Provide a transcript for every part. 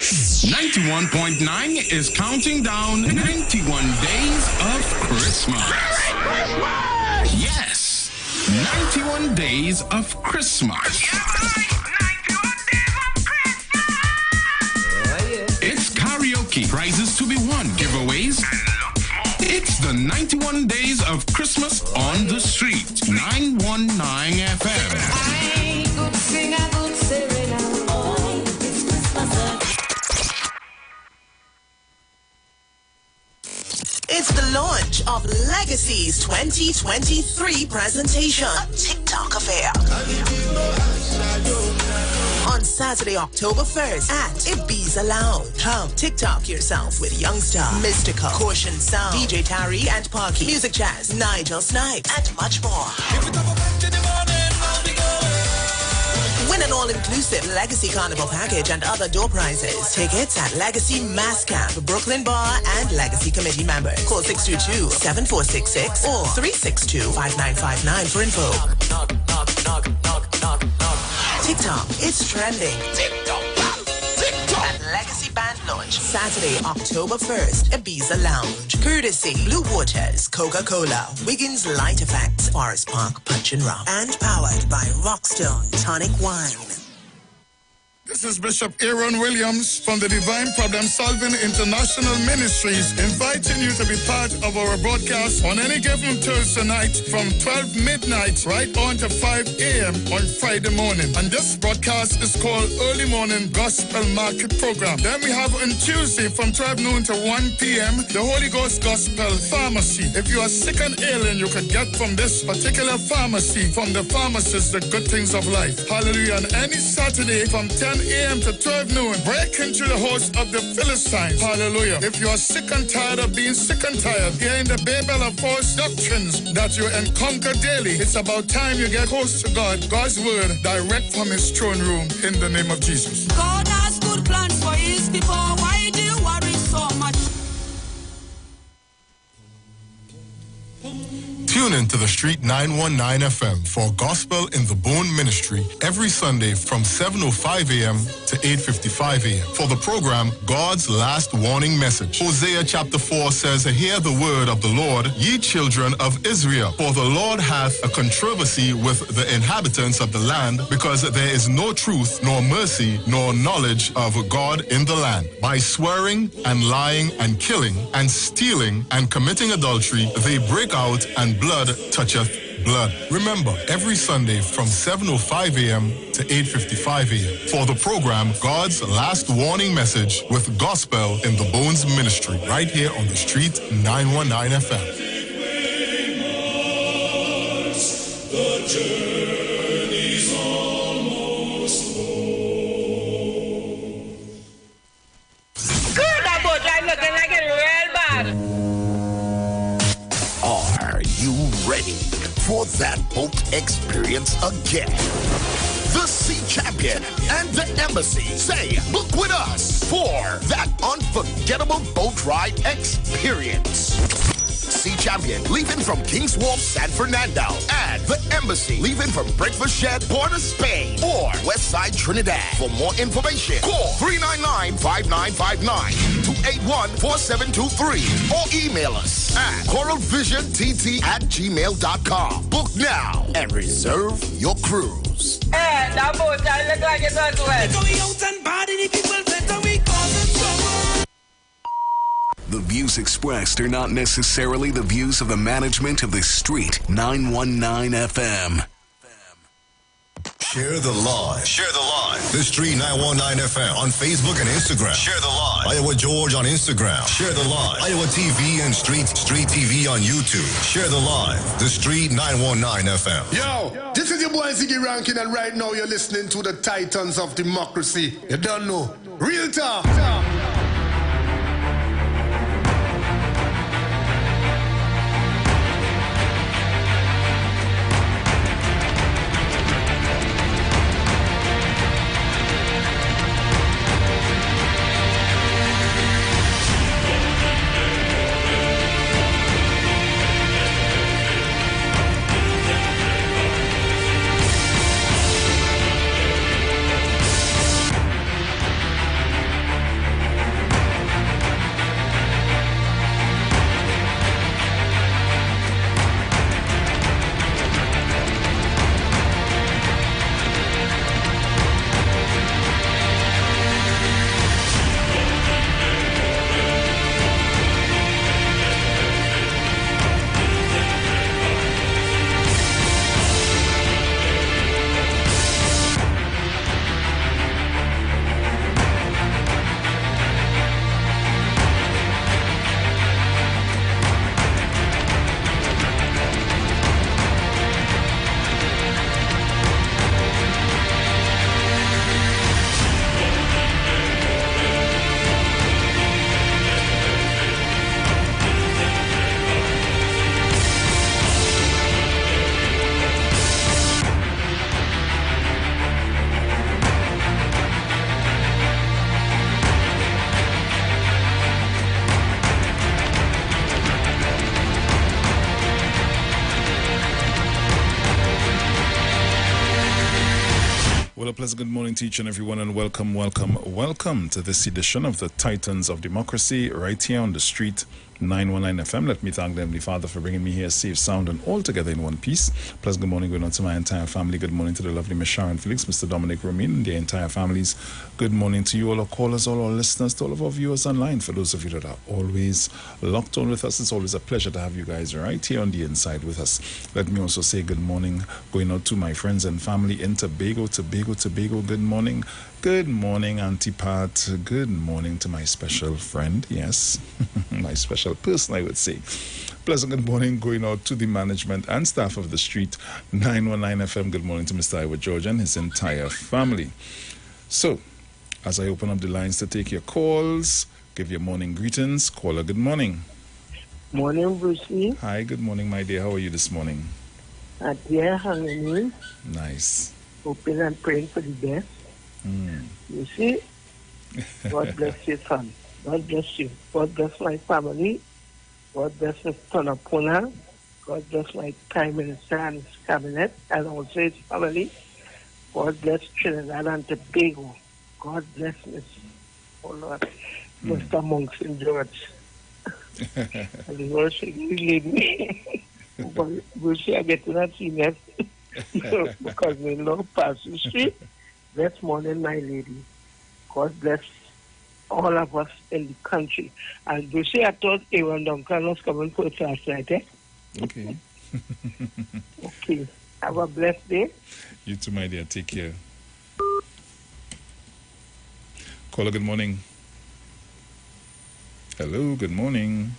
91.9 is counting down 91 days of Christmas. Yes, 91 days of Christmas. It's karaoke, prizes to be won, giveaways. It's the 91 days of Christmas on the street. 919 FM. I could sing a good serenade. Oh, it's Christmas. It's the launch of Legacy's 2023 presentation, A TikTok Affair. On Saturday, October 1st at Ibiza Lounge. Come TikTok yourself with Youngstar, Mystical, Caution Sound, DJ Tari and Parky, Music Jazz, Nigel Snipes, and much more. Win an all-inclusive Legacy Carnival package and other door prizes. Tickets at Legacy Mass Camp, Brooklyn Bar, and Legacy Committee members. Call 622-7466 or 362-5959 for info. TikTok, it's trending. TikTok. At Legacy Band Launch, Saturday, October 1st, Ibiza Lounge. Courtesy Blue Waters, Coca-Cola, Wiggins Light Effects, Forest Park Punch and Rum, and powered by Rockstone Tonic Wine. This is Bishop Aaron Williams from the Divine Problem Solving International Ministries, inviting you to be part of our broadcast on any given Thursday night from 12 midnight right on to 5 a.m. on Friday morning. And this broadcast is called Early Morning Gospel Market Program. Then we have on Tuesday from 12 noon to 1 p.m. the Holy Ghost Gospel Pharmacy. If you are sick and ailing, you can get from this particular pharmacy, from the pharmacist, the good things of life. Hallelujah. And any Saturday from 10 a.m. to 12 noon, break into the host of the Philistines. Hallelujah. If you are sick and tired of being sick and tired, hearing the babel of false doctrines that you encounter daily, it's about time you get close to God, God's word, direct from his throne room, in the name of Jesus. God has good plans for his people. Why do you worry so much? Tune in to the Street 919 FM for Gospel in the Bone Ministry every Sunday from 7:05 a.m. to 8:55 a.m. For the program, God's Last Warning Message. Hosea chapter 4 says, "Hear the word of the Lord, ye children of Israel. For the Lord hath a controversy with the inhabitants of the land, because there is no truth, nor mercy, nor knowledge of God in the land. By swearing and lying and killing and stealing and committing adultery, they break out, and blood toucheth blood." Remember, every Sunday from 7:05 a.m. to 8:55 a.m. for the program God's Last Warning Message with Gospel in the Bones Ministry, right here on the Street 919 FM. The journey's almost home. Good, that boat ride looking like it real bad. Are you ready for that boat experience again? The Sea Champion and the Embassy say, book with us for that unforgettable boat ride experience. Sea Champion leaving from King's Wharf, San Fernando, and the Embassy leaving from Breakfast Shed, Port of Spain, or Westside Trinidad. For more information, call 399-5959, 281-4723, or email us at coralvisiontT@gmail.com. Book now and reserve your cruise. Hey, that boat ride look like it was wet. The views expressed are not necessarily the views of the management of the Street 919 FM. Share the live. Share the live. The Street 919 FM on Facebook and Instagram. Share the live. Iowa George on Instagram. Share the live. Iowa TV and Street TV on YouTube. Share the live. The Street 919 FM. Yo, this is your boy Ziggy Rankin, and right now you're listening to the Titans of Democracy. You don't know. Real talk. Well, a pleasant good morning to each and everyone, and welcome to this edition of the Titans of Democracy right here on the street 919 FM. Let me thank the Heavenly Father for bringing me here safe, sound, and all together in one piece. Pleasant good morning going on to my entire family. Good morning to the lovely Miss Sharon Felix, Mr. Dominic Romin, and their entire families. Good morning to you, all our callers, all our listeners, to all of our viewers online. For those of you that are always locked on with us, it's always a pleasure to have you guys right here on the inside with us. Let me also say good morning going out to my friends and family in Tobago. Good morning. Good morning, Auntie Pat. Good morning to my special friend. Yes, my special person, I would say. Pleasant good morning going out to the management and staff of the street 919 FM. Good morning to Mr. Iwer George and his entire family. So, as I open up the lines to take your calls, give your morning greetings. Caller, good morning. Morning, Brucey. Hi, good morning, my dear. How are you this morning? Dear, hanging. Nice. Hoping and praying for the best. You see, God bless you, son. God bless you. God bless my family. God bless Mr. Tonapuna. God bless my Prime Minister and his cabinet, and also his family. God bless Trinidad and Tobago. God bless Mr. Monks and George. And the Lord should lead me. But we'll see, I get to that scene because we love past the street. This morning, my lady. God bless all of us in the country. And you see, I thought Aaron Duncan was coming for it last night, eh? Okay. Okay. Have a blessed day. You too, my dear. Take care. Caller, good morning. Hello, good morning.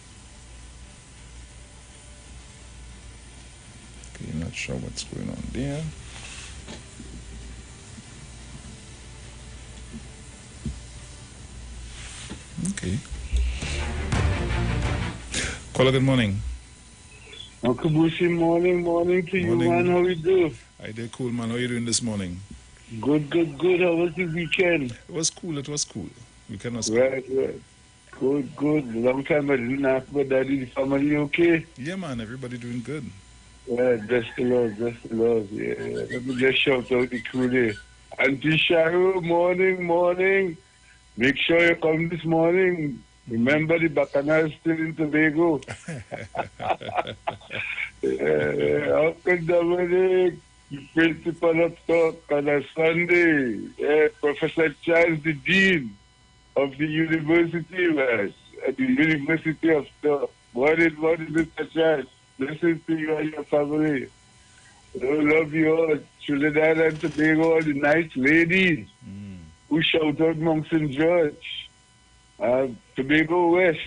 Okay, not sure what's going on there. Okay. Caller, good morning. Uncle Bushi, morning to you, man. How you do? I did cool, man. How are you doing this morning? Good. How was the weekend? It was cool. Weekend was cool. Right. Good. Long time I didn't ask about daddy. The family okay? Yeah, man. Everybody doing good. Yeah, bless the Lord. Yeah. Let me just shout out the crew there. Auntie Sharu, morning. Make sure you come this morning. Remember the Bacchanal still in Tobago. Uncle Dominic, the principal of talk on a Sunday. Professor Charles, the dean of the university, at the University of Talk. Morning, Mr. Charles. Blessings to you and your family. I love you all. Trinidad and Tobago, all the nice ladies who shout out Monks and George. Tobago West.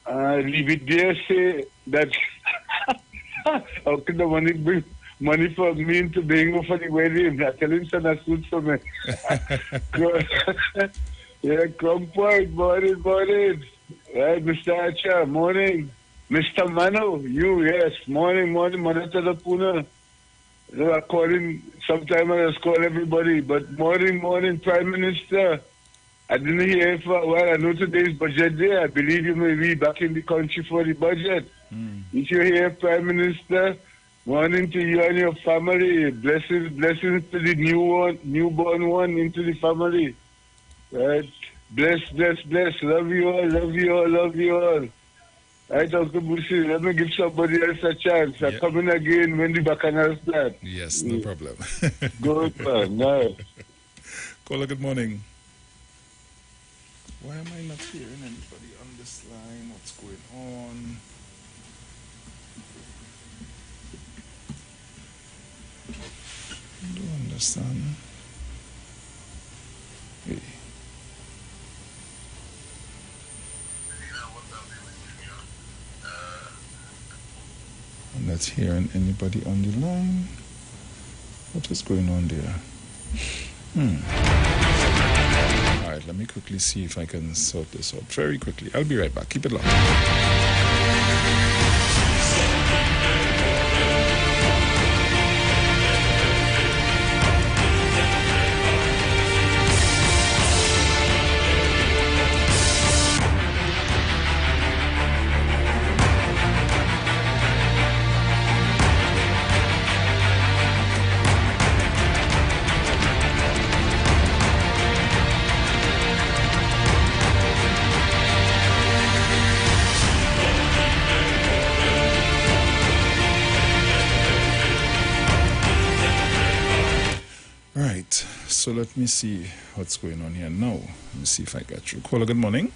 Leave it there, say that how can the money bring money for me in Tobago for the wedding? I tell him send a suit for me. Yeah, come point, morning. Right, Mr. Archer, morning. Mr. Mano, you, yes, morning, Mano to the Puna. I call him, sometime I just call everybody, but morning, Prime Minister. I didn't hear for a while. I know today's budget day. I believe you may be back in the country for the budget. If you're here, Prime Minister, morning to you and your family. Blessings to the newborn one into the family. Right? Bless. Love you all. Right, Uncle Bushi, let me give somebody else a chance. I'm coming again when the Bacchanal start. Yes, no problem. Good, man. Nice. Caller, good morning. Why am I not hearing anybody on this line? What's going on? I don't understand. Hey. I'm not hearing anybody on the line. What is going on there? Alright, let me quickly see if I can sort this out very quickly. I'll be right back. Keep it locked. So let me see what's going on here now. Let me see if I get you. Caller, good morning.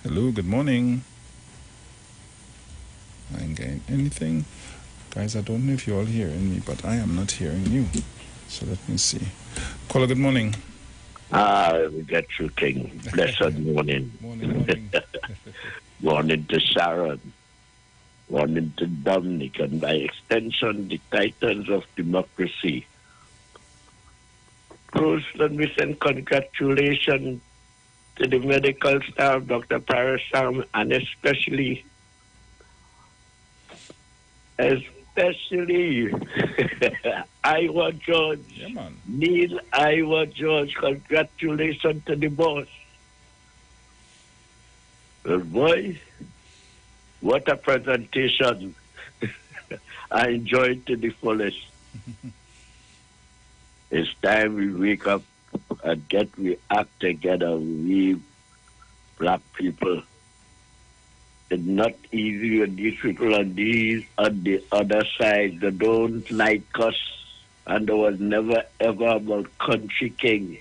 Hello, good morning. I ain't getting anything. Guys, I don't know if you're all hearing me, but I am not hearing you. So let me see. Caller, good morning. We got you, King. Blessed morning. Morning. Morning to Sharon. Morning to Dominic, and by extension, the Titans of Democracy. Bruce, let me send congratulations to the medical staff, Dr. Parasam, and especially Iwer George. Yeah, man. Neil Iwer George, congratulations to the boss. Well, boy, what a presentation. I enjoyed to the fullest. It's time we wake up and get we act together, we black people. It's not easy when these people on the other side, they don't like us, and there was never ever about country king.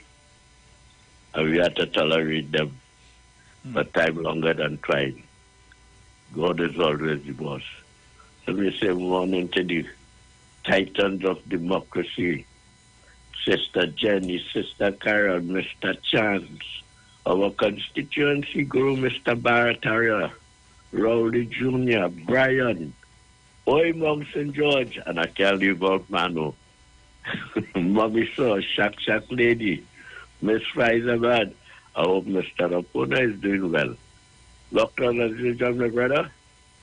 And we have to tolerate them for time longer than trying. God is always the boss. Let me say morning to the Titans of Democracy, Sister Jenny, Sister Carol, Mr. Chance, our constituency guru, Mr. Barataria, Rowley Jr., Brian, Oi Mount St. George, and I tell you about Manu. Mommy saw Shak Lady, Miss Freiserman. I hope Mr. Rapuna is doing well. Doctor, my brother,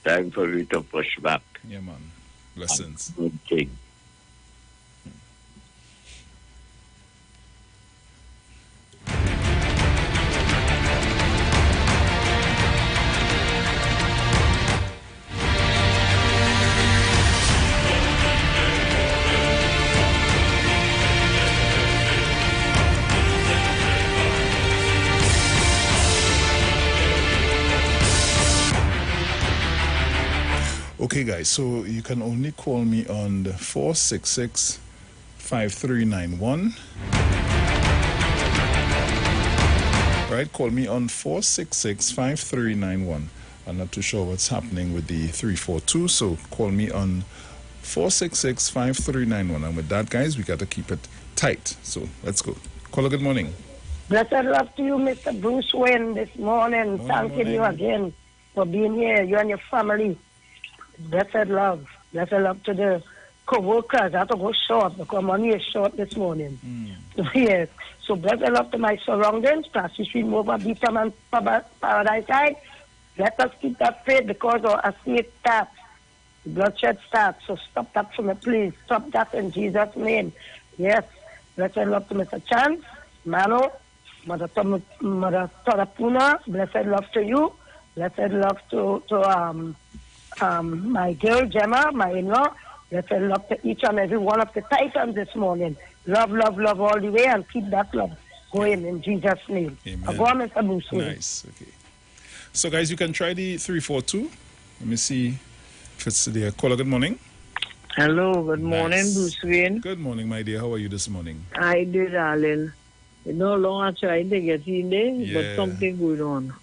time for me to push back. Yeah, man. Blessings. Good thing. Okay, guys, so you can only call me on the 466-5391. Right, call me on 466-5391. I'm not too sure what's happening with the 342, so call me on 466-5391. And with that, guys, we got to keep it tight. So let's go. Caller, good morning. Blessed love to you, Mr. Bruce Wayne, this morning. Thanking you again for being here, you and your family. Blessed love. Blessed love to the co-workers. I have to go short because money is short this morning. Yes. So blessed love to my surroundings, Pastor Street, Mova, Beetham, and Paradise Side. Let us keep that faith because I see it start. Bloodshed starts. So stop that for me, please. Stop that in Jesus' name. Yes. Blessed love to Mr. Chance, Mano, Mother Torapuna. Blessed love to you. Blessed love to my girl Gemma, my in-law. Blessed love to each and every one of the Titans this morning. Love, love, love all the way, and keep that love going in Jesus' name. Amen. Go on, Mr. Bruce. Nice. Okay. So, guys, you can try the 342. Let me see if it's there. Caller, good morning. Hello, good morning, Bruce Wayne. Good morning, my dear. How are you this morning? I did, Alan. No longer trying to get in there, but something going on.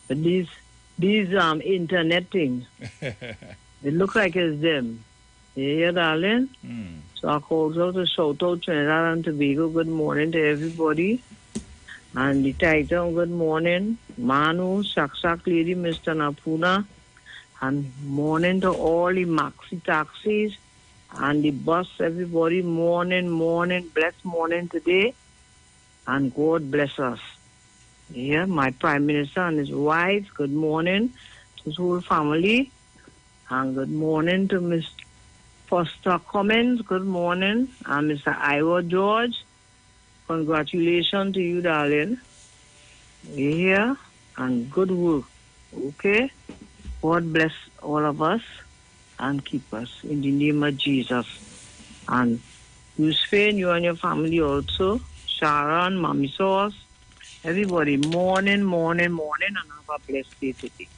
But these internet things, it look like it's them. You hear, darling? So I called out to shout out Trinidad and Tobago. Good morning to everybody. And the Titan, good morning. Manu, Shak Lady, Mr. Napuna. And morning to all the maxi taxis and the bus, everybody. Morning, blessed morning today. And God bless us. Yeah, my Prime Minister and his wife, good morning to his whole family. And good morning to Mr. Foster Cummins, good morning. And Mr. Iwer George, congratulations to you, darling. You're here, and good work, okay? God bless all of us and keep us in the name of Jesus. And Yusufin, you and your family also. Sharon, Mommy Sauce, everybody, morning, and have a blessed day today.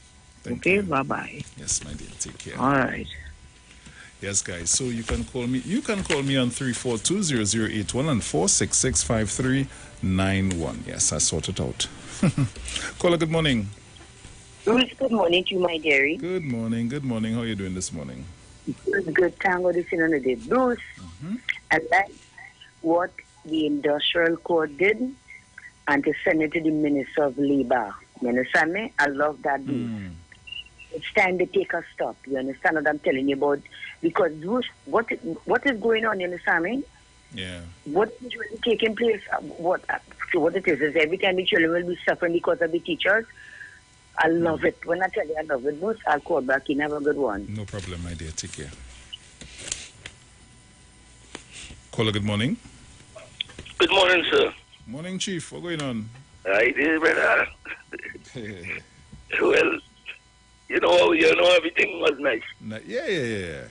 Thank okay, you. bye-bye. Yes, my dear, take care. All right. Yes, guys. So you can call me. You can call me on 342-0081 and 466-5391. Yes, I sorted out. Caller, good morning. Bruce, good morning to you, my dearie. Good morning. Good morning. How are you doing this morning? Good. Thank God it's another day. Bruce, I like what the Industrial Court did and to send it to the Minister of Labor. You understand me? I love that deal. It's time to take a stop. You understand what I'm telling you about? Because Bruce, what is going on, you understand me? Yeah. What is really taking place? What it is every time the children will be suffering because of the teachers. I love it. When I tell you I love it, Bruce, I'll call back in. Have a good one. No problem, my dear. Take care. Caller, good morning. Good morning, sir. Morning, Chief. What's going on? Right there, brother. Well, everything was nice. Yeah.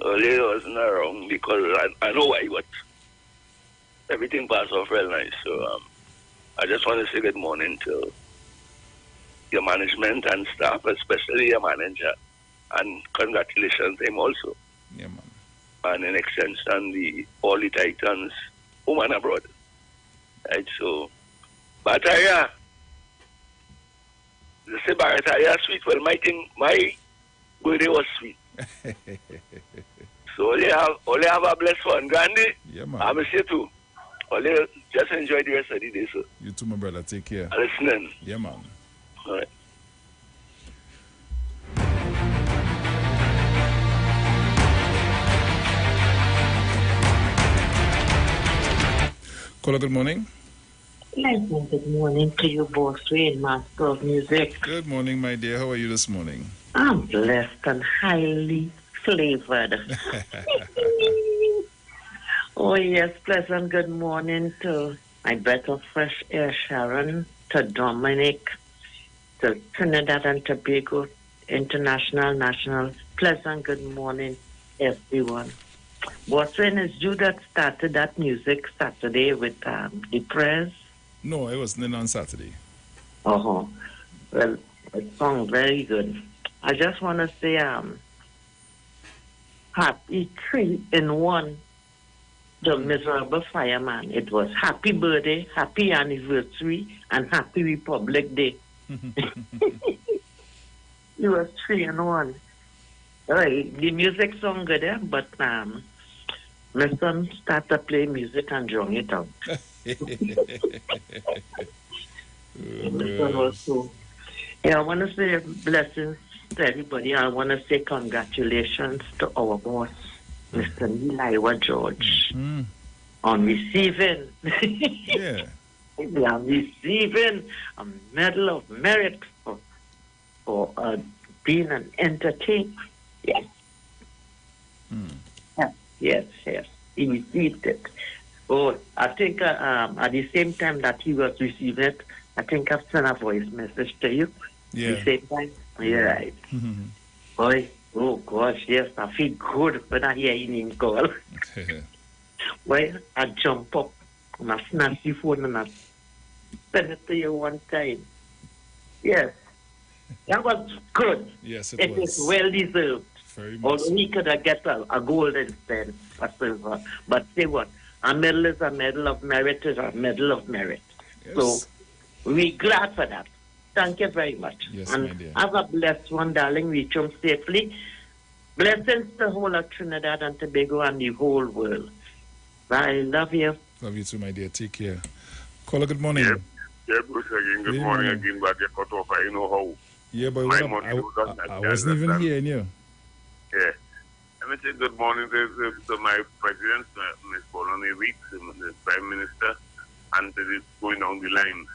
Only it wasn't wrong because I know why, but everything passed off real nice. So I just want to say good morning to your management and staff, especially your manager, and congratulations to him also. Yeah, man. And in extension, all the Titans, home and abroad. Right, so, Bataya, they say Bataya sweet. Well, my birthday was sweet. So only have a blessed one, Grandy. Yeah, man. I'm say too. Only just enjoy the rest of the day, sir. You too, my brother. Take care. Listening. Yeah, man. All right. Caller, good morning. Good morning to you, boss, master of music. Good morning, my dear. How are you this morning? I'm blessed and highly flavored. Oh, yes, pleasant good morning to my breath of fresh air, Sharon, to Dominic, to Trinidad and Tobago, international, national. Pleasant good morning, everyone. Watson, is you that started that music Saturday with the prayers? No, I wasn't in on Saturday. Well, it sounds very good. I just want to say happy 3-in-1, the miserable fireman. It was happy birthday, happy anniversary, and happy Republic Day. It was 3-in-1. Right, the music song good, but my son started playing music and drawing it out. I want to say blessings to everybody. I want to say congratulations to our boss, Mr. Iwer George, on receiving. Yeah. We are receiving a Medal of Merit for being an entertainer. Yes. Yes. He received it. Oh, I think at the same time that he was receiving it, I think I've sent a voice message to you. Yeah. At the same time? Yeah, right. Boy, oh gosh, yes, I feel good when I hear him call. Well, I jump up and I snatch the phone and I send it to you one time. Yes. That was good. Yes, it was well deserved. Very much. Although he could have get a gold instead, a silver. But say what? A medal is a medal of merit is a medal of merit. Yes. So we're glad for that. Thank you very much. Yes, and my dear. have a blessed one, darling. Reach home safely. Blessings to the whole of Trinidad and Tobago and the whole world. Bye. Love you. Love you too, my dear. Take care. Caller, good morning. Yeah, Bruce again. Good morning again, but I cut off. I know how. Yeah, but I wasn't even hearing you. Yeah. Let me say good morning to my president, Ms. Bologna Weeks, the Prime Minister, and to this going down the line.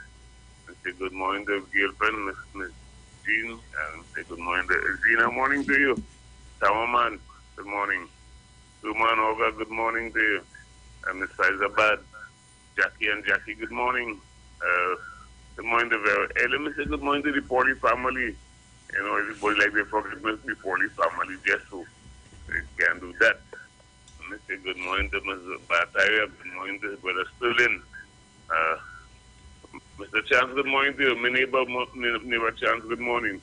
And say good morning to girlfriend, Miss Jean, and say good morning to Gina. Morning to you. Tawaman, good morning. Suman Oga, good morning to you. And Miss Faizabad, Jackie and Jackie, good morning. Good morning to let me say good morning to the Pauly family. You know, everybody like they forget the Pauly family just so they can do that. Let me say good morning to Mr. Bataya, good morning to Brother Sterling. Mr. Chance, good morning to you. My neighbor Chance, good morning.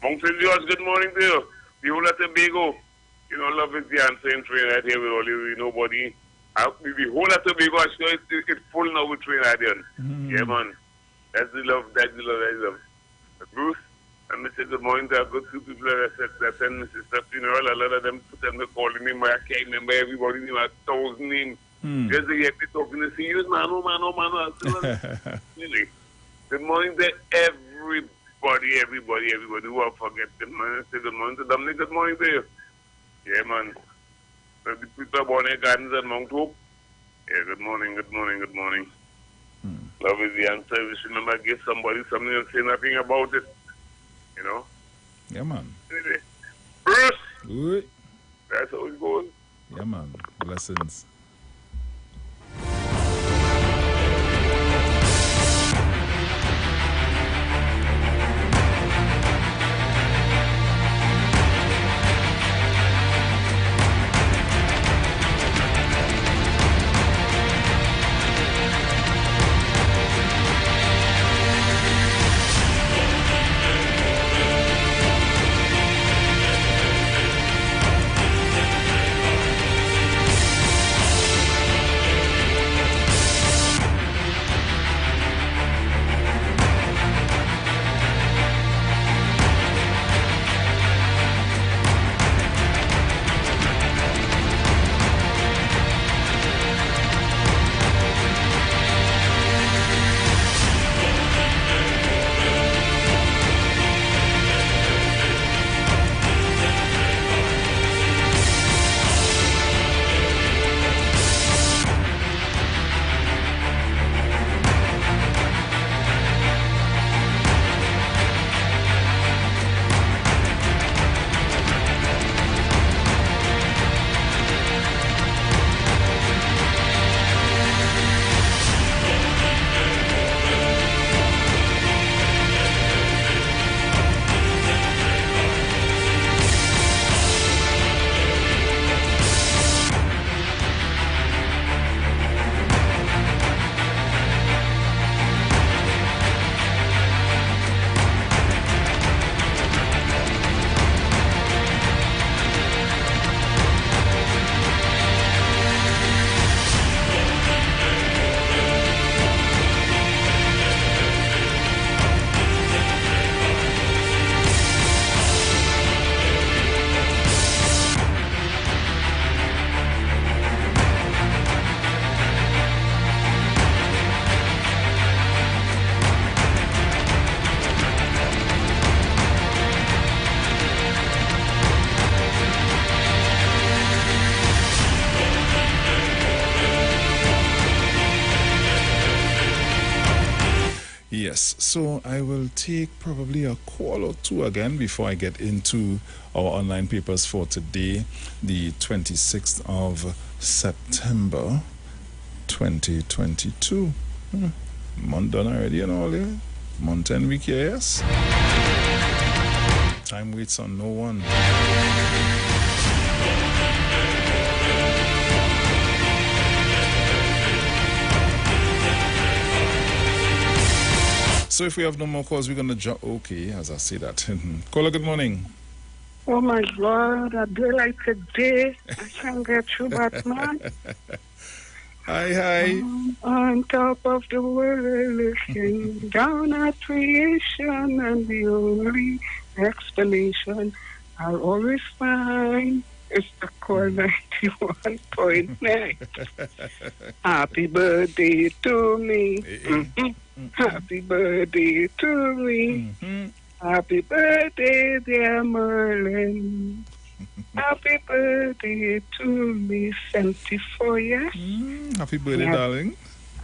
Mountain George, good morning to you. The whole of Tobago. You know, love is the answer in Trinidad here with all you, nobody. The whole of Tobago, it's full now with Trinidadians. Yeah, man. That's the love, that's the love, that's the love. But Bruce, and I said good morning to a good few people that send my sister funeral. A lot of them put them calling me, I can't remember everybody name, 1,000 names. Just to get me talking to see you, man, oh man, oh man. Really. Good morning to everybody who I forget them, man. I say good morning to them, good morning to you. Yeah, man. So the people born in Gardens and Mount Hope. Yeah, good morning. Love is the answer. We should remember give somebody something and say nothing about it. You know? Yeah, man. Anyway. Bruce! Good. That's how it goes. Yeah, man. Blessings. Yes, so I will take probably a call or two again before I get into our online papers for today, the 26th of September 2022. Month done already and all, yeah? Month and week, yes? Time waits on no one. So if we have no more calls, we're going to jump. Okay, as I say that. Caller, good morning. Oh my God, a day like today, I can't get through Batman. Hi. On top of the world, looking down at creation, and the only explanation I'll always find is the core 91.9. Happy birthday to me. Happy birthday to me. Happy birthday, dear Merlin. Happy birthday to me, 74 years. Happy birthday, darling.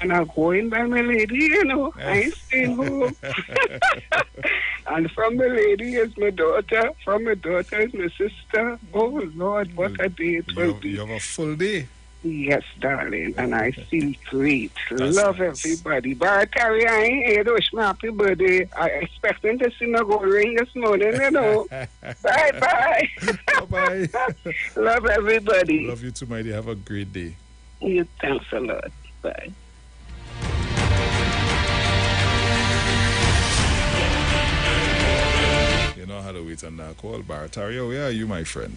And I'm going by my lady, you know. I ain't staying home. And from the lady is my daughter. From my daughter is my sister. Oh, Lord, what a day it will be. You have a full day. Yes, darling, and I feel great. Love everybody. But Terry, I ain't here to wish me happy birthday. I expecting to see my gold ring this morning, you know. Bye-bye. Bye-bye. Love everybody. Love you too, my dear. Have a great day. You thanks a lot. Bye. You know how to wait on that call. Baratario, where are you, my friend?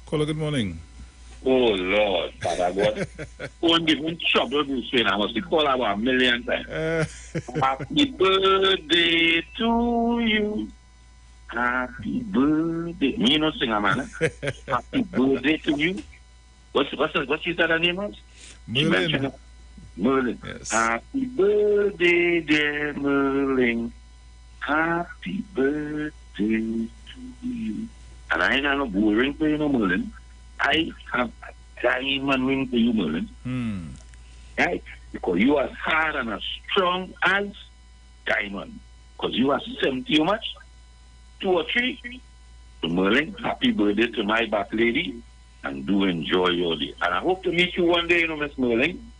Caller, good morning. Oh, Lord, Father God. Won't give me trouble, Bruce Wayne. I must be called about 1,000,000 times. Happy birthday to you. Happy birthday. Me no singer, man. Happy birthday to you. What's she said her name was? Merlin. Merlin. Yes. Happy birthday, dear Merlin. Happy birthday to you. And I ain't got no gold ring for you, no Merlin. I have a diamond ring for you, Merlin. Right? Because you are hard and as strong as diamond. Because you are 70 how much? 2 or 3. So Merlin, happy birthday to my back lady. And do enjoy your day. And I hope to meet you one day, Miss Merlin.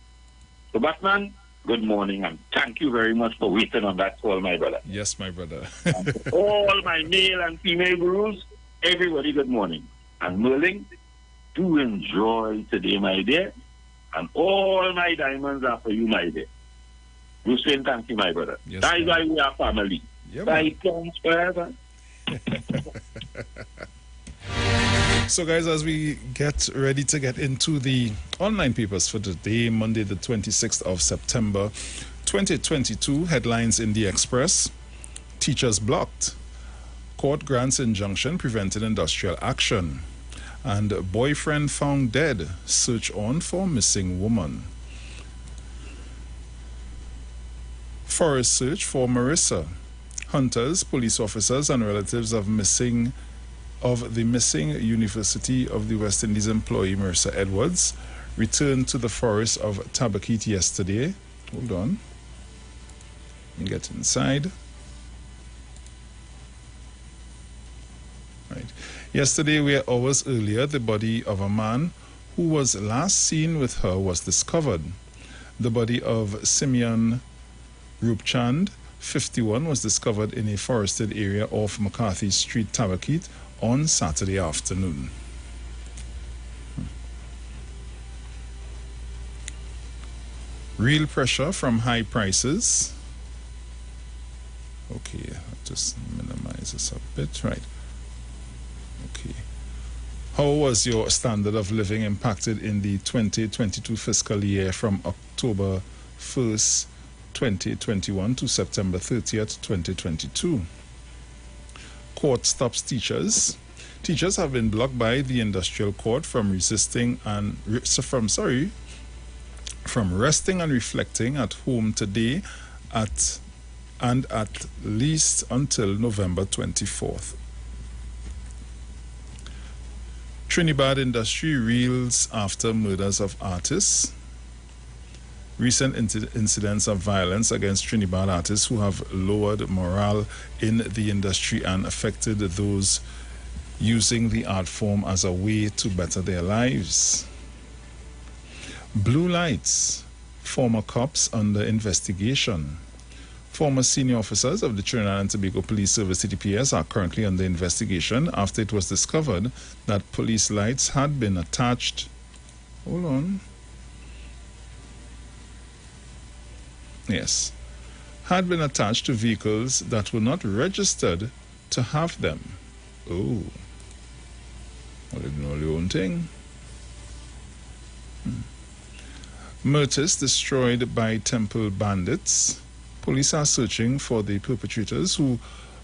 So Batman, good morning and thank you very much for waiting on that call, my brother. Yes, my brother. All my male and female gurus, everybody, good morning. And Merlin, do enjoy today, my dear. And all my diamonds are for you, my dear. Bruce Wayne, thank you, my brother. Yes, that is why we are family. Yeah, Titans forever. So, guys, as we get ready to get into the online papers for today, Monday, the 26th of September, 2022, headlines in the Express: teachers blocked, court grants injunction preventing industrial action, and boyfriend found dead, search on for missing woman. Forest search for Marissa. Hunters, police officers, and relatives of the missing University of the West Indies employee Marissa Edwards returned to the forest of Tabakit yesterday. Hold on. Let me get inside. Right. Yesterday, where hours earlier, the body of a man who was last seen with her was discovered. The body of Simeon Rupchand, 51, was discovered in a forested area off McCarthy Street, Tabakit, on Saturday afternoon. Real pressure from high prices. Okay, I'll just minimize this a bit. Right. Okay. How was your standard of living impacted in the 2022 fiscal year from October 1st, 2021 to September 30th, 2022? Court stops teachers. Teachers have been blocked by the industrial court from resting and reflecting at home today at least until November 24th. Trinidad industry reels after murders of artists. Recent incidents of violence against Trinidad artists who have lowered morale in the industry and affected those using the art form as a way to better their lives. Blue lights. Former cops under investigation. Former senior officers of the Trinidad and Tobago Police Service TTPS are currently under investigation after it was discovered that police lights had been attached. Hold on. Yes, had been attached to vehicles that were not registered to have them. Oh, well, you know your own thing. Murtis destroyed by temple bandits. Police are searching for the perpetrators who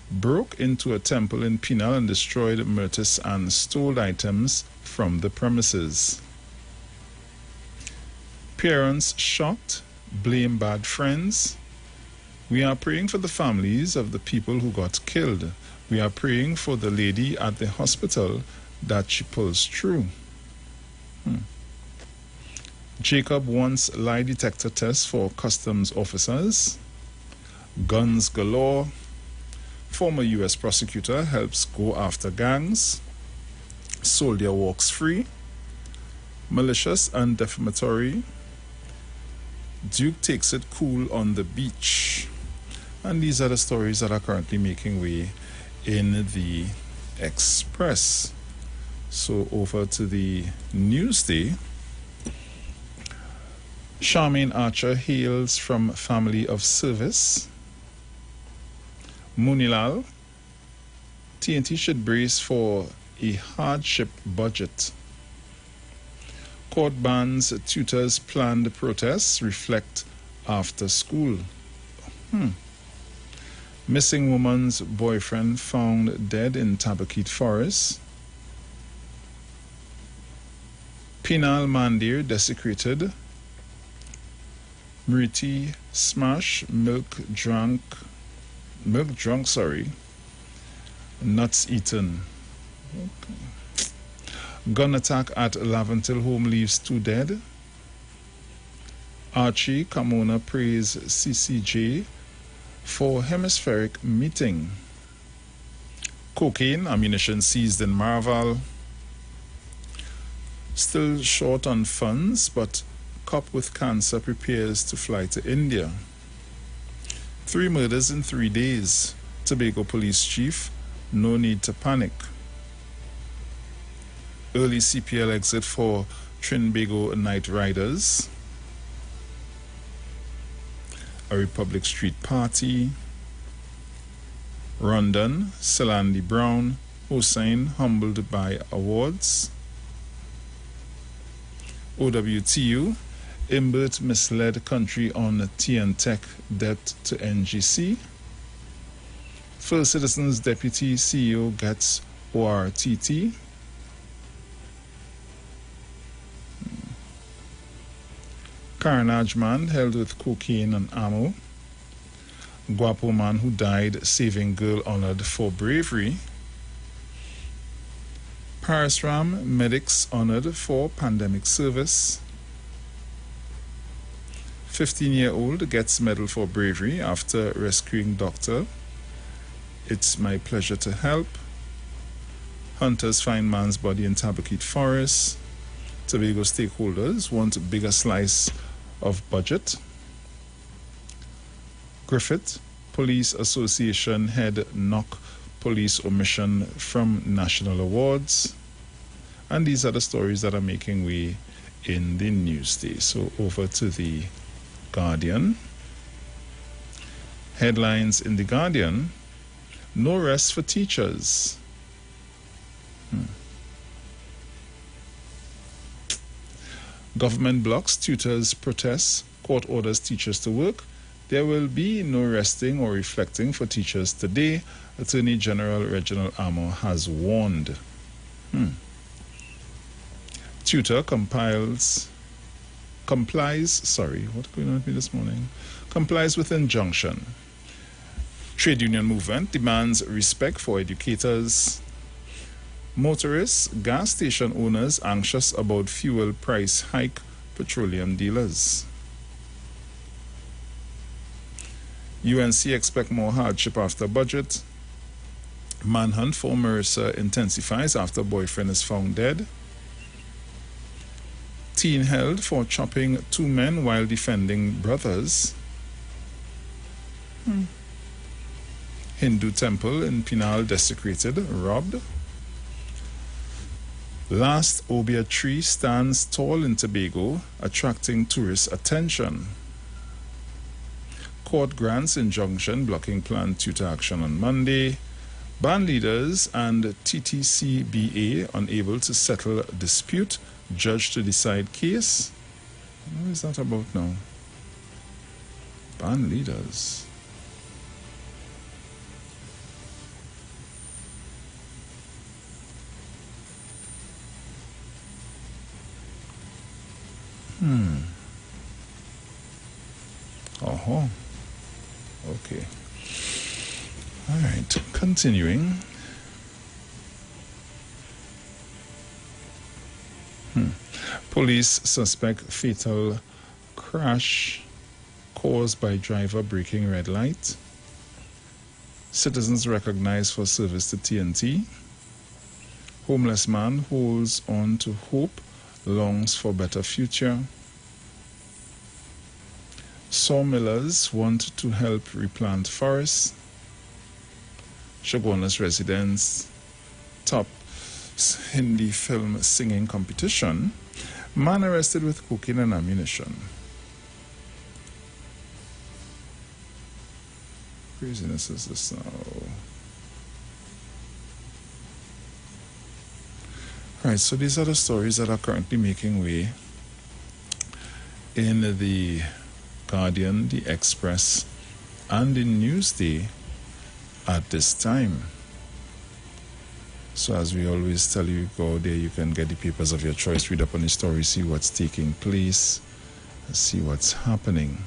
broke into a temple in Penal and destroyed murtis and stole items from the premises. Parents shocked. Blame bad friends. We are praying for the families of the people who got killed. We are praying for the lady at the hospital that she pulls through. Jacob wants lie detector tests for customs officers. Guns galore. Former U.S. prosecutor helps go after gangs. Soldier walks free. Malicious and defamatory. Duke takes it cool on the beach. And these are the stories that are currently making way in the Express. So over to the Newsday. Charmaine Archer hails from family of service. Munilal. TNT should brace for a hardship budget. Court bans tutors' planned protests reflect after school. Missing woman's boyfriend found dead in Tabaquite Forest. Penal Mandir desecrated. Mriti smash, milk drunk, nuts eaten. Okay. Gun attack at Laventil home leaves 2 dead. Archie Kamona praise CCJ for hemispheric meeting. Cocaine ammunition seized in Marval. Still short on funds, but cop with cancer prepares to fly to India. 3 murders in 3 days. Tobago police chief, no need to panic. Early CPL exit for Trinbago Night Riders. A Republic Street party. Rondon, Selandi Brown, Hussein humbled by awards. OWTU, Imbert misled country on TN Tech debt to NGC. First Citizens Deputy CEO gets ORTT. Carnage man held with cocaine and ammo. Guapo man who died saving girl honored for bravery. Paris Ram medics honored for pandemic service. 15-year-old gets medal for bravery after rescuing doctor. It's my pleasure to help. Hunters find man's body in Tabaquite Forest. Tobago stakeholders want a bigger slice of budget. Griffith, Police Association head knock police omission from national awards. And these are the stories that are making way in the Newsday. So over to the Guardian. Headlines in the Guardian: no rest for teachers. Government blocks tutors' protests, court orders teachers to work. There will be no resting or reflecting for teachers today, Attorney General Reginald Amo has warned. Tutor complies, what's going on with me this morning? Complies with injunction. Trade union movement demands respect for educators. Motorists, gas station owners anxious about fuel price hike, petroleum dealers. UNC expect more hardship after budget. Manhunt for Marissa intensifies after boyfriend is found dead. Teen held for chopping 2 men while defending brothers. Hindu temple in Penal desecrated, robbed. Last obia tree stands tall in Tobago, attracting tourist attention. Court grants injunction blocking planned tutor action on Monday. Band leaders and TTCBA unable to settle dispute. Judge to decide case. What is that about now? Band leaders. Okay. All right. Continuing. Police suspect fatal crash caused by driver breaking red light. Citizens recognized for service to TNT. Homeless man holds on to hope, longs for better future. Sawmillers want to help replant forests. Shogunas residents top Hindi film singing competition. Man arrested with cocaine and ammunition. Craziness is this now. Right, so these are the stories that are currently making way in the Guardian, the Express, and the Newsday at this time. So as we always tell you, go there, you can get the papers of your choice, read up on the story, see what's taking place, see what's happening.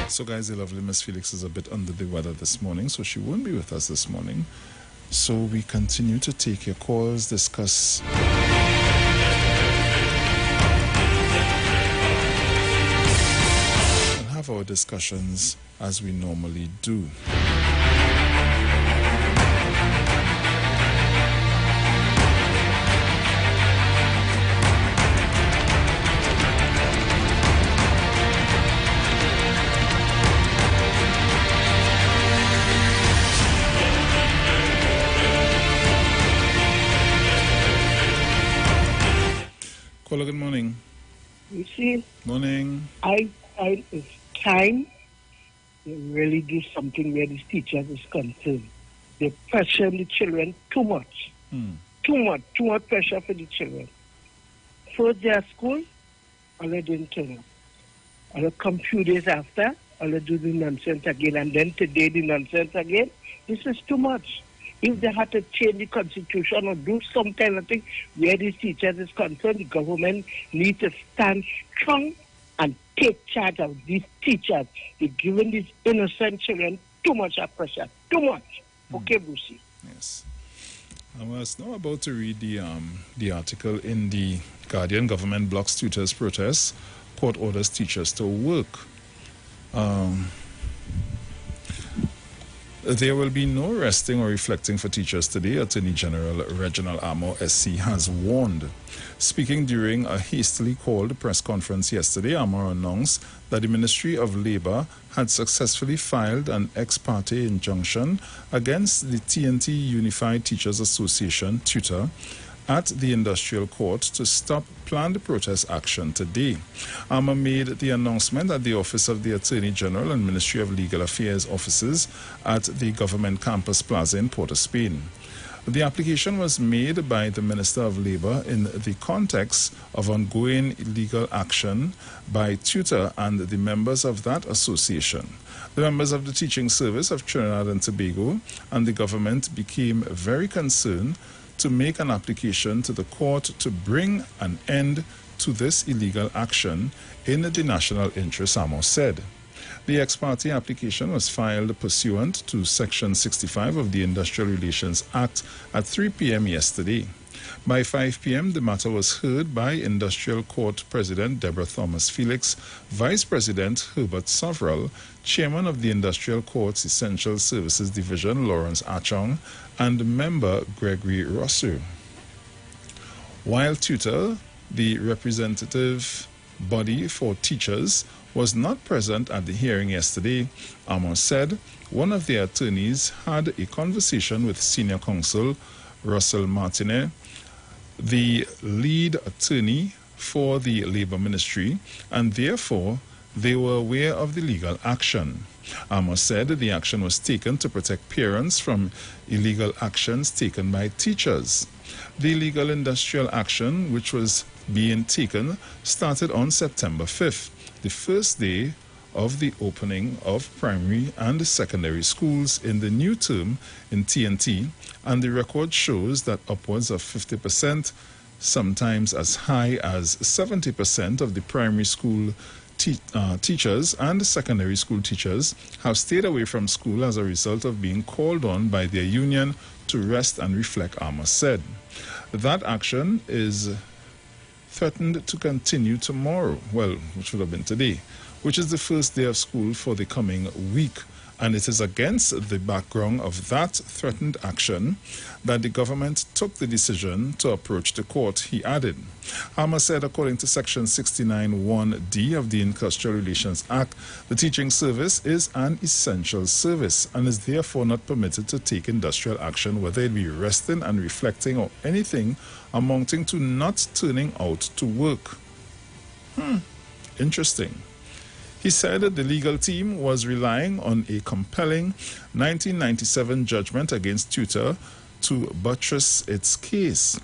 So guys, the lovely Miss Felix is a bit under the weather this morning, so she won't be with us this morning. So we continue to take your calls, discuss and have our discussions as we normally do. Caller, good morning. You see, morning. It's time to really do something where these teachers is concerned. They pressure the children too much. Too much pressure for the children. First day of school, all they didn't turn up. All they come few days after, all they do the nonsense again, and then today the nonsense again. This is too much. If they had to change the constitution or do some kind of thing where these teachers is concerned, the government needs to stand strong and take charge of these teachers. They're giving these innocent children too much pressure. Too much. Okay, Brucey? Yes. I was now about to read the article in the Guardian. Government blocks tutors' protests. Court orders teachers to work. There will be no resting or reflecting for teachers today, Attorney General Reginald Amo SC has warned. Speaking during a hastily called press conference yesterday, Amo announced that the Ministry of Labour had successfully filed an ex parte injunction against the TNT Unified Teachers Association tutor at the Industrial Court to stop planned protest action today. Amo made the announcement at the Office of the Attorney General and Ministry of Legal Affairs offices at the Government Campus Plaza in Port of Spain. The application was made by the Minister of Labour in the context of ongoing illegal action by tutor and the members of that association. The members of the Teaching Service of Trinidad and Tobago and the government became very concerned to make an application to the court to bring an end to this illegal action in the national interest, Amos said. The ex parte application was filed pursuant to Section 65 of the Industrial Relations Act at 3 p.m. yesterday. By 5 p.m., the matter was heard by Industrial Court President Deborah Thomas Felix, Vice President Herbert Soveral, Chairman of the Industrial Court's Essential Services Division Lawrence Achong, and member Gregory Rossu. While tutor, the representative body for teachers, was not present at the hearing yesterday, Amos said one of the attorneys had a conversation with senior counsel Russell Martinet, the lead attorney for the Labour Ministry, and therefore they were aware of the legal action. Amos said the action was taken to protect parents from illegal actions taken by teachers. The illegal industrial action, which was being taken, started on September 5th, the first day of the opening of primary and secondary schools in the new term in TNT, and the record shows that upwards of 50%, sometimes as high as 70% of the primary school teachers and secondary school teachers have stayed away from school as a result of being called on by their union to rest and reflect, Amos said. That action is threatened to continue tomorrow, well, which would have been today, which is the first day of school for the coming week. And it is against the background of that threatened action that the government took the decision to approach the court, he added. Hammer said, according to Section 69(1)(d) of the Industrial Relations Act, the teaching service is an essential service and is therefore not permitted to take industrial action, whether it be resting and reflecting or anything amounting to not turning out to work. Interesting. He said that the legal team was relying on a compelling 1997 judgment against Tutor to buttress its case.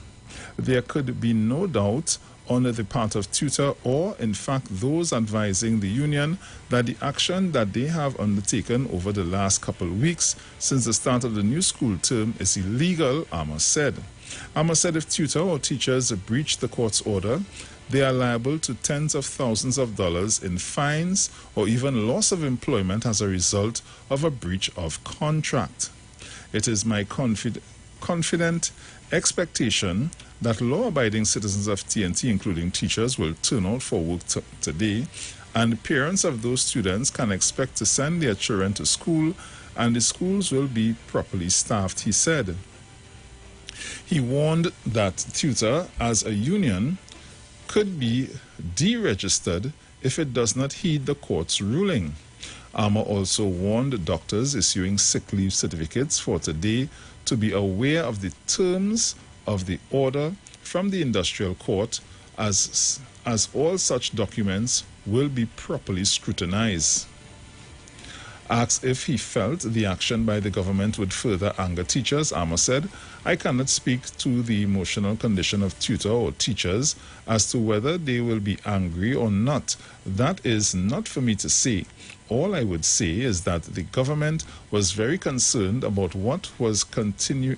There could be no doubt on the part of Tutor or, in fact, those advising the union that the action that they have undertaken over the last couple of weeks since the start of the new school term is illegal, Amos said. Amos said if Tutor or teachers breach the court's order, they are liable to tens of thousands of dollars in fines or even loss of employment as a result of a breach of contract. It is my confident expectation that law-abiding citizens of TNT, including teachers, will turn out for work today, and parents of those students can expect to send their children to school, and the schools will be properly staffed, he said. He warned that Tutor, as a union, could be deregistered if it does not heed the court's ruling. Armour also warned doctors issuing sick leave certificates for today to be aware of the terms of the order from the industrial court, as all such documents will be properly scrutinized. Asked if he felt the action by the government would further anger teachers, Armour said, I cannot speak to the emotional condition of Tutor or teachers as to whether they will be angry or not. That is not for me to say. All I would say is that the government was very concerned about what was concerned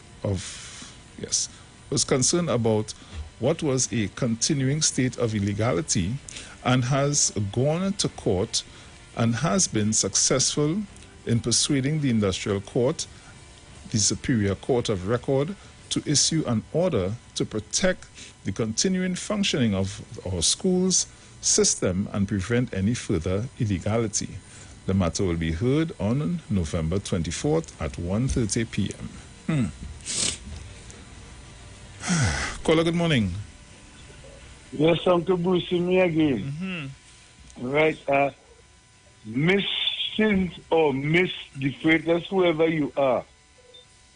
about what was a continuing state of illegality and has gone to court and has been successful in persuading the industrial court, the Superior Court of Record, to issue an order to protect the continuing functioning of our schools system and prevent any further illegality. The matter will be heard on November 24th at 1:30 p.m. Caller, good morning. Yes, Uncle Bruce, me again. Right, Mrs. or Miss the Freitas, whoever you are,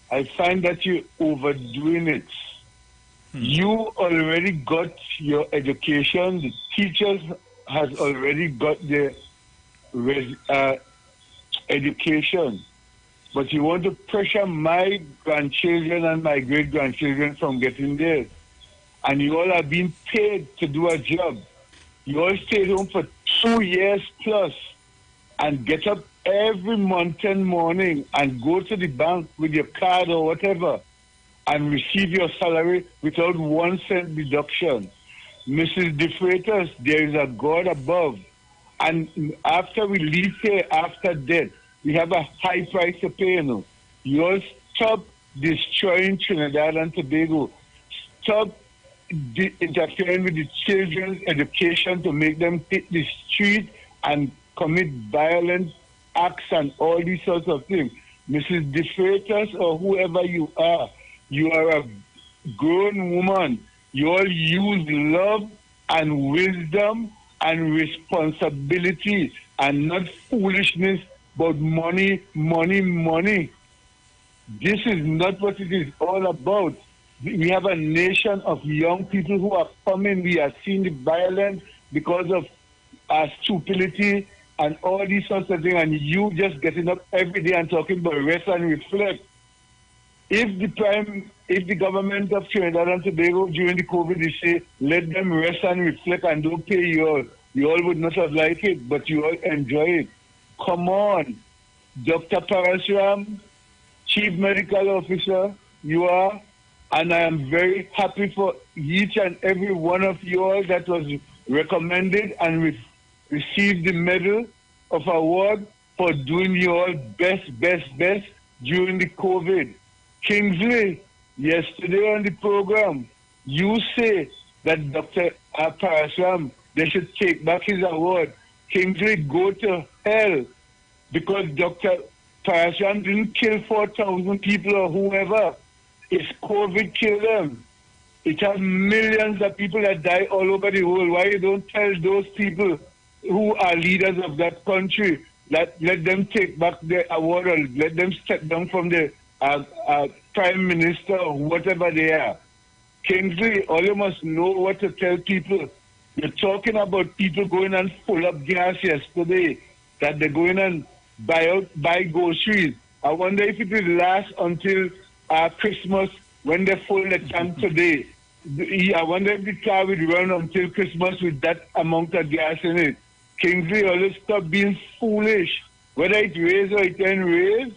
I find that you're overdoing it. You already got your education. The teachers has already got their education. But you want to pressure my grandchildren and my great-grandchildren from getting theirs. And you all are being paid to do a job. You all stayed home for 2 years plus and get up every mountain morning and go to the bank with your card or whatever and receive your salary without 1 cent deduction. Mrs. De Freitas, there is a God above. And after we leave here, after death, we have a high price to pay, you know. You all stop destroying Trinidad and Tobago. Stop interfering with the children's education to make them take the street and commit violent acts and all these sorts of things. Mrs. De Freitas or whoever you are a grown woman. You all use love and wisdom and responsibility and not foolishness but money, money, money. This is not what it is all about. We have a nation of young people who are coming. We are seeing the violence because of our stupidity and all these sorts of things, and you just getting up every day and talking about rest and reflect. If the government of Trinidad and Tobago during the COVID, they say, let them rest and reflect and don't pay you all would not have liked it, but you all enjoy it. Come on. Dr. Parasram, Chief Medical Officer, you are, and I am very happy for each and every one of you all that was recommended and received the Medal of Award for doing your best during the COVID. Kingsley, yesterday on the program, you say that Dr. Parasram, they should take back his award. Kingsley, go to hell, because Dr. Parasram didn't kill 4,000 people or whoever. It's COVID killed them. It has millions of people that die all over the world. Why you don't tell those people who are leaders of that country that let them take back their award, or let them step down from the prime minister or whatever they are? Kingsley, all you must know what to tell people. You're talking about people going and full up gas yesterday, that they're going and buy groceries. I wonder if it will last until Christmas when they full the tank today. I wonder if the car will run until Christmas with that amount of gas in it. Kingsley, always stop being foolish. Whether it raise or it ain't raise,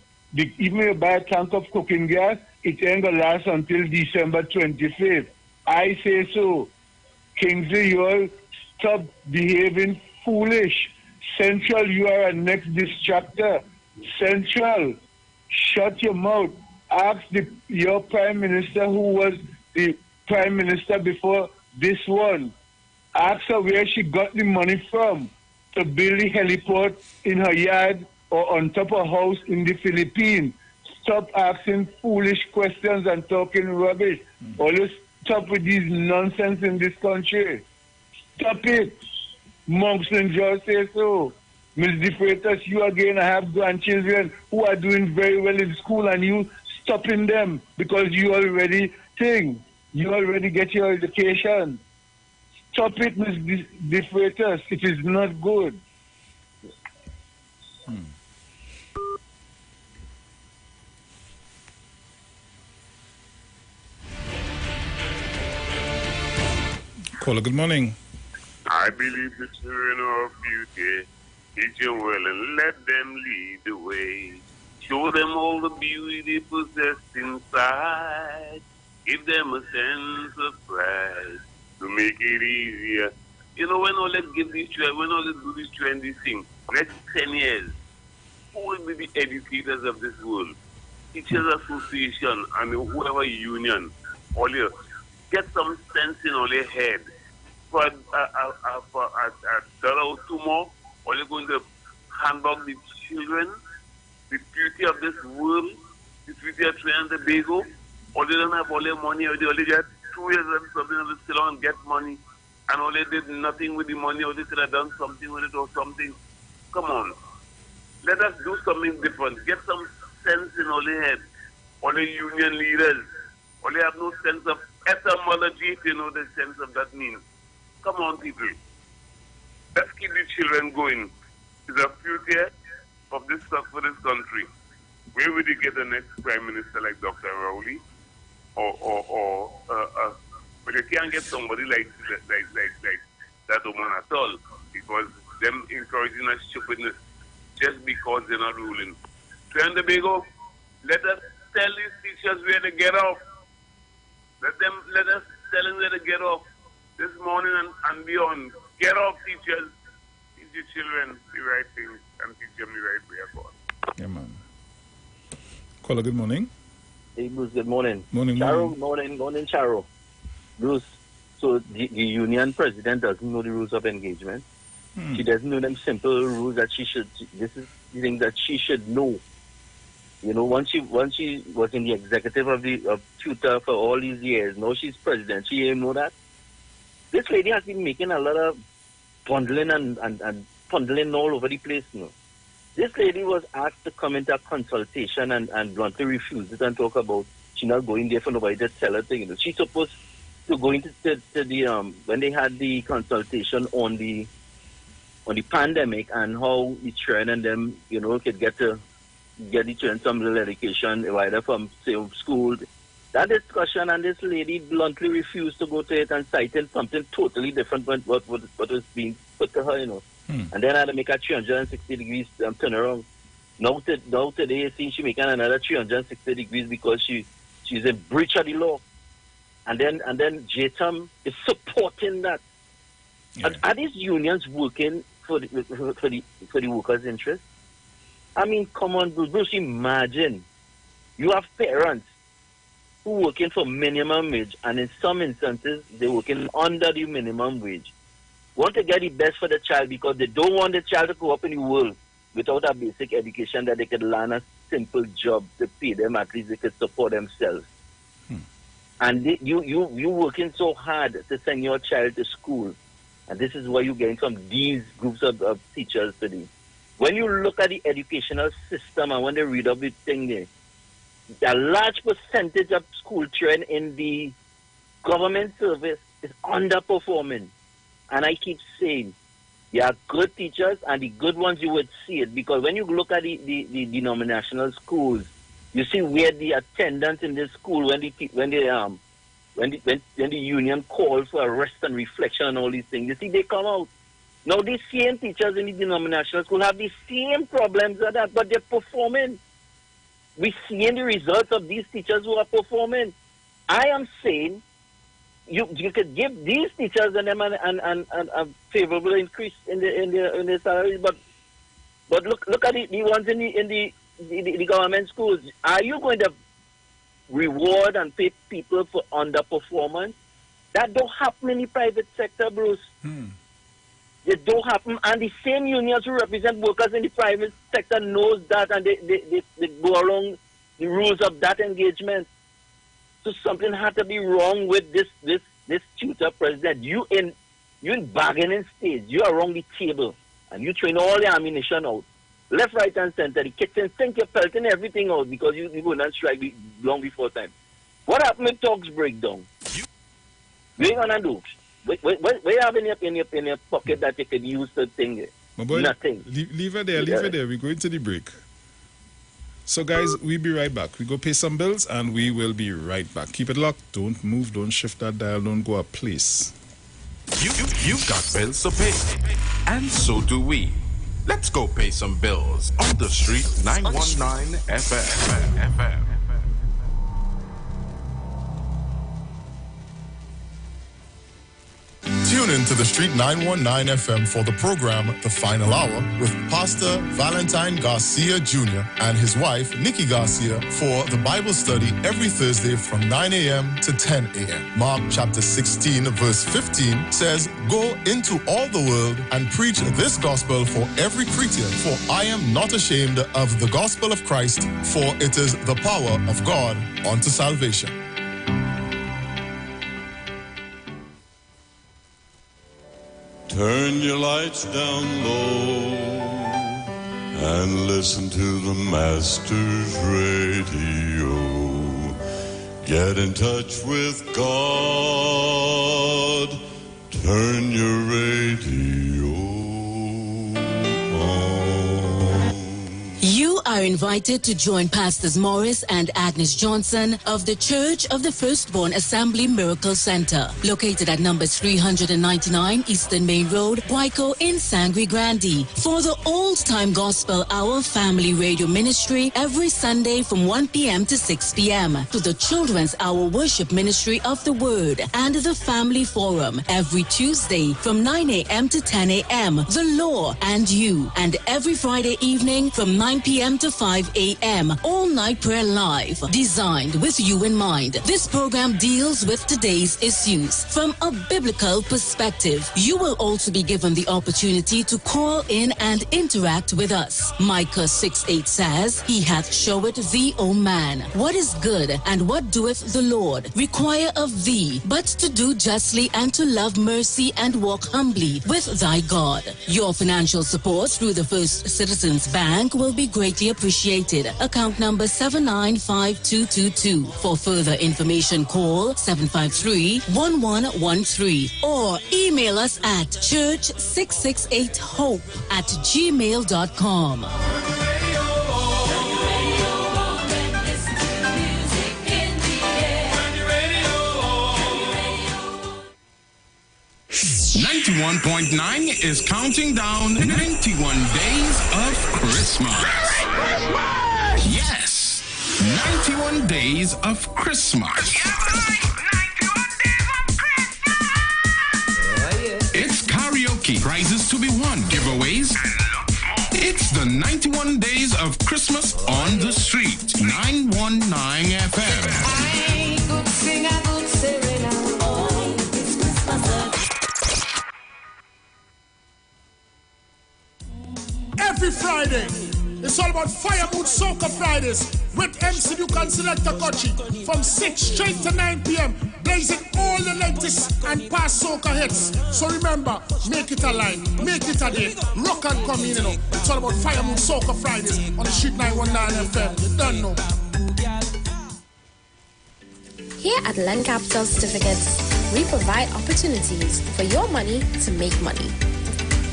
even if you buy a tank of cooking gas, it ain't going to last until December 25th. I say so. Kingsley, you all stop behaving foolish. Central, you are a next distractor. Central, shut your mouth. Ask your prime minister, who was the prime minister before this one. Ask her where she got the money from to build the heliport in her yard or on top of a house in the Philippines. Stop asking foolish questions and talking rubbish. Always stop with these nonsense in this country. Stop it. Monks and George say so. Ms. DeFreitas, you again have grandchildren who are doing very well in school, and you stopping them because you already get your education. Stop it, Ms. DeFreitas. It is not good. Caller, good morning. I believe the children of beauty, teach them well and let them lead the way. Show them all the beauty possessed inside. Give them a sense of pride to make it easier. You know, when all they give these children, when all they do these trendy things, next 10 years, who will be the educators of this world? Teachers Association and whoever union, all you get some sense in all your head. For a dollar or two more, or you're going to handbag the children, the beauty of this world, the beauty of Trinidad and Tobago, or they don't have all their money, or they only get 2 years and something, and they still don't get money, and all they did nothing with the money, or they could have done something with it or something. Come on. Let us do something different. Get some sense in all their head. All the union leaders, or they have no sense of etymology, if you know the sense of that means. Come on, people. Let's keep the children going. It's the future of this stuff for this country. Where would you get the next prime minister like Dr. Rowley? But you can't get somebody like that woman at all, because them encouraging us stupidness just because they're not ruling. Trinidad and Tobago, let us tell these teachers where to get off. Let us tell them where to get off. This morning and beyond. Get off, teachers. Teach your children the right things and teach them the right way of God. Yeah, man. Caller, good morning. Hey, Bruce, good morning. Morning, Charo, morning, Charo. Bruce, so the union president doesn't know the rules of engagement. She doesn't know them simple rules that she should, this is the thing that she should know. You know, once she was in the executive of tutor for all these years, now she's president, she didn't know that. This lady has been making a lot of bundling and bundling all over the place now. This lady was asked to come into a consultation and bluntly refused it and talk about she not going there for nobody to tell her thing. You know, she's supposed to go into the when they had the consultation on the pandemic and how the children and them, you know, could get the children some little education, either from say school. That discussion, and this lady bluntly refused to go to it and cited something totally different from what was being put to her, you know. And then I had to make a 360 degrees turnaround. Now today, it seems she's making another 360 degrees because she's a breach of the law. And then JTAM is supporting that. Yeah. Are these unions working for the workers' interest? I mean, come on, Bruce, imagine you have parents who working for minimum wage, and in some instances, they're working under the minimum wage. Want to get the best for the child because they don't want the child to grow up in the world without a basic education that they could learn a simple job to pay them, at least they could support themselves. And you working so hard to send your child to school, and this is why you're getting from these groups of teachers today. When you look at the educational system and when they read up the thing there, a large percentage of school children in the government service is underperforming. And I keep saying, there are good teachers, and the good ones you would see it, because when you look at the denominational schools, you see where the attendance in the school when the union calls for a rest and reflection and all these things, you see they come out. Now these same teachers in the denominational school have the same problems as that, but they're performing. We're seeing the results of these teachers who are performing. I am saying you could give these teachers and them a favorable increase in their salaries, but look at the ones in the government schools. Are you going to reward and pay people for underperformance? That don't happen in the private sector, Bruce. It don't happen, and the same unions who represent workers in the private sector knows that, and they go along the rules of that engagement. So something had to be wrong with this tutor president. You in bargaining stage. You are around the table, and you train all the ammunition out, left, right, and center. The kitchen sink, you're pelting everything out because you go and strike long before time. What happened with talks breakdown? What are you gonna do? What you have in your pocket that you can use to thing there? My boy, nothing. Leave it there. We're going to the break. So, guys, we'll be right back. We go pay some bills, and we will be right back. Keep it locked. Don't move. Don't shift that dial. Don't go a place. You've got bills to pay, and so do we. Let's go pay some bills on the street 919 FM. Tune in to the Street 919 FM for the program The Final Hour with Pastor Valentine Garcia Jr. and his wife, Nikki Garcia, for the Bible study every Thursday from 9 a.m. to 10 a.m. Mark chapter 16, verse 15 says, "Go into all the world and preach this gospel for every creature, for I am not ashamed of the gospel of Christ, for it is the power of God unto salvation." Turn your lights down low and listen to the Master's radio. Get in touch with God. Turn your radio on. You are invited to join Pastors Morris and Agnes Johnson of the Church of the Firstborn Assembly Miracle Center, located at number 399 Eastern Main Road, Guayco in Sangre Grande, for the Old Time Gospel Hour Family Radio Ministry every Sunday from 1 p.m. to 6 p.m., to the Children's Hour Worship Ministry of the Word and the Family Forum every Tuesday from 9 a.m. to 10 a.m., The Law and You, and every Friday evening from 9 p.m. to 5 a.m. All Night Prayer Live, designed with you in mind. This program deals with today's issues from a biblical perspective. You will also be given the opportunity to call in and interact with us. Micah 6:8 says, "He hath showed thee, O man, what is good, and what doeth the Lord require of thee, but to do justly and to love mercy and walk humbly with thy God." Your financial support through the First Citizens Bank will be greatly appreciated. Account number 795222. For further information, call 753-1113 or email us at church668hope@gmail.com. 91.9 is counting down 91 days of Christmas. Yes, 91 days of Christmas. It's karaoke, prizes to be won, giveaway the 91 days of Christmas on the street. 919 FM. I could sing a good serenade. Oh, it's Christmas. Every Friday, it's all about Fire Mood Soca Fridays with MC Duke and Selector Kochi from 6 straight to 9 p.m. blazing all the latest and past soca hits. So remember, make it a line, make it a day, rock and come in, you know. It's all about Fire Mood Soca Fridays on the Street 919 FM. You don't know. Here at Land Capital Certificates, we provide opportunities for your money to make money.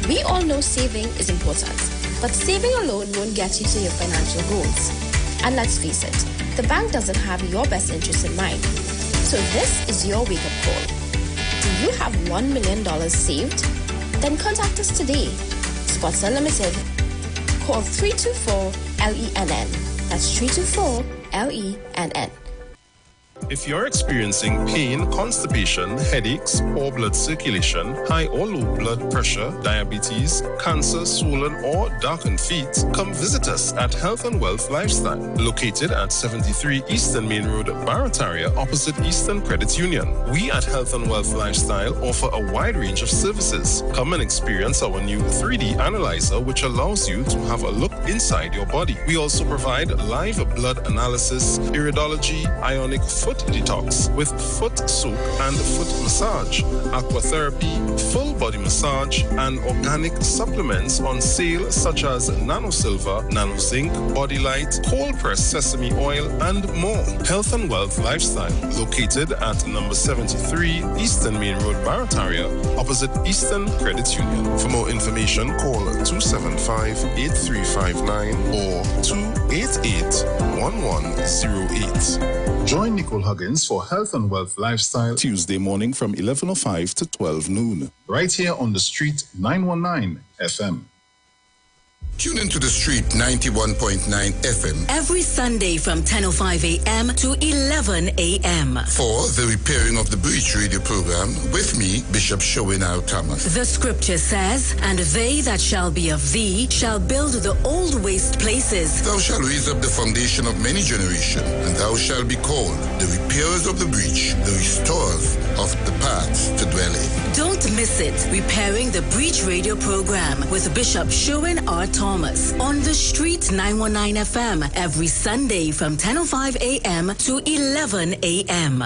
We all know saving is important, but saving alone won't get you to your financial goals. And let's face it, the bank doesn't have your best interest in mind. So this is your wake-up call. Do you have $1 million saved? Then contact us today. Spots Unlimited. Call 324-LENN. That's 324-LENN. If you're experiencing pain, constipation, headaches, poor blood circulation, high or low blood pressure, diabetes, cancer, swollen or darkened feet, come visit us at Health and Wealth Lifestyle, located at 73 Eastern Main Road, Barataria, opposite Eastern Credit Union. We at Health and Wealth Lifestyle offer a wide range of services. Come and experience our new 3D analyzer, which allows you to have a look inside your body. We also provide live blood analysis, iridology, ionic foot detox with foot soak and foot massage, aquatherapy, full body massage, and organic supplements on sale such as Nano Silver, Nano Zinc, Body Light, cold pressed sesame oil, and more. Health and Wealth Lifestyle, located at number 73 Eastern Main Road, Barataria, opposite Eastern Credit Union. For more information, call 275-8359 or 288-1108. Join Nicole Huggins for Health and Wealth Lifestyle Tuesday morning from 11:05 to 12 noon. Right here on the Street 919 FM. Tune into the Street 91.9 FM every Sunday from 10:05 a.m. to 11 a.m. for the Repairing of the Breach radio program with me, Bishop Showinau Thomas. The scripture says, "And they that shall be of thee shall build the old waste places. Thou shalt raise up the foundation of many generations, and thou shalt be called the repairers of the breach, the restorers of the paths to dwell in." Don't miss it. Repairing the Breach radio program with Bishop Sherwin R. Thomas on the Street 919 FM every Sunday from 10:05 a.m. to 11 a.m.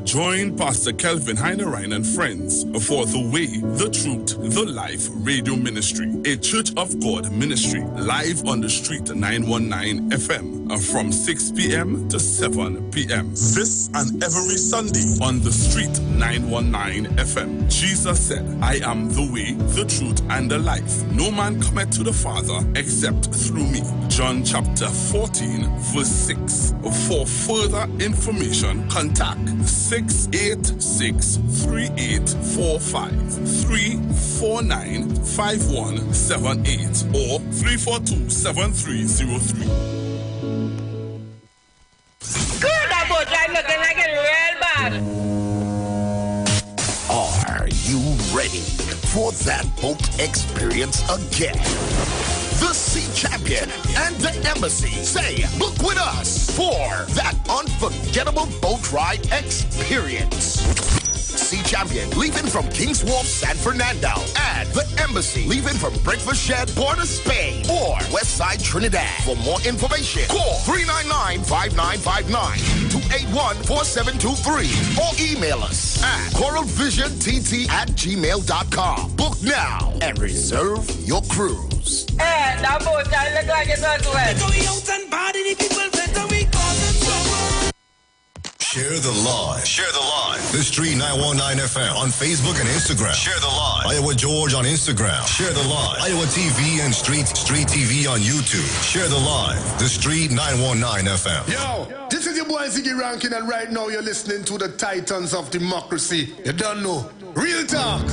Join Pastor Kelvin Heinerine and friends for The Way, The Truth, The Life Radio Ministry, a Church of God ministry, live on the Street 919 FM from 6 p.m. to 7 p.m. This and every Sunday on the Street 919 FM. Jesus said, "I am the way, the truth, and the life. No man cometh to the Father except through me." John chapter 14, verse 6. For further information, contact 686-3845, 349-5178, or 342-7303. Good about that looking like it real bad. Are you ready for that boat experience again? The Sea Champion and the Embassy say, book with us for that unforgettable boat ride experience. Sea Champion leaving from King's Wharf, San Fernando, and the Embassy leaving from Breakfast Shed, Port of Spain, or Westside Trinidad. For more information, call 399-5959, 281-4723, or email us at coralvisiontT@gmail.com. Book now and reserve your cruise. Hey, that boat I look like it as well. Share the live. Share the live. The Street 919 FM on Facebook and Instagram. Share the live. Iowa George on Instagram. Share the live. Iowa TV and Street TV on YouTube. Share the live. The Street 919 FM. Yo, this is your boy Ziggy Rankin, and right now you're listening to the Titans of Democracy. You don't know. Real talk.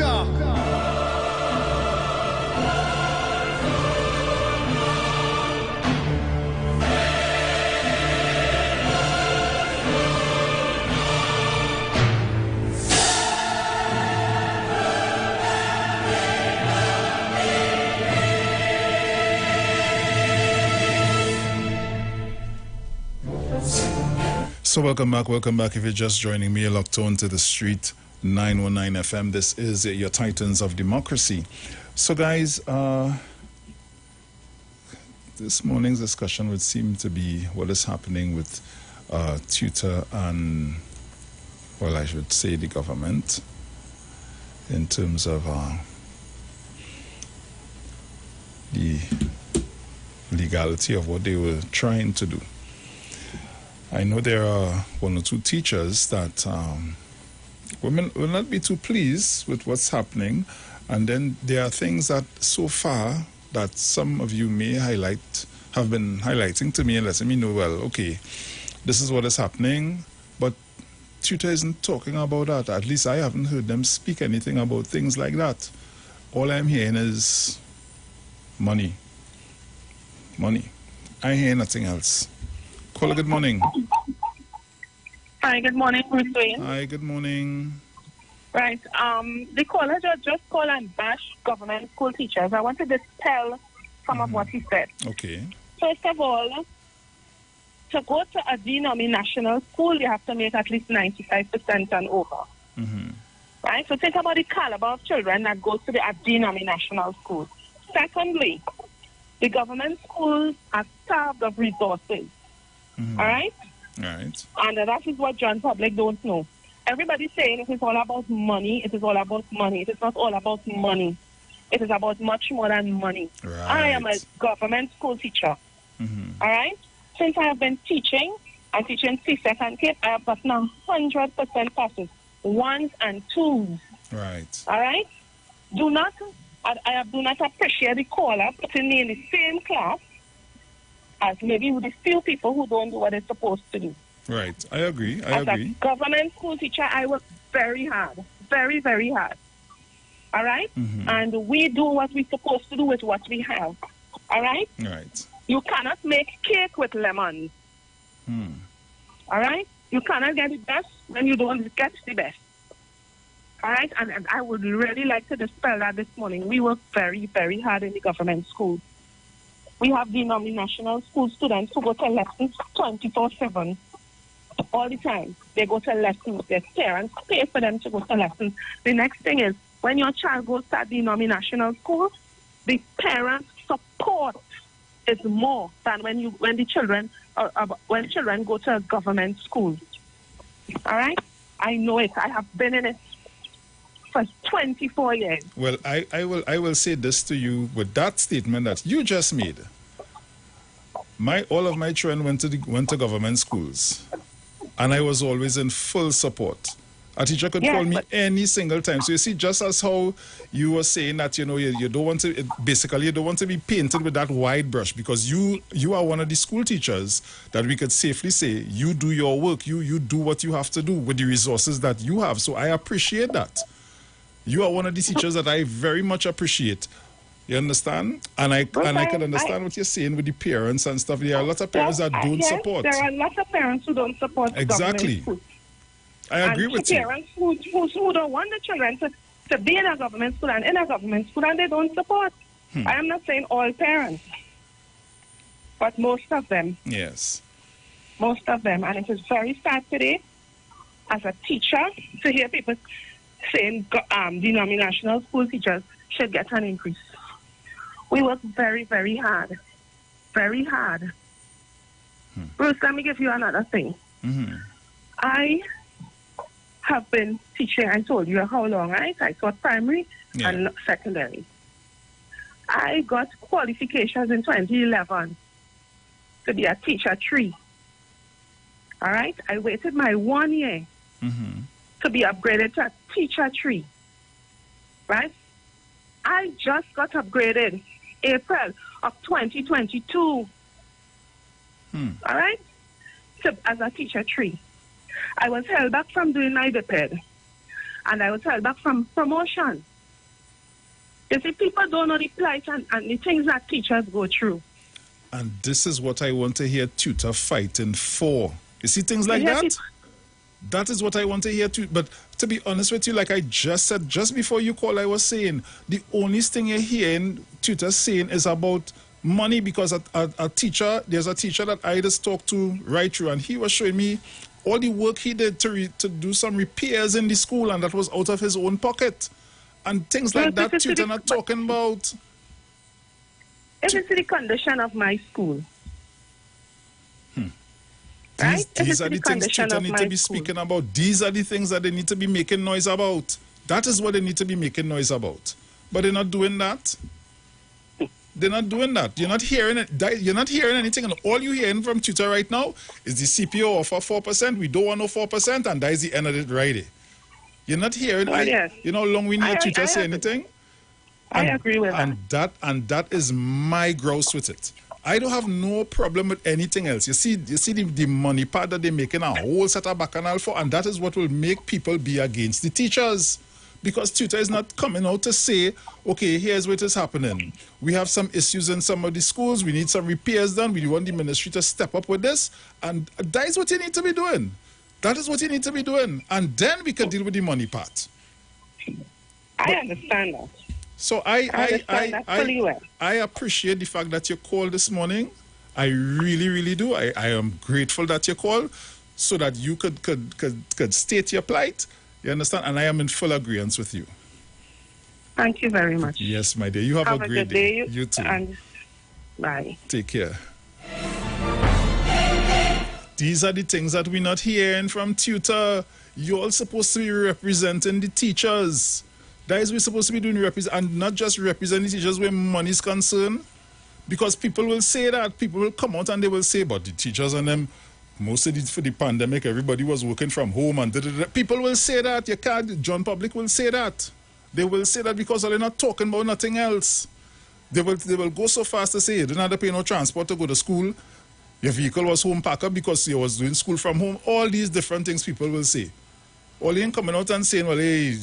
So welcome back. If you're just joining me, you're locked on to the Street 919 FM. This is your Titans of Democracy. So guys, this morning's discussion would seem to be what is happening with tutor and, well, I should say the government in terms of the legality of what they were trying to do. I know there are one or two teachers that will not be too pleased with what's happening, and then there are things that so far that some of you may have been highlighting to me and letting me know, well, okay, this is what is happening, but tutor isn't talking about that. At least I haven't heard them speak anything about things like that. All I'm hearing is money. Money. I hear nothing else. Caller, good morning. Hi, good morning, Bruce Wayne. Hi, good morning. Right, the caller just called and bash government school teachers. I want to dispel some of what he said. Okay. First of all, to go to a denominational school, you have to make at least 95% and over. Right? So think about the caliber of children that go to the denominational school. Secondly, the government schools are starved of resources. All right? Right. And that is what John Public don't know. Everybody's saying it is all about money. It is all about money. It is not all about money. It is about much more than money. Right. I am a government school teacher. All right? Since I have been teaching, I'm teaching C-Sec and Cape, I have got now 100% passes. Ones and twos. Right. All right? Do not appreciate the caller putting me in the same class as maybe with the few people who don't do what they're supposed to do. Right. I agree. As a government school teacher, I work very hard. Very, very hard. All right? And we do what we're supposed to do with what we have. All right? Right. You cannot make cake with lemons. All right? You cannot get the best when you don't get the best. All right? And I would really like to dispel that this morning. We work very, very hard in the government school. We have denominational school students who go to lessons 24/7 all the time. They go to lessons. Their parents pay for them to go to lessons. The next thing is, when your child goes to a denominational school, the parents' support is more than when children go to a government school. All right? I know it. I have been in it for 24 years. Well, I will say this to you with that statement that you just made. All of my children went to government schools, and I was always in full support. A teacher could call me any single time. So you see, just as how you were saying that, you don't want to, basically you don't want to be painted with that wide brush, because you are one of the school teachers that we could safely say, you do your work, you do what you have to do with the resources that you have. So I appreciate that. You are one of the teachers that I very much appreciate. You understand? And I can understand what you're saying with the parents and stuff. There are a lot of parents that don't support. There are a lot of parents who don't support exactly. government schools. I agree with you. Parents who don't want the children to be in a government school and in a government school, and they don't support. I am not saying all parents, but most of them. Yes. Most of them. And it is very sad today, as a teacher, to hear people saying denominational school teachers should get an increase. We work very, very hard. Very hard. Bruce, let me give you another thing. I have been teaching, I told you how long, right? I taught primary and secondary. I got qualifications in 2011 to be a teacher 3. All right? I waited my 1 year to be upgraded to a teacher 3. Right? I just got upgraded April of 2022. All right? So, as a teacher 3. I was held back from doing my BPED, and I was held back from promotion. You see, people don't know the plight and the things that teachers go through. And this is what I want to hear tutor fighting for. You see things like that? That is what I want to hear too. But to be honest with you, like I just said, just before you called, I was saying, the only thing you're hearing tutors saying is about money, because a teacher, there's a teacher that I just talked to right through, and he was showing me all the work he did to do some repairs in the school, and that was out of his own pocket. And things like that Tutor not talking about. If it's the condition of my school. Right? These are the things Tutor need to be speaking about. These are the things that they need to be making noise about. That is what they need to be making noise about. But they're not doing that. They're not doing that. You're not hearing it. You're not hearing anything. And all you're hearing from Tutor right now is the CPO offer 4%. We don't want no 4%, and that is the end of it right there. You're not hearing. You know how long we need Tutor say anything? I agree with that. And that is my grouse with it. I don't have no problem with anything else. You see the money part that they're making a whole set of bacchanal for, and that is what will make people be against the teachers. Because Tutor is not coming out to say, okay, here's what is happening. We have some issues in some of the schools. We need some repairs done. We want the ministry to step up with this. And that is what you need to be doing. That is what you need to be doing. And then we can deal with the money part. I understand that. So I appreciate the fact that you called this morning. I really, really do. I am grateful that you called so that you could state your plight. You understand? And I am in full agreement with you. Thank you very much. Yes, my dear. You have a great day. You too. And bye. Take care. These are the things that we're not hearing from Tutor. You're all supposed to be representing the teachers. That is what we're supposed to be doing, and not just representing teachers where money is concerned. Because people will say that. People will come out and they will say, but the teachers and them, most of for the pandemic, everybody was working from home and people will say that. You can't, John Public will say that. They will say that because they're not talking about nothing else. They will go so fast to say you didn't have to pay no transport to go to school. Your vehicle was home packer because you was doing school from home. All these different things people will say. All they ain't coming out and saying, well, hey,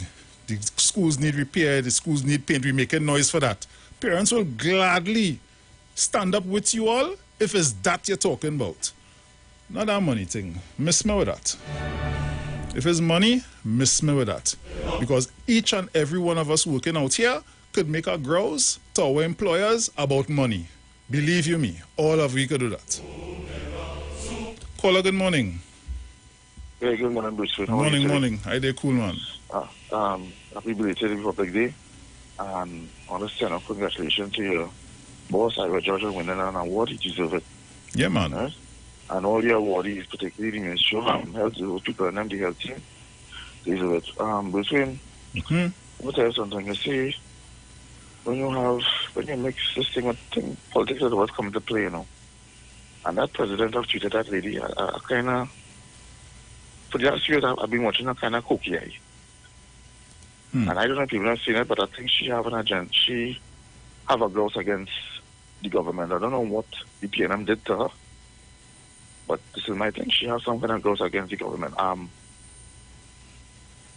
the schools need repair, the schools need paint, we're making noise for that. Parents will gladly stand up with you all if it's that you're talking about. Not that money thing. Miss me with that. If it's money, miss me with that. Because each and every one of us working out here could make a grouse to our employers about money. Believe you me, all of you could do that. Caller, good morning. Yeah, good morning, Bruce. Morning. Hi there, cool man. Happy belated Republic Day. And I want to send a congratulations to your boss, Iwer, Georgia, winning an award. He deserves it. Yeah, man. Right? And all the awardees, particularly the Ministry of Health, those people and the health team, they deserve it. Bruce Wayne, I'm going to tell you something. You see, when you mix this thing with politics is what's coming to play, you know. And that president of Twitter, that lady, I kind of, for the last years, I've been watching her kind of cookie eye. And I don't know if people have seen it, but I think she have an agenda. She have a grouse against the government. I don't know what the PNM did to her, but this is my thing. She has some kind of grouse against the government.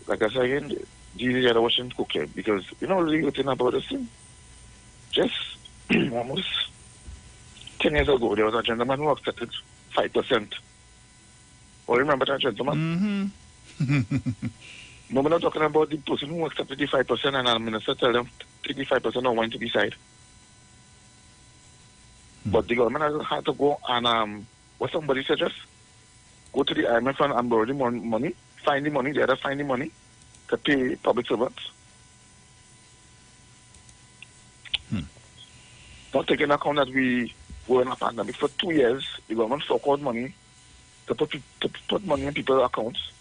Like I said again, these are watching cookie because you know the good thing about this thing. Just almost 10 years ago, there was a gentleman who accepted 5%. Oh, remember that gentleman? No, we're not talking about the person who accepted the 5% and the minister tell them take the 5% or want to decide. But the government has had to go and what somebody suggests, go to the IMF and borrow the money, find the money, the other find the money to pay public servants. Not taking account that we were in a pandemic for 2 years, the government fork out money to put money in people's accounts.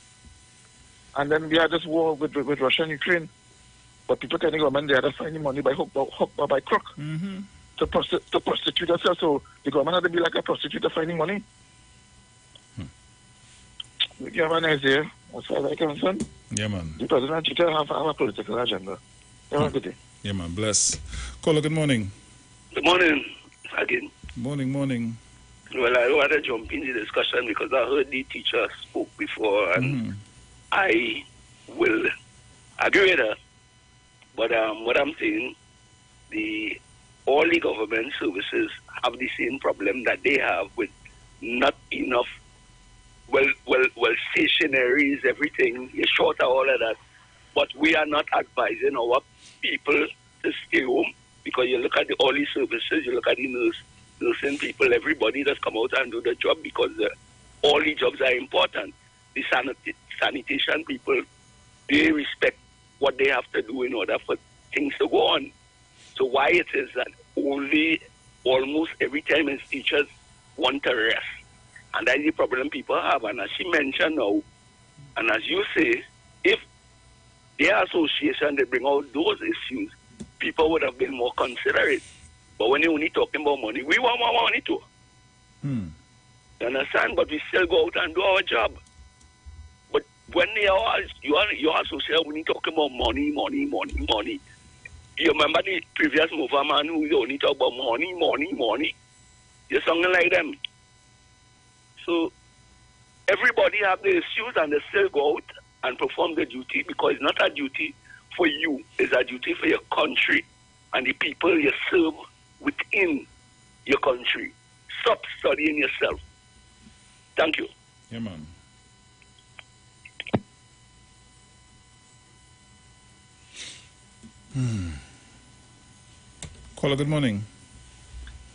And then we had this war with Russia and Ukraine. But people tell the government they had to find the money by hook or by crook to prostitute themselves. So the government had to be like a prostitute to finding money. You have an idea, as far as I'm concerned. Yeah, man. The president should have a political agenda. Have a good day. Yeah, man. Bless. Caller, good morning. Good morning, again. Morning. Well, I don't want to jump in the discussion because I heard the teacher spoke before and I will agree with her. But what I'm saying, all the government services have the same problem that they have with not enough, stationaries, everything. You're short of all of that. But we are not advising our people to stay home because you look at all the services, you look at the nursing people, everybody that's come out and do the job because all the jobs are important. the sanitation people, they respect what they have to do in order for things to go on. So why it is that only almost every time as teachers want to rest. And that's the problem people have. And as she mentioned now, and as you say, if their association, they bring out those issues, people would have been more considerate. But when you're only talking about money, we want more money too. You understand? But we still go out and do our job. But when your association, when you talking about money, you remember the previous mover man who only talk about money. You're something like them. So everybody have the issues and they still go out and perform the duty because it's not a duty for you, it's a duty for your country and the people you serve within your country. Stop studying yourself. Thank you. Yeah, man. Caller, good morning.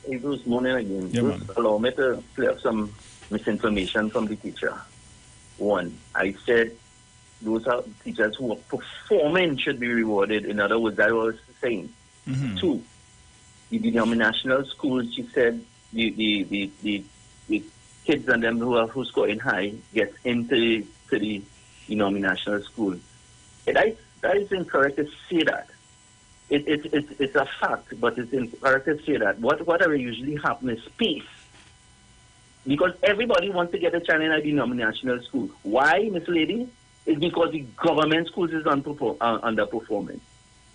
Hey, Bruce, morning again. Yeah, Bruce, man. allow me to clear up some misinformation from the teacher. One, I said those are teachers who are performing should be rewarded. In other words, that was saying. Two, the denominational schools, she said, the kids and them who scoring high get into the denominational school. That is incorrect to say that. It's a fact, but it's incorrect to say that. Whatever usually happens is peace. Because everybody wants to get a child in a denominational school. Why, Miss Lady? It's because the government schools is underperforming.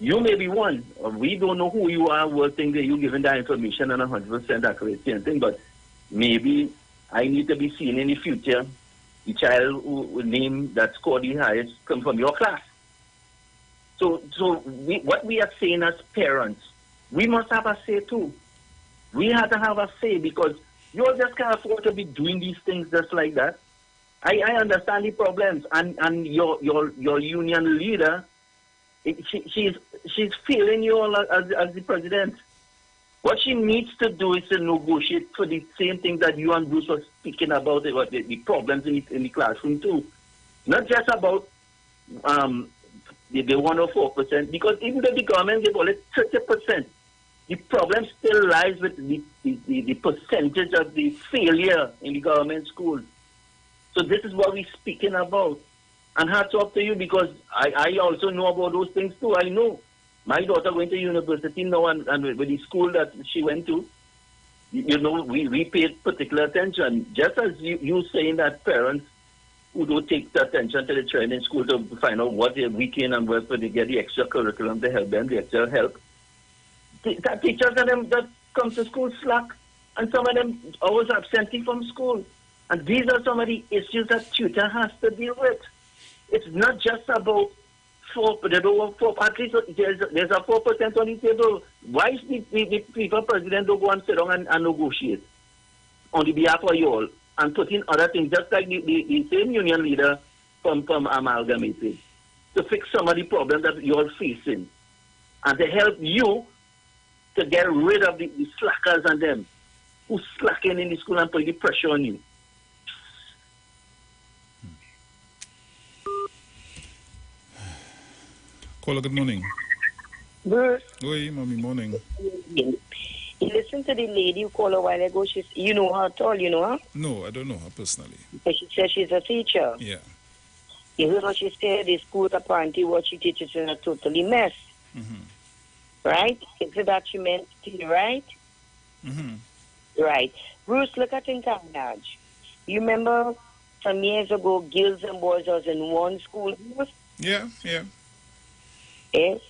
You may be one, or we don't know who you are working there. You giving that information and 100% accuracy and thing, but maybe I need to be seen in the future. The child who name that scored the highest come from your class. So what we are saying as parents, we must have a say too. We have to have a say because you just can't afford to be doing these things just like that. I understand the problems, and your union leader, she's failing you all as the president. What she needs to do is to negotiate for the same things that you and Bruce were speaking about, the problems in the classroom too. Not just about the 1 or 4%, because even though the government gave only 30%, the problem still lies with the percentage of the failure in the government schools. So this is what we're speaking about. And hats off to you because I also know about those things too. I know. My daughter went to university now and with the school that she went to, we paid particular attention. Just as you saying that parents who don't take the attention to the child in school to find out what they're weak in and where they get the extra curriculum to help them, the extra help. That teachers and them that come to school slack, and some of them always absentee from school. And these are some of the issues that tutor has to deal with. It's not just about at least there's a 4% on the table. Why is the people president don't go and sit down and negotiate on the behalf of you all and put in other things, just like the same union leader from Amalgamated, to fix some of the problems that you're facing and to help you to get rid of the slackers and them who slacking in the school and put the pressure on you. Caller, good morning. Bruce. Oi, mommy, morning. You listen to the lady who called a while ago. You know her at all, you know her? No, I don't know her personally. But she said she's a teacher. Yeah. You heard what she said? The school apparently what she teaches is a totally mess. Right? It's a document, right? Right. Bruce, look at Incarnage. You remember some years ago, girls and boys was in one school? Yeah. Yes.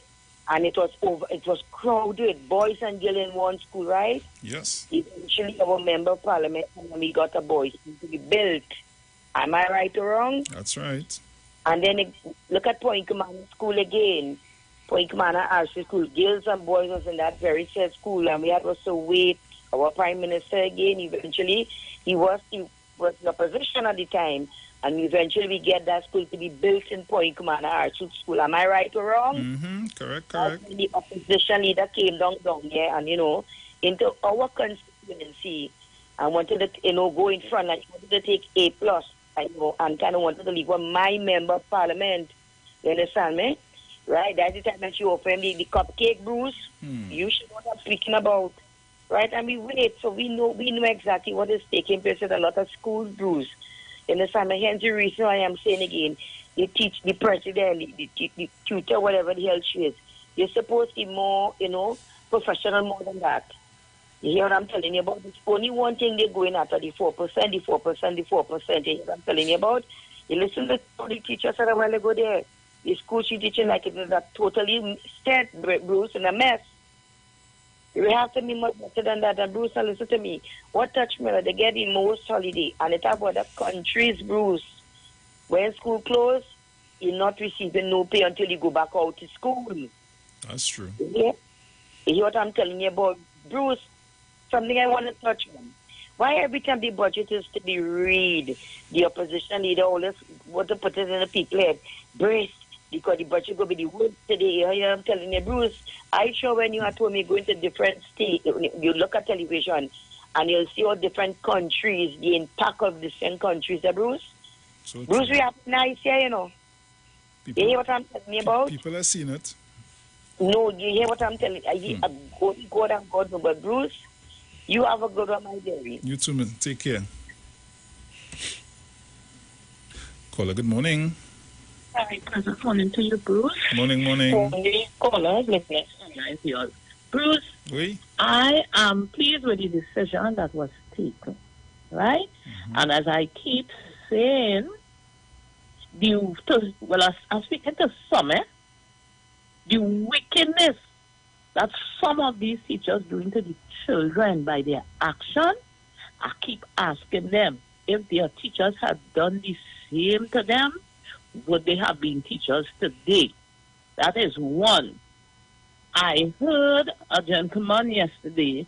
And it was crowded, boys and girls in one school, right? Yes. Eventually, our member of parliament, and we got a boys' school to be built. Am I right or wrong? That's right. And then look at Point Commander School again. Point Commander RC School. Girls and boys was in that very same school, and we had to wait. Our Prime Minister again, eventually, he was in opposition at the time, and eventually we get that school to be built in Point Commander RC School. Am I right or wrong? Correct. The opposition leader came down here and, into our constituency and wanted to, go in front and wanted to take A+. and kind of wanted to leave with my member of parliament. You understand me? Right? That's the time that she offered me the cupcake, Bruce. You should know what I'm speaking about. Right? And we wait, so we know exactly what is taking place at a lot of schools, Bruce. You understand me? Hence the reason why I'm saying again, the president, the tutor, whatever the hell she is, you're supposed to be more, professional more than that. You hear what I'm telling you about? It's only one thing they're going after, the 4%, the 4%, the 4%. You hear what I'm telling you about? You listen to the teachers said a while ago there. The school she teaching like it is a totally set, Bruce, in a mess. You have to be much better than that. And Bruce, now listen to me. What touch me, they get the most holiday. And it's about the countries, Bruce. When school closed, you're not receiving no pay until you go back out to school. That's true. You hear what I'm telling you about? Bruce, something I want to touch on. Why every time the budget is to be read, the opposition leader always want to put it in the people head, brace, because the budget will be the worst today. I'm telling you, Bruce, I sure when you had told me going to different states, you look at television and you'll see all different countries, the impact of different countries, Bruce. So Bruce, we have nice here, you hear what I'm telling you about? People have seen it. No, you hear what I'm telling you? God and God, no, but Bruce, you have a good one, my dearie. You too, man. Take care. Caller, good morning. Hi, pleasant morning to you, Bruce. Morning. Caller, Bruce, oui? I am pleased with the decision that was taken, right? And as I keep saying, I'm speaking to some, the wickedness that some of these teachers doing to the children by their action, I keep asking them, if their teachers had done the same to them, would they have been teachers today? That is one. I heard a gentleman yesterday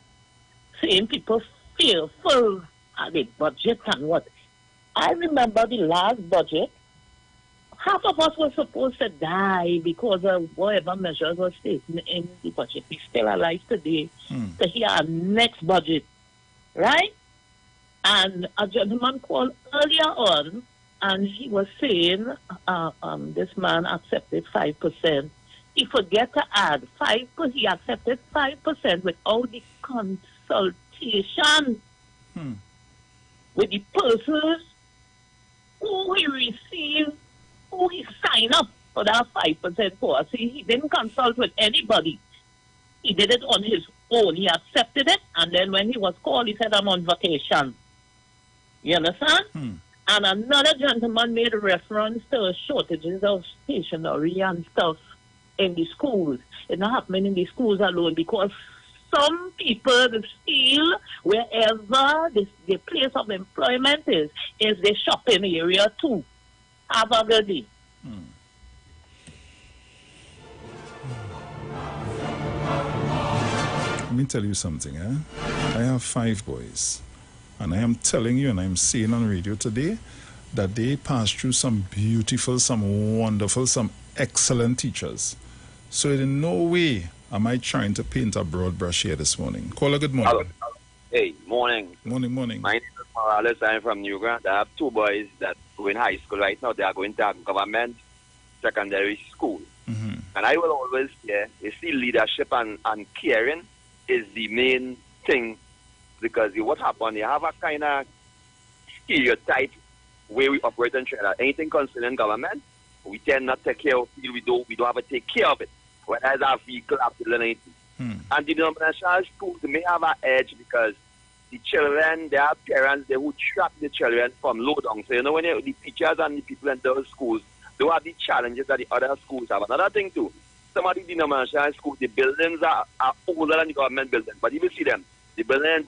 saying people fearful at the budget and what. I remember the last budget, half of us were supposed to die because of whatever measures were taken in the budget. We're still alive today to hear our next budget, right? And a gentleman called earlier on, and he was saying this man accepted 5%. He forget to add 5%. He accepted 5% without the consultation with the persons who he received, who he signed up for that 5% for. See, he didn't consult with anybody. He did it on his own. He accepted it, and then when he was called, he said, I'm on vacation. You understand? And another gentleman made a reference to shortages of stationery and stuff in the schools. It's not happening in the schools alone because some people feel wherever the place of employment is the shopping area too. Have a good day. Let me tell you something, I have 5 boys. And I am telling you, and I'm saying on radio today, that they pass through some beautiful, some wonderful, some excellent teachers. So in no way am I trying to paint a broad brush here this morning. Caller, good morning. Hello. Hey, morning. Morning. My name is Morales. I'm from New Grand. I have 2 boys that go in high school right now. They are going to government secondary school. And I will always say, you see, leadership and caring is the main thing. Because what happened, you have a kind of stereotype way we operate in Trinidad. Anything concerning government, we tend not to take care of it. We don't have to take care of it. Whereas our vehicle have to learn anything. And the denominational schools may have an edge because the children, there are parents who trap the children from low down. So when the teachers and the people in those schools don't have the challenges that the other schools have. Another thing too, some of the denominational schools, the buildings are older than the government buildings. But you will see them. The building in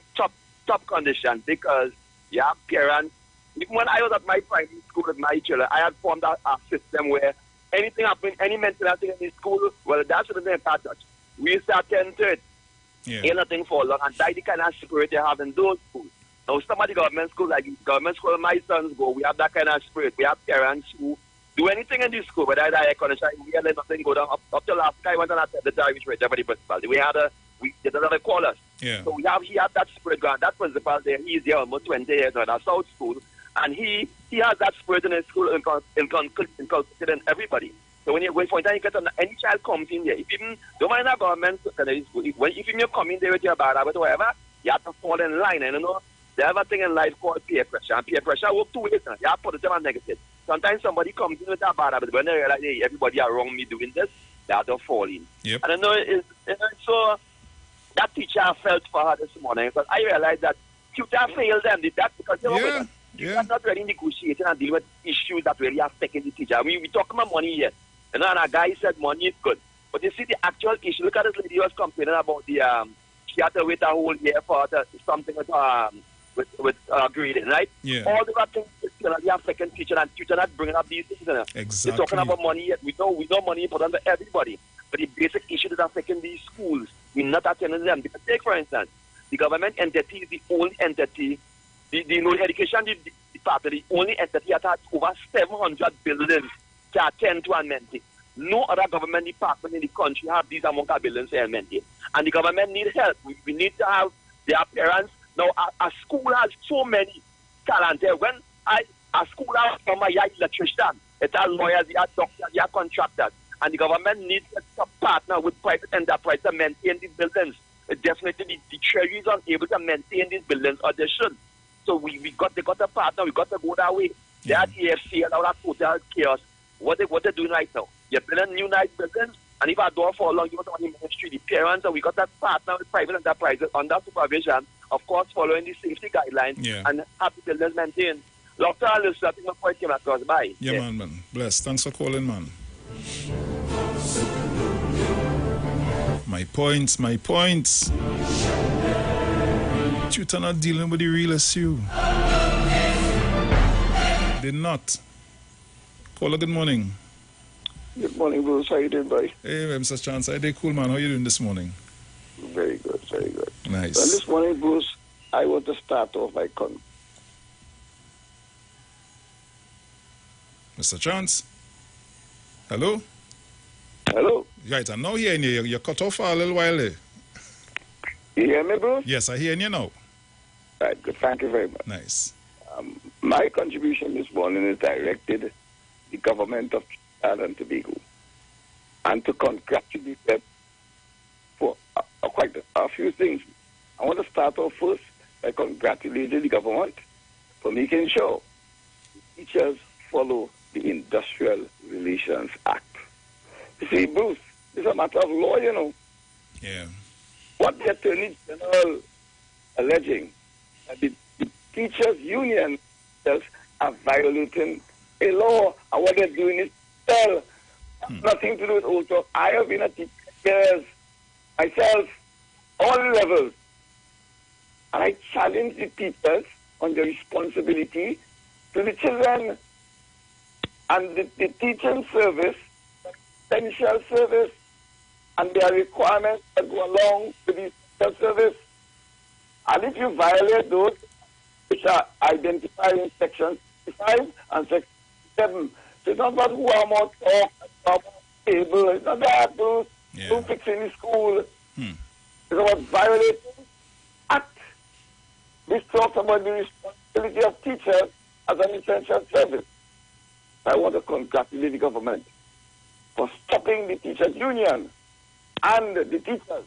top condition because you have parents. Even when I was at my primary school with my children, I had formed a system where anything happening, any mental thing in the school, well, that shouldn't be a touch. We used to attend to it. Ain't nothing for long, and that's the kind of spirit they have in those schools. Now, some of the government schools, like the government school my sons go, we have that kind of spirit. We have parents who do anything in the school, but I air condition, we let nothing go down. Up to last guy went on at the time, which was the principal. We did another call us. Yeah. So he had that spirit going. That principal there, he's there almost 20 years now. That's South School. And he has that spirit in his school inculcated in everybody. So when you go for it, you get any child comes in there, if even don't mind a government secondary school, if you come in there with your bad habit or whatever, you have to fall in line. And you know, they have a thing in life called peer pressure. And peer pressure works two ways. You have positive and negative. Sometimes somebody comes in with a bad habit, when they realize, hey, everybody around me doing this, they have to fall in. Yep. And I know so that teacher felt for her this morning because I realized that tutor failed them. Did that because they were not really negotiating and dealing with issues that really affecting the teacher. I mean, we talk about money here. You know, and a guy said money is good. But you see the actual issue. Look at this lady who was complaining about the she had to wait a whole year for something with grading, right? Yeah. All the things is going to be affecting teacher and teacher not bringing up these things. You know? Exactly. They're talking about money yet. We know money is important for everybody. But the basic issue that affecting these schools, we're not attending them. Because take, for instance, the government entity is the only entity, the education department, the only entity that has over 700 buildings to attend to and maintain. No other government department in the country have these amount of buildings to maintain. And the government needs help. We need to have their parents. Now, a school has so many talent there. When a school has from a electrician, it has lawyers, it has doctors, it has contractors. And the government needs to partner with private enterprise to maintain these buildings. Definitely, the treasury is unable to maintain these buildings, or they should. So they got to partner. We got to go that way. Yeah. That EFC and all that total chaos. What they're doing right now? You're building new nice buildings, and if I don't for long, you got on the ministry, the parents, and we got that partner with private enterprises under supervision, of course, following the safety guidelines, and have the buildings maintained. Dr. Alice, I think my point came across. Bye. Yeah, man. Bless. Thanks for calling, man. My points. Tutor not dealing with the real issue. Did not. Caller, good morning. Good morning, Bruce. How you doing, boy? Hey, Mr. Chance. I did cool, man. How you doing this morning? Very good, very good. Nice. Well, this morning, Bruce, I want to start off by Mr. Chance? Hello? Hello? Right, I'm now hearing you. You're cut off for a little while there. You hear me, Bruce? Yes, I hear you now. Right, good. Thank you very much. Nice. My contribution this morning is directed the government of Trinidad and Tobago and to congratulate them for quite a few things. I want to start off first by congratulating the government for making sure teachers follow the Industrial Relations Act. You see, Bruce, it's a matter of law, you know. Yeah. What the Attorney General alleging that the teachers' union are violating a law, and what they're doing is tell nothing to do with also. I have been a teacher years myself, all levels, and I challenge the teachers on their responsibility to the children and the teaching service, essential service, and their requirements that go along with the essential service. And if you violate those, which are identified in Section 5 and Section 7, so it's not about who are more talk, who are more able, it's not that, those who fix in the school. It's about violating Act. This talks about the responsibility of teachers as an essential service. I want to congratulate the government for stopping the teachers' union and the teachers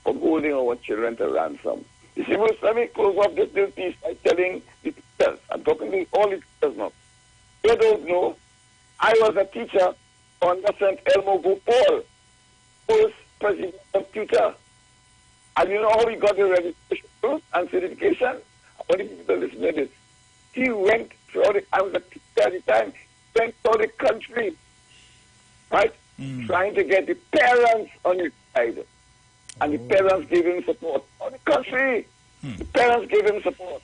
from holding our children to ransom. You see, Bruce, let me close off this little piece by telling the teachers, I'm talking to all the teachers now. They don't know, I was a teacher under St. Elmo Gopal, first president of tutor. And you know how he got the registration and certification? I want you to listen to this. He went throughout I was a teacher at the time, went through the country, right? Trying to get the parents on his side. And the parents gave him support. On the country, the parents gave him support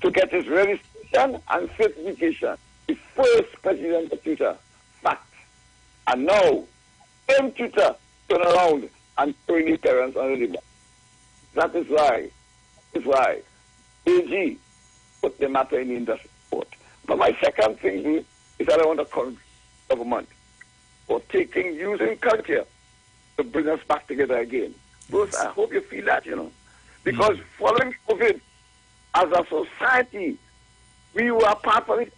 to get his registration and certification. The first president of tutor. Fact. And now, same tutor turn around and throwing the parents on the back. That is why AG put the matter in the industry court. But my second thing is that I want to congratulate the government for using culture to bring us back together again. Bruce, I hope you feel that, you know. Because following COVID, as a society, We were part of it.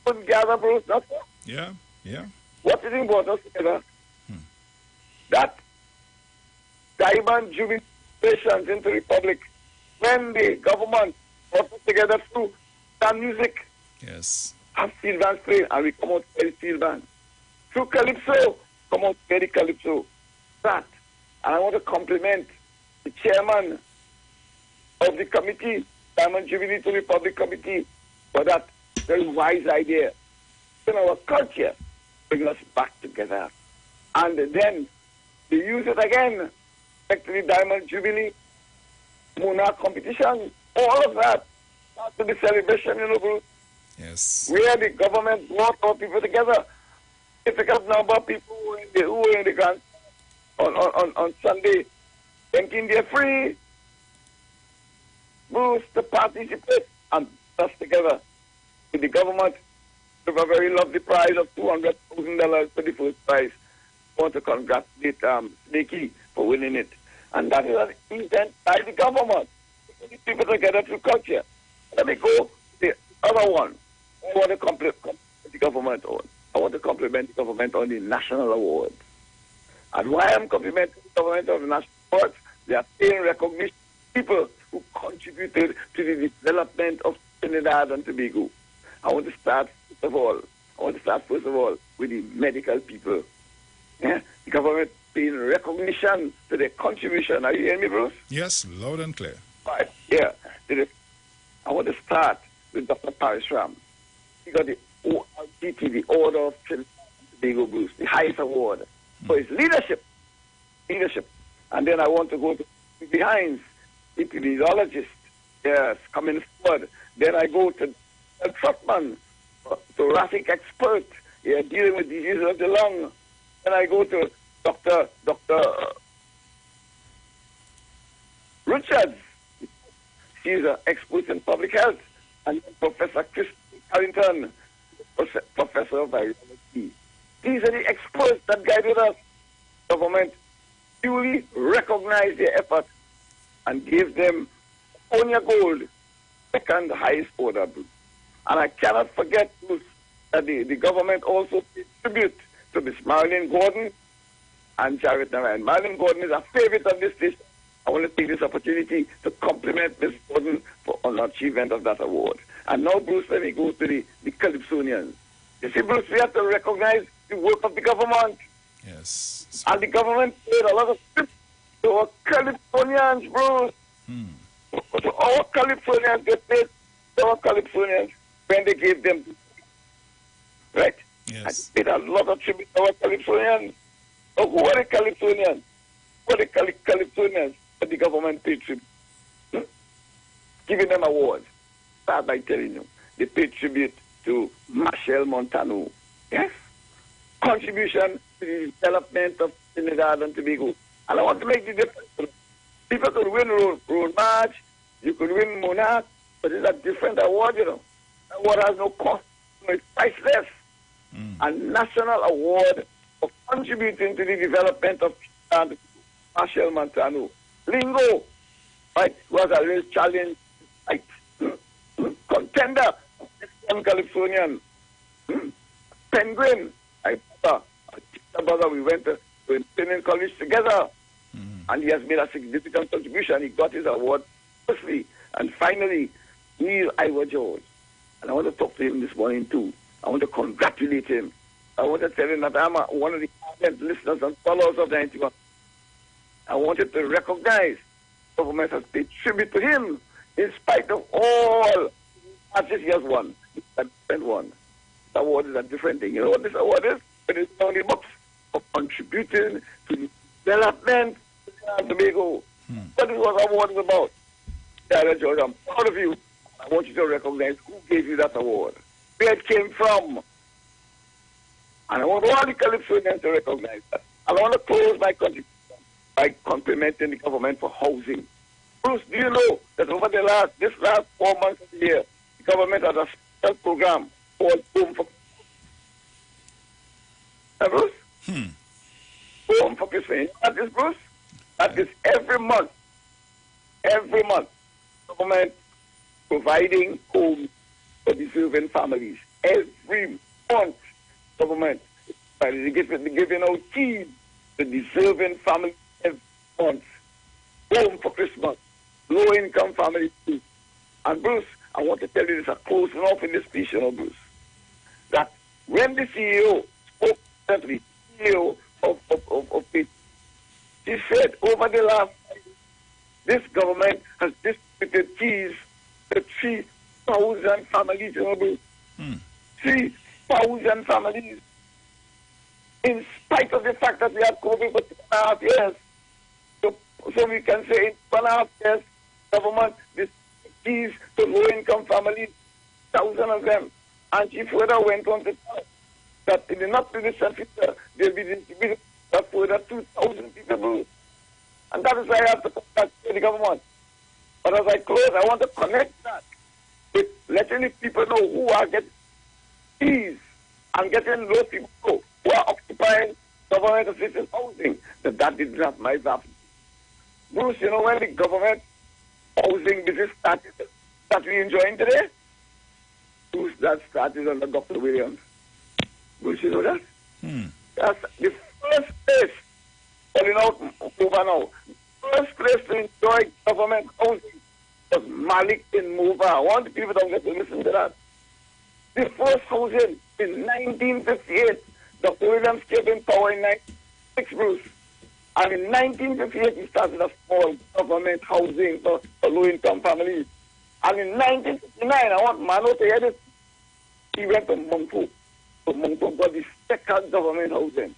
Couldn't gather, Bruce. That's all. Yeah. What is important together? That Diamond Jubilee celebrations in the Republic, when the government brought us together through some music, yes, have field bands playing, and we come out very field band. Through Calypso, come out very Calypso. That. And I want to compliment the chairman of the committee, Diamond Jubilee to Republic Committee, for that very wise idea. In our culture, bring us back together. And then they use it again, back to the Diamond Jubilee, Monarch competition, all of that, after the celebration, Bruce. Yes. Where the government brought our people together. A significant number of people who were in the grand on Sunday, thinking they're free, Bruce, to participate and us together with the government with a very lovely prize of $200,000 for the first prize. I want to congratulate Snakey for winning it. And that is an event by the government. Put people together through culture. Let me go to the other one. I want to compliment the government on. I want to compliment the government on the national award. And why I'm complimenting the government on the national awards, they are paying recognition to people who contributed to the development of Trinidad and Tobago. I want to start first of all with the medical people. Yeah? The government paying recognition to their contribution. Are you hearing me, Bruce? Yes, loud and clear. Right. Yeah. I want to start with Dr. Parishram. He got the ORTT, the Order of Trinidad and Tobago, Bruce, the highest award for his leadership. And then I want to go to behind epidemiologist, yes, coming forward. Then I go to Trotman, thoracic expert, dealing with diseases of the lung. Then I go to Dr. Richards. She's an expert in public health. And Professor Chris Carrington, professor of virology. These are the experts that guided us. Government duly recognized their efforts and gave them Onya Gold, second highest order. And I cannot forget that the government also paid tribute to Miss Marilyn Gordon and Jared Narayan. Marilyn Gordon is a favorite of this station. I want to take this opportunity to compliment Miss Gordon on the achievement of that award. And now, Bruce, let me go to the Calypsonians. You see, Bruce, we have to recognize the work of the government. Yes. And the government paid a lot of tribute to our Calypsonians, Bruce. To our Calypsonians, they paid to our Calypsonians when they gave them, right? Yes. And they paid a lot of tribute to our Calypsonians. So who are the Calypsonians? Who are the Calypsonians that the government paid tribute? Giving them awards. Start by telling you, they paid tribute to Marshall Montano. Yes? Contribution to the development of Trinidad and Tobago. And I want to make the difference. People could win Road March, you could win Monarch, but it's a different award, That award has no cost, it's priceless. A national award for contributing to the development of Marshall Montano. Lingo, right, was a real challenge, right? Contender, Calypsonian. Penguin, brother, we went to Penguin College together, and he has made a significant contribution. He got his award firstly, and finally, Neil Iwer George. And I want to talk to him this morning too. I want to congratulate him. I want to tell him that I'm one of the ardent listeners and followers of 91. I wanted to recognize the government has paid tribute to him in spite of all matches he has won. It's a different one. The award is a different thing. You know what this award is? It is on the books for contributing to the development of Tobago. What is what award is about? Yeah, George, I'm proud of you. I want you to recognize who gave you that award, where it came from. And I want all the Calypsonians to recognize that. And I want to close my contribution by complimenting the government for housing. Bruce, do you know that over this last 4 months of the year, the government has a special program called Home for Bruce? Home for Christmas. That is, Bruce? That is every month, government providing homes for deserving families. Every month, government is giving out keys to deserving families every month. Home for Christmas, low-income families too. And Bruce, I want to tell you this, closing off in this speech, Bruce, that when the CEO spoke to the CEO of it, he said over the last time, this government has distributed keys to 3,000 families, Bruce. 3,000 families. In spite of the fact that we had COVID for 2.5 years. So we can say in 2.5 years, government distributed keys to low-income families, 1,000 of them. And she further went on to tell that in the not too distant future, they'll be distributed to further 2,000 people. And that is why I have to come back to the government. But as I close, I want to connect that with letting the people know who are getting keys and getting those people who are occupying government assistance housing, that did not my happen. Bruce, you know when the government housing business started that we enjoying today? Bruce, that started under Dr. Williams. Bruce, you know that? That's the first place, calling out over now, first place to enjoy government housing was Malik in Mova. I want the people don't get to listen to that. The first housing in 1958, Dr. Williams came in power in 1996, Bruce. And in 1958, he started a small government housing for low-income families. And in 1959, I want Mano to hear this, he went to Mungfu. So Mungfu got the second government housing.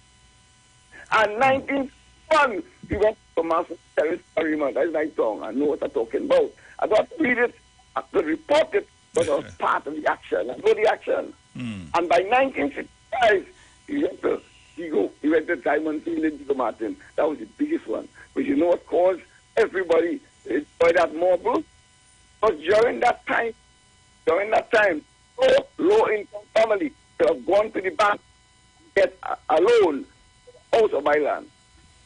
And 1961, he went to Master Terrace Parima. That's my tongue. I know what I'm talking about. I got to read it, I could report it, but I was part of the action. I know the action. And by 1965, he went to Digo. He went to Diamond Field in Digo Martin. That was the biggest one. But you know what caused everybody to enjoy that more, bro? Because during that time, no low-income family could have gone to the bank and get a loan out of my land.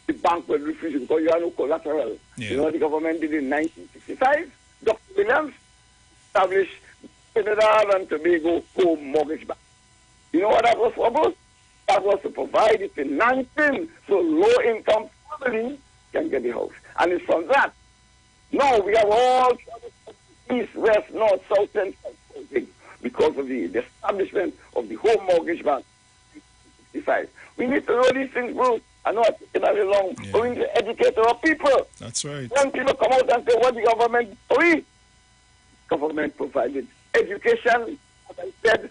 The bank would refuse it because you have no collateral. Yeah. You know what the government did in 1965? Dr. Williams established Trinidad and Tobago Home Mortgage Bank. You know what that was for, bro? That was to provide the financing so low-income families can get the house. And it's from that. Now we have all east, west, north, south, central housing because of the establishment of the home mortgage bank in 1965. We need to know these things, bro. I know it's taken very long. But we need to educate our people. That's right. When people come out and say, what the government do? Government provided education, as I said,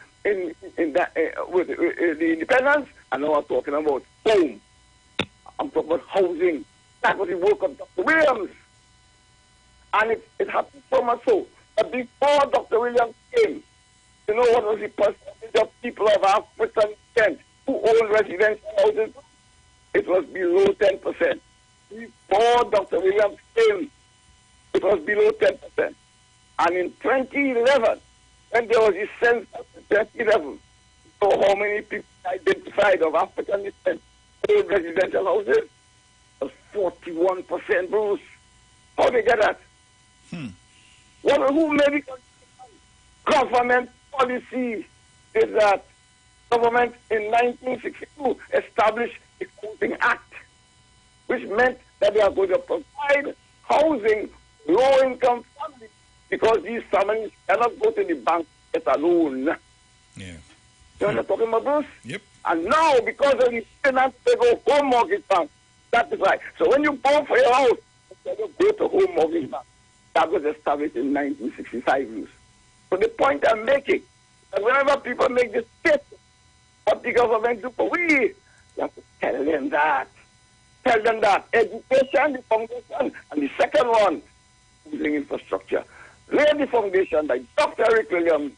with the independence, and now I'm talking about home. I'm talking about housing. That was the work of Dr. Williams. And it happened so much so that before Dr. Williams came, you know what was the percentage of people of African descent who own residential houses? It was below 10%. Before Dr. Williams came, it was below 10%. And in 2011, when there was a census in 2011, so how many people identified of African descent own residential houses? It was 41%, Bruce. How did they get that? Who made it? Government policy is that government in 1962 established the Housing Act, which meant that they are going to provide housing low-income families because these families cannot go to the bank to get a loan. Yeah. You know what I'm talking about, Bruce? Yep. And now, because of the finance, they go home mortgage bank. That is right. So when you go for your house, you go to home mortgage bank. That was established in 1965, Bruce. So the point I'm making, that whenever people make this statement, what the government do for we have to tell them that. Tell them that education, the foundation, and the second one, housing infrastructure. Lay the foundation by Dr. Eric Williams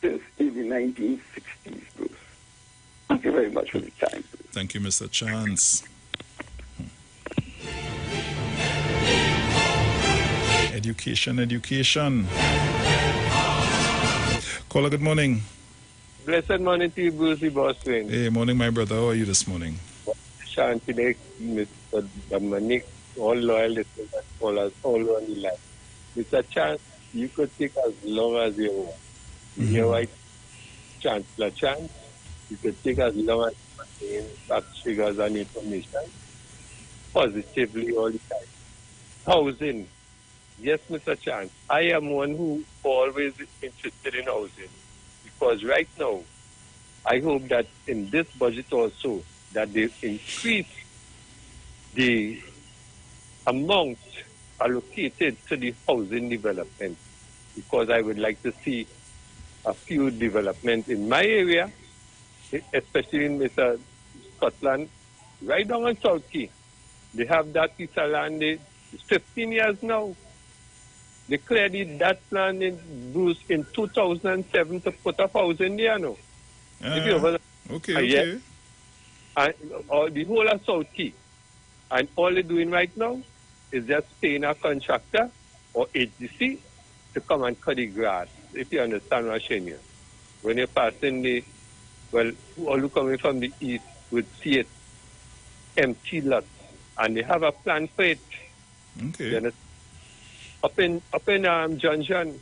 since in the 1960s, Bruce. Thank you very much for the time, Bruce. Thank you, Mr. Chance. Education. Caller, good morning. Blessed morning to you, Brucey Boston. Hey, morning, my brother. How are you this morning? Shanti, Mr. Dominic, all loyal listeners that call us all on the line. Mr. Chance, you could take as long as you want. You're right, Chancellor Chance. You could take as long as you maintain facts, figures, and information positively all the time. Housing. Yes, Mr. Chance. I am one who always interested in housing because right now, I hope that in this budget also, that they increase the amount allocated to the housing development because I would like to see a few developments in my area, especially in Mr. Scotland, right down on South Key. They have that piece of land, it's 15 years now. They cleared that land in Bruce in 2007 to put a housing there now. If you ever, Okay. And the whole of South Key. And all they're doing right now is just paying a contractor or HDC to come and cut the grass, if you understand what I'm saying here. When you're passing all who coming from the east would see it empty lots, and they have a plan for it. Okay. Up in Junction,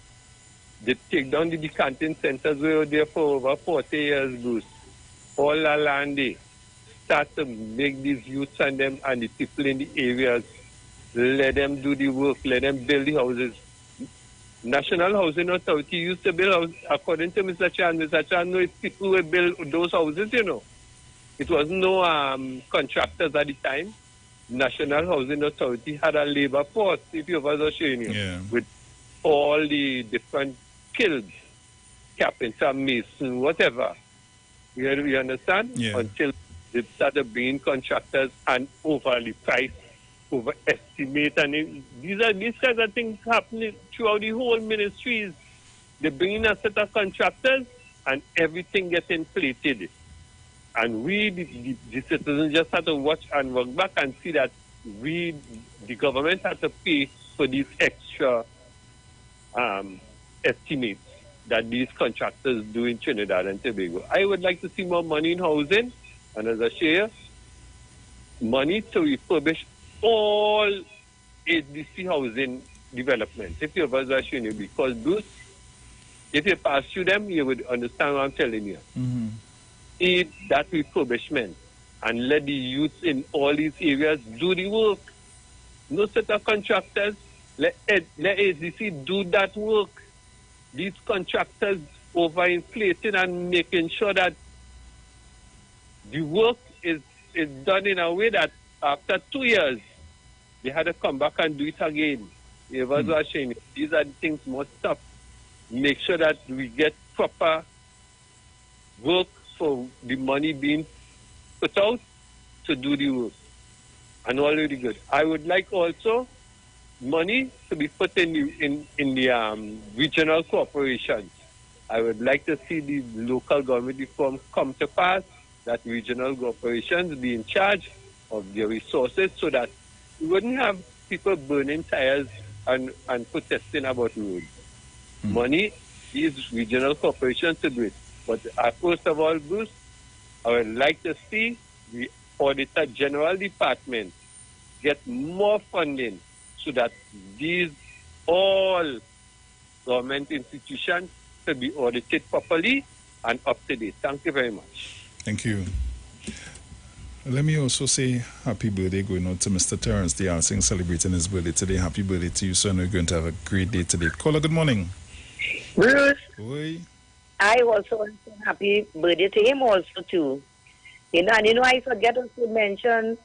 they take down the decanting centers we were there for over 40 years, Bruce. All the land they start to make these youths and them and the people in the areas, let them do the work, let them build the houses. National Housing Authority used to build houses, according to Mr. Chan. Mr. Chan knows people will build those houses, you know. It was no contractors at the time. National Housing Authority had a labor force, if you ever showing you, with all the different skills, carpenter, mason, whatever. You understand? Yeah. Until they started bringing contractors and overly price, overestimate, and these kinds of things happening throughout the whole ministries. They bring in a set of contractors and everything gets inflated. And we, the citizens, just have to watch and work back and see that we, the government, have to pay for these extra estimates that these contractors do in Trinidad and Tobago. I would like to see more money in housing, and as I share, money to refurbish all HDC housing developments. If you ever showing you, because those, if you pass through them, you would understand what I'm telling you. Need that refurbishment and let the youth in all these areas do the work. No set of contractors. Let HDC do that work. These contractors overinflating and making sure that the work is done in a way that after 2 years, they had to come back and do it again. These are the things must stop. Make sure that we get proper work for the money being put out to do the work. And already good. I would like also money to be put in the regional corporations. I would like to see the local government reform come to pass, that regional corporations be in charge of their resources so that we wouldn't have people burning tires and protesting about roads. Money is regional corporations to do it. But first of all, Bruce, I would like to see the Auditor General Department get more funding so that these all government institutions to be audited properly and up to date. Thank you very much. Thank you. Let me also say happy birthday going on to Mr. Terrence Dialsing, celebrating his birthday today. Happy birthday to you, son. We're going to have a great day today. Caller, good morning. Bruce. Oi. I also want to say happy birthday to him also too. And I forget to mention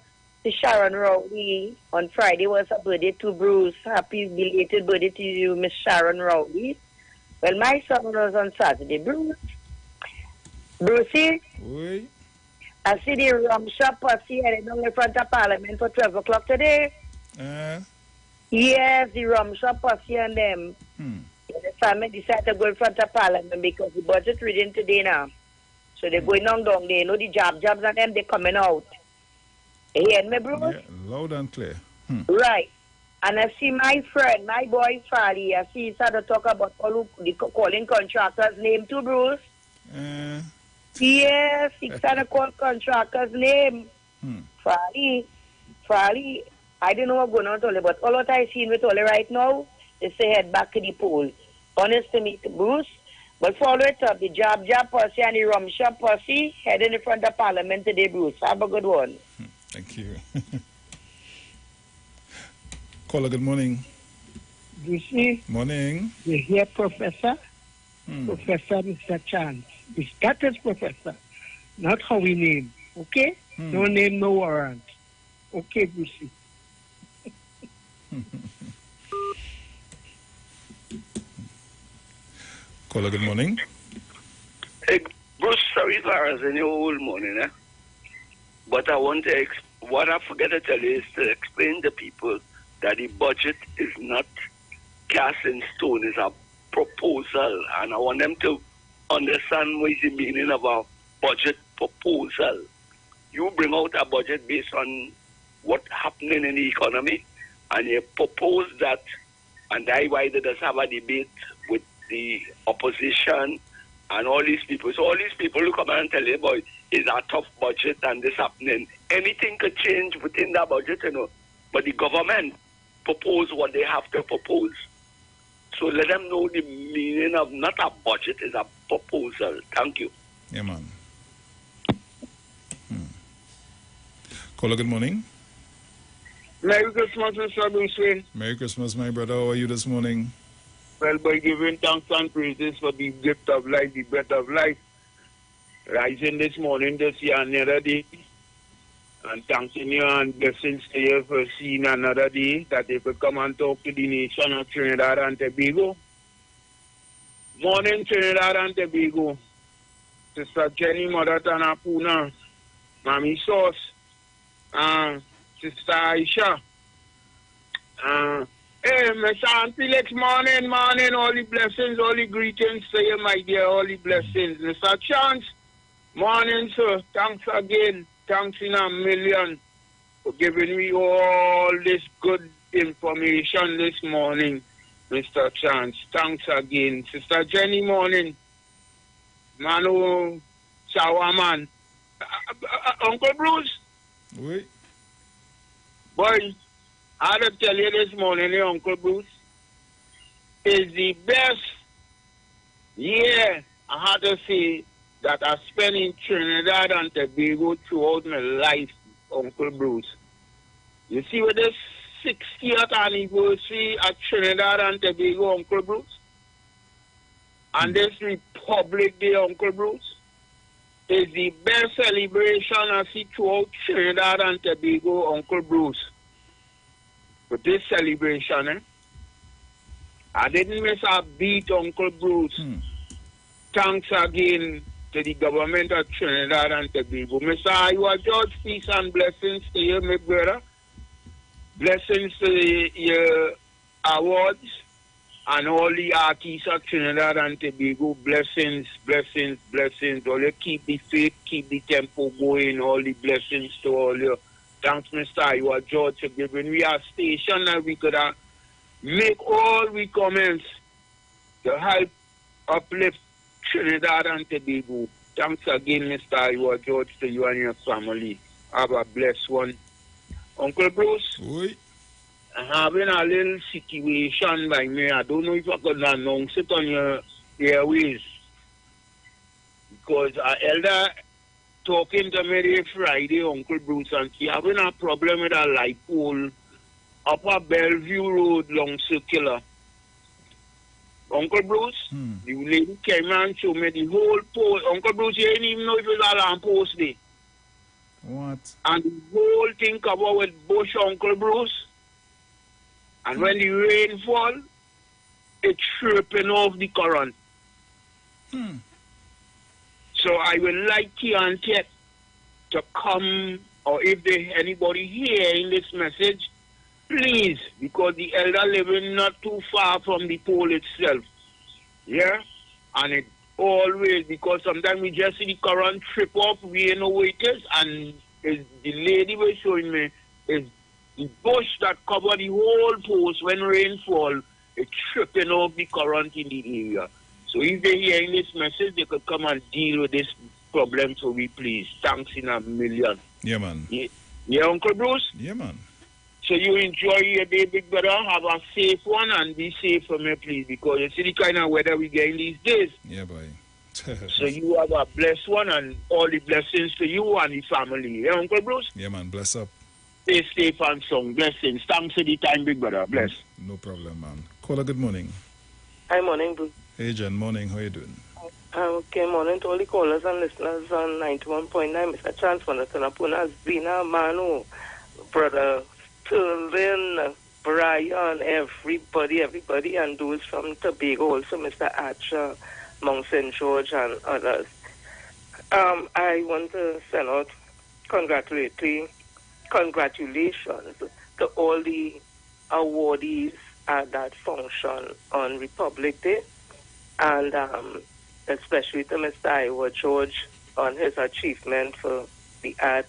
to Sharon Rowley on Friday was a birthday to Bruce. Happy belated birthday to you, Miss Sharon Rowley. Well, my son was on Saturday. Brucey, I see the rum shop posse in front of Parliament for 12 o'clock today. Yes, the rum shop posse and them. The family decided to go in front of Parliament because the budget reading today now. So they're going on down there. You know the jobs and them, they're coming out. You hear me, Bruce? Yeah, loud and clear. Right. And I see my friend, my boy Fally, I see he started to talk about the calling contractors' name too, Bruce. Yes, he started to call contractors' name. Fally, I don't know what's going on with Ole, but all what I seen with Ole right now is to head back to the poll. Honest to me, Bruce, But follow it up. The Jab posse and the Rum Shop posse heading in front of Parliament today, Bruce. Have a good one. Thank you. Caller, good morning. You see? Morning. You hear Professor? Professor Mr. Chance. That is Professor. Not how we name. Okay? No name, no warrant. Okay, Brucey. Caller, good morning. Hey, Bruce, sorry for asking you all morning, but I want to, what I forget to tell you is to explain to people that the budget is not cast in stone, it's a proposal, and I want them to understand what is the meaning of a budget proposal. You bring out a budget based on what's happening in the economy, and you propose that, and that's why they just have a debate with the opposition and all these people. So all these people who come and tell you about it's a tough budget and this happening. Anything could change within that budget, but the government propose what they have to propose. So let them know the meaning of not a budget, it's a proposal. Thank you. Yeah, man. Caller, good morning. Merry Christmas, Mr. Bruce. Merry Christmas, my brother. How are you this morning? Well, by giving thanks and praises for the gift of life, the breath of life, rising this morning, this year, another day, and thanking you and blessings to you for seeing another day, that they could come and talk to the nation of Trinidad and Tobago. Morning, Trinidad and Tobago. Sister Jenny, Mother Tanapuna, Mammy Sauce, Sister Aisha, hey, Mr. Felix, morning, all the blessings, all the greetings to you, my dear, all the blessings. Mr. Chance, morning, sir. Thanks again. Thanks in a million for giving me all this good information this morning, Mr. Chance. Thanks again. Sister Jenny, morning. Manu Chawaman. Uncle Bruce? Oui. Boy, I had to tell you this morning, Uncle Bruce, is the best year, I had to say, that I spent in Trinidad and Tobago throughout my life, Uncle Bruce. You see, with this 60th anniversary at Trinidad and Tobago, Uncle Bruce, and this Republic Day, Uncle Bruce, is the best celebration I see throughout Trinidad and Tobago, Uncle Bruce. With this celebration, I didn't miss a beat, Uncle Bruce. Thanks again to the government of Trinidad and Tobago. Mr. Iwer George, peace and blessings to you, my brother. Blessings to your awards and all the artists of Trinidad and Tobago. Blessings, blessings, blessings. All you keep the faith, keep the tempo going. All the blessings to all you. Thanks, Mr. Iwer George, for giving we a station that we could make all we comments to help uplift Trinidad and Tobago. Thanks again, Mr. Iwer George, to you and your family. Have a blessed one. Uncle Bruce? Oui. I'm having a little situation by me. I don't know if I could announce it on your airways. Because our elder talking to me this Friday, Uncle Bruce, and she having a problem with a light pole up a Bellevue Road, long circular. Uncle Bruce, the lady came and showed me the whole post. Uncle Bruce, you didn't even know it was a lamp post there. What? And the whole thing covered with bush, Uncle Bruce. And when the rain fall, it's tripping off the current. So I would like Kiantet to come, or if there anybody hearing this message, please, because the elder living not too far from the pole itself. Yeah? And it always, because sometimes we just see the current trip off, we know where it is, and the lady was showing me is the bush that cover the whole post when rain fall, it's tripping off the current in the area. So if they're hearing this message, they could come and deal with this problem, so we please. Thanks in a million. Yeah, man. Yeah, Uncle Bruce? Yeah, man. So you enjoy your day, big brother. Have a safe one and be safe for me, please, because you see the kind of weather we get in these days. Yeah, boy. So you have a blessed one and all the blessings to you and the family. Yeah, Uncle Bruce? Yeah, man. Bless up. Stay safe and strong. Blessings. Thanks for the time, big brother. Bless. No problem, man. Caller, good morning. Hi, morning, Bruce. Hey, Jen. Morning. How you doing? Okay, morning to all the callers and listeners on 91.9. Mr. Chance Manatana has been a Manu, Brother Sterling, Brian, everybody, and those from Tobago, also Mr. Archer, Mount St. George, and others. I want to send out congratulations to all the awardees at that function on Republic Day, and especially to Mr. Iwer George on his achievement for the arts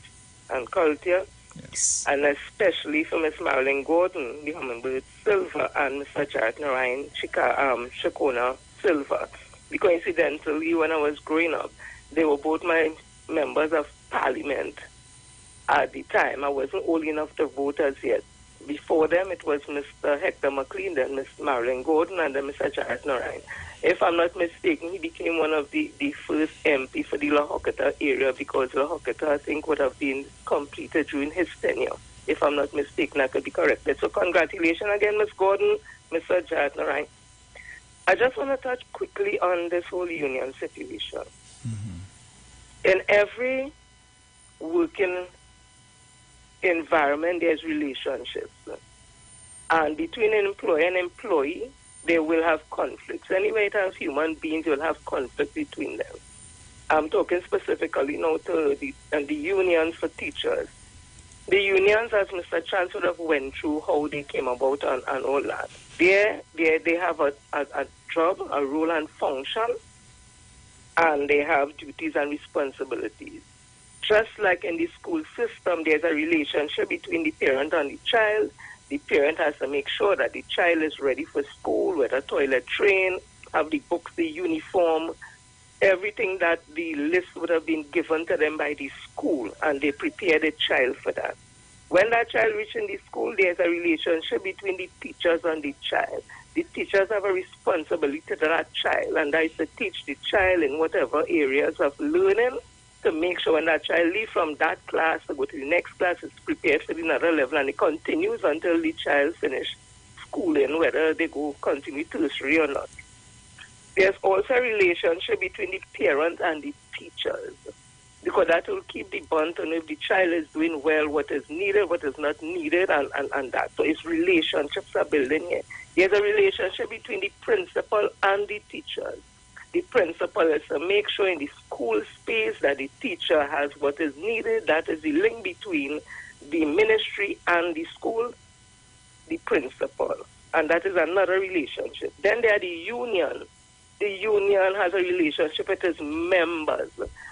and culture. Yes. And especially for Miss Marilyn Gordon, the Hummingbird Silver, and Mr. Jared Narayan Shakona Silver. Coincidentally, when I was growing up, they were both my members of parliament at the time. I wasn't old enough to vote as yet. Before them, it was Mr. Hector McLean, then Miss Marilyn Gordon, and then Mr. Jared Narayan. If I'm not mistaken, he became one of the first MP for the La Hokata area, because La Hokata, I think, would have been completed during his tenure. If I'm not mistaken, I could be corrected. So congratulations again, Miss Gordon, Mr. Jared Narayan. I just want to touch quickly on this whole union situation. In every working environment, there's relationships. And between an employer and employee, they will have conflicts. Anyway, it has human beings, you'll have conflict between them. I'm talking specifically now to the unions for teachers. The unions, as Mr. Chance would have went through how they came about and all that. They have a job, a role and function, and they have duties and responsibilities. Just like in the school system, there's a relationship between the parent and the child. The parent has to make sure that the child is ready for school, whether toilet train, have the books, the uniform, everything that the list would have been given to them by the school, and they prepare the child for that. When that child reaches in the school, there's a relationship between the teachers and the child. The teachers have a responsibility to that child, and that is to teach the child in whatever areas of learning, to make sure when that child leaves from that class to go to the next class, it's prepared for another level, and it continues until the child finishes schooling, whether they go continue tertiary or not. There's also a relationship between the parent and the teachers, because that will keep the bond on if the child is doing well, what is needed, what is not needed, and that. So it's relationships are building here. There's a relationship between the principal and the teachers. The principal is to make sure in the school space that the teacher has what is needed. That is the link between the ministry and the school, the principal. And that is another relationship. Then there are the union. The union has a relationship with its members,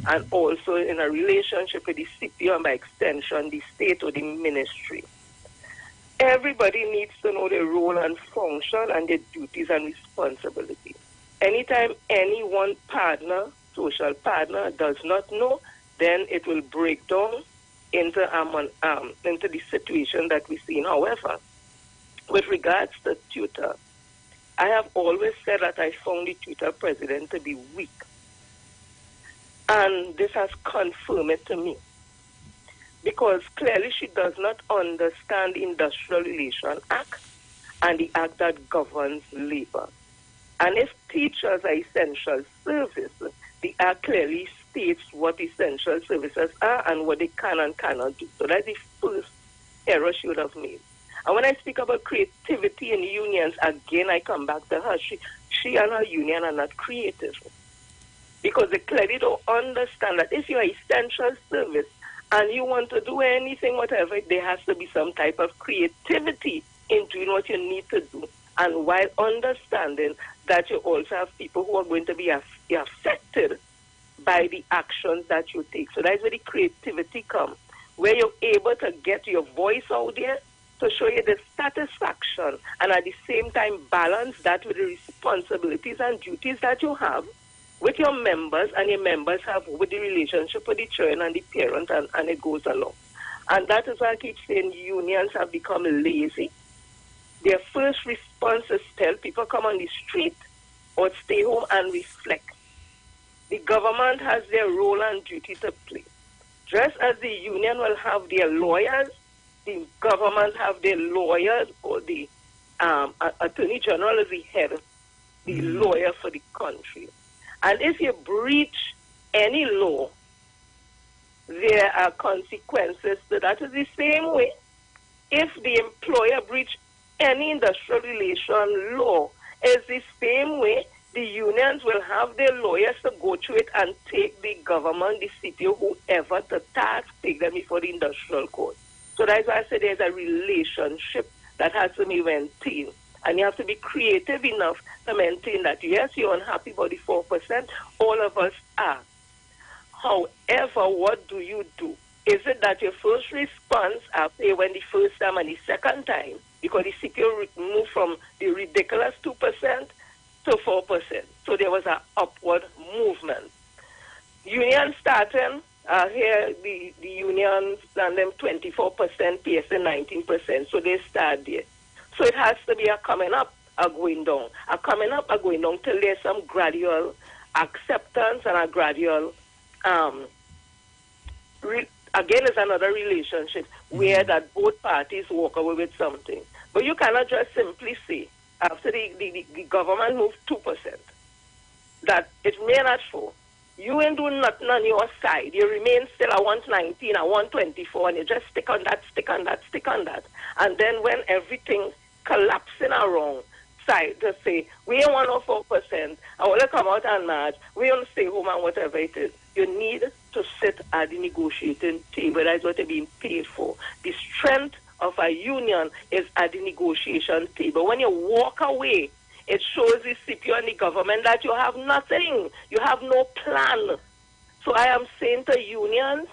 and also in a relationship with the city, and by extension, the state or the ministry. Everybody needs to know their role and function and their duties and responsibilities. Anytime any one partner, social partner, does not know, then it will break down into the situation that we see. However, with regards to tutor, I have always said that I found the tutor president to be weak. And this has confirmed it to me. Because clearly she does not understand the Industrial Relations Act and the act that governs labor. And if teachers are essential service, the act clearly states what essential services are and what they can and cannot do. So that's the first error she would have made. And when I speak about creativity in unions, again, I come back to her. She and her union are not creative. Because they clearly don't understand that if you're essential service and you want to do anything, whatever, there has to be some type of creativity in doing what you need to do. And while understanding that you also have people who are going to be affected by the actions that you take. So that's where the creativity comes, where you're able to get your voice out there to show you the satisfaction, and at the same time balance that with the responsibilities and duties that you have with your members, and your members have with the relationship with the children and the parent, and it goes along. And that is why I keep saying unions have become lazy. Their first response is tell people come on the street or stay home and reflect. The government has their role and duty to play. Just as the union will have their lawyers, the government have their lawyers, or the Attorney General is the head, the lawyer for the country. And if you breach any law, there are consequences. So that is the same way. If the employer breach any industrial relation law, it's the same way the unions will have their lawyers to go through it and take the government, the CPO, whoever to task, take them before the industrial court. So that's why I say there's a relationship that has to be maintained. And you have to be creative enough to maintain that. Yes, you're unhappy about the 4%. All of us are. However, what do you do? Is it that your first response after when the first time and the second time, because the CPO moved from the ridiculous 2% to 4%. So there was an upward movement. Union starting, here the unions and them 24%, PSN 19%. So they start there. So it has to be a coming up, a going down. A coming up, a going down till there's some gradual acceptance and a gradual, again, it's another relationship where that both parties walk away with something. But you cannot just simply say, after the government moved 2%, that it may not fall. You ain't doing nothing on your side. You remain still at 119, at 124, and you just stick on that, stick on that, stick on that. And then when everything collapsing around side to say, we ain't 104%, I want to come out and march, we want to stay home and whatever it is. You need to sit at the negotiating table. That's what they're being paid for. The strength of a union is at the negotiation table. When you walk away, it shows the CPO and the government that you have nothing. You have no plan. So I am saying to unions,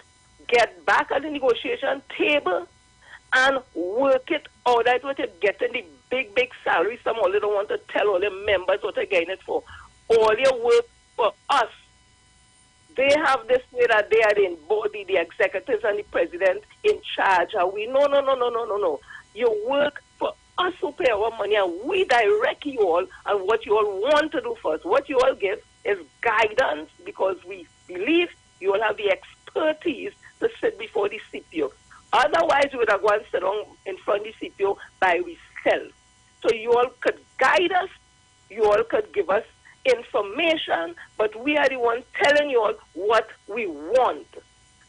get back at the negotiation table and work it out. That's what you're getting the big salaries. Some only don't want to tell all the members what they're getting it for. All your work for us. They have this way that they are in body, the executives and the president in charge. Are we? No. You work for us who pay our money, and we direct you all on what you all want to do first. What you all give is guidance, because we believe you all have the expertise to sit before the CPO. Otherwise, we would have gone sit down in front of the CPO by ourselves. So you all could guide us, you all could give us information, but we are the ones telling you all what we want.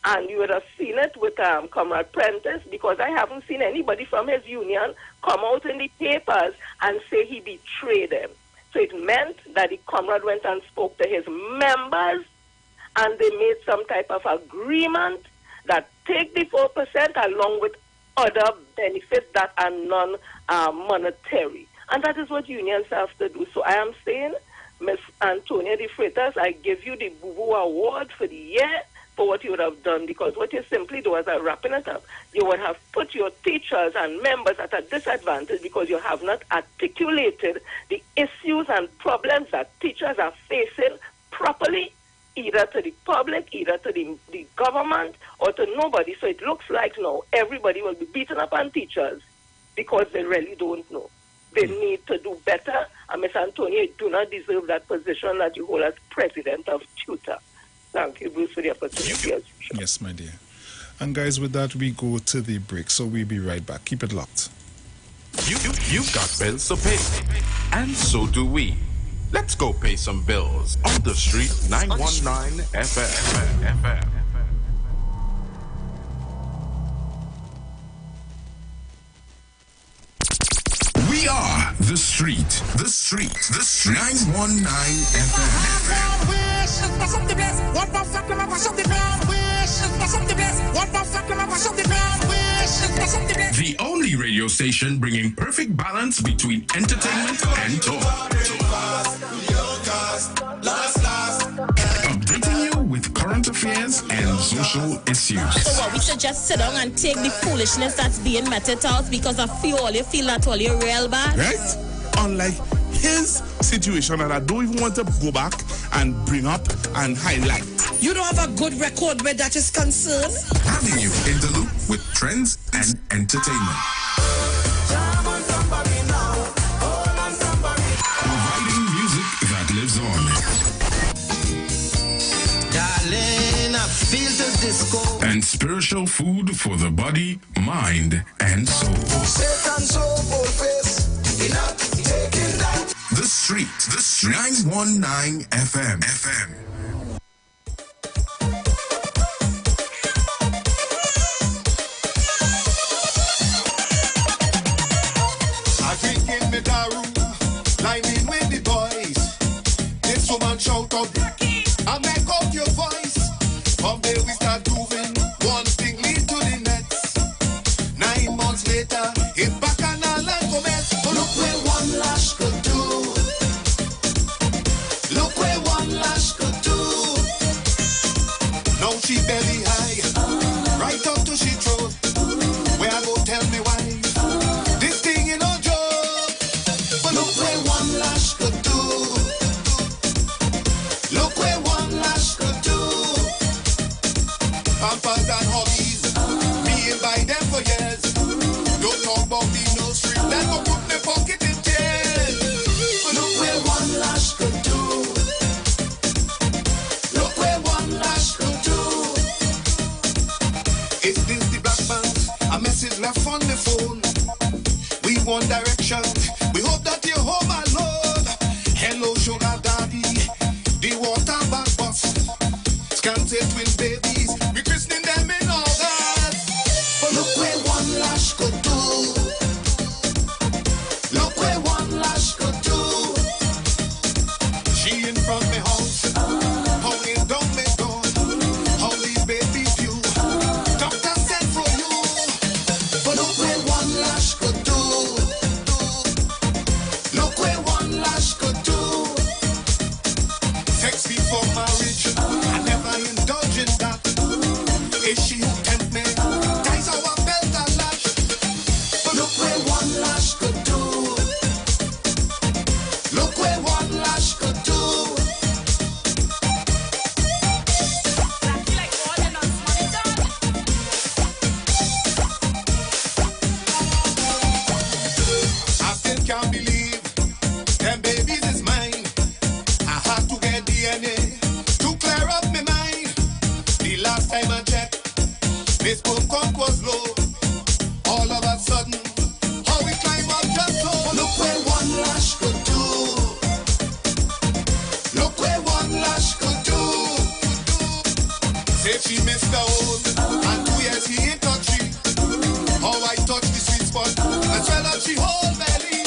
And you would have seen it with Comrade Prentice, because I haven't seen anybody from his union come out in the papers and say he betrayed them. So it meant that the comrade went and spoke to his members, and they made some type of agreement that take the 4% along with other benefits that are non-monetary. And that is what unions have to do. So I am saying, Ms. Antonia de Freitas, I give you the Boo-Boo Award for the year for what you would have done, because what you simply do as I'm wrapping it up, you would have put your teachers and members at a disadvantage because you have not articulated the issues and problems that teachers are facing properly, either to the public, either to the government, or to nobody. So it looks like now everybody will be beaten up on teachers because they really don't know. They need to do better. And Ms. Antonia, you do not deserve that position that you hold as president of tutor. Thank you, Bruce, for the opportunity. Yes, my dear. And guys, with that, we go to the break. So we'll be right back. Keep it locked. You've got bills to pay. And so do we. Let's go pay some bills on the street 919 FM. We are the street. 919 FM. The only radio station bringing perfect balance between entertainment and talk. Updating you with current affairs and social issues. So what, we should just sit down and take the foolishness that's being meted out because of you feel that all you're real bad? Right? Unlike his situation that I don't even want to go back and bring up and highlight. You don't have a good record where that is concerned. Having you in the loop with trends and entertainment. Providing music that lives on. Darling, I feel the disco. And spiritual food for the body, mind, and soul. Satan soul face. Enough taking that. The Street. 919 FM. I drink in me daru, liming with the boys. This woman shout out, I make out your voice. From there we start moving, one thing lead to the next. 9 months later, it's back and all and commence. Look where one lash could do. Look where one lash could do. Now she belly high, right up to she throat. Where I go tell me why. This thing in a joke. But look where one lash could do. Look where one lash could do. Pampers and hobbies, being by them for years. Don't talk about the nursery, that go put me pocket in tears. But look where one lash could do. Look where one lash could do. Is this the black band? A message left on the phone. We want direction. We hope that you're home alone. Hello, sugar daddy. The water bag bus. Scanted twin babies. We christening them in August. But look where one lash could do. Look where one lash could do. She in front me house. Hanging down me door. How these babies view. Doctor said for you. But look where one lash could do. Look where one lash could do. Sex before marriage, I never indulge in that. Is she who tempt me? Ties our belt and lash. But look where one lash could do. Look where one lash could do. I still can't believe them babies is mine. I had to get DNA to clear up my mind. The last time I checked, this sperm count was low. All of a sudden, how we climb up just so. Look where one lash could do. Look where one lash could do. Say she missed the hole, and 2 years he ain't touch she. How I touch the sweet spot, as well as she hold belly.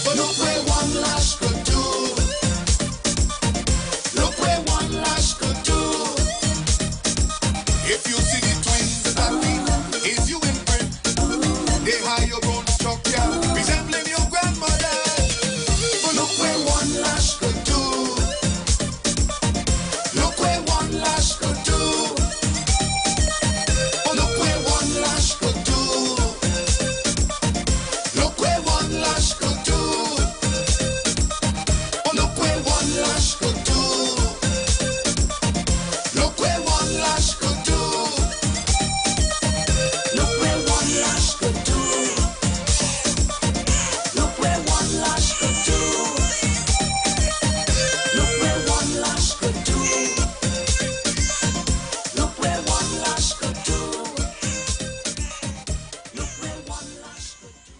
But look where one lash could do. Look where one lash could do. If you see the twins that be, is you in print? They hire your own structure, resembling your grandmother. But look where one lash could do. Look where one lash could do. But look where one lash could do. Look where one lash could do. But look where one lash could do. Look where one lash could do. Look where one lash could do. Look where one lash could do. Look where one lash could do. Look where one lash could do. Look where one lash could do.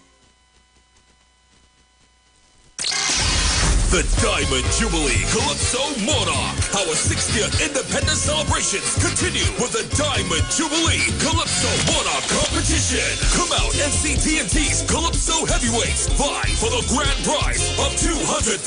The Diamond Jubilee Calypso Monarch. Our 60th independence celebrations continue with the Diamond Jubilee Calypso Monarch competition. Come out and see TNT's Calypso Heavyweights vie for the grand prize of $200,000.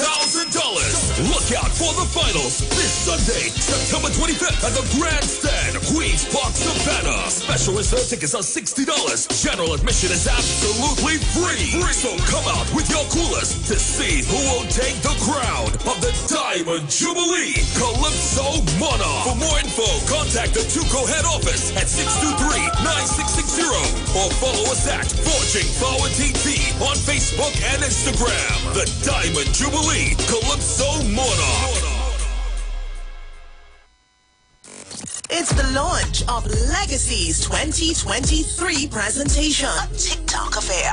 Look out for the finals this Sunday, September 25th at the Grandstand, Queens Park, Savannah. Special reserve tickets are $60. General admission is absolutely free. So come out with your coolest to see who will take the crown of the Diamond Jubilee Calypso Monarch. For more info, contact the Tuco head office at 623-9660 or follow us at Forging Forward TV on Facebook and Instagram. The Diamond Jubilee Calypso Monarch. It's the launch of Legacy's 2023 presentation, A TikTok Affair.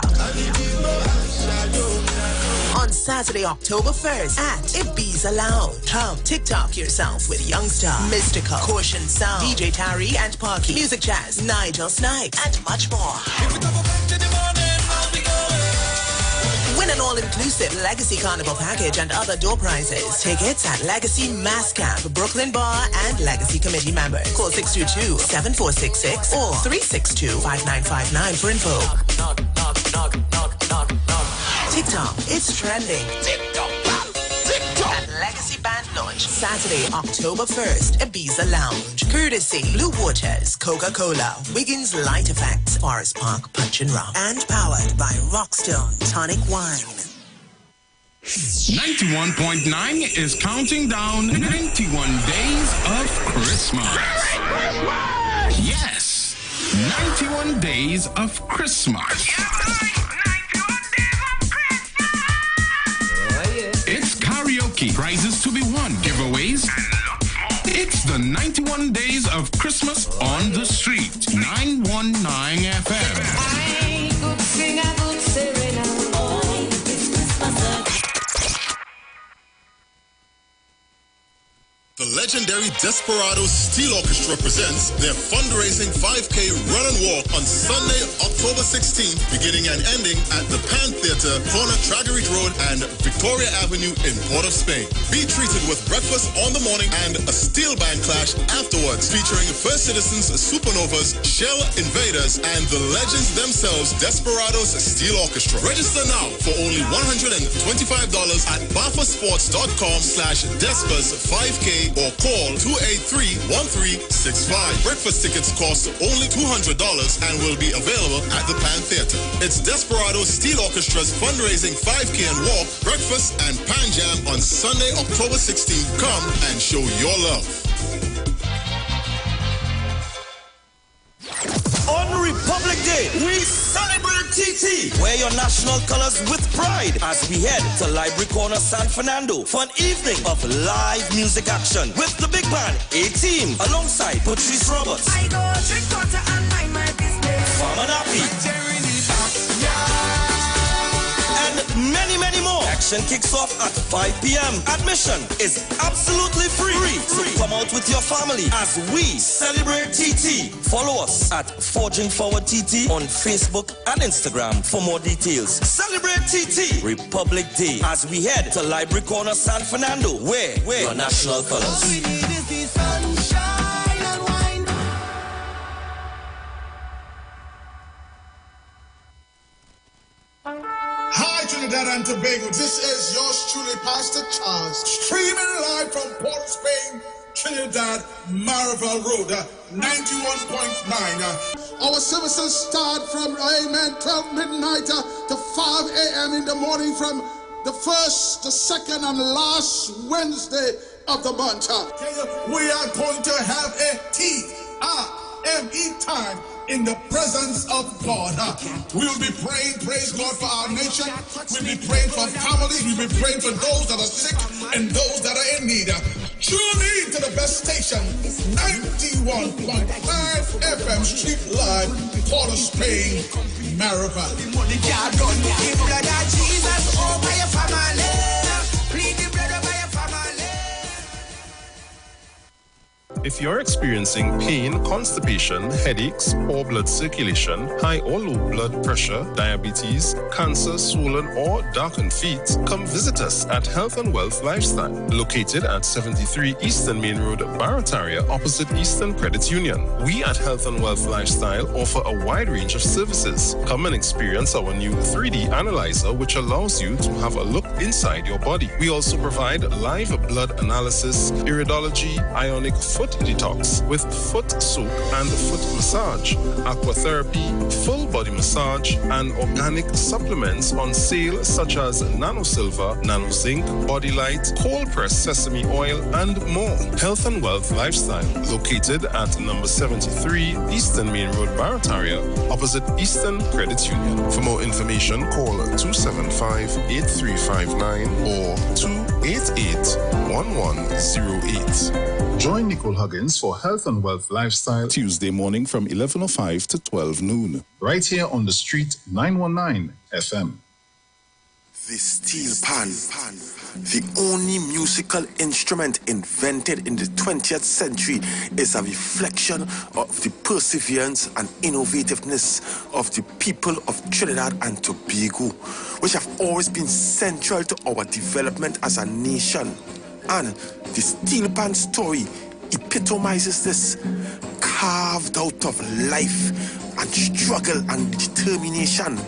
On Saturday, October 1st at Ibiza Lounge. Come TikTok yourself with Youngster, Mystical, Caution Sound, DJ Tari and Parky, Music Jazz, Nigel Snipes, and much more. Win an all-inclusive Legacy Carnival package and other door prizes. Tickets at Legacy Mass Camp, Brooklyn Bar, and Legacy Committee members. Call 622-7466 or 362-5959 for info. TikTok, it's trending. TikTok. At Legacy Band Launch, Saturday, October 1st, Ibiza Lounge. Courtesy Blue Waters, Coca-Cola, Wiggins Light Effects, Forest Park Punch and Rock, and powered by Rockstone Tonic Wine. 91.9 is counting down 91 days of Christmas. Yes, 91 days of Christmas. It's karaoke, prizes to be won, giveaways. It's the 91 days of Christmas on the street. 919 FM. I could sing a good serenade. Oh, it's Christmas. The legendary Desperados Steel Orchestra presents their fundraising 5K run and walk on Sunday, October 16th, beginning and ending at the Pan Theatre, corner Tragarete Road and Victoria Avenue in Port of Spain. Be treated with breakfast on the morning and a steel band clash afterwards, featuring First Citizens Supernovas, Shell Invaders, and the legends themselves, Desperados Steel Orchestra. Register now for only $125 at bafasports.com/Despers5K or call 283-1365. Breakfast tickets cost only $200 and will be available at the Pan Theatre. It's Desperados Steel Orchestra's fundraising 5K and walk, breakfast and Pan Jam on Sunday, October 16th. Come and show your love. On Republic Day, we celebrate TT. Wear your national colors with pride as we head to Library Corner, San Fernando for an evening of live music action with the big band, A-Team, alongside Patrice Roberts. I go drink water and mind my business. Farmer Nappy. And many, many more. Action kicks off at 5 p.m. Admission is absolutely free. So come out with your family as we celebrate TT. Follow us at Forging Forward TT on Facebook and Instagram for more details. Celebrate TT Republic Day as we head to Library Corner, San Fernando. Wear your national colors. All we need is the sunshine and wine. Hi, Trinidad and Tobago. This is yours truly, Pastor Charles, streaming live from Port of Spain, Trinidad, Maraval Road, 91.9. Our services start from, 12 midnight to 5 a.m. in the morning from the first, the second, and last Wednesday of the month. We are going to have a T-R-M-E time in the presence of God. We will be praying, praise God, for our nation. We'll be praying for families. We'll be praying for those that are sick and those that are in need. Tune in to the best station, 91.5 FM Street Live, Port of Spain, Maraval. Jesus over your family. Plead the blood over your family. If you're experiencing pain, constipation, headaches, poor blood circulation, high or low blood pressure, diabetes, cancer, swollen or darkened feet, come visit us at Health and Wealth Lifestyle, located at 73 Eastern Main Road, Barataria, opposite Eastern Credit Union. We at Health and Wealth Lifestyle offer a wide range of services. Come and experience our new 3D analyzer, which allows you to have a look inside your body. We also provide live blood analysis, iridology, ionic foot detox with foot soak and foot massage, aquatherapy, full body massage, and organic supplements on sale such as Nano Silver, Nano Zinc, Body Light, cold pressed sesame oil, and more. Health and Wealth Lifestyle, located at number 73 Eastern Main Road, Barataria, opposite Eastern Credit Union. For more information, call 275-8359 or 288-1108. Join Nicole Huggins for Health and Wealth Lifestyle. Tuesday morning from 11:05 to 12 noon. Right here on the street, 919 FM. The steel pan, the only musical instrument invented in the 20th century, is a reflection of the perseverance and innovativeness of the people of Trinidad and Tobago, which have always been central to our development as a nation. And the steel pan story epitomizes this, carved out of life and struggle and determination,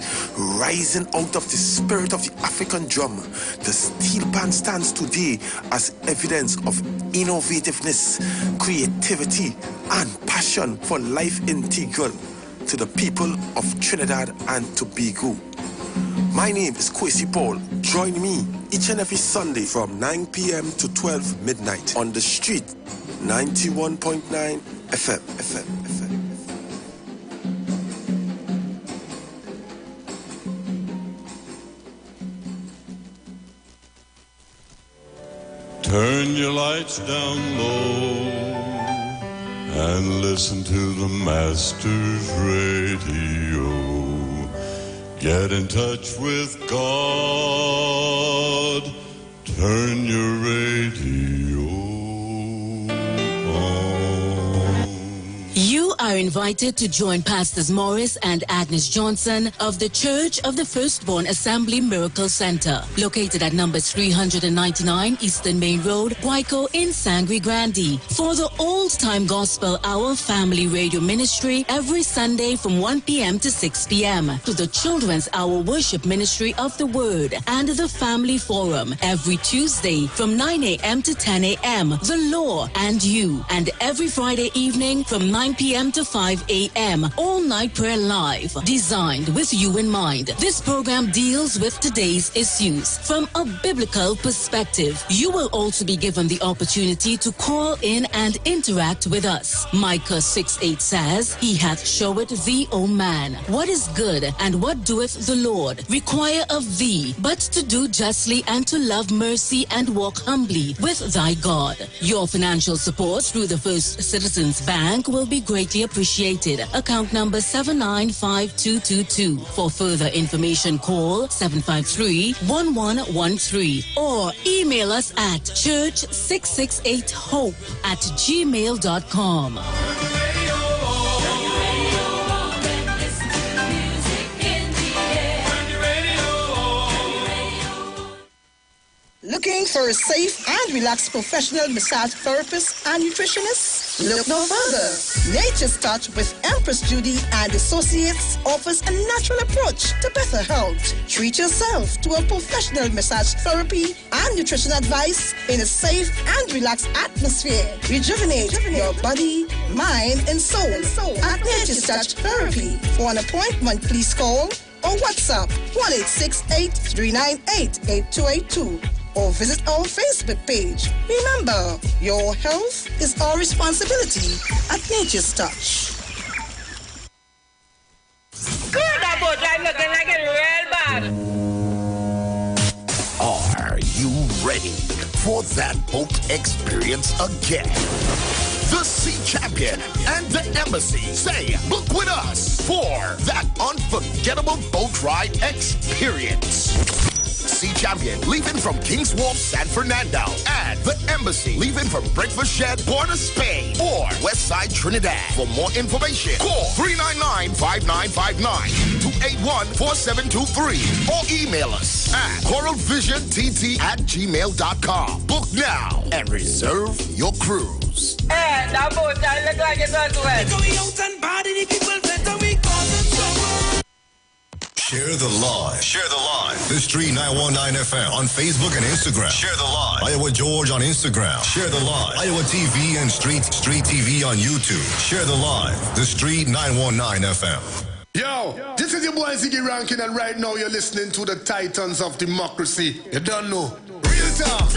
rising out of the spirit of the African drum. The steel pan stands today as evidence of innovativeness, creativity, and passion for life integral to the people of Trinidad and Tobago. My name is Kwesi Paul. Join me each and every Sunday from 9 p.m. to 12 midnight on the street, 91.9 FM. Turn your lights down low and listen to the Master's radio. Get in touch with God. Turn your radio on. You are invited to join Pastors Morris and Agnes Johnson of the Church of the Firstborn Assembly Miracle Center, located at number 399 Eastern Main Road, Guayco in Sangre Grande, for the Old Time Gospel Hour Family Radio Ministry every Sunday from 1 p.m. to 6 p.m. to the Children's Hour Worship Ministry of the Word and the Family Forum every Tuesday from 9 a.m. to 10 a.m. The Law and You, and every Friday evening from 9 p.m. to 5 a.m. All Night Prayer Live, designed with you in mind. This program deals with today's issues from a biblical perspective. You will also be given the opportunity to call in and interact with us. Micah 6:8 says, He hath showed thee, O man, what is good, and what doeth the Lord require of thee, but to do justly and to love mercy and walk humbly with thy God. Your financial support through the First Citizens Bank will be greatly appreciated. Account number 795222. For further information, call 753-1113 or email us at church668hope@gmail.com. Looking for a safe and relaxed professional massage therapist and nutritionist? Look no further. Nature's Touch with Empress Judy and Associates offers a natural approach to better health. Treat yourself to a professional massage therapy and nutrition advice in a safe and relaxed atmosphere. Rejuvenate your body, mind, and soul at Nature's Touch Therapy. For an appointment, please call or WhatsApp 1-868-398-8282. or visit our Facebook page. Remember, your health is our responsibility at Nature's Touch. Good about I'm looking like it real bad. Are you ready for that boat experience again? The Sea Champion and the Embassy say, book with us for that unforgettable boat ride experience. Sea Champion leaving from King's Wharf, San Fernando, and the Embassy leaving from Breakfast Shed, Port of Spain, or Westside Trinidad. For more information, call 399-5959, 281-4723, or email us at coralvisiontT@gmail.com. Book now and reserve your cruise. Hey, that boat I look like it does well. Share the live. Share the live. The Street 919 FM on Facebook and Instagram. Share the live. Iowa George on Instagram. Share the live. Iowa TV and Street TV on YouTube. Share the live. The Street 919 FM. Yo, this is your boy Ziggy Rankin, and right now you're listening to the Titans of Democracy. You don't know. Real talk.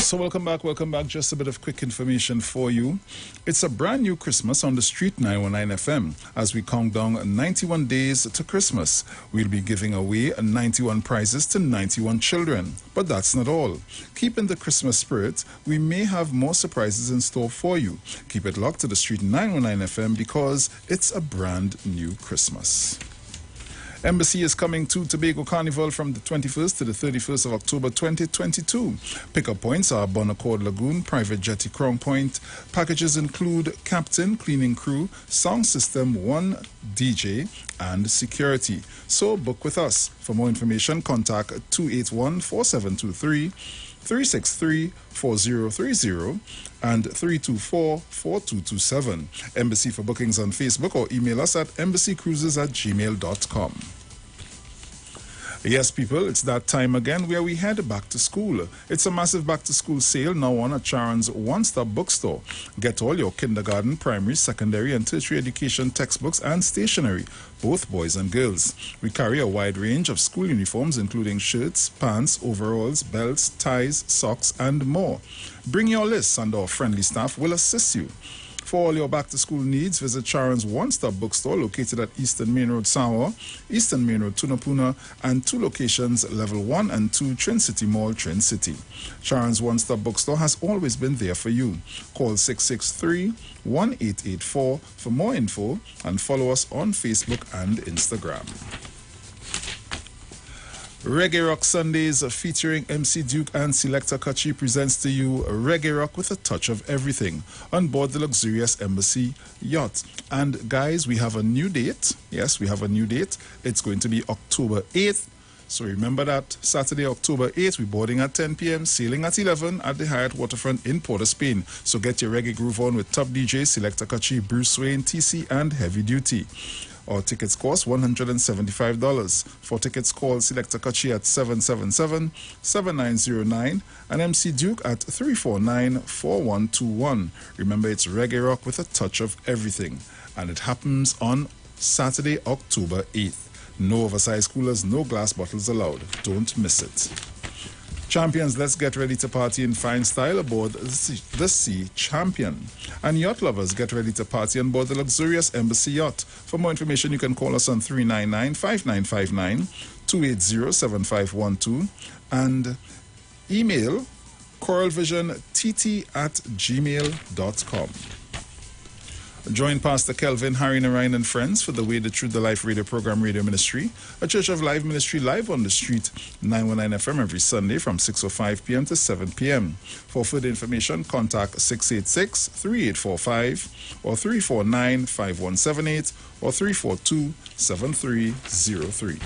So Welcome back. Just a bit of quick information for you. It's a brand new Christmas on the Street 919 FM. As we count down 91 days to Christmas, we'll be giving away 91 prizes to 91 children. But that's not all. Keeping the Christmas spirit, we may have more surprises in store for you. Keep it locked to the Street 919 FM because it's a brand new Christmas. Embassy is coming to Tobago Carnival from the 21st to the 31st of October 2022. Pickup points are Bon Accord Lagoon, Private Jetty Crown Point. Packages include captain, cleaning crew, sound system, one DJ, and security. So book with us. For more information, contact 281-4723, 363-4030, and 324-4227. Embassy for bookings on Facebook or email us at embassycruises@gmail.com. Yes, people, it's that time again where we head back to school. It's a massive back-to-school sale now on at Charon's one-stop bookstore. Get all your kindergarten, primary, secondary, and tertiary education textbooks and stationery, both boys and girls. We carry a wide range of school uniforms, including shirts, pants, overalls, belts, ties, socks, and more. Bring your lists and our friendly staff will assist you. For all your back-to-school needs, visit Charon's one-stop bookstore located at Eastern Main Road, Sawa, Eastern Main Road, Tunapuna, and 2 locations, Level 1 and 2, Trin City Mall, Trin City. Charon's one-stop bookstore has always been there for you. Call 663-1884 for more info and follow us on Facebook and Instagram. Reggae Rock Sundays featuring MC Duke and Selector Kachi presents to you Reggae Rock with a touch of everything on board the luxurious Embassy yacht. And guys, we have a new date. Yes, we have a new date. It's going to be October 8th. So remember that Saturday, October 8th, we're boarding at 10 p.m., sailing at 11 at the Hyatt Waterfront in Port of Spain. So get your reggae groove on with top DJ Selector Kachi, Bruce Wayne, TC, and Heavy Duty. Our tickets cost $175. For tickets, call Selector Kachi at 777-7909 and MC Duke at 349-4121. Remember, it's Reggae Rock with a touch of everything. And it happens on Saturday, October 8th. No oversized coolers, no glass bottles allowed. Don't miss it. Champions, let's get ready to party in fine style aboard the Sea Champion. And yacht lovers, get ready to party on board the luxurious Embassy yacht. For more information, you can call us on 399-5959, 280-7512, and email coralvisiontt@gmail.com. Join Pastor Kelvin, Harry Narayan and friends for the Way, the Truth, the Life radio program Radio Ministry, a Church of Life ministry live on the Street 919 FM every Sunday from 6:05 p.m. to 7 p.m. For further information, contact 686-3845 or 349-5178 or 342-7303.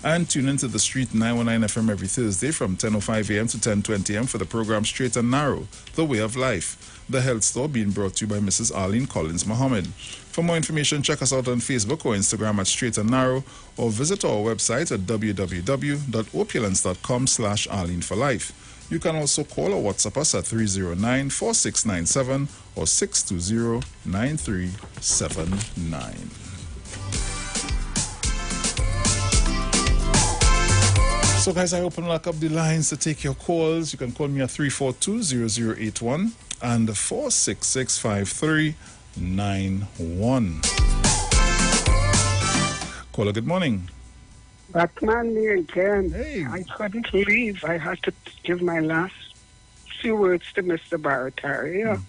And tune into the Street 919 FM every Thursday from 10:05 a.m. to 10:20 a.m. for the program Straight and Narrow, The Way of Life. The Health Store being brought to you by Mrs. Arlene Collins Mohammed. For more information, check us out on Facebook or Instagram at Straight and Narrow or visit our website at www.opulence.com/Arlene for Life. You can also call or WhatsApp us at 309-4697 or 620-9379. So guys, I open up the lines to take your calls. You can call me at 342-0081 and 466-5391. Caller, good morning. Batman, me again. Hey. I couldn't leave. I had to give my last few words to Mr. Barataria.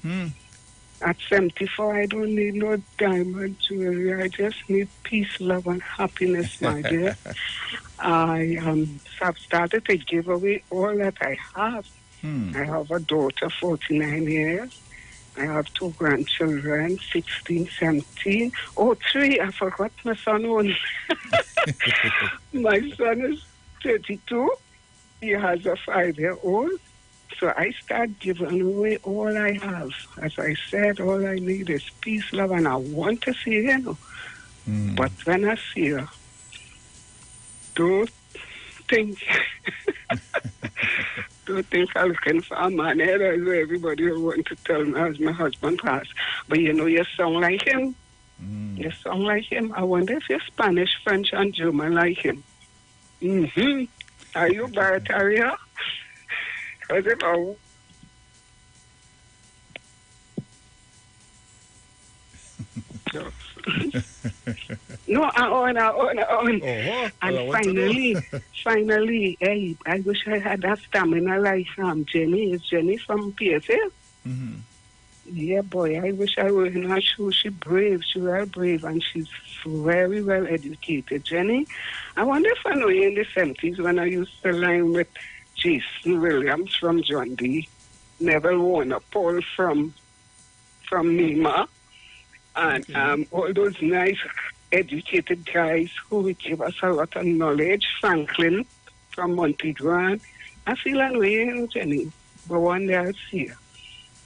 At 74, I don't need no diamond jewelry. I just need peace, love, and happiness, my dear. I have started to give away all that I have. I have a daughter, 49 years. I have 2 grandchildren, 16, 17. Oh, 3, I forgot my son only. My son is 32. He has a 5-year-old. So I start giving away all I have. As I said, all I need is peace, love, and I want to see her. But when I see her, don't think I'm looking for a man. Everybody will want to tell me as my husband passed. But you know, you sound like him. You sound like him. I wonder if you're Spanish, French, and German like him. Are you Barataria? How's it now? No, I own. And finally, hey, I wish I had that stamina like Jenny. Is Jenny from PSA? Mm-hmm. Yeah, boy, I wish I were in her shoes. She's brave. She's very brave, and she's very well educated. Jenny, I wonder if I know you in the 70s when I used to line with Jason Williams from John D., Neville Warner, Paul from Nima, and all those nice educated guys who would give us a lot of knowledge. Franklin from Montegran. I feel I know you, Jenny, but one day I'll see you.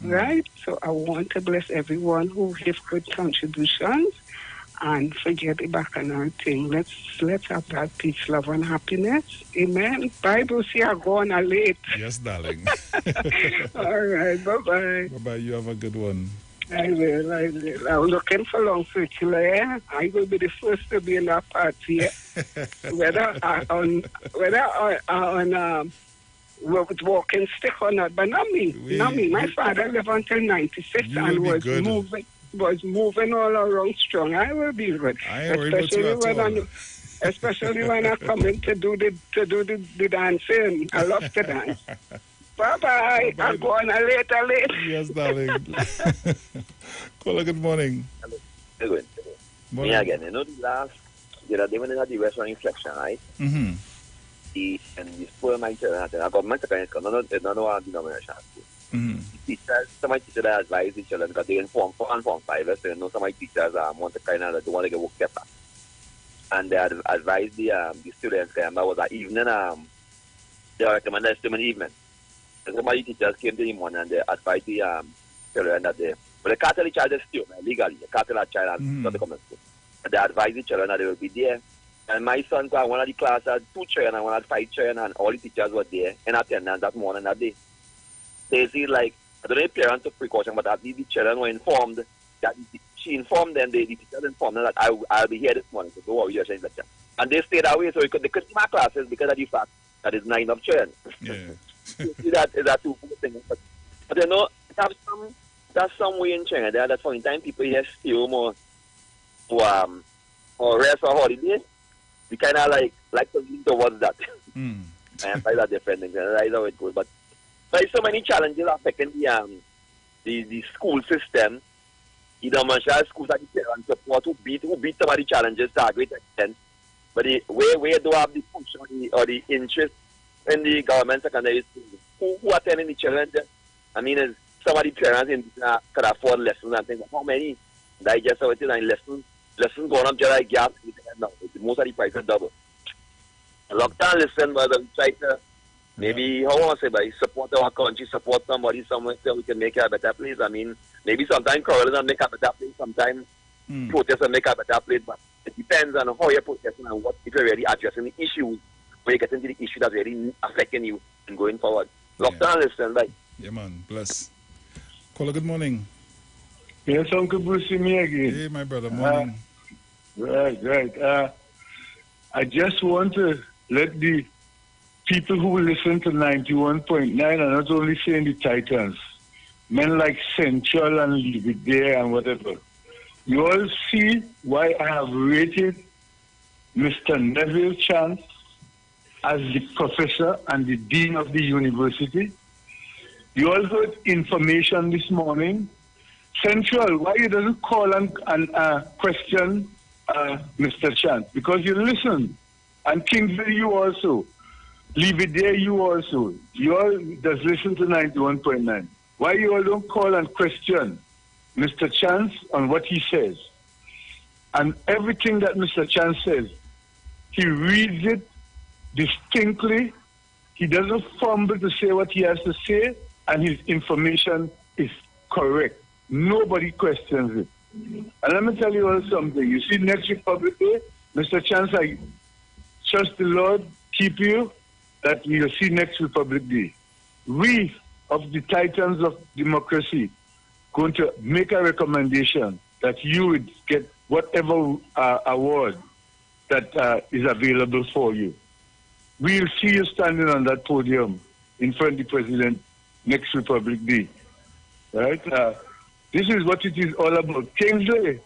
Right? So I want to bless everyone who give good contributions and forget the bacchanal thing. Let's have that peace, love, and happiness. Amen. Bye, Brucey. I'm going late. Yes, darling. All right. Bye-bye. Bye-bye. You have a good one. I will. I'm looking for long circular. Eh? I will be the first to be in that party. Whether on with walking stick or not, but not me. My father lived until 96 and was moving all around strong. I will be good. Especially when I come in to do the dancing. I love to dance. Bye-bye. I'm going late. Yes, darling. Caller, good morning. Hello. Good. Morning. Me again. You know, the other day when they had the restaurant inflection, right? Mm-hmm. And the school might tell that the government can't no denomination. Teachers, some of my teachers advise each other because they inform 4 and Form 5. So you know, some of my teachers want to kind of don't want to get work kept. And they advise the students that was an evening they recommended them an evening. And some of the teachers came to him one and they advised the children that they can't tell the child to steal legally. They can't tell a child not to come to school. And they advised the children that they will be there. And my son, one of the class had 2 children and one had 5 children, and all the teachers were there in attendance that morning, that day. They see, like, I don't know if parents took precaution, but at least the children were informed that she informed them, the teachers informed them that I'll be here this morning, so don't worry, you're saying that. And they stayed away, so they couldn't see my classes because of the fact that it's 9 of children. Yeah. See that two things. But you know, that's some way in China. There, at that point in time, people here still more or rest or holiday. We kind of like to lean towards that. And find that different things. And that's how it goes. But there's so many challenges affecting the school system. Either Marshall schools that the parents support who beat some of the challenges to a great extent. But where do have the push or the interest in the government secondary schools? Who attending the children? I mean, some of the parents can afford lessons and things. How many? That just how it is, and lessons going up just like gas. Most of the prices double. Lockdown listen, but we try to maybe, how I say, by support our country, support somebody somewhere so we can make it a better place. I mean, maybe sometimes quarrel and make a better place, sometimes protest and make a better place, but it depends on how you're protesting and what if you're really addressing the issues, when you get into the issue that's really affecting you and going forward. Lockdown listen, bye. Yeah, man. Bless. Caller, good morning. Yes, Uncle Bruce, me again. Hey, my brother. Morning. Right. I just want to let the people who listen to 91.9 are not only saying the Titans, men like Central and Leave It There and whatever. You all see why I have rated Mr. Neville Chance as the professor and the dean of the university. You all heard information this morning. Central, why you doesn't call and question Mr. Chance? Because you listen. And Kingsley, you also. Leave It There, you also. You all just listen to 91.9. Why you all don't call and question Mr. Chance on what he says? And everything that Mr. Chance says, he reads it distinctly. He doesn't fumble to say what he has to say, and his information is correct. Nobody questions it. And let me tell you all something. You see, next Republic Day, Mr. Chance, I trust the Lord keep you, that we'll see next Republic Day. We, of the Titans of democracy, going to make a recommendation that you would get whatever award that is available for you. We'll see you standing on that podium in front of the president next Republic Day. Right? This is what it is all about. Kingsley,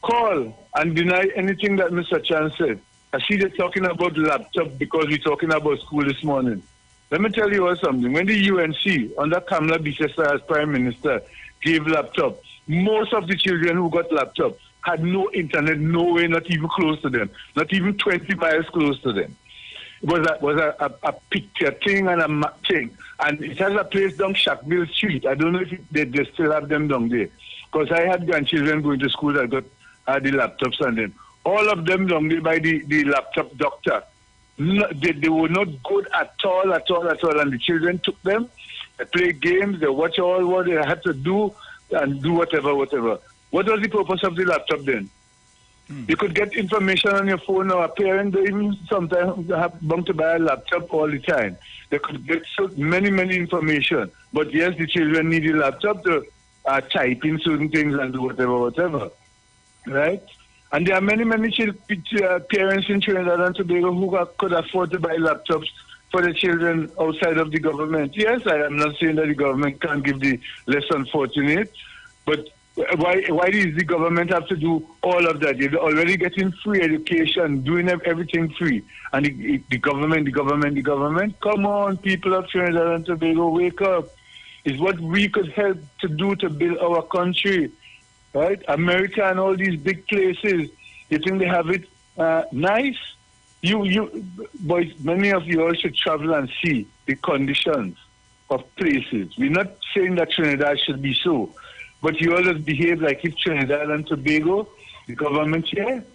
call and deny anything that Mr. Chan said. I see they're talking about laptop because we're talking about school this morning. Let me tell you all something. When the UNC, under Kamala Bicester as Prime Minister, gave laptop, most of the children who got laptop had no internet, no way, not even close to them, not even 20 miles close to them. It was a picture thing and a map thing. And it has a place down Shackville Street. I don't know if they still have them down there. Because I had grandchildren going to school that got the laptops on them. All of them down there by the laptop doctor. No, they were not good at all. And the children took them. They play games. They watch all what they had to do and do whatever. What was the purpose of the laptop then? You could get information on your phone, or a parent, they even sometimes have bound to buy a laptop all the time. They could get so many information. But yes, the children need a laptop to type in certain things and do whatever. Right? And there are many parents in Trinidad and Tobago who could afford to buy laptops for the children outside of the government. Yes, I am not saying that the government can't give the less unfortunate, but why does the government have to do all of that? You're already getting free education, doing everything free. And the government, come on, people of Trinidad and Tobago, wake up. It's what we could help to do to build our country, right? America and all these big places, you think they have it nice? You boys, many of you all should travel and see the conditions of places. We're not saying that Trinidad should be so, but you always behave like if Trinidad and Tobago, the government here,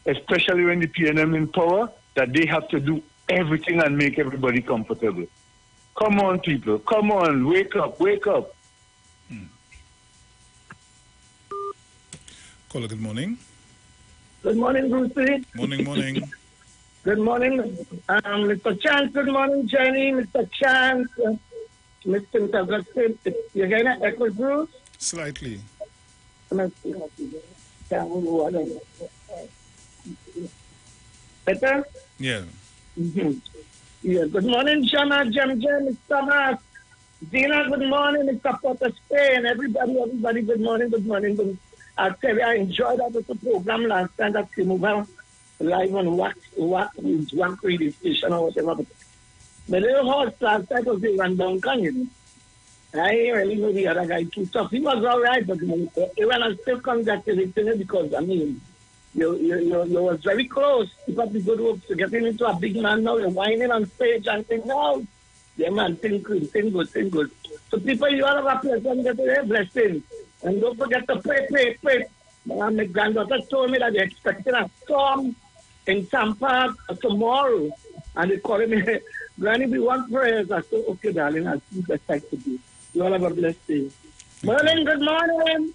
especially when the PNM in power, that they have to do everything and make everybody comfortable. Come on, people. Come on. Wake up. Caller, good morning. Good morning, Brucey. Morning. Good morning, Mr. Chance. Good morning, Jenny. Mr. Chance. Mr. Augustine. You're getting an echo, Bruce? Slightly. Better? Yeah. Mm-hmm. Yeah. Good morning, Jana, Jem, Mr. Matt. Dina, good morning, Mr. Potter Spain. Everybody, good morning. I tell you, I enjoyed that little program last time that came over live on Wax Radio Station or whatever. But my little horse last time was the Random Canyon. I really know the other guy too tough. He was all right, but when I still congratulating him because, I mean, you was very close. You got the good hopes to getting into a big man now. You're whining on stage and saying, no, yeah, man, think good. So people, you all have a pleasant get a blessing. And don't forget to pray. My granddaughter told me that they're expecting a storm in Tampa tomorrow. And they called me, Granny, we want prayers. I said, okay, darling, I'll see the best to do. You all have a blessed day. Morning, good morning.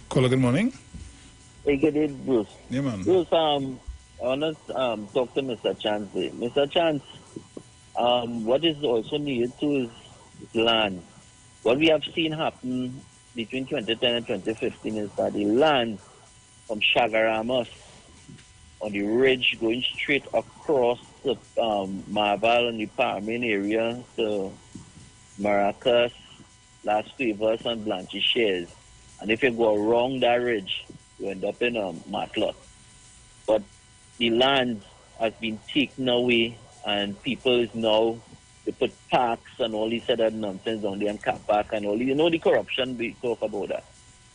Caller, good morning. Hey, good day, Bruce. Yeah, man. Bruce, I want to talk to Mr. Chance. Mr. Chance, what is also needed too is land. What we have seen happen between 2010 and 2015 is that the land from Chagaramas on the ridge going straight across the Marval and the Parmin area to Maracas, Las Cuevas and Blanchishes. And if you go around that ridge, you end up in Matlot. But the land has been taken away and people is now, they put parks and all this other nonsense on there and car park and all, you know the corruption we talk about that.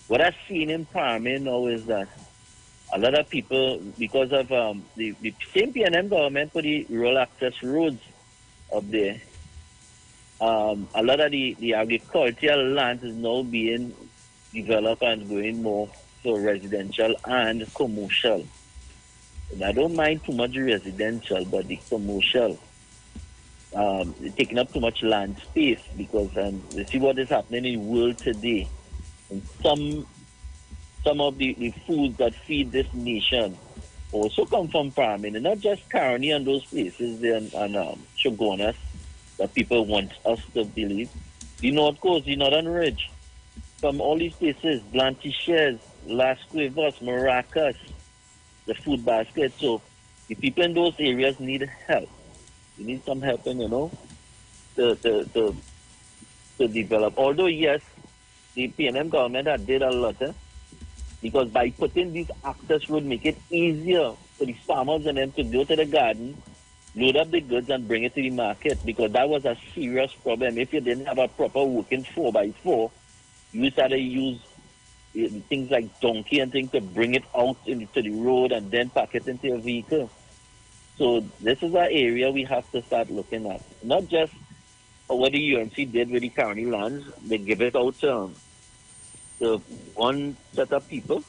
What I've seen in Parmin now is that a lot of people, because of the same PNM government put the rural access roads up there, a lot of the agricultural land is now being developed and going more so residential and commercial. And I don't mind too much residential, but the commercial taking up too much land space because you see what is happening in the world today. And some of the foods that feed this nation also come from farming, and not just Caroni and those places there and Shogunas that people want us to believe. The North Coast, the Northern Ridge, from all these places, Blanchishes, Las Cuevas, Maracas, the food basket. So the people in those areas need help. You need some help, to develop. Although yes, the PNM government had did a lot, because by putting these access road, make it easier for the farmers and them to go to the garden, load up the goods and bring it to the market, because that was a serious problem. If you didn't have a proper working 4x4, you started to use things like donkey and things to bring it out into the road and then pack it into your vehicle. So this is an area we have to start looking at. Not just what the UNC did with the county lands. They give it out to one set of people,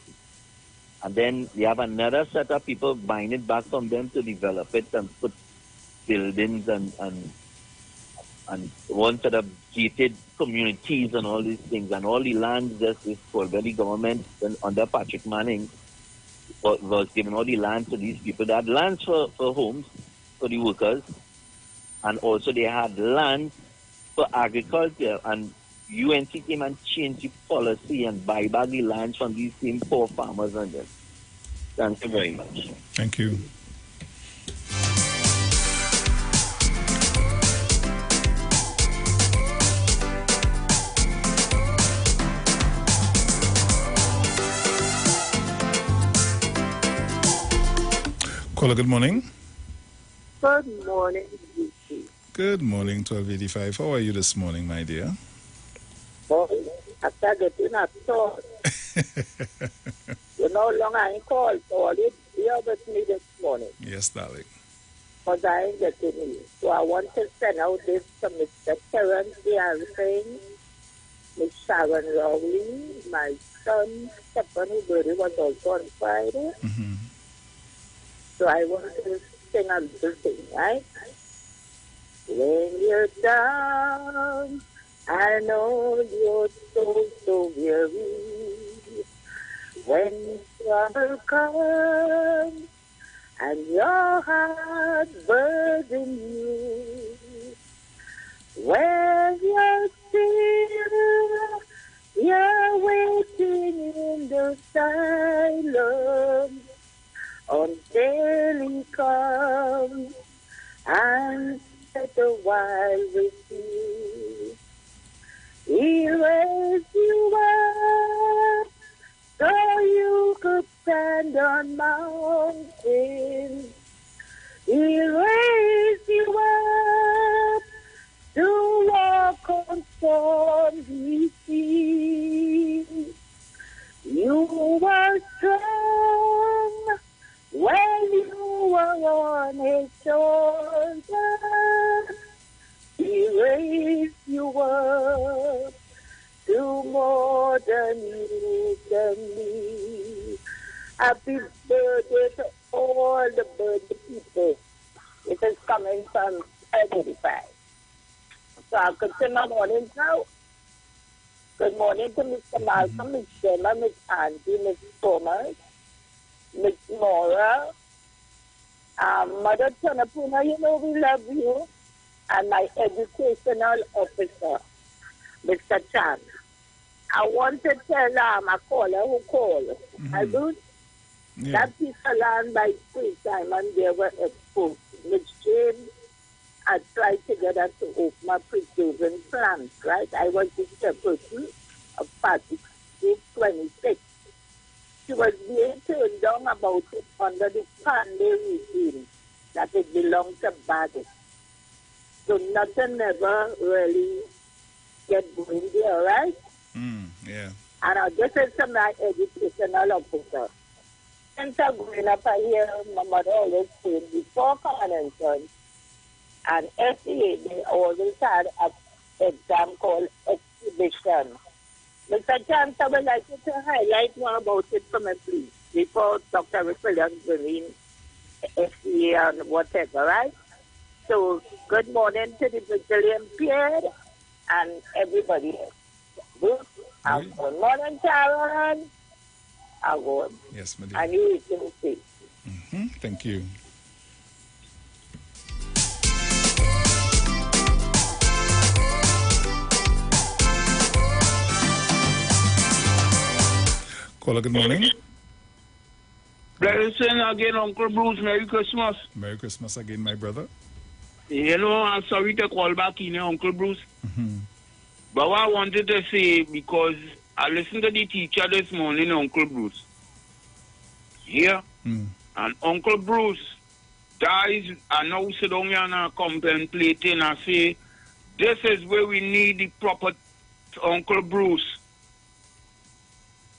and then they have another set of people buying it back from them to develop it and put buildings and one set of gated communities and all these things. And all the land just is called by the government under Patrick Manning was giving all the land to these people. They had lands for homes for the workers, and also they had land for agriculture, and UNC came and changed the policy and buy back the land from these same poor farmers and them. Thank you very much. Thank you. Caller, good morning. Good morning, UC. Good morning, 1285. How are you this morning, my dear? Boy, after getting a thought, you know how long I ain't called for it. You're with me this morning. Yes, darling. Because I ain't getting you. So I want to send out this to Mr. Terrence Bianching, Miss Sharon Rowley, my son, Stephen, whose birthday was also on Friday. Mm-hmm. So I want to sing a little thing, right? When you're down, I know you're so weary. When trouble comes and your heart burdens you, when you're still, you're waiting in the silence until he comes and set a while with you. He raised you up so you could stand on mountains. He raised you up to walk on stormy seas. You were strong when you were on his shoulder. He raised you up to more than you can be. Happy birthday to all the birthday people. It is coming from 35. So I could say my morning now. Good morning to Mr. Malcolm, Miss Gemma, Miss Angie, Miss Thomas, Miss Nora, Mother Tonapuna, you know we love you, and my educational officer, Mr. Chan. I want to tell a caller who called. I do. That piece of land by free time and they were exposed. Miss James, I tried to get her to open my preserving plants, right? I was the chairperson of Party 26. She was being turned down about it under the Pandey regime that it belonged to Baggy. So nothing ever really get going there, right? Yeah. And this is to my educational officer. Since I'm growing up here, my mother always said before common entrance and SEA, they always had an exam called exhibition. Mr. Chance, I would like you to highlight more about it for me, please, before Dr. Williams bring in SEA and whatever, right? So, good morning to the Brazilian Pierre and everybody else. Good morning, Sharon. Good. Yes, madam. And you can see. Thank you. Caller, good morning. Blessing again, Uncle Bruce. Merry Christmas. Merry Christmas again, my brother. You know, I'm sorry to call back in, Uncle Bruce. But what I wanted to say, because I listened to the teacher this morning, Uncle Bruce. Here. And Uncle Bruce, dies, I now sit down here and contemplating and say, this is where we need the proper Uncle Bruce.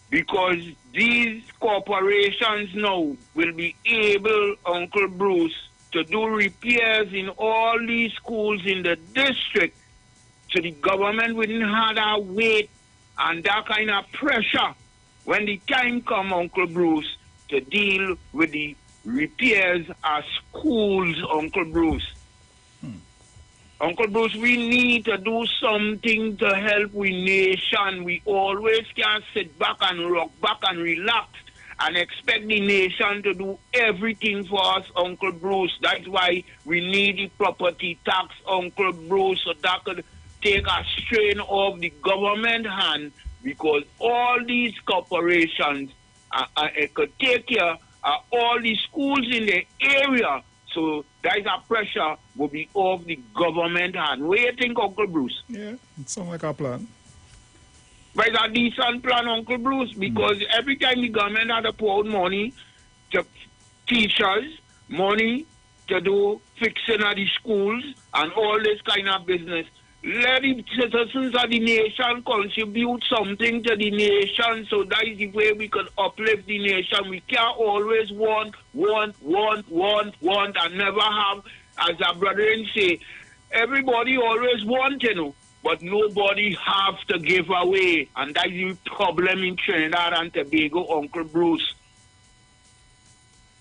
Because these corporations now will be able, Uncle Bruce, to do repairs in all these schools in the district. So the government wouldn't have that weight and that kind of pressure when the time comes, Uncle Bruce, to deal with the repairs at schools, Uncle Bruce. Uncle Bruce, we need to do something to help we nation. We always can't sit back and rock back and relax and expect the nation to do everything for us, Uncle Bruce. That's why we need the property tax, Uncle Bruce, so that could take a strain off the government hand, because all these corporations could take care of all the schools in the area. So there is a pressure will be off the government hand. What do you think, Uncle Bruce? Yeah, it sounds like a plan. But it's a decent plan, Uncle Bruce, because every time the government had to pour out money to teachers, money to do fixing of the schools and all this kind of business, let the citizens of the nation contribute something to the nation, so that is the way we can uplift the nation. We can't always want, and never have, as our brethren say, everybody always want, you know, but nobody have to give away, and that is the problem in Trinidad and Tobago, Uncle Bruce.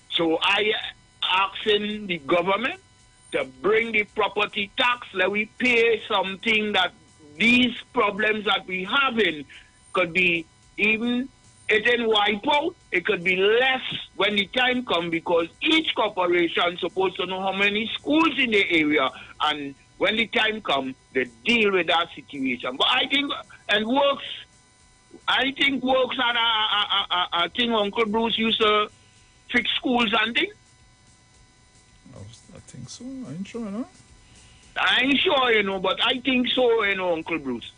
So I asking the government to bring the property tax, let we pay something that these problems that we having could be, even it didn't wipe out, it could be less when the time comes, because each corporation is supposed to know how many schools in the area, and when the time comes, they deal with that situation. But I think, and works are I think Uncle Bruce used to fix schools and things. I think so. I ain't sure, no? I ain't sure, you know, but I think so, you know, Uncle Bruce.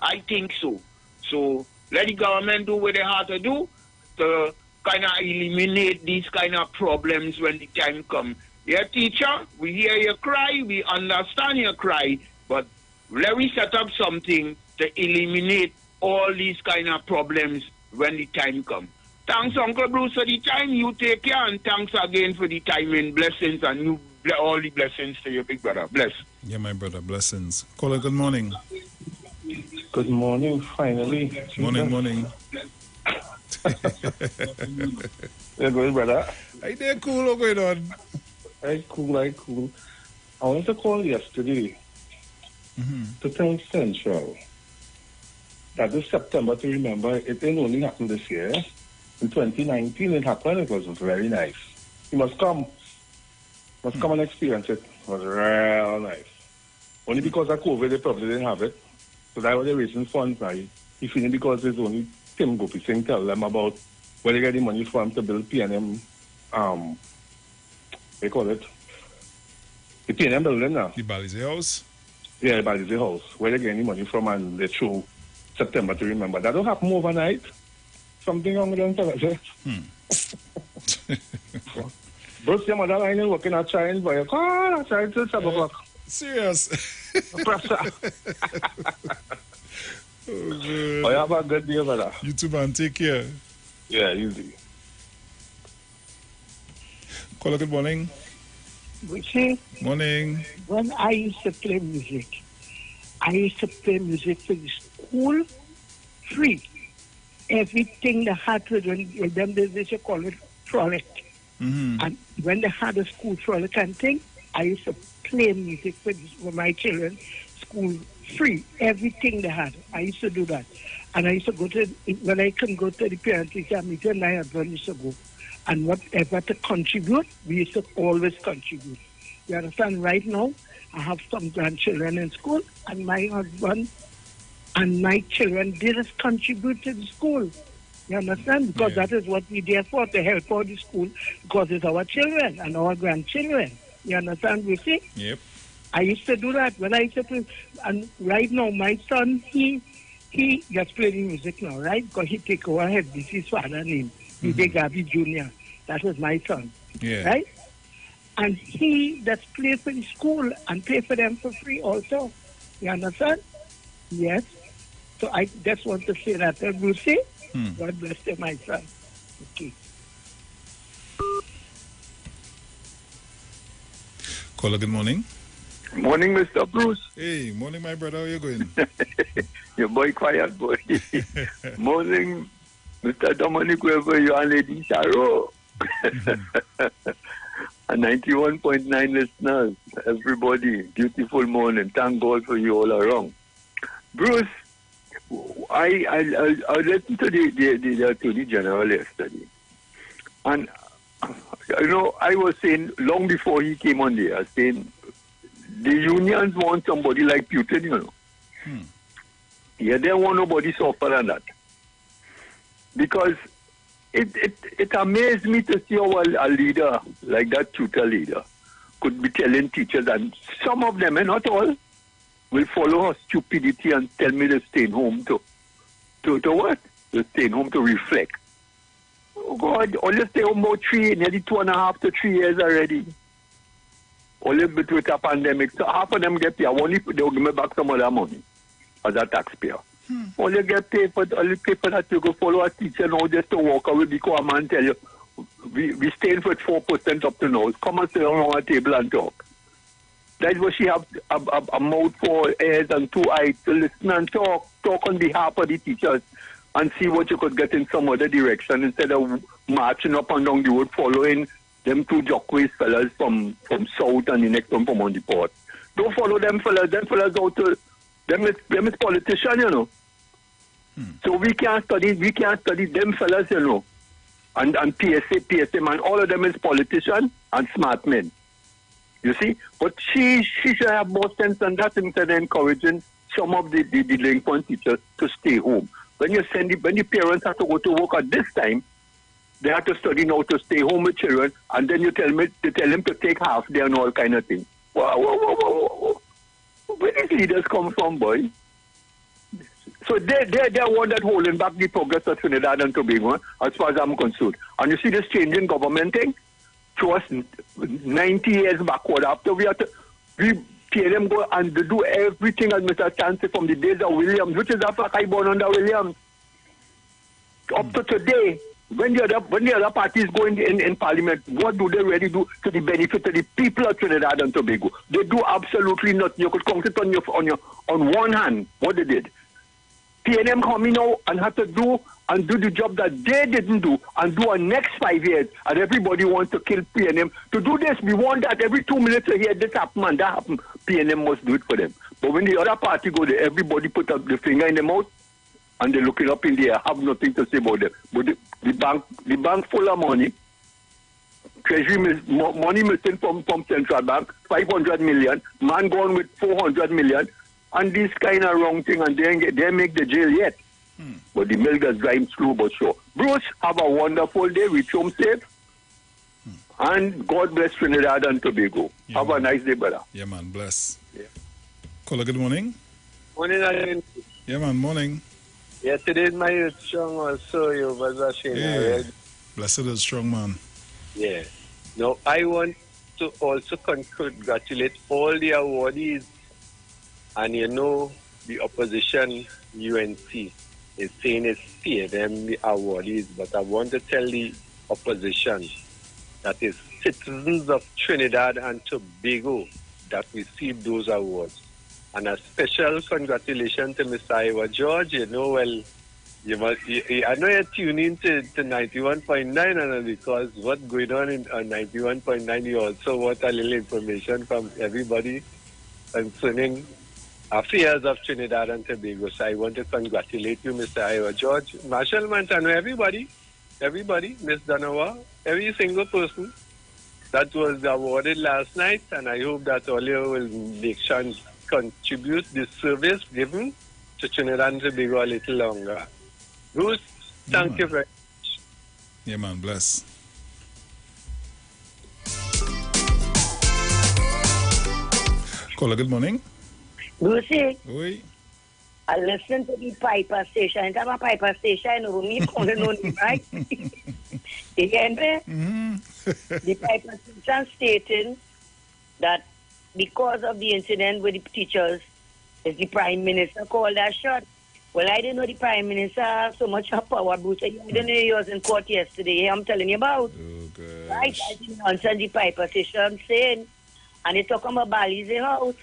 I think so. So let the government do what they have to do to kind of eliminate these kind of problems when the time comes. Yeah, teacher, we hear you cry, we understand your cry, but let me set up something to eliminate all these kind of problems when the time comes. Thanks, Uncle Bruce, for the time. You take care, and thanks again for the time and blessings, and you all the blessings to your big brother. Bless. Yeah, my brother, blessings. Caller, good morning. Good morning, finally. Morning. You're good, brother. Hey there, cool, what's going on? Hey, cool. I wanted to call yesterday to tell Central that this September, to remember, it didn't only happen this year. In 2019, it happened. It was very nice. You must come. Come and experience it. It was real nice. Only because of COVID, they probably didn't have it. So that was the raising funds now. If you because it's only Tim Gopi Singh tell them about where they get the money from to build PNM, they call it the PNM building now. The Balize House? Yeah, the Balize House. Where they get the money from, and they show September to remember. That don't happen overnight. Something wrong with them, Bruce, your mother line is working at child by a car at child till 7 o'clock. Serious? Oh, you have a good day, brother. You too, man. Take care. Yeah, easy. Caller, good morning. Morning. When I used to play music, for the school free. Everything they had to do, them they used to call it frolic. And when they had a school frolic and thing, I used to play music for my children, school free, everything they had. I used to do that. And I used to go to, when I couldn't go to the parent-teacher meeting, my husband used to go. And whatever to contribute, we used to always contribute. You understand? Right now, I have some grandchildren in school, and my husband and my children did contribute to the school. You understand? Because that is what we there for, to help out the school, because it's our children and our grandchildren. You understand, you see? Yep. I used to do that when I used to, and right now my son, he just playing music now, right? Because he take over head. This is his father's name. He big Gabby Jr. That was my son. Yeah. Right? And he just play for the school and pay for them for free also. You understand? Yes. So I just want to say that. You see? God bless you, my son. Okay. Caller, good morning. Morning, Mr. Bruce. Hey, morning, my brother. How you going? Your boy quiet, boy. Morning, Mr. Dominic Weber, you and Lady Sharo. And 91.9 listeners, everybody, beautiful morning. Thank God for you all around. Bruce, I listened to the Attorney General yesterday. And, you know, I was saying, long before he came on there, saying, the unions want somebody like Putin, you know. Yeah, they want nobody softer than that. Because it amazed me to see how a leader, like that tutor leader, could be telling teachers, and some of them, and not all, will follow her stupidity and tell me to stay home to what? To stay home to reflect. Oh God, only stay home about nearly 2.5 to 3 years already. Only with a pandemic. So half of them get paid. Only they'll give me back some of their money as a taxpayer. Only get paid for that you go follow a teacher now just to walk away because a man tell you we staying for 4% up to now. Come and sit down on a table and talk. That's what she have a mouth for ears and 2 eyes to listen and talk on behalf of the teachers and see what you could get in some other direction instead of marching up and down the road following them 2 jockways fellas from south and the next one from on the port. Don't follow them fellas. Them fellas out to them is politicians, you know. So we can't study them fellas, you know. And PSA man, all of them is politicians and smart men. You see? But she should have more sense than that instead of encouraging some of the delinquent teachers to stay home. When the parents have to go to work at this time, they have to study now to stay home with children, and then you tell them to take half day and all kind of things. Whoa. Where these leaders come from, boy? So they're one that holding back the progress of Trinidad and Tobago, as far as I'm concerned. And you see this change in government thing? To us 90 years backward, after we pay them go and do everything as Mr. Chance from the days of Williams, which is a fact I born under Williams. Up to today, when the other parties go in Parliament, what do they really do to the benefit of the people of Trinidad and Tobago? They do absolutely nothing. You could count it on one hand what they did. PNM coming out and have to do the job that they didn't do and do our next 5 years, and everybody wants to kill PNM. To do this, we want that every 2 minutes to hear this happen and that happen. PNM must do it for them. But when the other party go there, everybody put up the finger in the mouth and they look it up in the air, have nothing to say about them. But the bank full of money, treasury money missing from central bank, 500 million, man gone with 400 million, and this kind of wrong thing, and they make the jail yet. But the milk is driving slow but sure. Bruce, have a wonderful day. Reach home safe. And God bless Trinidad and Tobago. Yeah, have a nice day, brother. Yeah, man. Bless. Yeah. Caller, good morning. Morning, Alan. Yeah, man. Morning. Yeah, today's my youth strong also. You was watching. Hey. Blessed is strong, man. Yeah. Now, I want to also congratulate all the awardees. And you know, the opposition, UNC, is saying it's fair, them the awardees. But I want to tell the opposition that is citizens of Trinidad and Tobago that received those awards. And a special congratulations to Mr. Iwer George. You know, well, I know you're tuning to 91.9, and because what's going on in 91.9, you also want a little information from everybody concerning affairs of Trinidad and Tobago. So I want to congratulate you, Mr. Iwer George, Marshall Montano, everybody, Miss Donowa, every single person that was awarded last night, and I hope that all you will make sure and contribute this service given to Trinidad and Tobago a little longer. Bruce, Thank you very much. Yeah, man, bless. Caller, good morning. Lucy, Oui. I listen to the Piper station. It's a Piper station, me calling on it, right? You get me? The Piper station stating that because of the incident with the teachers, is the Prime Minister called that shot. Well, I didn't know the Prime Minister have so much power, Bruce. I didn't know he was in court yesterday. I'm telling you about. Right? I didn't answer the Piper station saying, and they talk about Bali's house.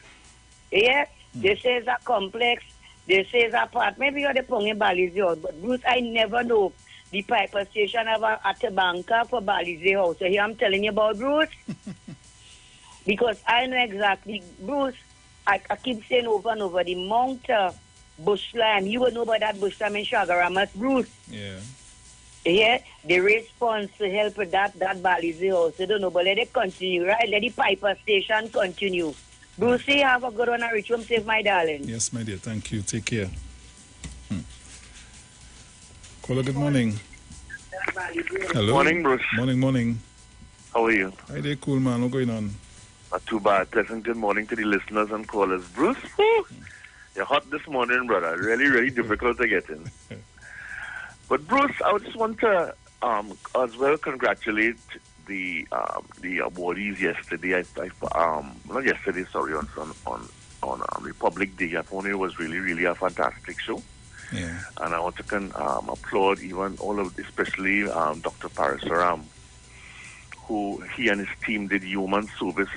Yeah? They say it's a complex. They say it's a part. Maybe you're the pong in Bali's house. But Bruce, I never know the Piper station have a banker for Bali's house. So here I'm telling you about Bruce. Because I know exactly, Bruce, I keep saying over and over, the Mount Bushland, you will know about that Bushland in Shagaramas, Bruce. Yeah. Yeah, the response to help with that Bali's house, I don't know, but let it continue, right? Let the Piper station continue. Brucey, have a good one and reach home safe, my darling. Yes, my dear. Thank you. Take care. Caller, good morning. Hello. Morning, Bruce. Morning. How are you? Hi there, cool man. What's going on? Not too bad. Pleasant good morning to the listeners and callers. Bruce, you're hot this morning, brother. Really difficult to get in. But Bruce, I just want to as well congratulate the awardees yesterday. Not yesterday, sorry, on Republic Day. I thought it was really a fantastic show. Yeah. And I want to applaud even all of, especially Dr. Parasaram, who he and his team did human service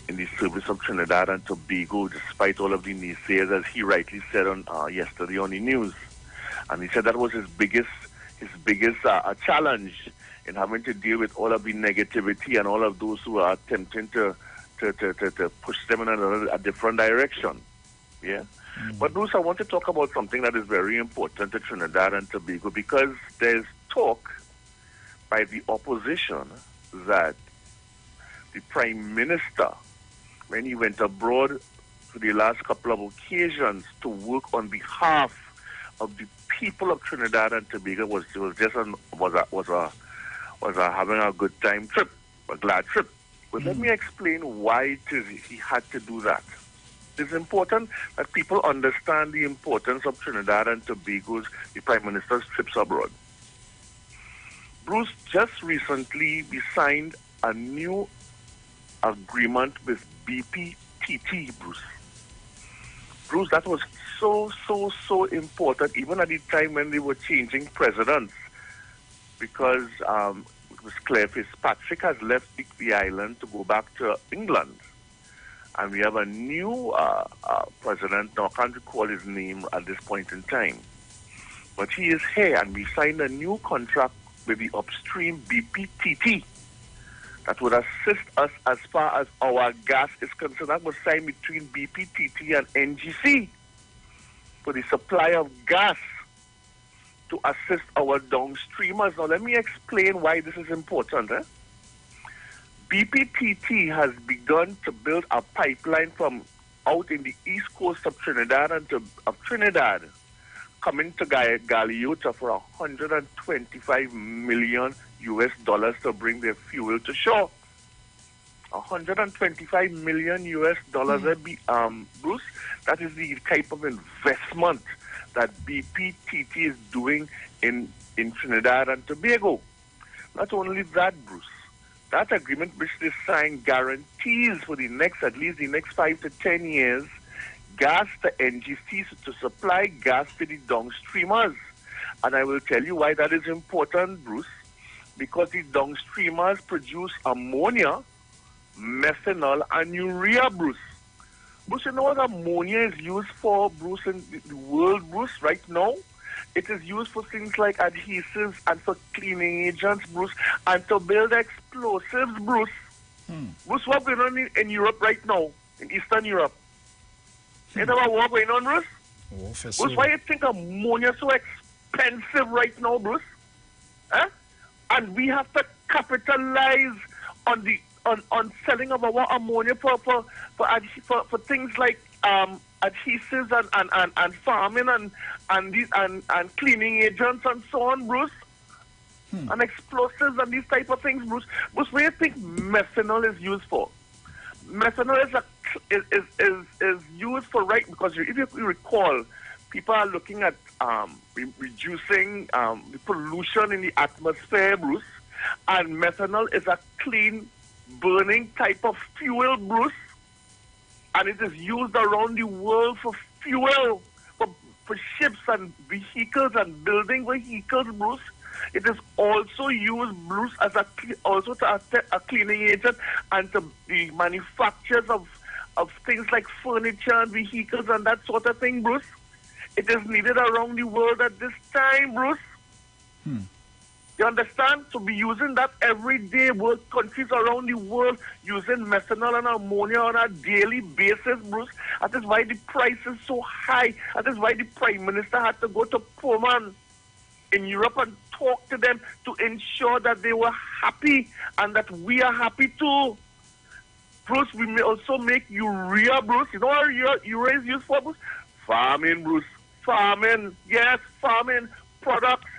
in the service of Trinidad and Tobago, despite all of the naysayers, as he rightly said on yesterday on the news. And he said that was his biggest challenge in having to deal with all of the negativity and all of those who are attempting to push them in a different direction. Yeah. But Bruce, I want to talk about something that is very important to Trinidad and Tobago, because there's talk by the opposition that the Prime Minister, when he went abroad for the last couple of occasions to work on behalf of the people of Trinidad and Tobago, was having a good time trip, a glad trip. But let me explain why he had to do that. It's important that people understand the importance of Trinidad and Tobago's, the Prime Minister's trips abroad. Bruce, just recently we signed a new agreement with BPTT, Bruce. Bruce, that was so important, even at the time when they were changing presidents, because it was clear Fitzpatrick has left the island to go back to England. And we have a new president. Now, I can't recall his name at this point in time. But he is here, and we signed a new contract with the upstream BPTT that would assist us as far as our gas is concerned. That was signed between BPTT and NGC for the supply of gas to assist our downstreamers. Now, let me explain why this is important. BPTT has begun to build a pipeline from out in the east coast of Trinidad coming to Galeota for $125 million to bring their fuel to shore. $125 million Bruce, that is the type of investment that BPTT is doing in Trinidad and Tobago. Not only that, Bruce, that agreement which they signed guarantees for at least the next 5 to 10 years gas to NGCs to supply gas to the downstreamers. And I will tell you why that is important, Bruce, because the downstreamers produce ammonia, methanol, and urea, Bruce. Bruce, you know what ammonia is used for, Bruce, in the world, Bruce, right now? It is used for things like adhesives and for cleaning agents, Bruce, and to build explosives, Bruce. Bruce, what's going on in Europe right now, in Eastern Europe? You know what going on, Bruce? Bruce, why do you think ammonia is so expensive right now, Bruce? Huh? And we have to capitalize on selling of our ammonia for things like adhesives and farming and cleaning agents and so on, Bruce. And explosives and these type of things, Bruce. Bruce, what do you think methanol is used for? Methanol is used for, right, because if you recall, people are looking at reducing the pollution in the atmosphere, Bruce, and methanol is a clean burning type of fuel, Bruce, and it is used around the world for fuel, for ships and vehicles and building vehicles, Bruce. It is also used, Bruce, as a cleaning agent and to the manufacturers of things like furniture and vehicles and that sort of thing, Bruce. It is needed around the world at this time, Bruce. You understand? To be using that every day, world countries around the world using methanol and ammonia on a daily basis, Bruce. That is why the price is so high. That is why the Prime Minister had to go to Poland in Europe and talk to them to ensure that they were happy and that we are happy too. Bruce, we may also make urea, Bruce. You know what urea is used for, Bruce? Farming, Bruce. Farming. Yes, farming products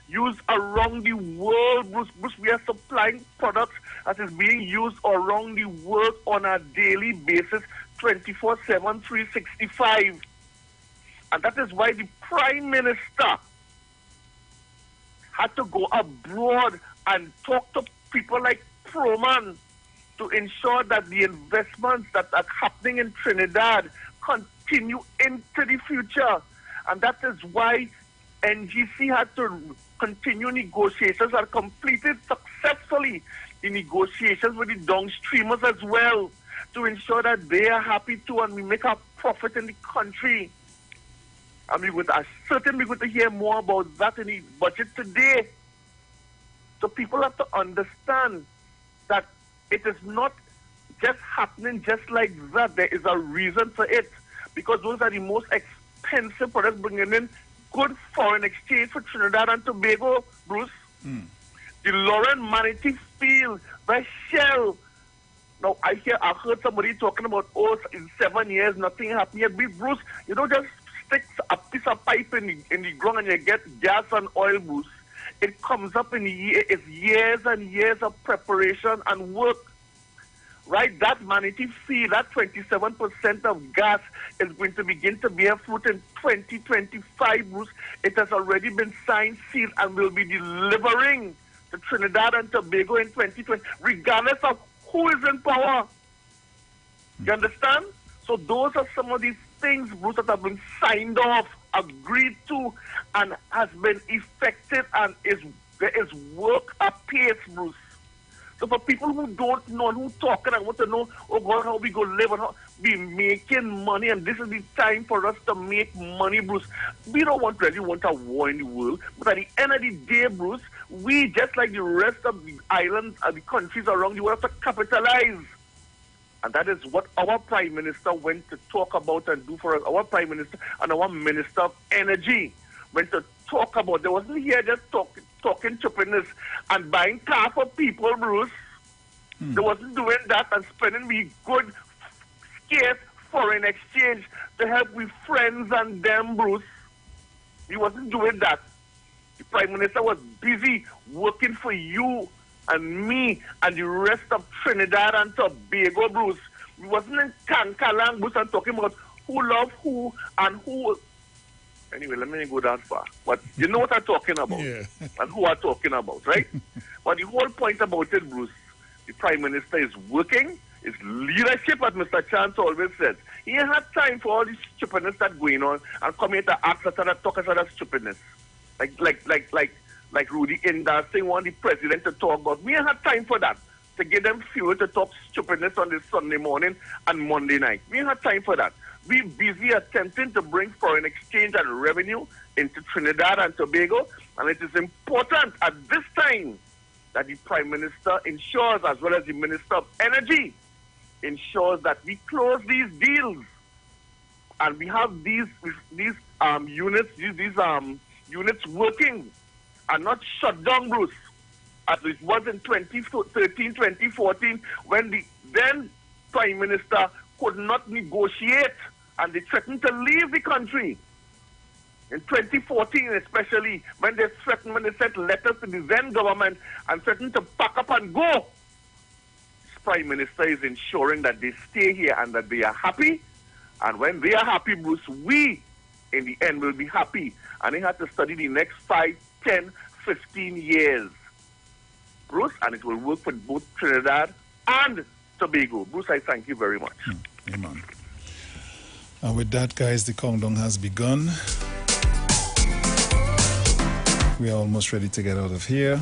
used around the world, Bruce. Bruce, we are supplying products that is being used around the world on a daily basis, 24/7, 365. And that is why the Prime Minister had to go abroad and talk to people like Proman to ensure that the investments that are happening in Trinidad continue into the future. And that is why NGC had to continue negotiations and completed successfully the negotiations with the downstreamers as well to ensure that they are happy too and we make a profit in the country. And I'm certain we're going to hear more about that in the budget today. So people have to understand that it is not just happening just like that. There is a reason for it. Because those are the most expensive products bringing in good foreign exchange for Trinidad and Tobago, Bruce. The Lauren Manatee Field, the Shell. Now, I heard somebody talking about, in 7 years, nothing happened yet. Bruce, you don't just stick a piece of pipe in the ground and you get gas and oil, Bruce. It comes up in it's years and years of preparation and work. Right, that Manatee Field, that 27% of gas is going to begin to bear fruit in 2025, Bruce. It has already been signed, sealed, and will be delivering to Trinidad and Tobago in 2020, regardless of who is in power. You understand? So those are some of these things, Bruce, that have been signed off, agreed to, and has been effected, and there is work apace, Bruce. So for people who don't know and who talking and want to know, oh God, how we go live and how we making money, and this is the time for us to make money, Bruce. We don't really want a war in the world, but at the end of the day, Bruce, we, just like the rest of the islands and the countries around the world, have to capitalize. And that is what our Prime Minister went to talk about and do for us. Our Prime Minister and our Minister of Energy went to talk about. They wasn't here just talking stupidness and buying car for people, Bruce. They wasn't doing that and spending the good, scarce foreign exchange to help with friends and them, Bruce. He wasn't doing that. The Prime Minister was busy working for you and me and the rest of Trinidad and Tobago, Bruce. We wasn't in Kankalang, Bruce, and talking about who love who and who. Anyway, let me go that far. But you know what I'm talking about and who I'm talking about, right? But the whole point about it, Bruce, the Prime Minister is working. It's leadership, as Mr. Chance always says. He ain't had time for all this stupidness that's going on and come here to ask us and talk us about stupidness. Like Rudy Inda saying want the president to talk about. We ain't had time for that. To give them fuel to talk stupidness on this Sunday morning and Monday night. We ain't had time for that. We're busy attempting to bring foreign exchange and revenue into Trinidad and Tobago, and it is important at this time that the Prime Minister ensures, as well as the Minister of Energy, ensures that we close these deals and we have these units working and not shut down, Bruce, as it was in 2013, 2014, when the then Prime Minister could not negotiate and they threatened to leave the country. In 2014 especially, when they sent letters to the then government and threatened to pack up and go. This Prime Minister is ensuring that they stay here and that they are happy. And when they are happy, Bruce, we, in the end, will be happy. And they had to study the next 5, 10, 15 years. Bruce, and it will work for both Trinidad and Tobago. Bruce, I thank you very much. Amen. And with that, guys, the countdown has begun. We are almost ready to get out of here.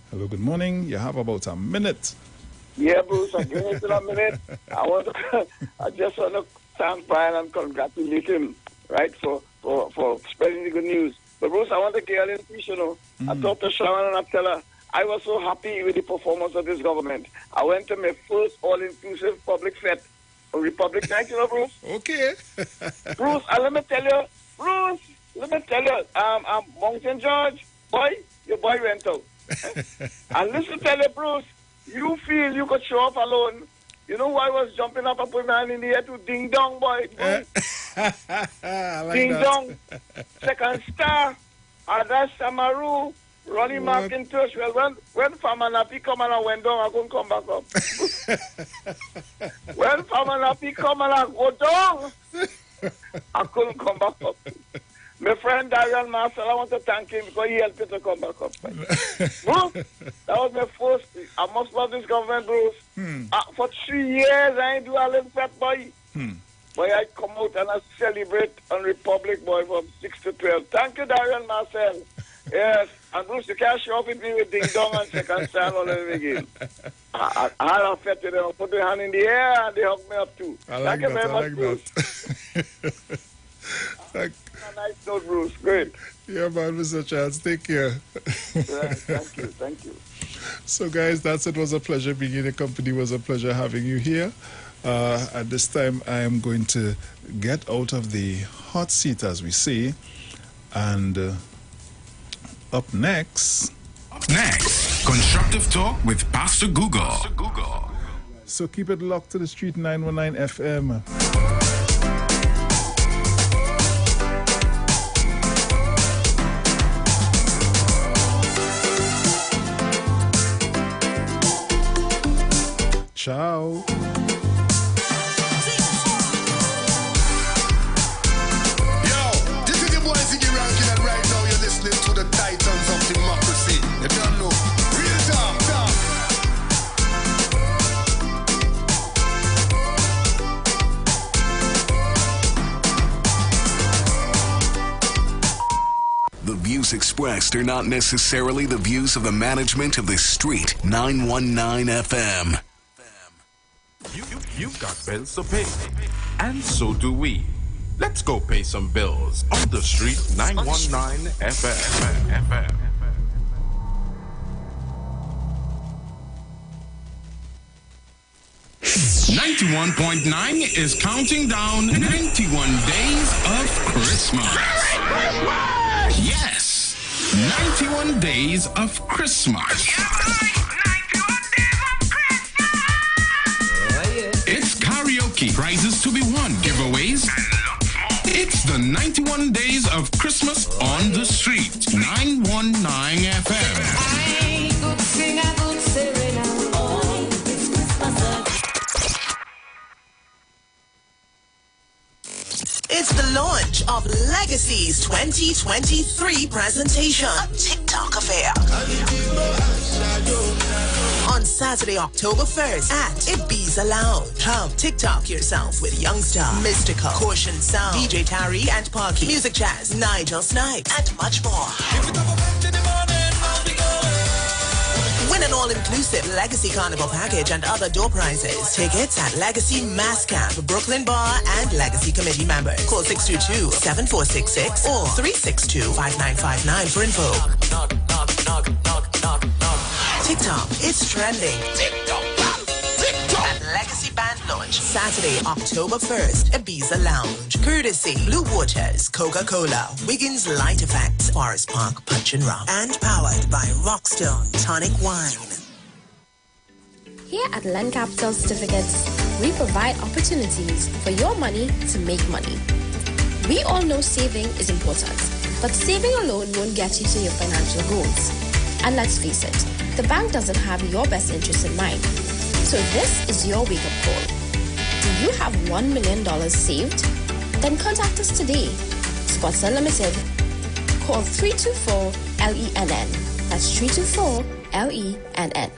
Hello, good morning. You have about a minute. Yeah, Bruce, I'm giving it in a minute. I just want to thank Brian and congratulate him, right, for spreading the good news. But Bruce, I want to get in peace, you know. I talked to Sharon and I tell her, I was so happy with the performance of this government. I went to my first all-inclusive public fete on Republic Night, you know, Bruce? Okay. Bruce, let me tell you, Mount St. George, boy, your boy went out. And listen, tell you, Bruce, you feel you could show off alone. You know why I was jumping up and putting my hand in the air to ding dong, boy? Like ding that. dong. Second star, Adas Samaru, Ronnie McIntosh. Well, when Farmer Nappy come and I went down, I couldn't come back up. When Farmer Nappy come and I go down, I couldn't come back up. My friend Darian Marcel, I want to thank him because he helped me to come back up. Bruce, that was my first. I must love this government, Bruce. For 3 years, I ain't do a little fat boy. Boy, I come out and I celebrate on Republic, boy, from 6 to 12. Thank you, Darian Marcel. Yes, and Bruce, you can't show up with me with ding dong and second stand all over again. I had a fete with them. I put their hand in the air and they hugged me up too. Thank you very much, Bruce. A nice note, Bruce. Great. Yeah, man, Mr. Chance. Take care. Thank you. So, guys, that's it. Was a pleasure being in the company. It was a pleasure having you here. At this time, I am going to get out of the hot seat, as we say. And up next, Constructive Talk with Pastor Google. So keep it locked to the street 919 FM. Ciao. This is your boy Ziggy Rankin, and right now you're listening to the Titans of Democracy. You don't know. Real talk. The views expressed are not necessarily the views of the management of the Street 919 FM. You've got bills to pay, and so do we. Let's go pay some bills on the Street 919 FM. 91.9 is counting down 91 days of Christmas. Yes, 91 days of Christmas. It's karaoke, prizes to be won, giveaways. It's the 91 days of Christmas on the Street 919 FM. It's the launch of Legacy's 2023 presentation, a TikTok affair. On Saturday, October 1st at Ibiza Lounge. Come TikTok yourself with Youngster, Mystical, Caution Sound, DJ Tariq and Parky, Music Jazz, Nigel Snipes, and much more. Win an all-inclusive Legacy Carnival package and other door prizes. Tickets at Legacy Mass Camp, Brooklyn Bar, and Legacy Committee members. Call 622-7466 or 362-5959 for info. TikTok, it's trending. TikTok. At Legacy Band Launch. launch Saturday, October 1st, Ibiza Lounge. Courtesy Blue Waters, Coca-Cola, Wiggins Light Effects, Forest Park Punch and Rum, and powered by Rockstone Tonic Wine. Here at Lend Capital Certificates, we provide opportunities for your money to make money. We all know saving is important, but saving alone won't get you to your financial goals. And let's face it, the bank doesn't have your best interest in mind. So this is your wake-up call. Do you have $1 million saved? Then contact us today. Spots Unlimited. Call 324-LENN. That's 324-LENN.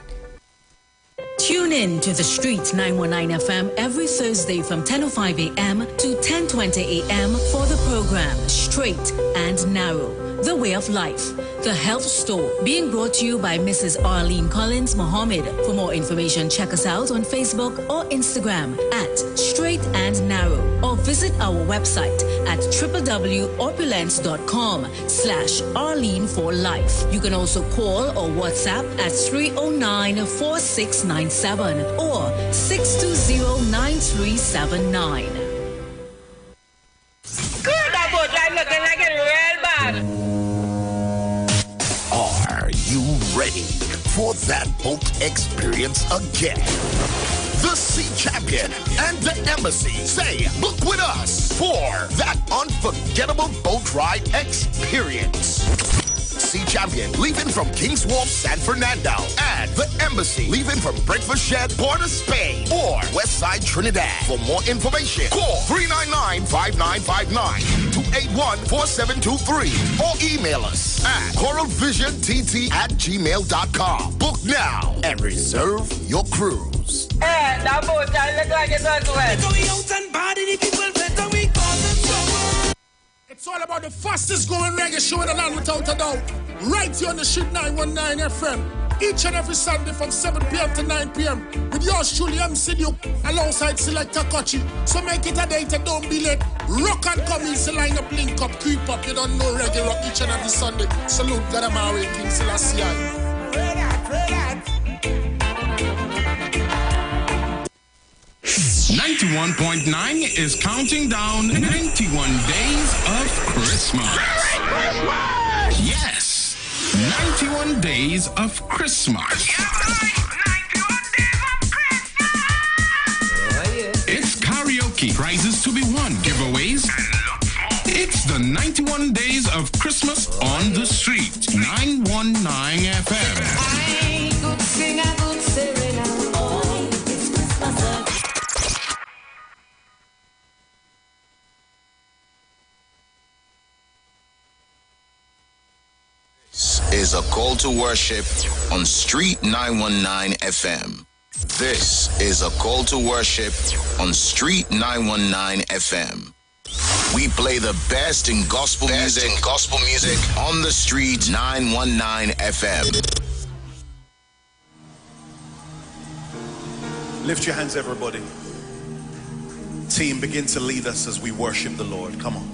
Tune in to The Street 919 FM every Thursday from 10:05 a.m. to 10:20 a.m. for the program Straight and Narrow, The Way of Life, The Health Store, being brought to you by Mrs. Arlene Collins Mohammed. For more information, check us out on Facebook or Instagram at Straight and Narrow, or visit our website at www.opulence.com/Arlene for Life. You can also call or WhatsApp at 309-4697 or 620-9379. Good, that boat I'm looking like it real bad. Are you ready for that boat experience again? The Sea Champion and the Embassy say, book with us for that unforgettable boat ride experience. Sea Champion leaving from King's Wharf, San Fernando, and the Embassy leaving from Breakfast Shed, Port of Spain, or Westside Trinidad. For more information, call 399-5959, 281-4723, or email us at coralvisiontt@gmail.com. Book now and reserve your cruise. Hey, that boat I look like it's as well. It's all about the fastest growing reggae show in the land without a doubt. Right here on the Street 919 FM. Each and every Sunday from 7 p.m. to 9 p.m. with yours truly, MC Duke, alongside Selector Kochi. So make it a date and don't be late. Rock and come in, line up, link up, creep up. You don't know reggae rock each and every Sunday. Salute God Amari, King Selassie. 91.9 is counting down 91 days of Christmas. Yes, 91 days of Christmas. It's karaoke, prizes to be won, giveaways. It's the 91 days of Christmas on the street. 919 FM. I could sing a good serenade. Oh, it's Christmas. Is a call to worship on Street 919 FM. This is a call to worship on Street 919 FM. We play the best in gospel music on the Street 919 FM. Lift your hands, everybody. Team, begin to lead us as we worship the Lord. Come on.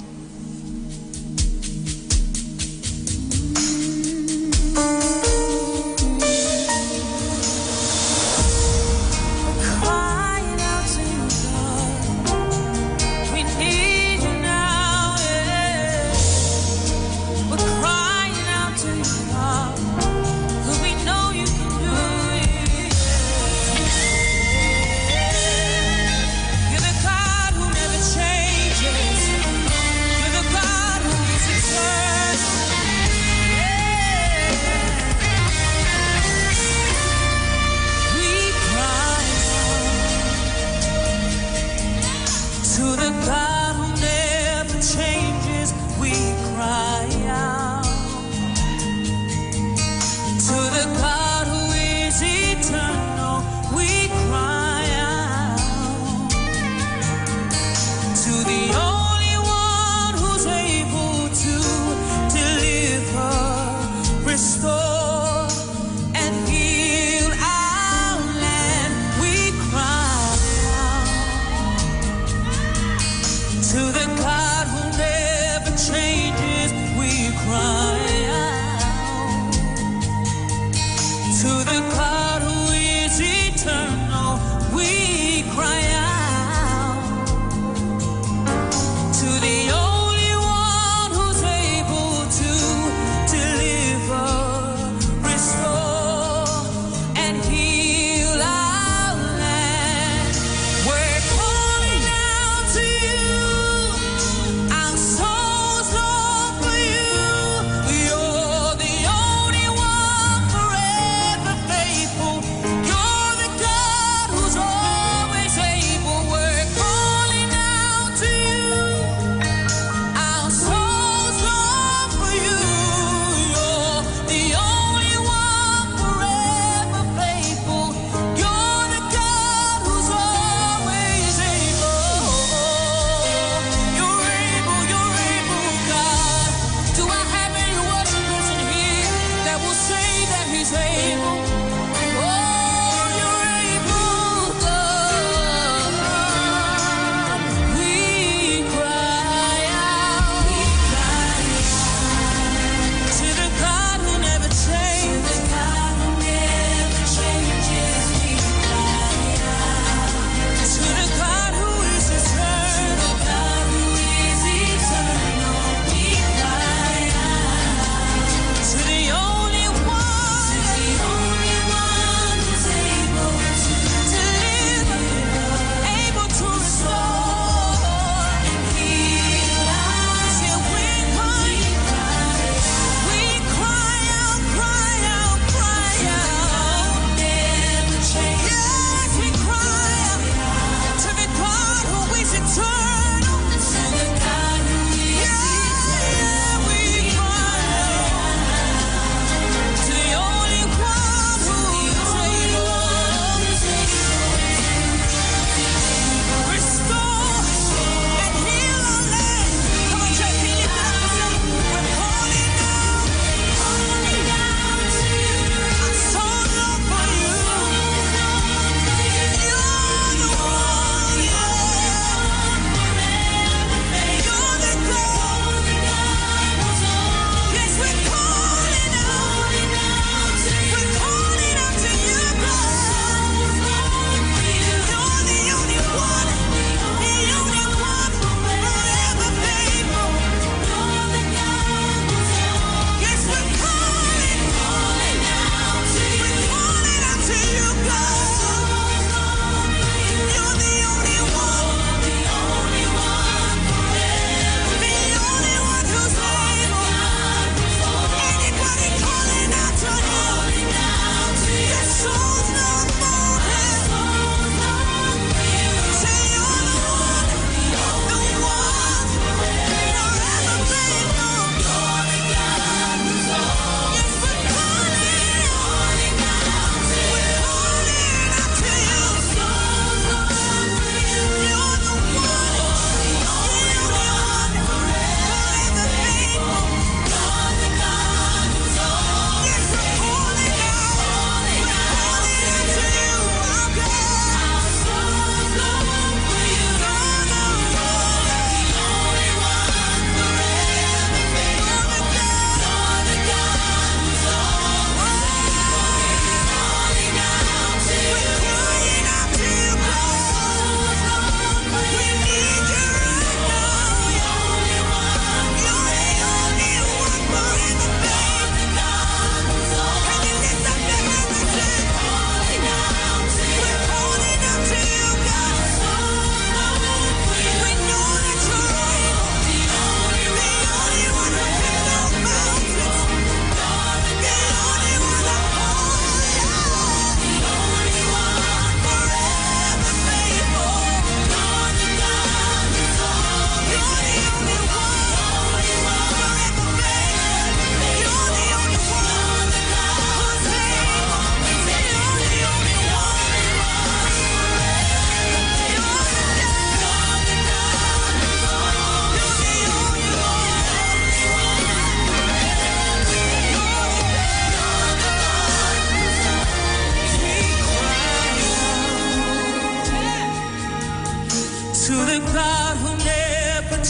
To the God who is eternal, we cry out.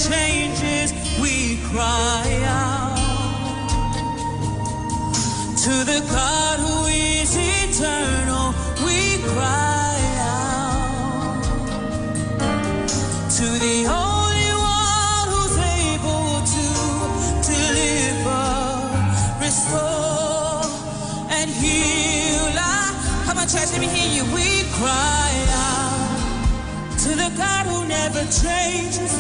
changes, we cry out to the God who is eternal. We cry out to the only one who's able to deliver, restore, and heal. Come on, church, let me hear you. We cry out to the God who never changes,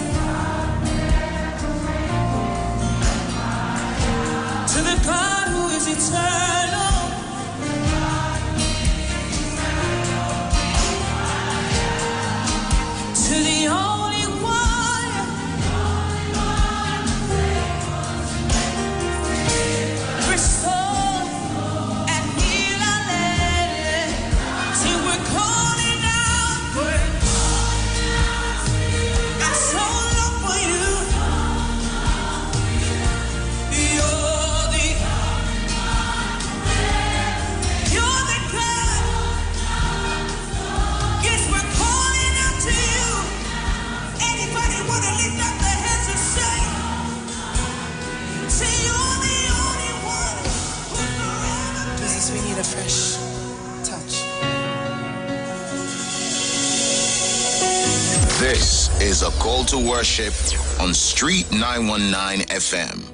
to the God who is eternal, to the only one, restore and heal our land. See, we're calling out for our soul up for you. You're the God. Yes, we're calling out to you. Anybody want to lift up their hands and say you're the only one. Jesus, we need a fresh touch. This is a call to worship on Street 919 FM.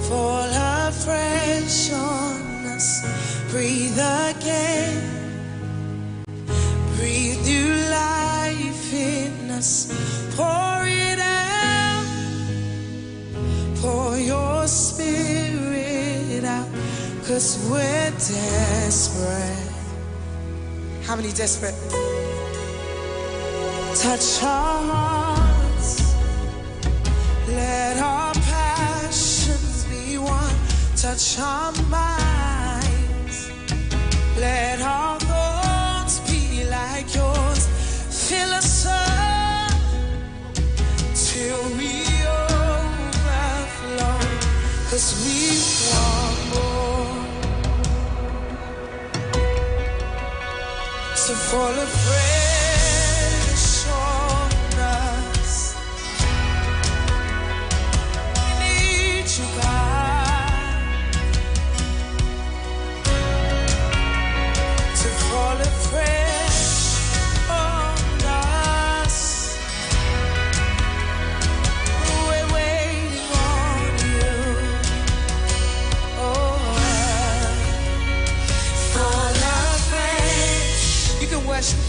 Fall afresh on us. Breathe again. Breathe new life in us. Pour it out. Pour your spirit out. 'Cause we're desperate. How many desperate? Touch our hearts. Let our passions be one. Touch our minds. Let our thoughts be like yours. Fill us up till we overflow. 'Cause we want more. So fall afresh on us. We need you, God, to fall afresh on us. We're waiting on you. Oh, fall afresh. You can worship.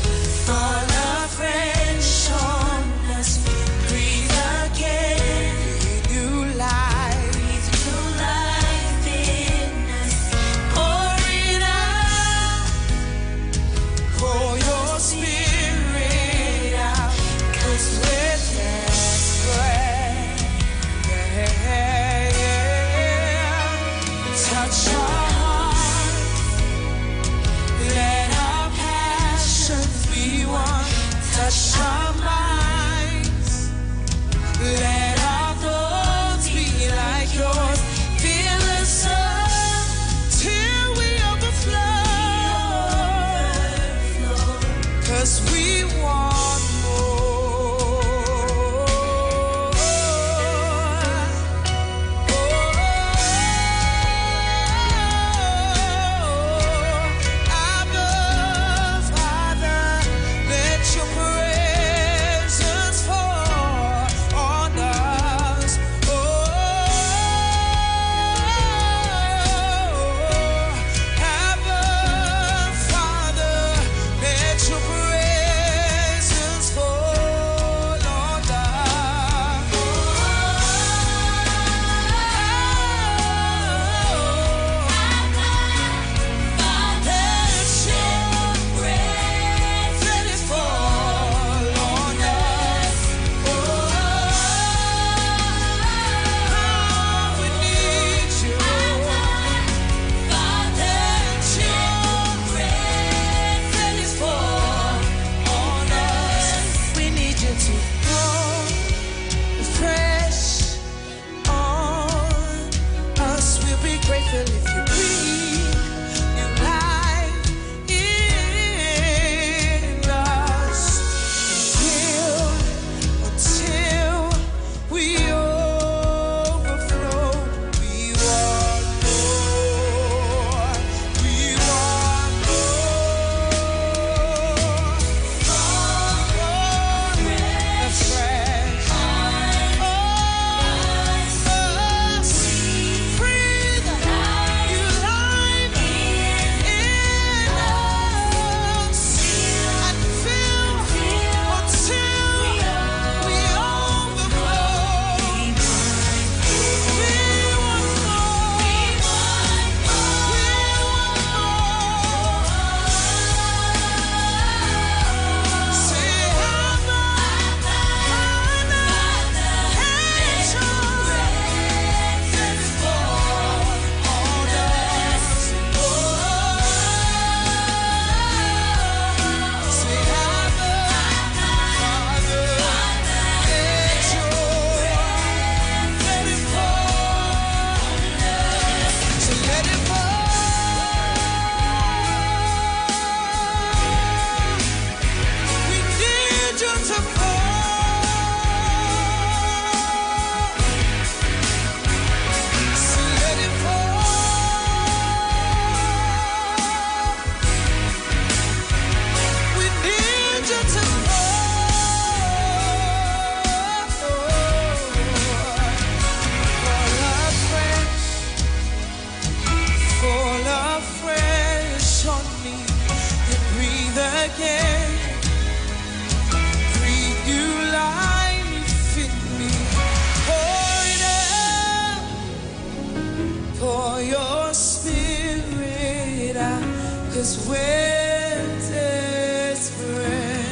is when desperate.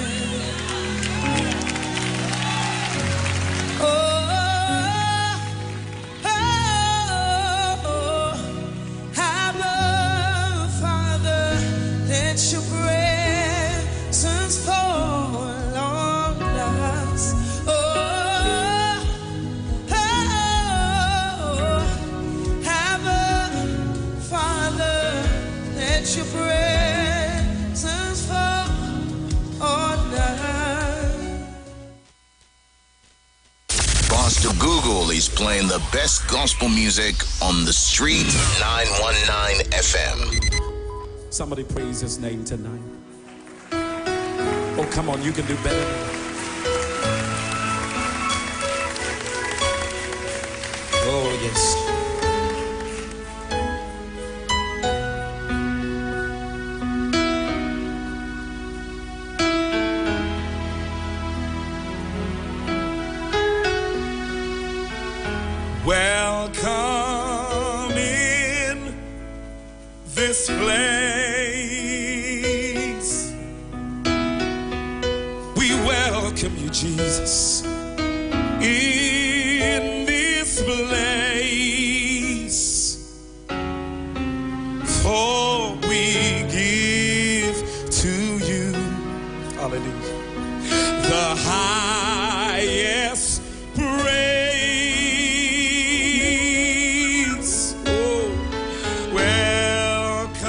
Oh, Abba, Father, let your presence fall on us. Oh, Abba, Father, let your presence fall on us. Pastor Google is playing the best gospel music on the street. 919 FM. Somebody praise his name tonight. Oh, come on, you can do better. Oh, yes. Welcome in this place. We welcome you, Jesus, in this place. For we give to you, hallelujah, the highest praise. Oh, welcome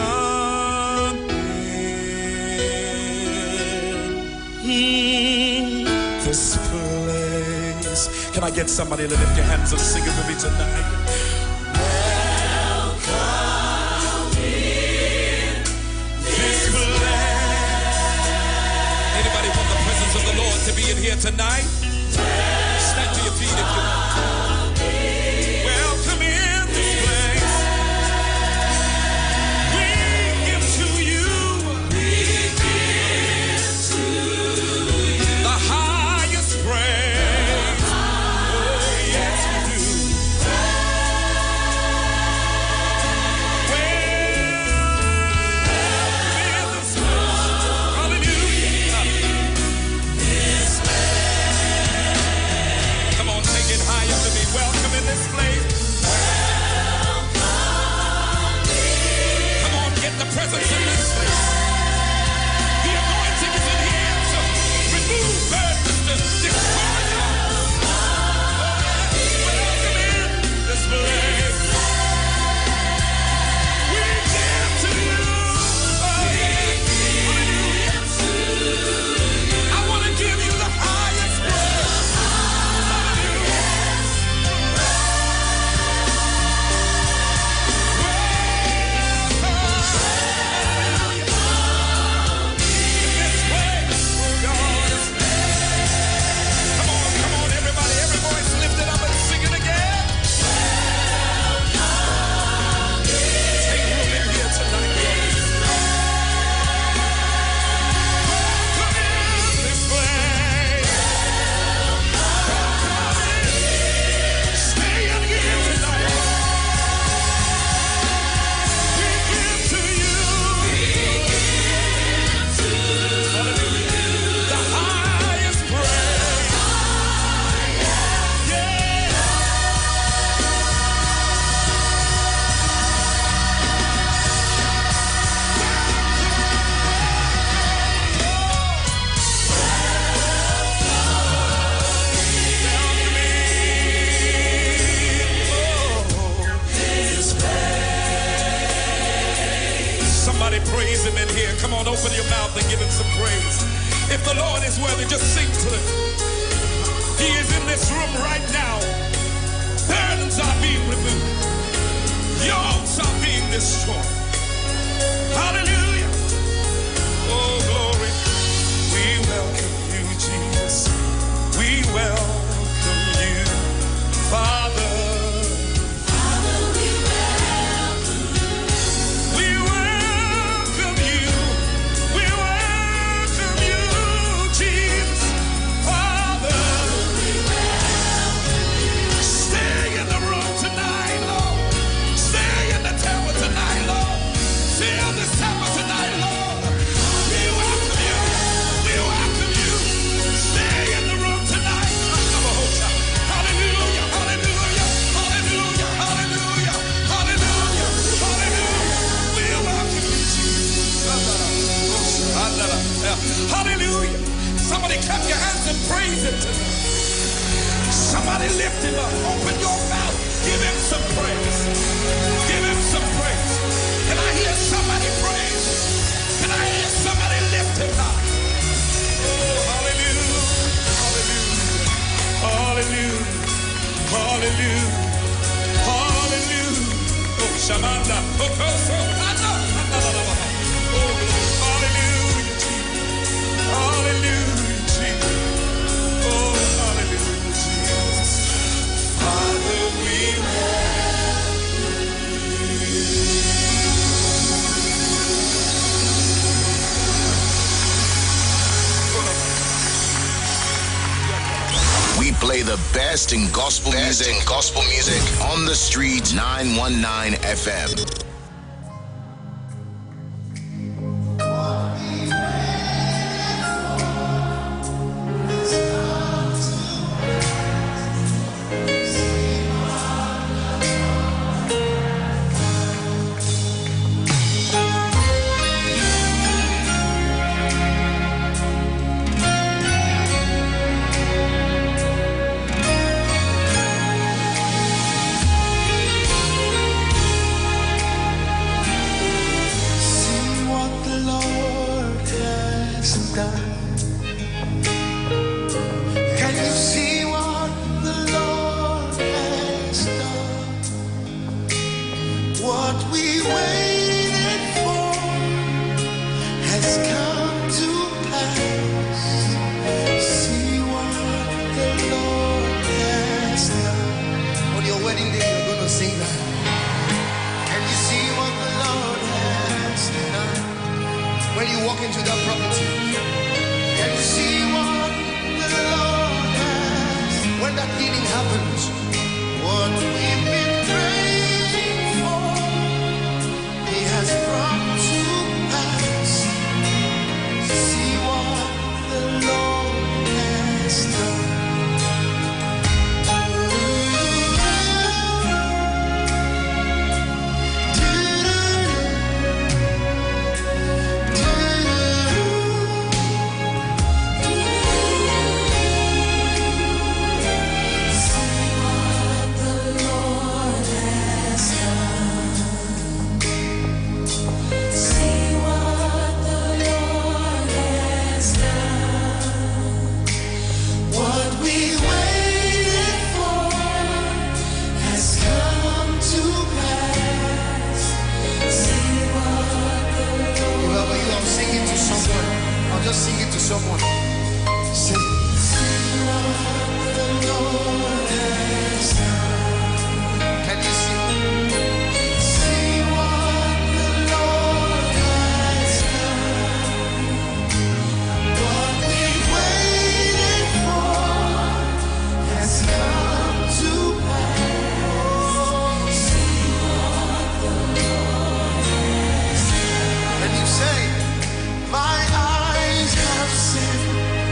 in this place. Can I get somebody to lift your hands and sing it with me tonight? Welcome in this place. Anybody want the presence of the Lord to be in here tonight? Stand to your feet if you want. Welcome in this place. We give to you. We give to you the highest praise. Oh, yes, we do. Come on, take it higher to me. Welcome in this place. Come on, get the presence in this place. The anointing is in here to remove burdens, to destroy yokes. Welcome in this place. We give to you. I want to give you the highest praise. Somebody praise him in here. Come on, open your mouth and give him some praise. If the Lord is worthy, just sing to him. He is in this room right now. Burdens are being removed. Yokes are being destroyed. Hallelujah. Oh, glory. We welcome you, Jesus. We welcome you, Father. Stay in the room tonight, Lord. Stay in the tower tonight, Lord. Hallelujah. Somebody clap your hands and praise him tonight. Somebody lift him up. Open your mouth. Give him some praise. Give him some praise. Can I hear somebody praise? Can I hear somebody lift him up? Oh, hallelujah. Hallelujah. Hallelujah. Hallelujah. Hallelujah. Oh, Shamanda. Oh, Koso. Oh, hallelujah. Hallelujah, Jesus. Oh, hallelujah, Jesus. Father, we We play the best in gospel music on the street. 919 FM. My eyes have seen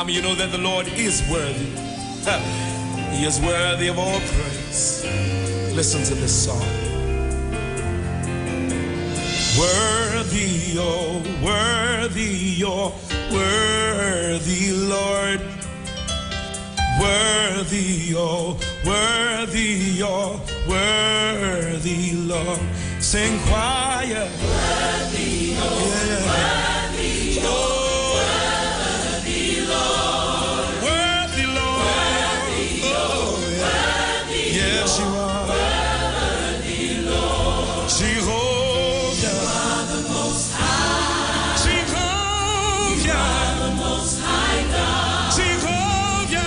many you know that the Lord is worthy? He is worthy of all praise. Listen to this song. Worthy, oh, worthy, oh, worthy, Lord. Worthy, oh, worthy, oh, worthy, Lord. Sing choir. Worthy, oh, yeah. Worthy, oh, worthy, Lord. Worthy, Lord. Worthy, oh, yeah. Worthy, yes, you are. Worthy, Lord. Jehovah. You are the most high. Jehovah. You are the most high God. Jehovah. You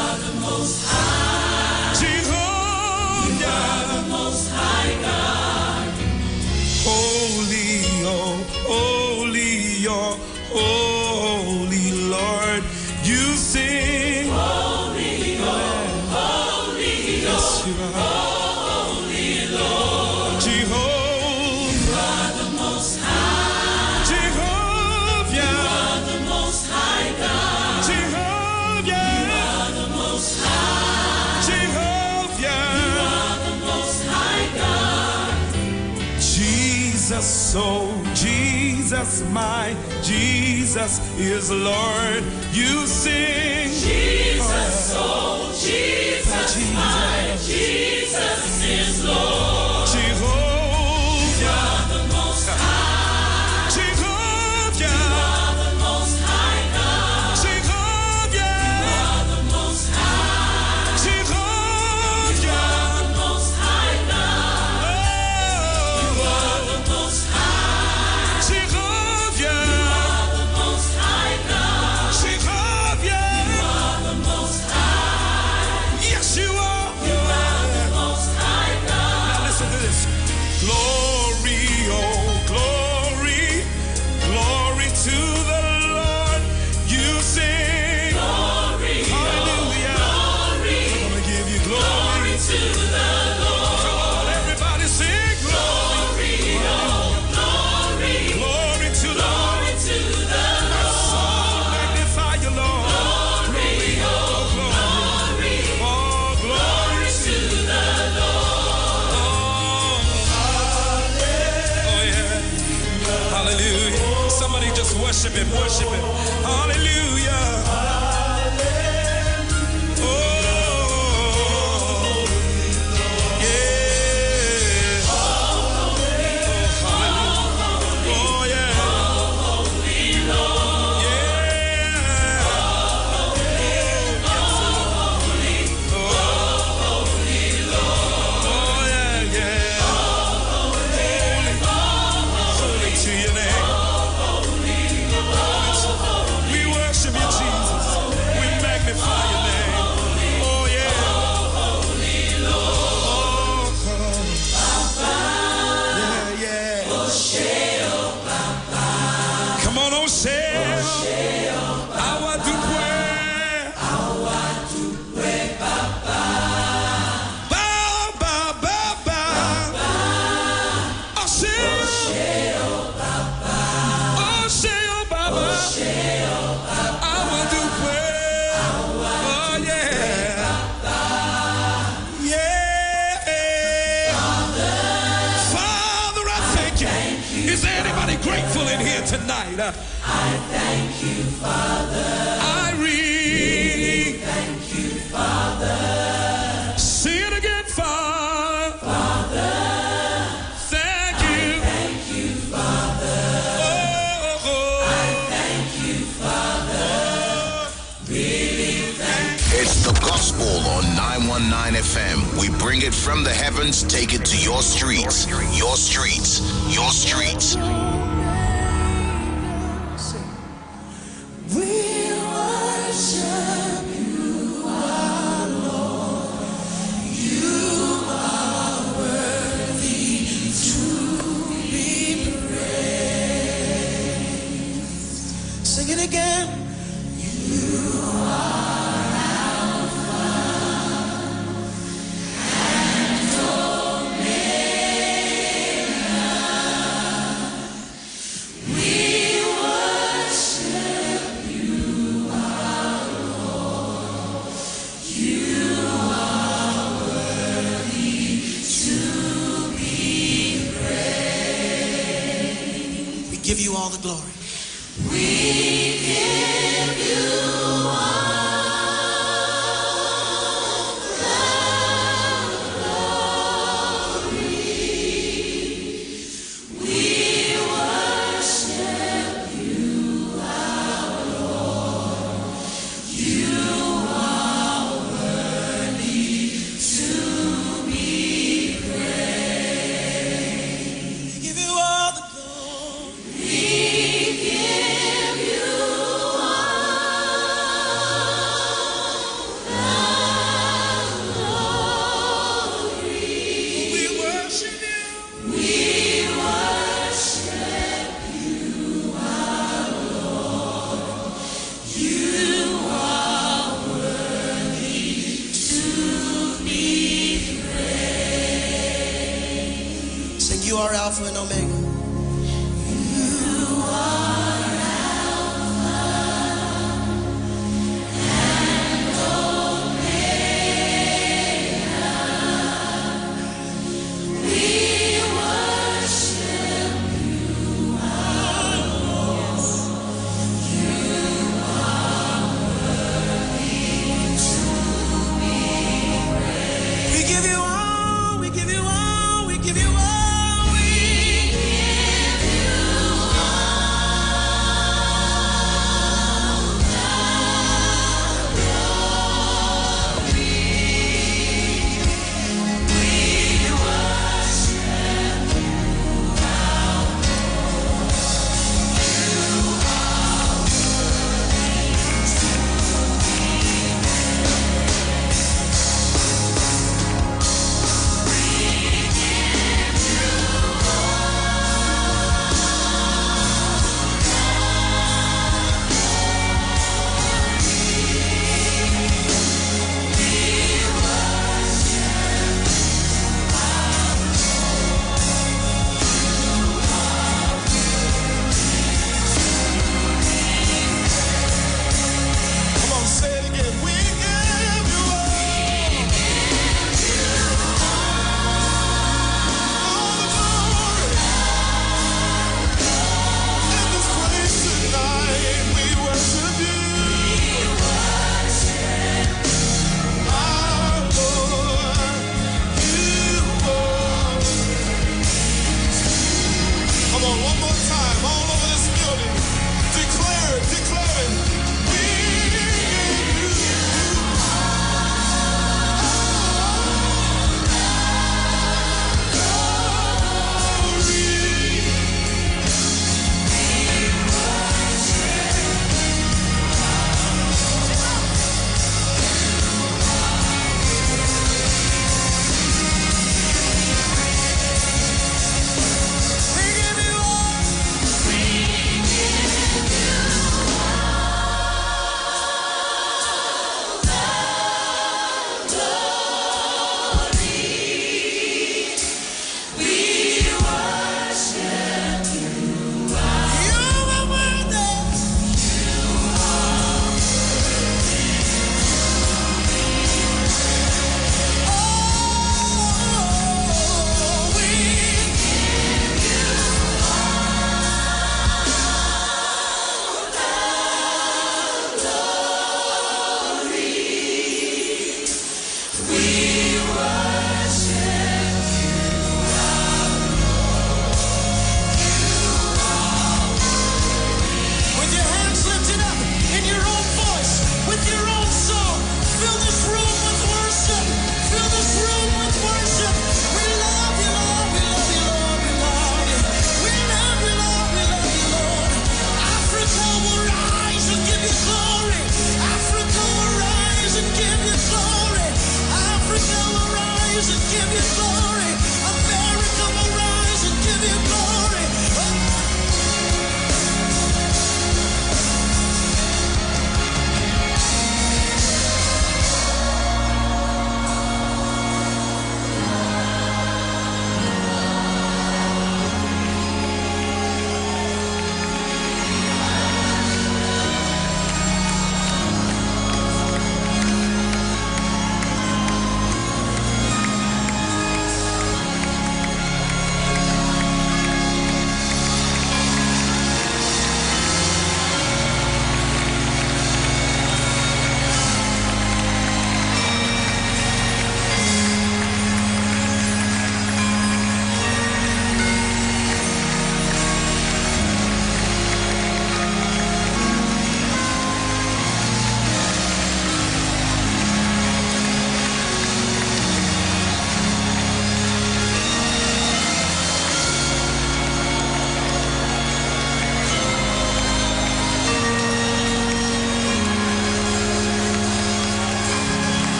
are the most high. Jehovah. You are the most high God. Holy, oh, holy, oh, holy Lord, you sing. Holy, oh, holy, yes, you are. Holy Lord, Jehovah, you are the most high. Jehovah, you are the most high God. Jehovah, you are the most high. Jehovah, you are the most high God. Jesus, oh Jesus, my Jesus is Lord. You sing. Jesus, oh Jesus, my Jesus is Lord. Jehovah, you are the most high. Jehovah, you are the most high God. Jehovah, you are the most high. Jehovah, you are the most high God. You are the most high. Jehovah, you are the most high God. Jehovah, you are the most high. Yes, you are. You are the most high God. Now listen to this. Glory, oh glory, glory to the Lord. You sing. Glory, hallelujah. Glory, I'm gonna give you glory to the Lord. Come on, everybody sing. Glory, oh glory, glory to the Lord. To the Lord. Magnify your Lord. Glory, oh glory, oh glory to the Lord. Oh yeah, hallelujah. Somebody just worship him, worship him. Hallelujah. Oh, yeah. Oh, hallelujah. Oh, yeah. Come on, O'Shea. Awa Dupwe. Ba, ba, ba, ba. O'Shea. O'Shea, Baba. Awa Dupwe. Oh, yeah. Yeah. Father, I thank you. Is there anybody grateful in here tonight? I thank you, Father. I really thank you, Father. Sing it again, Father. Father, thank you. I thank you, Father. Oh, I thank you, Father. Really thank you. It's the gospel on 919 FM. We bring it from the heavens, take it to your streets. Your streets. Your streets. We worship you, our Lord. You are worthy to be praised. Sing it again. You are Alpha and Omega. all the glory. We give you all. You are Alpha and Omega. You are Alpha and Omega. We worship you, our Lord. You are worthy to be praised. We give you all, we give you all, we give you all.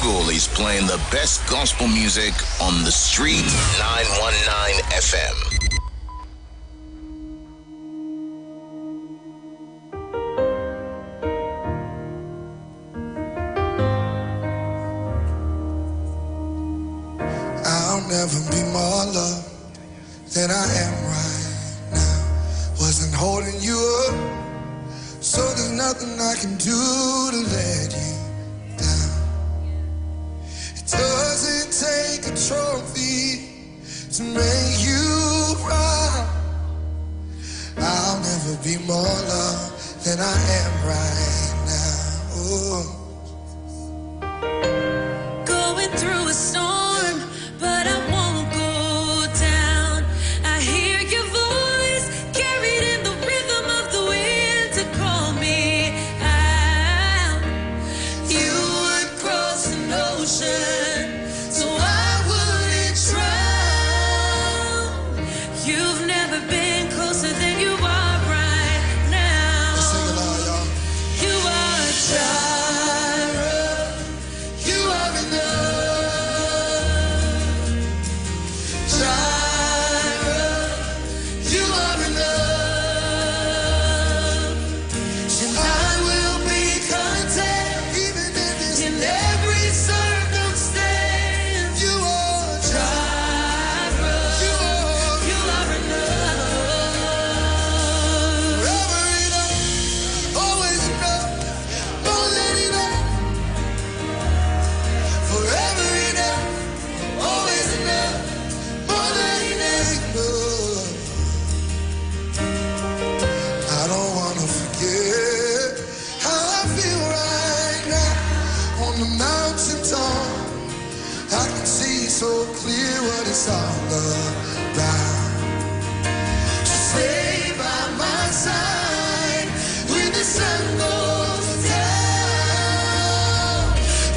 Google is playing the best gospel music on the street. 919 FM. I'll never be more loved than I am right now. Wasn't holding you up, so there's nothing I can do to let you down. It doesn't take a trophy to make you proud. I'll never be more loved than I am right now. Oh. Going through a storm, but I won't go down. I hear your voice carried in the rhythm of the wind to call me out. You would cross an ocean so I wouldn't drown. You've never been closer than you are right now. You are a child. You are enough. Jireh, you are enough. And I will be content even in every circumstance. You are Jireh, you are enough. Forever enough, always enough, more than enough. Forever enough, always enough, more than enough. I don't wanna forget how I feel right now on the mountain top. I can see so clear what it's all about. So stay by my side when the sun goes down.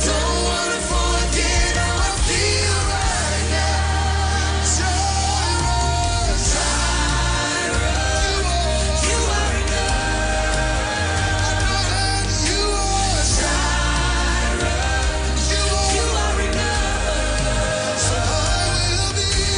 Don't wanna forget how I feel right now. Jireh, Jireh, you are enough. You are Jireh, you are enough. So I will be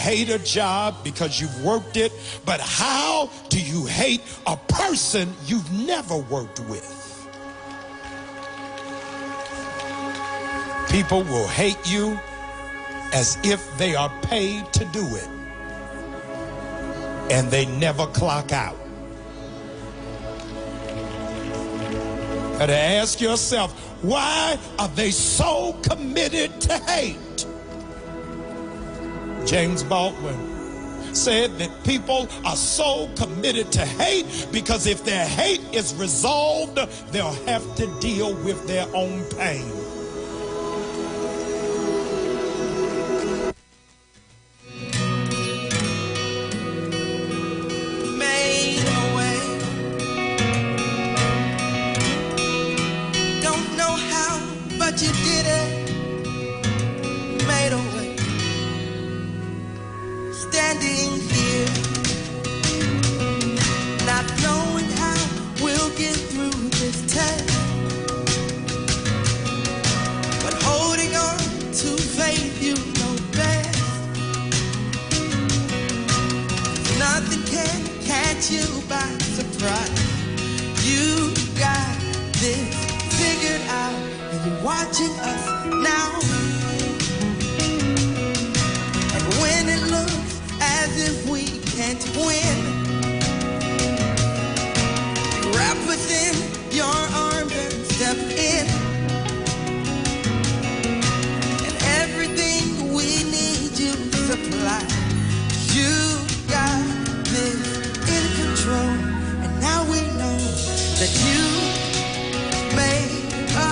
hate a job because you've worked it, but how do you hate a person you've never worked with? People will hate you as if they are paid to do it, and they never clock out. And ask yourself, why are they so committed to hate? James Baldwin said that people are so committed to hate because if their hate is resolved, they'll have to deal with their own pain. You did it, made a way, standing here, not knowing how we'll get through this test, but holding on to faith you know best. Nothing can catch you by surprise. You got this figured out. You're watching us now, and when it looks as if we can't win, wrap within your arms and step in, and everything we need you supply. You got this in control, and now we know that you made a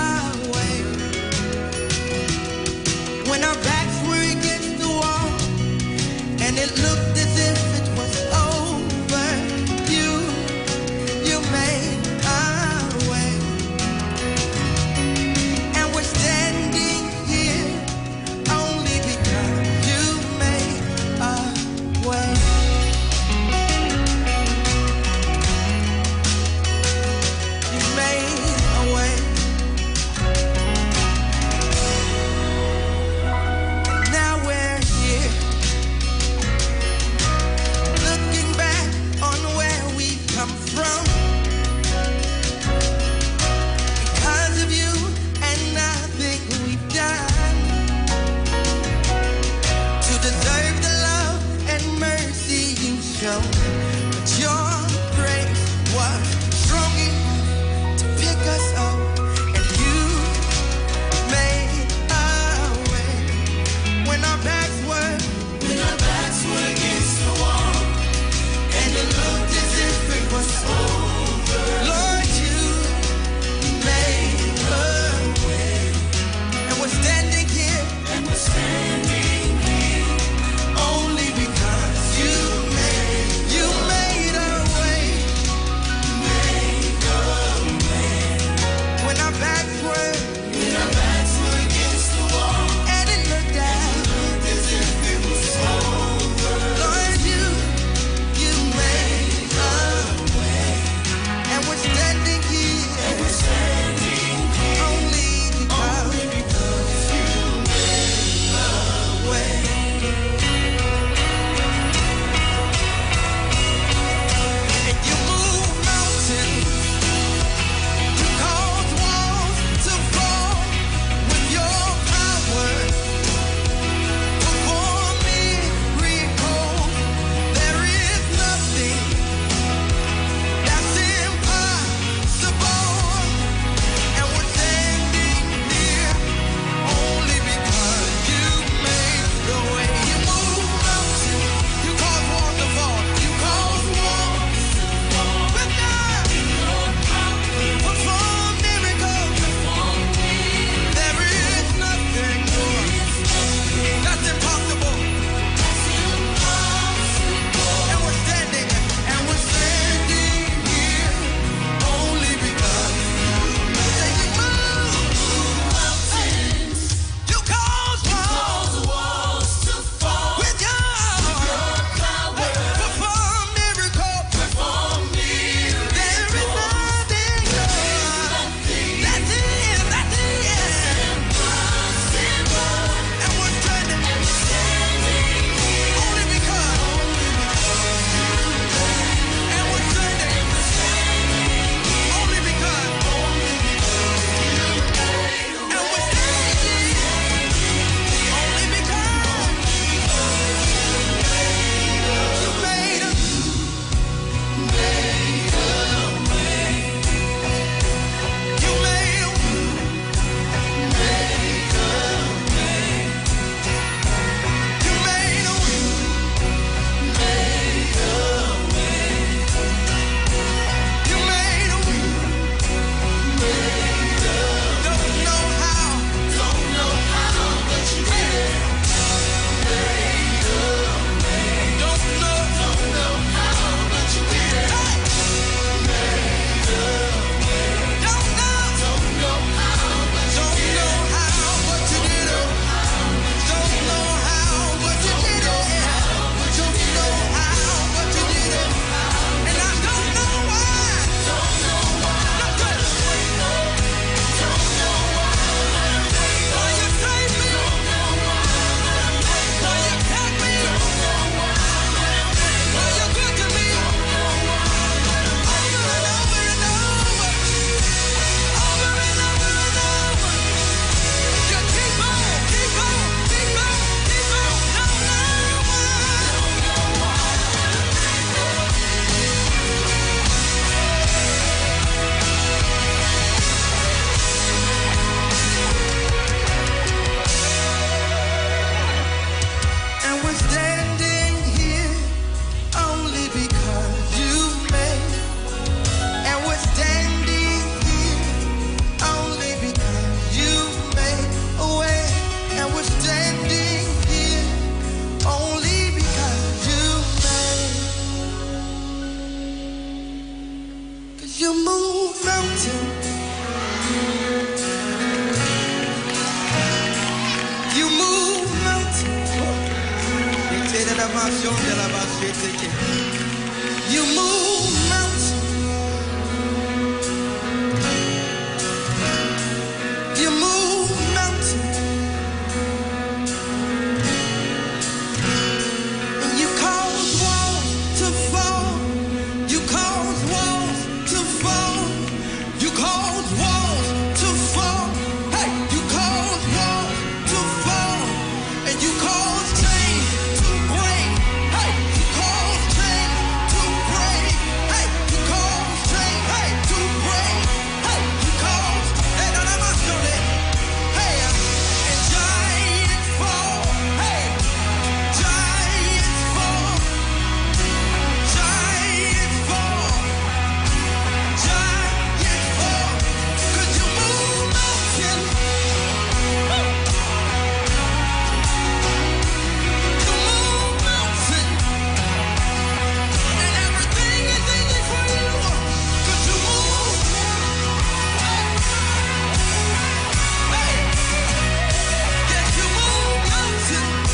You move mountains. You move mountains. You cause walls to fall. You cause walls to fall. You cause walls to fall. Hey, you cause walls to fall. And you cause chains to break. Hey, you cause chains to break. Hey, you cause chains, hey, to break. Hey, you cause, hey, no, no, no, show it. Hey, and giants fall. Hey, giants fall. Giants fall. Giants fall. 'Cause you move mountains. You move mountains. And everything is easy for you. 'Cause you move. Hey, yes, you move mountains.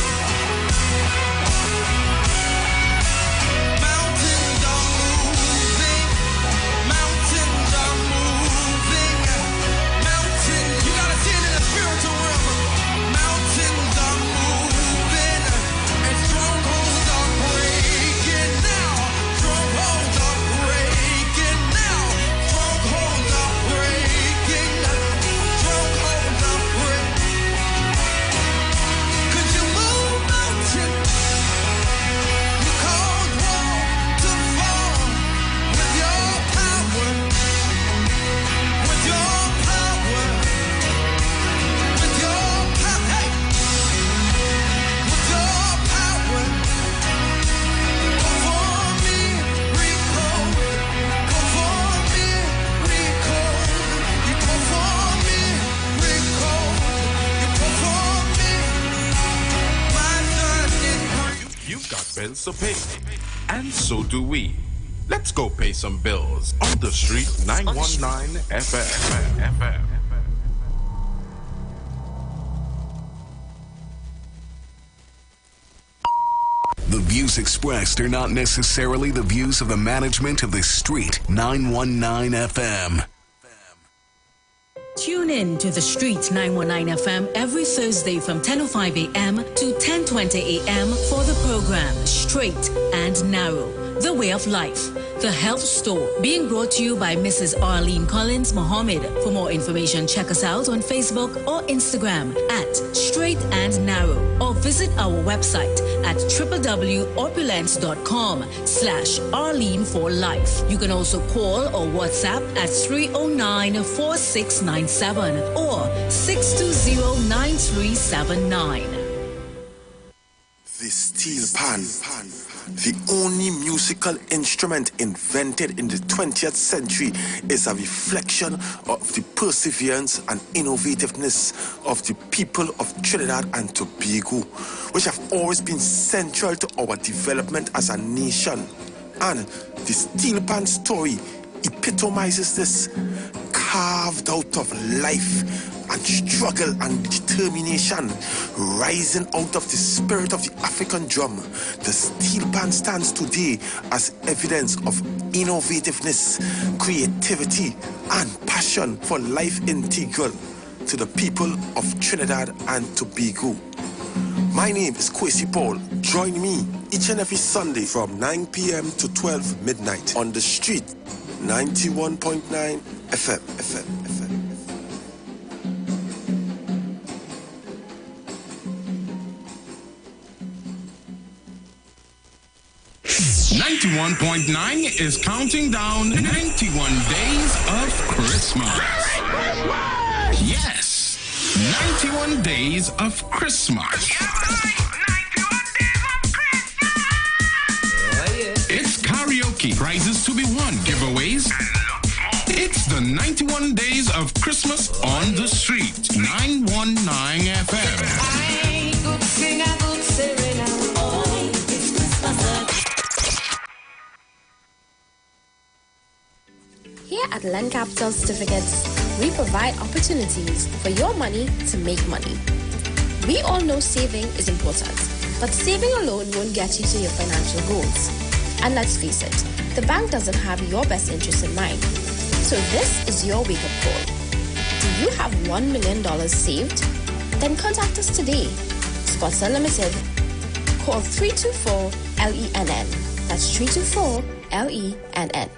Mountains are moving. Mountains are moving. Mountains, you gotta see it in the spiritual realm. Mountains are moving. And strongholds are breaking now. Strongholds are breaking now. Strongholds are breaking. Strongholds are breaking. 'Cause you move mountains. You cause walls to fall with your power. With your power. With your power. Hey. With your power. Perform miracles. Perform miracles. You perform miracles. You perform miracles. My son is free. You've got bills to pay, and so do we. Let's go pay some bills on the street 919 FM. The views expressed are not necessarily the views of the management of the Street 919 FM. Tune in to the Street 919 FM every Thursday from 10:05 a.m. to 10:20 a.m. for the program Straight and Narrow, The Way of Life, The Health Store, being brought to you by Mrs. Arlene Collins Mohammed. For more information, check us out on Facebook or Instagram at Straight and Narrow, or visit our website at www.opulence.com/Arlene for Life. You can also call or WhatsApp at 309-4697 or 620-9379. The steel pan, the only musical instrument invented in the 20th century, is a reflection of the perseverance and innovativeness of the people of Trinidad and Tobago, which have always been central to our development as a nation. And the steel pan story epitomizes this, carved out of life and struggle and determination, rising out of the spirit of the African drum. The steel pan stands today as evidence of innovativeness, creativity, and passion for life integral to the people of Trinidad and Tobago. My name is Kwesi Paul. Join me each and every Sunday from 9 p.m. to 12 midnight on the Street 91.9 FM. 91.9 is counting down 91 days of Christmas. Yes, 91 days of Christmas. It's karaoke, prizes to be won, giveaways. It's the 91 days of Christmas on the Street, 919 FM. I could sing a good serenade. Oh, it's Christmas. Here at Land Capital Certificates, we provide opportunities for your money to make money. We all know saving is important, but saving alone won't get you to your financial goals. And let's face it, the bank doesn't have your best interest in mind. So this is your wake-up call. Do you have $1 million saved? Then contact us today. Spots Unlimited. Call 324-LENN. That's 324-LENN.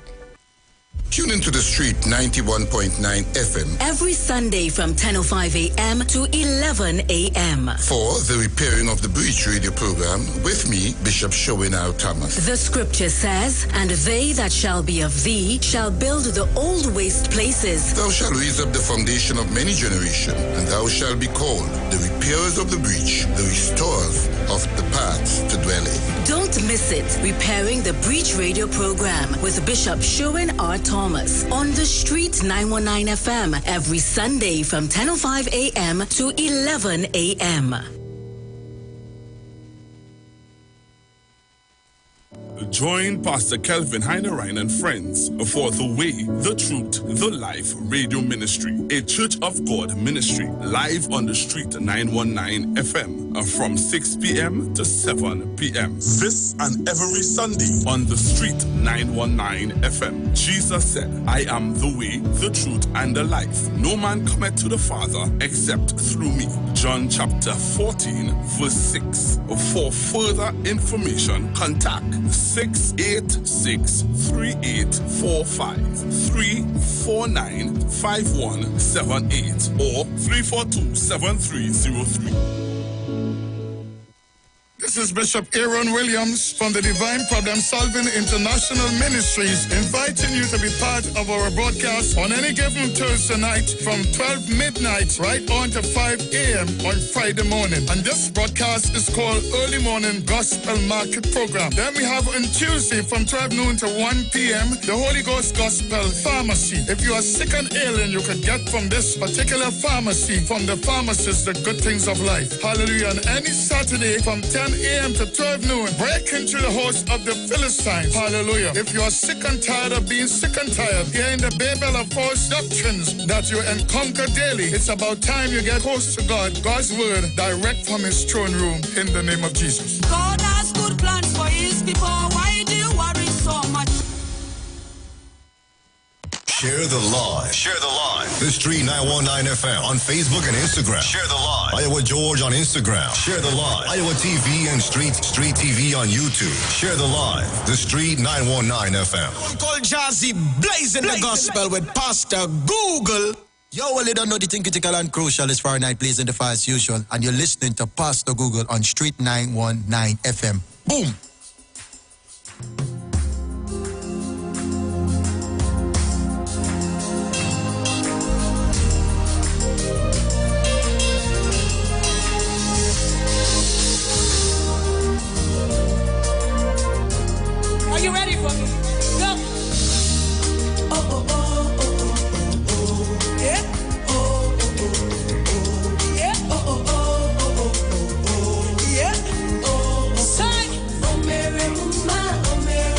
Tune into the street 91.9 FM. Every Sunday from 10:05 a.m. to 11 a.m. For the Repairing of the Breach radio program with me, Bishop Showinau Thomas. The scripture says, and they that shall be of thee shall build the old waste places. Thou shalt raise up the foundation of many generations, and thou shalt be called the repairers of the breach, the restorers of the paths to dwell in. Don't miss it. Repairing the Breach radio program with Bishop Sherwin R. Thomas on the Street 919 FM every Sunday from 10:05 a.m. to 11 a.m. Join Pastor Kelvin Heinerine and friends for The Way, The Truth, The Life Radio Ministry, a Church of God ministry, live on the Street 919 FM from 6 p.m. to 7 p.m. This and every Sunday on the Street 919 FM. Jesus said, I am the way, the truth, and the life. No man cometh to the Father except through me. John chapter 14, verse 6. For further information, contact 686-3845-349-5178 or 342-7303. This is Bishop Aaron Williams from the Divine Problem Solving International Ministries, inviting you to be part of our broadcast on any given Thursday night from 12 midnight right on to 5 a.m. on Friday morning. And this broadcast is called Early Morning Gospel Market Program. Then we have on Tuesday from 12 noon to 1 p.m. the Holy Ghost Gospel Pharmacy. If you are sick and ailing, you can get from this particular pharmacy, from the pharmacist, the good things of life. Hallelujah. And any Saturday from 10 a.m. to 12 noon, break into the host of the Philistines. Hallelujah. If you are sick and tired of being sick and tired, hearing the babel of false doctrines that you encounter daily, it's about time you get close to God, God's word, direct from his throne room, in the name of Jesus. God has good plans for his people. Why do you worry so much? Share the live. Share the live. The Street 919 FM on Facebook and Instagram. Share the live. Iowa George on Instagram. Share the live. Iowa TV and Street TV on YouTube. Share the live. The Street 919 FM. One called Jazzy blazing the gospel with Pastor Google. Yo, well, you don't know the thing critical and crucial is Friday night blazing the fire as usual, and you're listening to Pastor Google on Street 919 FM. Boom. You ready for me? Go. Oh, oh, oh, oh, oh, oh, oh. Yeah. Oh, oh, oh, oh, oh. Yeah. Oh, oh, oh, oh, oh, oh. Yeah. Oh, oh. Say. Oh, Mary, Mama, oh, Mary.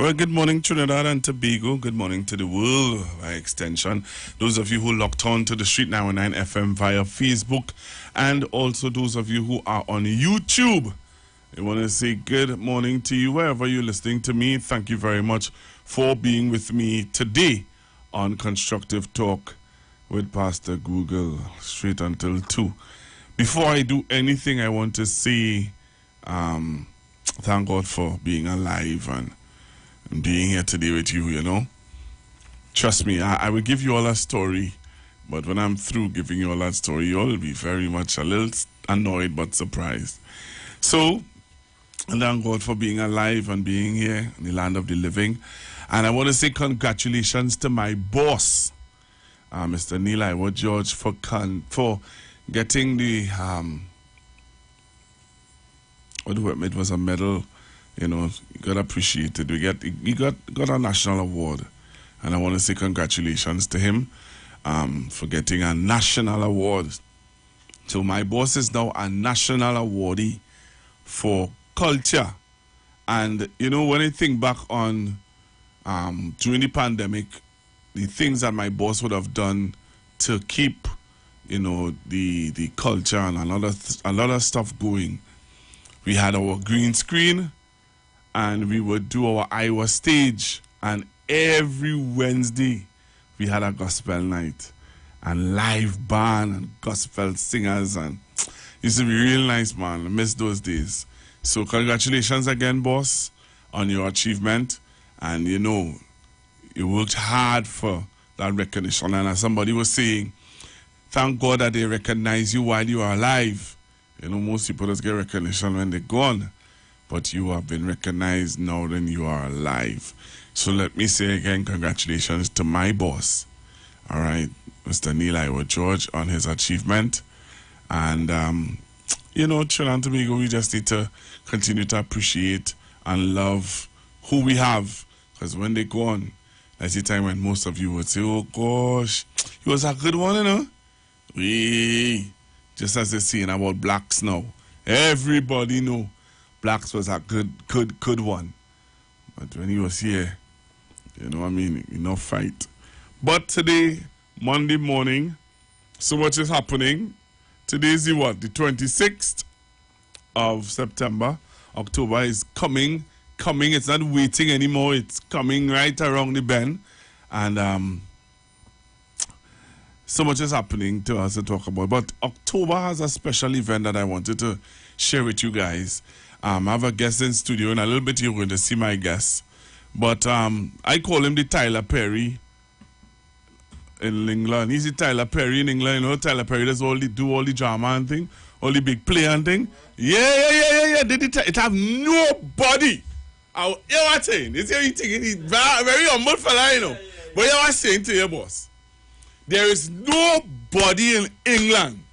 Well, good morning, Trinidad and Tobago. Good morning to the world by extension. Those of you who locked on to the Street 919 FM via Facebook, and also those of you who are on YouTube. I want to say good morning to you wherever you're listening to me. Thank you very much for being with me today on Constructive Talk with Pastor Google, straight until 2. Before I do anything, I want to say thank God for being alive and being here today with you, you know. Trust me, I will give you all a story, but when I'm through giving you all that story, you all will be very much a little annoyed but surprised. So, thank God for being alive and being here in the land of the living. And I want to say congratulations to my boss, Mr. Iwer George, for getting the, it was a medal. You know, you got appreciated. He got a national award, and I want to say congratulations to him for getting a national award. So my boss is now a national awardee for culture. And you know, when I think back on during the pandemic, the things that my boss would have done to keep, you know, the culture and a lot of stuff going. We had our green screen, and we would do our Iwer stage, and every Wednesday we had a gospel night and live band and gospel singers, and it used to be real nice, man. I miss those days. So congratulations again, boss, on your achievement. And you know, you worked hard for that recognition. And as somebody was saying, thank God that they recognize you while you are alive. You know, most people just get recognition when they're gone. But you have been recognized now that you are alive. So let me say again, congratulations to my boss, all right, Mr. Iwer George, on his achievement. And, you know, Trinidad and Tobago, we just need to continue to appreciate and love who we have. Because when they go on, that's the time when most of you would say, oh, gosh, he was a good one, you know. Just as they're saying about blacks now. Everybody know blacks was a good one. But when he was here, you know what I mean, enough fight. But today, Monday morning, so much is happening. Today is the 26th of September. October is coming. It's not waiting anymore. It's coming right around the bend. And so much is happening to us to talk about. But October has a special event that I wanted to share with you guys. I have a guest in studio. In a little bit, you're going to see my guest. But I call him the Tyler Perry in England. He's Tyler Perry in England. You know, Tyler Perry does do all the drama and thing, all the big play and thing. Yeah. It have nobody. You know what I'm saying? It's you thinking he's very humble fella, you know. But you know what I'm saying to your boss? There is nobody in England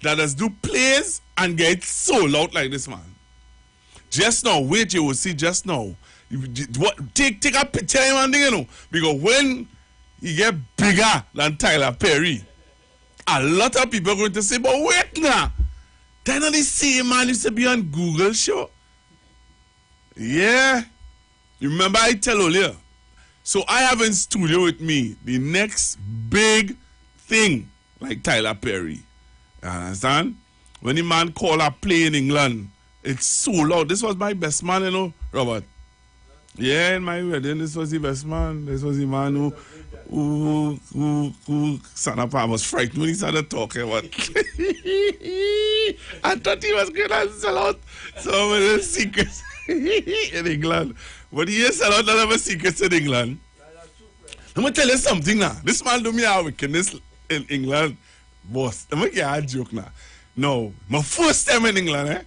that does do plays and get sold out like this man. Just now, wait, you will see just now. Take a picture of him and thing, you know. Because when he get bigger than Tyler Perry, a lot of people are going to say, but wait now. Then the same man used to be on Google show. Yeah. You remember I tell earlier. So I have in studio with me the next big thing like Tyler Perry. You understand? When the man called a play in England, it's so loud. This was my best man, you know, Robert. Yeah, in my wedding, this was the best man. This was the man who Santa Pa was frightened when he started talking about. I thought he was going to sell out some of the secrets in England. But he has sell out a lot of secrets in England. Let me tell you something now. This man do me a wickedness in England. Boss, let me get a joke now. No, my first time in England,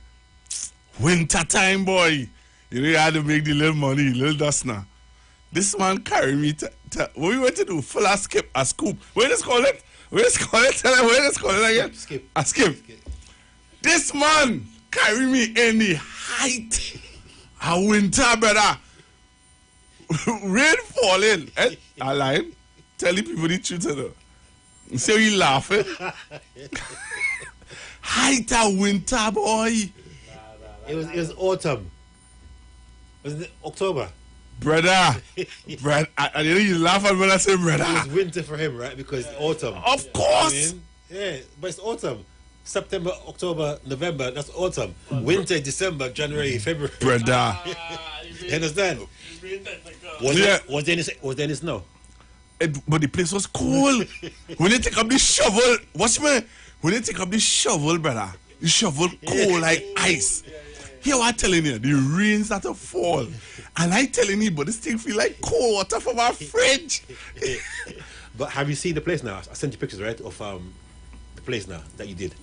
winter time, boy. You know, you had to make the little money, little dust now. This man carried me what we went to do? Full a skip, a scoop. What is call it? What is call it? Tell them what is call it again? Skip. A skip. This man carried me in the height of winter, brother. Rain falling. I lie. Tell the people the truth, you know. See how you laughing? Height of winter, boy. It was autumn. Was it October? Brother. I didn't you laugh at when I say brother. It was winter for him, right? Because autumn. Of course. Yeah, but it's autumn. September, October, November, that's autumn. Winter, December, January, February. Brother. You understand? Was there any snow? But the place was cold. When you take up the shovel, watch me. When you take up the shovel, brother, the shovel cold like ice. Here what I'm telling you, the rain started to fall. And I telling you, but this thing feel like cold water from our fridge. But have you seen the place now? I sent you pictures, right, of the place now that you did,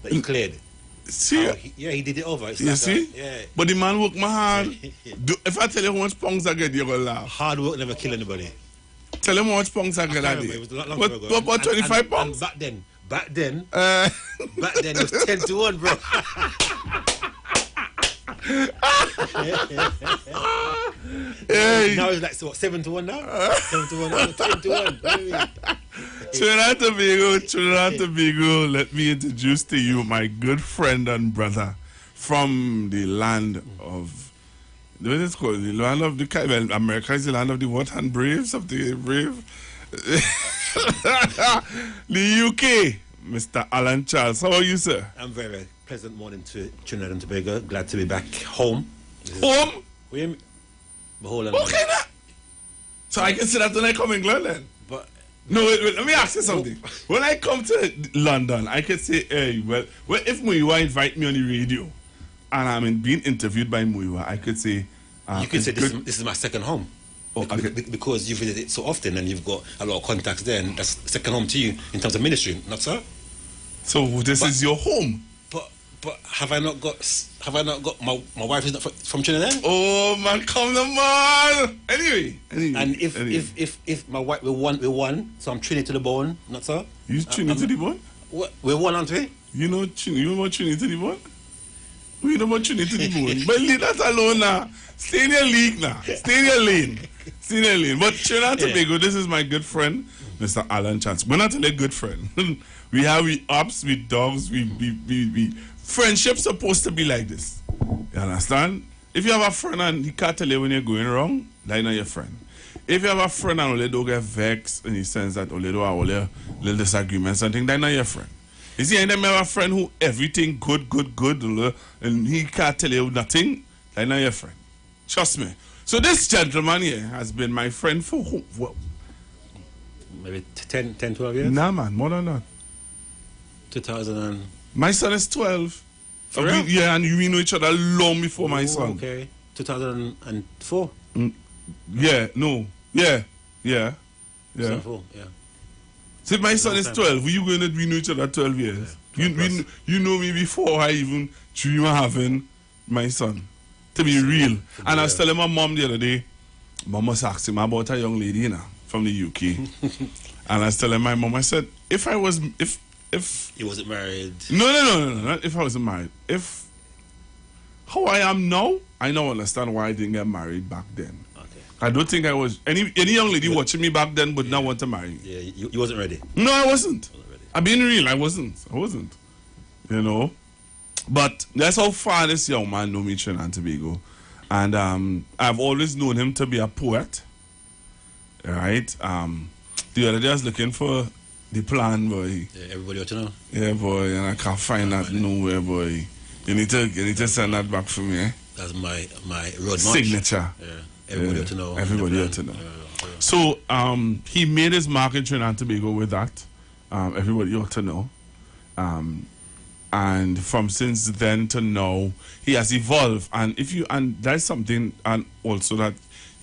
that you cleared. See? He did it over. It's you like see? Yeah. But the man worked my hard. If I tell you how much pounds I get, you're going to laugh. Hard work never kill anybody. Tell him how much pounds I get that day. It was a long time ago. What, 25 pounds? And back then it was 10 to 1, bro. Hey. Now it's like, so what, 7 to 1 now? 7 to 1 now, 10 to 1. Trinidad Tobago, let me introduce to you my good friend and brother from the land of, what is it called? The land of the, well, America is the land of the what and brave, something brave. The UK, Mr. Alan Charles. How are you, sir? I'm very, very pleasant morning to Trinidad and Tobago. Glad to be back home. Home? Okay, now. So I can say that when I come to England then? But no, wait, let me ask you something. When I come to London, I can say, hey, well if Muiwa invite me on the radio and I'm being interviewed by Muiwa, I could say... you could say this is my second home. Oh, okay. Because you visit it so often and you've got a lot of contacts there, and that's second home to you in terms of ministry, not so? So this is your home? But have I not got my wife is not from Trinidad? Oh man, come on. Anyway. And if my wife we're one, so I'm Trinity to the bone, not so? You Trinity to the bone? What, we're one, aren't we? You know Trinity to the bone? We know about Trinity to the bone. But leave that alone now. Stay in your league now. Stay in your lane. Stay in your lane. But Trinidad Tobago, this is my good friend, Mr. Alan Chance. We're not only good friend. We have ups, we dogs, we friendship's supposed to be like this. You understand? If you have a friend and he can't tell you when you're going wrong, that's not your friend. If you have a friend and only don't get vexed and he sense that only do have little disagreements and things, that's not your friend. You see, and then you have a friend who everything good, and he can't tell you nothing, that's not your friend. Trust me. So this gentleman here has been my friend for what? Maybe 10, 12 years? Nah, man, more than that. 2000 and... My son is 12. For real? Yeah, and we know each other long before my son. Okay. 2004? Yeah, no. Yeah. Yeah. Son 4, yeah. See, my son is 12. We know each other 12 years. Yeah, you know me before I even dream of having my son. To be real. And I was telling my mom the other day, Mom was asking me about a young lady, from the UK. And I was telling my mom, I said, if I was, if he wasn't married. No, not if I wasn't married. If how I am now, I now understand why I didn't get married back then. Okay. I don't think I was any young lady watching me back then would not want to marry. Yeah, you wasn't ready. No, I wasn't. I'm being real. I wasn't. You know. But that's how far this young man know me, Trinidad and Tobago. And I've always known him to be a poet. Right? The other day I was looking for the plan, boy. Yeah, everybody ought to know. Yeah, boy, and I can't find that nowhere, boy. You need to send that back for me, eh? That's my road march. Signature. Yeah. Everybody ought to know. Everybody ought to know. So he made his mark in Trinidad and Tobago with that. Everybody ought to know. And from since then to now, he has evolved. And that's something, and also that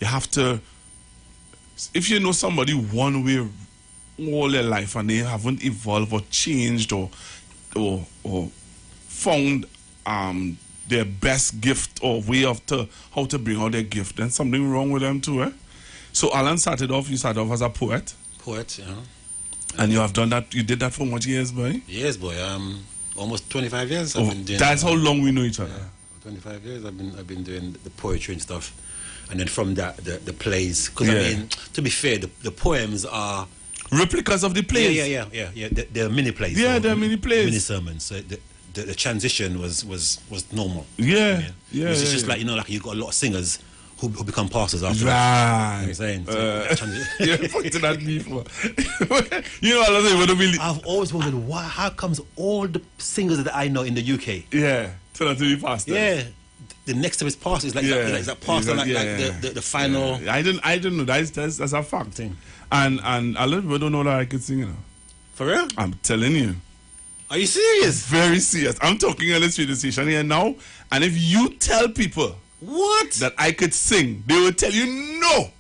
you have to, if you know somebody one way all their life and they haven't evolved or changed or found their best gift or way of how to bring out their gift, then something wrong with them too, eh? So Alan you started off as a poet. Poet, yeah. And you have done that, you did that for what years, boy? Yes, boy. Almost 25 years I've been doing that's how long we know each other. Yeah, 25 years I've been doing the poetry and stuff. And then from that, the plays. Because, I mean, to be fair, the poems are... replicas of the plays. Yeah. They're mini plays. Yeah, they're mini plays. Mini sermons. So the transition was normal. Yeah. It's just like, like you got a lot of singers who become pastors after. Right. You know what I'm saying? You're pointing at me for... I've always wondered, how comes all the singers that I know in the UK... Yeah, turn out to be pastors. Yeah. The next to his pastor is that pastor, the final... Yeah. I didn't know. That's a fact. Thing. And a lot of people don't know that I could sing, For real? I'm telling you. Are you serious? Very serious. I'm talking on this radio station here now, and if you tell people that I could sing, they will tell you no.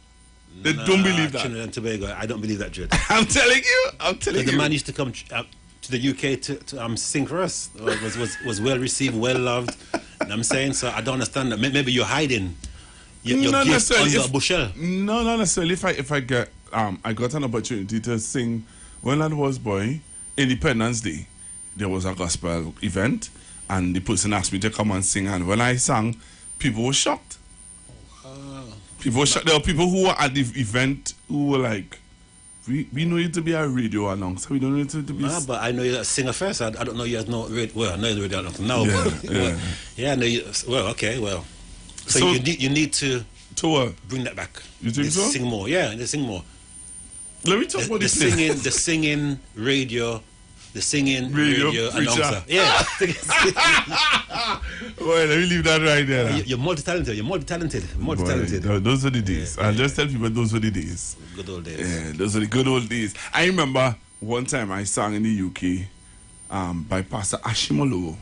They don't believe that. Trinidad and Tobago, I don't believe that, Jude. I'm telling you. The man used to come to the UK to sing for us. Was well received, well loved. You know what I'm saying? So I don't understand that. Maybe you're hiding your gift under a bushel. No, not necessarily. If I get I got an opportunity to sing when I was boy, Independence Day. There was a gospel event, and the person asked me to come and sing. And when I sang, people were shocked. People were shocked. There were people who were at the event who were like, "We know you to be a radio announcer. We don't know you to be." But I know you're a singer first. I don't know you as no radio. Well, I know you're a radio announcer now. Yeah. I know you. Well, okay, well. So you need to bring that back. You think so? Sing more. Yeah, sing more. Let me talk about the singing. The singing radio. The singing radio announcer. Yeah. Well, let me leave that right there. You're multi-talented. Those are the days. I'll just tell people those were the days. Good old days. Yeah, those are the good old days. I remember one time I sang in the UK by Pastor Ashimolowo.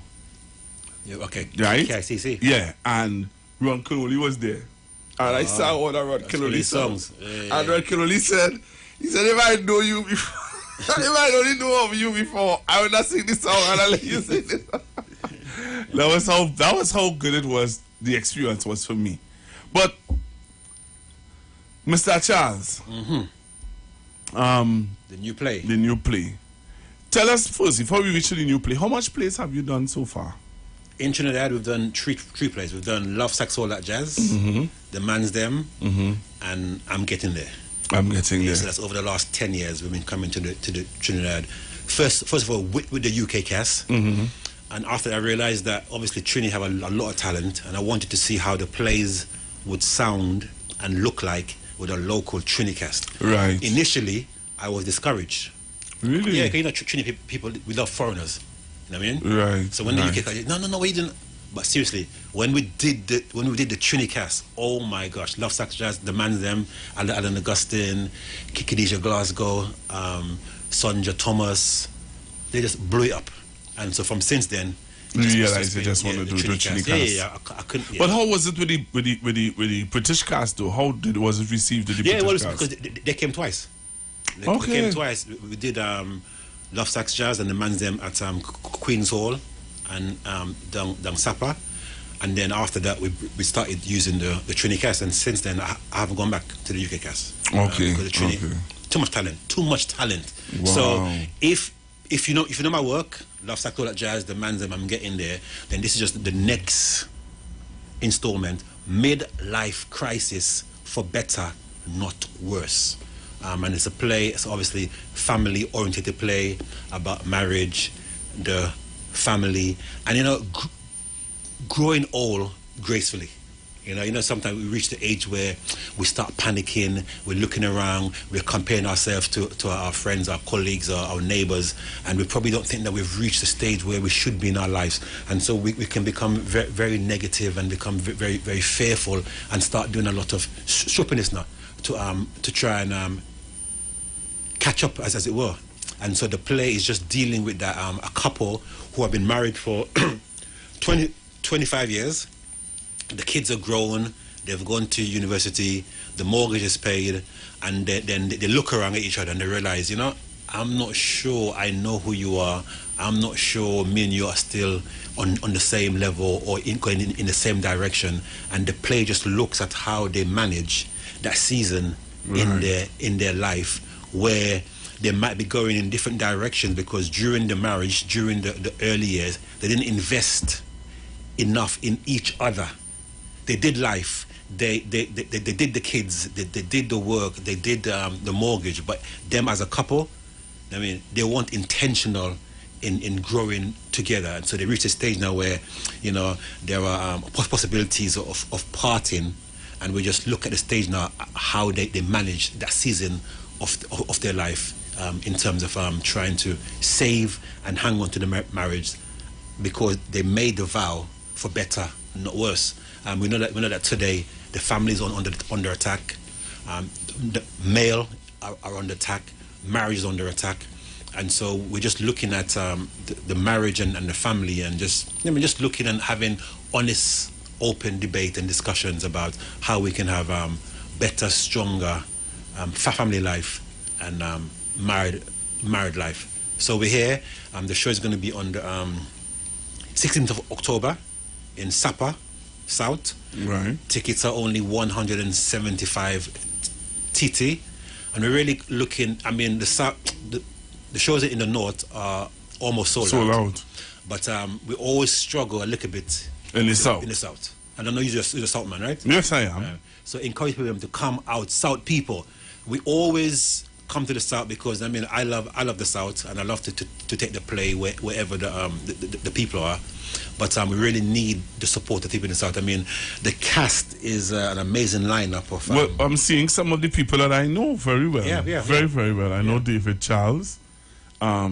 Yeah, okay. Right? KICC. Yeah, and Ron Kinoli was there. And I sang all the Ron Kinoli songs. And Ron Kinoli said, if I know you before, if I only know of you before, I would not sing this song and I'll let you sing this song. That was how good it was, the experience was for me. But Mr. Charles, the new play. Tell us first, before we reach to the new play, how much plays have you done so far? In Trinidad, we've done three plays. We've done Love, Sax, Soul, That Jazz, The Man's Them, and I'm Getting There. So that's over the last 10 years we've been coming to the Trinidad. First of all, with the UK cast. And after that, I realized that obviously Trini have a lot of talent, and I wanted to see how the plays would sound and look like with a local Trini cast. Right. Initially, I was discouraged. Really? Yeah, because Trini people, we love foreigners. You know what I mean? Right. So when the UK cast, no, we didn't. But seriously, when we did the Trini cast, oh my gosh, Love, Sax, Jazz, The Man's Them, Alan Augustine, Khadijah Glasgow, Sonja Thomas, they just blew it up. And so from since then, you realized you just want to do the Trini cast. Yeah, I couldn't. Yeah. But how was it with the British cast though? How was it received with the British cast? Because they came twice. We came twice. We did Love Sax Jazz and the man's them at Queen's Hall and down Sapa. And then after that, we started using the Trini cast, and since then I haven't gone back to the UK cast. Okay. Because the Trini, too much talent. Wow. So if you know my work, Love Sax Jazz, the man's them I'm getting there, then this is just the next installment, Midlife Crisis for Better, Not Worse. And it's a play. It's obviously family-oriented play about marriage, the family, and growing old gracefully. Sometimes we reach the age where we start panicking, we're looking around, we're comparing ourselves to our friends, our colleagues, our neighbors, and we probably don't think that we've reached the stage where we should be in our lives. And so we can become very, very negative and become very, very fearful and start doing a lot of stupidness now to try and catch up, as it were. And so the play is just dealing with that, a couple who have been married for 25 years. The kids are grown, they've gone to university, the mortgage is paid, and then they look around at each other and they realize, I'm not sure I know who you are. I'm not sure me and you are still on the same level or going in the same direction. And the play just looks at how they manage that season in their life, where they might be going in different directions because during the marriage, during the early years, they didn't invest enough in each other. They did life, they did the kids, they did the work, they did the mortgage, but them as a couple, they weren't intentional in growing together. And so they reached a stage now where, there are possibilities of parting, and we just look at the stage now how they manage that season of their life in terms of trying to save and hang on to the marriage because they made the vow for better, not worse. We know that today the family is under attack. The male are under attack. Marriage is under attack, and so we're just looking at the marriage and the family, and just looking and having honest, open debate and discussions about how we can have better, stronger family life and married life. So we're here. The show is going to be on the 16th of October in Sapa South. Right. Tickets are only 175 TT, and we're really looking. The shows in the north are almost sold out. But we always struggle a little bit in the south. In the south. I don't know, you're a South man, right? Yes, I am. So encourage people to come out. South people, we always come to the South because I love the South, and I love to take the play wherever the people are. But we really need the support of people in the South. The cast is an amazing lineup of. Well, I'm seeing some of the people that I know very well. Very well. I know David Charles. I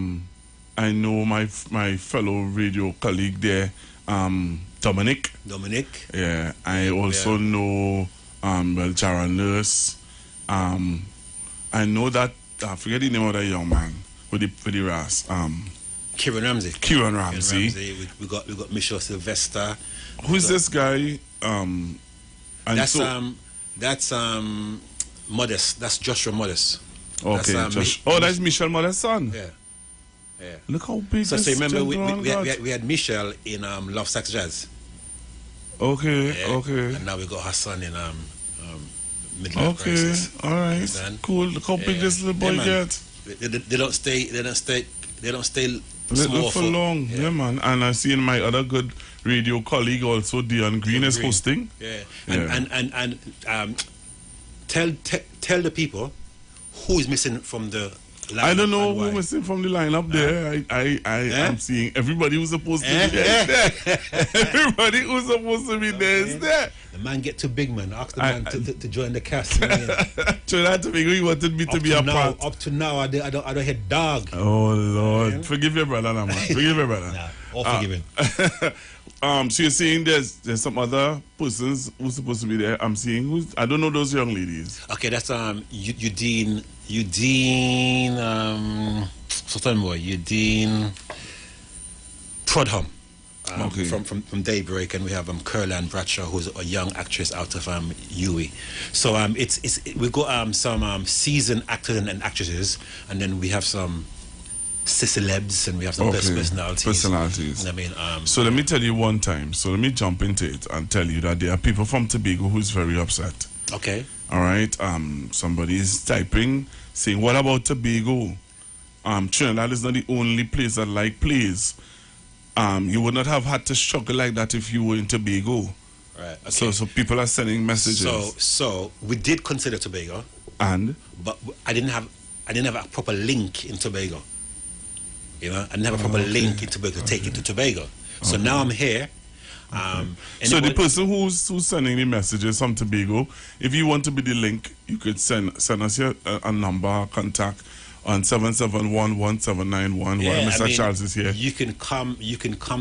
know my fellow radio colleague there, Dominic. Yeah. I also know Jara Nurse. I know that I forget the name of that young man with the ras. Kieran Ramsey. We got Michelle Sylvester. Who's this guy? That's Modest. That's Joshua Modest. Okay, that's Michelle Modest's son. Yeah. Look how big. So remember we had Michelle in Love Sax Jazz. Okay. And now we got her son in Midlife Crisis. All right. Cool. Look how big this little boy gets. They don't stay Little for long, yeah, man. And I see in my other good radio colleague also, Dion Green is hosting. Yeah, and tell the people who is missing from the lineup. I don't know who's missing from the lineup there. I am seeing everybody who's supposed to be there. Everybody who's supposed to be there is there. The man get too big, man. Ask the man to join the cast. Try to make he wanted me to be a part. Up to now, I don't hit dog. Oh Lord, forgive your brother, man. Forgive your brother. All forgiven. So you're saying there's some other persons who's supposed to be there. I'm seeing I don't know those young ladies. Okay, that's Eudine Prodham. from Daybreak, and we have Curlan Bradshaw, who's a young actress out of UWI. So we got some seasoned actors and actresses, and then we have some celebs, and we have some personalities. I mean, so let me tell you one time. So let me jump into it and tell you that there are people from Tobago who's very upset. Okay. All right. Somebody is typing saying, "What about Tobago? Trinidad is not the only place that plays. You would not have had to struggle like that if you were in Tobago." Right. Okay. So people are sending messages. So we did consider Tobago, but I didn't have a proper link in Tobago. You know, I didn't have a proper link in Tobago to take into Tobago. So now I'm here. So the person who's sending the messages from Tobago, if you want to be the link, you could send us a number, contact on 7711791 while Mr. Charles is here. You can come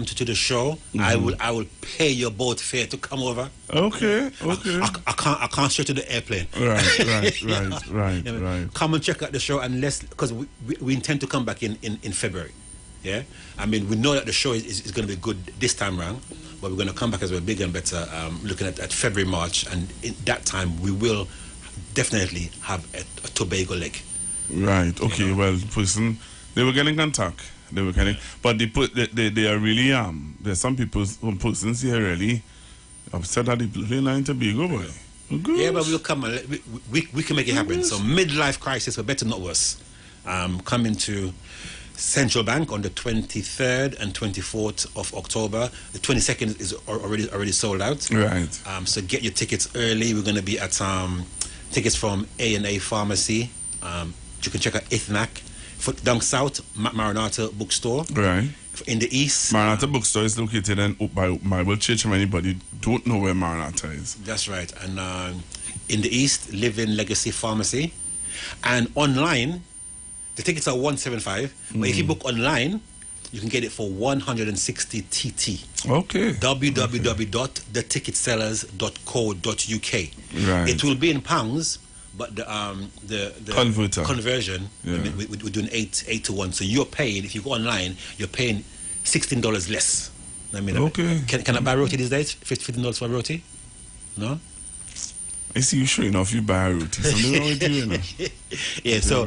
to the show. I will pay your boat fare to come over. Okay. I can't straight to the airplane. Right. Come and check out the show, because we intend to come back in February. Yeah, I mean, we know that the show is going to be good this time around, but we're going to come back as well bigger and better, looking at February, March, and in that time we will definitely have a Tobago leg. Right. Okay. Well, person, they were getting contact. But they are really there's some persons here really upset that they play in Tobago, boy. Yeah, but we'll come and we can make it happen. So midlife crisis, but better not worse. Coming to Central Bank on the 23rd and 24th of October. The 22nd is already sold out. Right. So get your tickets early. We're going to be at tickets from A&A Pharmacy. You can check out ITHNAC. Down south, Maranatha Bookstore. Right. In the east, Maranatha Bookstore is located by Bible Church. If anybody don't know where Maranatha is, that's right. And in the east, Living Legacy Pharmacy. And online, the tickets are $175. But if you book online, you can get it for 160 TT. Okay. www.theticketsellers.co.uk. Right. It will be in pounds. But the conversion, we're doing 8 to 1. So you're paying, if you go online, you're paying $16 less. I mean, okay. Can I buy roti these days? $15 for a roti? No? I see you showing off you buy a roti. Something wrong with you, Yeah, so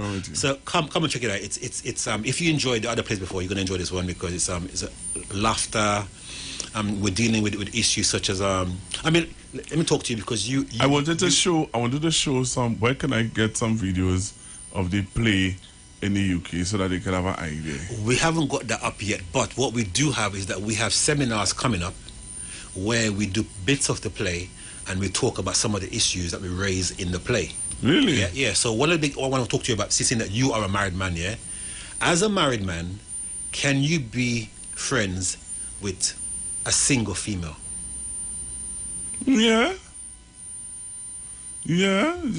come and check it out. It's if you enjoyed the other place before, you're gonna enjoy this one because it's a laughter. We're dealing with issues such as let me talk to you because you I wanted to show some. Where can I get some videos of the play in the UK so that they can have an idea? We haven't got that up yet, but what we do have is that we have seminars coming up where we do bits of the play and we talk about some of the issues that we raise in the play. Really? Yeah. So one of the I want to talk to you about, seeing that you are a married man, yeah? As a married man, can you be friends with a single female? Yeah,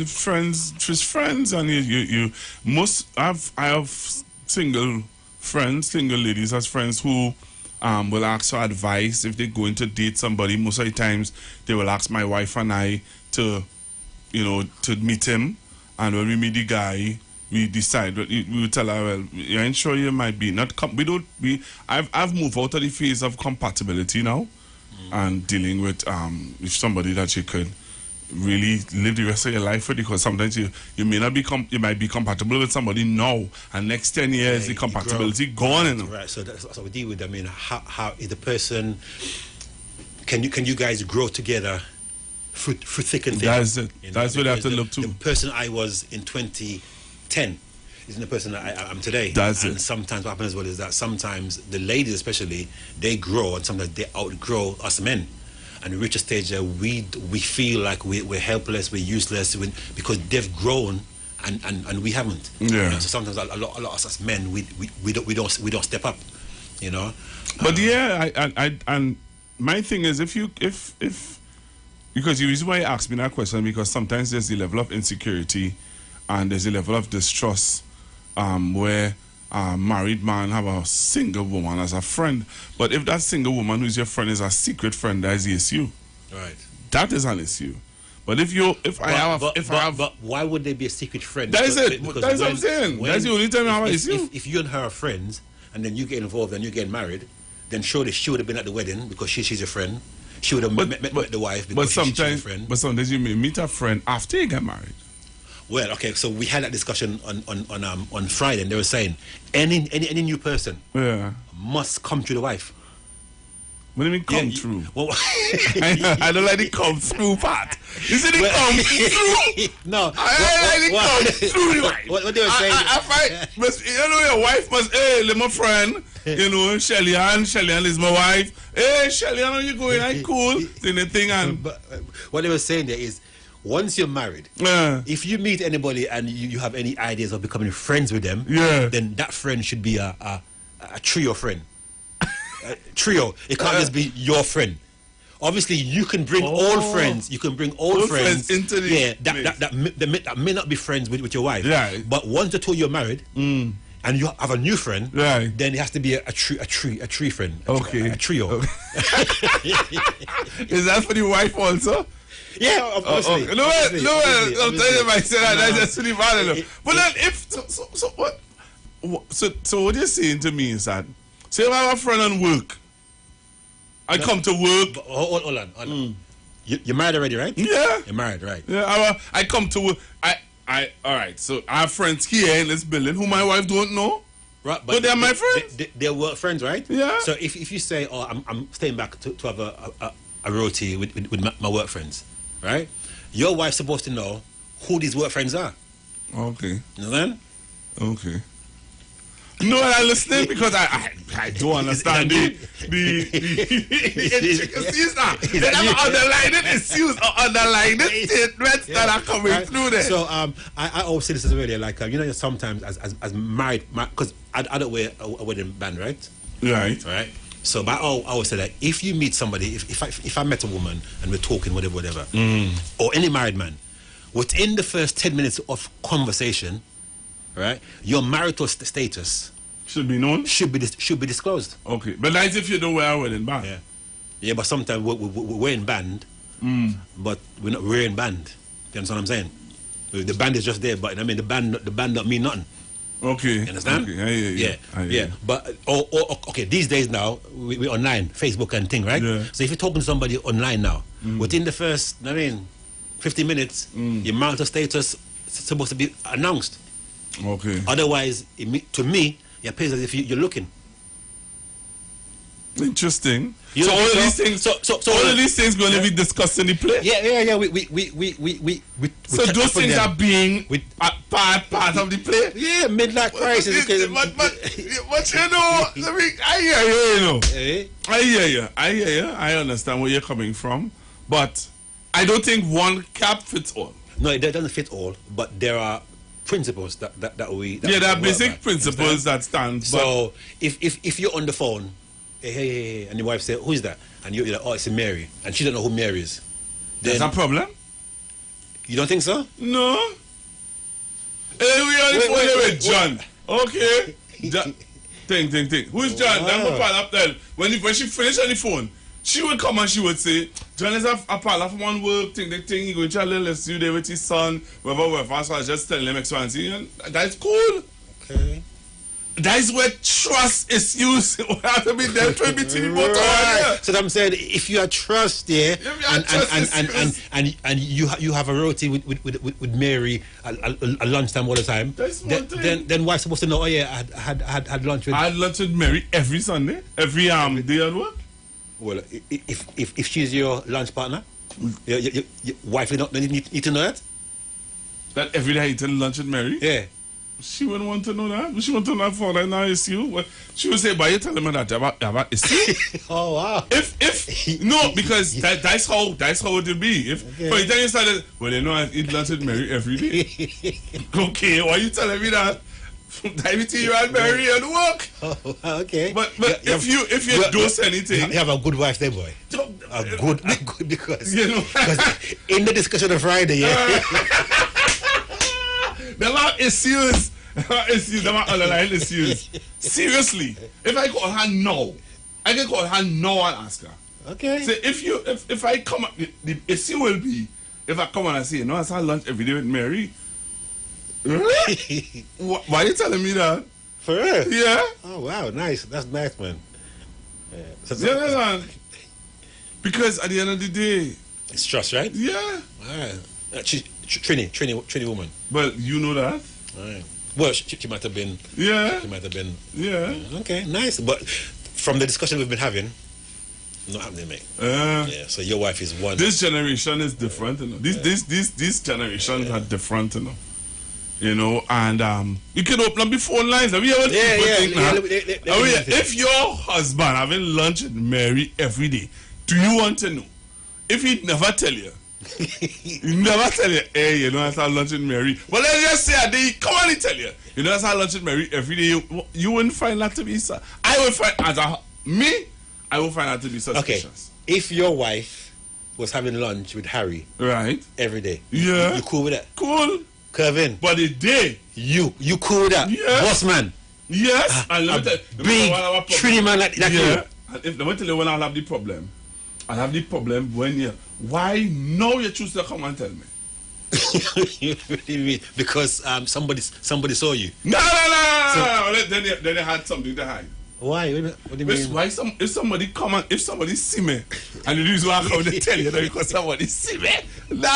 friends, just friends, and you must have. I have single ladies as friends who will ask for advice if they're going to date somebody. Most of the times, they will ask my wife and I to meet him, and when we meet the guy, we decide. We will tell her, well, you ain't sure you might be not. I've moved out of the phase of compatibility now, and dealing with somebody that you could really live the rest of your life with, because sometimes you may not be you might be compatible with somebody now, and next 10 years the compatibility gone. Right. So that's what we deal with. I mean, how is the person? Can you guys grow together through thick and thin? That's it. That's what I have to look to. The person I was in 2010 isn't the person that I'm today. That's and it. Sometimes what happens as well is that sometimes the ladies especially, they grow, and sometimes they outgrow us men. And we reach a stage where we feel like we're helpless, we're useless, because they've grown and we haven't. Yeah. So sometimes a lot of us as men, we don't step up. You know. But and my thing is, if because the reason why you asked me that question, because sometimes there's the level of insecurity and there's a level of distrust where a married man have a single woman as a friend. But if that single woman who's your friend is a secret friend, that is the issue. Right. That is an issue. But but why would they be a secret friend? That is it. That's what I'm saying. That's the only time I have an issue. If you and her are friends and then you get involved and you get married, then surely she would have been at the wedding because she's your friend. She would have met the wife because she's your friend. But sometimes you may meet a friend after you get married. Well, okay, so we had that discussion on Friday, and they were saying any new person must come through the wife. What do you mean come through? Well, I don't like the come through part. You said it come through? No. I like it come through the wife. What they were saying? I find, you know, your wife must, hey, my friend, you know, Shelly Ann is my wife. Hey, Shelly Ann, how you going? I'm cool. The thing and... But what they were saying there is, once you're married, if you meet anybody and you have any ideas of becoming friends with them, then that friend should be a trio friend. Trio. It can't just be your friend. Obviously, you can bring old friends. You can bring old friends into the that may not be friends with your wife. Right. But once or two you're married, and you have a new friend, then it has to be a tree friend. A trio. Okay. Is that for the wife also? Yeah, obviously. No, I'm telling you myself, that's just really bad enough. But then if so what you're saying to me is that, say if I have a friend on work, I come to work. Hold on. You're married already, right? Yeah. You're married, right? Yeah, I come to work. All right, so I have friends here in this building who my wife don't know. Right, but they're my friends. They're work friends, right? Yeah. So if you say, oh, I'm staying back to have a roti with my work friends, right? Your wife's supposed to know who these work friends are. Okay. You know then? Okay. No, I'm listening because I don't understand the intricacies now. They never underline it. It's used or underline it statements that are coming through there. So I always say this as really like you know, sometimes as married, because I don't wear a wedding band, right? Right. So but I always say that if you meet somebody, if I met a woman and we're talking whatever, or any married man, within the first 10 minutes of conversation, right, your marital status should be known. Should be disclosed. Okay, but that's if you don't wear a wedding band. Yeah, but sometimes we're wearing band, but we're not wearing band. You understand what I'm saying? The band is just there, but I mean the band don't mean nothing. Okay. You understand? Okay. I hear you. Yeah. But okay, these days now we're online, Facebook and thing, right? Yeah. So if you're talking to somebody online now, within the first 50 minutes, your marital status is supposed to be announced. Okay. Otherwise, to me, it appears as if you're looking. Interesting. So all of these things. So all of these things going to be discussed in the play. Yeah. So those things are being part of the play. Yeah, midlife crisis. But you know, I hear you. You know, I hear you. I understand where you're coming from, but I don't think one cap fits all. No, it doesn't fit all. But there are principles that we. There are basic principles that stand. So if you're on the phone, hey, and your wife says, "Who is that?" and you're like, "Oh, it's Mary," and she don't know who Mary is. There's a problem. You don't think so? No. Hey, we on the phone with John. Okay. Think. Who's John? Then my pal up there. When she finished on the phone, she would come and she would say, John is a pal from one work, he going to a little studio with his son, whatever. So I just tell him expansion. That's cool. Okay. That is where trust is used. It have to be there between both of So I'm saying, if you have trust there, and you have a roti with Mary at lunchtime all the time, then wife's supposed to know? Oh yeah, I had lunch with. I had lunch with Mary every Sunday, every day at work. Well, if she's your lunch partner, your wife don't need to know that. That every day I eat lunch with Mary. Yeah. She wouldn't want to know that. She wouldn't know that for that now issue. Well, she would say, "But you telling me that about issue?" Oh wow! If no, because that's how it will be. If for example you started, well, you know I eat lunch with Mary every day. Okay, why are you telling me that? Diabetes, you and Mary at work. Oh, okay. But if you do anything, you have a good wife there, boy. A good because you know because in the discussion of Friday, there are issues. There are underlying issues. Seriously, if I call her now, I can call her now and ask her. Okay. So if I come up, the issue will be if I come and I say, you know, I had lunch every day with Mary. Really? Why are you telling me that? For real? Yeah. Oh wow, nice. That's nice, man. Yeah. Because at the end of the day, it's trust, right? Yeah. Trini woman. Well, you know that. Right. Well, she might have been. Yeah. She might have been. Yeah. Okay, nice. But from the discussion we've been having, not happening, mate. Yeah. So your wife is one. This generation is different, you know. These generations are different, you know. You know, and you can open up the phone lines. Have you ever if your husband having lunch with Mary every day, do you want to know? If he never tell you, hey, you know, I have lunch with Mary. Well, let's just say a day, come on, he tell you, you know, I have lunch with Mary every day. You wouldn't find that to be, I would find, I would find that to be suspicious. Okay, if your wife was having lunch with Harry, right, every day, yeah, you cool with that? Cool. Kevin. But the day you cool with that? Yeah. Boss man. Yes. And let me tell you, big Trini man like yeah. You. And if let me tell you when I'll have the problem. I'll have the problem when you why now you choose to come and tell me? Because somebody saw you. No. Then they had something to hide. Why? What do you mean? Why if somebody come and if somebody see me and the reason why I come to tell you that because somebody see me. No,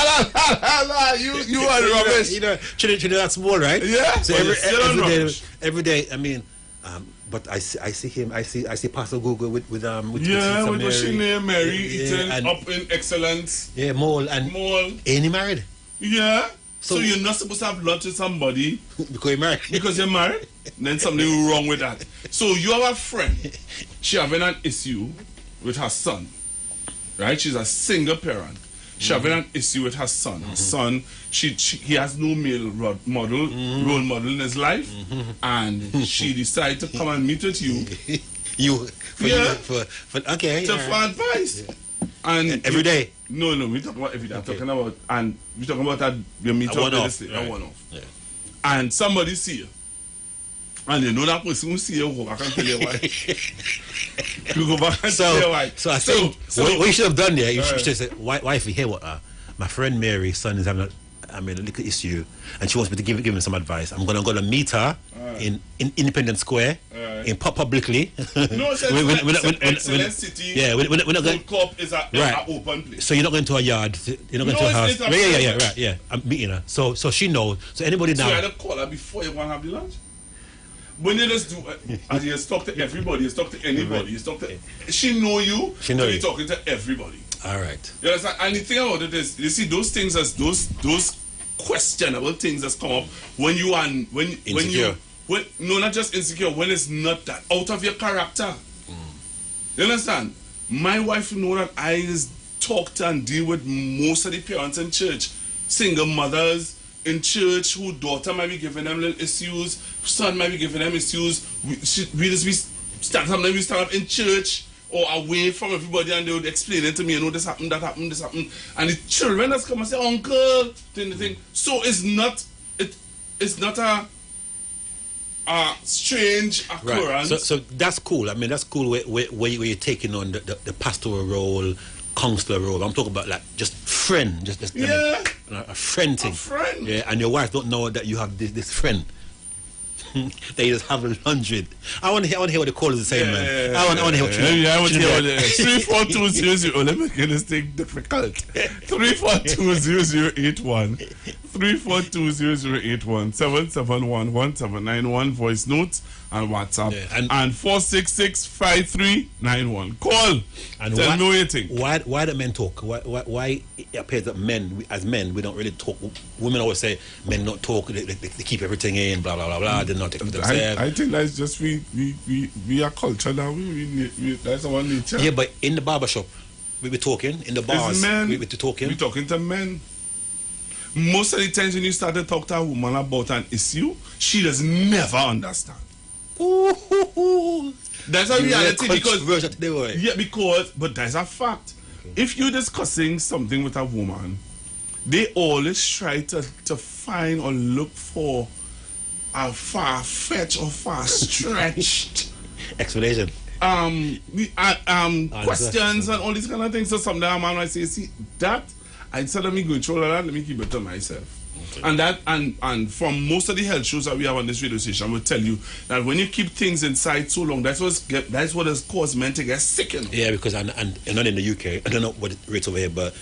you are rubbish. You know, that's small, right? Yeah. So every day, I mean, but I see him. I see Pastor Google with yeah, with what's she name, Mary, eating up in excellence. Yeah, Mole. Ain't he married? Yeah. So you're not supposed to have lunch with somebody because you're married. Because you're married. Then something wrong with that. So you have a friend. She having an issue with her son. Right? She's a single parent. She having an issue with her son. Her son, he has no male role model in his life, and she decided to come and meet with you. For advice. Yeah. And every day. No, we talking about every day. I'm talking about that you meet up this day, a one-off. Yeah. And somebody see you. And you know that person who see you, go back and tell you why. You go back and tell you why. So I think what you should have done there, you should have said, wife, you hear what my friend Mary's son is having a little issue, and she wants me to give him some advice. I'm gonna meet her in Independence Square, in publicly. No, excellent city. Yeah, we're not going. Cup is an open place. So you're not going to a yard. You're not going to a house. Yeah. I'm meeting her. So she knows. So anybody now. So you had to call her before you want to have the lunch. When you just do, as you talk to everybody, you talk to anybody, you talk to. She know you. She know you. Talking to everybody. All right. You understand? And the thing about it is, you see those things as those questionable things that come up when you are no, not just insecure, when it's not that out of your character. You understand? My wife know that I talk to and deal with most of the parents in church, single mothers in church whose daughter might be giving them little issues, son might be giving them issues. We stand up in church or away from everybody, and they would explain it to me, you know, this happened, that happened, this happened. And the children just come and say, uncle, thing. So it's not a strange occurrence. Right. So that's cool. I mean, that's cool where you're taking on the pastoral role, counselor role. I'm talking about like just friend, just yeah, a friend thing. A friend. Yeah, and your wife don't know that you have this friend. They just have a lunch with. I want to hear what the callers are saying, man. I want to hear what you. I want to hear what 34200. Let me get this thing difficult. 3420081. 3420081. 7711791. Voice notes and WhatsApp. Yeah, and 4665391. Call. And tell me what you think. Why do men talk? Why it appears that men, as men, we don't really talk. Women always say men not talk. They keep everything in. Blah blah blah blah. They not take for themselves. I think that's just we are culture now. We that's our nature. Yeah, but in the barbershop, we be talking. In the bars, we be talking. We talking to men. Most of the times when you start to talk to a woman about an issue, she does never understand. Ooh. That's a reality because but that's a fact. Okay. If you're discussing something with a woman, they always try to find or look for a far-fetched or far-stretched explanation. Questions and all these kind of things. So sometimes a man might say, see that, instead of me going through all of that, let me keep it to myself. And from most of the health shows that we have on this radio station, will tell you that when you keep things inside so long, that's what has caused men to get sick. Yeah, because and not in the UK, I don't know what it rates over here, but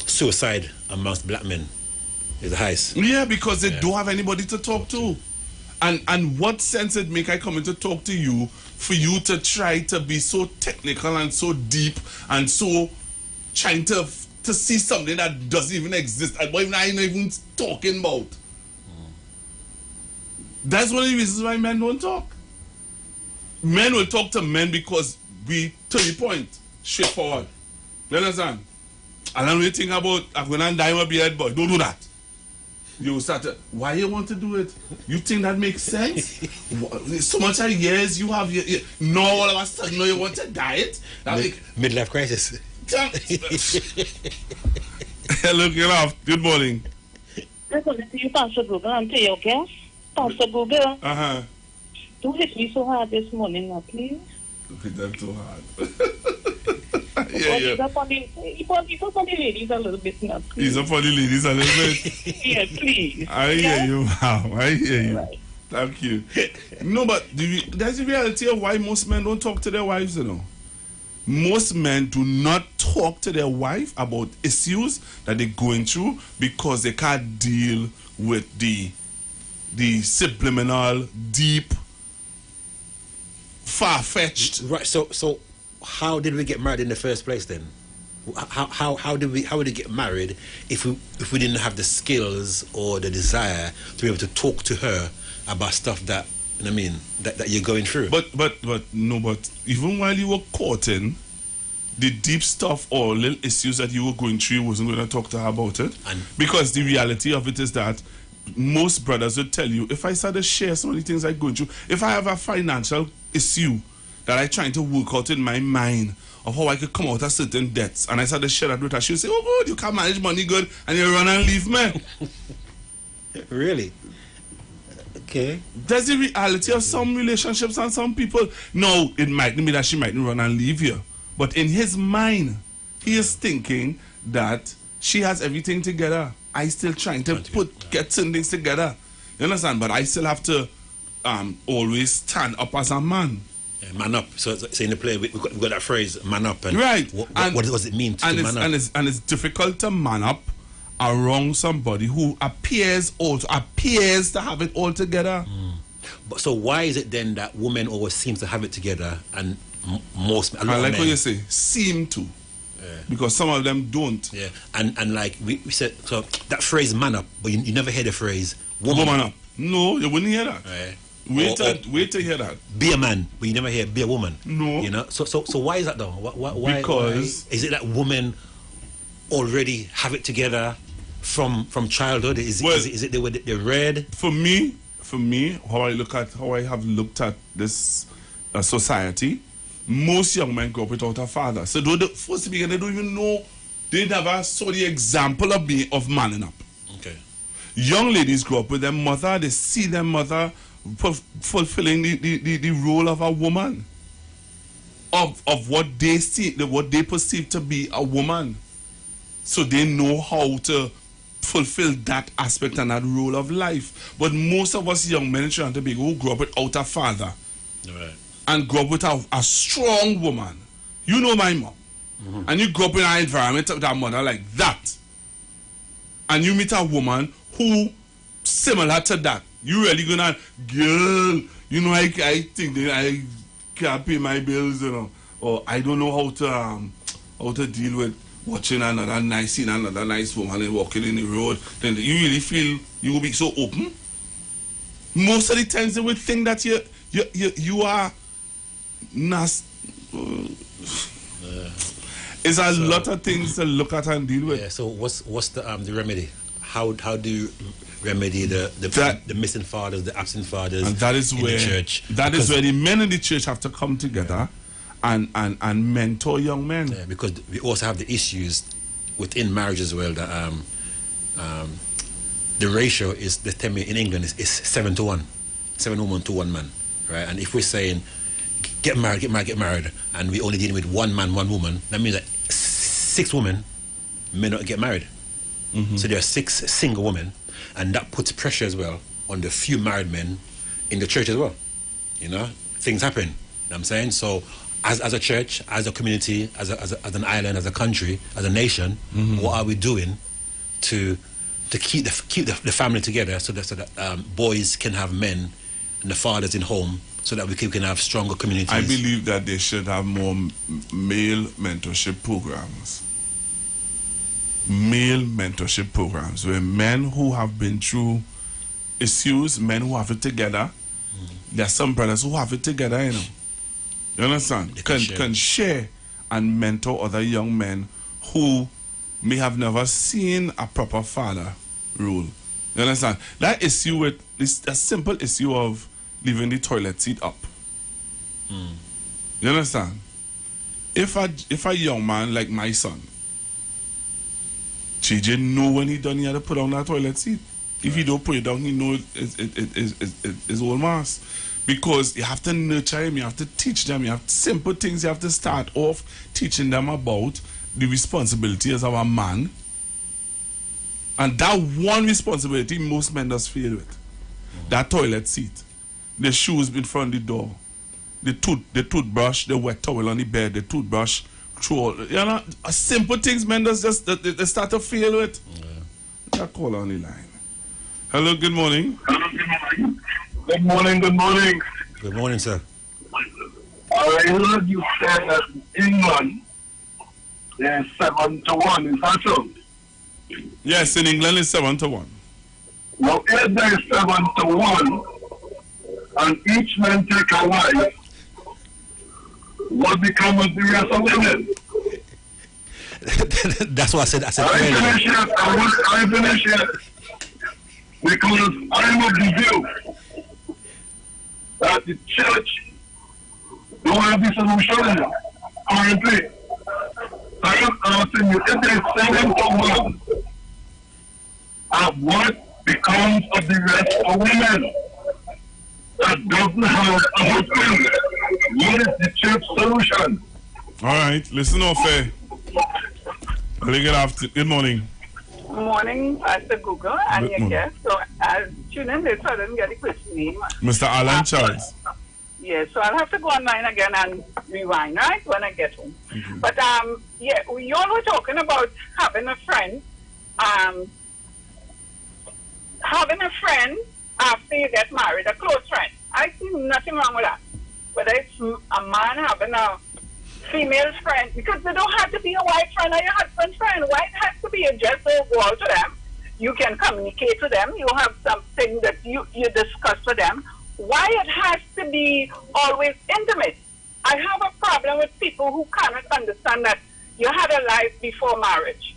suicide amongst black men is the highest. Yeah, because they don't have anybody to talk to. And what sense it make I come in to talk to you for you to try to be so technical and so deep and so trying to see something that doesn't even exist and what I'm not even talking about. That's one of the reasons why men don't talk. Men will talk to men because we, to the point, straightforward. You understand? And then we think about, I'm going to die my beard, boy. Don't do that. You start to, why you want to do it? You think that makes sense? So much of years you have, no, all of a sudden, no, you want to diet? Midlife crisis. Hello, get off. Good morning. I'm going to see you, Pastor Google, and to your guest. Pastor Google. Uh-huh. Don't hit me so hard this morning now, please. Don't hit them too hard. He's up on the ladies a little bit now, please. He's up on the ladies a little bit? Yeah, please. I hear you, wow. I hear you. Right. Thank you. No, but that's the reality of why most men don't talk to their wives, you know. Most men do not talk to their wife about issues that they're going through because they can't deal with the subliminal, deep, far-fetched. Right. So how did we get married in the first place then? How did we get married if we didn't have the skills or the desire to be able to talk to her about stuff that that you're going through? But even while you were courting, the deep stuff or little issues that you were going through, you wasn't going to talk to her about it. Because the reality of it is that most brothers would tell you, if I start to share some of the things I'm going through, if I have a financial issue that I'm trying to work out in my mind of how I could come out of certain debts, and I start to share that with her, she'll say, oh good, you can't manage money good, and you run and leave me. Really? Okay. That's the reality of some relationships and some people. No, it mightn't be that she mightn't run and leave you, but in his mind, he is thinking that she has everything together. I still trying to get certain things together. You understand? But I still have to always stand up as a man. Yeah, man up. So in the play, we got that phrase, man up. And right. What does it mean to man up? And it's difficult to man up around somebody who appears to have it all together. But so why is it then that women always seem to have it together and a lot of men, what you say, seem to? Yeah. Because some of them don't. Yeah, and like we said, so that phrase "man up," but you never hear the phrase "woman up." No, you wouldn't hear that. Right. Wait to hear that. Be a man, but you never hear "be a woman." No. You know. So why is that though? Why? Because is it that women already have it together from childhood? Is it they read? For me, how I have looked at this society. Most young men grow up without a father. So first beginning, they don't even know, they never saw the example of manning up. Okay. Young ladies grow up with their mother, they see their mother fulfilling the role of a woman. Of what they see, what they perceive to be a woman. So they know how to fulfill that aspect and that role of life. But most of us young men trying to be who grew up without a father. Right. And grow up with a strong woman. You know my mom. Mm-hmm. And you grow up in an environment with a mother like that. And you meet a woman who similar to that. You really gonna, girl, you know, I think that I can't pay my bills, you know. Or I don't know how to deal with watching another nice woman and walking in the road. Then you really feel you will be so open. Most of the times they would think that you are nasty. It's a lot of things to look at and deal with. Yeah. So what's the remedy? How do you remedy the missing fathers, the absent fathers? And that is where the church. That is where the men in the church have to come together and mentor young men. Yeah, because we also have the issues within marriage as well. That the ratio is, they tell me in England is 7 to 1, 7 women to 1 man. Right, and if we're saying get married, and we only dealing with 1 man, 1 woman, that means that 6 women may not get married. Mm-hmm. So there are 6 single women, And that puts pressure as well on the few married men in the church as well. You know, things happen. You know what I'm saying? So as a church, as a community, as an island, as a country, as a nation, what are we doing to keep the family together so that boys can have men and the fathers in home, so that we can have stronger communities? I believe that they should have more male mentorship programs. Male mentorship programs where men who have been through issues, men who have it together. There are some brothers who have it together, you know. You understand? Can share and mentor other young men who may have never seen a proper father role. You understand? That issue with this a simple issue of leaving the toilet seat up. You understand? If a young man like my son, JJ know when he done, he had to put on that toilet seat. If he don't put it down, he know it's all mass. Because you have to nurture him, you have to teach them, you have simple things you have to start off teaching them about the responsibility as our man. And that one responsibility most men does fail with. That toilet seat, the shoes in front of the door, the toothbrush, the wet towel on the bed, the toothbrush, you know, simple things men does just they start to fail with. That call on the line. Hello, good morning. Good morning, good morning. Good morning, sir. I heard you say that England is 7-1, is that so? Yes, in England it's 7-1. Now, if there is 7-1, and each man take a wife, what becomes of the rest of women? That's what I said. I finish it. Because I'm of the view that the church don't have the solution currently. I am asking you, if there's 7-1, what becomes of the rest of women that doesn't have a husband? What is the church solution? All right, listen off there. Good morning. Morning, Pastor Google and your guest. So I'll tune in later, I didn't get the question name. Mr. Alan Charles. Yeah, so I'll have to go online again and rewind, right, when I get home. But yeah, you all were talking about having a friend after you get married, a close friend. I see nothing wrong with that. Whether it's a man having a female friend, because they don't have to be a wife friend or your husband friend. Wife has to be a just go out to them. You can communicate to them. You have something that you discuss with them. Why it has to be always intimate? I have a problem with people who cannot understand that you had a life before marriage,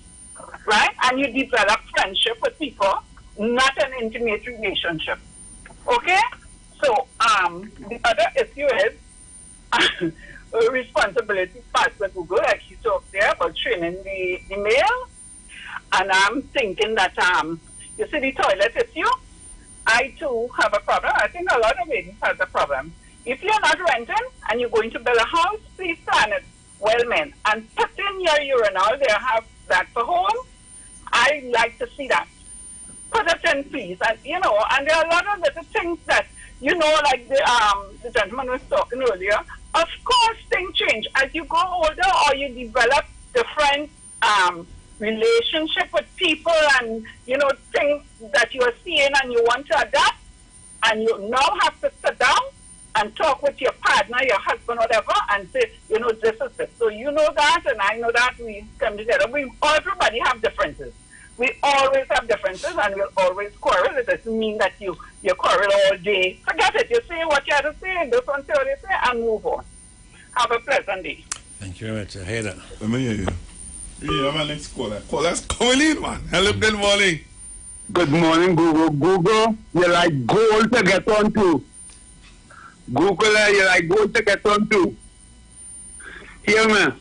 right? And you develop friendship with people, not an intimate relationship. Okay? So the other issue is responsibility, Pastor Google, like you talked there about training the male. And I'm thinking that, you see the toilet issue? I too have a problem. I think a lot of ladies have a problem. If you're not renting and you're going to build a house, please plan it well, men. And put in your urinal there, have that for home. I like to see that. Put it in, please. And, you know, and there are a lot of little things that, you know, like the gentleman was talking earlier. Of course, things change. As you grow older or you develop different relationship with people and, you know, things that you are seeing and you want to adapt, and you now have to sit down and talk with your partner, your husband, whatever, and say, you know, this is it. So you know that and I know that, we come together. Everybody have differences. We always have differences and we'll always quarrel. It doesn't mean that you quarrel all day. Forget it. You say what you have to say, this one say what you say, and move on. Have a pleasant day. Thank you very much. I hear that. Let me hear you. We have our next caller. Caller's coming in, man. Hello, good morning. Good morning, Google. Google, you like gold to get on to. Google, you like gold to get on to. Hear me.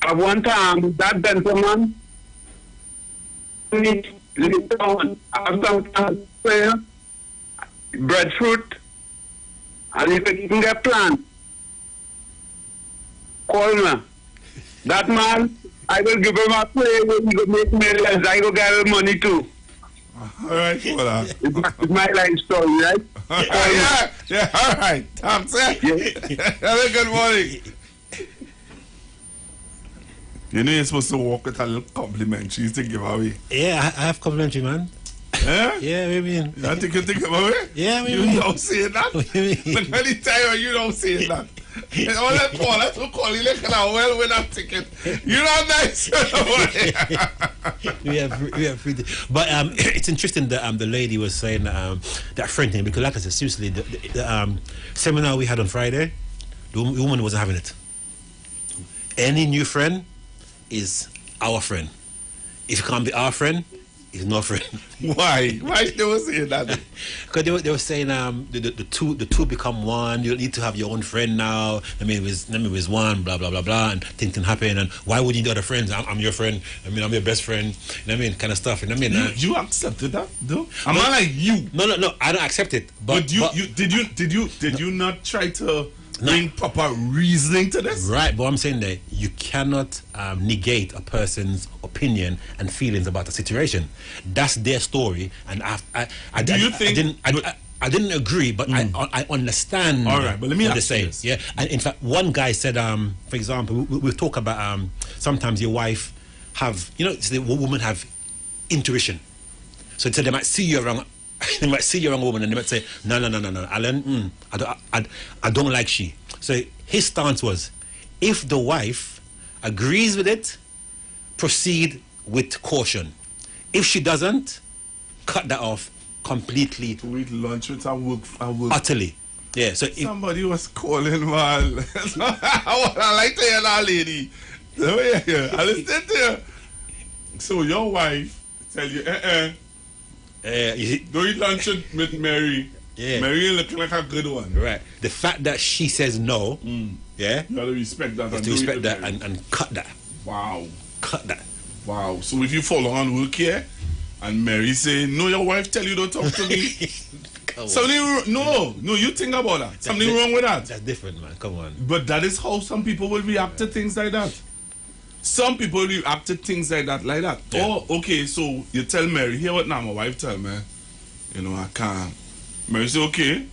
At one time, that gentleman need to down, have some prayer, breadfruit, and if you can get plants, call me. That man, I will give him a prayer when he go make millions. I go get money too. All right, hold on. It's my life story, right? Yeah, all right. Tom, sir. Hello, good morning. You know you're supposed to walk with a little complimentary to give away. Yeah, I have complimentary, man. Yeah? Yeah, what do you mean? You think you think about it? Yeah, what do you don't say that. What do you mean? Look at the time when you don't say that. All that Paul, that's what call you like well with that ticket. You're not nice. we have free. But it's interesting that the lady was saying that friend thing, because like I said, seriously, the seminar we had on Friday, the woman wasn't having it. Any new friend is our friend. If you can't be our friend, he's no friend. Why? Why they were saying that? Because they were saying the two become one. You need to have your own friend now. I mean, with one, blah blah blah blah, and things can happen. And why would you need other friends? I'm your friend. I mean, I'm your best friend. You know what I mean, kind of stuff. You know what I mean? You accepted that, though? I'm not like you. No, I don't accept it. But did you not try to bring proper reasoning to this? Right, but I'm saying that you cannot negate a person's opinion and feelings about the situation. That's their story, and I didn't agree, but I understand. All right, but let me ask you this. Yeah, and in fact, one guy said, for example, we'll talk about sometimes your wife have, the women have intuition, so they might see you around. They might see you're a woman and they might say, no, Alan, I don't like she. So his stance was, if the wife agrees with it, proceed with caution. If she doesn't, cut that off completely. With lunch with I work. Utterly. Yeah. So somebody was calling, man. I like to hear that lady. I listen to you. So your wife tell you, don't eat lunch with Mary. Yeah. Mary looking like a good one. Right. The fact that she says no, yeah, you gotta respect that. You have to respect that and cut that. Wow. Cut that. Wow. So if you follow on work here and Mary say, no, your wife tell you don't talk to me. Something no, you think about that. Something wrong with that. That's different, man. Come on. But that is how some people will react to things like that. Some people react to things like that. Yeah. Oh, okay, so you tell Mary, hear what now my wife tell me, I can't. Mary say, okay.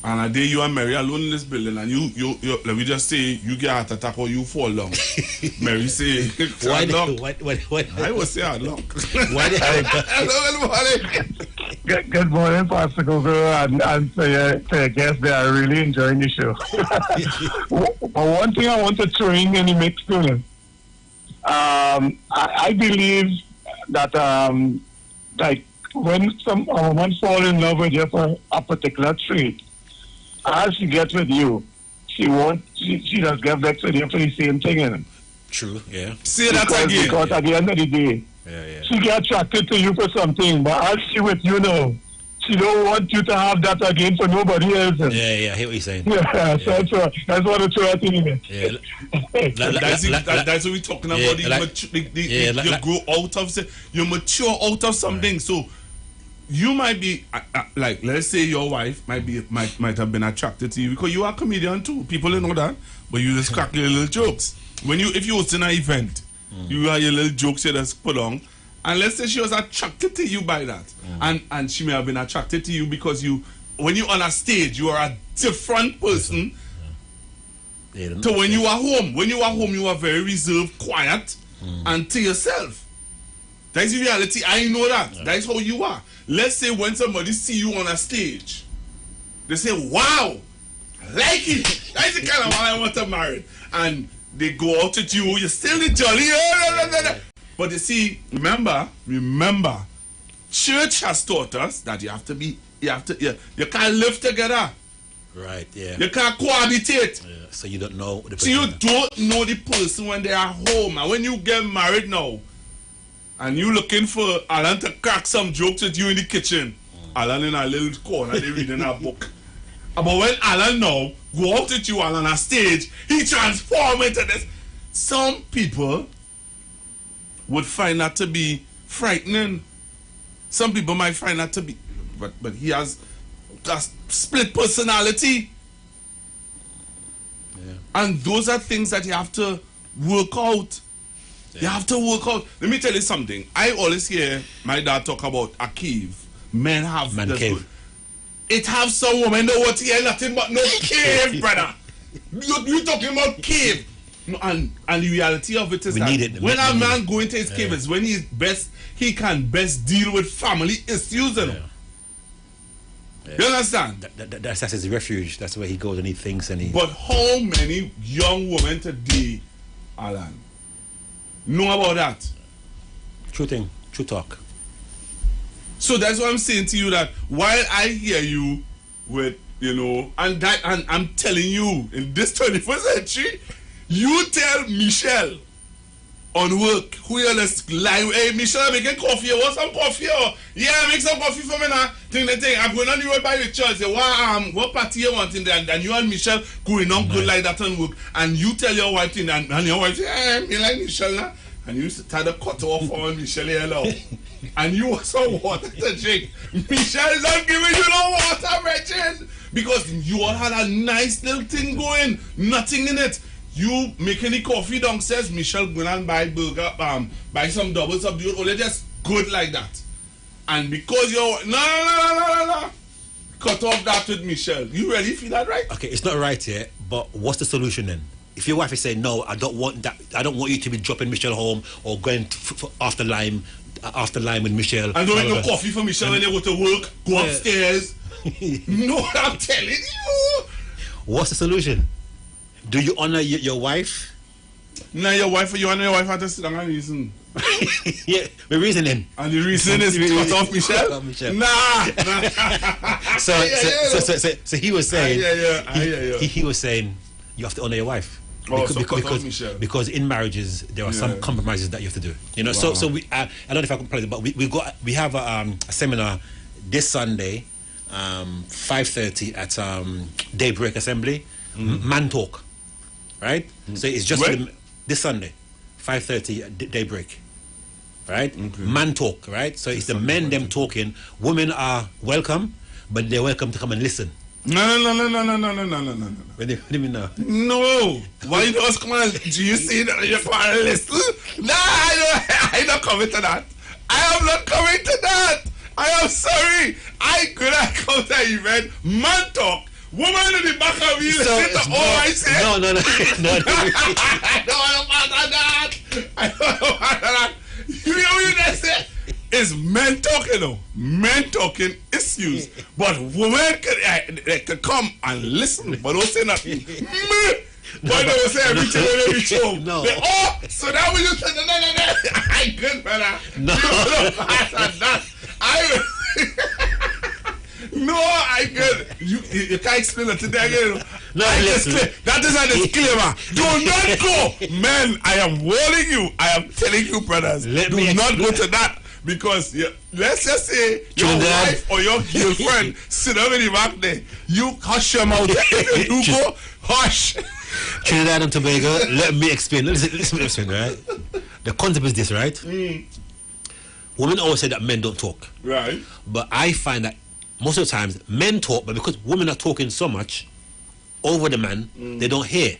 And a day you and Mary alone in this building and you let me just say, you get heart attack or you fall down. Mary say, why? I will say hard luck. Hello, good morning, Pastor Google, and to your guests there. I really enjoying the show. One thing I want to throw in the mix too. I believe that like when a woman fall in love with you for a particular trait, as she gets with you, she does get vexed with you for the same thing. True, yeah. Say that again. Because at the end of the day, she gets attracted to you for something, but as she with you now, she don't want you to have that again for nobody else. Yeah, I hear what you're saying. Yeah, so that's what I'm trying to do. That's what we're talking about. You mature out of something. So you might be like, let's say your wife might have been attracted to you because you are a comedian too. People don't know that, but you just crack your little jokes. If you was in an event, you have your little jokes you just put on. And let's say she was attracted to you by that. And she may have been attracted to you because when you're on a stage, you are a different person to when you are home. When you are home, you are very reserved, quiet, and to yourself. That's the reality. I know that. Yeah. That's how you are. Let's say when somebody see you on a stage, they say, wow, I like it. That's the kind of man I want to marry. And they go out with you, you're still the jolly. But you see, remember, church has taught us that you can't live together. Right, yeah. You can't cohabitate. Yeah, so you don't know the person. So you don't know the person when they are home. And when you get married now, and you looking for Alan to crack some jokes with you in the kitchen, Alan in a little corner, they reading a book. But when Alan now go out with you Alan on a stage, he transform into this. Some people would find that to be frightening. Some people might find that to be, but he has a split personality. Yeah. And those are things that you have to work out. You have to work out. Let me tell you something. I always hear my dad talk about a cave. Men have Man cave. Good. It have some women know what here nothing but no cave, brother. You talking about cave. No, and the reality of it is that when a man go into his cave is when he can best deal with family issues, you know. You understand? That's his refuge. That's where he goes and he thinks and he. But how many young women today, Alan, know about that? True thing. True talk. So that's what I'm saying to you, that while I hear you with, and I'm telling you, in this 21st century, you tell Michelle on work, who you just lie, hey Michelle, I'm making coffee, you want some coffee? Yeah, make some coffee for me now. Thing. I'm going on the road by the church, say, what party you want in there? And you and Michelle going on good like that on work, and you tell your wife thing, and your wife say, hey, me like Michelle now. And you start to cut off on Michelle hello. And you want some water to drink. Michelle is not giving you no water, Richard. Because you all had a nice little thing going, nothing in it. You making the coffee downstairs, Michelle going and buy burger, buy some doubles of beer, only just good like that. And because you're no, cut off that with Michelle. You really feel that right? Okay, it's not right here, but what's the solution then? If your wife is saying no, I don't want that. I don't want you to be dropping Michelle home or going after lime with Michelle. And don't make no coffee for Michelle when you go to work. Go upstairs. No, I'm telling you. What's the solution? Do you honor your wife? No, you honor your wife have to sit down and reason. Yeah, the reason then. And the reason is cut off Michelle? Nah. So he was saying. He was saying you have to honor your wife. Because in marriages there are some compromises that you have to do. You know, wow. so we I don't know if I can play it, but we have a seminar this Sunday, 5:30 at Daybreak Assembly, Man Talk, right? So it's just this Sunday, 5:30 at Daybreak, right? Man Talk, right? So it's the men them talking. Women are welcome, but they're welcome to come and listen. No. What do you mean now? No. Why you just come on? Do you see that you're part of listen? No, I'm not coming to that. I am not coming to that. I am sorry. I could not come to that event. Man talk. Woman in the back of you listen to all I say. No. I don't want to that. I don't want that. You know what you just said? It's men talking though. Men talking issues. But women can come and listen, but don't say nothing. But they will say everything when they reach home. No. So now we just say, no. I good, brother. No. No, I good. You can't explain it today again. No, that is a disclaimer. Do not go. Men, I am warning you. I am telling you, brothers. Do not go to that. Because let's just say your wife or your girlfriend sit over in the back there. You hush your mouth. If you go, hush. Trinidad and Tobago, let me explain. Listen, right? The concept is this, right? Women always say that men don't talk. Right. But I find that most of the times men talk, but because women are talking so much over the man, they don't hear.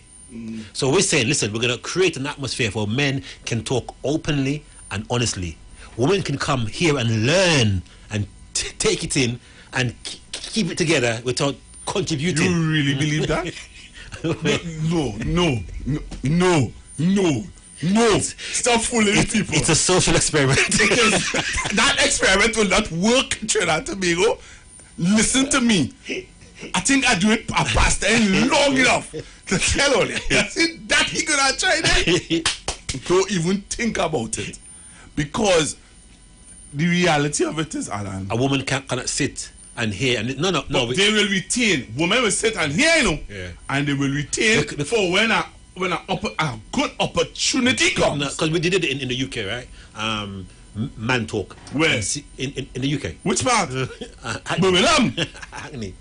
So we're saying, listen, we're going to create an atmosphere where men can talk openly and honestly. Women can come here and learn and take it in and keep it together without contributing. You really believe that? No. Stop fooling people. It's a social experiment. That experiment will not work, Trinidad Tobago. Listen to me. I think I do it a past time long enough to tell all you. See, that he could have tried it. Don't even think about it. Because the reality of it is, Alan, a woman cannot sit and hear. And no. They will retain. Women will sit and hear, and they will retain for when a good opportunity comes. Because we did it in the UK, right? Man talk. Where? In the UK. Which part? Birmingham. Hackney.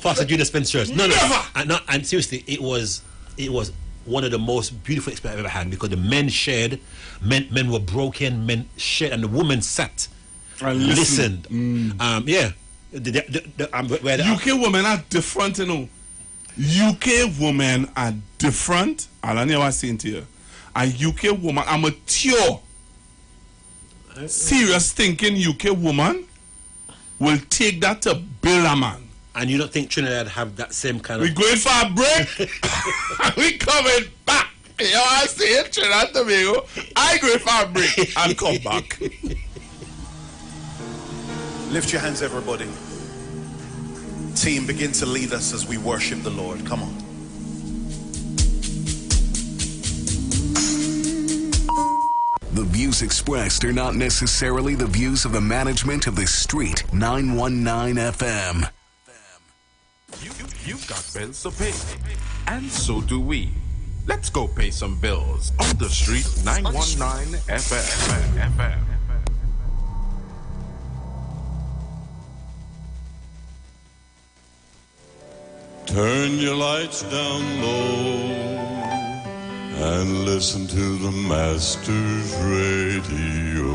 Pastor Judas Spence Church. No. Never. And seriously, it was one of the most beautiful experiences I've ever had, because the men shared, men were broken, men shared, and the women sat and listened. Yeah. UK women are different, UK women are different. Alan, I was saying to you. A UK woman, a mature, serious thinking UK woman will take that to build a man. And you don't think Trinidad have that same kind of... We're going for a break. We coming back. You know what I say? Trinidad and Tobago. I go for a break and come back. Lift your hands, everybody. Team, begin to lead us as we worship the Lord. Come on. The views expressed are not necessarily the views of the management of the Street 919 FM. You've got bills to pay, and so do we. Let's go pay some bills on the Street 919 FM. Turn your lights down low and listen to the Master's radio.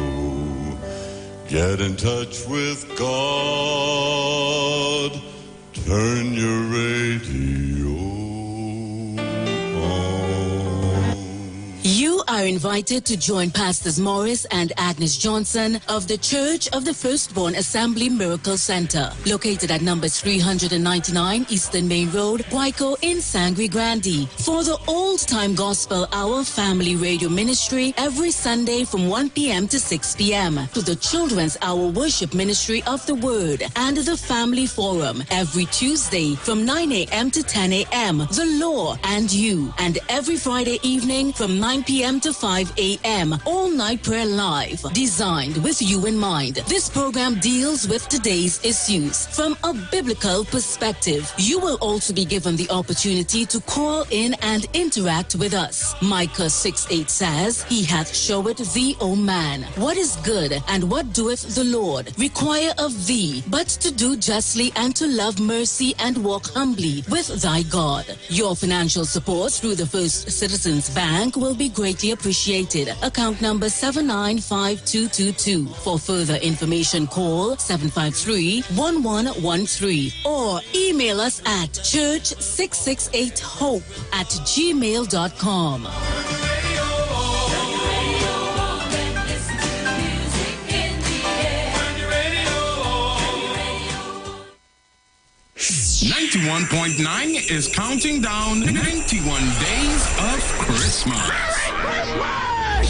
Get in touch with God. Turn your radio on. You are invited to join Pastors Morris and Agnes Johnson of the Church of the Firstborn Assembly Miracle Center, located at number 399 Eastern Main Road, Guayco in Sangre Grande, for the Old Time Gospel Hour Family Radio Ministry every Sunday from 1 p.m. to 6 p.m., to the Children's Hour Worship Ministry of the Word and the Family Forum every Tuesday from 9 a.m. to 10 a.m., The Law and You, and every Friday evening from 9 p.m. to 5 a.m. All Night Prayer Live, designed with you in mind. This program deals with today's issues from a biblical perspective. You will also be given the opportunity to call in and interact with us. Micah 6:8 says, He hath showed thee, O man, what is good, and what doeth the Lord require of thee, but to do justly and to love mercy and walk humbly with thy God. Your financial support through the First Citizens Bank will be greatly appreciated. Account number 795222. For further information, call 753-1113 or email us at church668hope@gmail.com. 91.9 is counting down 91 days of Christmas.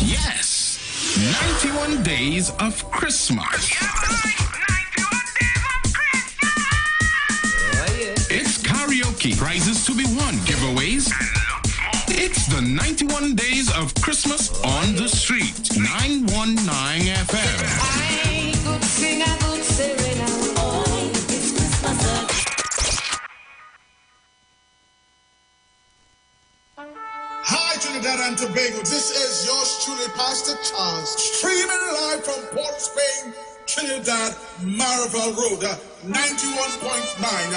Yes, 91 days of Christmas. It's karaoke, prizes to be won, giveaways. It's the 91 days of Christmas on the Street. 919 FM. I could sing a good serenade. Oh, it's Christmas. Hi, Trinidad and Tobago. This is yours truly, Pastor Charles, streaming live from Port of Spain, Trinidad, Marvel Road, 91.9.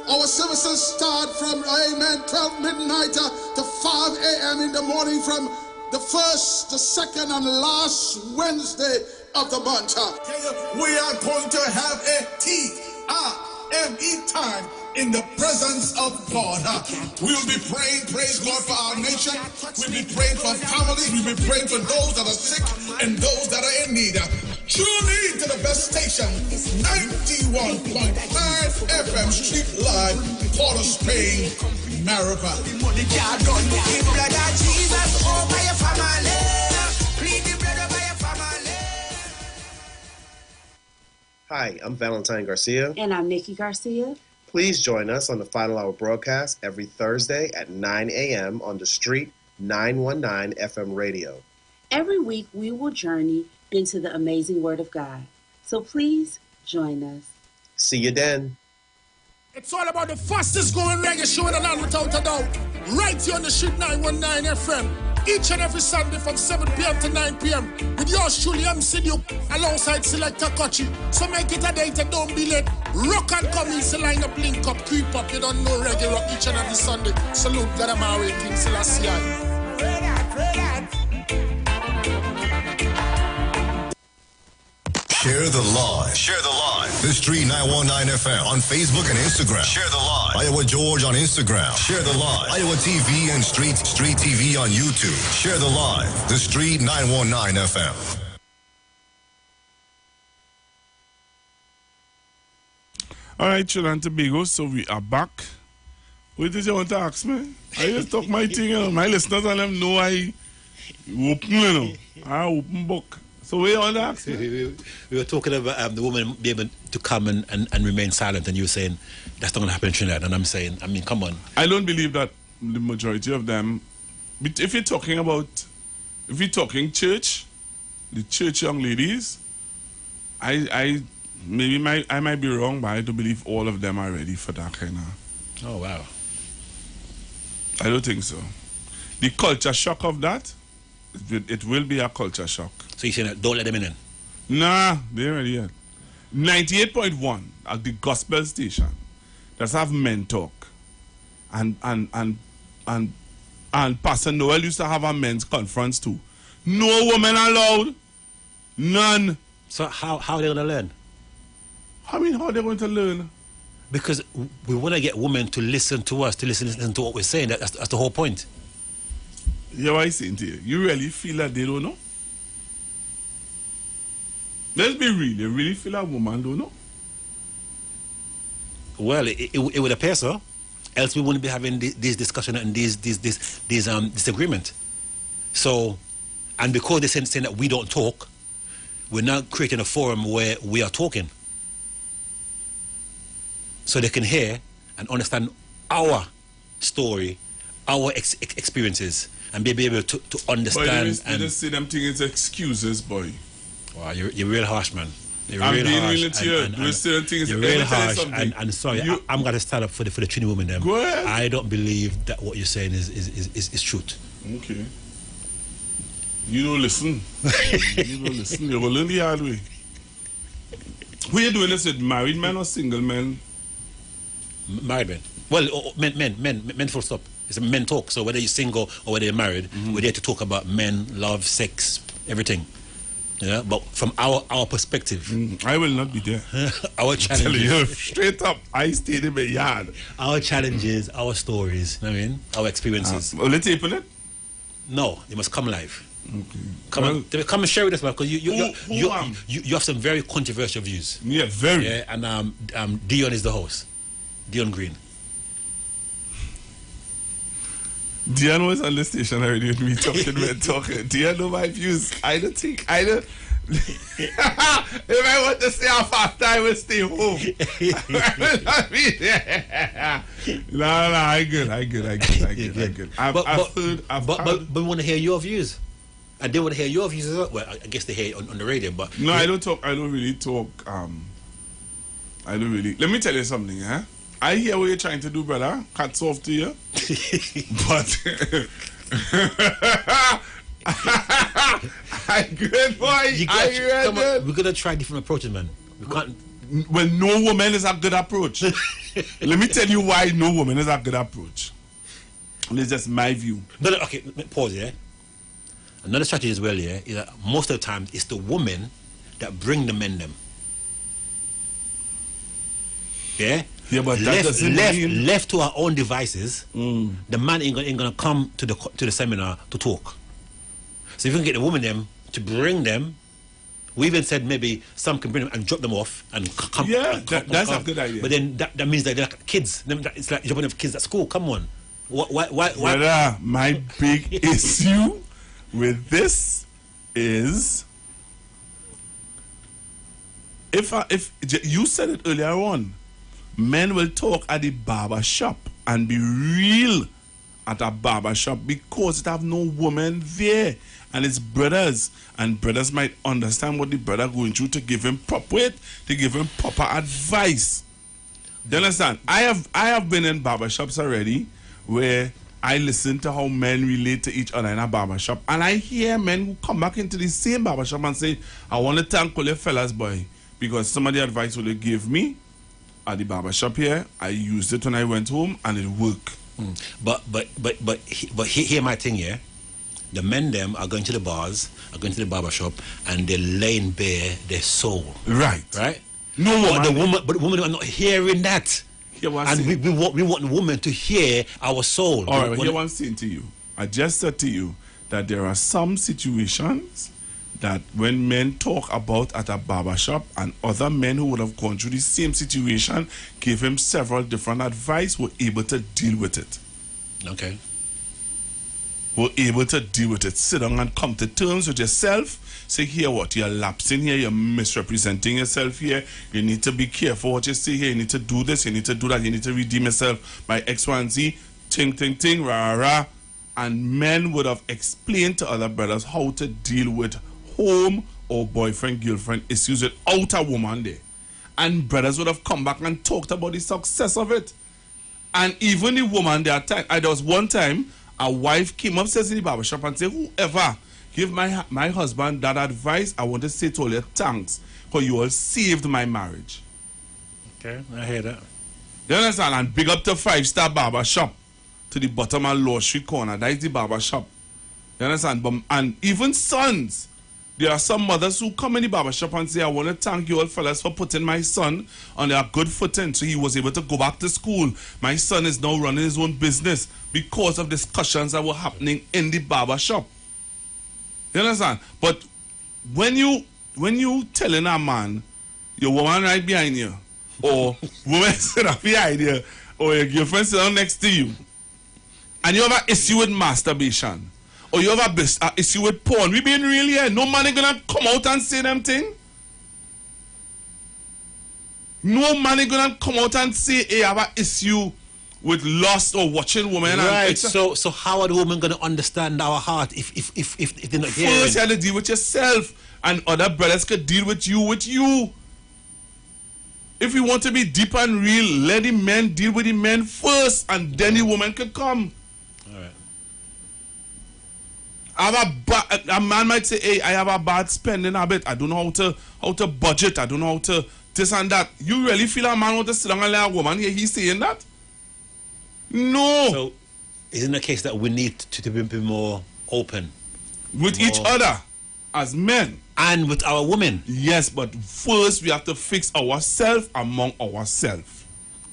Our services start from, 12 midnight to 5 a.m. in the morning from the first, the second, and last Wednesday of the month. We are going to have a TRME time in the presence of God. We'll be praying, praise God, for our nation. We'll be praying for families. We'll be praying for those that are sick and those that are in need. Tune in to the best station, 91.9 FM Street Live, Port of Spain, Maribel. Hi, I'm Valentine Garcia. And I'm Nikki Garcia. Please join us on the Final Hour broadcast every Thursday at 9 a.m. on the Street 919 FM radio. Every week we will journey into the amazing Word of God. So please join us. See you then. It's all about the fastest growing reggae show in the land without a doubt. Right here on the Street 919 FM. Each and every Sunday from 7 p.m. to 9 p.m. with yours truly, MC Duke, alongside Selector Kochi. So make it a date and don't be late. Rock and come in, line up, link up, creep up. You don't know reggae rock each and every Sunday. Salute God Amari, King Selassie. Pray that. Share the live. Share the live. The Street 919 FM on Facebook and Instagram. Share the live. Iowa George on Instagram. Share the live. Iowa TV and Street TV on YouTube. Share the live. The Street 919 FM. All right, Trinidad and Tobago, so we are back. What did you want to ask me? I just talk my thing, you know. My listeners and them know I open, you know. I open book. So what you want to ask me? We were talking about the woman being able to come and remain silent, and you were saying that's not going to happen in Trinidad. And I'm saying, I mean, come on. I don't believe that the majority of them, but if you're talking church, the church young ladies, I might be wrong, but I don't believe all of them are ready for that kind of. Oh, wow. I don't think so. The culture shock of that, it will be a culture shock. So you're saying that don't let them in? Nah, they ain't ready yet. 98.1 at the gospel station. That's have men talk. And Pastor Noel used to have a men's conference too. No women allowed. None. So how are they going to learn? I mean, how are they going to learn? Because we want to get women to listen to us, to listen to what we're saying. That's the whole point. Yeah, what I'm saying to you. You really feel that they don't know? Let's be real. You really feel that woman don't know? Well, it would appear so. Else we wouldn't be having this discussion and this disagreement. So, and because they're saying that we don't talk, we're now creating a forum where we are talking. So they can hear and understand our story, our experiences, and be able to understand. Boy, you just say them things excuses, boy. Wow, you're real harsh, man. You're I'm real being harsh. real to you. You're real harsh. And sorry, I'm going to stand up for the Trini women. Them. Go ahead. I don't believe that what you're saying is truth. Okay. You don't listen. You don't listen. You will learn the hard way. Who are you doing this with? Married men or single men? Married men. Well, men full stop. It's a men talk. So whether you're single or whether you're married, we're there to talk about men, love, sex, everything. Yeah, but from our perspective, I will not be there. Our challenges, you, straight up, I stayed in my yard. Our challenges, our stories. I mean, our experiences. Will it tape on it? No, it must come live. Okay. Come and share with us, man, because you have some very controversial views. Yeah, very. Yeah, and Dion is the host. Dion Green. Dion was on the station already with me talking. Dion know my views. I don't. If I want to stay off after, I will stay home. No, I good. But we want to hear your views. And they want to hear your views as well. Well, I guess they hear it on the radio, but... No, I don't really talk. I don't really... Let me tell you something, huh? I hear what you're trying to do, brother. Hats off to you. But... I good, boy. Come on, we're going to try different approaches, man. We can't... Well, no woman is a good approach. Let me tell you why no woman is a good approach. And it's just my view. No, okay, pause, yeah? Another strategy as well, yeah, is that most of the time it's the women that bring the men them. Yeah? Yeah, but that doesn't mean... left to our own devices, the man ain't gonna come to the seminar to talk. So if you can get the woman them to bring them, we even said maybe some can bring them and drop them off and come. Yeah, that's a good idea. But then that means that they're like kids. It's like dropping off kids at school. Come on. Why? Brother, my big issue with this is if you said it earlier on, men will talk at the barber shop and be real at a barber shop because it have no woman there, and it's brothers, and brothers might understand what the brother going through to give him proper advice. Do you understand? I have been in barber shops already where I listen to how men relate to each other in a barbershop, and I hear men who come back into the same barbershop and say, I want to thank all the fellas, boy, because some of the advice they gave me at the barbershop here, I used it when I went home and it worked. But hear my thing, yeah? The men them are going to the bars, are going to the barber shop, and they're laying bare their soul. Right. Right? No woman. But the women are not hearing that. And we want the woman to hear our soul. All right, but here what I'm saying to you. I just said to you that there are some situations that when men talk about at a barber shop, and other men who would have gone through the same situation gave him several different advice, were able to deal with it. Okay. Were able to deal with it. Sit down and come to terms with yourself. Say, here what, you're lapsing here, you're misrepresenting yourself here. You need to be careful what you say here. You need to do this, you need to do that, you need to redeem yourself by X, Y, and Z. Ting, rah, rah. And men would have explained to other brothers how to deal with home or boyfriend, girlfriend issues without a woman there. And brothers would have come back and talked about the success of it. And even the woman there, there was one time, a wife came upstairs in the barbershop and said, whoever give my husband that advice, I want to say to all you thanks, because you all saved my marriage. Okay, I hear that. You understand? And big up to 5-star barber shop to the bottom of Law Street corner. That is the barber shop. You understand? And even sons, there are some mothers who come in the barber shop and say, I want to thank you all fellas for putting my son on their good footing so he was able to go back to school. My son is now running his own business because of discussions that were happening in the barber shop. You understand? But when you telling a man, your woman right behind you, or woman sit up behind you, or your girlfriend sit down next to you, and you have an issue with masturbation, or you have an issue with porn, we being real here. No man is gonna come out and say them thing. No man is gonna come out and say, hey, I have an issue with lust or watching women. Right. So how are the women gonna understand our heart if they're not hearing? First, you have to deal with yourself, and other brothers could deal with you. If you want to be deep and real, let the men deal with the men first, and then the woman could come. All right. A man might say, hey, I have a bad spending habit. I don't know how to budget. I don't know how to this and that. You really feel a man want to sit down and let a woman hear he's saying that? No. So, isn't it a case that we need to be more open? With each other, as men. And with our women. Yes, but first we have to fix ourselves among ourselves.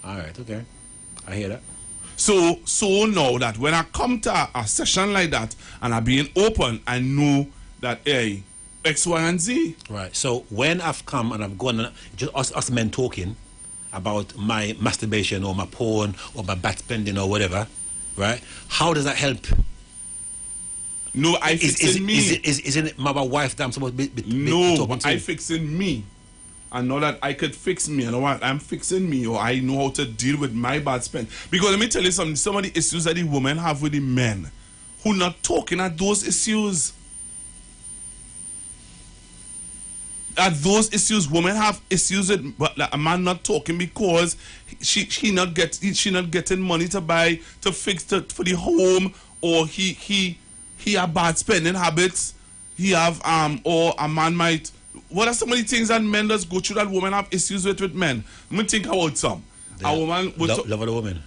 Alright, okay. I hear that. So now that when I come to a session like that and I'm being open, I know that, hey, X, Y, and Z. Right. So when I've come and I've gone, just us men talking about my masturbation or my porn or my bad spending or whatever, right? How does that help? No, I fixing me. Isn't it my wife that I'm supposed to be no, talking to? I fixing me. I know that I could fix me. You know what? I'm fixing me, or I know how to deal with my bad spend. Because let me tell you something. Some of the issues that the women have with the men who not talking at those issues. At those issues, women have issues with a man not talking because she not getting money to buy to fix for the home, or he have bad spending habits. He have or a man might. What are some of the things that men just go through that women have issues with men? Let me think about some. A woman love of the woman.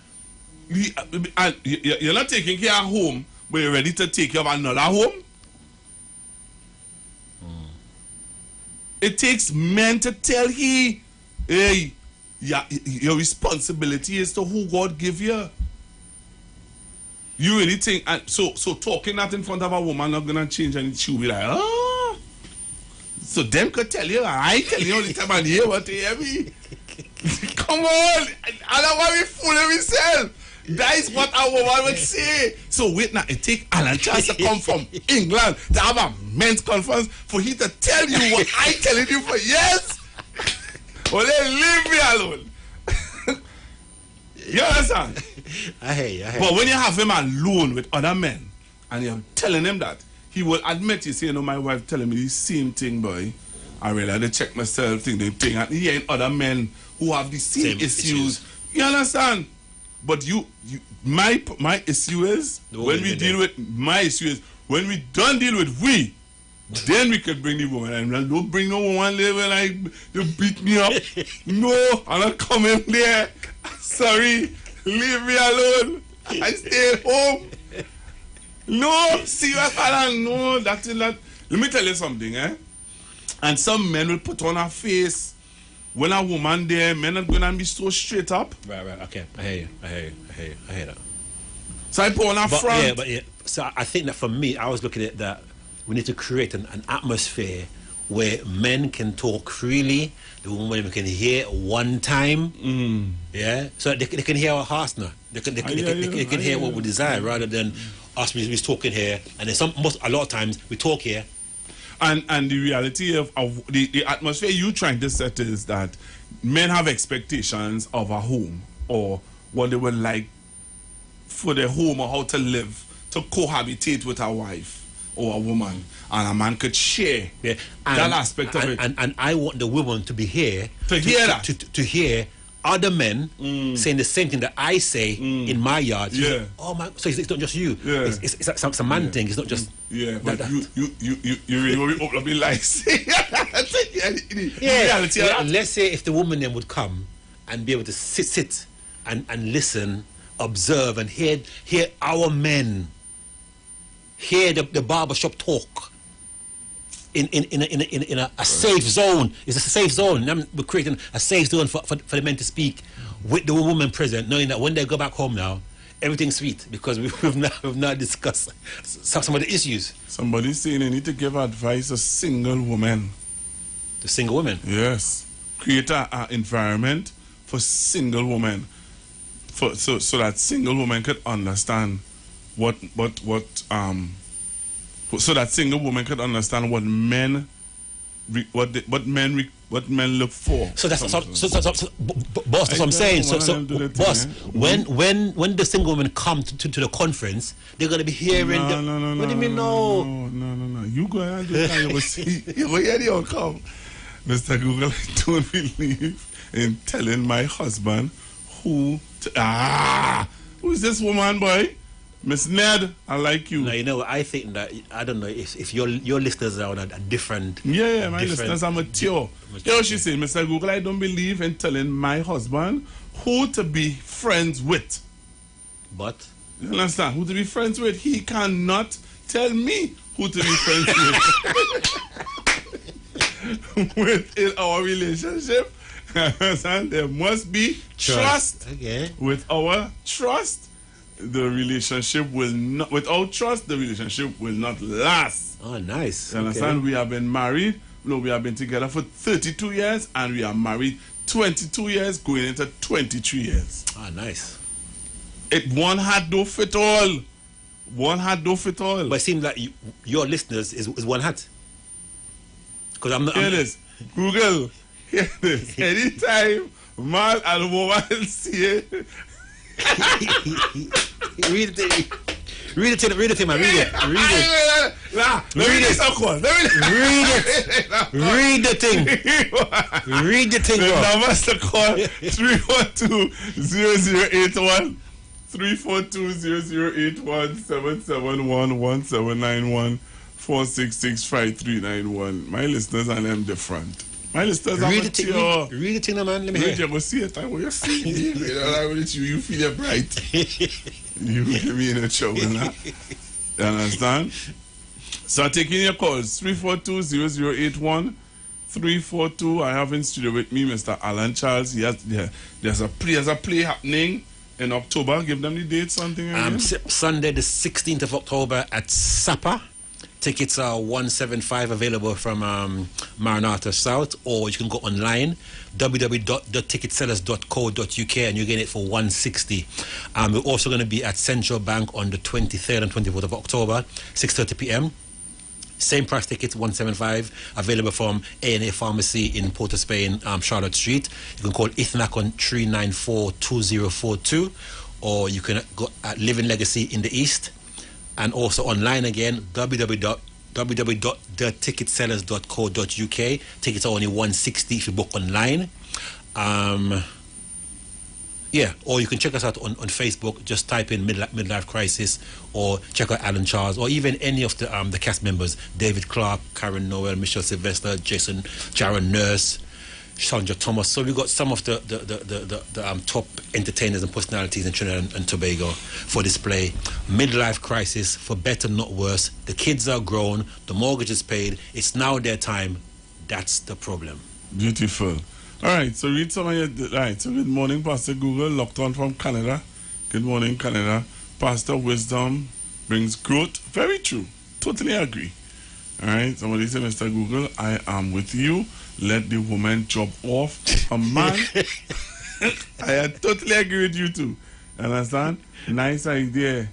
You're not taking care of home, but you're ready to take care of another home. It takes men to tell he, hey, your responsibility is to who God give you. You really think, and so talking that in front of a woman not gonna change, and she'll be like, oh. So them could tell you, I tell you all the time, and hear what they hear me. Come on, I don't want to be fooling myself. That is what a woman would say. So wait now, it take Alan Chance to come from England to have a men's conference for he to tell you what I telling you for years. Well, then leave me alone. You understand? I hear you. But when you have him alone with other men and you're telling him that, he will admit, you say, you know, my wife telling me the same thing, boy. I really had to check myself, think the thing, and hearing other men who have the same issues. You understand? But my issue is when we deal with my issue is when we don't deal with then we could bring the woman. And don't bring no woman there like you beat me up. No, I'm not coming there. Sorry, leave me alone. I stay at home. No, see what Alan, no, that is not. Let me tell you something, eh? And some men will put on a face when a woman there, men are gonna be so straight up. Right, okay. I hear that. So I put on a front. So I think that for me, I was looking at that we need to create an atmosphere where men can talk freely, the women can hear one time, yeah, so they can hear our hearts now. They can hear what we desire rather than us we talking here, and then a lot of times we talk here. And the reality of the atmosphere you trying to set is that men have expectations of a home or what they would like for their home or how to live, to cohabitate with a wife or a woman, and a man could share that aspect of it. And I want the woman to be here to hear that. To hear other men saying the same thing that I say in my yard. Yeah. Say, oh my! So it's not just you. Yeah. It's a man thing. It's not just. Yeah, but you really want to open up your lives. Let's say if the woman then would come and be able to sit and listen, observe, and hear our men. Hear the barbershop talk in a safe zone. It's a safe zone. We're creating a safe zone for the men to speak with the woman present, knowing that when they go back home now, everything's sweet because we've now discussed some of the issues. Somebody's saying they need to give advice to single women. To single women? Yes. Create an environment for single women, so that single women could understand so that single woman could understand what men look for. So that's boss. That's what I'm saying. So boss, when the single women come to the conference, they're gonna be hearing. No. What do you mean no? No. You go and do that. You will see. You will hear the outcome. Mr. Google, I don't believe in telling my husband who's this woman, boy? Miss Ned, I like you. No, you know, I think that, I don't know if your listeners are on a different... Yeah, my listeners are mature. You know, she said, Mr. Google, I don't believe in telling my husband who to be friends with. But? You understand? Who to be friends with. He cannot tell me who to be friends with. Within our relationship, understand? There must be trust. Okay. With our trust, the relationship will not, without trust, the relationship will not last. Oh, nice. You understand? Okay. We have been married. No, we have been together for 32 years and we are married 22 years, going into 23 years. Ah, nice. One hat don't fit all. One hat don't fit all. But it seems like your listeners is one hat. Because I'm not. Hear this. Google. Hear this. Anytime man and woman see it. Read it, man. Read it. Read the thing. The numbers to call 312-0081, 342-0081, 771-1791, 466-5391. My listeners and them different. My listeners are mature. Read the thing, man. Let me hear. You go see it. I will see it. You feel it bright. You give me in a trouble now. You understand? So taking your calls, 342-0081, 342. I have in studio with me Mr. Alan Charles. There's a play happening in October. Give them the date, something again. Sunday the 16th of October at Sapa. Tickets are $175 available from Maranatha South, or you can go online www.ticketsellers.co.uk and you get it for $160. We're also going to be at Central Bank on the 23rd and 24th of October, 6:30 p.m. Same price tickets, $175, available from A&A Pharmacy in Port of Spain, Charlotte Street. You can call Ithnak on 394-2042, or you can go at Living Legacy in the East. And also online again, www.theticketsellers.co.uk. Tickets are only $160 if you book online. Or you can check us out on Facebook. Just type in Midlife Crisis, or check out Alan Charles, or even any of the cast members: David Clark, Karen Noel, Michelle Sylvester, Jaron Nurse, Sandra Thomas. So we got some of the top entertainers and personalities in Trinidad and Tobago for display. Midlife crisis, for better not worse. The kids are grown, the mortgage is paid. It's now their time. That's the problem. Beautiful. All right, so read some of your... Right, so good morning, Pastor Google, locked on from Canada. Good morning, Canada. Pastor Wisdom brings growth. Very true. Totally agree. All right, somebody said, Mr. Google, I am with you. Let the woman chop off a man. I totally agree with you too. Understand? Nice idea.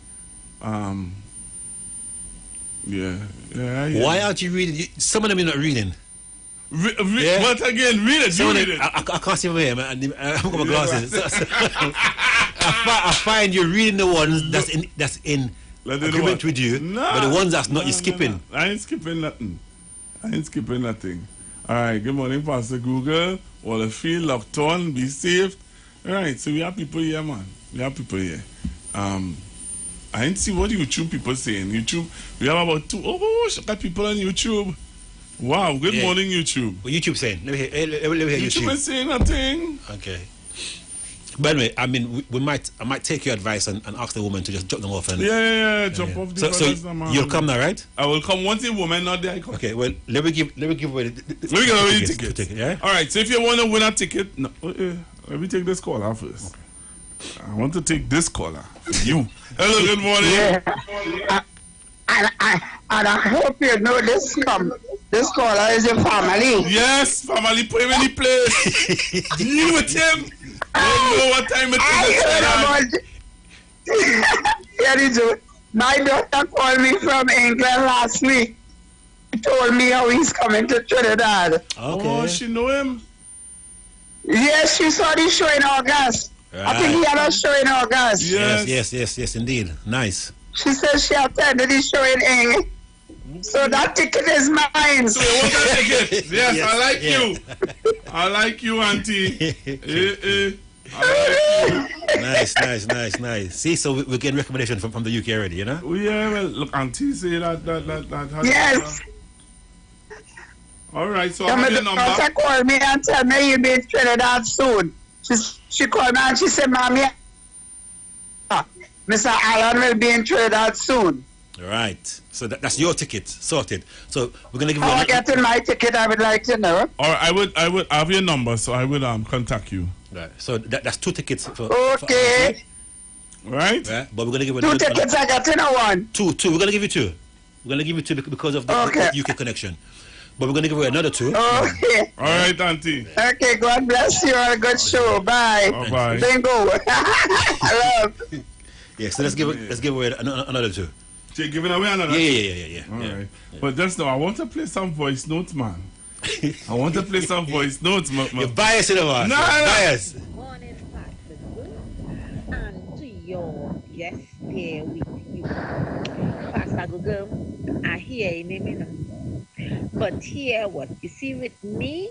Yeah. Why aren't you reading? Some of them you're not reading. Yeah? But again, read it. You read it. I can't see my hair, man. I haven't got my glasses. I find you're reading the ones that's in agreement with you, but the ones that's not, you're skipping. I ain't skipping nothing. All right, good morning, Pastor Google. All the field locked on, be safe. All right, so we have people here, man. I didn't see what YouTube people saying. YouTube, we have about people on YouTube. Wow, good morning, YouTube. What YouTube saying? Let me hear YouTube. Is saying nothing. Okay. By the way, I mean, I might take your advice and ask the woman to just drop them off. And drop off the So you'll come now, right? I will come once a woman, not there. I come. Okay, well, let me give away the ticket. Yeah? All right, so if you want to win a ticket, let me take this caller first. Okay. I want to take this caller for you. Hello, good morning. Yeah. And I hope you know this caller is your family. Yes, family, put him in the place. Deal with him. I don't know what time it is. My daughter called me from England last week. She told me how he's coming to Trinidad. Okay. Oh, she know him? Yes, she saw the show in August. Right. I think he had a show in August. Yes, indeed. Nice. She said she attended the show in England. So that ticket is mine. So what kind of ticket? Yes, I like you. I like you, Auntie. I Nice. See, so we're getting recommendation from the UK already, you know? Oh, yeah, well, look, Auntie say that. Yes. All right, so I have your number. She called me and tell me you'll be in Trinidad soon. She called me and she said, Mommy, Mr. Allen will be in Trinidad soon. All right. So that's your ticket sorted. So we're gonna give you. Getting my ticket, I would like to know. Or I would have your number, so I would contact you. Right. So that's 2 tickets for. Okay. Right. But we're gonna give you 2 tickets. I got in a one. 2. We're gonna give you 2. We're gonna give you 2 because of the UK connection. But we're gonna give you another 2. Okay. All right, Auntie. Okay. God bless you. A good show. Bye. Bye. Bingo. I love. Yeah. So let's give away another 2. So you're giving away another? Yeah. All right. But just now, I want to play some voice notes, man. I want to play some voice notes, man. You're biased in the man. No. Biased. Morning, Pastor Good. And to your guest here with you. Pastor Google, I hear him, you know. But hear what? You see, with me,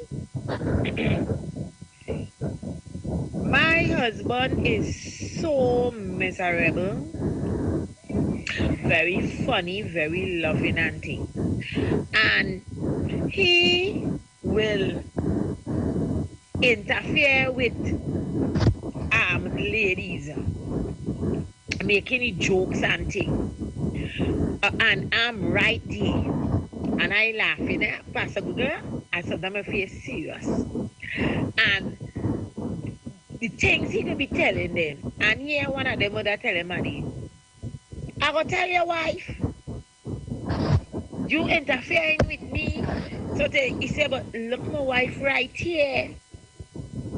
my husband is so miserable. Very funny, very loving auntie. And he will interfere with ladies, making jokes and things. And I'm right there. And I laughing at Pastor Google. I said, I'm face serious. And the things he could be telling them. And here one of them would tell him, Manny, I go tell your wife, you interfering with me. So he said, but look my wife right here.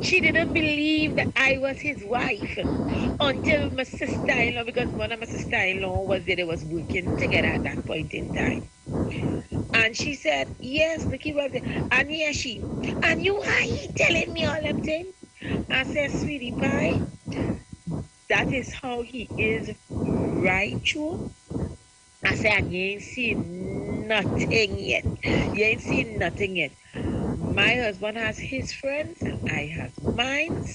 She didn't believe that I was his wife until my sister-in-law, because one of my sister-in-law was there, they was working together at that point in time. And she said, yes, Nicky was there. And here she, and you are telling me all them things? I said, sweetie pie, that is how he is right through. I said, you ain't seen nothing yet. You ain't seen nothing yet. My husband has his friends and I have mine.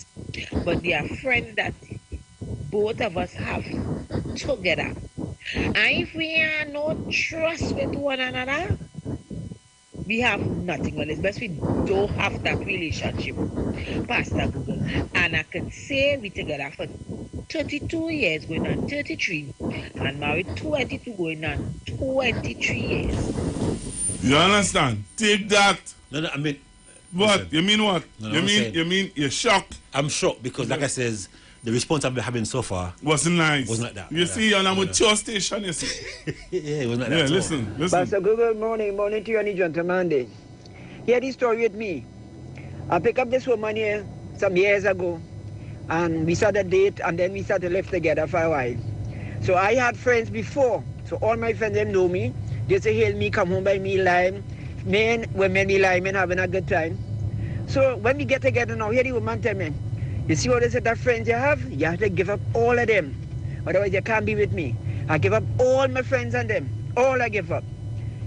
But they are friends that both of us have together. And if we are no trust with one another, we have nothing on this, but we don't have that relationship, Pastor Google. And I can say we together for 32 years, going on 33, and married 22, going on 23 years. You understand? Take that. No, I mean... What? Listen, you mean what? No, you mean you're shocked? I'm shocked because, like I says, the response I've been having so far wasn't nice. Wasn't like that. You see, on a mature station, you see. Yeah, it wasn't like that. Yeah, listen. Pastor Google, morning to you and the gentleman day. Hear this story with me. I picked up this woman here some years ago, and we started a date, and then we started to live together for a while. So I had friends before, so all my friends them know me. They say, hail me, come home by me, lime. Men, women, we lime and having a good time. So when we get together now, here the woman tell me, you see what they said, that friends you have to give up all of them. Otherwise you can't be with me. I give up all my friends and them. All I give up.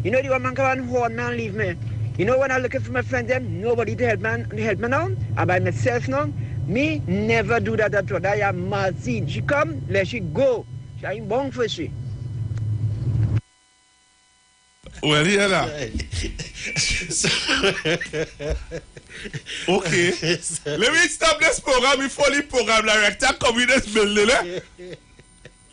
You know the woman come and hold me and leave me. You know when I'm looking for my friends them, nobody to help me now. I'm by myself now. Me never do that at all. I am mad scene. She come, let she go. She ain't born for she. Well, hear that. Okay. Let me stop this program before the program director come in this building.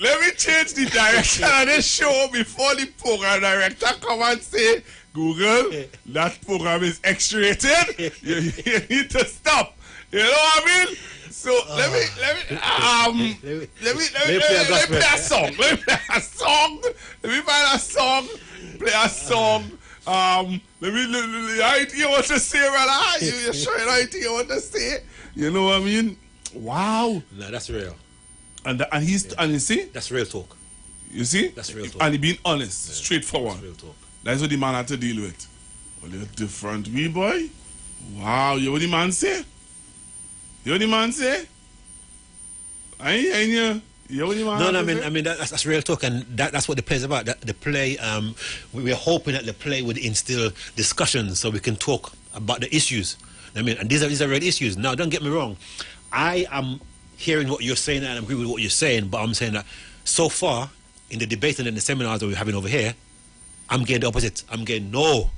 Let me change the direction of this show before the program director come and say, Google, that program is X-rated. You need to stop. You know what I mean? So let me play a song. Let me play a song. Let me find a song. Play a song. Let me. I think you want to say, brother. You're sure I think you want to say. You know what I mean? Wow. No, that's real. And you see? That's real talk. You see? That's real talk. And he being honest, straightforward. That's real talk. That's what the man had to deal with. Well, you're different, wee boy. Wow, you know what the man say? You know what the man say? You know what the man I mean that's real talk, and that's what the play is about. The play, we're hoping that the play would instill discussions so we can talk about the issues. I mean, and these are real issues. Now, don't get me wrong. I am hearing what you're saying and I agree with what you're saying, but I'm saying that so far in the debate and in the seminars that we're having over here, I'm getting the opposite. I'm getting no.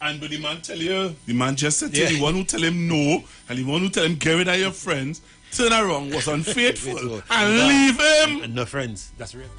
And but the man tell you, the man just said to the one who tell him no, and the one who tell him get rid of your friends, turn around, was unfaithful, and leave him. And no friends. That's real.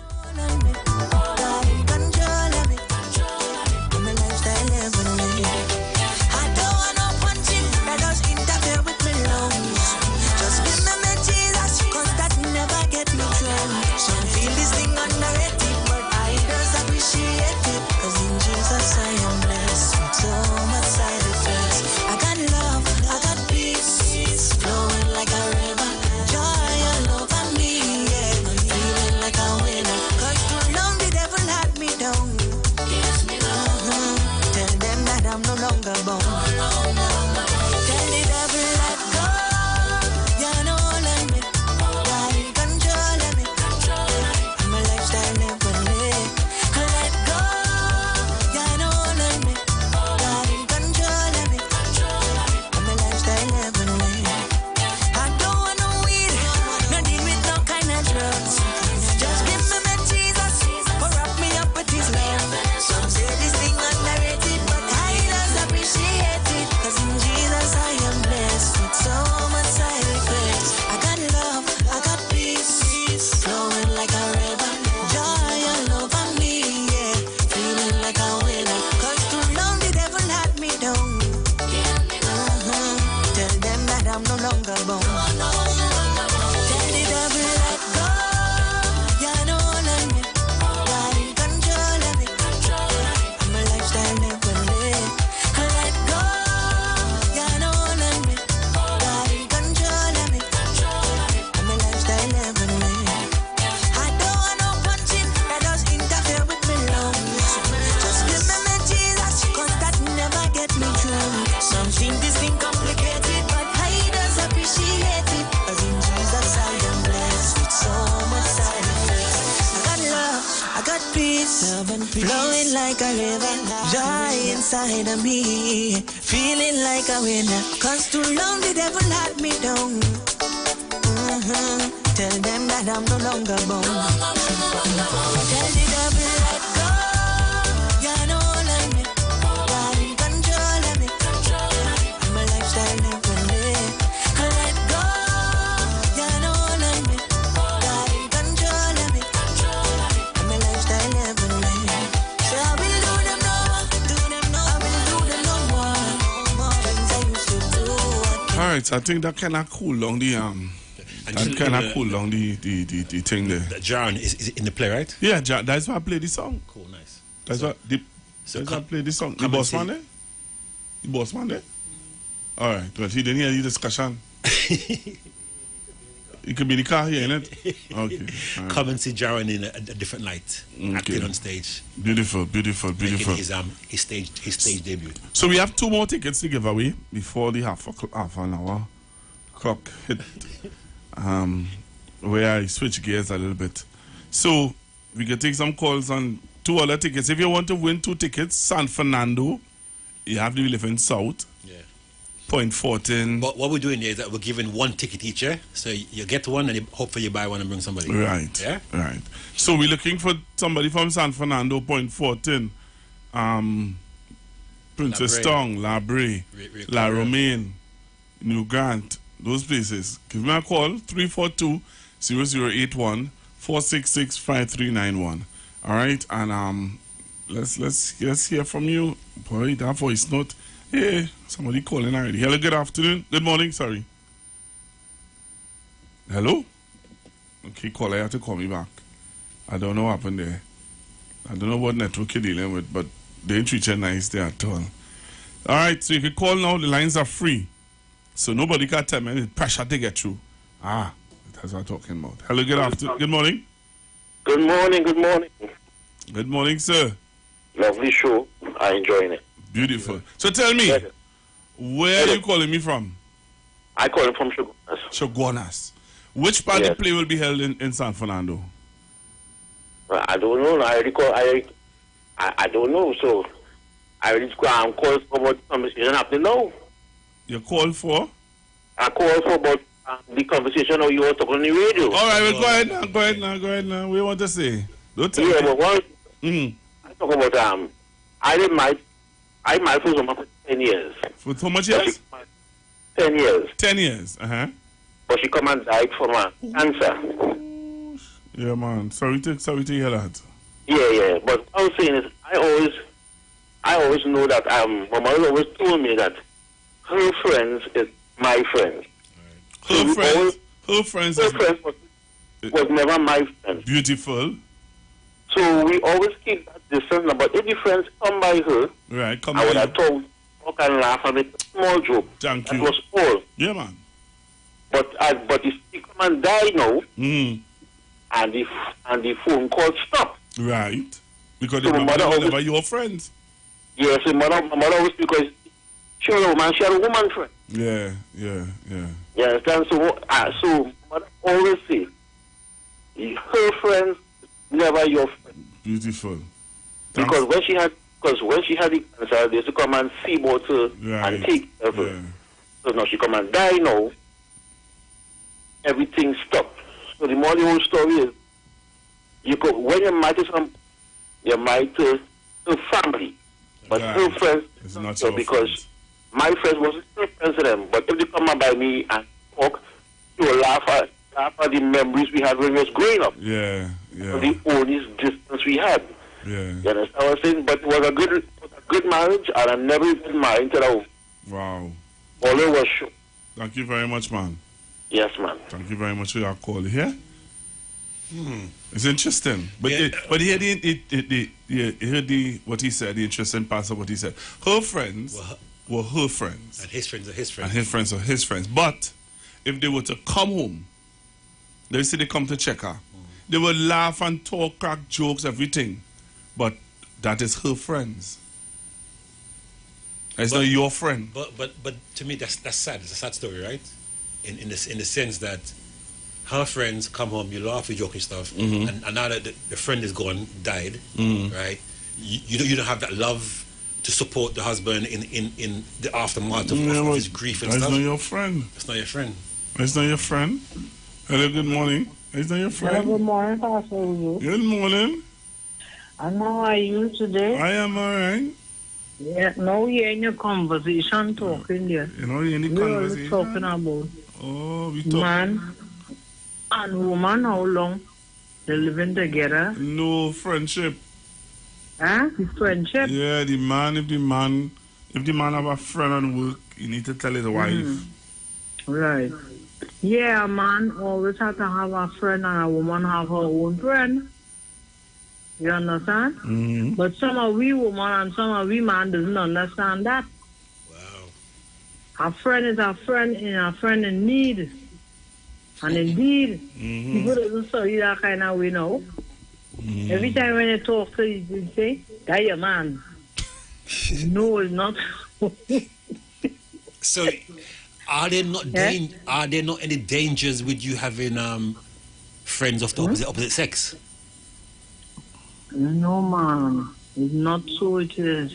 Flowing like a river, joy inside of me, feeling like a winner. Cause too long the devil had me down. Tell them that I'm no longer born. Tell the devil let go. You know let me. right, so I think that kind of cool down the that kind of cool down the thing there. Jaron is in the play, right? Yeah, that's why I play the song. Cool, nice. That's why I play the song. The boss man there? The boss man there? All right. Well, he didn't hear the discussion. It could be the car here, innit? Okay. Right. Come and see Jaron in a different light, acting on stage. Beautiful. Making his stage debut. So we have 2 more tickets to give away before the half an hour clock hit. Where I switch gears a little bit. So we can take some calls on 2 other tickets. If you want to win 2 tickets, San Fernando, you have to live in South. Yeah. Point 14. But what we're doing here is that we're giving 1 ticket each, yeah? So you get one and hopefully you buy one and bring somebody. Right. Yeah? Right. So we're looking for somebody from San Fernando, Point 14. Princess Tong, La Brea, La Romaine, New Grant, those places. Give me a call, 342-0081-466-5391. All right? And let's hear from you. Boy, that voice note. Hey, somebody calling already. Hello, good afternoon. Good morning, sorry. Hello? Okay, caller, you have to call me back. I don't know what happened there. I don't know what network you're dealing with, but they ain't treat you nice there at all. All right, so you can call now. The lines are free. So nobody can tell me. It's pressure to get through. That's what I'm talking about. Hello, good afternoon. Good morning. Good morning, good morning. Good morning, sir. Lovely show. I'm enjoying it. Beautiful. So tell me, where are you calling me from? I call him from Shogunas. Shogunas. Which part of the play will be held in San Fernando? I don't know. I don't know. So I already call for about the conversation happening now. You call for? I call for about the conversation or you were talking on the radio. All right, well, go ahead now. What do you want to say? Don't tell me. But one, I talk about I married for someone for 10 years. For how much years? 10 years. 10 years, But she come and died from cancer. Yeah, man. Sorry to hear that. Yeah. But what I was saying is, I always know that my mother always told me that her friends is my friends. Her friends was never my friends. Beautiful. So we always keep that distance. But if the friends come by her, right, I would have talk and laugh and make a small joke. Thank that you. was all. Yeah, man. But if she come and die now, and the phone call stop. Right. Because so the mother was never your friends. Yes, my mother always, because she had a woman friend. Yeah. You understand? So mother always say, her friends never your friends. Beautiful. Because when she had the cancer, they used to come and see about her and take care of her. So now she come and die now, everything stopped. So the more the whole story is, when you're married to some, you're married to her family. But her friends, it's not so because friends. My friends wasn't her friends to them. But if they come by me and talk, you will laugh at the memories we had when we was growing up. Yeah. The only distance we had. Yeah. You understand what I'm saying? But it was a good marriage, and I never been married until I. Wow. All it was show. Thank you very much, man. Yes, man. Thank you very much for your call here. It's interesting, but he heard what he said. The interesting part of what he said. Her friends were her friends, and his friends are his friends, and his friends are his friends. But if they were to come home, they say they come to check her. They would laugh and talk, crack jokes, everything. But that is her friends. It's not your friend. But to me, that's sad. It's a sad story, right? In the sense that her friends come home, you laugh, you joke and stuff, and now that the friend is gone, died, right? You don't have that love to support the husband in the aftermath of his grief and stuff. That's not your friend. It's not your friend. It's not your friend. Hello, good morning. It's not your friend. Hello, good morning, Pastor. Good morning. And how are you today? I am all right. Yeah, now you're in your conversation talking there. You know, you're in the conversation? We're talking about we talk. Man and woman, how long they're living together? No, friendship. Huh? It's friendship? Yeah, if the man have a friend at work, you need to tell his wife. Right. Yeah, a man always have to have a friend and a woman have her own friend. You understand? Mm-hmm. But some of we women and some of we man doesn't understand that. Wow. A friend is a friend and a friend in need. And indeed, people doesn't study that kind of way now. Every time when you talk to you, you say, that's your man. No, it's not. So, are there not any dangers with you having friends of the opposite sex? No, man. It's not so it is.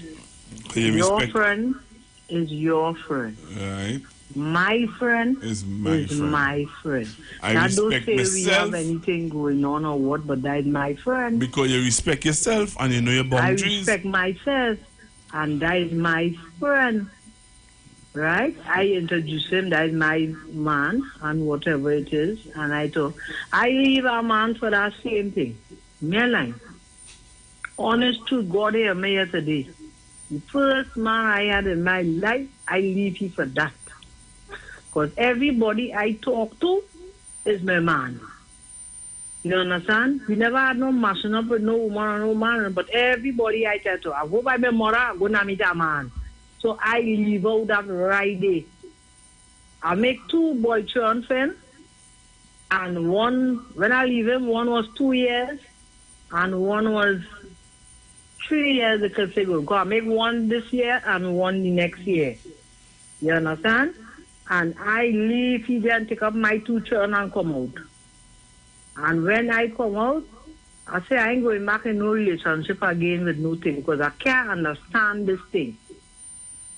Your friend is your friend. Right. My friend is my friend. I that respect don't say myself. we have anything going on or what, but that is my friend. Because you respect yourself and you know your boundaries. I respect myself, and that is my friend. Right? I introduce him, that is my man, and whatever it is, and I leave a man for that same thing. Me line. Honest to God, here me yesterday. The first man I had in my life, I leave him for that. Because everybody I talk to is my man. You understand? We never had no mashing up with no woman or no man, but everybody I tell to, I go by my mother, I go to meet a man. So I leave out that right day. I make 2 boy children friends, and one, when I leave him, one was 2 years, and one was 3 years because they go. I make one this year and one the next year. You understand? And I leave here and take up my 2 children and come out. And when I come out, I say I ain't going back in no relationship again with no thing because I can't understand this thing.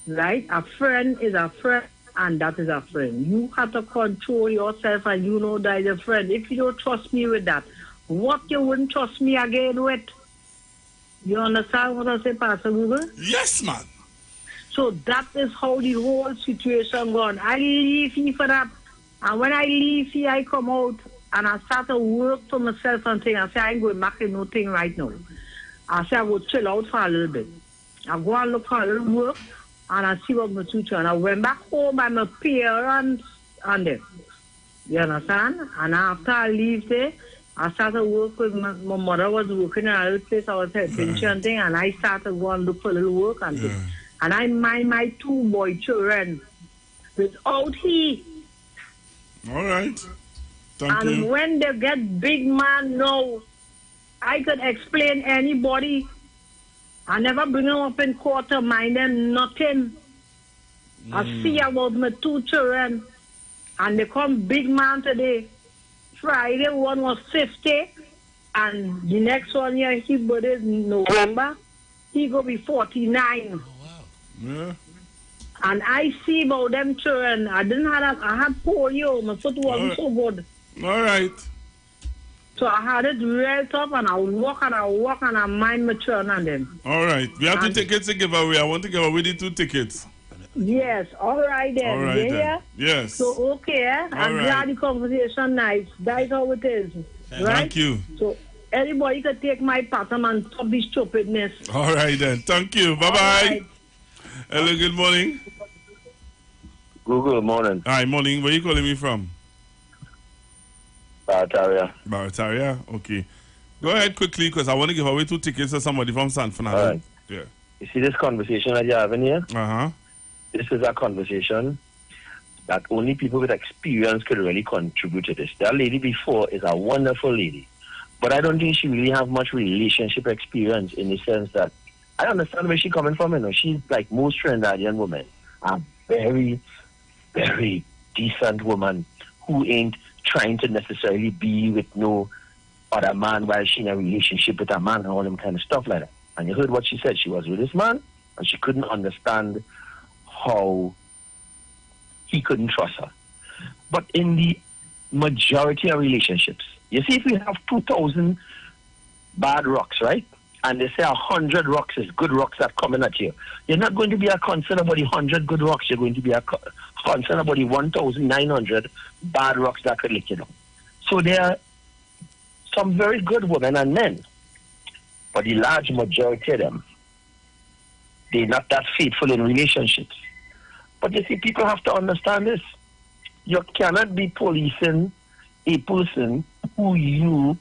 Right? A friend is a friend and that is a friend. You have to control yourself and you know that is a friend. If you don't trust me with that, what you wouldn't trust me again with? You understand what I say, Pastor Google? Yes, man. So that is how the whole situation gone. I leave here for that. And when I leave here, I come out and I start to work for myself and things. I say, I ain't going back in no thing right now. I say, I will chill out for a little bit. I go and look for a little work and I see what my future. And I went back home by my parents and them. You understand? And after I leave there, I started work with my mother was working in a little place. I was helping and thing, and I started go and look for a little work and thing. And I mind my 2 boy children without he. All right. Thank and you. When they get big man now, I could explain anybody. I never bring them up in court to mind them nothing. I see about my 2 children, and they come big man today. Friday, one was 50, and the next one here, his birthday is November. He go be 49. Oh, wow. Yeah. And I see about them children. I had polio. My foot wasn't so good. All right. So I had it real tough, and I walk and I mind my children and them. All right. We have 2 tickets to give away. I want to give away the 2 tickets. Yes, all right then. All right then. Yes. So, okay, I'm glad the conversation nice. That's how it is. Right? Thank you. So, anybody can take my pattern and stop this stupidness. All right then. Thank you. Bye-bye. Right. Hello, good morning. Good morning. Hi, morning. Where are you calling me from? Barataria. Okay. Go ahead quickly because I want to give away 2 tickets to somebody from San Fernando. All right. Yeah. You see this conversation that you're having here? Uh-huh. This is a conversation that only people with experience could really contribute to this. That lady before is a wonderful lady, but I don't think she really have much relationship experience in the sense that I understand where she's coming from. You know, she's like most Trinidadian women, a very, very decent woman who ain't trying to necessarily be with no other man while she in a relationship with a man and all them kind of stuff like that. And you heard what she said. She was with this man and she couldn't understand how he couldn't trust her. But in the majority of relationships, you see, if we have 2,000 bad rocks, right? And they say 100 rocks is good rocks that coming at you. You're not going to be a concern about the 100 good rocks. You're going to be a concern about the 1,900 bad rocks that could lick you down. So there are some very good women and men, but the large majority of them, they're not that faithful in relationships. But you see, people have to understand this. you cannot be policing a person who you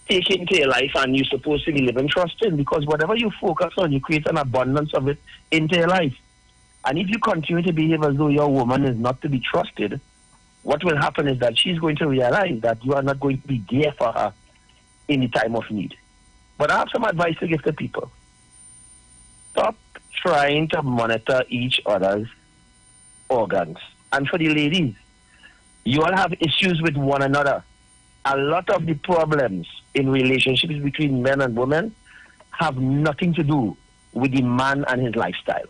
take into your life and you're supposed to be living trust in, because whatever you focus on, you create an abundance of it into your life. And if you continue to behave as though your woman is not to be trusted, what will happen is that she's going to realize that you are not going to be there for her in the time of need. But I have some advice to give to people. Stop trying to monitor each other's organs. And for the ladies, you all have issues with one another. A lot of the problems in relationships between men and women have nothing to do with the man and his lifestyle.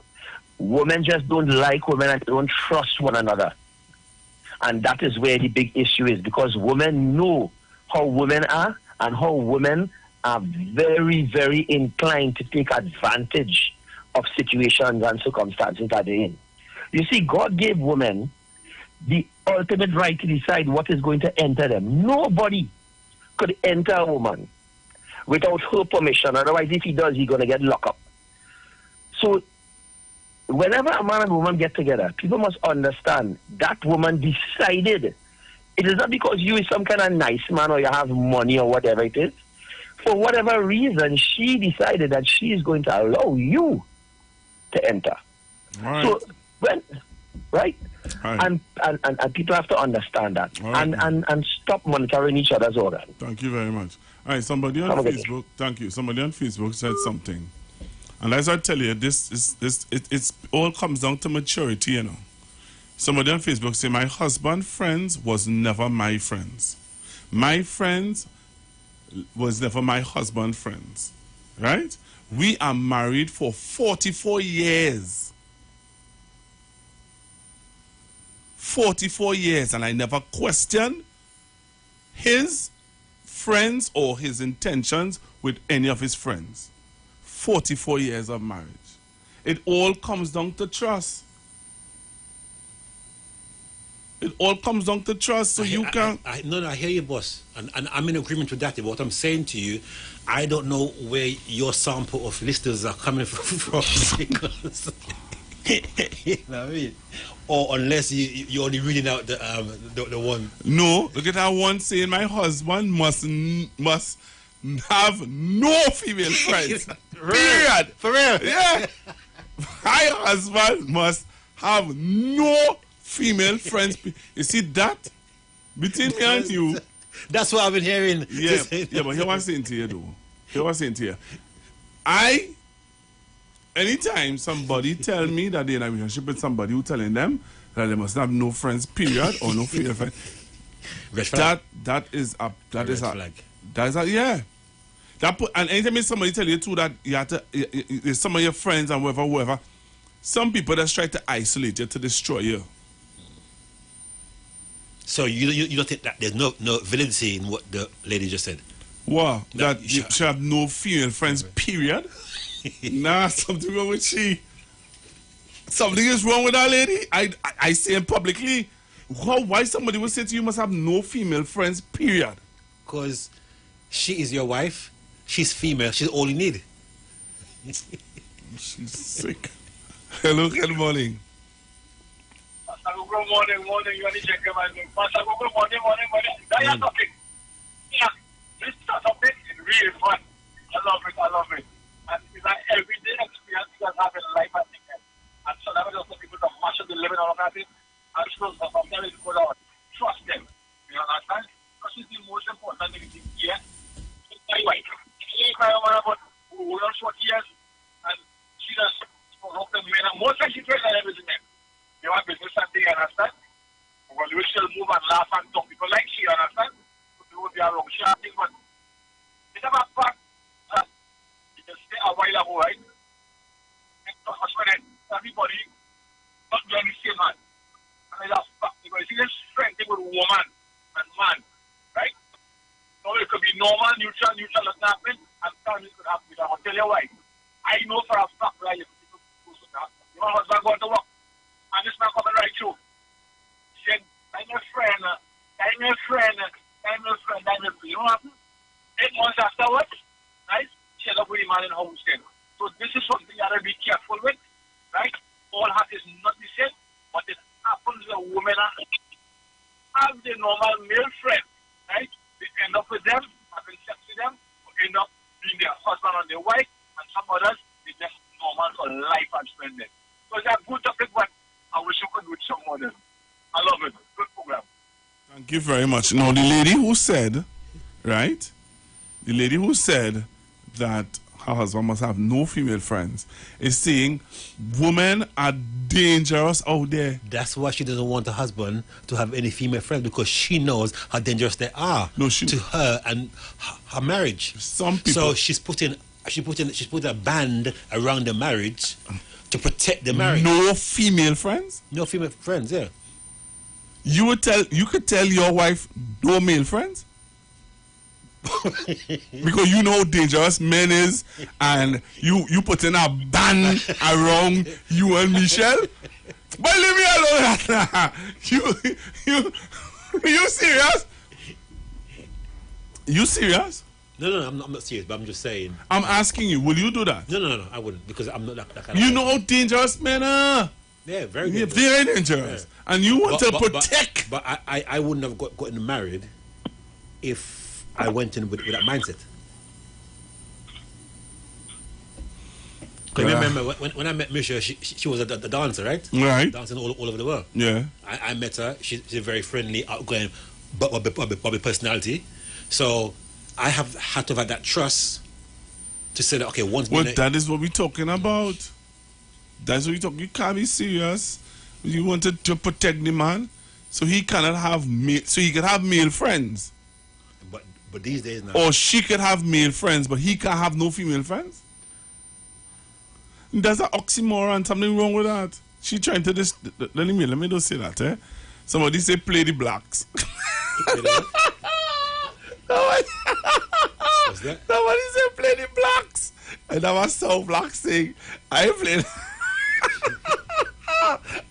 Women just don't like women and don't trust one another. And that is where the big issue is, because women know how women are and how women are very, very inclined to take advantage of situations and circumstances that they're in. You see, God gave women the ultimate right to decide what is going to enter them. Nobody could enter a woman without her permission. Otherwise, if he does, he's going to get locked up. So whenever a man and woman get together, people must understand that woman decided. It is not because you is some kind of nice man or you have money or whatever it is. For whatever reason, she decided that she is going to allow you to enter. Right. So when, right? And people have to understand that, Right. and stop monitoring each other's organs. Thank you very much. All right, somebody on Facebook, thank you. Somebody on Facebook said something. And as I tell you, it's all comes down to maturity, you know. Somebody on Facebook say, my husband's friends was never my friends. My friends was never my husband's friends. Right? We are married for 44 years. 44 years, and I never questioned his friends or his intentions with any of his friends. 44 years of marriage. It all comes down to trust. It all comes down to trust, so you can... No, I hear you, boss. And I'm in agreement with that. What I'm saying to you, I don't know where your sample of listeners are coming from. Because, you know what I mean? Or unless you're only reading out the one. No, look at that one saying my husband must have no female friends. Period. For real? Yeah. My husband must have no female friends. You see that? Between me and you. That's what I've been hearing. Yeah, but here was saying to you though. Here was saying to you. Anytime somebody tell me that they're in a relationship with somebody who telling them that they must have no friends, period, or no female friends, that is a flag. Yeah. And anytime somebody tell you too that you have to, some of your friends and whoever, some people just try to isolate you to destroy you. So you don't think that there's no validity in what the lady just said? What? That you should have no female friends, period? Nah, something wrong with she. Something is wrong with that lady. I say it publicly. Why somebody would say to you must have no female friends, period? Because she is your wife. She's female. She's all you need. She's sick. Hello, good morning. Good morning, you are the gentleman. Good morning. Now you're talking. Yeah, this topic is really fun. I love it. And it's like everyday experience you have in life, I think. And so that was also people to master the living all of that. And so sometimes it's good out. Trust them. You understand? Trust is the most important thing here. My wife. She cried about over short years, and she just spoke to men. And most times she tries to everything. They want business and they understand. Because we still move and laugh and talk. People like she understand. People will be around. She has things, but it's about fact. A while ago, right? Everybody not doing the same man. And that's fact. Because you see this strength with woman and man, right? So it could be normal, neutral, doesn't happen, and time it could happen. I'll tell you why. I know for a fact that you know my husband going to work, and this man coming right through. He said, I'm your friend. You know what happened? 8 months afterwards, right? She ended up with a man in house then. So this is something you have to be careful with, right? All heart is not the same, but it happens with a woman. life I'm spending. So that's good topic, but I wish you could do it some more than. I love it. Good program. Thank you very much. Now, the lady who said, right? The lady who said that her husband must have no female friends is saying women are dangerous out there. That's why she doesn't want her husband to have any female friends, because she knows how dangerous they are to her and her marriage. Some people. So she's put a band around the marriage to protect the marriage. No female friends? No female friends, yeah. You could tell your wife no male friends? Because you know how dangerous men is, and you put in a ban around you and Michelle. But leave me alone. You serious? You serious? No, I'm not serious, but I'm just saying. I'm asking you, will you do that? No, I wouldn't, because I'm not that kind of You know how dangerous men are. Yeah, very dangerous. Very dangerous. Yeah. And you want to protect. But I wouldn't have gotten married if I went in with that mindset. Because remember, when I met Misha, she was a dancer, right? Right. Dancing all over the world. Yeah. I met her. She's a very friendly, outgoing, bubbly personality. So I have had to have that trust to say that, okay, once... Well, that is what we're talking about. That's what you're talking. You can't be serious. You wanted to protect the man, so he cannot have so he can have male friends. But these days now. Or she could have male friends, but he can't have no female friends. There's an oxymoron. Something wrong with that. She trying to just let me just say that. Somebody say play the blacks. What's that? Somebody say play the blacks, and that was so black saying I ain't playing.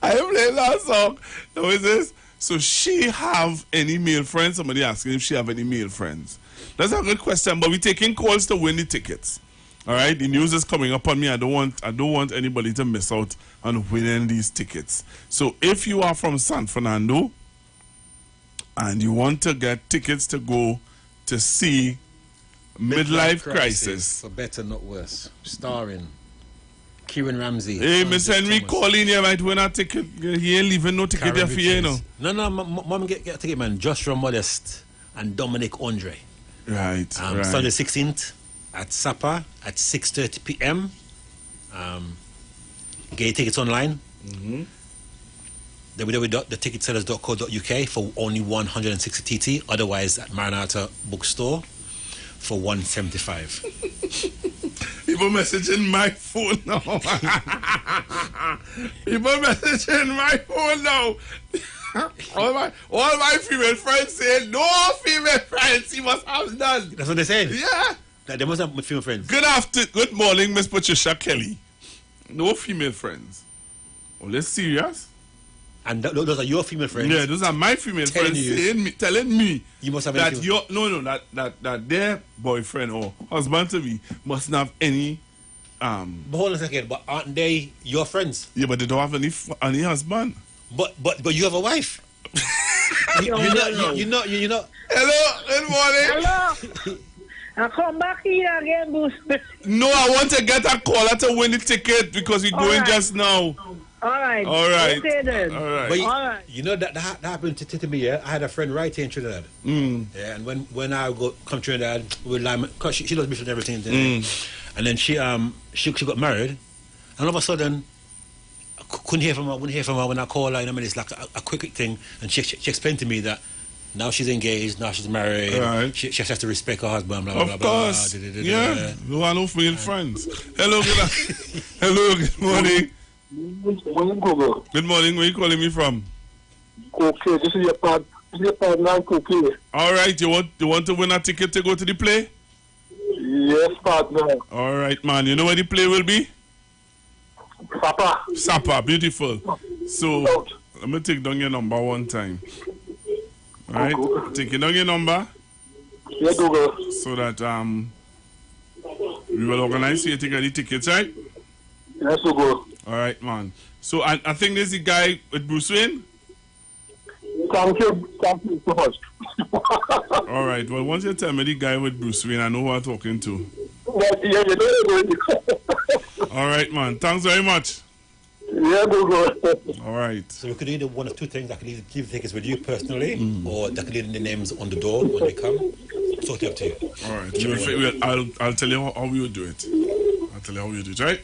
I ain't playing that song. Now is this? So she have any male friends? Somebody asking if she have any male friends. That's a good question, but we're taking calls to win the tickets. All right, the news is coming up on me. I don't want anybody to miss out on winning these tickets. So if you are from San Fernando and you want to get tickets to go to see Midlife Crisis. For better, not worse. Starring Kieran Ramsey. Hey, Miss Henry, calling you might win a ticket. He ain't leaving no ticket there for you, know. No, mom get a ticket, man. Joshua Modest and Dominic Andre. Right, right. Sunday 16th at Sapa at 6:30 p.m. Get your tickets online. www.theticketsellers.co.uk for only 160 TT. Otherwise, at Maranatha Bookstore for 175. People messaging my phone now. People messaging my phone now. all my female friends say no female friends. He must have none. That's what they said. Yeah. They must have female friends. Good morning, Miss Patricia Kelly. No female friends. Oh, that's serious. And those are your female friends. Yeah, those are my female friends telling me you must have that that their boyfriend or husband to be mustn't have any. But hold on a second. But aren't they your friends? Yeah, but they don't have any husband. But you have a wife. you know. Hello. Good morning. Hello. I come back here again, Bruce. No, I want to get a caller to win the ticket because we're going just now. All right. Okay then. All right. But you know that happened to me. Yeah, I had a friend right here in Trinidad. Yeah, and when I come to Trinidad with Lime, cause she loves me and everything. And then she got married, and all of a sudden I couldn't hear from her. When I call her. It's like a quick thing. And she explained to me that now she's engaged, now she's married. Right. She has to respect her husband. Blah, of blah, course. blah, Yeah. No one no female friends. Hello. Hello. Good morning. Good morning. Where are you calling me from? Okay, this is your partner, Cookie. All right. You want to win a ticket to go to the play? Yes, partner. All right, man. You know where the play will be? Sapa. Beautiful. So let me take down your number one time. All right. Take down your number. Yeah, Google. So that we will organize you to get the tickets, right? Yes, Google. All right, man. So I think there's the guy with Bruce Wayne. Thank you so much. All right. Well, once you tell me the guy with Bruce Wayne, I know who I'm talking to. Yeah, All All right, man. Thanks very much. Yeah, good. All right. So we could either one of two things. I could either give tickets with you personally, or that could leave the names on the door when they come. It's totally up to you. All right. I'll tell you how we would do it. I'll tell you how we would do it, right?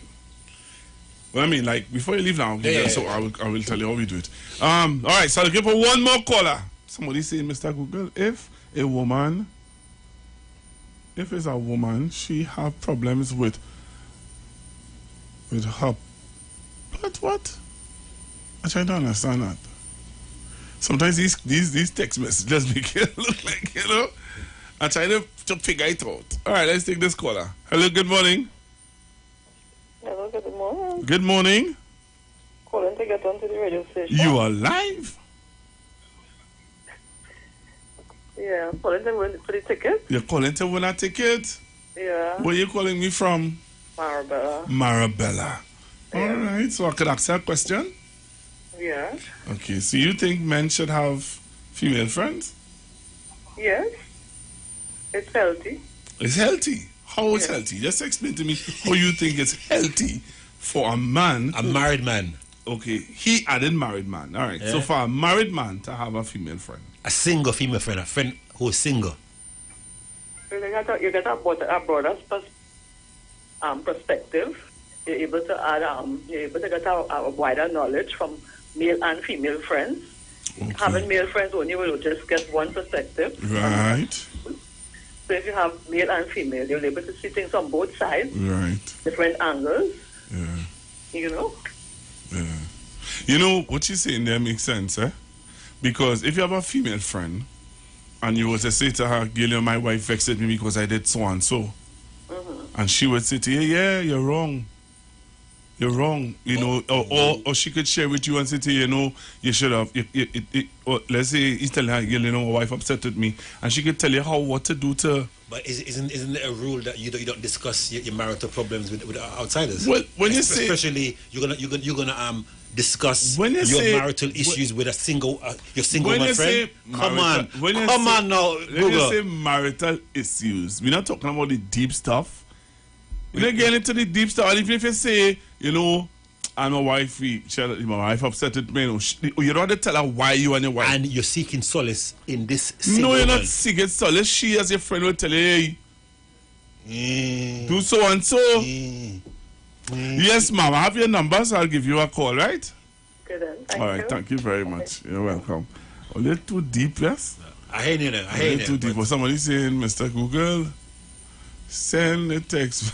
Well, I mean, like, before you leave now, so I will tell you how we do it. All right, so I'll give her one more caller. Somebody saying, Mr. Google, if it's a woman, she have problems with her. What? I try to understand that. Sometimes these text messages make it look like, I try to figure it out. All right, let's take this caller. Hello, good morning. Hello, good morning. Good morning. Calling to get onto the radio station. You are live? Yeah, I'm calling to win for the ticket. You're calling to win a ticket? Yeah. Where are you calling me from? Marabella. Marabella. Yeah. All right, so I could ask you a question? Yeah. Okay, so you think men should have female friends? Yes. It's healthy. It's healthy? How is healthy? Just explain to me how you think it's healthy for a man. A married man. Okay, he added married man. All right, so for a married man to have a female friend. A single female friend, a friend who is single. You get a broader perspective. You're able to add, you're able to get a wider knowledge from male and female friends. Okay. Having male friends only will just get one perspective. Right. So if you have male and female, you're able to see things on both sides. Right. Different angles. Yeah. You know? Yeah. You know, what you're saying there makes sense, eh? Because if you have a female friend, and you were to say to her, Gillian, my wife vexed me because I did so and so. And she would say to you, yeah, you're wrong. You're wrong, or she could share with you and say to you, you should have. Or let's say he's telling her, my wife upset with me, and she could tell you what to do to. But isn't it a rule that you don't discuss your marital problems with outsiders? Well, when you say, especially you're gonna discuss when you your marital issues with your single when man you friend. Say marital, come on now, when you say marital issues, we're not talking about the deep stuff. We're not getting into the deep stuff. And if you say, and my wife upset with me, you don't have to tell her why you and your wife. And you're seeking solace in this No, you're not woman. seeking solace. She, as your friend, will tell you, hey, do so and so. Yes, ma'am. I have your number, so I'll give you a call, right? Good then. All right, thank you very much. You're welcome. A little too deep, yes? I hate it. A little too deep. Was somebody saying, Mr. Google, send a text.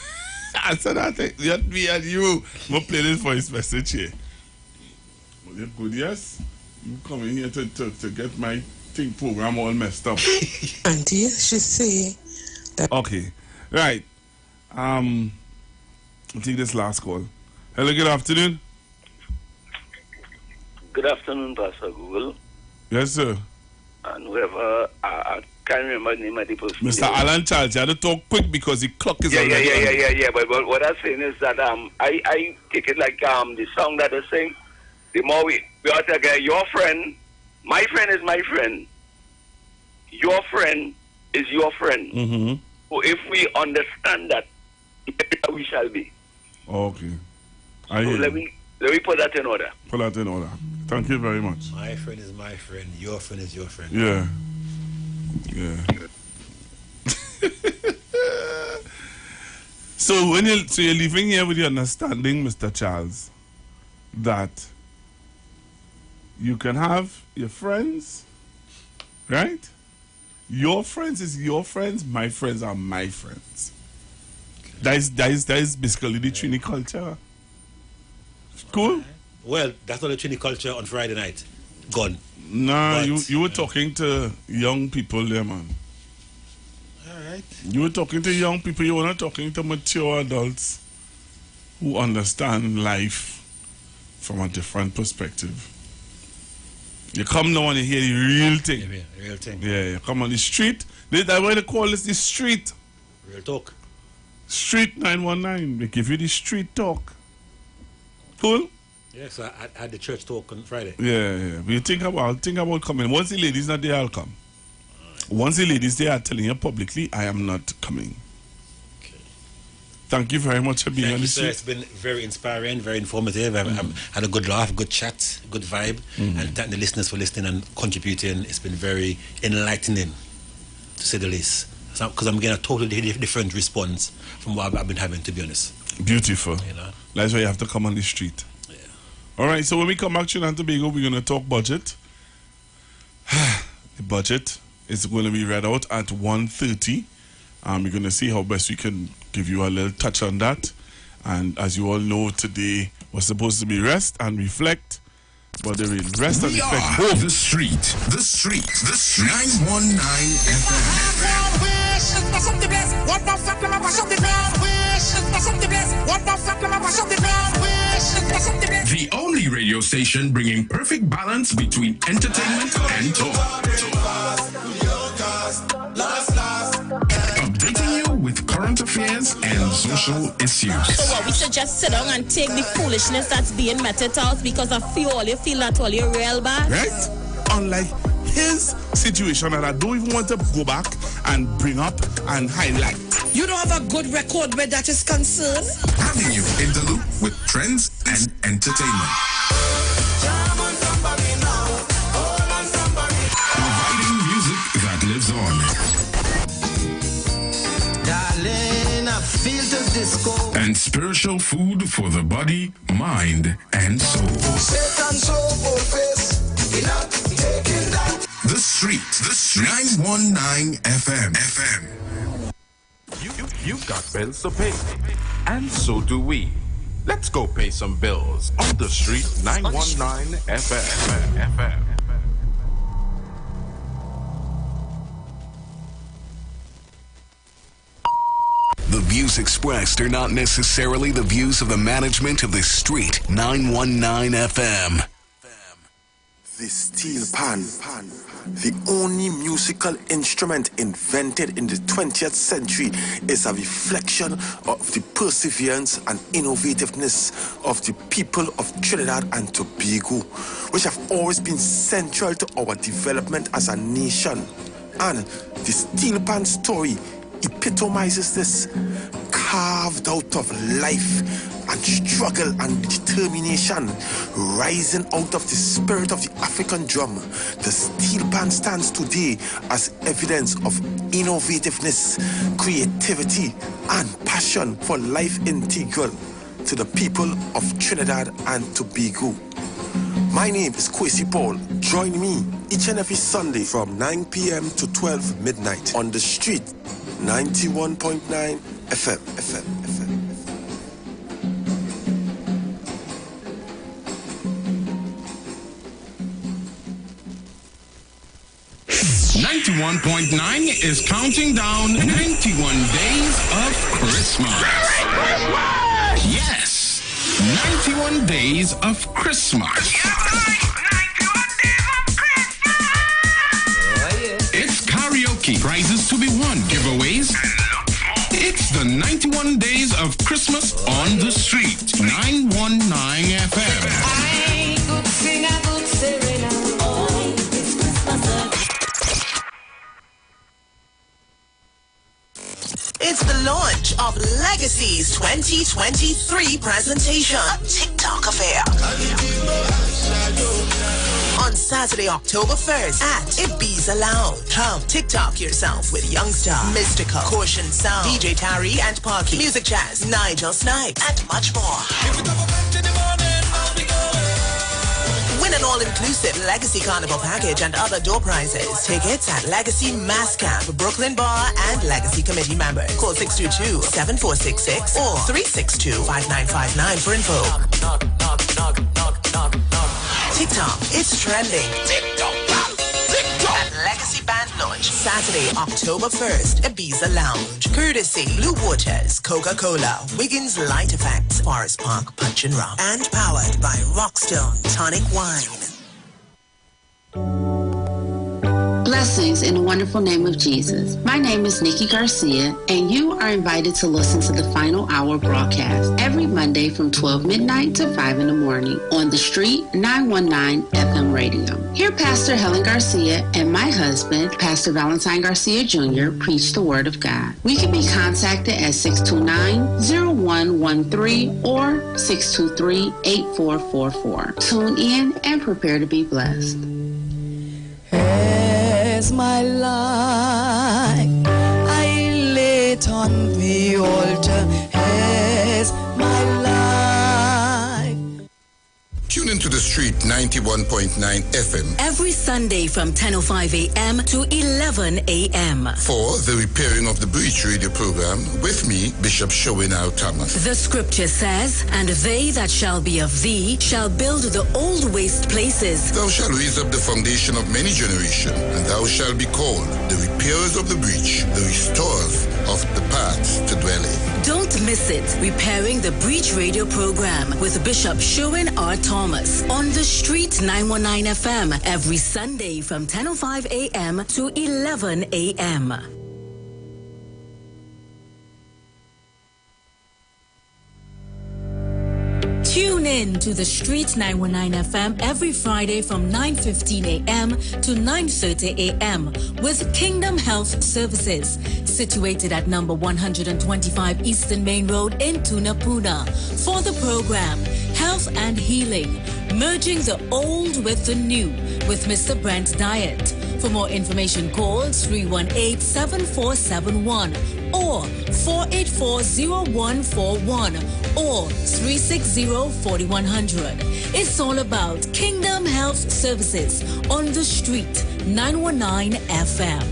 I said, I think not me and you. I'm going to play this voice message here. Well, you're good, yes? You come in here to get my thing program all messed up. Auntie, she say that. Okay, right. I'll take this last call. Hello, good afternoon. Good afternoon, Pastor Google. Yes, sir. And whoever, I can't remember the name of the person. Mr. Alan Charles, you have to talk quick because the clock is already on. Yeah. But what I'm saying is that I take it like the song that they sing. The more we ought to get your friend, my friend is my friend. Your friend is your friend. Mm-hmm. So if we understand that, we shall be. Okay. So let me put that in order. Put that in order. Thank you very much. My friend is my friend. Your friend is your friend. Yeah. So you're leaving here with the understanding, Mr. Charles, that you can have your friends, right? Your friends is your friends. My friends are my friends. That is basically the Trini culture. Cool. Well, that's not the Trini culture on Friday night. Gone. Nah, you were talking to young people there, man. Alright. You were talking to young people. You were not talking to mature adults who understand life from a different perspective. You come now and you hear the real thing. Yeah, real thing. Yeah, you come on the street. That's why they call this the street. Real talk. Street 919. They give you the street talk. Cool? Yeah, so I had the church talk on Friday. Yeah. But you think about coming. Once the ladies not there, I'll come. Once the ladies there are telling you publicly, I am not coming. Okay. Thank you very much for being on the street. It's been very inspiring, very informative. I've had a good laugh, good chat, good vibe, and thank the listeners for listening and contributing. It's been very enlightening, to say the least. Because I'm getting a totally different response from what I've been having, to be honest. Beautiful. You know? That's why you have to come on the street. Yeah. All right, so when we come back to Trinidad and Tobago, we're going to talk budget. The budget is going to be read out at 1:30. We're going to see how best we can give you a little touch on that. And as you all know, today was supposed to be rest and reflect. But there is rest and reflect. Oh, the street. 919 FM. The only radio station bringing perfect balance between entertainment and talk. Updating you with current affairs and social issues. So what, we should just sit down and take the foolishness that's being meted out because of all you feel that all you're real bad? Right? Unlike his situation that I don't even want to go back and bring up and highlight. You don't have a good record where that is concerned? Having you in the loop with trends and entertainment. Providing music that lives on. And spiritual food for the body, mind, and soul. The Street, 919 FM. You've got bills to pay, and so do we. Let's go pay some bills on the Street 919 FM. The views expressed are not necessarily the views of the management of the Street 919 FM. The steel pan, the only musical instrument invented in the 20th century, is a reflection of the perseverance and innovativeness of the people of Trinidad and Tobago, which have always been central to our development as a nation. And the steel pan story epitomizes this, carved out of life and struggle and determination, rising out of the spirit of the African drum. The steel pan stands today as evidence of innovativeness, creativity, and passion for life integral to the people of Trinidad and Tobago. My name is Kwesi Paul. Join me each and every Sunday from 9 p.m. to 12 midnight on the Street 91.9 FM. 91.9 is counting down 91 days of Christmas. Yes, 91 days of Christmas. It's karaoke, prizes to be won, giveaways. It's the 91 days of Christmas on the Street, 919 FM. I could sing a good serenade. Oh, it's Christmas. It's the launch of Legacy's 2023 presentation, a TikTok affair. On Saturday, October 1st at Ibiza Lounge. Come TikTok yourself with Youngstar, Mystical, Caution Sound, DJ Tari and Parky, Music Jazz, Nigel Snipes, and much more. Win an all-inclusive Legacy Carnival package and other door prizes. Tickets at Legacy Mass Camp, Brooklyn Bar, and Legacy Committee members. Call 622-7466 or 362-5959 for info. TikTok, it's trending. TikTok. At Legacy Band Launch, Saturday, October 1st, Ibiza Lounge. Courtesy Blue Waters, Coca-Cola, Wiggins Light Effects, Forest Park Punch and Rock, and powered by Rockstone Tonic Wine. Blessings in the wonderful name of Jesus. My name is Nikki Garcia, and you are invited to listen to the Final Hour broadcast every Monday from 12 midnight to 5 in the morning on the Street 919 FM radio. Here, Pastor Helen Garcia and my husband, Pastor Valentine Garcia Jr., preach the Word of God. We can be contacted at 629-0113 or 623-8444. Tune in and prepare to be blessed. As my life I lay it on the altar, as my life. Tune into the Street 91.9 FM every Sunday from 10:05 a.m. to 11 a.m. for the Repairing of the Breach radio program with me, Bishop Showinau Thomas. The scripture says, "And they that shall be of thee shall build the old waste places. Thou shalt raise up the foundation of many generations, and thou shalt be called the repairers of the breach, the restorers of the paths to dwell in." Don't miss it. Repairing the Breach radio program with Bishop Sherwin R. Thomas on the Street 919 FM every Sunday from 10:05 a.m. to 11 a.m. Tune in to the Street 919 FM every Friday from 9:15 a.m. to 9:30 a.m. with Kingdom Health Services, situated at number 125 Eastern Main Road in Tunapuna. For the program, Health and Healing, merging the old with the new with Mr. Brent Diet. For more information, call 318-7471 or 484-0141 or 360-4100. It's all about Kingdom Health Services on the Street 919 FM.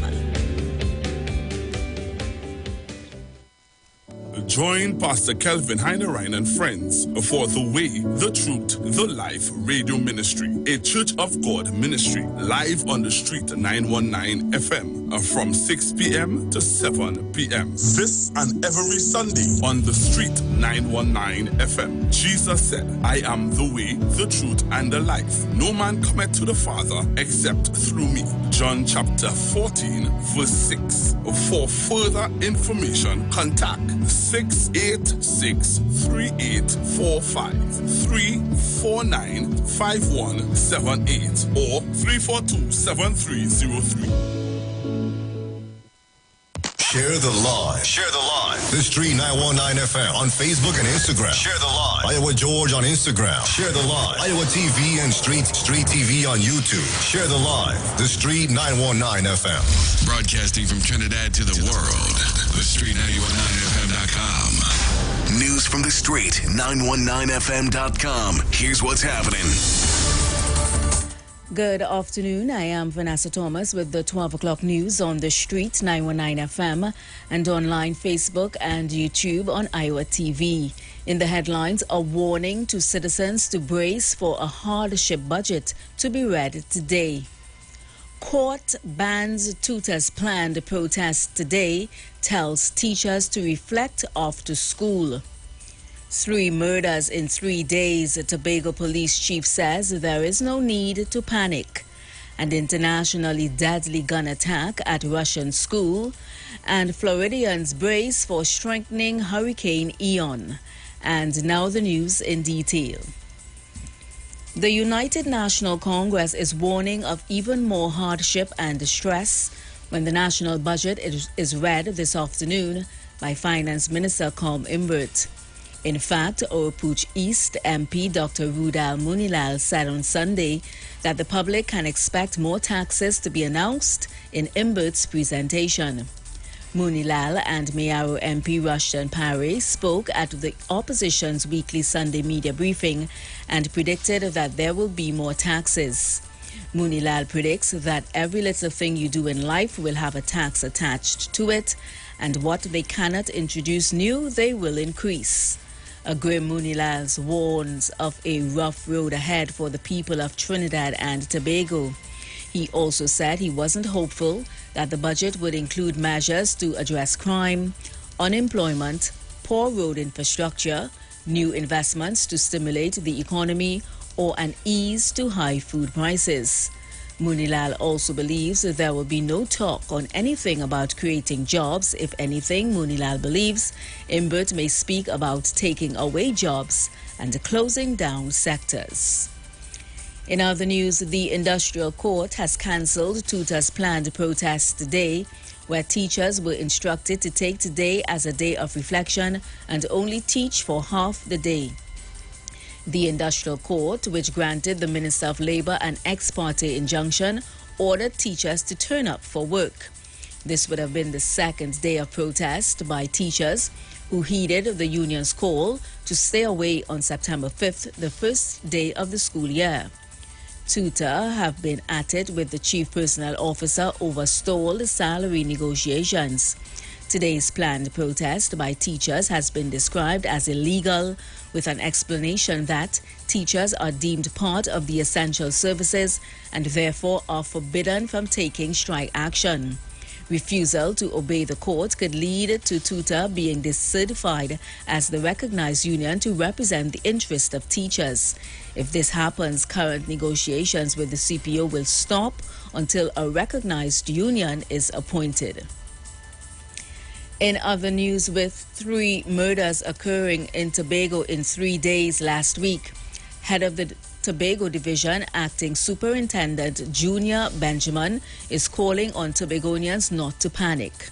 Join Pastor Kelvin Heinerine and friends for The Way, The Truth, The Life Radio Ministry, a Church of God ministry, live on the Street 919 FM from 6 p.m. to 7 p.m. This and every Sunday on the Street 919 FM. Jesus said, "I am the way, the truth, and the life. No man cometh to the Father except through me." John chapter 14, verse 6. For further information, contact 686-3845, 349-5178, or 342-7303. Share the live. Share the live. The Street 919 FM on Facebook and Instagram. Share the live. Iowa George on Instagram. Share the live. Iowa TV and Street TV on YouTube. Share the live. The Street 919 FM. Broadcasting from Trinidad to the world. The Street 919FM.com. News from the Street 919FM.com. Here's what's happening. Good afternoon. I am Vanessa Thomas with the 12 o'clock news on the Street 919 FM and online Facebook and YouTube on Iowa TV. In the headlines, a warning to citizens to brace for a hardship budget to be read today. Court bans tutors' planned protest today, tells teachers to reflect after school. 3 murders in 3 days, Tobago Police Chief says there is no need to panic. An internationally deadly gun attack at Russian school, and Floridians brace for strengthening Hurricane Ian. And now the news in detail. The United National Congress is warning of even more hardship and distress when the national budget is read this afternoon by Finance Minister Com Imbert. In fact, Oropouche East MP Dr. Rudal Munilal said on Sunday that the public can expect more taxes to be announced in Imbert's presentation. Munilal and Mayaro MP Rushton Parry spoke at the opposition's weekly Sunday media briefing and predicted that there will be more taxes. Munilal predicts that every little thing you do in life will have a tax attached to it, and what they cannot introduce new, they will increase. A grim Munilal warns of a rough road ahead for the people of Trinidad and Tobago. He also said he wasn't hopeful that the budget would include measures to address crime, unemployment, poor road infrastructure, new investments to stimulate the economy, or an ease to high food prices. Munilal also believes that there will be no talk on anything about creating jobs. If anything, Munilal believes Imbert may speak about taking away jobs and closing down sectors. In other news, the Industrial Court has cancelled Tuta's planned protest today, where teachers were instructed to take today as a day of reflection and only teach for half the day. The Industrial Court, which granted the Minister of Labour an ex parte injunction, ordered teachers to turn up for work. This would have been the second day of protest by teachers who heeded the union's call to stay away on September 5th, the first day of the school year. Tuta have been at it with the Chief Personnel Officer over stalled salary negotiations. Today's planned protest by teachers has been described as illegal, with an explanation that teachers are deemed part of the essential services and therefore are forbidden from taking strike action. Refusal to obey the court could lead to Tuta being discertified as the recognized union to represent the interest of teachers. If this happens, current negotiations with the CPO will stop until a recognized union is appointed. In other news, with 3 murders occurring in Tobago in 3 days last week, head of the Tobago Division, Acting Superintendent Junior Benjamin, is calling on Tobagonians not to panic.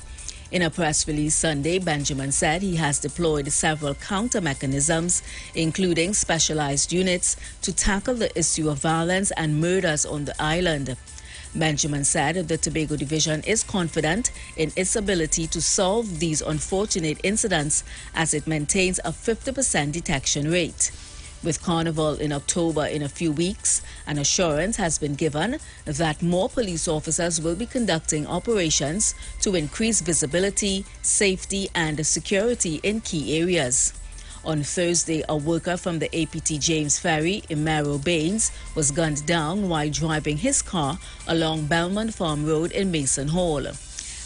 In a press release Sunday, Benjamin said he has deployed several counter mechanisms, including specialized units, to tackle the issue of violence and murders on the island. Benjamin said the Tobago Division is confident in its ability to solve these unfortunate incidents as it maintains a 50% detection rate. With Carnival in October in a few weeks, an assurance has been given that more police officers will be conducting operations to increase visibility, safety and security in key areas. On Thursday, a worker from the APT James Ferry in Marrow Baines was gunned down while driving his car along Belmont Farm Road in Mason Hall.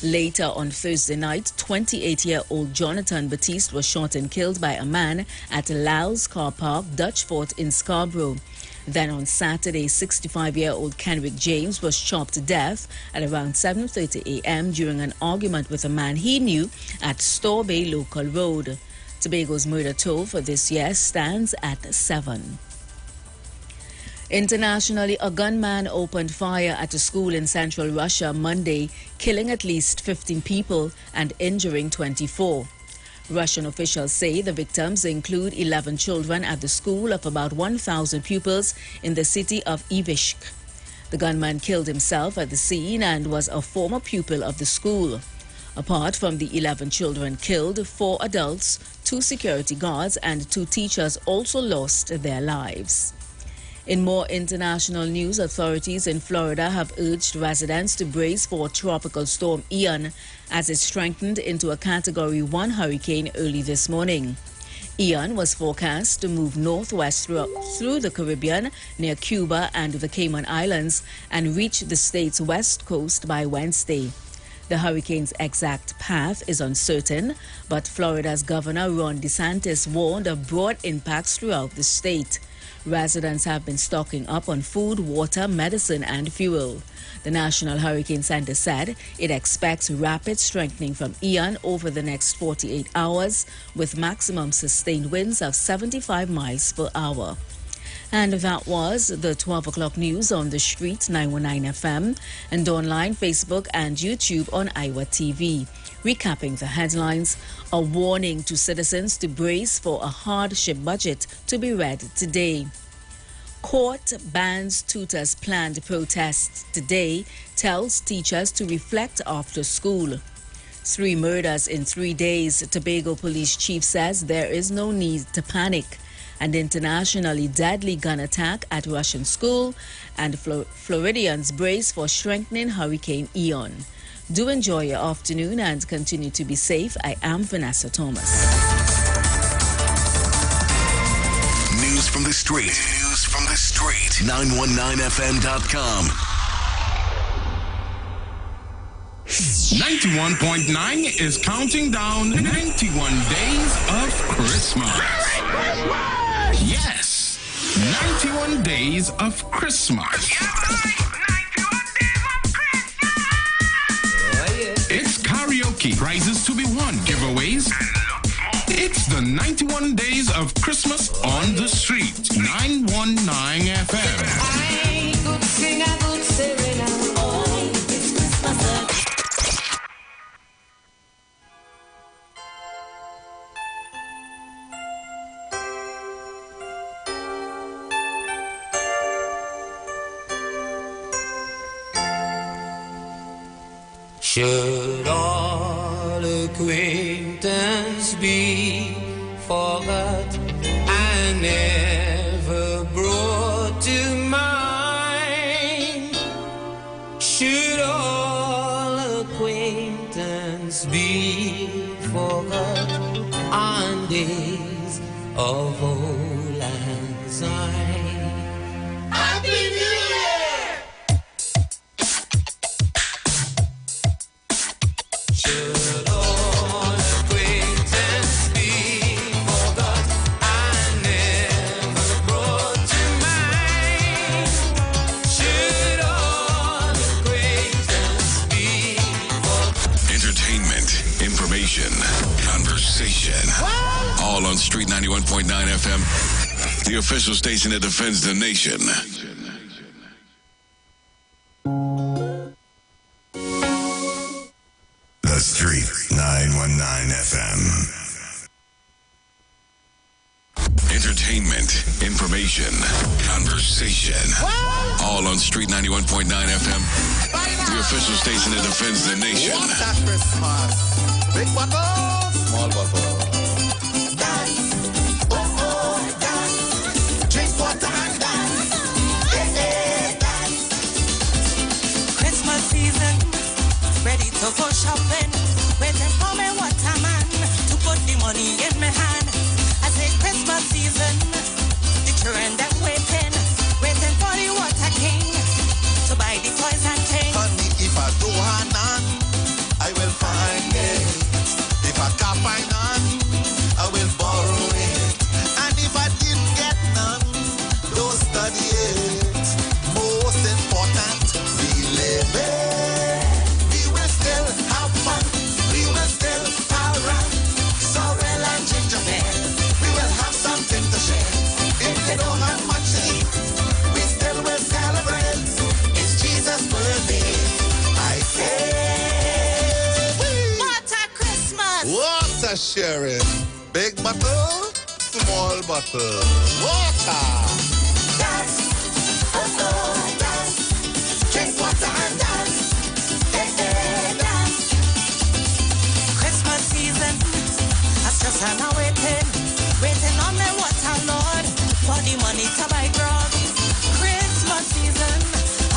Later on Thursday night, 28-year-old Jonathan Batiste was shot and killed by a man at Lal's Car Park, Dutch Fort in Scarborough. Then on Saturday, 65-year-old Kenrick James was chopped to death at around 7:30 a.m. during an argument with a man he knew at Store Bay Local Road. Tobago's murder toll for this year stands at 7. Internationally, a gunman opened fire at a school in central Russia Monday, killing at least 15 people and injuring 24. Russian officials say the victims include 11 children at the school of about 1,000 pupils in the city of Ivishk. The gunman killed himself at the scene and was a former pupil of the school. Apart from the 11 children killed, 4 adults, 2 security guards and 2 teachers also lost their lives. In more international news, authorities in Florida have urged residents to brace for Tropical Storm Ian as it strengthened into a Category 1 hurricane early this morning. Ian was forecast to move northwest through the Caribbean near Cuba and the Cayman Islands and reach the state's west coast by Wednesday. The hurricane's exact path is uncertain, but Florida's Governor Ron DeSantis warned of broad impacts throughout the state. Residents have been stocking up on food, water, medicine, and fuel. The National Hurricane Center said it expects rapid strengthening from Ian over the next 48 hours, with maximum sustained winds of 75 miles per hour. And that was the 12 o'clock news on the street 919 FM and online, Facebook and YouTube on Iwer TV. Recapping the headlines, a warning to citizens to brace for a hardship budget to be read today. Court bans tutors' planned protest today, tells teachers to reflect after school. 3 murders in 3 days, Tobago Police Chief says there is no need to panic. An internationally deadly gun attack at Russian school, and Floridians brace for strengthening Hurricane Ian. Do enjoy your afternoon and continue to be safe. I am Vanessa Thomas. News from the street. News from the street. 919fm.com. 91.9 is counting down 91 days of Christmas. Yes, 91 days of Christmas. karaoke, prizes to be won, giveaways, and lots more. It's the 91 days of Christmas on the street. 919 FM. I could sing a good serenade. Oh, it's Christmas time. Should all acquaintance be forgot and never brought to mind? Should all acquaintance be forgot on days of old lang syne? Happy New Year! Should all acquaintance be forgot and never brought to mind? Should all acquaintance be forgot? Entertainment, information, conversation. All on Street 91.9 FM, the official station that defends the nation. The Street 919 FM. Entertainment, information, conversation. All on Street 91.9 FM, the official station that defends the nation. What a Christmas. Big bottle, small bottle. Dance, oh oh, dance. Drink water and dance. Dance. Christmas season, ready to go shopping. Waiting for me waterman to put the money in my hand. I say Christmas season, the children them waiting for the water king to buy the toys and things. Honey, if I don't have none, I will find it. If I can't find none, I will borrow it. And if I didn't get none, don't study it. Most important, we live it. We will still have fun. We will still around. Sorrel and gingerbread. We will have something to share. If they don't have much to eat, we still will celebrate. It's Jesus' birthday. I say, What a Christmas! what a sharing. Big bottle, small bottle. Water. Dance, oh oh, dance. Drink water and dance. Dance. Christmas season, I just am waiting on the water lord for the money to buy drugs. Christmas season,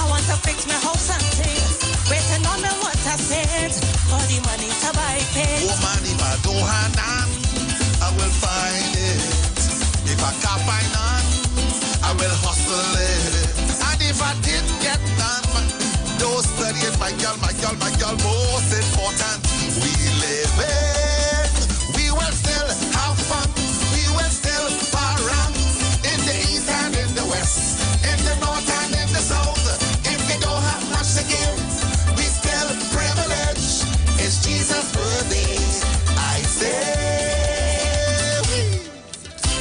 I want to fix my house and things. Waiting on the water saint for the money to buy things. Woman, if I don't have none, I will find it. If I can't find none, I will hustle it. And if I didn't get none, don't study it, my girl, my girl, my girl. Most important, we live it. We will still have fun. We will still around in the east and in the west, in the north and in the south. If we don't have much to give, we still privileged. It's Jesus' birthday. I say,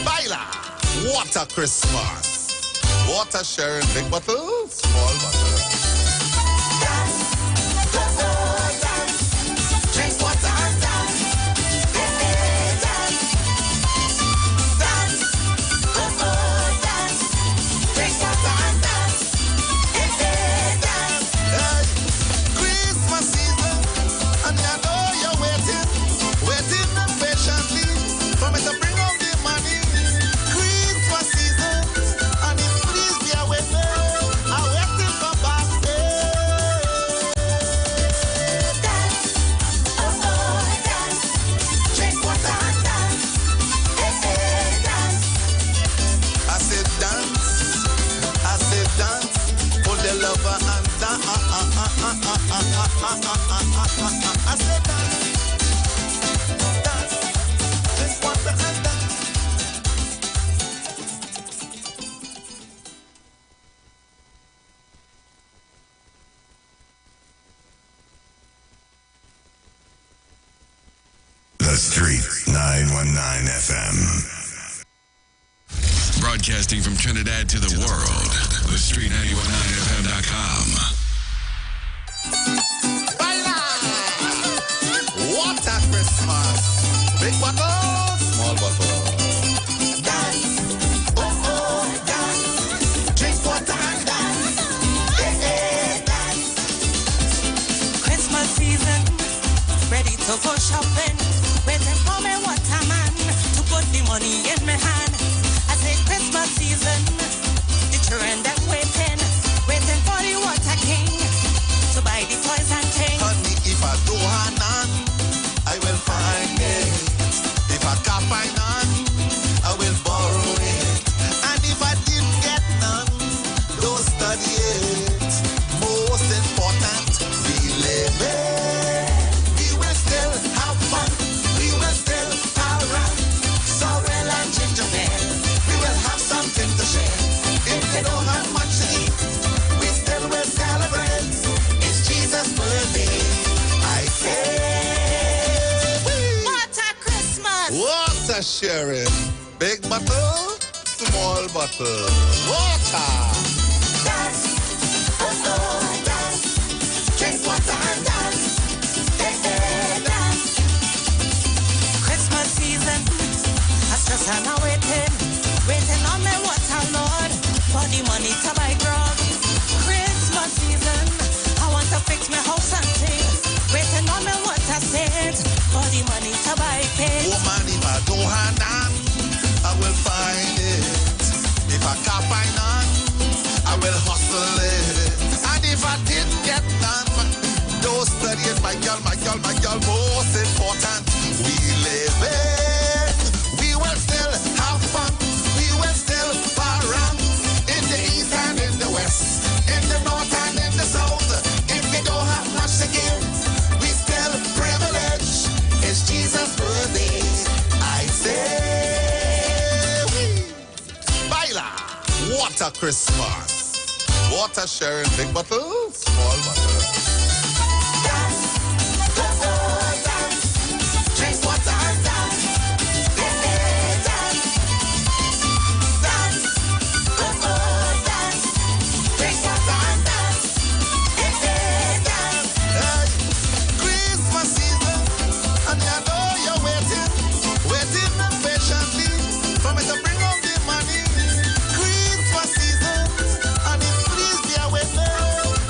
baila, what a Christmas. What a sharing, big bottle, small bottle. Dance, oh oh, dance. Drink water and dance. Dance. Dance, oh oh, dance. Drink water and dance. Dance. Hey, Christmas season, and I know you're waiting patiently for me to bring home the money. Christmas season, and it please be with me. I'm waiting for birthday. Dance, oh oh, dance. Drink water and dance. Dance. I said dance. Pull the lover and dance. I said dance. Drink water and dance. 919 FM. Broadcasting from Trinidad to the world. The Street 919FM.com. What a Christmas! Big bottle, small bottle. Dance, oh oh, dance. Drink water and dance. Dance. Christmas season, ready to go shopping. Waiting for me water man to put the money in my hand. I say Christmas season, the children them waiting for the water king to buy the toys and things. Honey, if I don't have none, I will find it. If I can't find none, I will borrow it. And if I didn't get none, don't study it. Most important, we live it. We will still have fun. We will still around. Sorrel and gingerbread. We will have something to share. If they don't have much to eat, we still will celebrate. It's Jesus' birthday. I say. What a Christmas! What a sharing. Big bottle, small bottle. Water. Dance. Oh, oh, dance. Drink water and dance. Hey, hey, dance. Christmas season, I just am waiting on me water, Lord, for the money to buy drugs. Christmas season, I want to fix my house and things. Waiting on me water set for the money to buy pigs. Woman, if I don't have none, I will find it. If I can't find none, I will hustle it. And if I didn't get none, don't study it, my girl, my girl, my girl. Most important, we live it. We will still have fun. We will still around in the east and in the west, in the north and in the south. If we don't have much to give, we still privileged. It's Jesus' birthday. I say, baila, what a Christmas. Water sharing, big bottle, small bottle. Dance, oh, oh, dance. Drink water and dance. Yeah, yeah, dance. Dance, oh, oh, dance. Drink water and dance. Yeah, yeah, dance. Hey, Christmas season, and I know you're waiting patiently for me to bring home the money. Christmas season, and if please bear with me,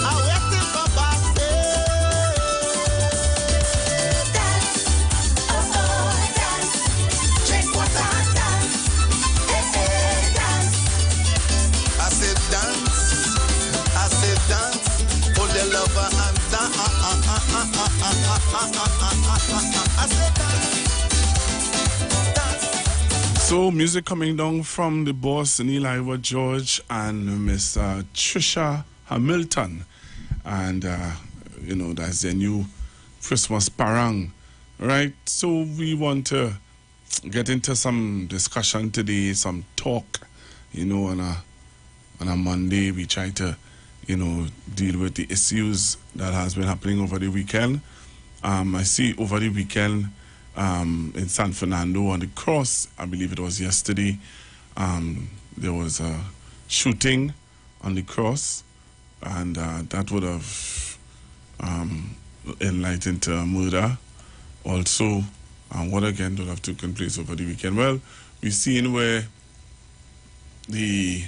I'm waiting for birthday. Dance, oh oh, dance. Drink water and dance. Hey, hey, dance. I said dance, I said dance. Hold your lover and dance. I said dance. So, music coming down from the boss, Neil Iwer George, and Miss Trisha Hamilton. And, you know, that's their new Christmas parang, right? So, we want to get into some discussion today, some talk, you know, on a Monday. We try to, you know, deal with the issues that has been happening over the weekend. I see over the weekend, in San Fernando on the cross, I believe it was yesterday, there was a shooting on the cross, and that would have enlightened a murder also. What again would have taken place over the weekend? Well, we've seen where the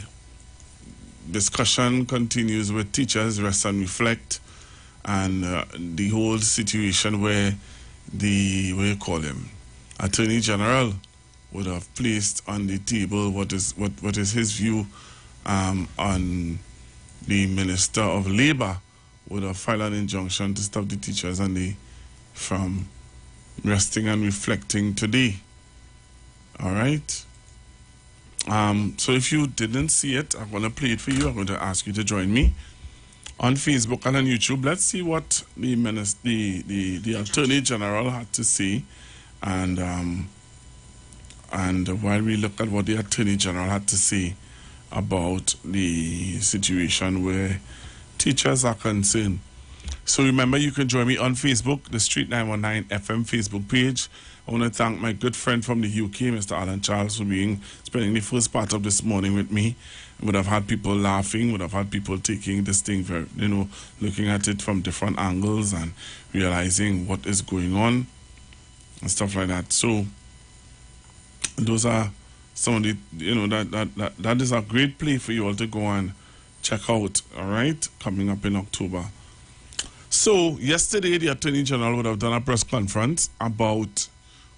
discussion continues with teachers rest and reflect, and the whole situation where the, what you call him, Attorney General would have placed on the table what is his view on the Minister of Labour would have filed an injunction to stop the teachers and they from resting and reflecting today. All right. So if you didn't see it, I'm going to play it for you. I'm going to ask you to join me on Facebook and on YouTube. Let's see what the Attorney General had to say, and while we look at what the Attorney General had to say about the situation where teachers are concerned. So remember, you can join me on Facebook, the Street 919 FM Facebook page. I want to thank my good friend from the UK, Mr. Alan Charles, for spending the first part of this morning with me. Would have had people laughing, would have had people taking this thing very, looking at it from different angles and realizing what is going on and stuff like that. So those are some of the, that is a great play for you all to go and check out, all right, coming up in October. So yesterday, the Attorney General would have done a press conference about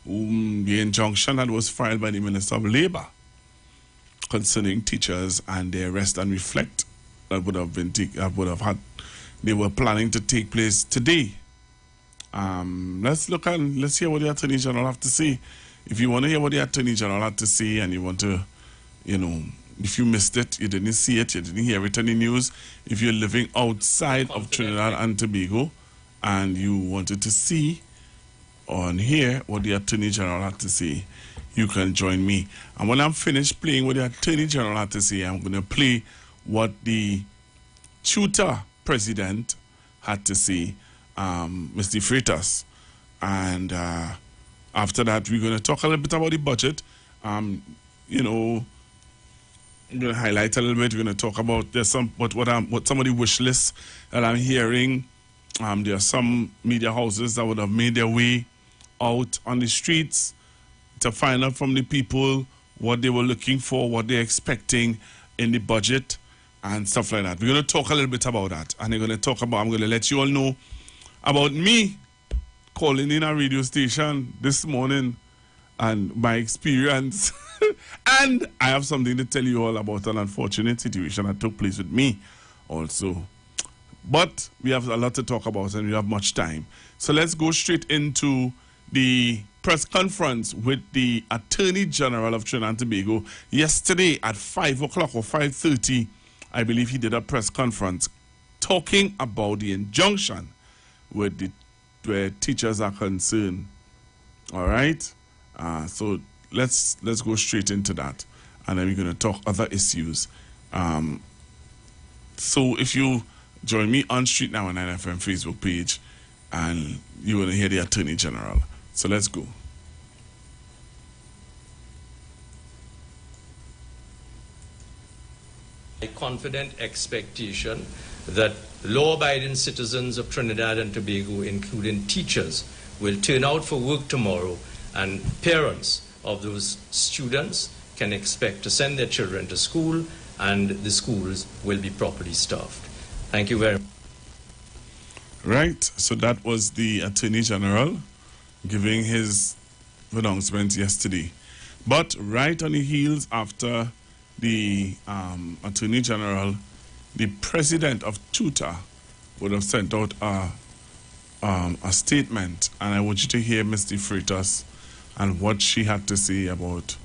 the injunction that was filed by the Minister of Labour concerning teachers and their rest and reflect that they were planning to take place today. Let's hear what the Attorney General have to say. If you want to hear what the Attorney General had to say and you want to, if you missed it, you didn't see it, you didn't hear it in the news, if you're living outside of Trinidad and Tobago and you wanted to see or hear what the Attorney General had to say, you can join me. And when I'm finished playing what the Attorney General had to say, I'm going to play what the tutor president had to say, Mr. Freitas. And after that, we're going to talk a little bit about the budget. I'm going to highlight a little bit. We're going to talk about what some of the wish lists that I'm hearing. There are some media houses that would have made their way out on the streets to find out from the people what they were looking for, what they're expecting in the budget and stuff like that. We're going to talk a little bit about that. And I'm going to let you all know about me calling in a radio station this morning and my experience. And I have something to tell you all about an unfortunate situation that took place with me also. But we have a lot to talk about and we have much time. So let's go straight into the press conference with the Attorney General of Trinidad and Tobago yesterday at 5 o'clock or 5:30. I believe he did a press conference talking about the injunction where teachers are concerned. All right? So let's go straight into that. And then we're going to talk other issues. So if you join me on Street 919 FM Facebook page, and you're going to hear the Attorney General. So let's go. A confident expectation that law-abiding citizens of Trinidad and Tobago, including teachers, will turn out for work tomorrow, and parents of those students can expect to send their children to school, and the schools will be properly staffed. Thank you very much. Right, so that was the Attorney General giving his announcement yesterday. But right on the heels after the Attorney General, the President of TUTA would have sent out a statement, and I want you to hear Mr. Freitas and what she had to say about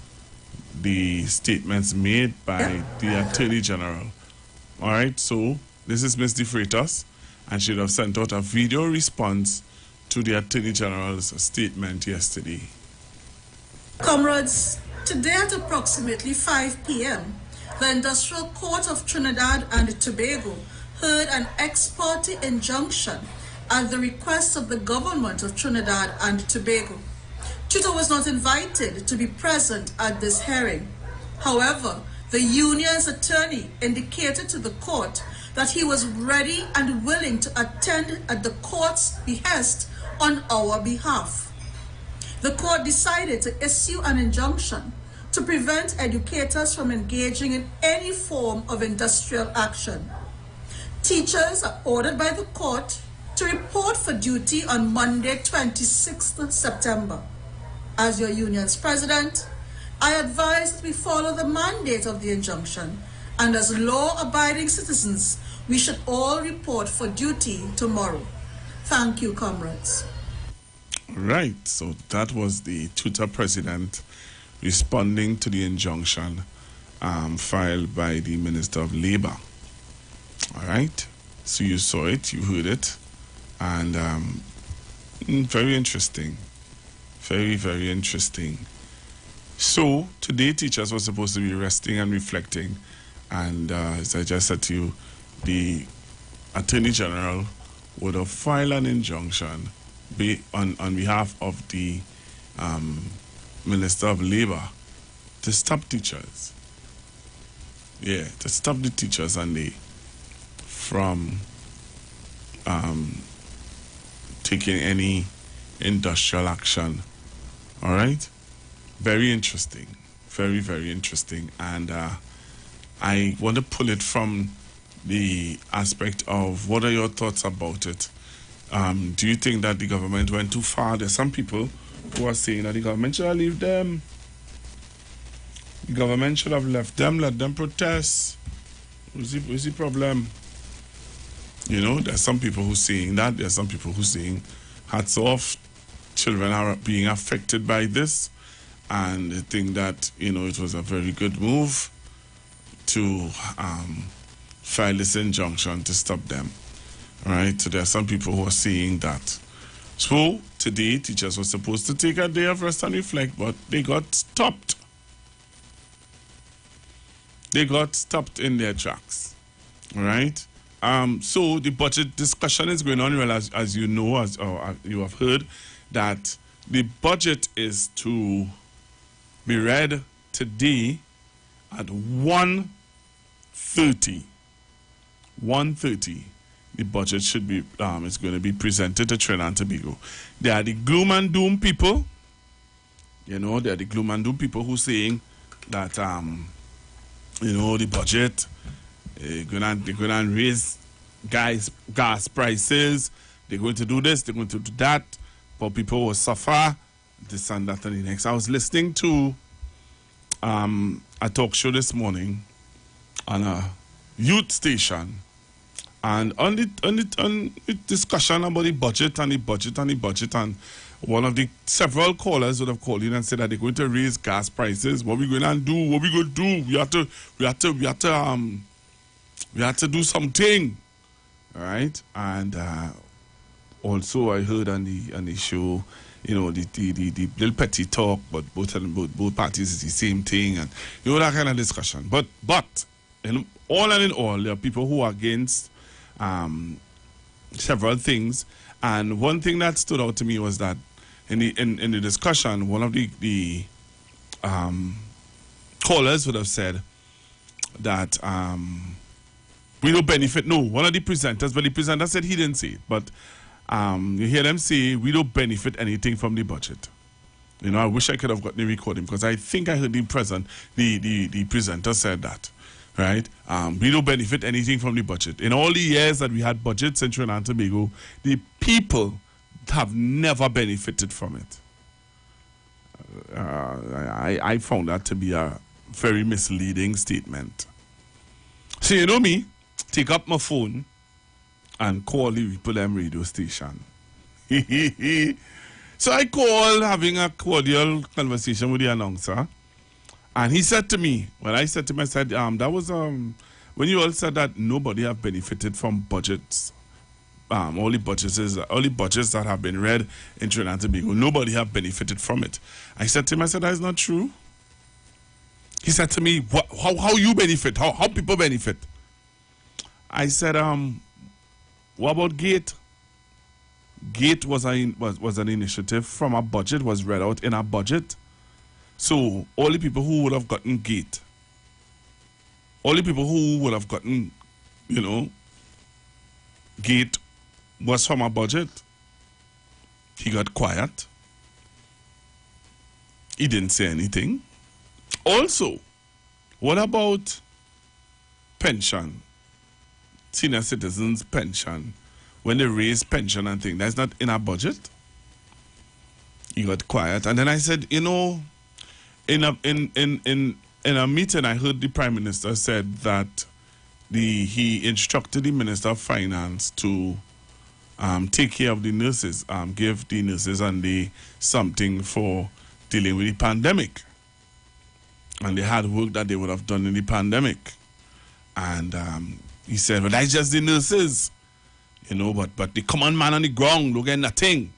the statements made by the Attorney General. All right, so this is Mr. Freitas, and she would have sent out a video response to the Attorney General's statement yesterday. Comrades, today at approximately 5 p.m., the Industrial Court of Trinidad and Tobago heard an ex parte injunction at the request of the government of Trinidad and Tobago. TUTA was not invited to be present at this hearing. However, the union's attorney indicated to the court that he was ready and willing to attend at the court's behest on our behalf. The court decided to issue an injunction to prevent educators from engaging in any form of industrial action. Teachers are ordered by the court to report for duty on Monday, 26th September. As your union's president, I advise that we follow the mandate of the injunction, and as law-abiding citizens, we should all report for duty tomorrow. Thank you, comrades. Right, so that was the TUTA president responding to the injunction filed by the Minister of Labour. All right, so you saw it, you heard it, and very interesting. Very, very interesting. So today teachers were supposed to be resting and reflecting, and as I just said to you, the Attorney General would have filed an injunction on behalf of the Minister of Labor to stop teachers. Yeah, to stop the teachers and they from taking any industrial action. All right? Very interesting. Very, very interesting. And I want to pull it from the aspect of what are your thoughts about it? Do you think that the government went too far? There's some people who are saying that the government should have left them. The government should have left them, let them protest. What's the problem? You know, there's some people who saying that. There's some people who saying, hats off, children are being affected by this. And they think that, you know, it was a very good move to file this injunction to stop them. All right, so there are some people who are saying that. So today, teachers were supposed to take a day of rest and reflect, but they got stopped. They got stopped in their tracks. All right. So the budget discussion is going on. Well, as you know, as you have heard, that the budget is to be read today at 1:30. 1:30. The budget should be is going to be presented to Trinidad and Tobago. They are the gloom and doom people. You know, they are the gloom and doom people who saying that you know, the budget they're gonna raise gas prices. They're going to do this. They're going to do that. But people will suffer. This and that and the next. I was listening to a talk show this morning on a youth station, and on the discussion about the budget and one of the several callers would have called in and said that they're going to raise gas prices. What we going to do? What we going to do? We have to do something, all right? And also I heard on the show, you know, the little petty talk, but both parties is the same thing, and you know, that kind of discussion. But in all, there are people who are against several things, and one thing that stood out to me was that in the discussion, one of the callers would have said that we don't benefit. No, one of the presenters, but the presenter said he didn't say it, but you hear them say we don't benefit anything from the budget. You know, I wish I could have gotten the recording because I think I heard the presenter said that. Right? We don't benefit anything from the budget. In all the years that we had budgets in Trinidad and Tobago, the people have never benefited from it. I found that to be a very misleading statement. So you know me, take up my phone and call the People M radio station. So I called, having a cordial conversation with the announcer. And he said to me, when I said to him, I said, that was when you all said that nobody have benefited from budgets, all the budgets that have been read in Trinidad and Tobago, nobody have benefited from it. I said to him, I said, that is not true. He said to me, how you benefit? How people benefit? I said, what about GATE? GATE was an initiative from a budget, was read out in a budget. So all the people who would have gotten GATE, all the people who would have gotten, you know, GATE was from a budget. He got quiet. He didn't say anything. Also, what about pension? Senior citizens' pension. When they raise pension and things, that's not in our budget. He got quiet. And then I said, you know, in a meeting, I heard the Prime Minister said that he instructed the Minister of Finance to take care of the nurses, give the nurses and something for dealing with the pandemic. And they had work that they would have done in the pandemic. And he said, well, that's just the nurses, you know, but the common man on the ground, look at nothing,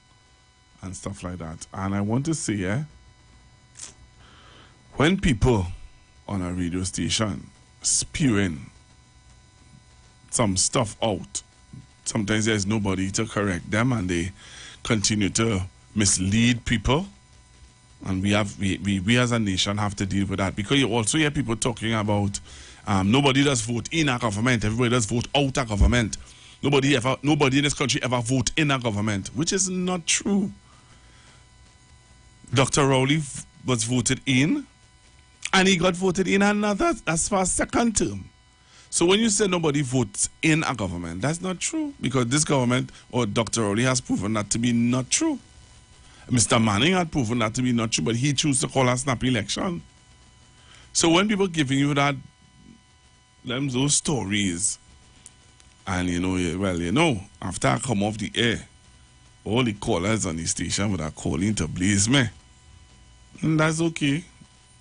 and stuff like that. And I want to say, when people on a radio station spewing some stuff out, sometimes there's nobody to correct them and they continue to mislead people. And we as a nation have to deal with that, because you also hear people talking about nobody does vote in a government, everybody does vote out of government. Nobody in this country ever vote in a government, which is not true. Dr. Rowley was voted in, and he got voted in another as far as second term. So when you say nobody votes in a government, that's not true, because this government or Dr. Rowley has proven that to be not true. Mr. Manning had proven that to be not true, but he chose to call a snap election. So when people giving you those stories, and after I come off the air, all the callers on the station would have calling to blaze me. And that's okay.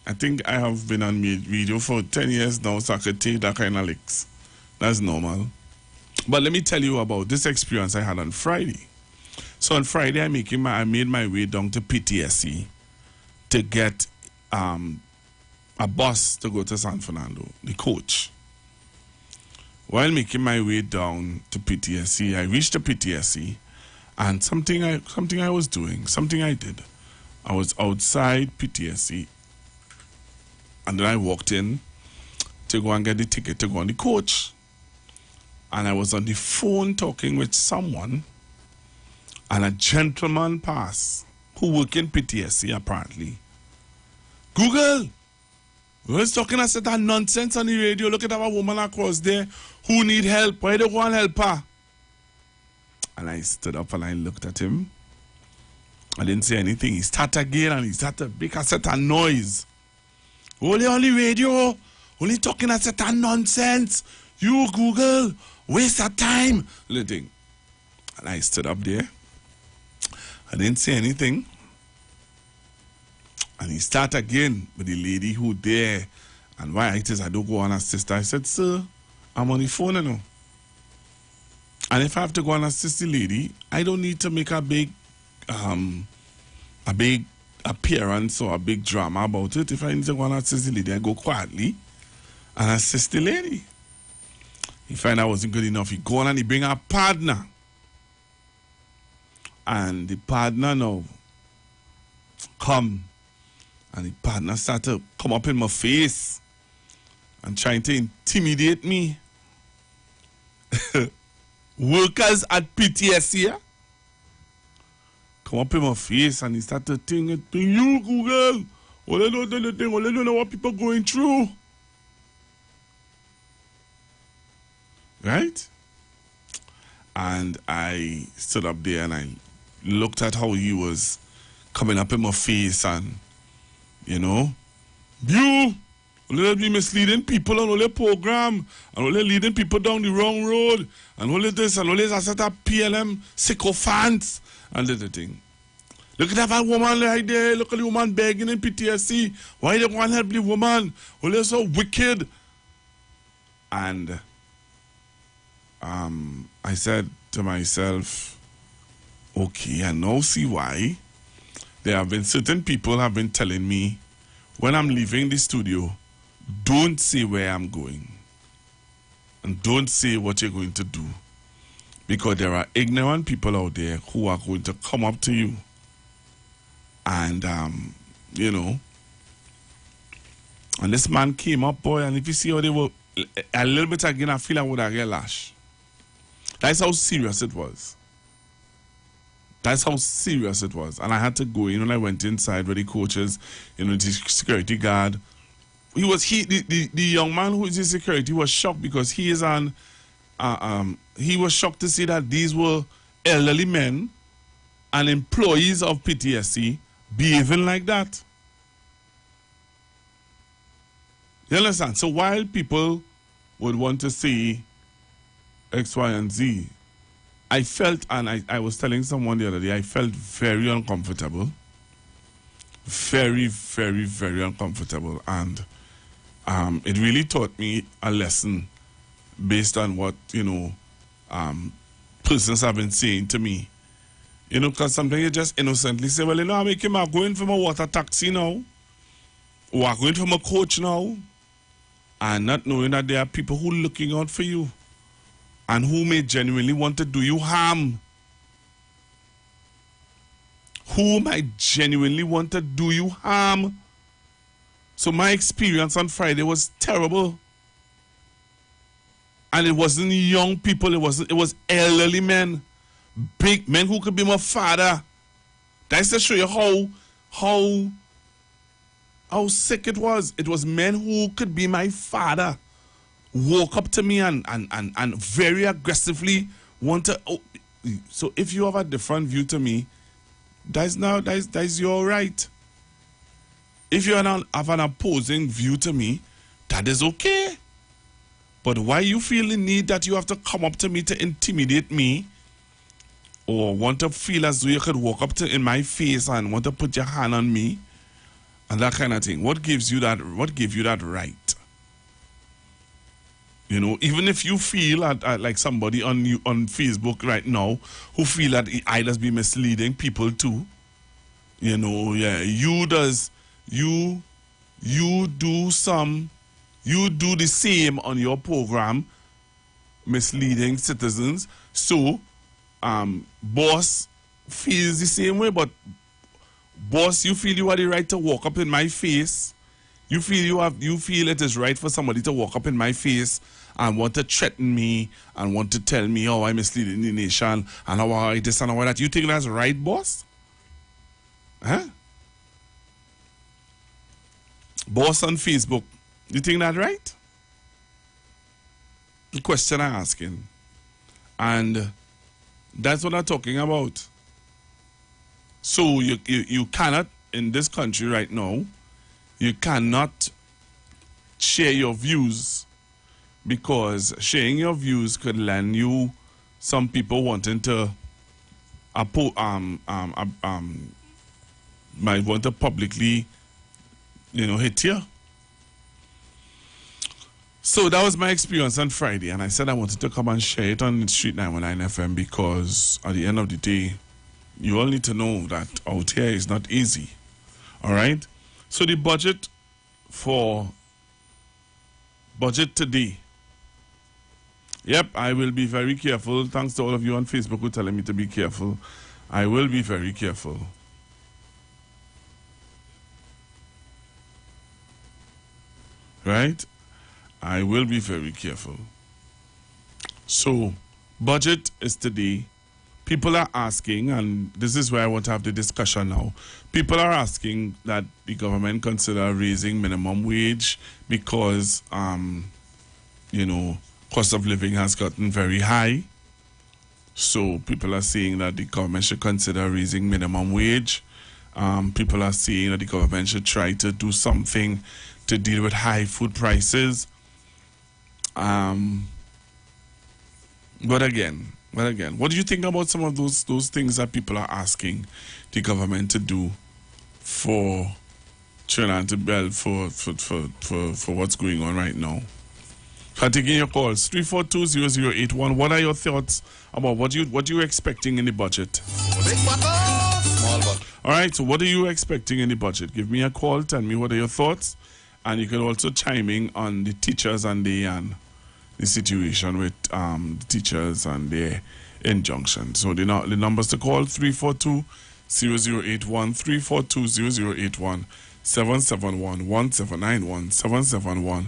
I think I have been on radio for 10 years now, so I could take that kind of licks. That's normal. But let me tell you about this experience I had on Friday. So on Friday, I made my way down to PTSC to get a bus to go to San Fernando, the coach. While making my way down to PTSC, I reached the PTSC, and something I was doing, something I did. I was outside PTSC, and then I walked in to go and get the ticket to go on the coach. And I was on the phone talking with someone, and a gentleman passed who work in PTSC apparently. Google! We was talking, I said that nonsense on the radio. Look at our woman across there who need help. Why don't you go and help her? And I stood up and I looked at him. I didn't say anything. He started again and he started to make a certain noise. Only on the radio. Only talking a certain nonsense. You Google. Waste of time. Little. And I stood up there. I didn't say anything. And he started again with the lady who there. And why it is I don't go and assist her. I said, sir, I'm on the phone now. And if I have to go and assist the lady, I don't need to make a big appearance or a big drama about it. If I need to go and assist the lady, I go quietly and assist the lady. He find I wasn't good enough. He go on and he bring a partner. And the partner now come. And the partner start to come up in my face and trying to intimidate me. Workers at PTSC here come up in my face and he start to think, you Google, all I know what people going through. Right? And I stood up there and I looked at how he was coming up in my face and, you only be misleading people on all the program and only leading people down the wrong road and all this and all this. I set up PLM sycophants and the thing. Look at that woman right there. Look at the woman begging in PTSC. Why they want to help the woman? Only so wicked. And I said to myself, okay, I now see why. There have been certain people have been telling me when I'm leaving the studio, don't say where I'm going. And don't say what you're going to do. Because there are ignorant people out there who are going to come up to you. And, and this man came up, boy, and if you see how they were, a little bit again, I feel I would have get lash. That's how serious it was. That's how serious it was. And I had to go in when I went inside where the coaches, the security guard. The young man who is the security was shocked because he is he was shocked to see that these were elderly men and employees of PTSC behaving like that. You understand? So while people would want to see X, Y, and Z, I felt, and I was telling someone the other day, I felt very uncomfortable. Very, very, very uncomfortable. And it really taught me a lesson based on what, persons have been saying to me. Because sometimes you just innocently say, well, I'm going from a water taxi now. Or I'm going from a coach now. And not knowing that there are people who are looking out for you. And who may genuinely want to do you harm. who might genuinely want to do you harm. So my experience on Friday was terrible. And it wasn't young people, it was elderly men. Big men who could be my father. That's to show you how sick it was. It was men who could be my father. Walk up to me and very aggressively want to. Oh, so if you have a different view to me, that's your right. If you have an opposing view to me, that is okay. But why you feel the need that you have to come up to me to intimidate me, or want to feel as though you could walk up in my face and want to put your hand on me, and that kind of thing? What gives you that? What gives you that right? You know, even if you feel like somebody on Facebook right now who feel that I just be misleading people too. You know, yeah, you do the same on your program, misleading citizens. So, boss feels the same way, but boss, you feel you have the right to walk up in my face. You feel it is right for somebody to walk up in my face and want to threaten me and want to tell me how I'm misleading the nation and how I this and how that. You think that's right, boss? Huh? Boss on Facebook, you think that's right? The question I'm asking. And that's what I'm talking about. So you cannot, in this country right now, you cannot share your views, because sharing your views could land you some people wanting to might want to publicly, hit you. So that was my experience on Friday, and I said I wanted to come and share it on Street 919 FM, because at the end of the day, you all need to know that out here is not easy. All right? So the budget today. Yep, I will be very careful. Thanks to all of you on Facebook who are telling me to be careful. I will be very careful. Right? I will be very careful. So, budget is today. People are asking, and this is where I want to have the discussion now. People are asking that the government consider raising minimum wage because, cost of living has gotten very high. So people are saying that the government should consider raising minimum wage. People are saying that the government should try to do something to deal with high food prices. But again, what do you think about some of those things that people are asking the government to do for Trinidad to build for what's going on right now? I'm taking your calls. 342-0081. What are your thoughts about what you're expecting in the budget? All right, so what are you expecting in the budget? Give me a call. Tell me what are your thoughts, and you can also chime in on the teachers and the situation with the teachers and their injunction. So the numbers to call: 342-0081, 342-0081, 771-1791,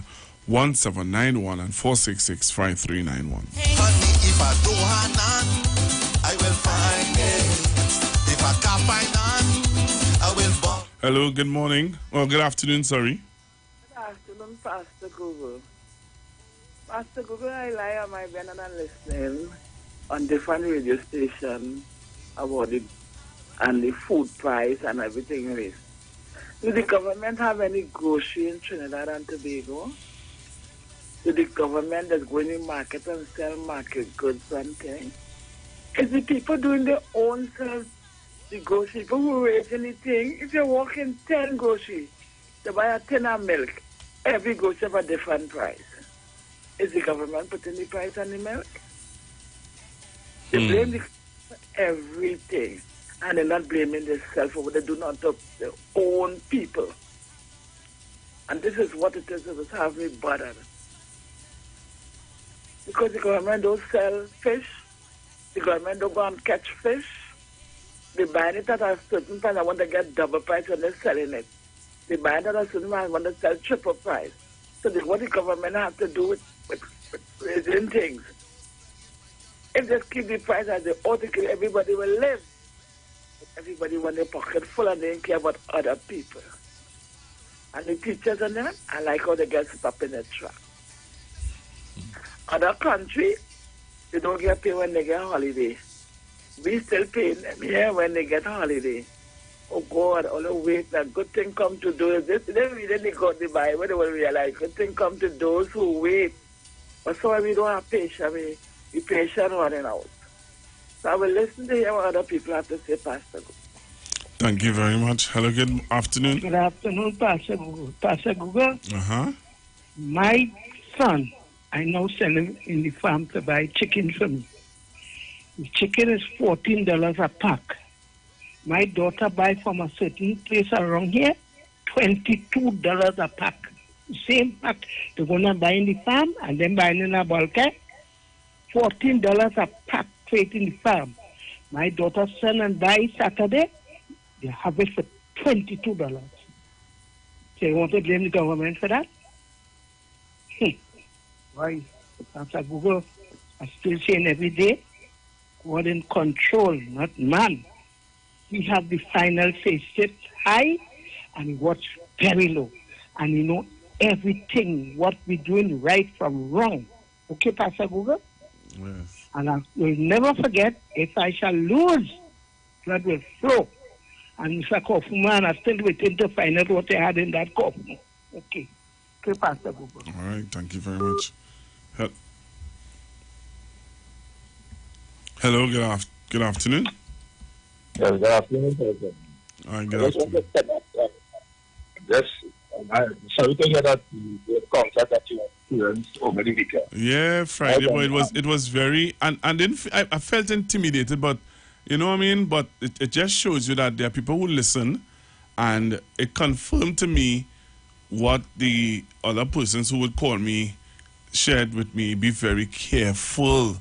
771-1791, and 466-5391. If I don't have none, I will find it. If I can't find none, I will buy. Hello, good morning. Or good afternoon, sorry. Good afternoon, Pastor Google. Pastor Google, I lie on my bed and I'm listening on different radio stations about it and the food price and everything else. Do the government have any grocery in Trinidad and Tobago? Do the government that's going in market and sell market goods and things? Is the people doing their own self, the grocery? People who raise anything, if you walk in 10 grocery to buy a tin of milk, every grocery have a different price. Is the government putting the price on the milk? They blame the for everything, and they're not blaming themselves for what they do not help their own people. And this is what it is that has have me bothered. Because the government don't sell fish, the government don't go and catch fish, They buy it at a certain price. I want to get double price when they're selling it. They buy it at a certain price. I want to sell triple price. So what the government have to do with raising things. If they keep the price as they ought to keep, everybody will live. But everybody want their pocket full and they don't care about other people. And the teachers and them, I like how they get stuck in the trap. Other country, they don't get paid when they get holiday. We still pay them here when they get holiday. Oh God, all the wait, that good thing come to those. They really got the Bible, they will realize good thing come to those who wait. But so we don't have patience, we patient running out. So I will listen to hear what other people have to say, Pastor. Thank you very much. Hello, good afternoon. Good afternoon, Pastor Google. Pastor Google, Uh-huh. my son, I now send him in the farm to buy chicken for me. The chicken is $14 a pack. My daughter buy from a certain place around here, $22 a pack. Same pack. They're going to buy in the farm and then buy in a bulk. $14 a pack straight in the farm. My daughter send and buy Saturday. They have it for $22. So you want to blame the government for that? Why? After Google, I'm still saying every day, God in control, not man. We have the final say sit high and watch very low. And you know everything, what we're doing right from wrong. Okay, Pastor Google? Yes. And I will never forget, if I shall lose, blood will flow. And Mr. Kaufman, I'm still waiting to find out what they had in that cup. Okay. Okay, Pastor Google. All right, thank you very much. Hello, good afternoon. Yes, good afternoon, President. All right, good afternoon. Sorry to hear that the concert that you experienced over the weekend. Yeah, Friday, but it was very, and then I felt intimidated, but you know what I mean? But it just shows you that there are people who listen, and it confirmed to me what the other persons who would call me shared with me. Be very careful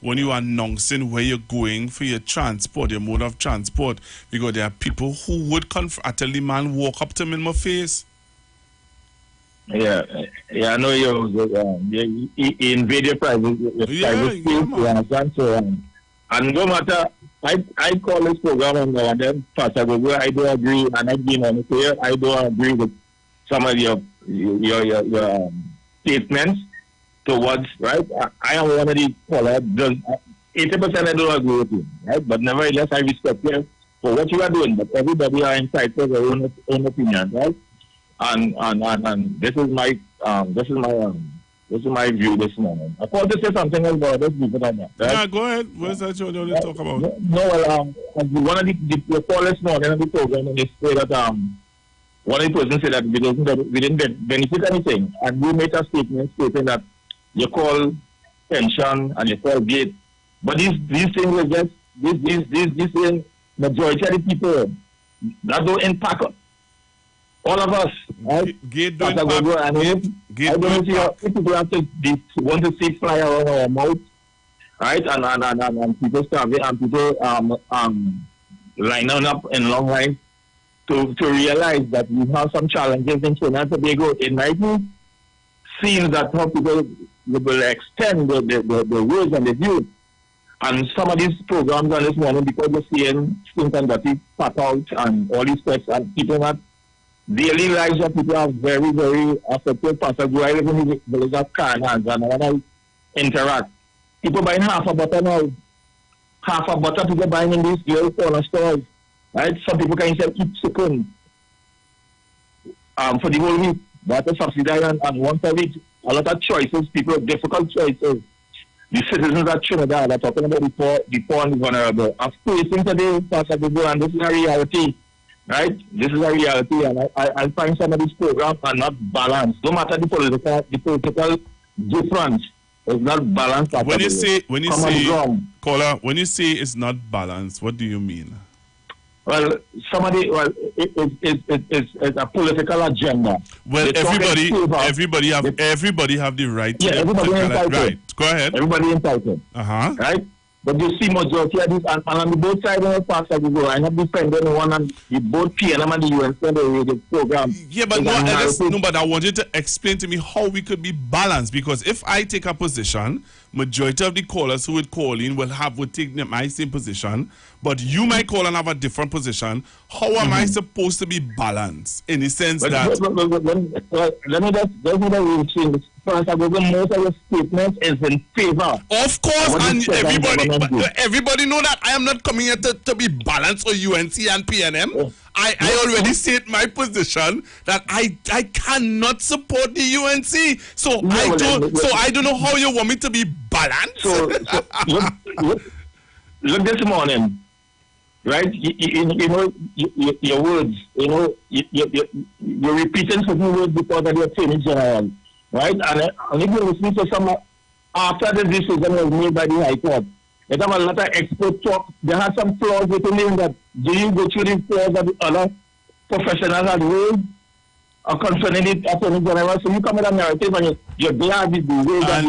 when you are announcing where you're going for your transport, your mode of transport, because there are people who would I tell the man, walk up to him in my face. Yeah, I know you invade your private space, and so on. And no matter, I call this program and then Pastor Gogo, I don't agree, and I've been on it here, I don't agree with some of your statements towards, right? I am one of the callers, 80% I don't agree with you, right? But nevertheless, I respect you for what you are doing, but everybody are entitled to their own opinion, right? And this is my view this morning. I thought to say something else, but let's leave it on that. Right? Yeah, go ahead. What is that you want to talk about? One of the call this morning on the program, and they say that one of the persons said that we didn't benefit anything, and we made a statement stating that you call pension and you call gate, but these things are just these majority of the people that don't impact us. All of us, right? Gate don't impact. I don't see how people have to want to see fly around our mouth, right? And people starving and people lining up in long lines to realize that we have some challenges in Trinidad and Tobago. It might be seen that how people will extend the words and the view. And some of these programs on this morning, because we're seeing things and that pop out and all these questions, and people that daily lives of people are very, very affected. Pastor, I live in the village of Carnans, and when I interact, people buying half a butter now. Half a butter people buying in these little corner stores. Right? Some people can say eat chicken for the whole week. That is subsidized and once a week. A lot of choices, people have difficult choices. The citizens of Trinidad are talking about the poor and the vulnerable. I'm facing today, Pastor Gogo, and this is a reality. Right? This is a reality, and I find some of these programs are not balanced. No matter the political difference, it's not balanced. When you say, caller, when you say it's not balanced, what do you mean? Well, it's a political agenda. Well, everybody have the right to everybody entitled. right. Go ahead. Everybody entitled. Uh-huh. Right? But you see majority of this, and on the both sides of the past, I go, I not defend anyone, and the both PNM and the UN send the program. Yeah, but but I want you to explain to me how we could be balanced, because if I take a position, majority of the callers who would call in would take my same position, but you might call and have a different position. How am I supposed to be balanced in the sense that? Let me just first, I go, most of your statements is in favor. Of course, and everybody know that I am not coming here to be balanced or UNC and PNM. I already said my position that I cannot support the UNC. So I don't know how you want me to be balanced. So look this morning, right? You know your words. You know you're repeating certain words because of your attorney general, right? And if you listen to some after the decision was made by the High Court, they have a lot of expert talk. They have some flaws within it that do you go through the flaws that the other professionals have raised or concerning it attorney general? So you come with a narrative and you're glad with the way that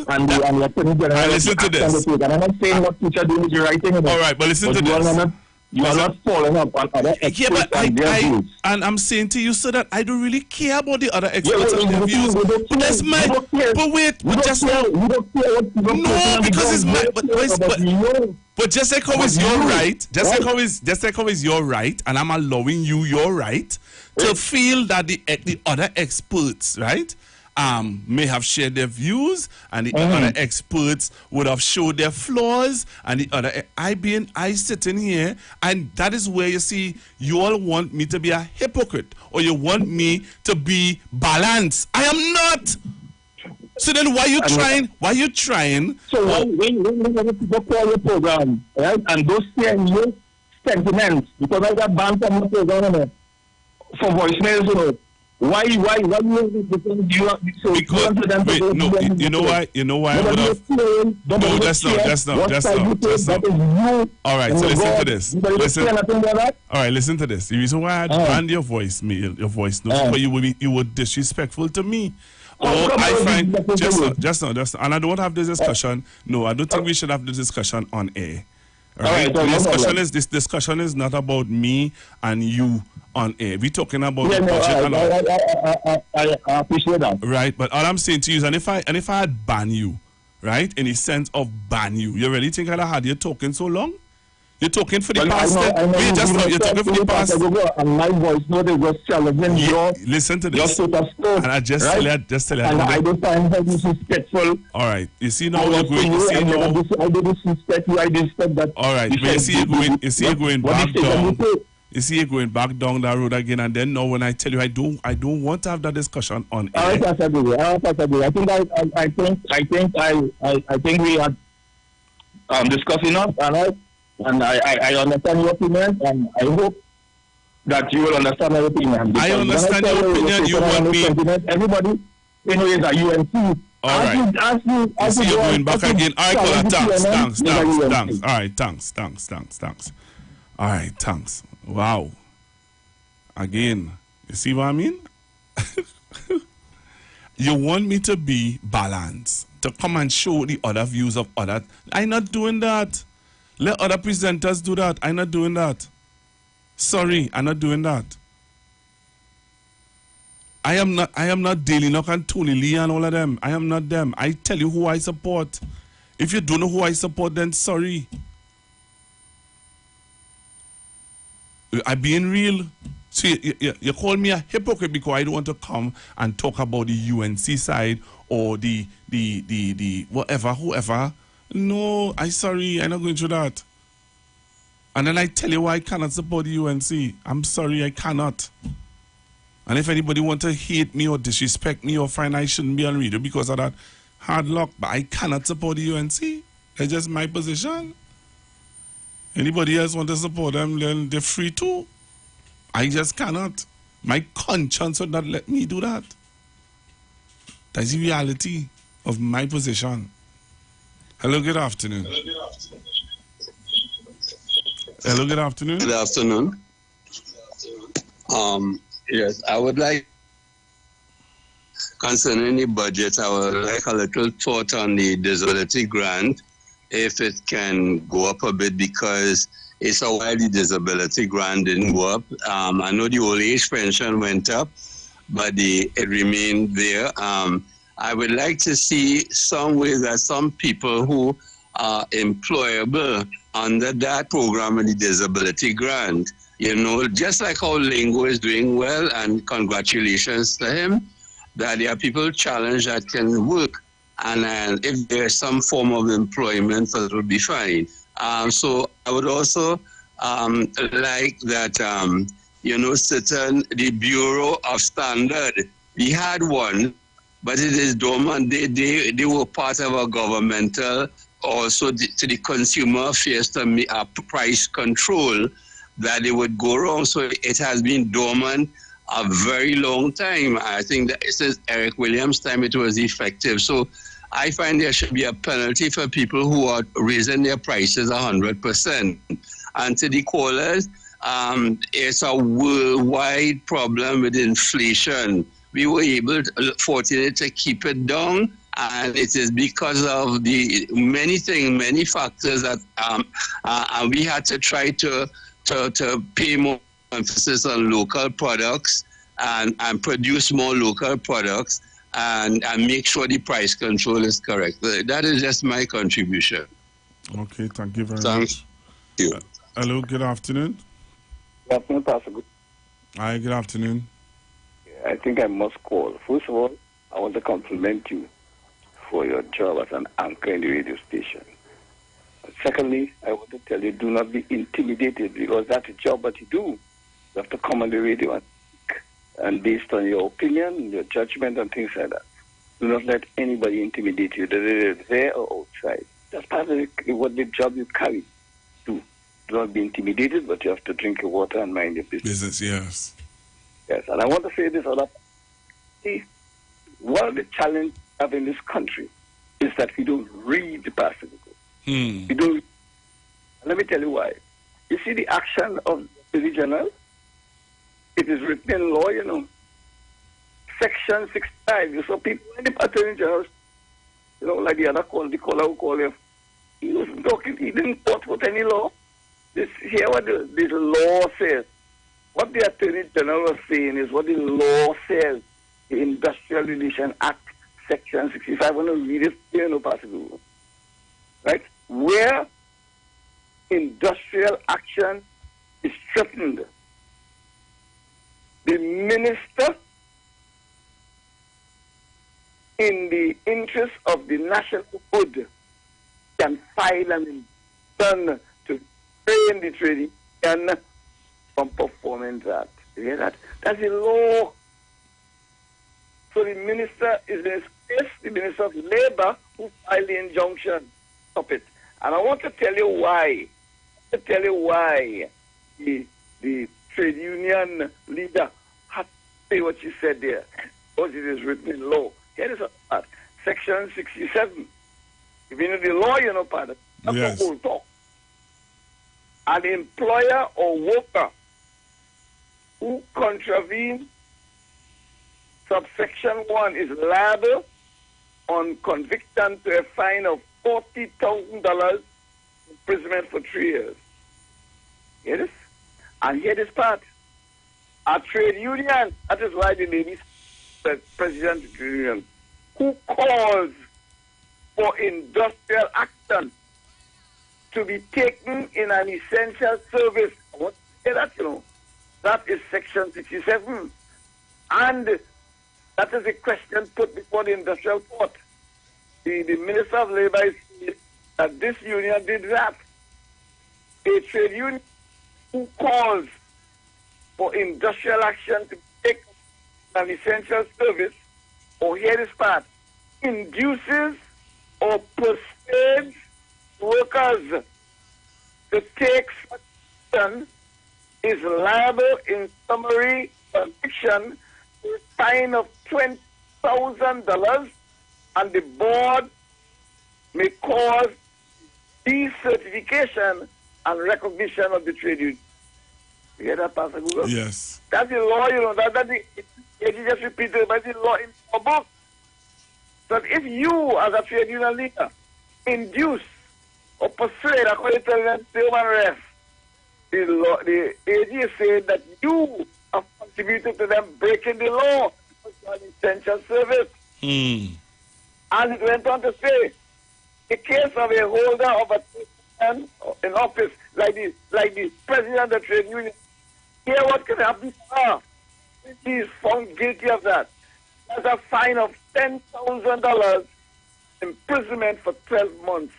and the attorney general. Listen to this. And I'm not saying what teacher doing is the right thing. All right, but listen to this. You are not following up on other experts and their views. And I'm saying to you, sir, that I don't really care about the other experts and their views. But that's my. But wait, but just now. No, because it's my. But just like how is your right, just like how is your right, and I'm allowing you your right to feel that the other experts, right, may have shared their views, and the other experts would have showed their flaws, and the other I sitting here, and that is where you see you all want me to be a hypocrite, or you want me to be balanced. I am not. So then why you trying? Why you trying? So when people call your program, right, and those same your sentiments, because I got banned from the program for voicemails, you know. Why you know why I would have. No, that's not. All right, so listen to this. All right, listen to this. The reason why I banned your voice notes, but you were disrespectful to me. I find just not. And I don't want to have this discussion. No, I don't think we should have this discussion on air. All right, this discussion is not about me and you on air. We're talking about the budget. I appreciate that. Right, but all I'm saying to you is, and if I had banned you, right, in the sense of ban you really think I'd have had you talking so long? You're talking for the past. You're talking for the past. And my voice note is just challenging your. Listen to this. And I just tell you. And I don't find that disrespectful. All right. You see now you're going. I don't disrespect you. I disrespect that. All right. But you see you're going back down. You see you're going back down that road again, and then now when I tell you I don't want to have that discussion on air. I think we are discussing enough, and I understand your opinion, and I hope that you will understand my opinion. I understand your opinion. You want me. Everybody, is a UNC. All right. You see you're going back again. All right, caller. Thanks. All right, thanks. All right, thanks. Wow. Again, you see what I mean? You want me to be balanced, to come and show the other views of others. I'm not doing that. Let other presenters do that. I'm not doing that. Sorry, I'm not doing that. I am not Daily Knock and Tony Lee and all of them. I am not them. I tell you who I support. If you don't know who I support, then sorry. I'm being real. So you call me a hypocrite because I don't want to come and talk about the UNC side or the whatever, whoever. No, I'm sorry, I'm not going through that. And then I tell you why I cannot support the UNC. I'm sorry, I cannot. And if anybody want to hate me or disrespect me or find I shouldn't be on radio because of that, hard luck. But I cannot support the UNC. That's just my position. Anybody else want to support them, then they're free too. I just cannot. My conscience would not let me do that. That's the reality of my position. Hello, good afternoon. Hello, good afternoon. Good afternoon. Yes, I would like, concerning the budget, I would like a little thought on the disability grant if it can go up a bit, because it's a while the disability grant didn't go up. I know the old age pension went up, but it remained there. I would like to see some way that some people who are employable under that program and the disability grant, just like how Lingo is doing well, and congratulations to him, that there are people challenged that can work. And if there's some form of employment, that would be fine. So I would also like that, the Bureau of Standard, we had one, but it is dormant. They were part of a governmental, also to the consumer affairs, to price control, that they would go wrong. So it has been dormant a very long time. I think that since Eric Williams' time it was effective. So I find there should be a penalty for people who are raising their prices 100%. And to the callers, it's a worldwide problem with inflation. We were fortunate to keep it down, and it is because of the many factors that we had to try to pay more emphasis on local products and produce more local products and make sure the price control is correct. That is just my contribution. Okay, thank you very much. Thank you. Hello, good afternoon. Good afternoon, Pastor. Hi, good afternoon. I think I must call. First of all, I want to compliment you for your job as an anchor in the radio station. Secondly, I want to tell you, do not be intimidated, because that's a job that you do. You have to come on the radio and based on your opinion, your judgment and things like that. Do not let anybody intimidate you, whether they're there or outside. That's part of what the job you carry. Do not be intimidated, but you have to drink your water and mind your business. Yes. Yes, and I want to say this other. See, one of the challenges we have in this country is that we don't read the passage. We don't. Let me tell you why. You see the action of the Attorney General? It is written in law, Section 65. So people in the Attorney General, like the other caller who called you, he was talking, he didn't talk about any law. Hear what the law says. What the Attorney General was saying is what the law says. The Industrial Relations Act, Section 65. I want to read it, possible. Right? Where industrial action is threatened, the minister, in the interest of the national good, can file an injunction to train the trade union from performing that. You hear that? That's the law. So the minister is the Minister of Labor who filed the injunction. Stop it. And I want to tell you why. The trade union leader had to say what she said there. Because it is written in law. Here is part. Section 67. If you know the law, part of it. That's the whole talk. An employer or worker who contravenes subsection 1 is liable on conviction to a fine of $40,000 imprisonment for 3 years. Hear this? And hear this part. A trade union, that is why the lady said, President of the trade union, who calls for industrial action to be taken in an essential service. I want to say that, That is Section 67. And that is a question put before the industrial court. The Minister of Labor is saying that this union did that. A trade union who calls for industrial action to take an essential service, or here is part, induces or persuades workers to take such action is liable in summary conviction to a fine of $20,000, and the board may cause decertification and recognition of the trade union. You hear that, Pastor Google? Yes. That's the law, you just repeated it, but the law in our book. That if you, as a trade union leader, induce or persuade, according to the human rights, the AG said that you have contributed to them breaking the law for an essential service. And it went on to say, in case of a holder of a position in office, like the president of the trade union, here what can happen to her if he is found guilty of that? There's a fine of $10,000, imprisonment for 12 months.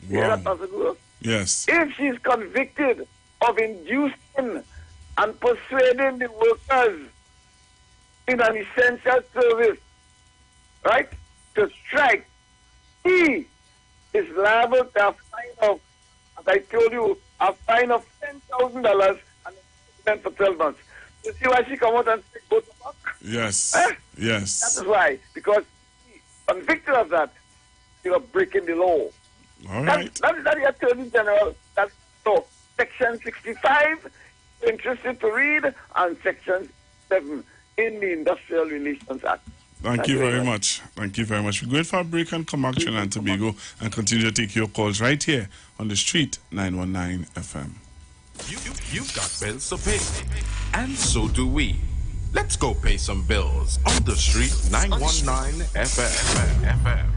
Hear that, Pastor Guru? Yes. If she's convicted of inducing and persuading the workers in an essential service, right, to strike, he is liable to a fine of, as I told you, a fine of $10,000 and imprisonment for 12 months. You see why she come out and say, go to work? Yes. Yes. That is why, because he convicted of that, you are breaking the law. All right. That is the Attorney General. That's so. Section 65, interested to read, and Section 7 in the Industrial Relations Act. Thank you very much. Thank you very much. We're going for a break and come back to Trinidad and Tobago and continue to take your calls right here on the street, 919 FM. You've got bills to pay, and so do we. Let's go pay some bills on the street, 919 FM.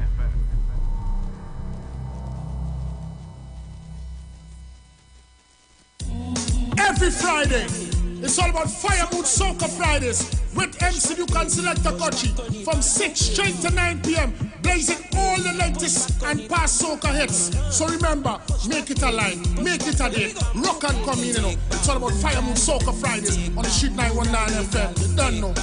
Every Friday, it's all about Firemood Soca Fridays with MC Duke and Selector Kochi from 6 straight to 9 p.m. blazing all the latest and past soca hits. So remember, make it a line, make it a day, rock and come in, you know. It's all about Firemood Soca Fridays on the street 919 FM. You don't know.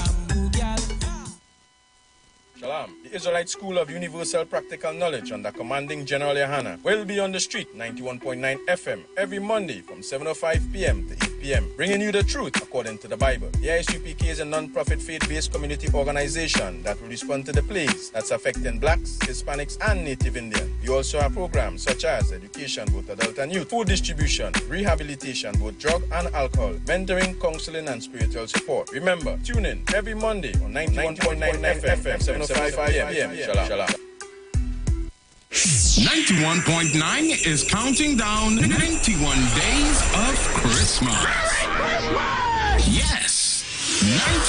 Shalom. The Israelite School of Universal Practical Knowledge under commanding General Yohana will be on the street 91.9 FM every Monday from 7:05 p.m. to 8 p.m. bringing you the truth according to the Bible. The ISUPK is a non-profit faith-based community organization that will respond to the plagues that's affecting blacks, Hispanics, and Native Indians. We also have programs such as education, both adult and youth, food distribution, rehabilitation, both drug and alcohol, mentoring, counseling, and spiritual support. Remember, tune in every Monday on 91.9 FM, 7:05 p.m. Shalom. 91.9 is counting down 91 days of Christmas. Yes,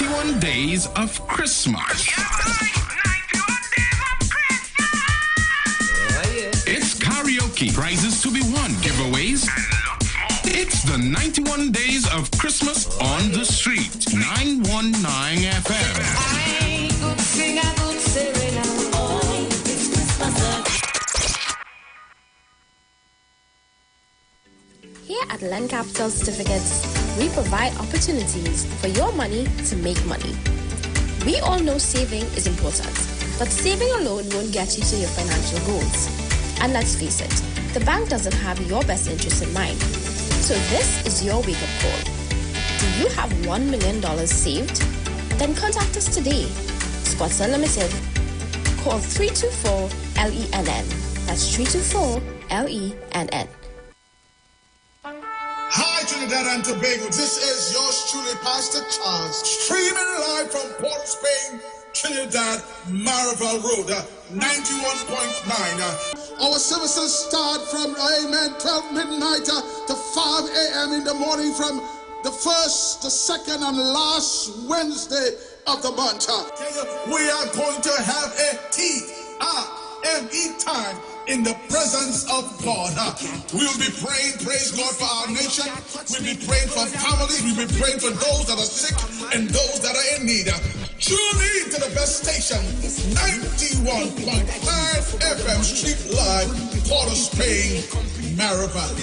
91 days of Christmas. It's karaoke, prizes to be won, giveaways. It's the 91 days of Christmas on the street. 919 FM. I could sing, I could say right now. Oh, it's Christmas. Here at Land Capital Certificates, we provide opportunities for your money to make money. We all know saving is important, but saving alone won't get you to your financial goals. And let's face it, the bank doesn't have your best interest in mind. So this is your wake-up call. Do you have $1 million saved? Then contact us today. Spots Unlimited. Call 324-LENN. That's 324-LENN. Hi, Trinidad and Tobago. This is yours truly, Pastor Charles, streaming live from Port of Spain, Trinidad, Marvel Road, 91.9. Our services start from, 12 midnight to 5 a.m. in the morning from the first, the second, and last Wednesday of the month. We are going to have a T-R-M-E time in the presence of God. We will be praying, praise God, for our nation. We'll be praying for families. We'll be praying for those that are sick and those that are in need. Tune in to the best station, 91.9 FM Street Live, Port of Spain, Maribel.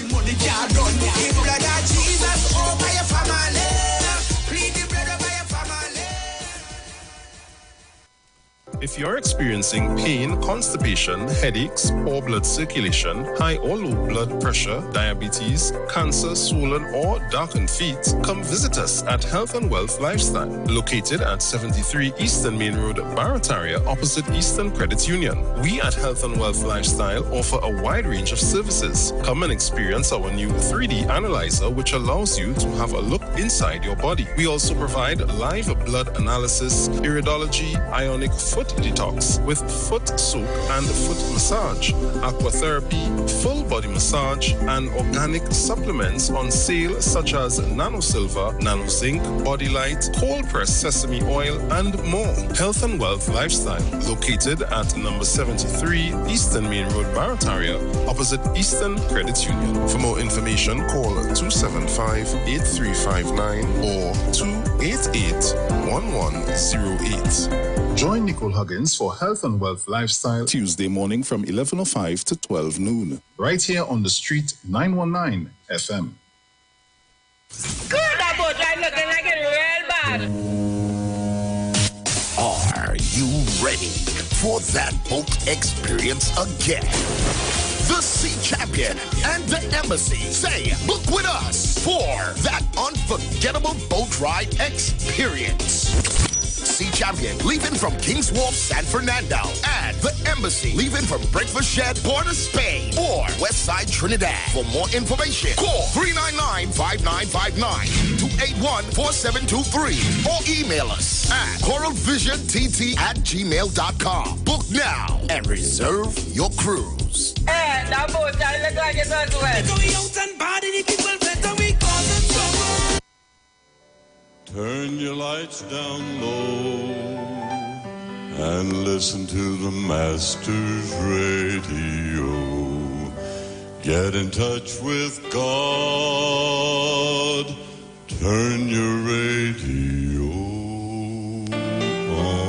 If you're experiencing pain, constipation, headaches, poor blood circulation, high or low blood pressure, diabetes, cancer, swollen or darkened feet, come visit us at Health and Wealth Lifestyle, located at 73 Eastern Main Road, Barataria, opposite Eastern Credit Union. We at Health and Wealth Lifestyle offer a wide range of services. Come and experience our new 3D analyzer, which allows you to have a look inside your body. We also provide live blood analysis, iridology, ionic foot detox with foot soak and foot massage, aquatherapy, full body massage, and organic supplements on sale such as Nano Silver, Nano Zinc, Body Light, cold pressed sesame oil, and more. Health and Wealth Lifestyle, located at number 73 Eastern Main Road, Barataria, opposite Eastern Credit Union. For more information, call 275-8359 or 288-1108. Join Nicole Huggins for Health and Wealth Lifestyle Tuesday morning from 11:05 to 12 noon. Right here on the street 919 FM. Good, that boat ride looking like it real bad. Are you ready for that boat experience again? The Sea Champion and the Embassy say, book with us for that unforgettable boat ride experience. Sea Champion leaving from King's Wharf, San Fernando, and the Embassy leaving from Breakfast Shed, Port of Spain, or Westside Trinidad. For more information, call 399-5959, 281-4723, or email us at coralvisiontT@gmail.com. Book now and reserve your cruise. Hey, that boat ride look like it was well. Turn your lights down low and listen to the Master's radio. Get in touch with God. Turn your radio on.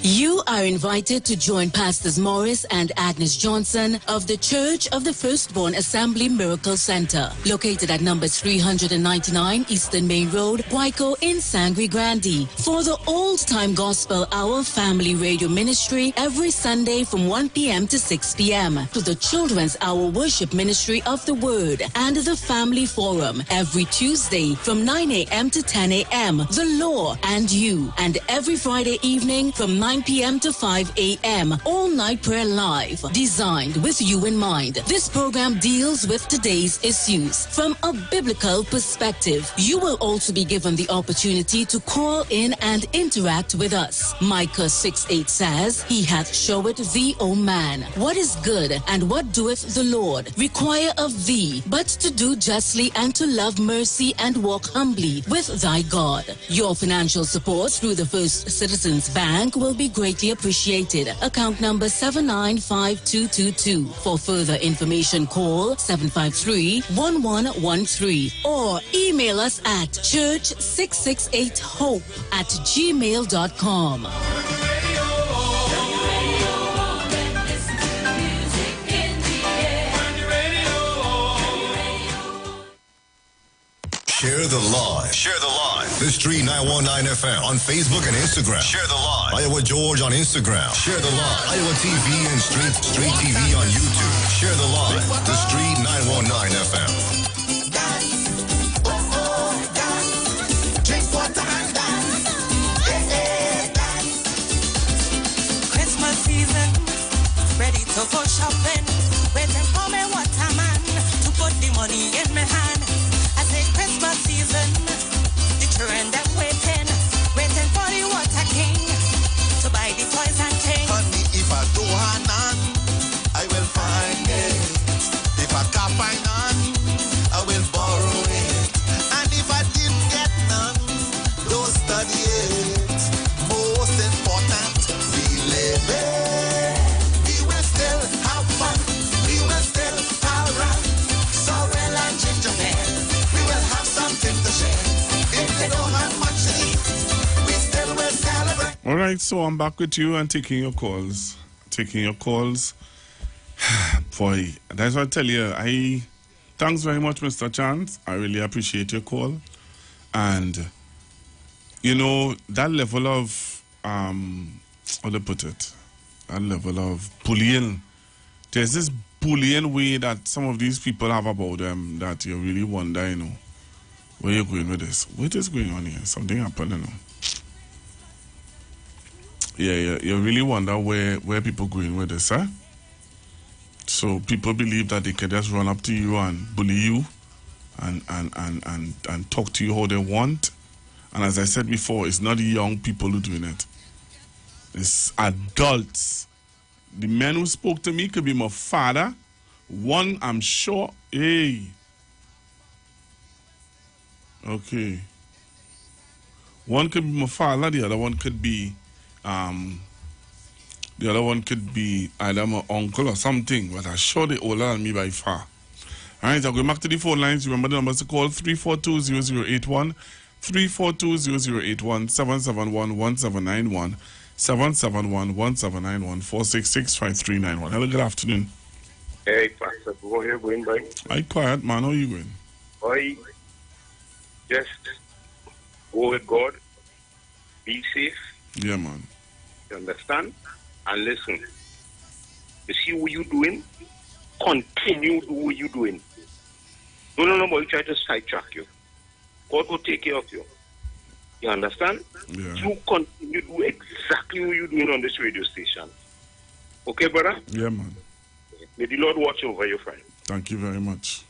You are invited to join Pastors Morris and Agnes Johnson of the Church of the Firstborn Assembly Miracle Center, located at number 399 Eastern Main Road, Guayco in Sangre Grande, for the Old Time Gospel Hour Family Radio Ministry every Sunday from 1 p.m. to 6 p.m., to the Children's Hour Worship Ministry of the Word and the Family Forum every Tuesday from 9 a.m. to 10 a.m., The Law and You, and every Friday evening from 9 p.m. to 5 a.m. All Night Prayer Live, designed with you in mind. This program deals with today's issues from a biblical perspective. You will also be given the opportunity to call in and interact with us. Micah 6:8 says, He hath showed thee, O man, what is good, and what doeth the Lord require of thee, but to do justly and to love mercy and walk humbly with thy God. Your financial support through the First Citizens Bank will be greatly appreciated. Account number 795222. For further information, call 753-1113 or email us at church668hope@gmail.com. Share the live. Share the live. The Street 919 FM on Facebook and Instagram. Share the live. Iowa George on Instagram. Share the live. Iowa TV and Street TV on YouTube. Share the live. The Street 919 FM. Drink water and dance. Christmas season, ready to go shopping. Waiting for me waterman to put the money in my hand. I say Christmas season, the children them waiting for the water king to buy the toys and things. Honey, if I don't have none, I will find it. If I can't find none, I will borrow it. And if I didn't get none, don't study it. Most important, we live it. We will still have fun. We will still have run. Sorrel and gingerbread. We will have something to share. If they don't have much to eat, we still will celebrate. All right, so I'm back with you and taking your calls. Boy, that's what I tell you. Thanks very much, Mr. Chance. I really appreciate your call. And, you know, that level of, how to put it, that level of bullying. There's this bullying way that some of these people have about them that you really wonder, you know, where you're going with this. What is going on here? Something happened, you know. Yeah, you really wonder where people going with this, huh? So people believe that they can just run up to you and bully you and talk to you how they want. And as I said before, it's not the young people who are doing it. It's adults. The man who spoke to me could be my father. One, I'm sure. Hey. Okay. One could be my father. The other one could be, either my uncle or something. But I'm sure they're older than me by far. All right, I'll go back to the phone lines. Remember the numbers to call: 342-0081, 342-0081, 771-1791, 771-1791, 466-5391. Hello, good afternoon. Hey, Pastor, how are you going, boy? Hi, quiet, man. How are you going? Boy, just go with God, be safe. Yeah, man. You understand? And listen. You see what you're doing? Continue do what you're doing. No, boy, try to sidetrack you. God will take care of you. You understand? Yeah. You continue to do exactly what you're doing on this radio station. Okay, brother? Yeah, man. May the Lord watch over you, friend. Thank you very much.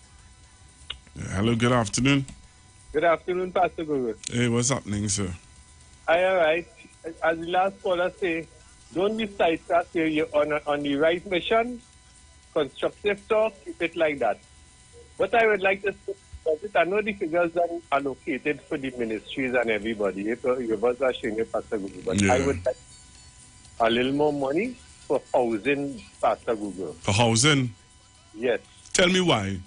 Yeah, hello, good afternoon. Good afternoon, Pastor Guru. Hey, what's happening, sir? All right. As the last caller say, don't be sidetracked. You're on the right mission. Constructive talk, keep it like that. What I would like to say is I know the figures are allocated for the ministries and everybody. You are showing you, Pastor Guru. But Yeah. I would like a little more money for housing, Pastor Guru. For housing? Yes. Tell me why.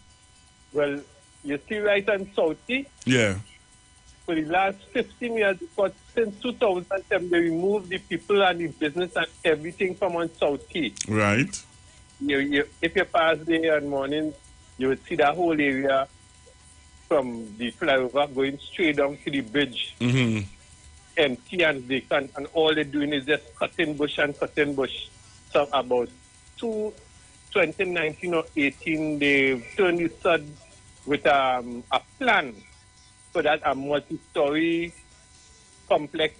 Well, you see right on South Key, Yeah. for the last 15 years, because since 2007, they removed the people and the business and everything from on South Key. Right. If you pass there in morning, you would see that whole area from the flyover going straight down to the bridge, Mm-hmm. empty and vacant, and all they're doing is just cutting bush and cutting bush. So about 2019 or 18, they turned the sod with a plan for that a multi-story complex,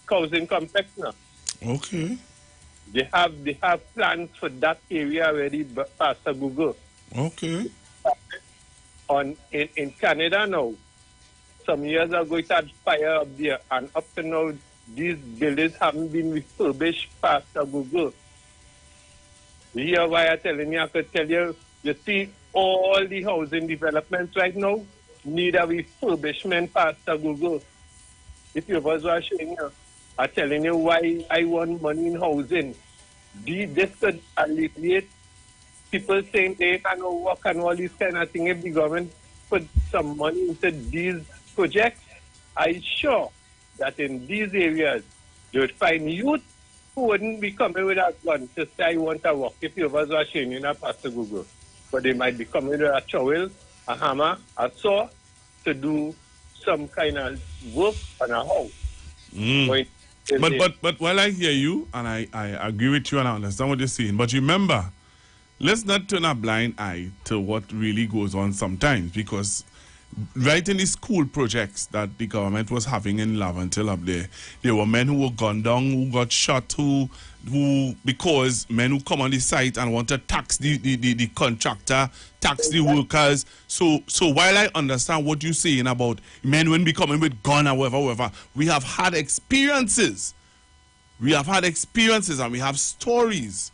housing complex now. Okay. They have plans for that area already, Pastor Google. Okay. In Canada now, some years ago it had fire up there, and up to now these buildings haven't been refurbished, Pastor Google. You hear why I'm telling you? I could tell you, you see all the housing developments right now need a refurbishment, Pastor Google. If you was watching, I'm telling you why I want money in housing. This could alleviate people saying they cannot work and all these kind of things. If the government put some money into these projects, I'm sure that in these areas, they would find youth who wouldn't be coming with a gun to say, I want to work. If you was watching, you know, Pastor Google. But they might be coming with a trowel, a hammer, a saw to do some kind of work on a house. Mm. But while I hear you, and I agree with you and I understand what you're saying, but remember, let's not turn a blind eye to what really goes on sometimes, because right in the school projects that the government was having in Lavantil up there were men who were gunned down, who got shot, who because men who come on the site and want to tax the contractor, tax the workers. So while I understand what you're saying about men when be coming with gun or whatever, we have had experiences. We have had experiences and we have stories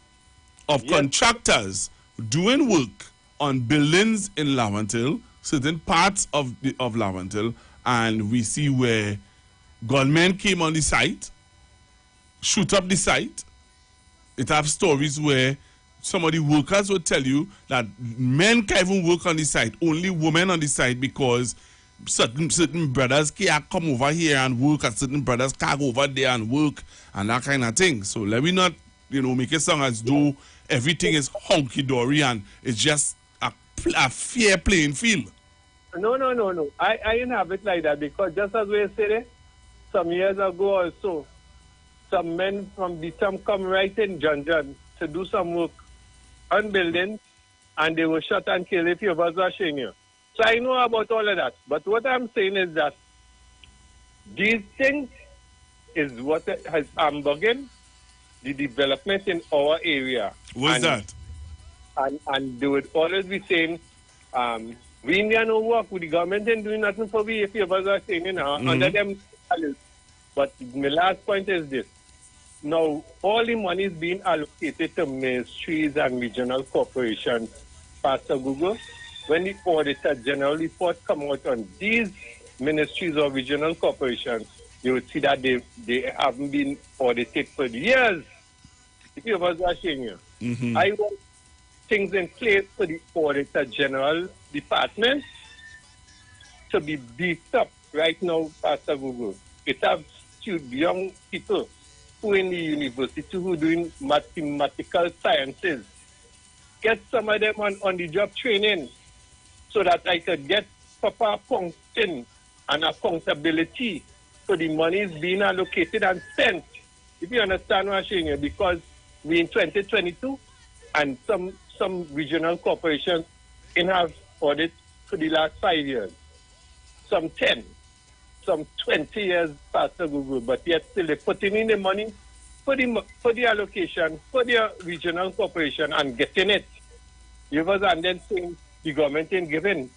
of contractors doing work on buildings in Lavantil, certain parts of Lavantil, and we see where gunmen came on the site, shoot up the site. It have stories where some of the workers would tell you that men can't even work on the site, only women on the site, because certain brothers can't come over here and work, and certain brothers can't go over there and work, and that kind of thing. So let me not, make it sound as though everything is hunky-dory and it's just a fair playing field. No. I didn't have it like that, because just as we said, some years ago also, some men from the town come right in John to do some work on buildings, and they were shot and killed if you was watching you. So I know about all of that. But what I'm saying is that these things is what has hamburging the development in our area. What's that? And they would always be saying, we need no work with the government and doing nothing for we, if you was saying, under them. But my last point is this. Now, all the money is being allocated to ministries and regional corporations. Pastor Google, when the Auditor General report come out on these ministries or regional corporations, you would see that they haven't been audited for years. If you was watching you, I want things in place for the Auditor General Department to be beefed up right now, Pastor Google. It have young people who in the university who doing mathematical sciences. Get some of them on the job training so that I could get proper accounting and accountability for the monies being allocated and spent. If you understand what I'm saying here, because we in 2022 and some regional corporations can have audits for the last 5 years. Some 10, some 20 years past the Google, but yet still they're putting in the money for the allocation, for the regional corporation and getting it. You was and then saying the government ain't giving,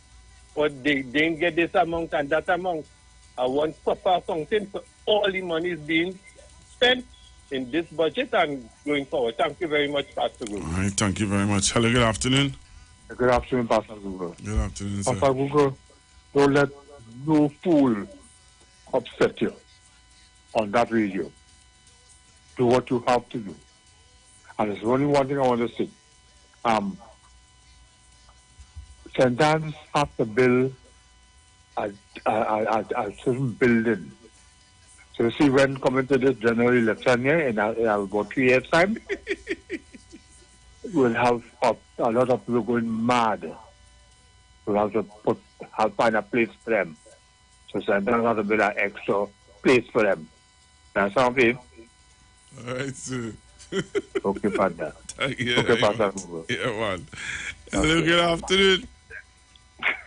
or they didn't get this amount and that amount. I want proper accounting for all the monies being spent in this budget and going forward. Thank you very much, Pastor Google. All right, thank you very much. Hello, good afternoon. Good afternoon, Pastor Google. Good afternoon, sir. Pastor Google, don't let no fool upset you on that radio. Do what you have to do. And there's only one thing I want to say. St. Anne's have to build a certain building. So you see, when coming to this general election here in about 3 years' time, we'll have a lot of people going mad. We'll have to find a place for them. So St. Anne's have to build an extra place for them. That's what I'm saying. All right, sir. Okay, Father. Yeah, okay, Pastor. Yeah, man. Hello, good afternoon.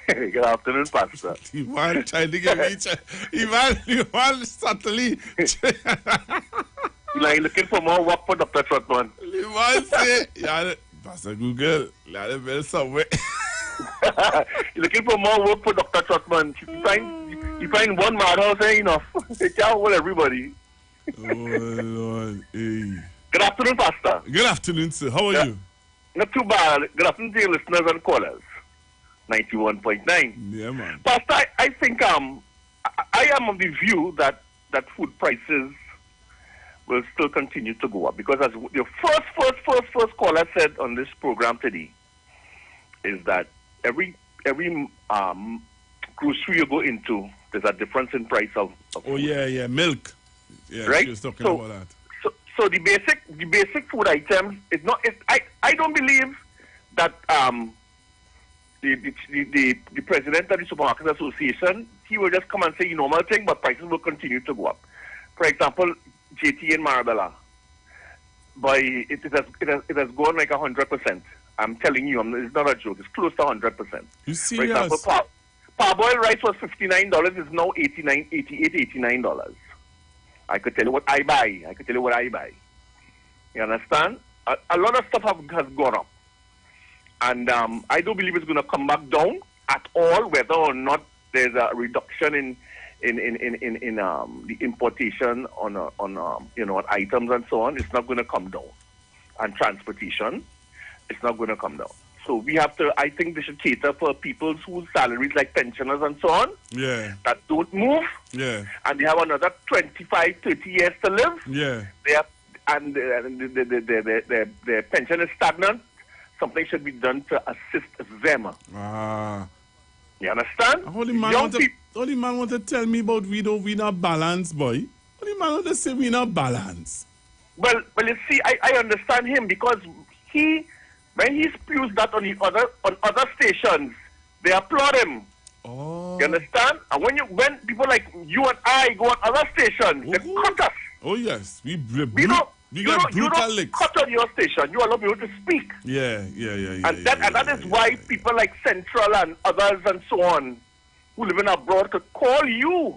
Good afternoon, Pastor. You man trying to get me. You man subtly. Like looking for more work for Dr. Trotman. You man say, yeah, Pastor Google, let it be somewhere. You're looking for more work for Dr. Trotman. You find one madhouse ain't enough. They can't hold everybody. Oh, Lord. Hey. Good afternoon, Pastor. Good afternoon, sir. How are you? Not too bad. Good afternoon to your listeners and callers. 91.9. Yeah, man. Pastor, I think I am of the view that food prices will still continue to go up because as your first caller said on this program today is that every grocery you go into, there's a difference in price of oh yeah, milk. Yeah, right? She was talking about that. So the basic food items is not. I don't believe that the president of the Supermarket Association, he will just come and say normal thing, but prices will continue to go up. For example, JT in Marabella, it has gone like 100%. I'm telling you, it's not a joke. It's close to 100%. You see, for example, parboiled rice was $59. It's now $89. I could tell you what I buy. You understand? A lot of stuff has gone up. And I don't believe it's going to come back down at all, whether or not there's a reduction in the importation on items and so on. It's not going to come down. And transportation, it's not going to come down. So we have to, I think they should cater for people whose salaries, like pensioners and so on, that don't move. Yeah. And they have another 25, 30 years to live. Yeah. Their pension is stagnant. Something should be done to assist them. You understand? Holy man want to tell me about we not balance, boy. Holy man want to say we not balance. Well, you see, I understand him because when he spews that on other stations, they applaud him. Oh. You understand? And when people like you and I go on other stations, they cut us. Oh yes, we you don't cut on your station. You allow people to speak. Yeah. And that is why people like Central and others and so on, who live in abroad, could call you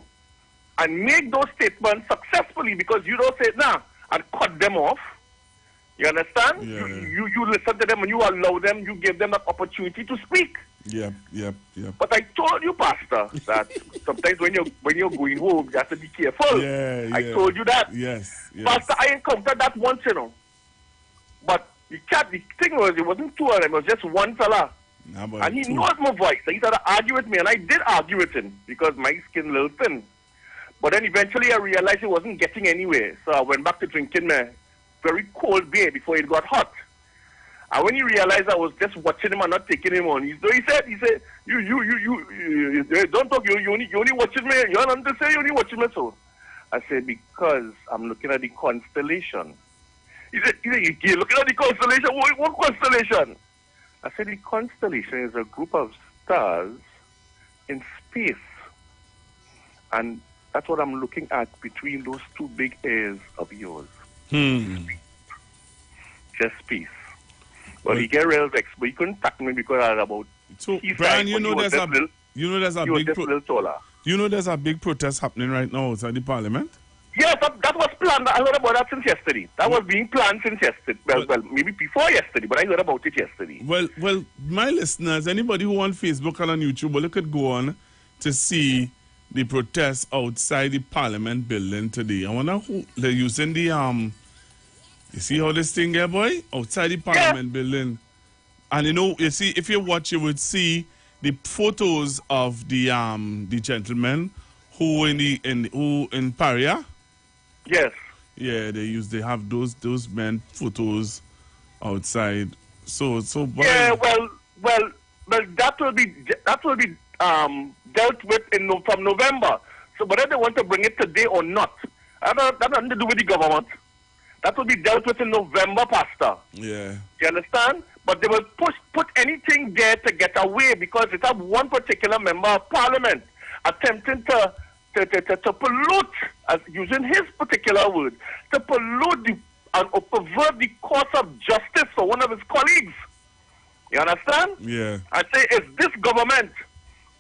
and make those statements successfully because you don't say nah and cut them off. You understand? Yeah. You listen to them and you allow them, you give them an opportunity to speak. Yep. But I told you, Pastor, that sometimes when you're going home, you have to be careful. Yeah. I told you that. Yes. Pastor, I encountered that once, But the thing was, it wasn't two of them, it was just one fella. And he knows my voice. So he started to argue with me, and I did argue with him because my skin a little thin. But then eventually I realized he wasn't getting anywhere. So I went back to drinking my very cold beer before it got hot. And when he realized I was just watching him and not taking him on, he said, you don't talk, you only watching me, you don't understand, you only watching me. So I said, because I'm looking at the constellation. He said, you're looking at the constellation? What constellation? I said, the constellation is a group of stars in space. And that's what I'm looking at between those two big ears of yours. Just space. Well, he get real vexed, but he couldn't tackle me because I was about. So, Brian, there's a big protest happening right now outside the Parliament. Yes, that was planned. I heard about that since yesterday. That was being planned since yesterday. Well, maybe before yesterday, but I heard about it yesterday. Well, my listeners, anybody who on Facebook and on YouTube, well, you could go on to see the protest outside the Parliament building today. I wonder who they're using the You see how this thing here, boy? Outside the Parliament building. And you see, if you watch, you would see the photos of the gentlemen who in Paria. Yes. Yeah, they have those men photos outside. So boy. Yeah, well, that will be dealt with from November. So whether they want to bring it today or not, that has nothing to do with the government. That will be dealt with in November, Pastor. Yeah. You understand? But they will put anything there to get away because it have one particular member of Parliament attempting to pollute, as using his particular word, to pollute and pervert the course of justice for one of his colleagues. You understand? Yeah. I say it's this government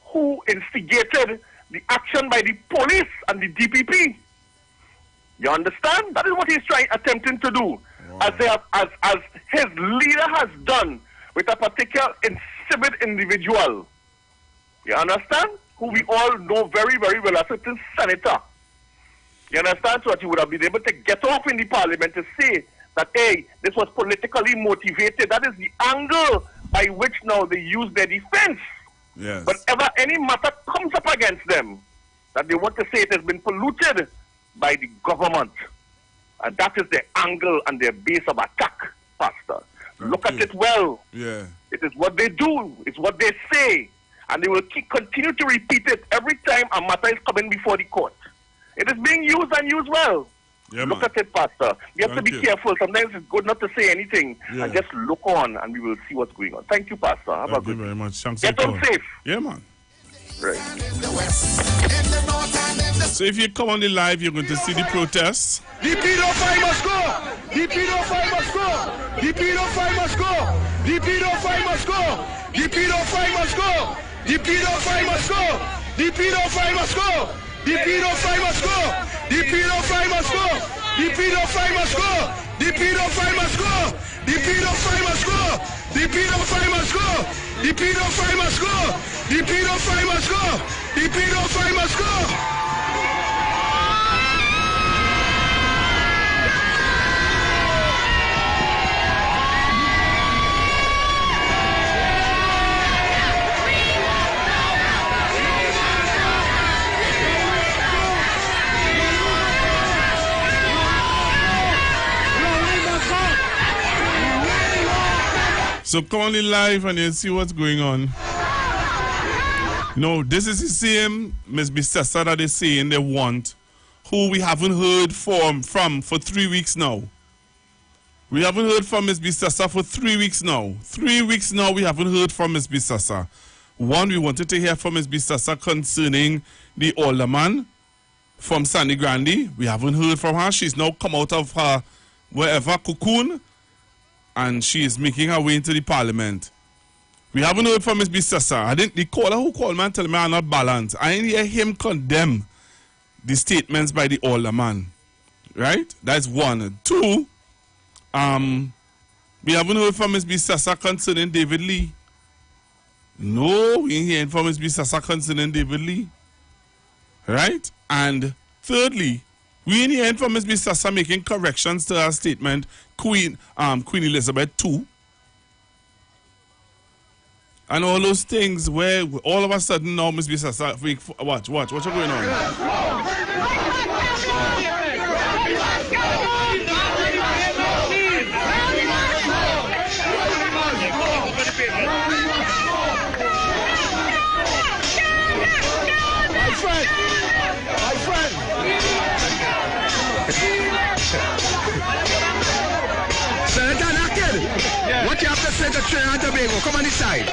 who instigated the action by the police and the DPP. You understand? That is what he's attempting to do. Wow. As his leader has done with a particular insipid individual. You understand? Who we all know very, very well as a certain senator. You understand? So that he would have been able to get off in the Parliament to say that, hey, this was politically motivated. That is the angle by which now they use their defense. Yes. Whenever any matter comes up against them, that they want to say it has been polluted by the government. And that is their angle and their base of attack, Pastor. Look at it well. Yeah. It is what they do. It's what they say. And they will continue to repeat it every time a matter is coming before the court. It is being used and used well. Yeah, look at it, Pastor. We have to be careful. Sometimes it's good not to say anything Yeah. and just look on and we will see what's going on. Thank you, Pastor. Have a Thank good you very much. Thanks Get for on calling. safe. Yeah, man. Right. So if you come on the live, you're going to see the protests. The pedophile must go! The pedophile must go! The pedophile must go! The pedophile must go! The pedophile must go! The pedophile must go! The pedophile must go! The pedophile must go! The pedophile must go! The pedophile must go! The pedophile must go! The pedophile must go! The pedophile must go! The pedophile must go! The pedophile must go! The pedophile must go! So come on in live and you'll see what's going on. No, this is the same Ms. Bissessa that they're saying they want, who we haven't heard from for 3 weeks now. We haven't heard from Ms. Bissessa for 3 weeks now. 3 weeks now we haven't heard from Ms. Bissessa. One, we wanted to hear from Ms. Bissessa concerning the alderman from Sandy Grande. We haven't heard from her. She's now come out of her wherever cocoon and she is making her way into the Parliament. We haven't heard from Ms. Bissessa. The caller who called me and tell me I'm not balanced. I didn't hear him condemn the statements by the alderman. Right? That's one. Two, We haven't heard from Ms. B. Sasa concerning David Lee. No, we ain't hearing from Ms. B. Sasa concerning David Lee. Right? And thirdly, we ain't hearing from Ms. B. Sasa making corrections to her statement, Queen Elizabeth II. And all those things where all of a sudden now Ms. B. Sasa, watch, what's going on? My friend. Senator Naked, what you have to say to Trinidad and Tobago? Come on this side.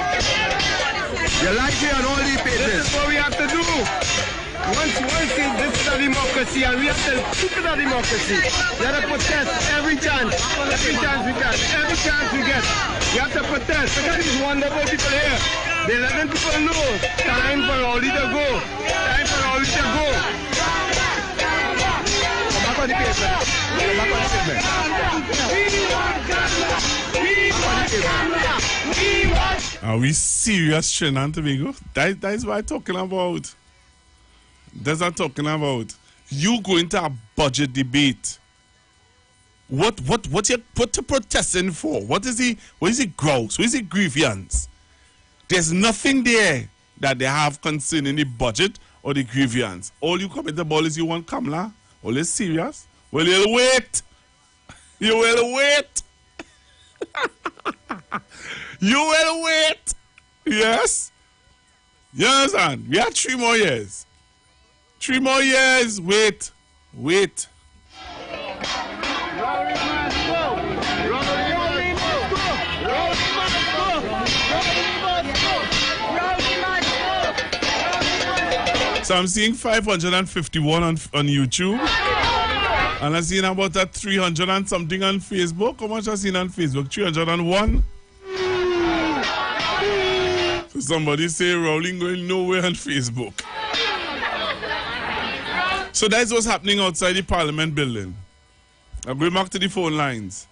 You're live here on all these pages. This is what we have to do. Once this is a democracy, and we have to keep it a democracy. We have to protest every chance we get. Every chance we get, we have to protest. Look at these wonderful people here. They're letting people know time for all to go. Time for all to go. Come back on the paper. Come back on the paper. Are we serious, Trinidad and Tobago? That is what I'm talking about. That's what I'm talking about. You go into a budget debate. What you protesting for? What is the grouse? What is the grievance? There's nothing there that they have concerning the budget or the grievance. All you come at the ball is you want Kamala. All is serious. Well, you'll wait. You will wait. You will wait. Yes. You understand? We have 3 more years. 3 more years. Wait. So I'm seeing 551 on YouTube. And I'm seeing about that 300 and something on Facebook. How much I seen on Facebook? 301? So somebody say Rowling going nowhere on Facebook. So that's what's happening outside the Parliament building. I'm going back to the phone lines.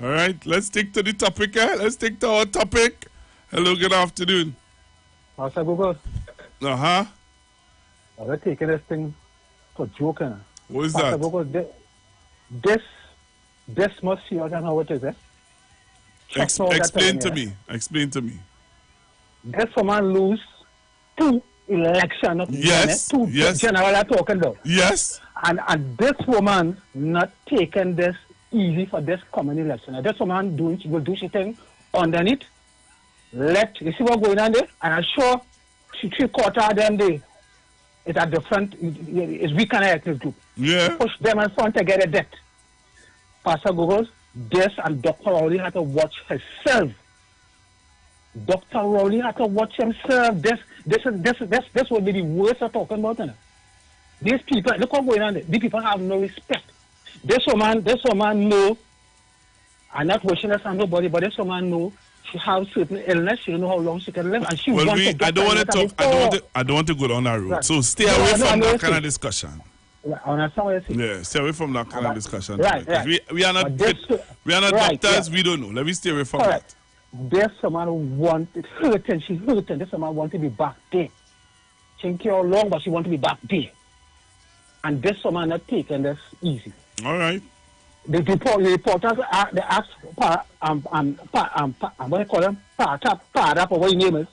All right, let's stick to the topic. Let's stick to our topic. Hello, good afternoon. How's that, Google? Uh-huh. I'm taking this thing for joking. What is that? Google, this must see, I don't know what is it. Explain to me. Explain to me. This woman lose 2 elections. Yes. 2 general are talking about. Yes. And this woman not taking this easy for this coming election. This woman she will do she thing underneath. You see what's going on there? And I'm sure 3/4 of them there is at the front, is weak and ethnic group. Yeah. Push them in front to get a debt. Pastor Googles, this and Dr. Rowley had to watch herself. Dr. Rowley had to watch himself. This would be the worst of talking about it. These people, look what's going on there. These people have no respect. This woman know, I'm not wishing this on nobody, but this woman know she has certain illness, she don't know how long she can live, and she wants to get I don't want to go down that road. Right. So stay away from that kind of discussion. I understand what you're saying. Yeah, stay away from that kind of discussion. Right. We are not doctors, we don't know. Let me stay away from that. There's someone who wanted hurting, she's hurting. This someone want to be back there. She didn't care how long, but she want to be back there. And this someone not taking this easy. All right. The reporters they ask what do you call them? Part or what his name is.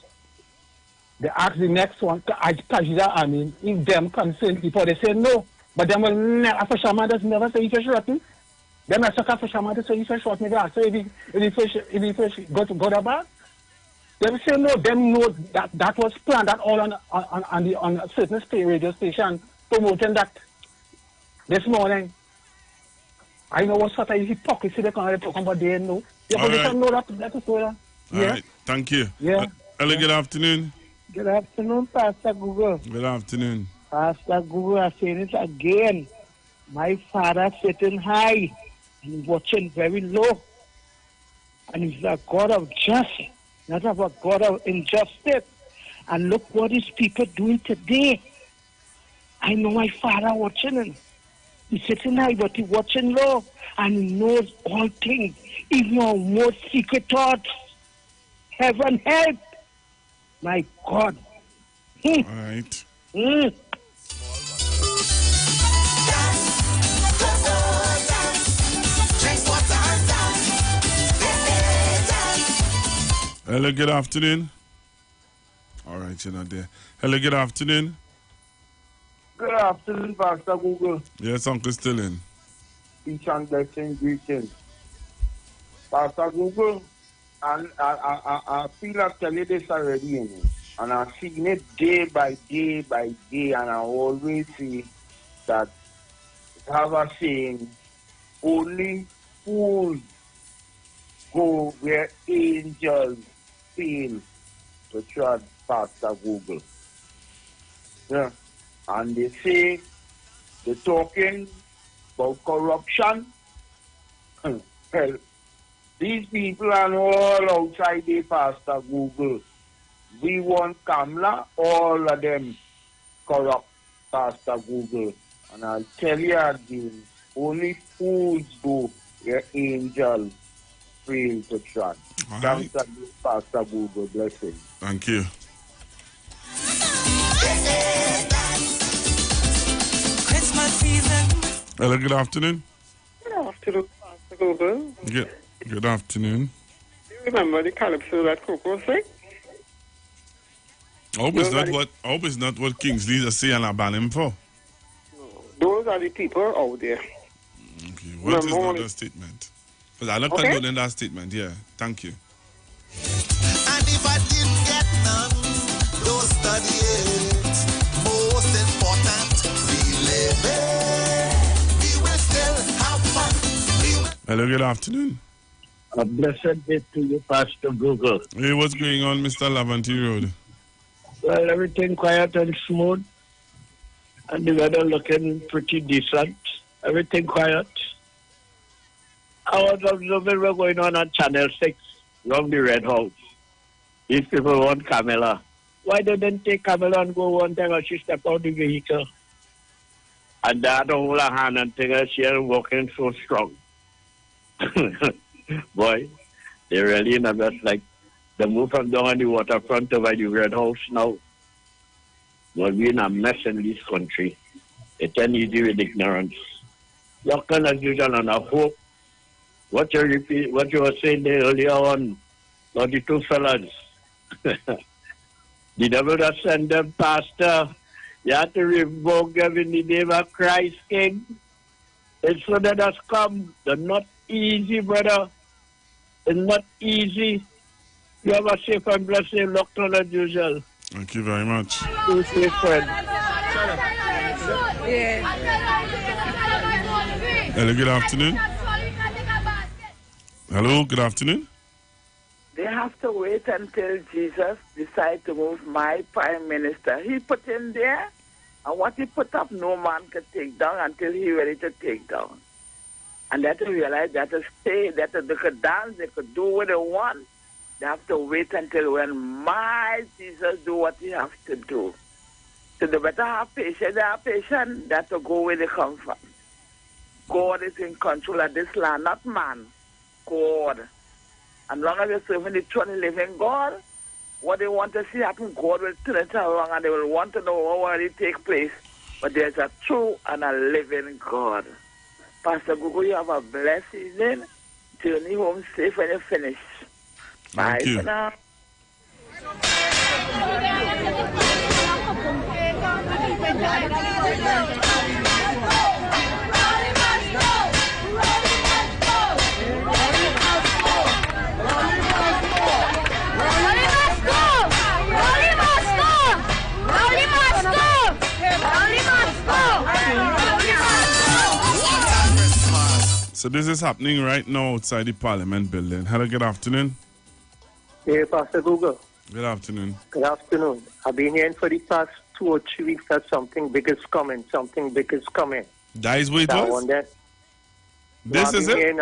They ask the next one, I mean, if them concerned people, they say no. But them will never, fisherman does never say if you shot me. Them are sucker fisherman to say if you shot me, they ask, so if the fish go to bad. They will say no, them know that was planned, that all on a certain radio station promoting that this morning. I know what sort of hypocrisy they can't talk about, they know. Yeah, but they can know that is going on. All right, thank you. Yeah. Hello, good afternoon. Good afternoon, Pastor Google. Good afternoon. Pastor Google, I'm saying it again. My father sitting high and watching very low. And he's a God of justice, not a God of injustice. And look what these people doing today. I know my father watching him. He's sitting high, but he's watching low, and he knows all things, even your most secret thoughts. Heaven help. My God. All right. Hello, good afternoon. All right, you're not there. Hello, good afternoon. Good afternoon, Pastor Google. Yes, Uncle still in. Peace and blessing, greetings. Pastor Google, and I feel I've tell you this already, you know, and I've seen it day by day by day, and I always see that have a saying, only fools go where angels fail to trust Pastor Google. Yeah. And they say they're talking about corruption. Well, these people are all outside the Pastor Google. We want Kamala, all of them corrupt Pastor Google. And I'll tell you again, only fools go where angels fail to trust. Thanks again, Pastor Google. Blessing. Thank you. Christmas season. Hello, good afternoon. Good afternoon, Pastor Google. Good afternoon. Do you remember the calypso that Coco sang? I hope it's not what Kingsley's are saying and ban him for. Those are the people out there. Okay, what is not a statement? Because I'm not condoning that statement, yeah. Thank you. And if I didn't get none, don't study it. Most important, we live it. We will still have fun. Hello, good afternoon. A blessed day to you, Pastor Google. Hey, what's going on, Mr. Laventry Road? Well, everything quiet and smooth, and the weather looking pretty decent. Everything quiet. I was observing what's going on Channel 6, around the Red House. These people want Camilla. Why they didn't take Camilla and go one time and she stepped out the vehicle? And that hold her hand and take her, she ain't walking so strong. Boy, they really in a mess. Like, they move from down on the waterfront over the Red House now. But we're in a mess in this country. It's an easy with ignorance. Looking as usual, and I hope what you were saying there earlier on, about the two fellas. The devil that sent them, Pastor. You have to revoke them in the name of Christ, King. It's so that has come. They're not easy, brother. It's not easy. You have a safe and blessed day, Lockton as usual. Thank you very much. Stay safe, friend. Hello, good afternoon. Hello, good afternoon. They have to wait until Jesus decides to move my prime minister. He put in there, and what he put up, no man can take down until he ready to take down. And that to realize that to stay, that they could dance, they could do what they want. They have to wait until when my Jesus do what he has to do. So they better have patience. They have patience. They have to go where they come from. God is in control of this land, not man. God. And long as they're serving the true and living God, what they want to see happen, God will turn it around and they will want to know what will it take place. But there's a true and a living God. Pastor Google, you have a blessed evening. Journey home safe when you finish. Bye Thank you. for now. So this is happening right now outside the Parliament building. Hello, good afternoon. Hey, Pastor Google. Good afternoon. Good afternoon. I've been hearing for the past 2 or 3 weeks that something big is coming. Something big is coming. That is what it I was? wonder- This is it?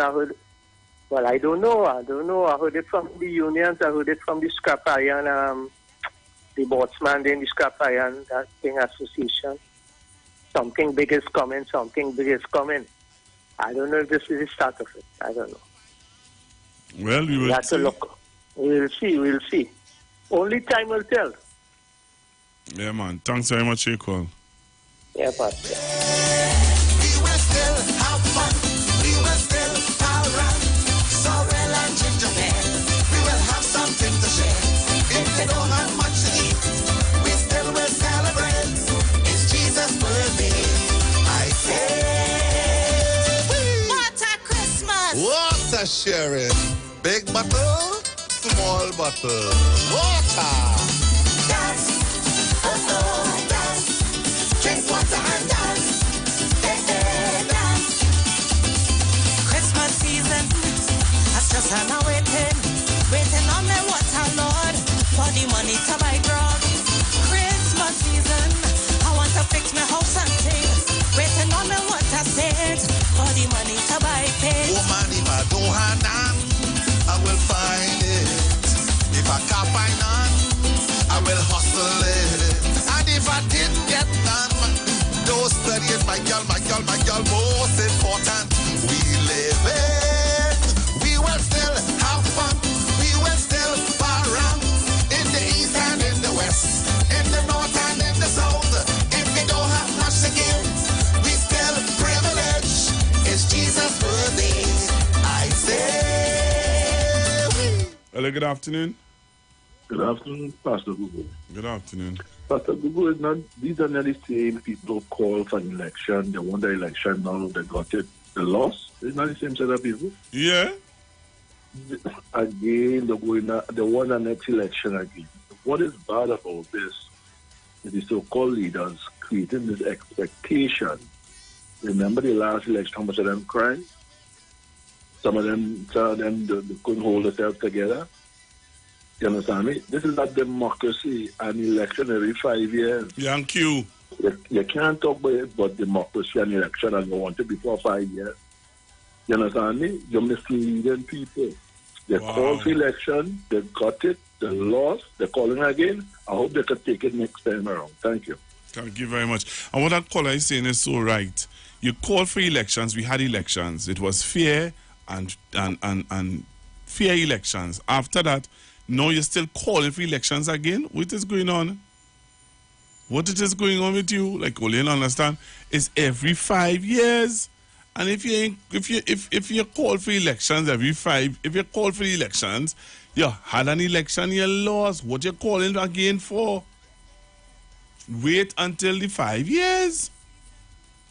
Well, I don't know. I heard it from the unions. I heard it from the scrap iron, the boatsman in the scrap iron, that thing association. Something big is coming, something big is coming. I don't know if this is the start of it. I don't know. Well, we will have to look. We'll see. Only time will tell. Yeah, man. Thanks very much for your call. Yeah, Pastor. We will still have fun. We will still around. Sorrel and gingerbread. We will have something to share. If they don't have much to eat, we still will celebrate. It's Jesus' birthday. I say, What a Christmas! what a sharing. Big bottle, small bottle. Water. Dance. Oh, dance. Drink water and dance. Hey, dance. Christmas season, I just am waiting on the water, Lord, for the money to buy grog. Christmas season, I want to fix my house and things. Waiting on the water, said, for the money to buy things. Woman, if I don't have none, I will find it. If I can't find none, I will hustle it. And if I didn't get none, don't study it, my girl, most important. We live it. We will still have fun. We will still around. In the east and in the west. In the north and in the south. If we don't have much to give, we still privilege. It's Jesus' birthday. I say. Hello, good afternoon. Good afternoon, Pastor Google. Good afternoon. Pastor Google, is not, these are not the same people call for an election. They won the election, now they got it. They lost. It's not the same set of people. Yeah. Again, they won the next election again. What is bad about this is the so-called leaders creating this expectation. Remember the last election, how much of them cried? Some of them they couldn't hold themselves together. You understand me? This is not democracy, an election every 5 years. Thank you. You can't talk about democracy and election and you want it before 5 years. You understand me? You're misleading people. They called for election, they got it, they lost, they're calling again. I hope they can take it next time around. Thank you. Thank you very much. And what that caller is saying is so right. You called for elections, we had elections. It was fair and fair elections. After that, now you're still calling for elections again? What is going on? What is going on with you? Like, all you understand is every 5 years. And if you call for elections if you call for elections, you had an election, you lost. What you calling again for? Wait until the 5 years.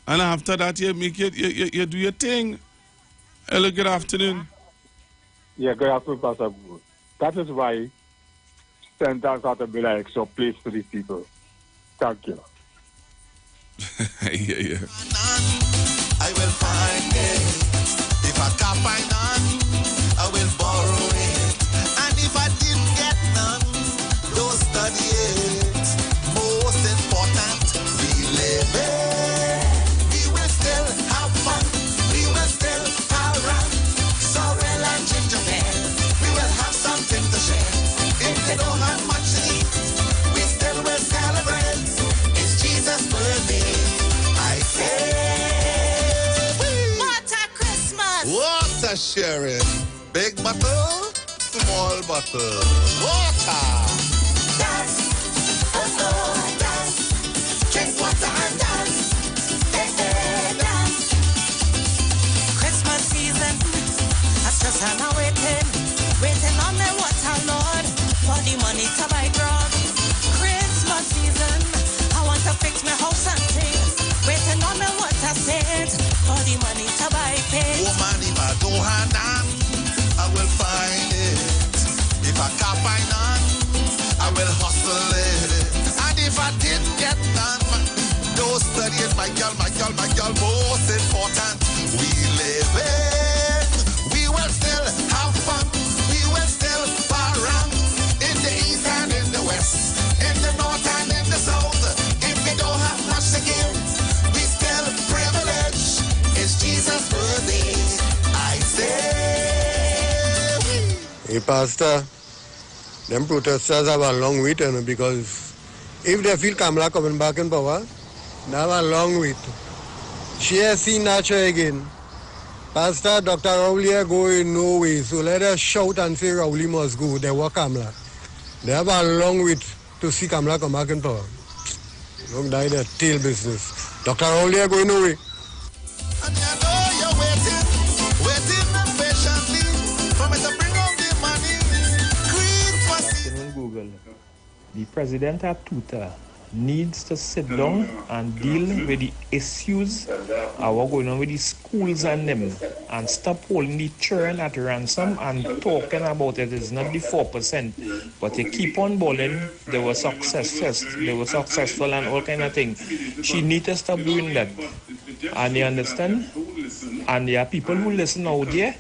And after that you make it you do your thing. Hello, good afternoon. Yeah, good afternoon, Pastor Google. That is why centers have to be like extra place for these people. Thank you. Yeah. I will find it. If I can't find none, I will borrow it. And if I didn't get none, don't study it. Most important, we live it. We will still have fun. We will still around. Sorrel and gingerbread. We will have something to share. If they don't have much to eat, we still will celebrate. It's Jesus' birthday. I say. What a sharing. Big bottle, small bottle. Water. Dance. Oh, dance. Drink water and dance. Hey, dance. Christmas season, I just am waiting on the water, Lord, for the money to buy grog. Christmas season, I want to fix my house and things. Waiting on the water, said, for the money to buy things. Woman, if I don't have none, I will find it. If I can't find none, I will hustle it. And if I didn't get none, don't study it, my girl, most important. We live it. We will still have fun. We will still around. In the east and in the west. In the north and in the south. If we don't have much to give, we still privilege. It's Jesus' birthday. I say. Hey, Pastor, them protesters have a long wait, because if they feel Kamala coming back in power, Now a long wait. She has seen nature again. Pastor Dr. Rowley are going no way, so let us shout and say Rowley must go. They want Kamala. They have a long wait to see Kamala come back in power. Don't die their tail business. Dr. Rowley are going no way. Google. The president at Twitter needs to sit down and deal with the issues what going on with the schools and them, and stop holding the children at ransom and talking about it. It's not the 4%, but they keep on balling. They were successful and all kind of things. She needs to stop doing that. And you understand? And there are people who listen out there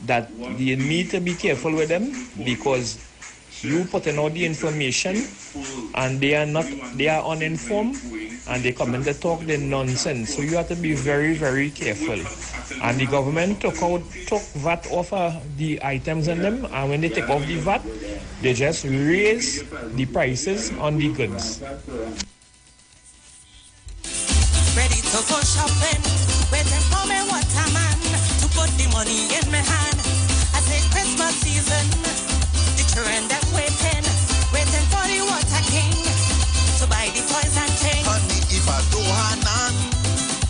that you need to be careful with them, because you putting out the information and they are uninformed and they come in to talk the nonsense. So you have to be very, very careful. And the government took VAT off the items in them, and when they take off the VAT, they just raise the prices on the goods. Ready to go shopping, waiting for me waterman to put the money in my hand. I say Christmas season, the children that waiting for the water king to buy the toys and things. Honey, if I don't have none,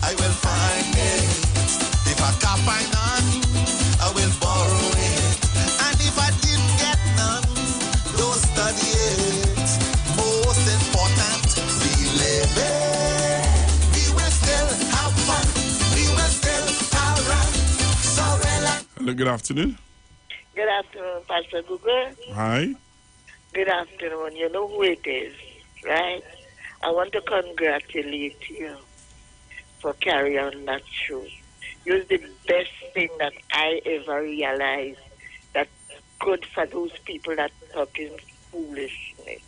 I will find it. If I can't find none, I will borrow it. And if I didn't get none, don't study it. Most important, we live it. We will still have fun. We will still have run. So relax. Hello, good afternoon. Good afternoon, Pastor Google. Hi. Good afternoon. You know who it is, right? I want to congratulate you for carrying on that show. You're the best thing that I ever realized that's good for those people that talking foolishness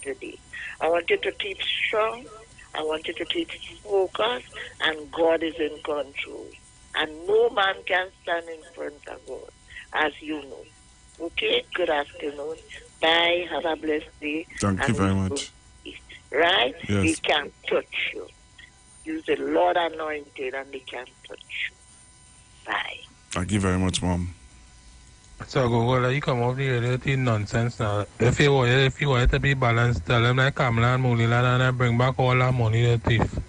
today. I want you to keep strong. I want you to keep focused, and God is in control. And no man can stand in front of God, as you know. Okay? Good afternoon. Bye. Have a blessed day. Thank you very much. Right? Yes. They can't touch you. Use the Lord anointed and they can't touch you. Bye. Thank you very much, Mom. So Google, you come off the reality nonsense now. If you want to be balanced, tell them like Kamala and Mulila and I bring back all our money to thief.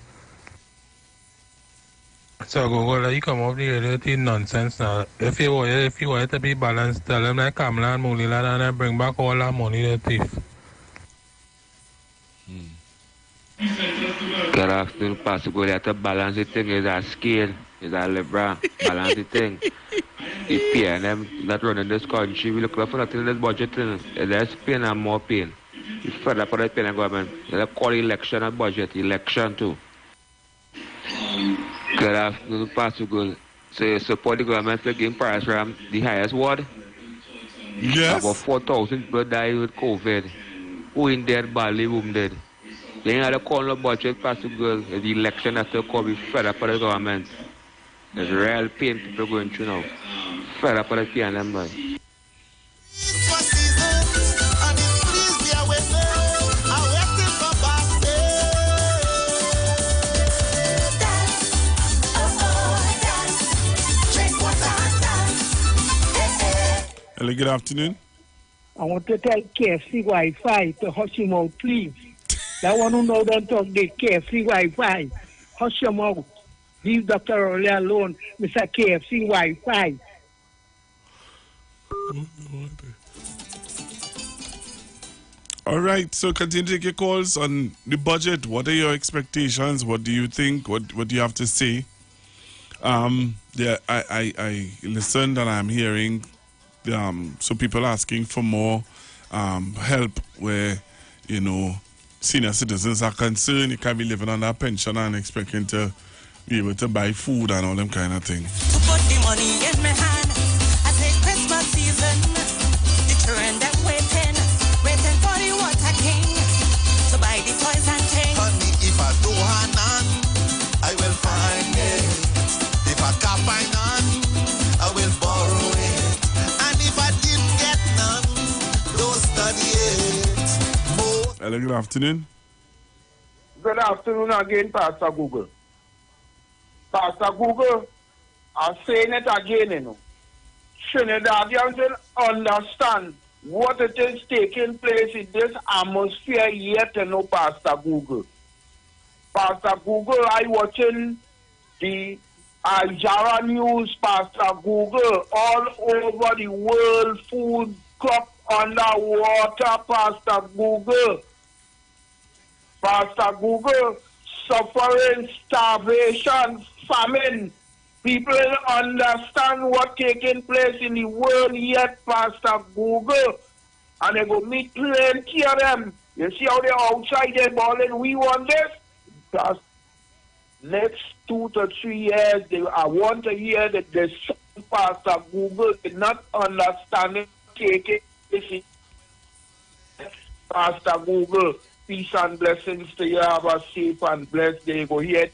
So Google, you come off the reality nonsense now. If you want to be balanced, tell them like Kamala and Mulila and I bring back all our money to thief. Good afternoon, Pastor. Go there to balance the thing is a scale, is a libra, balance the thing. The PNM that running this country, we look for nothing in this budget, there's pain and more pain. You further for the PNM government, they call election a budget, election too. Good afternoon, Pastor. Go. So you support the government for giving price from the highest ward? Yes. About 4,000 people died with COVID. Who in dead, badly wounded. They ain't had a call no budget, Pastor Girl. The election has to come, be fed up for the government. There's real pain people going through now. Fed up for the PNM, boy. Hello, good afternoon. I want to tell KFC Wi-Fi to hush him out, please. That one who know don't talk the KFC Wi-Fi. Hush him out. Leave Dr. Rowley alone, Mr. KFC Wi-Fi. All right, so continue to take your calls on the budget. What are your expectations? What do you think? What do you have to say? I listened and I'm hearing so people asking for more help where, you know, senior citizens are concerned. You can't be living on that pension and expecting to be able to buy food and all them kind of things. To put the money in my hand, I say Christmas season, the children that waiting for the water king to buy the toys and things. Honey, if I don't have none, I will find it. If I can't find none, I will borrow it. And if I didn't get none, don't study it. Hello, good afternoon. Good afternoon again, Pastor Google. Pastor Google, I'm saying it again, you know. Trinidadians will understand what it is taking place in this atmosphere yet, you know, Pastor Google. Pastor Google, I watching the Jara News, Pastor Google, all over the world, food crop underwater, Pastor Google. Pastor Google, suffering, starvation, famine. People understand what's taking place in the world yet, Pastor Google. And they go meet plenty of them. You see how they're outside, they're balling, we want this? Because next 2 to 3 years, I want to hear that the Pastor Google did not understand it, taking this. Pastor Google, peace and blessings to you. Have a safe and blessed day. Go ahead.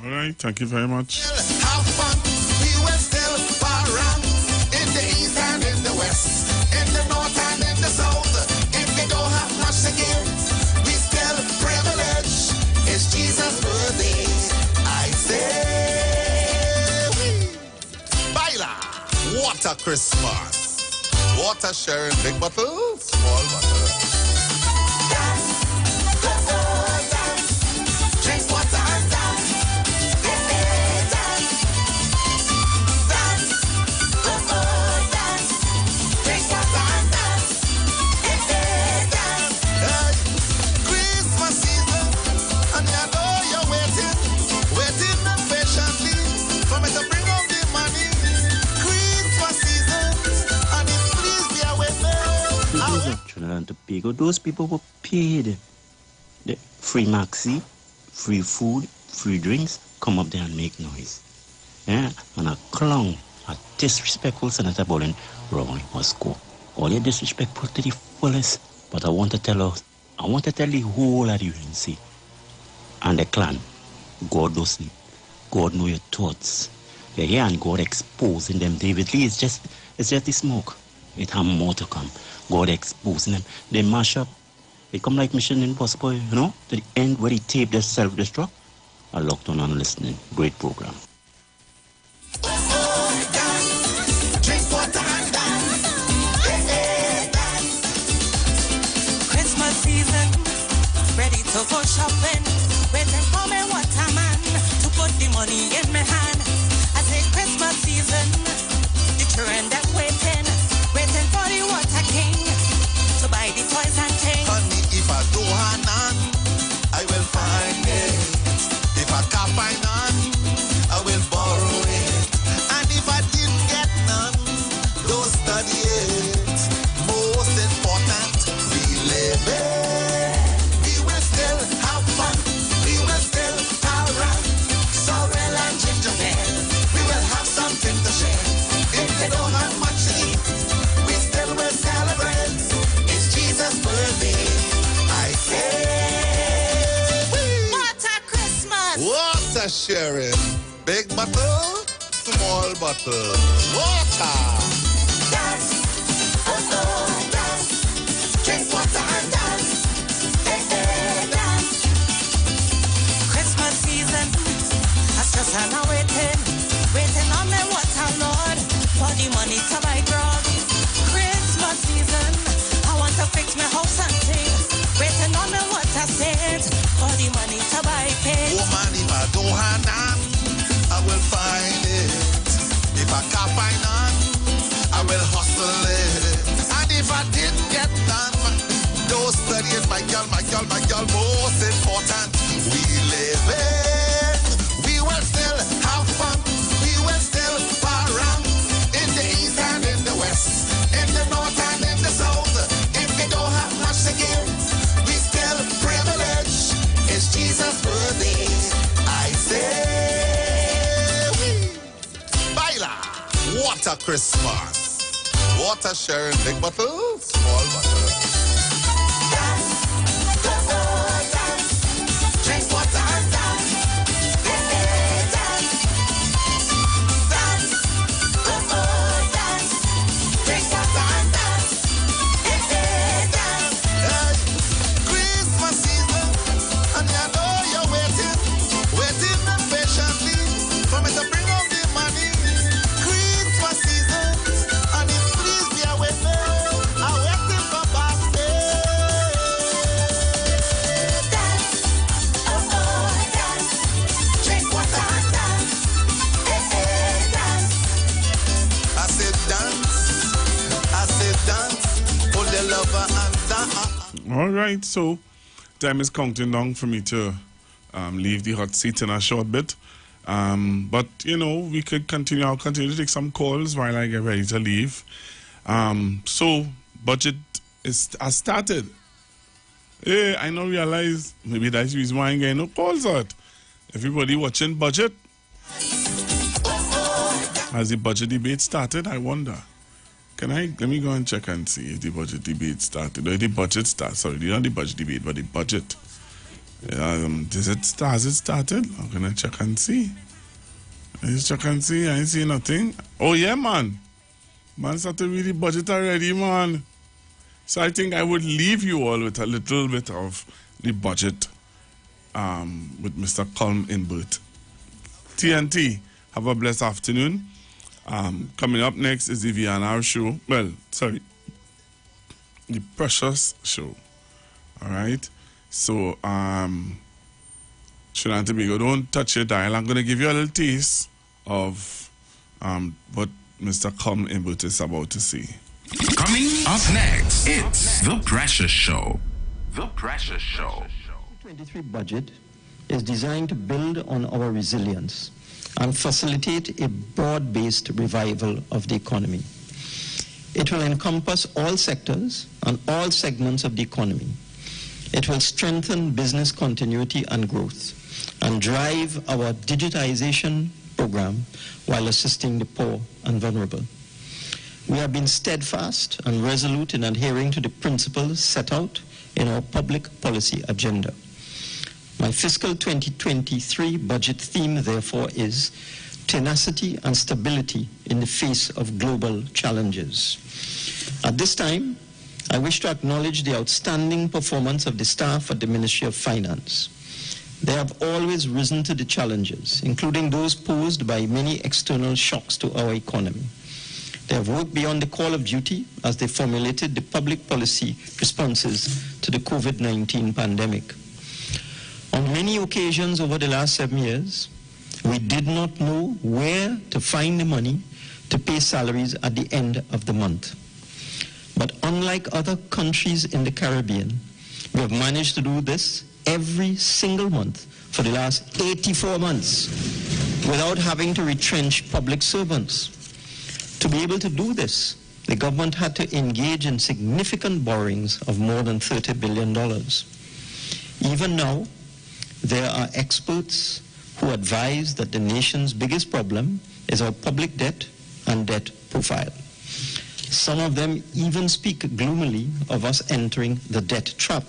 All right, thank you very much. Have fun, we will still around in the east and in the west, in the north and in the south. If they don't have much to give, we still privilege. It's Jesus' birthday, I say. Baila, what a Christmas. Water sharing, big bottle, small bottle. Dance, go, dance, drink water and dance. To pay. Those people were paid. The free maxi, free food, free drinks, come up there and make noise. Yeah? And a clown, a disrespectful Senator Bolin, Rowley must go. All your disrespectful to the fullest. But I want to tell the whole of the UNC and the clan, God don't sleep. God know your thoughts. You're here and God exposing them. David Lee, it's just the smoke. It have more to come. God exposing them. They mash up. They come like Mission Impossible, you know, to the end where they tape their self-destruct. I locked on and listening. Great program. Christmas season, ready to go shopping. Waiting for me waterman to put the money in my hand. I say Christmas season, the children them waiting for the water king to buy the toys and things. Honey, if I don't have none, I will find it. If I can't find none, I will borrow it. And if I didn't get none, don't study it. Most important, we live it. We will still have fun. We will still around. Sorrel and gingerbread. We will have something to share. If they don't have much to eat, we still will celebrate. It's Jesus' birthday, I say. What a Christmas! What a sharing. Big bottle, small bottle. Water. Dance, dance, drink water and dance. Dance. Christmas season, that's just an waiting on the water, Lord, for the money to buy drugs. Christmas season, I want to fix my house and things. Waiting on the water state for the money to buy pigs. Woman, if I don't have none, I will find it. If I can't find none, I will hustle it. And if I didn't get none, don't study it, my girl. Most important, we live it. We will still have fun. We will still around in the east and in the west, in the north and in the south. If they don't have much to give, we still privilege. It's Jesus' birthday, I say. Baila, what a Christmas. Water sharing, big bottle, small bottle. Dance, drink water and dance. Dance, drink water and dance. lover and All right, so time is counting down for me to leave the hot seat in a short bit. But, you know, we could continue. I'll continue to take some calls while I get ready to leave. So, budget has started. Hey, I don't realize, maybe that's the reason why I'm getting no calls out. Everybody watching budget. Has the budget debate started? I wonder. Let me go and check and see if the budget debate started. Or the budget started. Sorry, not the budget debate, but the budget. Has it started? I'm going to check and see. Let's check and see. I ain't see nothing. Oh, yeah, man. Man started to read the budget already, man. So I think I would leave you all with a little bit of the budget with Mr. Colm Inbert. TNT, have a blessed afternoon. Coming up next is the VNR show. Well, sorry, the Precious show. All right. So, Trinidad and Tobago, don't touch your dial. I'm going to give you a little taste of what Mr. Colm Inbert is about to see. Coming up next, it's The Precious Show. The Precious Show. The 2023 budget is designed to build on our resilience and facilitate a broad-based revival of the economy. It will encompass all sectors and all segments of the economy. It will strengthen business continuity and growth and drive our digitization program while assisting the poor and vulnerable. We have been steadfast and resolute in adhering to the principles set out in our public policy agenda. My fiscal 2023 budget theme, therefore, is tenacity and stability in the face of global challenges. At this time, I wish to acknowledge the outstanding performance of the staff at the Ministry of Finance. They have always risen to the challenges, including those posed by many external shocks to our economy. They have worked beyond the call of duty as they formulated the public policy responses to the COVID-19 pandemic. On many occasions over the last 7 years, we did not know where to find the money to pay salaries at the end of the month. But unlike other countries in the Caribbean, we have managed to do this every single month for the last 84 months without having to retrench public servants. To be able to do this, the government had to engage in significant borrowings of more than $30 billion. Even now, there are experts who advise that the nation's biggest problem is our public debt and debt profile. Some of them even speak gloomily of us entering the debt trap,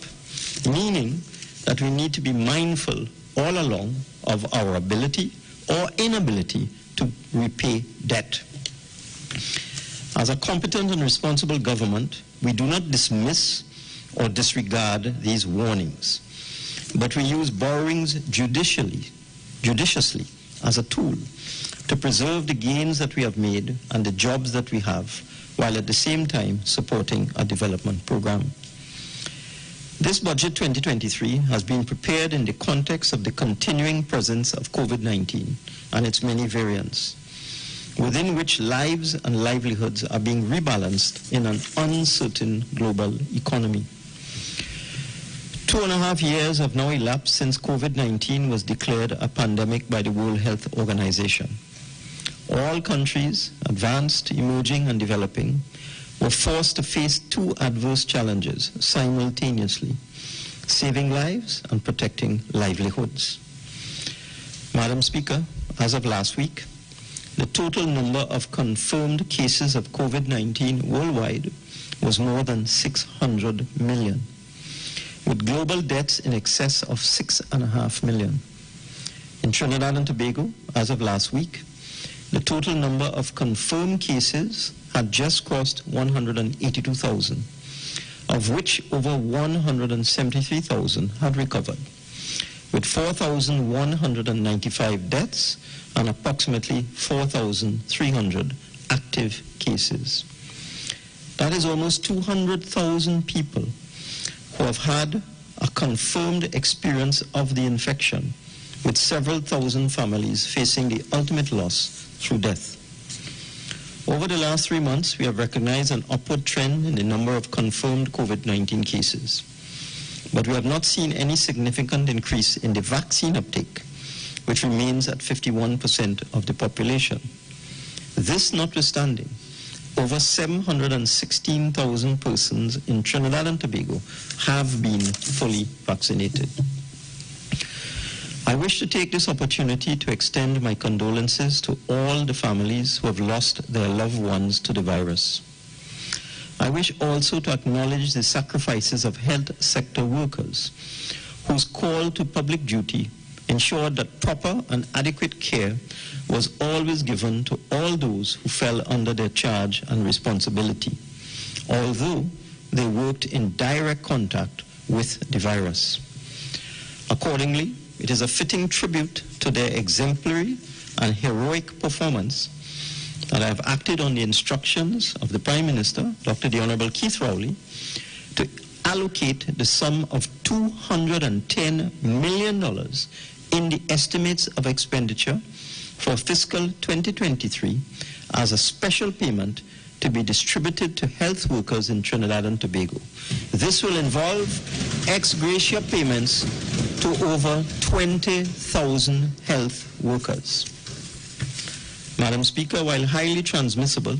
meaning that we need to be mindful all along of our ability or inability to repay debt. As a competent and responsible government, we do not dismiss or disregard these warnings, but we use borrowings judiciously as a tool to preserve the gains that we have made and the jobs that we have, while at the same time supporting a development program. This budget 2023 has been prepared in the context of the continuing presence of COVID-19 and its many variants, within which lives and livelihoods are being rebalanced in an uncertain global economy. 2.5 years have now elapsed since COVID-19 was declared a pandemic by the World Health Organization. All countries, advanced, emerging, and developing, were forced to face two adverse challenges simultaneously: saving lives and protecting livelihoods. Madam Speaker, as of last week, the total number of confirmed cases of COVID-19 worldwide was more than 600 million, with global deaths in excess of 6.5 million. In Trinidad and Tobago, as of last week, the total number of confirmed cases had just crossed 182,000, of which over 173,000 had recovered, with 4,195 deaths and approximately 4,300 active cases. That is almost 200,000 people who have had a confirmed experience of the infection, with several thousand families facing the ultimate loss through death. Over the last 3 months, we have recognized an upward trend in the number of confirmed COVID-19 cases. But we have not seen any significant increase in the vaccine uptake, which remains at 51% of the population. This notwithstanding, over 716,000 persons in Trinidad and Tobago have been fully vaccinated. I wish to take this opportunity to extend my condolences to all the families who have lost their loved ones to the virus. I wish also to acknowledge the sacrifices of health sector workers whose call to public duty ensured that proper and adequate care was always given to all those who fell under their charge and responsibility, although they worked in direct contact with the virus. Accordingly, it is a fitting tribute to their exemplary and heroic performance that I have acted on the instructions of the Prime Minister, Dr. the Honorable Keith Rowley, to allocate the sum of $210 million in the estimates of expenditure for fiscal 2023 as a special payment to be distributed to health workers in Trinidad and Tobago. This will involve ex gratia payments to over 20,000 health workers. Madam Speaker, while highly transmissible,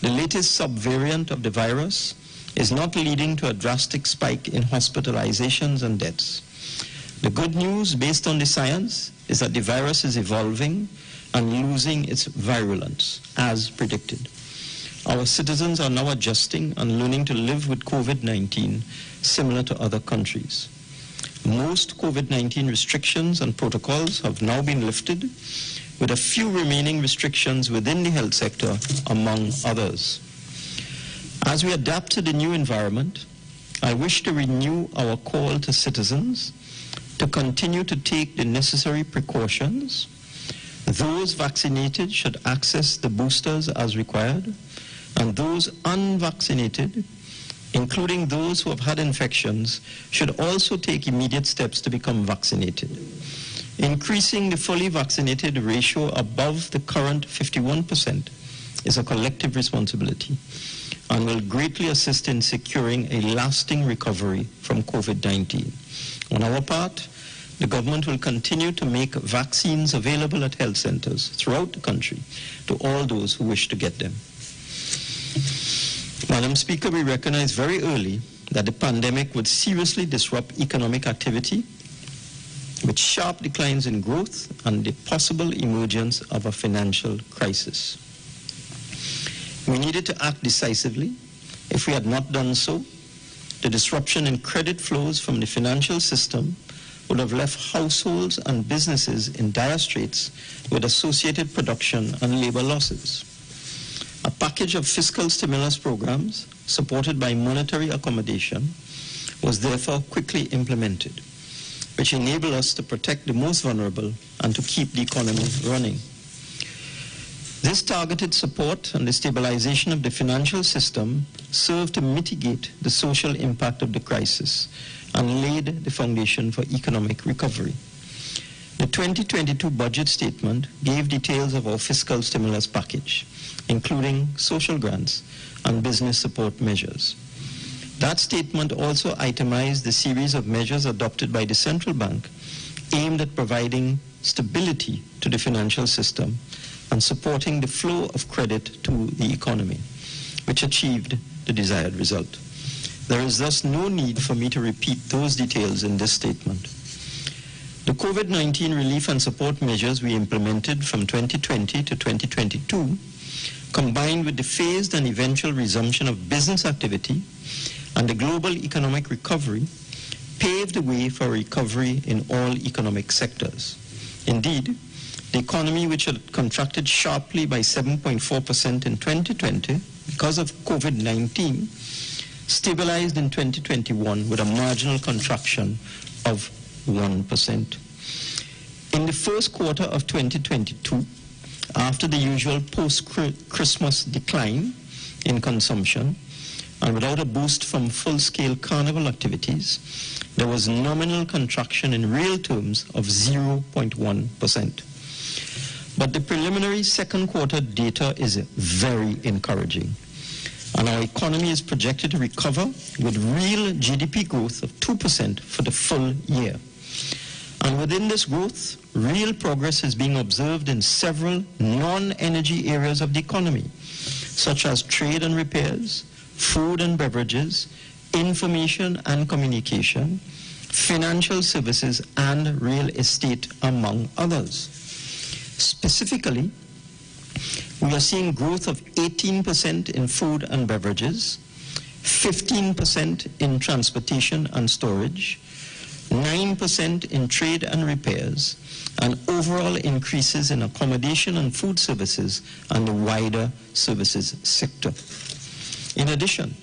the latest subvariant of the virus is not leading to a drastic spike in hospitalizations and deaths. The good news, based on the science, is that the virus is evolving and losing its virulence, as predicted. Our citizens are now adjusting and learning to live with COVID-19 similar to other countries. Most COVID-19 restrictions and protocols have now been lifted, with a few remaining restrictions within the health sector, among others. As we adapt to the new environment, I wish to renew our call to citizens to continue to take the necessary precautions. Those vaccinated should access the boosters as required, and those unvaccinated, including those who have had infections, should also take immediate steps to become vaccinated. Increasing the fully vaccinated ratio above the current 51% is a collective responsibility and will greatly assist in securing a lasting recovery from COVID-19. On our part, the government will continue to make vaccines available at health centers throughout the country to all those who wish to get them. Madam Speaker, we recognized very early that the pandemic would seriously disrupt economic activity, with sharp declines in growth and the possible emergence of a financial crisis. We needed to act decisively. If we had not done so, the disruption in credit flows from the financial system would have left households and businesses in dire straits with associated production and labor losses. A package of fiscal stimulus programs, supported by monetary accommodation, was therefore quickly implemented, which enabled us to protect the most vulnerable and to keep the economy running. This targeted support and the stabilization of the financial system served to mitigate the social impact of the crisis and laid the foundation for economic recovery. The 2022 budget statement gave details of our fiscal stimulus package, including social grants and business support measures. That statement also itemized the series of measures adopted by the central bank aimed at providing stability to the financial system and supporting the flow of credit to the economy, which achieved the desired result. There is thus no need for me to repeat those details in this statement. The COVID-19 relief and support measures we implemented from 2020 to 2022, combined with the phased and eventual resumption of business activity and the global economic recovery, paved the way for recovery in all economic sectors. Indeed, the economy, which had contracted sharply by 7.4% in 2020 because of COVID-19, stabilized in 2021 with a marginal contraction of 1%. In the first quarter of 2022, after the usual post-Christmas decline in consumption, and without a boost from full-scale carnival activities, there was nominal contraction in real terms of 0.1%. But the preliminary second quarter data is very encouraging. And our economy is projected to recover with real GDP growth of 2% for the full year. And within this growth, real progress is being observed in several non-energy areas of the economy, such as trade and repairs, food and beverages, information and communication, financial services, and real estate, among others. Specifically, we are seeing growth of 18% in food and beverages, 15% in transportation and storage, 9% in trade and repairs, and overall increases in accommodation and food services and the wider services sector. In addition,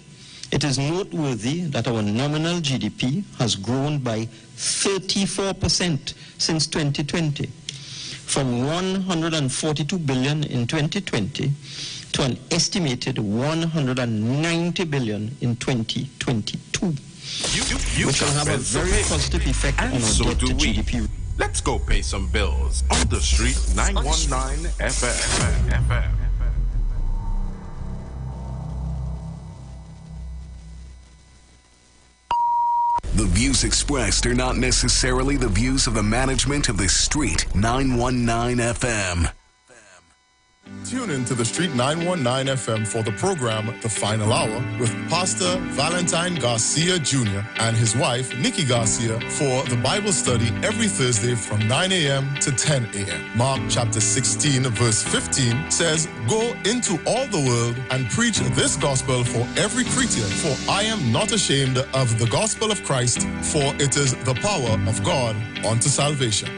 it is noteworthy that our nominal GDP has grown by 34% since 2020, from 142 billion in 2020 to an estimated 190 billion in 2022, which will have a very positive effect on our debt to GDP. Let's go pay some bills on the street. 919 FM. The views expressed are not necessarily the views of the management of the Street 919 FM. Tune in to the Street 919 FM for the program The Final Hour with Pastor Valentine Garcia Jr. and his wife, Nikki Garcia, for the Bible study every Thursday from 9 a.m. to 10 a.m. Mark chapter 16, verse 15 says, "Go into all the world and preach this gospel for every creature, for I am not ashamed of the gospel of Christ, for it is the power of God unto salvation."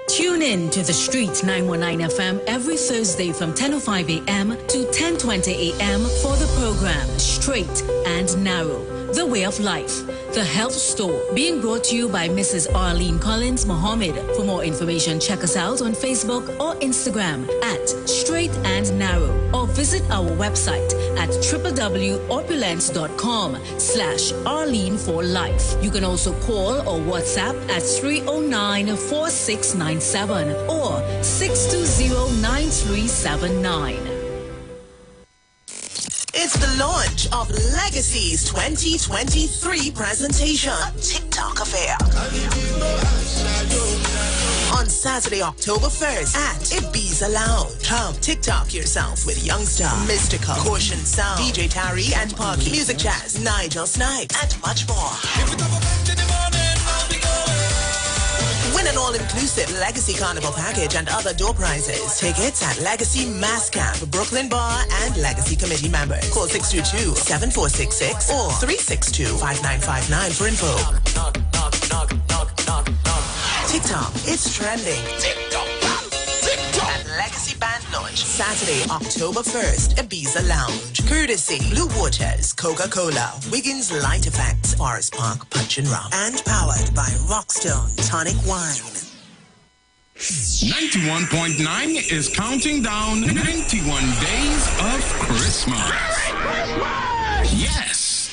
Tune in to the Street 919 FM every Thursday from 10:05 a.m. to 10:20 a.m. for the program Straight and Narrow, The Way of Life, The Health Store, being brought to you by Mrs. Arlene Collins Mohammed. For more information, check us out on Facebook or Instagram at Straight and Narrow, or visit our website at www.opulence.com/Arlene for Life. You can also call or WhatsApp at 309-4697 or 620-9379. It's the launch of Legacy's 2023 presentation, A TikTok Affair. On Saturday, October 1st at Ibiza Lounge. Come TikTok yourself with Youngster, Mystical, Caution Sound, DJ Tari and Parky, Music Jazz, Nigel Snipes, and much more. Win an all-inclusive Legacy Carnival package and other door prizes. Tickets at Legacy Mass Camp, Brooklyn Bar, and Legacy Committee members. Call 622-7466 or 362-5959 for info. TikTok, it's trending. TikTok. At Legacy Band Launch, Saturday, October 1st, Ibiza Lounge. Courtesy, Blue Waters, Coca-Cola, Wiggins Light Effects, Forest Park Punch and Rum, and powered by Rockstone Tonic Wine. 91.9 is counting down 91 days of Christmas. Yes,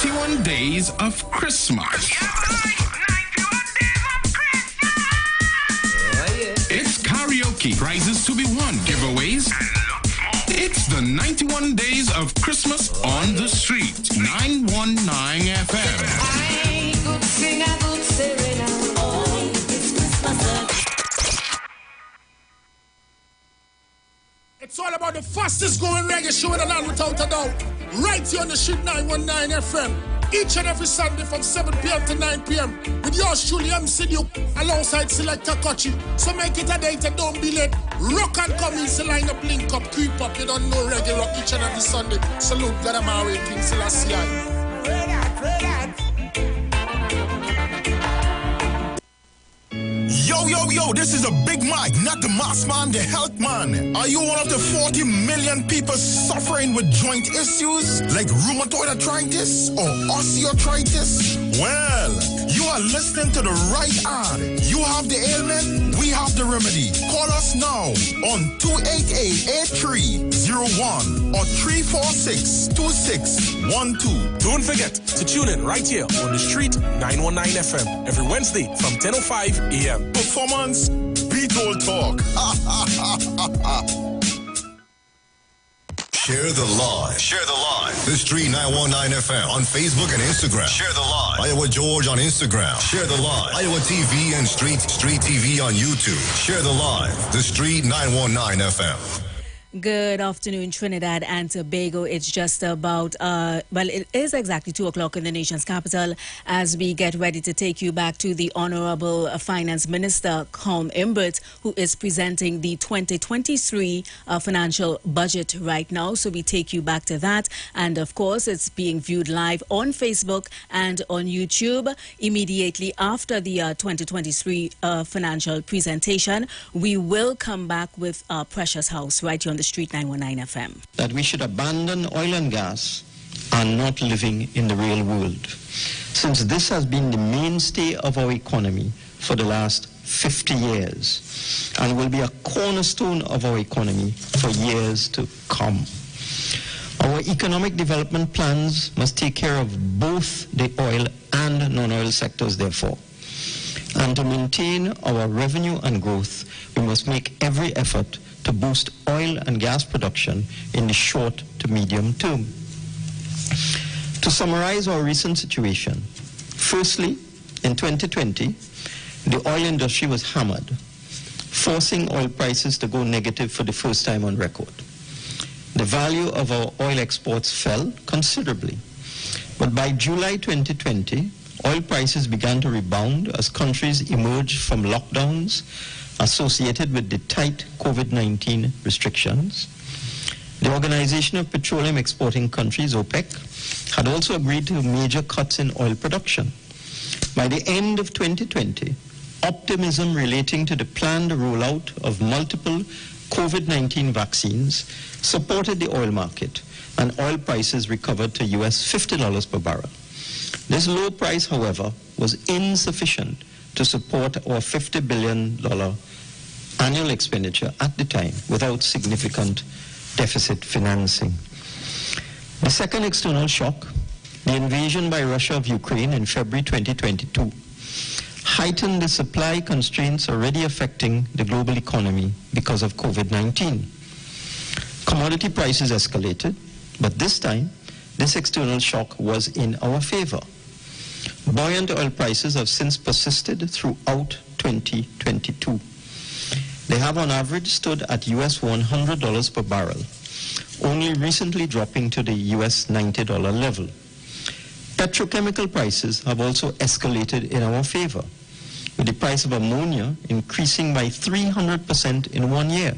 91 days of Christmas. It's karaoke, prizes to be won, giveaways. It's the 91 days of Christmas on the street. 919 FM. I could sing a good serenade. Oh, it's Christmas. It's all about the fastest growing reggae show in the land without a doubt. Right here on the Street 919 FM. Each and every Sunday from 7 p.m. to 9 p.m. with yours truly, MC Duke, alongside Selector Kochi. So make it a date and don't be late. Rock and come in, so line up, link up, creep up. You don't know reggae rock each and every Sunday. Salute God Amari, King Selassie. Yo, this is a Big Mike, not the mass man, the health man. Are you one of the 40 million people suffering with joint issues like rheumatoid arthritis or osteoarthritis? Well, you are listening to the right ad. You have the ailment, we have the remedy. Call us now on 288-8301 or 346-2612. Don't forget to tune in right here on the Street 919 FM every Wednesday from 10:05 a.m. Performance, beat all talk. Share the live. Share the live. The Street 919 FM on Facebook and Instagram. Share the live. Iowa George on Instagram. Share the live. Iowa TV and Street TV on YouTube. Share the live. The Street 919 FM. Good afternoon, Trinidad and Tobago. It's just about, it is exactly 2 o'clock in the nation's capital as we get ready to take you back to the Honorable Finance Minister, Com Imbert, who is presenting the 2023 financial budget right now. So we take you back to that. And of course, it's being viewed live on Facebook and on YouTube. Immediately after the 2023 financial presentation, we will come back with Precious House right here on the Street 919 FM. That we should abandon oil and gas and not living in the real world, since this has been the mainstay of our economy for the last 50 years and will be a cornerstone of our economy for years to come. Our economic development plans must take care of both the oil and non-oil sectors, therefore. And to maintain our revenue and growth, we must make every effort to boost oil and gas production in the short to medium term. To summarize our recent situation, firstly, in 2020, the oil industry was hammered, forcing oil prices to go negative for the first time on record. The value of our oil exports fell considerably, but by July 2020, oil prices began to rebound as countries emerged from lockdowns associated with the tight COVID-19 restrictions. The Organization of Petroleum Exporting Countries, OPEC, had also agreed to major cuts in oil production. By the end of 2020, optimism relating to the planned rollout of multiple COVID-19 vaccines supported the oil market, and oil prices recovered to US $50 per barrel. This low price, however, was insufficient to support our $50 billion annual expenditure at the time without significant deficit financing. The second external shock, the invasion by Russia of Ukraine in February 2022, heightened the supply constraints already affecting the global economy because of COVID-19. Commodity prices escalated, but this time, this external shock was in our favor. Buoyant oil prices have since persisted throughout 2022. They have on average stood at US $100 per barrel, only recently dropping to the US $90 level. Petrochemical prices have also escalated in our favor, with the price of ammonia increasing by 300% in 1 year,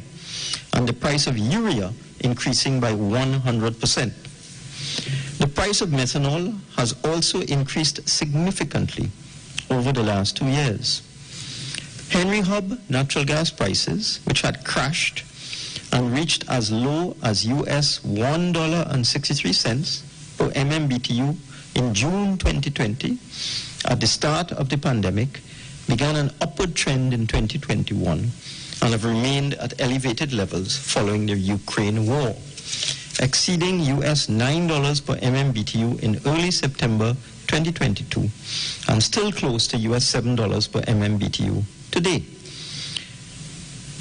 and the price of urea increasing by 100%. The price of methanol has also increased significantly over the last 2 years. Henry Hub natural gas prices, which had crashed and reached as low as US $1.63 per MMBTU in June 2020, at the start of the pandemic, began an upward trend in 2021 and have remained at elevated levels following the Ukraine war, exceeding US $9 per MMBTU in early September 2022 and still close to US $7 per MMBTU today.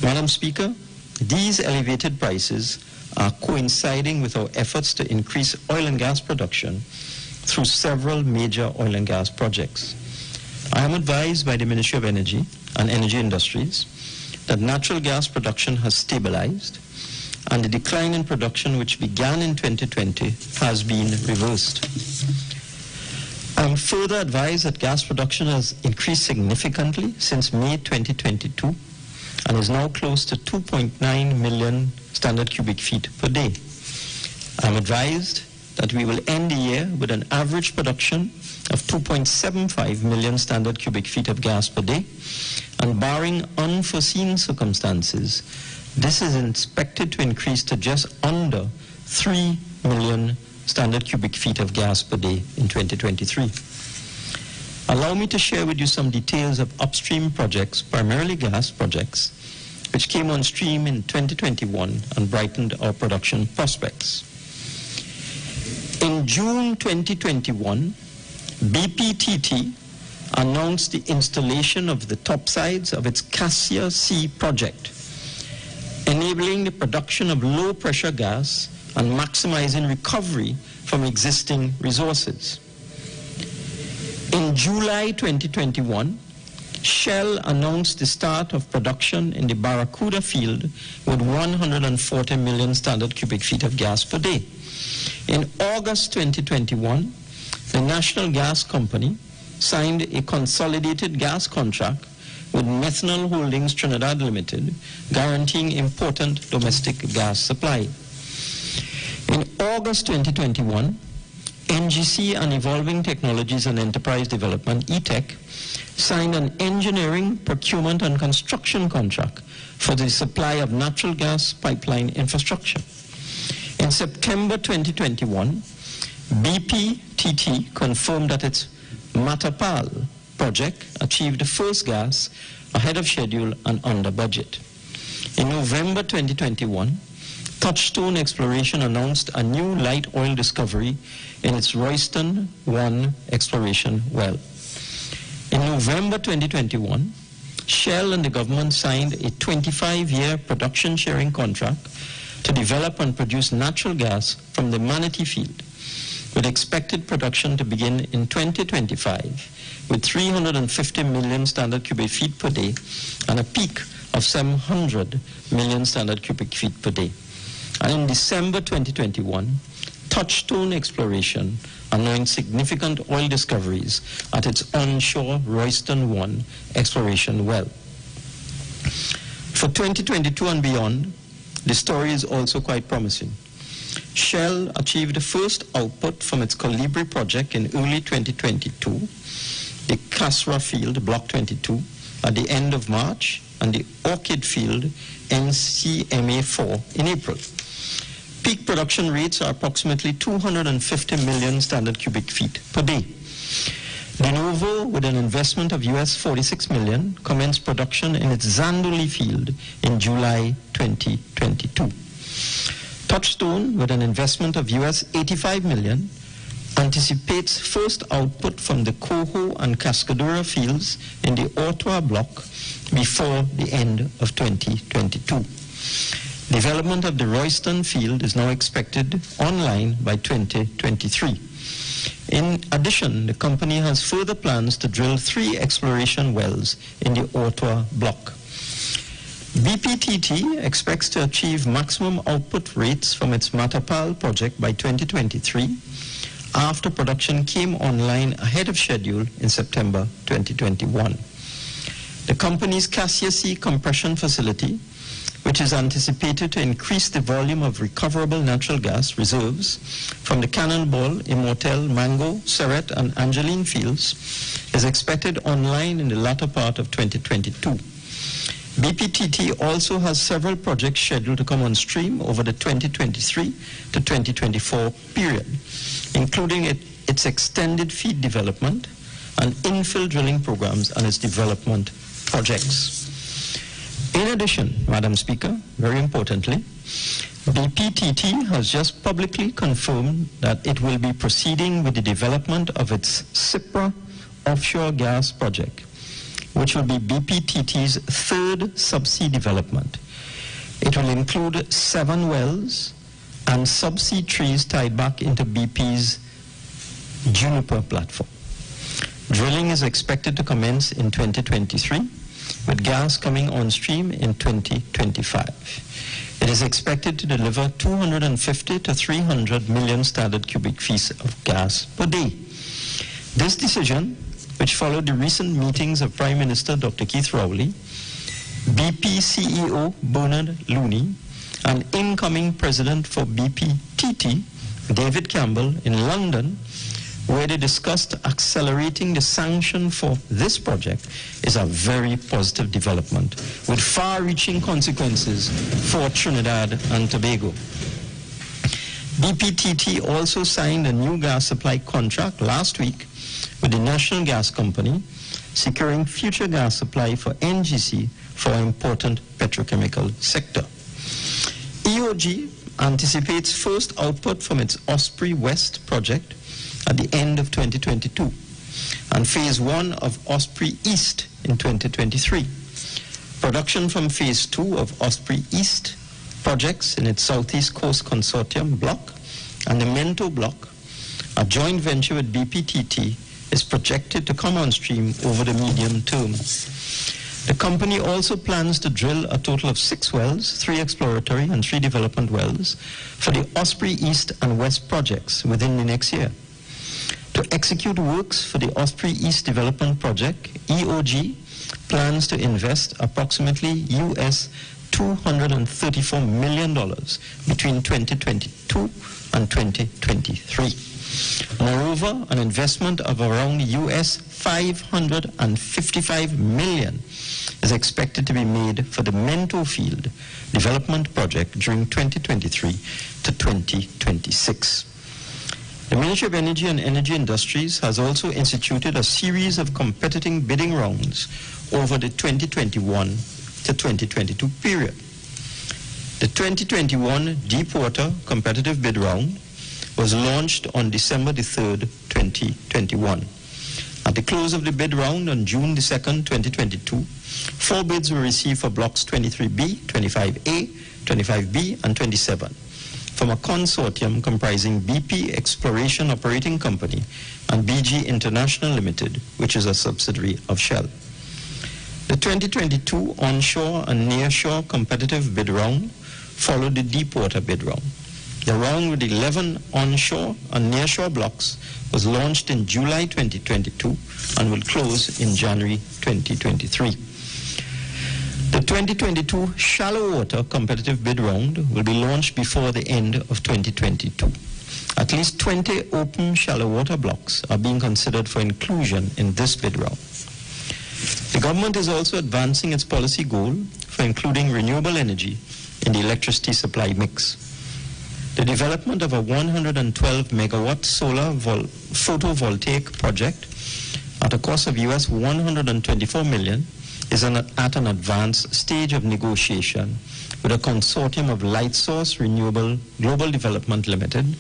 Madam Speaker, these elevated prices are coinciding with our efforts to increase oil and gas production through several major oil and gas projects. I am advised by the Ministry of Energy and Energy Industries that natural gas production has stabilized and the decline in production which began in 2020 has been reversed. I am further advised that gas production has increased significantly since May 2022 and is now close to 2.9 million standard cubic feet per day. I am advised that we will end the year with an average production of 2.75 million standard cubic feet of gas per day, and barring unforeseen circumstances, this is expected to increase to just under 3 million standard cubic feet of gas per day in 2023. Allow me to share with you some details of upstream projects, primarily gas projects, which came on stream in 2021 and brightened our production prospects. In June 2021, BPTT announced the installation of the topsides of its Cassia C project, enabling the production of low-pressure gas and maximizing recovery from existing resources. In July 2021, Shell announced the start of production in the Barracuda field with 140 million standard cubic feet of gas per day. In August 2021, the National Gas Company signed a consolidated gas contract with Methanol Holdings Trinidad Limited, guaranteeing important domestic gas supply. In August 2021, NGC and Evolving Technologies and Enterprise Development, ETEC, signed an engineering, procurement, and construction contract for the supply of natural gas pipeline infrastructure. In September 2021, BPTT confirmed that its Matapal project achieved first gas ahead of schedule and under budget. In November 2021, Touchstone Exploration announced a new light oil discovery in its Royston 1 exploration well. In November 2021, Shell and the government signed a 25-year production sharing contract to develop and produce natural gas from the Manatee field, with expected production to begin in 2025 with 350 million standard cubic feet per day and a peak of 700 million standard cubic feet per day. And in December 2021, Touchstone Exploration announced significant oil discoveries at its onshore Royston 1 exploration well. For 2022 and beyond, the story is also quite promising. Shell achieved the first output from its Colibri project in early 2022, the Kasra field, Block 22, at the end of March, and the Orchid field, NCMA4, in April. Peak production rates are approximately 250 million standard cubic feet per day. De Novo, with an investment of US 46 million, commenced production in its Zandoli field in July 2022. Touchstone, with an investment of US 85 million, anticipates first output from the Coho and Cascadura fields in the Ottawa block before the end of 2022. Development of the Royston field is now expected online by 2023. In addition, the company has further plans to drill 3 exploration wells in the Ottawa block. BPTT expects to achieve maximum output rates from its Matapal project by 2023, after production came online ahead of schedule in September 2021. The company's Cassia C compression facility, which is anticipated to increase the volume of recoverable natural gas reserves from the Cannonball, Immortel, Mango, Serret, and Angeline fields, is expected online in the latter part of 2022. BPTT also has several projects scheduled to come on stream over the 2023 to 2024 period, including its extended feed development and infill drilling programs and its development projects. In addition, Madam Speaker, very importantly, BPTT has just publicly confirmed that it will be proceeding with the development of its Cipra offshore gas project, which will be BPTT's third subsea development. It will include 7 wells and subsea trees tied back into BP's Juniper platform. Drilling is expected to commence in 2023, with gas coming on stream in 2025. It is expected to deliver 250 to 300 million standard cubic feet of gas per day. This decision, which followed the recent meetings of Prime Minister Dr. Keith Rowley, BP CEO Bernard Looney, and incoming President for BPTT, David Campbell, in London, where they discussed accelerating the sanction for this project, is a very positive development with far-reaching consequences for Trinidad and Tobago. BPTT also signed a new gas supply contract last week with the National Gas Company, securing future gas supply for NGC for our important petrochemical sector. EOG anticipates first output from its Osprey West project at the end of 2022 and Phase 1 of Osprey East in 2023. Production from Phase 2 of Osprey East projects in its Southeast Coast Consortium block and the Mento block, a joint venture with BPTT, is projected to come on stream over the medium term. The company also plans to drill a total of 6 wells, 3 exploratory and 3 development wells, for the Osprey East and West projects within the next year. To execute works for the Osprey East development project, EOG plans to invest approximately US $234 million between 2022 and 2023. Moreover, an investment of around US $555 million is expected to be made for the Mento Field development project during 2023 to 2026. The Ministry of Energy and Energy Industries has also instituted a series of competitive bidding rounds over the 2021 to 2022 period. The 2021 Deepwater Competitive Bid Round was launched on December the 3rd, 2021. At the close of the bid round on June the 2nd, 2022, 4 bids were received for blocks 23B, 25A, 25B, and 27 from a consortium comprising BP Exploration Operating Company and BG International Limited, which is a subsidiary of Shell. The 2022 onshore and nearshore competitive bid round followed the Deepwater bid round. The round with 11 onshore and nearshore blocks was launched in July 2022 and will close in January 2023. The 2022 shallow water competitive bid round will be launched before the end of 2022. At least 20 open shallow water blocks are being considered for inclusion in this bid round. The government is also advancing its policy goal for including renewable energy in the electricity supply mix. The development of a 112 megawatt solar photovoltaic project at a cost of US $124 million is at an advanced stage of negotiation with a consortium of Lightsource Renewable Global Development Limited,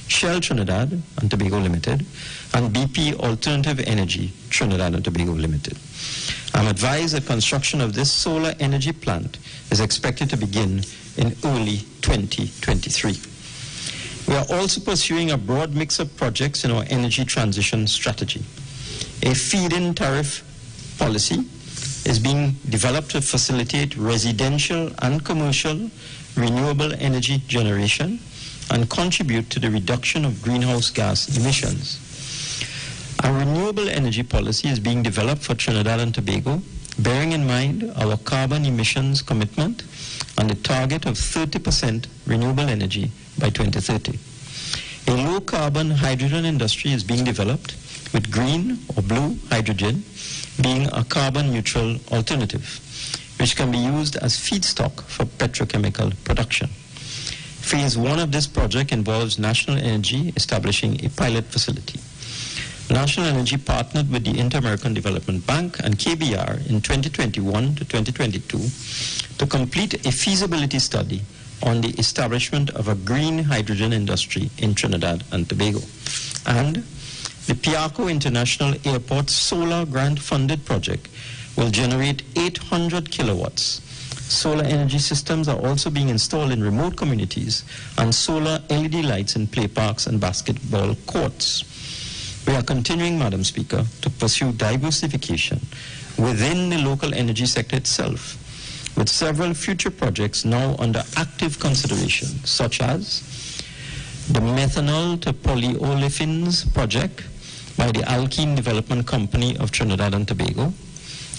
Shell Trinidad and Tobago Limited, and BP Alternative Energy Trinidad and Tobago Limited. I'm advised that construction of this solar energy plant is expected to begin in early 2023. We are also pursuing a broad mix of projects in our energy transition strategy. A feed-in tariff policy is being developed to facilitate residential and commercial renewable energy generation and contribute to the reduction of greenhouse gas emissions. A renewable energy policy is being developed for Trinidad and Tobago, bearing in mind our carbon emissions commitment and the target of 30% renewable energy by 2030. A low-carbon hydrogen industry is being developed with green or blue hydrogen being a carbon-neutral alternative, which can be used as feedstock for petrochemical production. Phase 1 of this project involves National Energy establishing a pilot facility. National Energy partnered with the Inter-American Development Bank and KBR in 2021 to 2022 to complete a feasibility study on the establishment of a green hydrogen industry in Trinidad and Tobago. And the Piarco International Airport solar grant-funded project will generate 800 kilowatts. Solar energy systems are also being installed in remote communities and solar LED lights in play parks and basketball courts. We are continuing, Madam Speaker, to pursue diversification within the local energy sector itself, with several future projects now under active consideration, such as the methanol to polyolefins project by the Alkene Development Company of Trinidad and Tobago.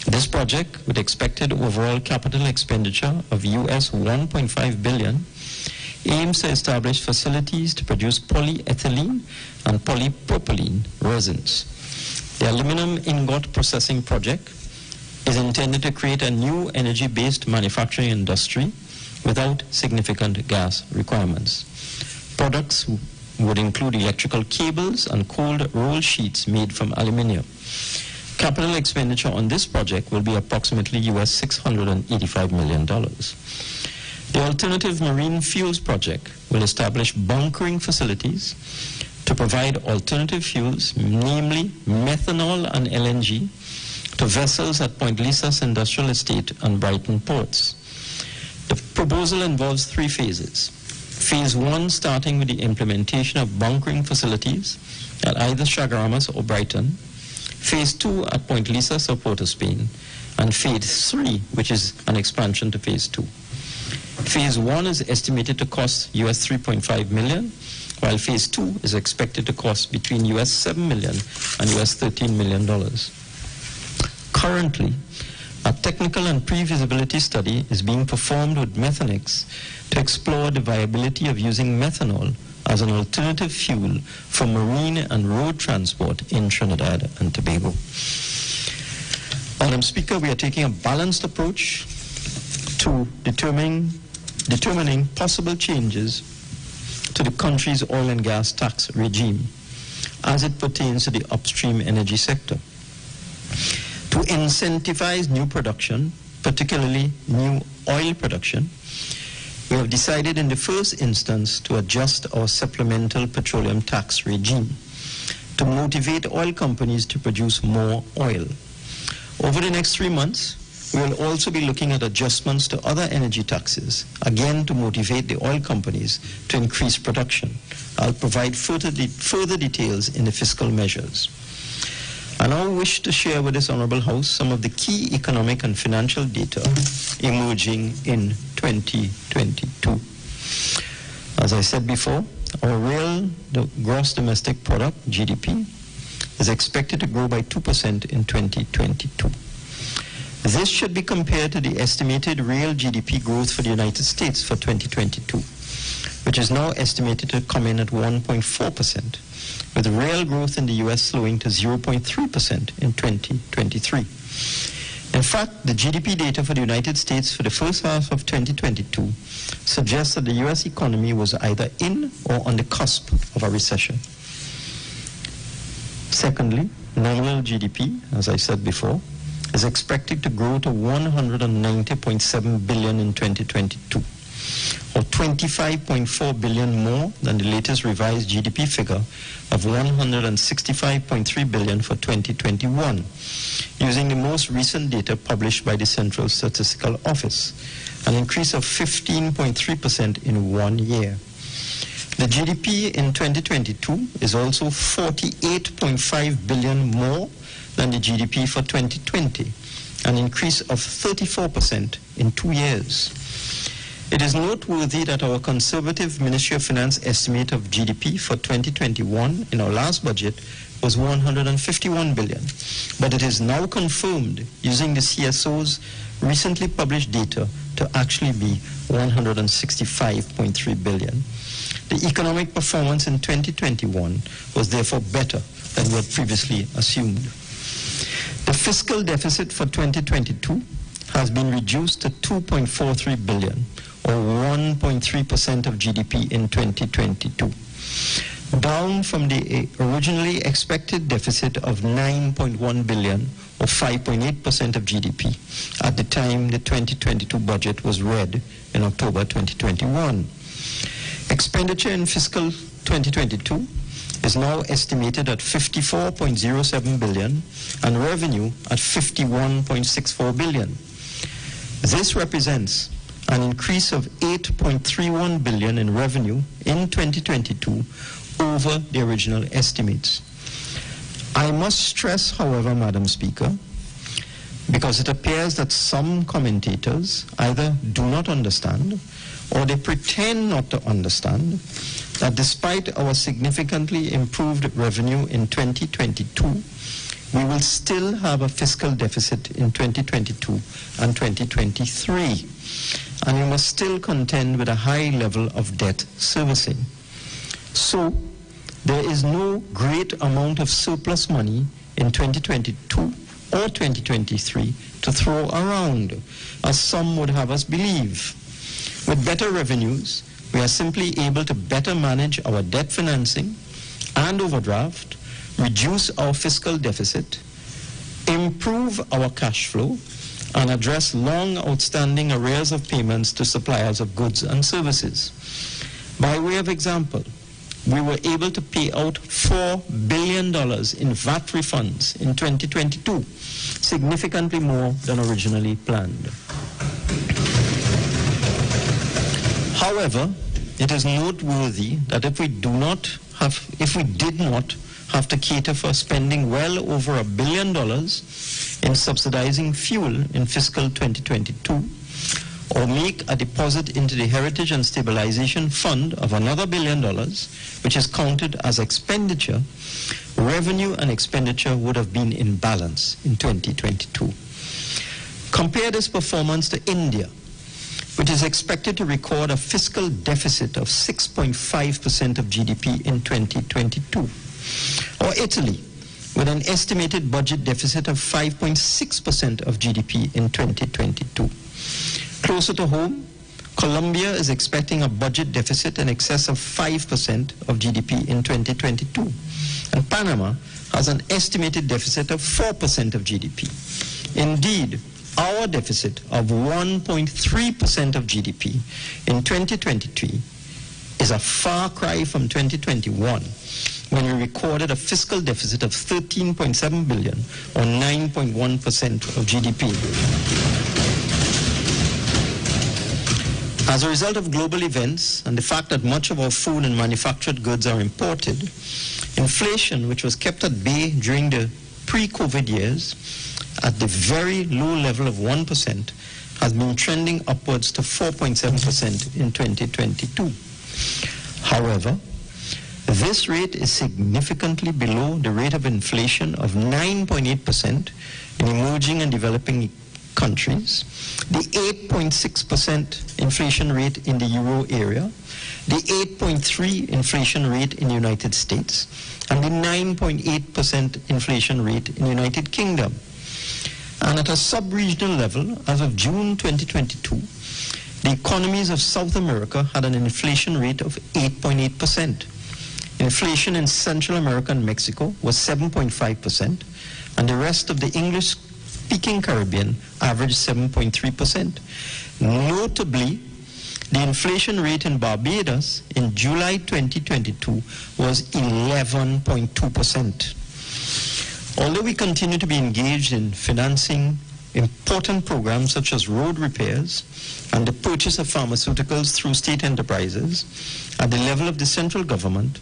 This project, with expected overall capital expenditure of US $1.5 billion, aims to establish facilities to produce polyethylene and polypropylene resins. The aluminum ingot processing project is intended to create a new energy-based manufacturing industry without significant gas requirements. Products would include electrical cables and cold roll sheets made from aluminium. Capital expenditure on this project will be approximately US $685 million. The Alternative Marine Fuels Project will establish bunkering facilities to provide alternative fuels, namely methanol and LNG, to vessels at Point Lisas Industrial Estate and Brighton ports. The proposal involves 3 phases. Phase 1 starting with the implementation of bunkering facilities at either Chaguaramas or Brighton. Phase 2 at Point Lisas or Port of Spain. And Phase 3, which is an expansion to Phase 2. Phase 1 is estimated to cost US $3.5 million, while Phase 2 is expected to cost between US $7 million and US $13 million. Currently, a technical and pre-feasibility study is being performed with Methanex to explore the viability of using methanol as an alternative fuel for marine and road transport in Trinidad and Tobago. Madam Speaker, we are taking a balanced approach to determining possible changes to the country's oil and gas tax regime as it pertains to the upstream energy sector. To incentivize new production, particularly new oil production, we have decided in the first instance to adjust our supplemental petroleum tax regime to motivate oil companies to produce more oil. Over the next 3 months, we will also be looking at adjustments to other energy taxes, again to motivate the oil companies to increase production. I'll provide further details in the fiscal measures. I now wish to share with this Honorable House some of the key economic and financial data emerging in 2022. As I said before, our real gross domestic product, GDP, is expected to grow by 2% in 2022. This should be compared to the estimated real GDP growth for the United States for 2022, which is now estimated to come in at 1.4%, with real growth in the U.S. slowing to 0.3% in 2023. In fact, the GDP data for the United States for the first half of 2022 suggests that the U.S. economy was either in or on the cusp of a recession. Secondly, nominal GDP, as I said before, is expected to grow to $190.7 billion in 2022, or $25.4 billion more than the latest revised GDP figure of $165.3 billion for 2021, using the most recent data published by the Central Statistical Office, an increase of 15.3% in 1 year. The GDP in 2022 is also $48.5 billion more than the GDP for 2020, an increase of 34% in 2 years. It is noteworthy that our conservative Ministry of Finance estimate of GDP for 2021 in our last budget was $151 billion, but it is now confirmed using the CSO's recently published data to actually be $165.3 billion. The economic performance in 2021 was therefore better than we had previously assumed. The fiscal deficit for 2022 has been reduced to $2.43 billion, or 1.3% of GDP in 2022, down from the originally expected deficit of $9.1 billion, or 5.8% of GDP, at the time the 2022 budget was read in October 2021. Expenditure in fiscal 2022 is now estimated at $54.07 billion and revenue at $51.64 billion. This represents an increase of $8.31 billion in revenue in 2022 over the original estimates. I must stress, however, Madam Speaker, because it appears that some commentators either do not understand or they pretend not to understand that despite our significantly improved revenue in 2022, we will still have a fiscal deficit in 2022 and 2023, and we must still contend with a high level of debt servicing. So, there is no great amount of surplus money in 2022 or 2023 to throw around, as some would have us believe. With better revenues we are simply able to better manage our debt financing and overdraft, reduce our fiscal deficit, improve our cash flow, and address long outstanding arrears of payments to suppliers of goods and services. By way of example, we were able to pay out $4 billion in VAT refunds in 2022, significantly more than originally planned. However, it is noteworthy that if we did not have to cater for spending well over $1 billion in subsidizing fuel in fiscal 2022, or make a deposit into the Heritage and Stabilization Fund of another $1 billion, which is counted as expenditure, revenue and expenditure would have been in balance in 2022. Compare this performance to India, which is expected to record a fiscal deficit of 6.5% of GDP in 2022, or Italy, with an estimated budget deficit of 5.6% of GDP in 2022. Closer to home, Colombia is expecting a budget deficit in excess of 5% of GDP in 2022, and Panama has an estimated deficit of 4% of GDP. Indeed, our deficit of 1.3% of GDP in 2023 is a far cry from 2021, when we recorded a fiscal deficit of $13.7 billion, or 9.1% of GDP. As a result of global events and the fact that much of our food and manufactured goods are imported, inflation, which was kept at bay during the pre-COVID years at the very low level of 1%, has been trending upwards to 4.7% in 2022. However, this rate is significantly below the rate of inflation of 9.8% in emerging and developing countries, the 8.6% inflation rate in the euro area, the 8.3% inflation rate in the United States, and the 9.8% inflation rate in the United Kingdom. And at a sub-regional level, as of June 2022, the economies of South America had an inflation rate of 8.8%. Inflation in Central America and Mexico was 7.5%, and the rest of the English-speaking Caribbean averaged 7.3%. Notably, the inflation rate in Barbados in July 2022 was 11.2%. Although we continue to be engaged in financing important programs such as road repairs and the purchase of pharmaceuticals through state enterprises at the level of the central government,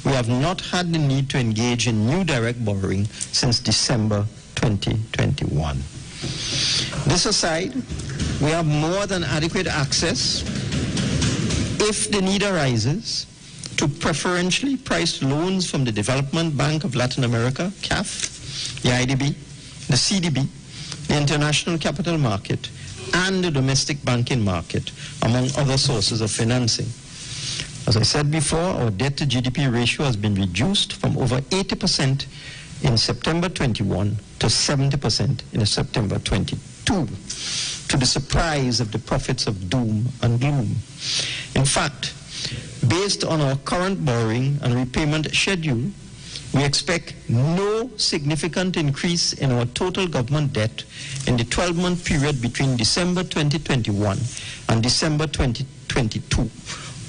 we have not had the need to engage in new direct borrowing since December 2021. This aside, we have more than adequate access, if the need arises, to preferentially priced loans from the Development Bank of Latin America, CAF, the IDB, the CDB, the International Capital Market, and the domestic banking market, among other sources of financing. As I said before, our debt to GDP ratio has been reduced from over 80% in September 21 to 70% in September 22, to the surprise of the prophets of doom and gloom. In fact, based on our current borrowing and repayment schedule, we expect no significant increase in our total government debt in the 12-month period between December 2021 and December 2022,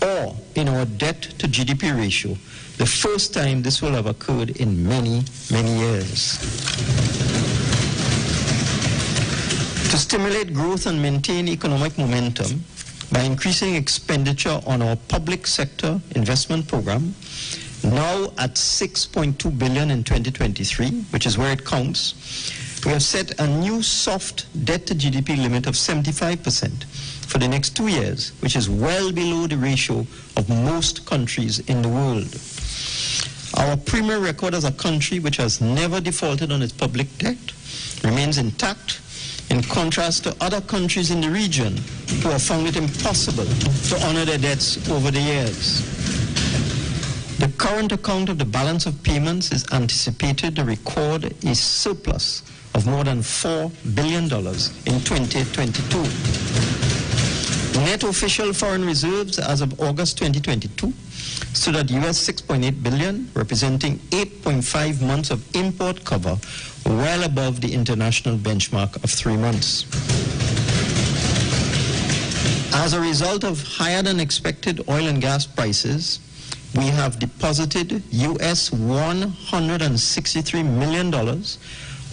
or in our debt to GDP ratio, the first time this will have occurred in many, many years. To stimulate growth and maintain economic momentum by increasing expenditure on our public sector investment program, now at $6.2 billion in 2023, which is where it counts, we have set a new soft debt to GDP limit of 75% for the next 2 years, which is well below the ratio of most countries in the world. Our premier record as a country which has never defaulted on its public debt remains intact, in contrast to other countries in the region who have found it impossible to honor their debts over the years. The current account of the balance of payments is anticipated to record a surplus of more than $4 billion in 2022. net official foreign reserves as of August 2022 stood at US $6.8 billion, representing 8.5 months of import cover, well above the international benchmark of 3 months. As a result of higher than expected oil and gas prices, we have deposited US $163 million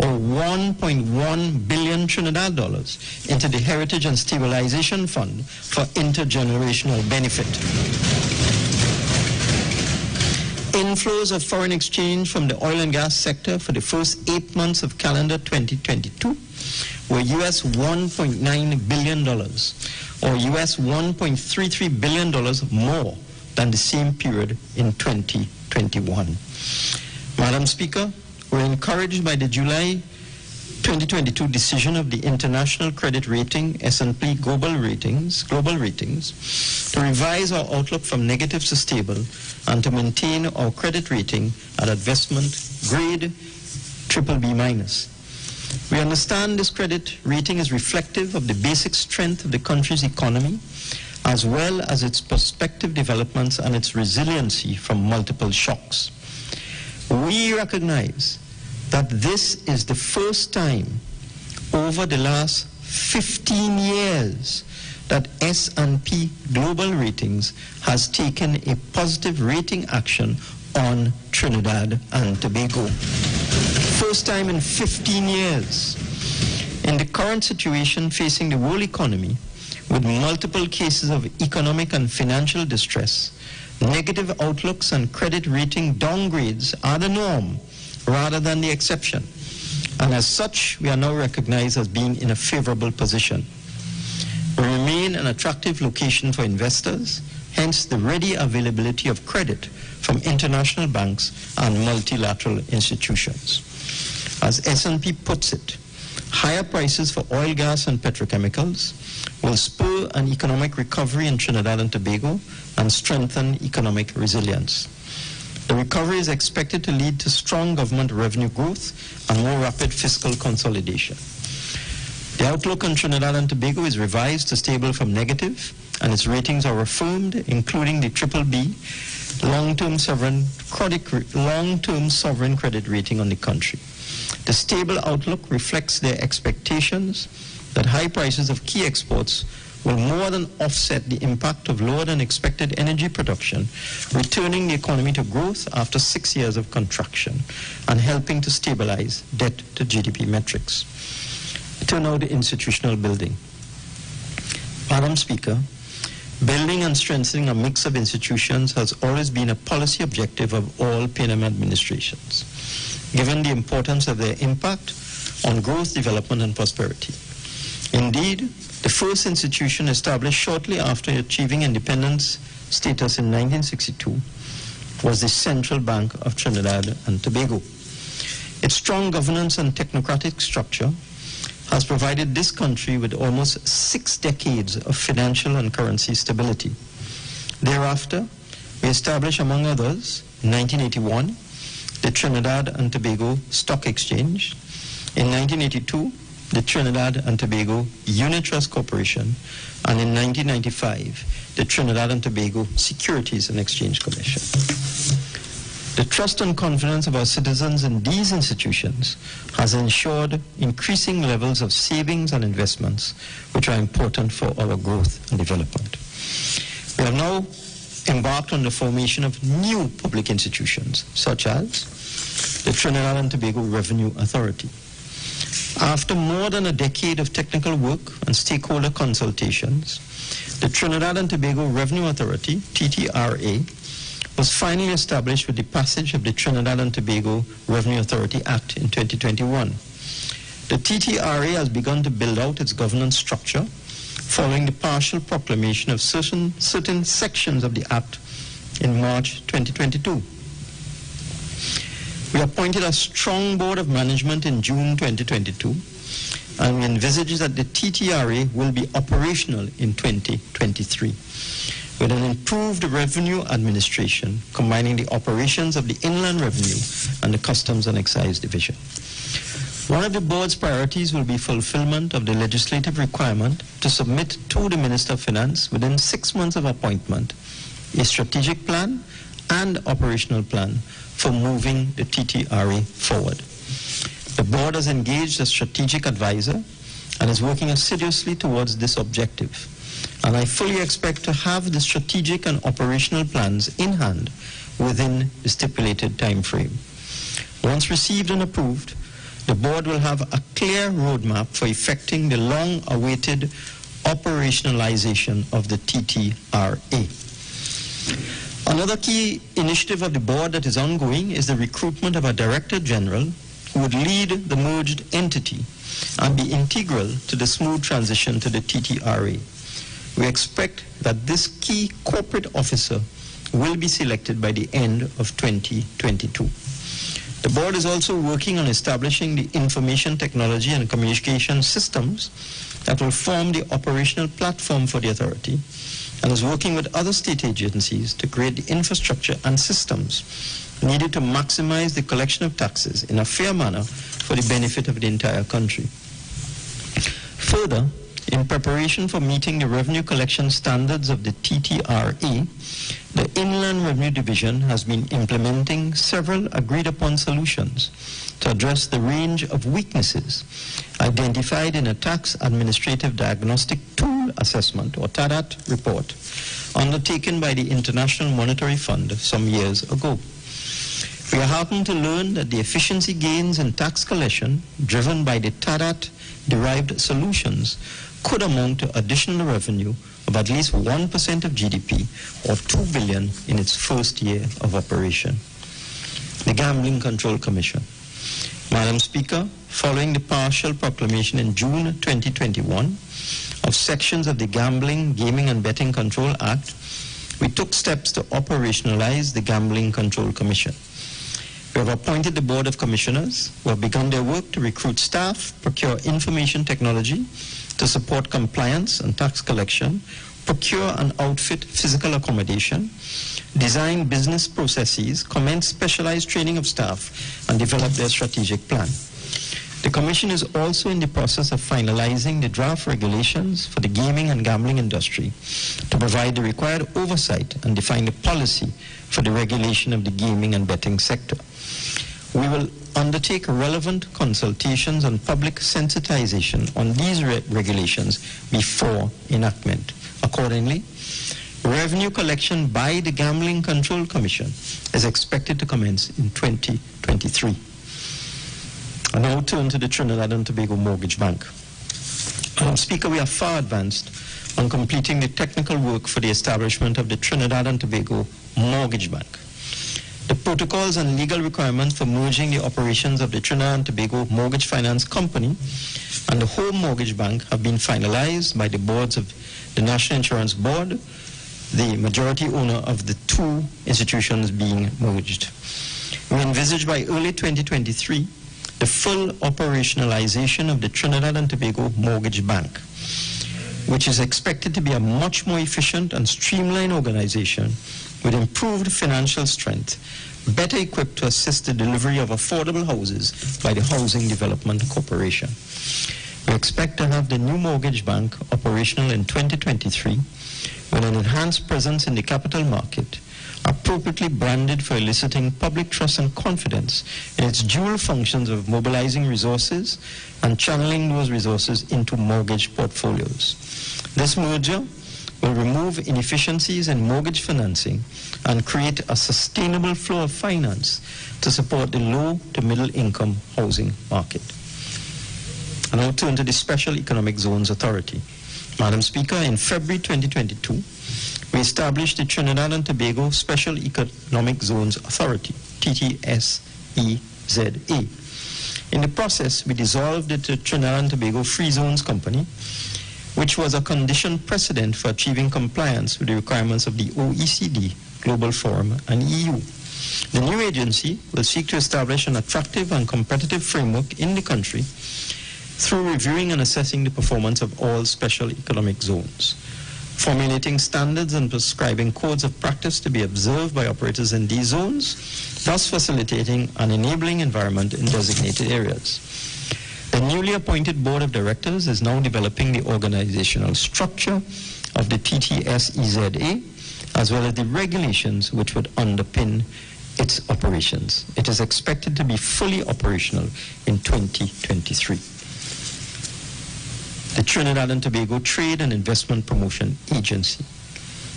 or 1.1 billion Trinidad dollars into the Heritage and Stabilization Fund for intergenerational benefit. Inflows of foreign exchange from the oil and gas sector for the first 8 months of calendar 2022 were US $1.9 billion or US $1.33 billion more than the same period in 2021. Madam Speaker, we're encouraged by the July 2022 decision of the International Credit Rating S&P Global Ratings to revise our outlook from negative to stable and to maintain our credit rating at investment grade BBB-. We understand this credit rating is reflective of the basic strength of the country's economy, as well as its prospective developments and its resiliency from multiple shocks. We recognize that this is the first time over the last 15 years that S&P Global Ratings has taken a positive rating action on Trinidad and Tobago. First time in 15 years. In the current situation facing the world economy, with multiple cases of economic and financial distress, negative outlooks and credit rating downgrades are the norm rather than the exception. And as such, we are now recognized as being in a favorable position. We remain an attractive location for investors, hence the ready availability of credit from international banks and multilateral institutions. As S&P puts it, higher prices for oil, gas, and petrochemicals will spur an economic recovery in Trinidad and Tobago and strengthen economic resilience. The recovery is expected to lead to strong government revenue growth and more rapid fiscal consolidation. The outlook on Trinidad and Tobago is revised to stable from negative, and its ratings are affirmed, including the BBB, long-term sovereign credit rating on the country. The stable outlook reflects their expectations that high prices of key exports will more than offset the impact of lower than expected energy production, returning the economy to growth after 6 years of contraction and helping to stabilize debt to GDP metrics. Turn now to institutional building. Madam Speaker, building and strengthening a mix of institutions has always been a policy objective of all PNM administrations, given the importance of their impact on growth, development, and prosperity. Indeed, the first institution established shortly after achieving independence status in 1962 was the Central Bank of Trinidad and Tobago. Its strong governance and technocratic structure has provided this country with almost 6 decades of financial and currency stability. Thereafter, we established, among others, in 1981, the Trinidad and Tobago Stock Exchange, in 1982, the Trinidad and Tobago Unit Trust Corporation, and in 1995, the Trinidad and Tobago Securities and Exchange Commission. The trust and confidence of our citizens in these institutions has ensured increasing levels of savings and investments, which are important for our growth and development. We have now embarked on the formation of new public institutions, such as the Trinidad and Tobago Revenue Authority. After more than a decade of technical work and stakeholder consultations, the Trinidad and Tobago Revenue Authority, TTRA, was finally established with the passage of the Trinidad and Tobago Revenue Authority Act in 2021. The TTRA has begun to build out its governance structure following the partial proclamation of certain sections of the Act in March 2022. We appointed a strong board of management in June 2022, and we envisage that the TTRA will be operational in 2023, with an improved revenue administration combining the operations of the Inland Revenue and the Customs and Excise Division. One of the board's priorities will be fulfillment of the legislative requirement to submit to the Minister of Finance within 6 months of appointment a strategic plan and operational plan for moving the TTRA forward. The board has engaged a strategic advisor and is working assiduously towards this objective. And I fully expect to have the strategic and operational plans in hand within the stipulated time frame. Once received and approved, the board will have a clear roadmap for effecting the long-awaited operationalization of the TTRA. Another key initiative of the board that is ongoing is the recruitment of a Director General who would lead the merged entity and be integral to the smooth transition to the TTRA. We expect that this key corporate officer will be selected by the end of 2022. The board is also working on establishing the information technology and communication systems that will form the operational platform for the authority, and is working with other state agencies to create the infrastructure and systems needed to maximize the collection of taxes in a fair manner for the benefit of the entire country. Further, in preparation for meeting the revenue collection standards of the TTRA, the Inland Revenue Division has been implementing several agreed-upon solutions to address the range of weaknesses identified in a Tax Administrative Diagnostic Tool Assessment, or TADAT, report undertaken by the International Monetary Fund some years ago. We are heartened to learn that the efficiency gains in tax collection driven by the TADAT-derived solutions could amount to additional revenue of at least 1% of GDP, or $2 billion in its first year of operation. The Gambling Control Commission. Madam Speaker, following the partial proclamation in June 2021 of sections of the Gambling, Gaming and Betting Control Act, we took steps to operationalize the Gambling Control Commission. We have appointed the Board of Commissioners who have begun their work to recruit staff, procure information technology to support compliance and tax collection, procure and outfit physical accommodation, design business processes, commence specialized training of staff, and develop their strategic plan. The Commission is also in the process of finalizing the draft regulations for the gaming and gambling industry to provide the required oversight and define the policy for the regulation of the gaming and betting sector. We will undertake relevant consultations and public sensitization on these regulations before enactment. Accordingly, revenue collection by the Gambling Control Commission is expected to commence in 2023. I now turn to the Trinidad and Tobago Mortgage Bank. Madam Speaker, we are far advanced on completing the technical work for the establishment of the Trinidad and Tobago Mortgage Bank. The protocols and legal requirements for merging the operations of the Trinidad and Tobago Mortgage Finance Company and the Home Mortgage Bank have been finalized by the boards of the National Insurance Board, the majority owner of the two institutions being merged. We envisage by early 2023 the full operationalization of the Trinidad and Tobago Mortgage Bank, which is expected to be a much more efficient and streamlined organization with improved financial strength, better equipped to assist the delivery of affordable houses by the Housing Development Corporation. We expect to have the new mortgage bank operational in 2023 with an enhanced presence in the capital market, appropriately branded for eliciting public trust and confidence in its dual functions of mobilizing resources and channeling those resources into mortgage portfolios. This merger will remove inefficiencies in mortgage financing and create a sustainable flow of finance to support the low to middle income housing market. And I'll turn to the Special Economic Zones Authority. Madam Speaker, in February 2022, we established the Trinidad and Tobago Special Economic Zones Authority, TTSEZA. In the process, we dissolved the Trinidad and Tobago Free Zones Company, which was a condition precedent for achieving compliance with the requirements of the OECD, Global Forum, and EU. The new agency will seek to establish an attractive and competitive framework in the country through reviewing and assessing the performance of all special economic zones, formulating standards and prescribing codes of practice to be observed by operators in these zones, thus facilitating an enabling environment in designated areas. The newly appointed board of directors is now developing the organizational structure of the TTSEZA, as well as the regulations which would underpin its operations. It is expected to be fully operational in 2023. The Trinidad and Tobago Trade and Investment Promotion Agency.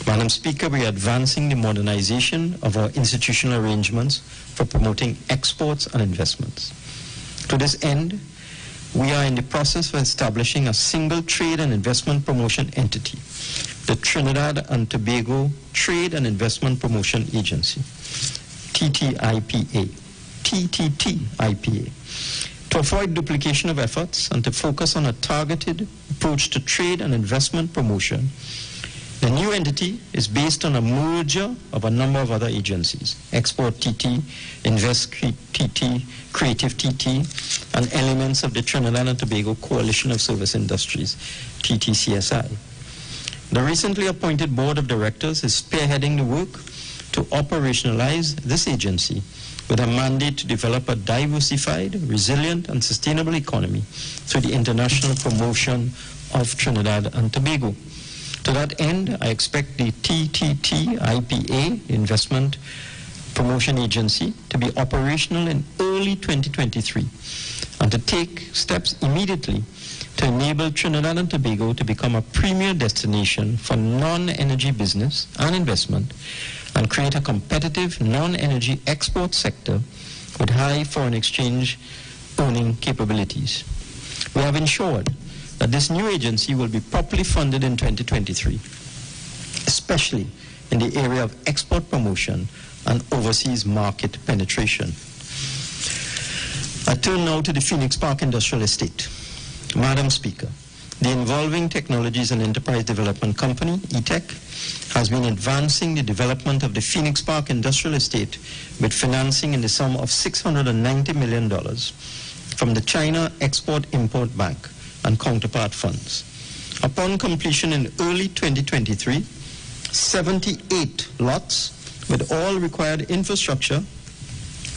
Madam Speaker, we are advancing the modernization of our institutional arrangements for promoting exports and investments. To this end, we are in the process of establishing a single trade and investment promotion entity, the Trinidad and Tobago Trade and Investment Promotion Agency, TTIPA. To avoid duplication of efforts and to focus on a targeted approach to trade and investment promotion, the new entity is based on a merger of a number of other agencies, Export TT, Invest TT, Creative TT, and elements of the Trinidad and Tobago Coalition of Service Industries, TTCSI. The recently appointed board of directors is spearheading the work to operationalize this agency with a mandate to develop a diversified, resilient, and sustainable economy through the international promotion of Trinidad and Tobago. To that end, I expect the TTTIPA, Investment Promotion Agency, to be operational in early 2023 and to take steps immediately to enable Trinidad and Tobago to become a premier destination for non-energy business and investment and create a competitive non-energy export sector with high foreign exchange earning capabilities. We have ensured that this new agency will be properly funded in 2023, especially in the area of export promotion and overseas market penetration. I turn now to the Phoenix Park Industrial Estate. Madam Speaker, the Involving Technologies and Enterprise Development Company, ETEC, has been advancing the development of the Phoenix Park Industrial Estate with financing in the sum of $690 million from the China Export-Import Bank and counterpart funds. Upon completion in early 2023, 78 lots with all required infrastructure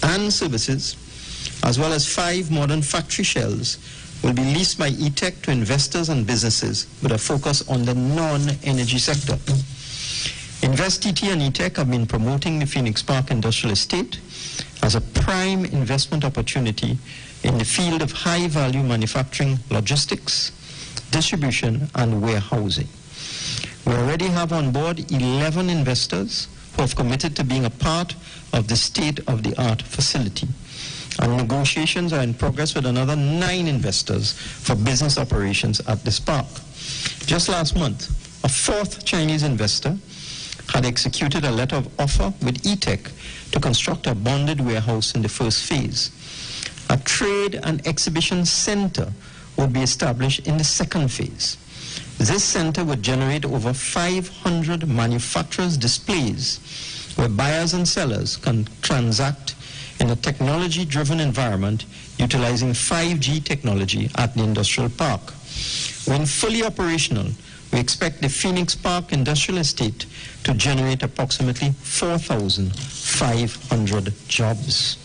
and services, as well as 5 modern factory shells, will be leased by ETEC to investors and businesses with a focus on the non-energy sector. InvestTT and ETEC have been promoting the Phoenix Park Industrial Estate as a prime investment opportunity in the field of high-value manufacturing, logistics, distribution, and warehousing. We already have on board 11 investors who have committed to being a part of the state-of-the-art facility. And negotiations are in progress with another 9 investors for business operations at this park. Just last month, a 4th Chinese investor had executed a letter of offer with ETEC to construct a bonded warehouse in the first phase. A trade and exhibition center would be established in the second phase. This center would generate over 500 manufacturers' displays where buyers and sellers can transact in a technology-driven environment utilizing 5G technology at the industrial park. When fully operational, we expect the Phoenix Park Industrial Estate to generate approximately 4,500 jobs.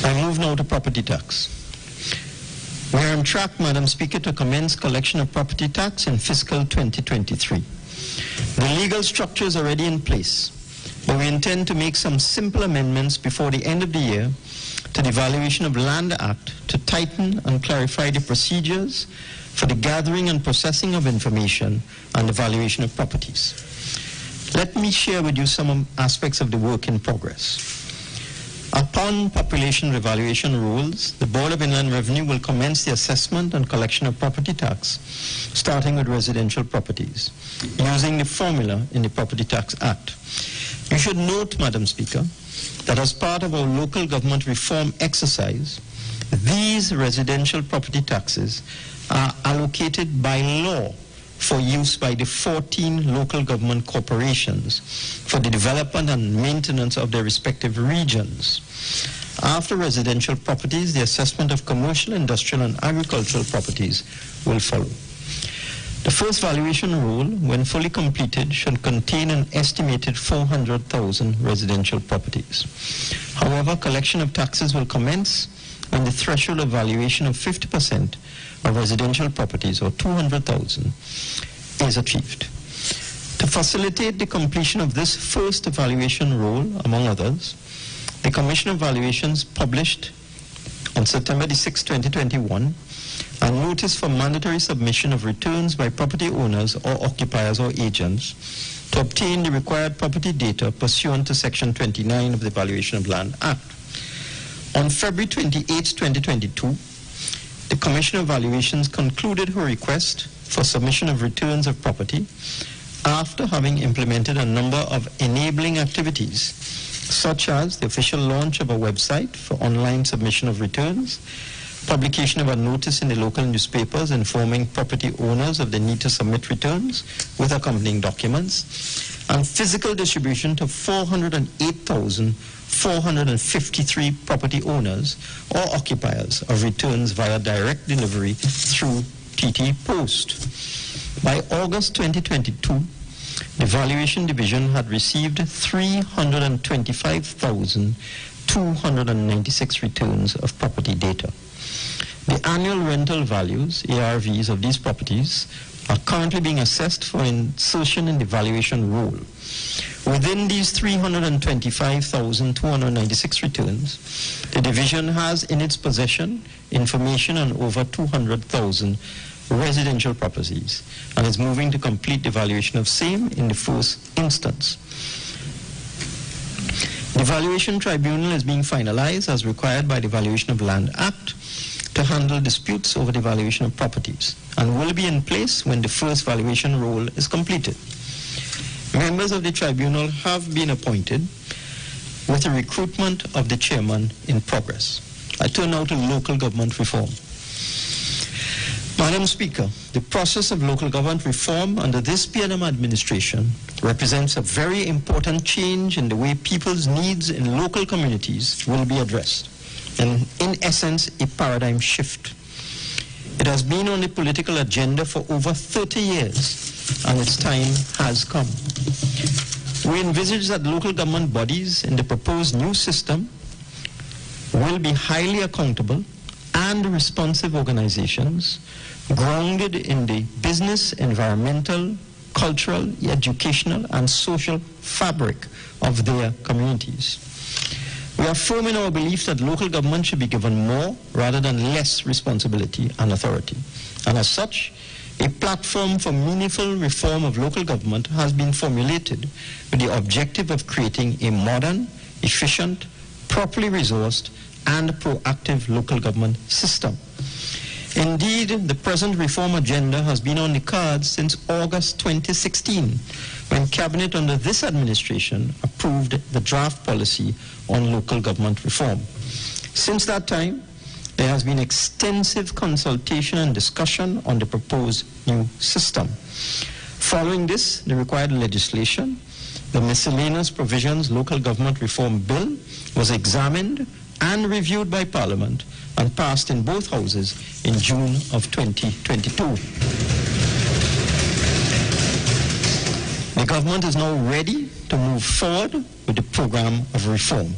I move now to property tax. We are on track, Madam Speaker, to commence collection of property tax in fiscal 2023. The legal structure is already in place, but we intend to make some simple amendments before the end of the year to the Valuation of Land Act to tighten and clarify the procedures for the gathering and processing of information and the valuation of properties. Let me share with you some aspects of the work in progress. Upon population revaluation rules, the Board of Inland Revenue will commence the assessment and collection of property tax, starting with residential properties, using the formula in the Property Tax Act. You should note, Madam Speaker, that as part of our local government reform exercise, these residential property taxes are allocated by law for use by the 14 local government corporations for the development and maintenance of their respective regions. After residential properties, the assessment of commercial, industrial, and agricultural properties will follow. The first valuation roll, when fully completed, should contain an estimated 400,000 residential properties. However, collection of taxes will commence when the threshold of valuation of 50% of residential properties, or 200,000, is achieved. To facilitate the completion of this first valuation roll, among others, the Commission of Valuations published on September 6, 2021, a notice for mandatory submission of returns by property owners or occupiers or agents to obtain the required property data pursuant to Section 29 of the Valuation of Land Act. On February 28, 2022, the Commission of Valuations concluded her request for submission of returns of property after having implemented a number of enabling activities, such as the official launch of a website for online submission of returns, publication of a notice in the local newspapers informing property owners of the need to submit returns with accompanying documents, and physical distribution to 408,453 property owners or occupiers of returns via direct delivery through TT Post. By August 2022, the Valuation Division had received 325,296 returns of property data. The annual rental values, ARVs, of these properties are currently being assessed for insertion in the valuation roll. Within these 325,296 returns, the division has in its possession information on over 200,000 residential properties and is moving to complete the valuation of same in the first instance. The Valuation Tribunal is being finalized as required by the Valuation of Land Act to handle disputes over the valuation of properties and will be in place when the first valuation roll is completed. Members of the tribunal have been appointed with the recruitment of the chairman in progress. I turn now to local government reform. Madam Speaker, the process of local government reform under this PNM administration represents a very important change in the way people's needs in local communities will be addressed, and in essence, a paradigm shift. It has been on the political agenda for over 30 years, and its time has come. We envisage that local government bodies in the proposed new system will be highly accountable and responsive organizations grounded in the business, environmental, cultural, educational, and social fabric of their communities. We are firm in our belief that local government should be given more rather than less responsibility and authority. And as such, a platform for meaningful reform of local government has been formulated with the objective of creating a modern, efficient, properly resourced, and proactive local government system. Indeed, the present reform agenda has been on the cards since August 2016, when Cabinet under this administration approved the draft policy on local government reform. Since that time, there has been extensive consultation and discussion on the proposed new system. Following this, the required legislation, the Miscellaneous Provisions Local Government Reform Bill, was examined and reviewed by Parliament and passed in both houses in June of 2022. The government is now ready to move forward with the program of reform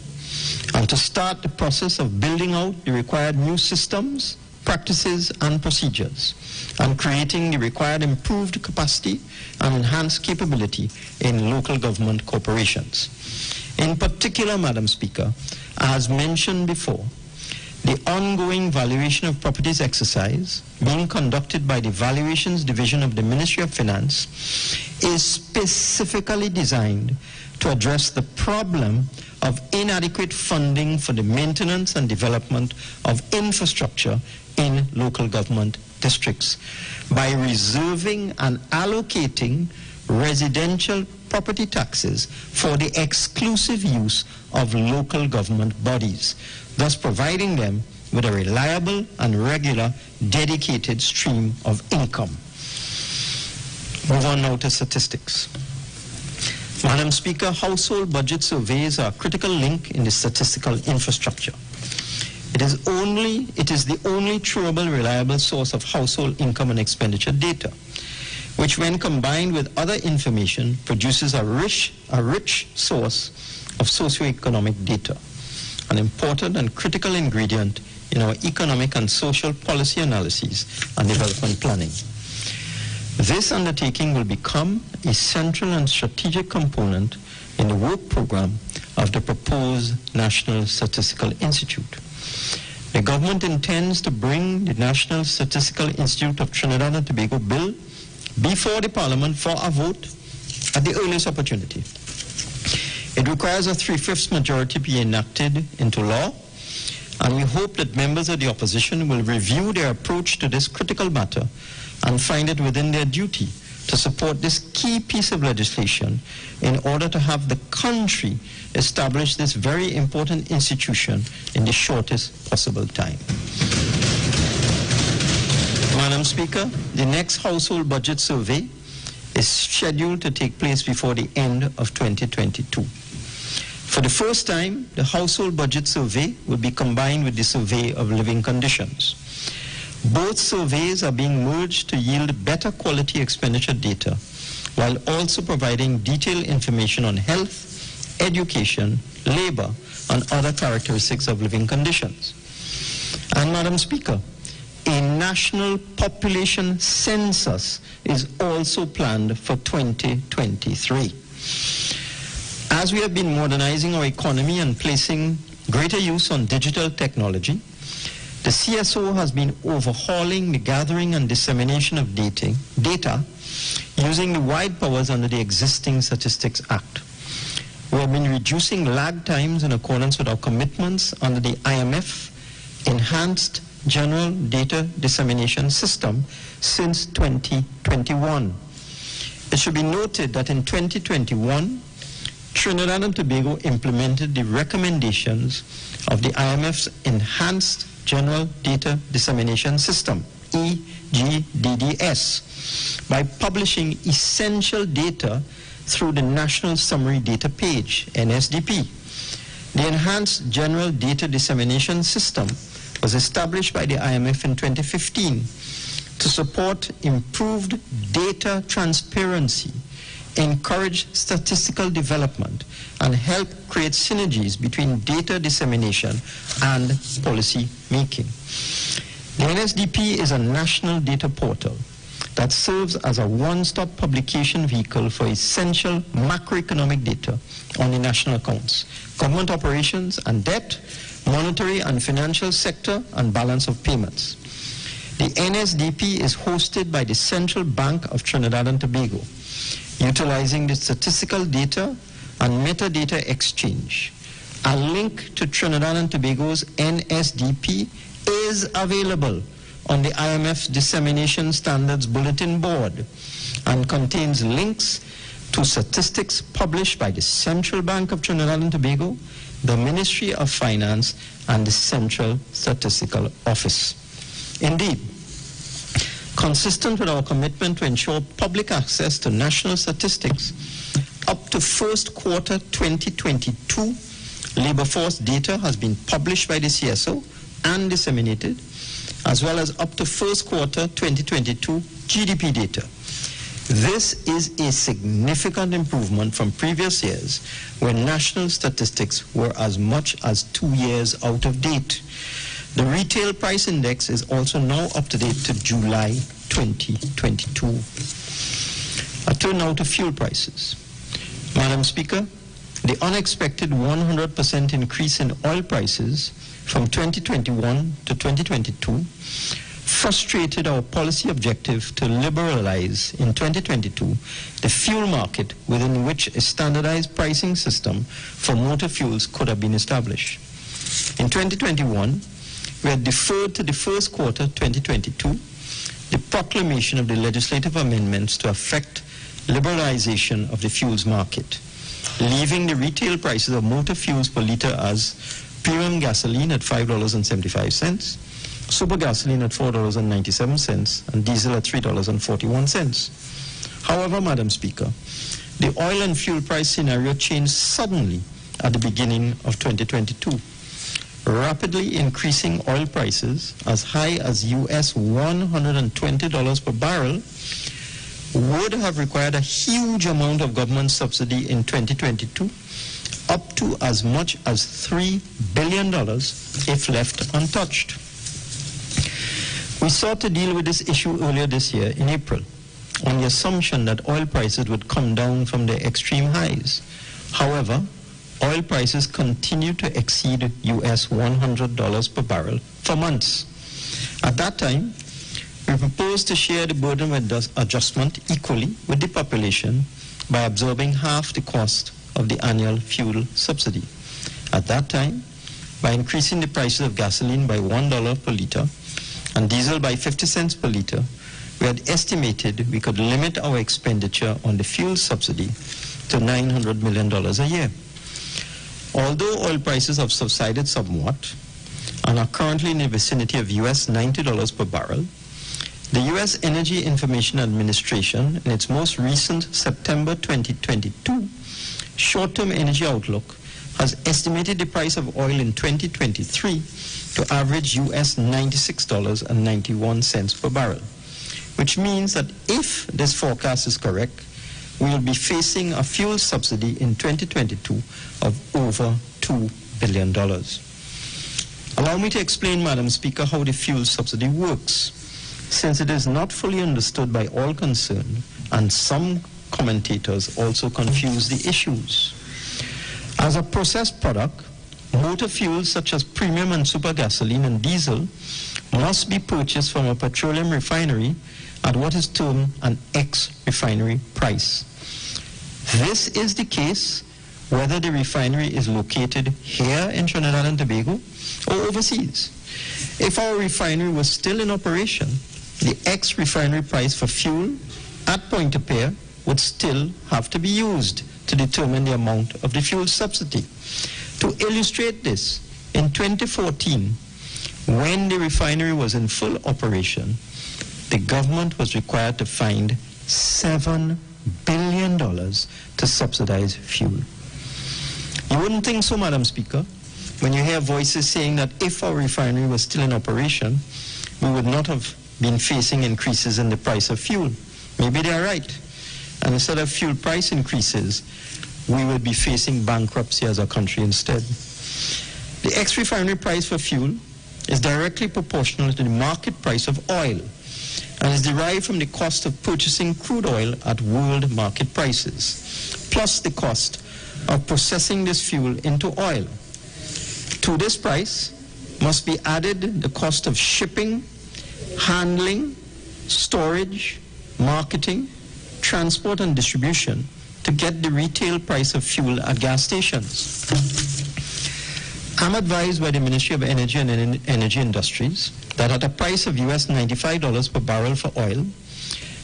and to start the process of building out the required new systems, practices, and procedures, and creating the required improved capacity and enhanced capability in local government corporations. In particular, Madam Speaker, as mentioned before, the ongoing valuation of properties exercise being conducted by the Valuations Division of the Ministry of Finance is specifically designed to address the problem of inadequate funding for the maintenance and development of infrastructure in local government districts by reserving and allocating residential property taxes for the exclusive use of local government bodies, thus providing them with a reliable and regular dedicated stream of income. Move on now to statistics. Madam Speaker, household budget surveys are a critical link in the statistical infrastructure. It is the only truable, reliable source of household income and expenditure data. which when combined with other information produces a rich source of socioeconomic data, an important and critical ingredient in our economic and social policy analyses and development planning. This undertaking will become a central and strategic component in the work program of the proposed National Statistical Institute. The government intends to bring the National Statistical Institute of Trinidad and Tobago bill before the Parliament for a vote at the earliest opportunity. It requires a 3/5 majority be enacted into law, and we hope that members of the opposition will review their approach to this critical matter and find it within their duty to support this key piece of legislation in order to have the country establish this very important institution in the shortest possible time. Madam Speaker, the next household budget survey is scheduled to take place before the end of 2022. For the first time, the household budget survey will be combined with the survey of living conditions. Both surveys are being merged to yield better quality expenditure data, while also providing detailed information on health, education, labor, and other characteristics of living conditions. And Madam Speaker, a national population census is also planned for 2023. As we have been modernizing our economy and placing greater use on digital technology, the CSO has been overhauling the gathering and dissemination of data using the wide powers under the existing Statistics Act. We have been reducing lag times in accordance with our commitments under the IMF Enhanced General Data Dissemination System since 2021. It should be noted that in 2021, Trinidad and Tobago implemented the recommendations of the IMF's Enhanced General Data Dissemination System, EGDDS, by publishing essential data through the National Summary Data Page, NSDP. The Enhanced General Data Dissemination System was established by the IMF in 2015 to support improved data transparency, encourage statistical development, and help create synergies between data dissemination and policy making. The NSDP is a national data portal that serves as a one-stop publication vehicle for essential macroeconomic data on the national accounts, government operations and debt, monetary and financial sector, and balance of payments. The NSDP is hosted by the Central Bank of Trinidad and Tobago, utilizing the statistical data and metadata exchange. A link to Trinidad and Tobago's NSDP is available on the IMF Dissemination Standards Bulletin Board and contains links to statistics published by the Central Bank of Trinidad and Tobago, the Ministry of Finance, and the Central Statistical Office. Indeed, consistent with our commitment to ensure public access to national statistics, up to first quarter 2022, labor force data has been published by the CSO and disseminated, as well as up to first quarter 2022 GDP data. This is a significant improvement from previous years when national statistics were as much as 2 years out of date. The retail price index is also now up to date to July 2022. I turn now to fuel prices. Madam Speaker, the unexpected 100% increase in oil prices from 2021 to 2022 frustrated our policy objective to liberalize in 2022 the fuel market within which a standardized pricing system for motor fuels could have been established. In 2021, we had deferred to the first quarter 2022 the proclamation of the legislative amendments to affect liberalization of the fuels market, leaving the retail prices of motor fuels per liter as premium gasoline at $5.75, super gasoline at $4.97, and diesel at $3.41. However, Madam Speaker, the oil and fuel price scenario changed suddenly at the beginning of 2022. Rapidly increasing oil prices as high as US $120 per barrel would have required a huge amount of government subsidy in 2022, up to as much as $3 billion if left untouched. We sought to deal with this issue earlier this year in April, on the assumption that oil prices would come down from their extreme highs. However, oil prices continue to exceed US $100 per barrel for months. At that time, we proposed to share the burden of adjustment equally with the population by absorbing half the cost of the annual fuel subsidy. At that time, by increasing the prices of gasoline by $1 per liter and diesel by 50 cents per liter, we had estimated we could limit our expenditure on the fuel subsidy to $900 million a year. Although oil prices have subsided somewhat and are currently in the vicinity of US $90 per barrel, the U.S. Energy Information Administration, in its most recent September 2022 short-term energy outlook, has estimated the price of oil in 2023 to average US $96.91 per barrel, which means that if this forecast is correct, we will be facing a fuel subsidy in 2022 of over $2 billion. Allow me to explain, Madam Speaker, how the fuel subsidy works, since it is not fully understood by all concerned, and some commentators also confuse the issues. As a processed product, motor fuels such as premium and super gasoline and diesel must be purchased from a petroleum refinery at what is termed an ex-refinery price. This is the case whether the refinery is located here in Trinidad and Tobago or overseas. If our refinery was still in operation, the ex-refinery price for fuel at point of pair would still have to be used to determine the amount of the fuel subsidy. To illustrate this, in 2014, when the refinery was in full operation, the government was required to find $7 billion to subsidize fuel. You wouldn't think so, Madam Speaker, when you hear voices saying that if our refinery was still in operation, we would not have been facing increases in the price of fuel. Maybe they are right. And instead of fuel price increases, we would be facing bankruptcy as a country instead. The ex-refinery price for fuel is directly proportional to the market price of oil and is derived from the cost of purchasing crude oil at world market prices, plus the cost of processing this fuel into oil. To this price must be added the cost of shipping, handling, storage, marketing, transport and distribution to get the retail price of fuel at gas stations. I'm advised by the Ministry of Energy and Energy Industries that at a price of US $95 per barrel for oil,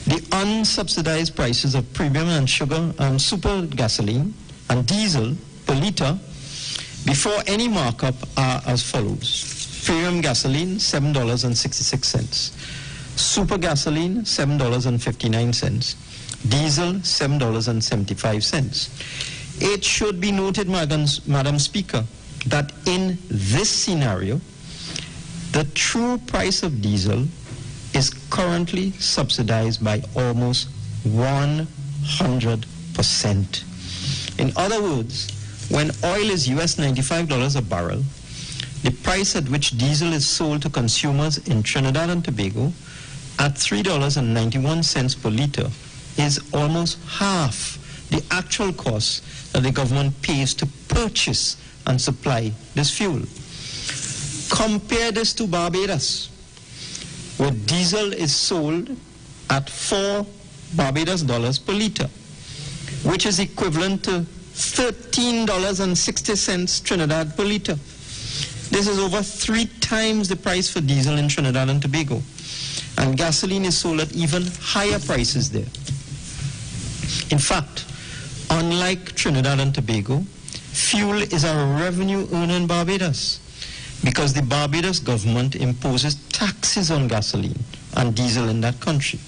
the unsubsidized prices of premium and sugar and super gasoline and diesel per liter before any markup are as follows. Premium gasoline, $7.66. Super gasoline, $7.59. Diesel, $7.75. It should be noted, Madam Speaker, that in this scenario, the true price of diesel is currently subsidized by almost 100%. In other words, when oil is US $95 a barrel, the price at which diesel is sold to consumers in Trinidad and Tobago at $3.91 per liter is almost half the actual cost that the government pays to purchase and supply this fuel. Compare this to Barbados, where diesel is sold at $4 Barbados dollars per liter, which is equivalent to $13.60 Trinidad per liter. This is over 3 times the price for diesel in Trinidad and Tobago, and gasoline is sold at even higher prices there. In fact, unlike Trinidad and Tobago, fuel is a revenue earner in Barbados because the Barbados government imposes taxes on gasoline and diesel in that country.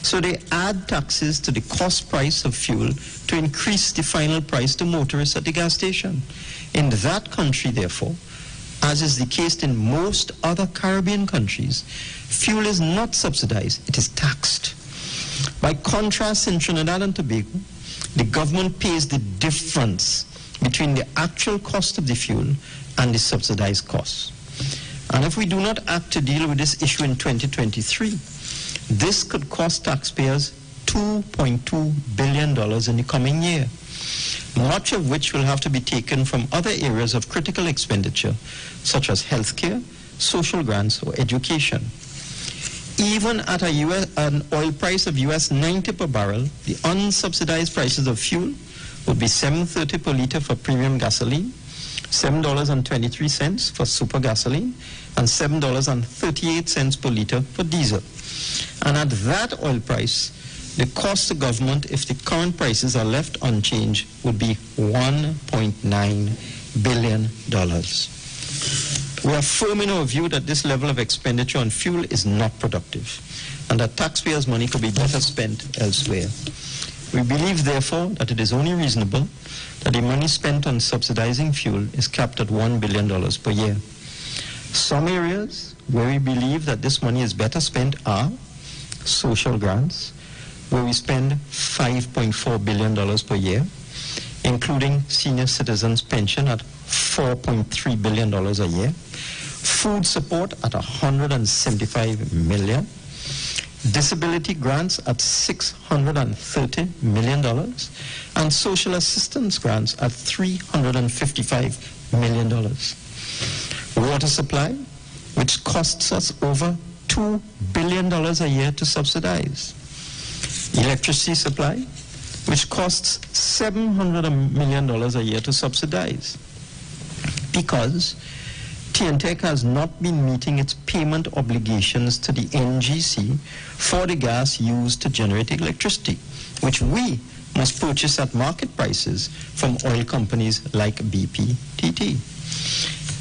So they add taxes to the cost price of fuel to increase the final price to motorists at the gas station. In that country, therefore, as is the case in most other Caribbean countries, fuel is not subsidized, it is taxed. By contrast, in Trinidad and Tobago, the government pays the difference between the actual cost of the fuel and the subsidized cost. And if we do not act to deal with this issue in 2023, this could cost taxpayers $2.2 billion in the coming year, much of which will have to be taken from other areas of critical expenditure, such as healthcare, social grants, or education. Even at an oil price of US 90 per barrel, the unsubsidized prices of fuel would be $7.30 per liter for premium gasoline, $7.23 for super gasoline, and $7.38 per liter for diesel. And at that oil price, the cost to government, if the current prices are left unchanged, would be $1.9 billion. We are firm in our view that this level of expenditure on fuel is not productive, and that taxpayers' money could be better spent elsewhere. We believe, therefore, that it is only reasonable that the money spent on subsidizing fuel is capped at $1 billion per year. Some areas where we believe that this money is better spent are social grants, where we spend $5.4 billion per year, including senior citizens' pension at $4.3 billion a year, food support at $175 million, disability grants at $630 million, and social assistance grants at $355 million. Water supply, which costs us over $2 billion a year to subsidize. Electricity supply, which costs $700 million a year to subsidize, because TNTEC has not been meeting its payment obligations to the NGC for the gas used to generate electricity, which we must purchase at market prices from oil companies like BP/TT.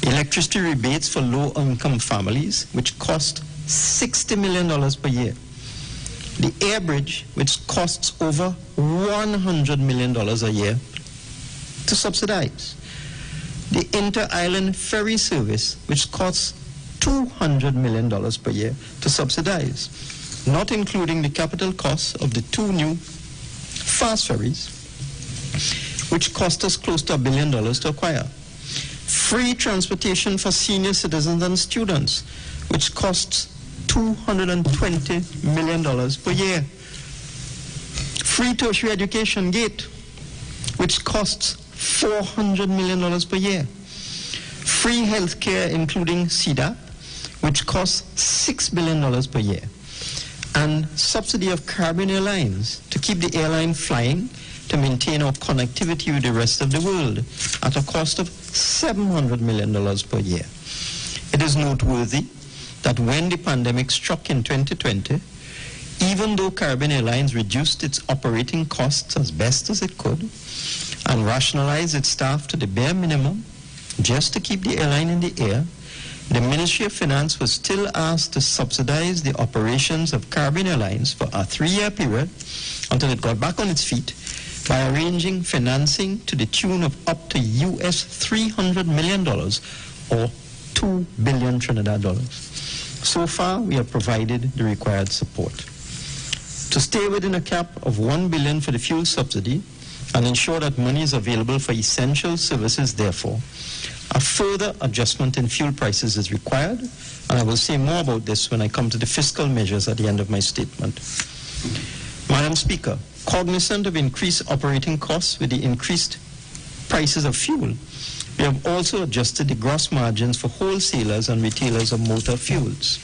Electricity rebates for low-income families, which cost $60 million per year. The air bridge, which costs over $100 million a year to subsidize. The inter-island ferry service, which costs $200 million per year to subsidize, not including the capital costs of the 2 new fast ferries, which cost us close to $1 billion to acquire. Free transportation for senior citizens and students, which costs $220 million per year. Free tertiary education gate, which costs $400 million per year. Free health care, including CDAP, which costs $6 billion per year. And subsidy of Caribbean Airlines to keep the airline flying to maintain our connectivity with the rest of the world at a cost of $700 million per year. It is noteworthy that when the pandemic struck in 2020, even though Caribbean Airlines reduced its operating costs as best as it could and rationalized its staff to the bare minimum just to keep the airline in the air, the Ministry of Finance was still asked to subsidize the operations of Caribbean Airlines for a 3-year period until it got back on its feet by arranging financing to the tune of up to US $300 million or 2 billion Trinidad dollars. So far, we have provided the required support. To stay within a cap of $1 billion for the fuel subsidy and ensure that money is available for essential services, therefore, a further adjustment in fuel prices is required, and I will say more about this when I come to the fiscal measures at the end of my statement. Madam Speaker, cognizant of increased operating costs with the increased prices of fuel, we have also adjusted the gross margins for wholesalers and retailers of motor fuels.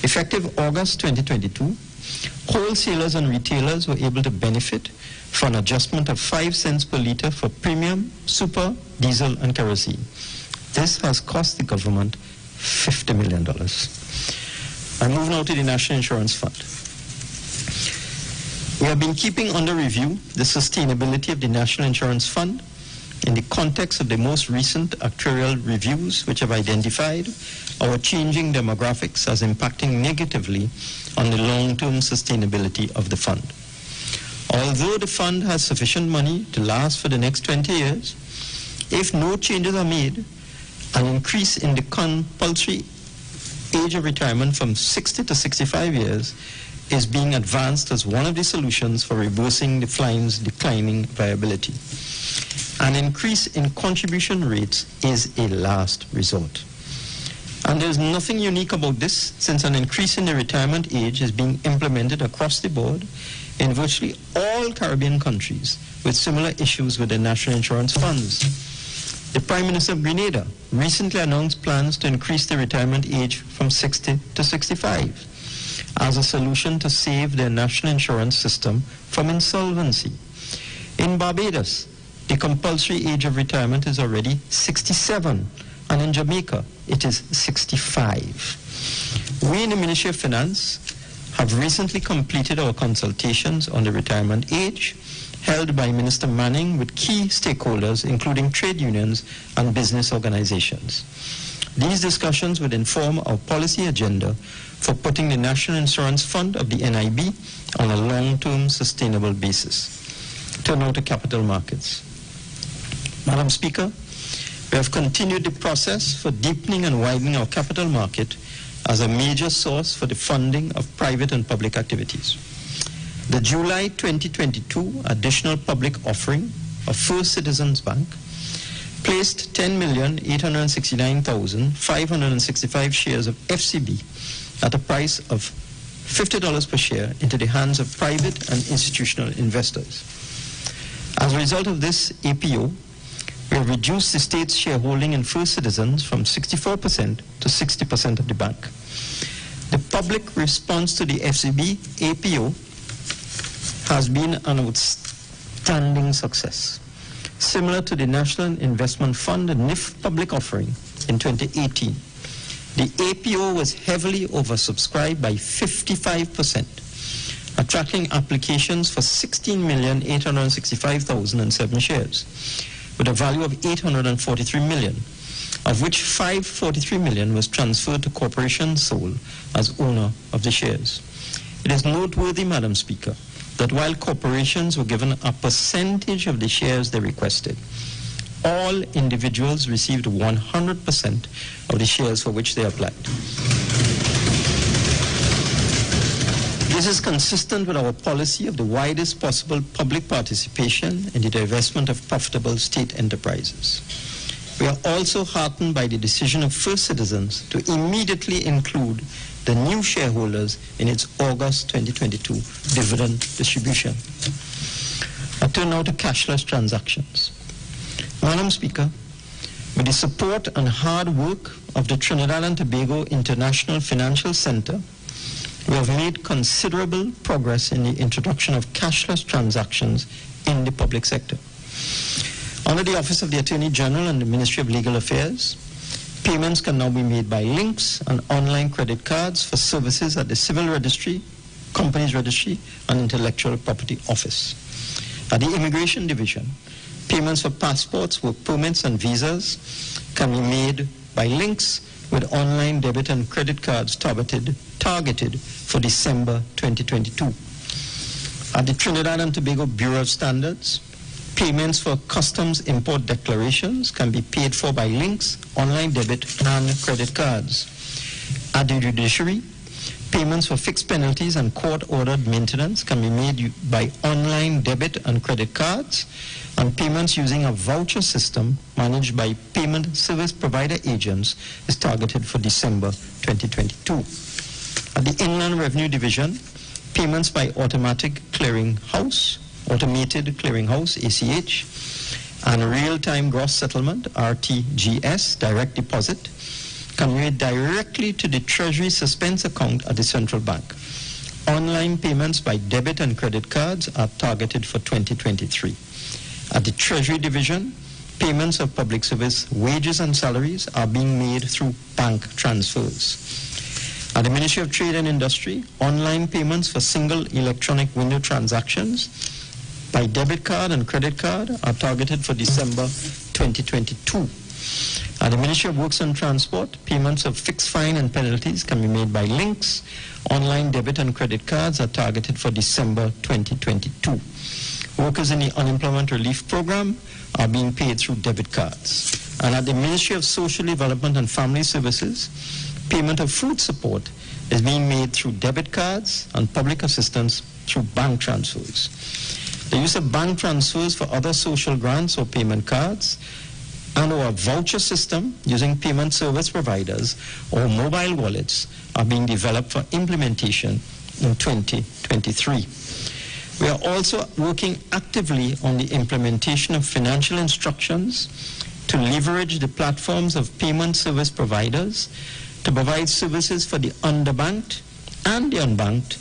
Effective August 2022, wholesalers and retailers were able to benefit from an adjustment of 5 cents per liter for premium, super, diesel, and kerosene. This has cost the government $50 million. I move now to the National Insurance Fund. We have been keeping under review the sustainability of the National Insurance Fund in the context of the most recent actuarial reviews, which have identified our changing demographics as impacting negatively on the long-term sustainability of the fund. Although the fund has sufficient money to last for the next 20 years, if no changes are made, an increase in the compulsory age of retirement from 60 to 65 years is being advanced as one of the solutions for reversing the flying's declining viability. An increase in contribution rates is a last resort. And there's nothing unique about this, since an increase in the retirement age is being implemented across the board in virtually all Caribbean countries with similar issues with their national insurance funds. The Prime Minister of Grenada recently announced plans to increase the retirement age from 60 to 65 as a solution to save their national insurance system from insolvency. In Barbados, the compulsory age of retirement is already 67, and in Jamaica, it is 65. We in the Ministry of Finance have recently completed our consultations on the retirement age held by Minister Manning with key stakeholders, including trade unions and business organizations. These discussions would inform our policy agenda for putting the National Insurance Fund of the NIB on a long-term sustainable basis. Turn now to capital markets. Madam Speaker, we have continued the process for deepening and widening our capital market as a major source for the funding of private and public activities. The July 2022 additional public offering of First Citizens Bank placed 10,869,565 shares of FCB at a price of $50 per share into the hands of private and institutional investors. As a result of this APO, we have reduced the state's shareholding in First Citizens from 64% to 60% of the bank. The public response to the FCB APO has been an outstanding success. Similar to the National Investment Fund NIF public offering in 2018, the APO was heavily oversubscribed by 55%, attracting applications for 16,865,007 shares, with a value of $843 million, of which $543 million was transferred to Corporation Seoul as owner of the shares. It is noteworthy, Madam Speaker, that while corporations were given a percentage of the shares they requested, all individuals received 100% of the shares for which they applied. This is consistent with our policy of the widest possible public participation in the divestment of profitable state enterprises. We are also heartened by the decision of First Citizens to immediately include the new shareholders in its August 2022 dividend distribution. I turn now to cashless transactions. Madam Speaker, with the support and hard work of the Trinidad and Tobago International Financial Center, we have made considerable progress in the introduction of cashless transactions in the public sector. Under the Office of the Attorney General and the Ministry of Legal Affairs, payments can now be made by links and online credit cards for services at the Civil Registry, Companies Registry, and Intellectual Property Office. At the Immigration Division, payments for passports, work permits, and visas can be made by links with online debit and credit cards targeted for December 2022. At the Trinidad and Tobago Bureau of Standards, payments for customs import declarations can be paid for by links, online debit, and credit cards. At the judiciary, payments for fixed penalties and court-ordered maintenance can be made by online debit and credit cards, and payments using a voucher system managed by payment service provider agents is targeted for December 2022. At the Inland Revenue Division, payments by automated clearinghouse, ACH, and real-time gross settlement, RTGS, direct deposit, can be made directly to the Treasury suspense account at the Central Bank. Online payments by debit and credit cards are targeted for 2023. At the Treasury Division, payments of public service wages and salaries are being made through bank transfers. At the Ministry of Trade and Industry, online payments for single electronic window transactions by debit card and credit card are targeted for December 2022. At the Ministry of Works and Transport, payments of fixed fine and penalties can be made by links. Online debit and credit cards are targeted for December 2022. Workers in the Unemployment Relief Program are being paid through debit cards. And at the Ministry of Social Development and Family Services, payment of food support is being made through debit cards and public assistance through bank transfers. The use of bank transfers for other social grants or payment cards and or a voucher system using payment service providers or mobile wallets are being developed for implementation in 2023. We are also working actively on the implementation of financial instructions to leverage the platforms of payment service providers to provide services for the underbanked and the unbanked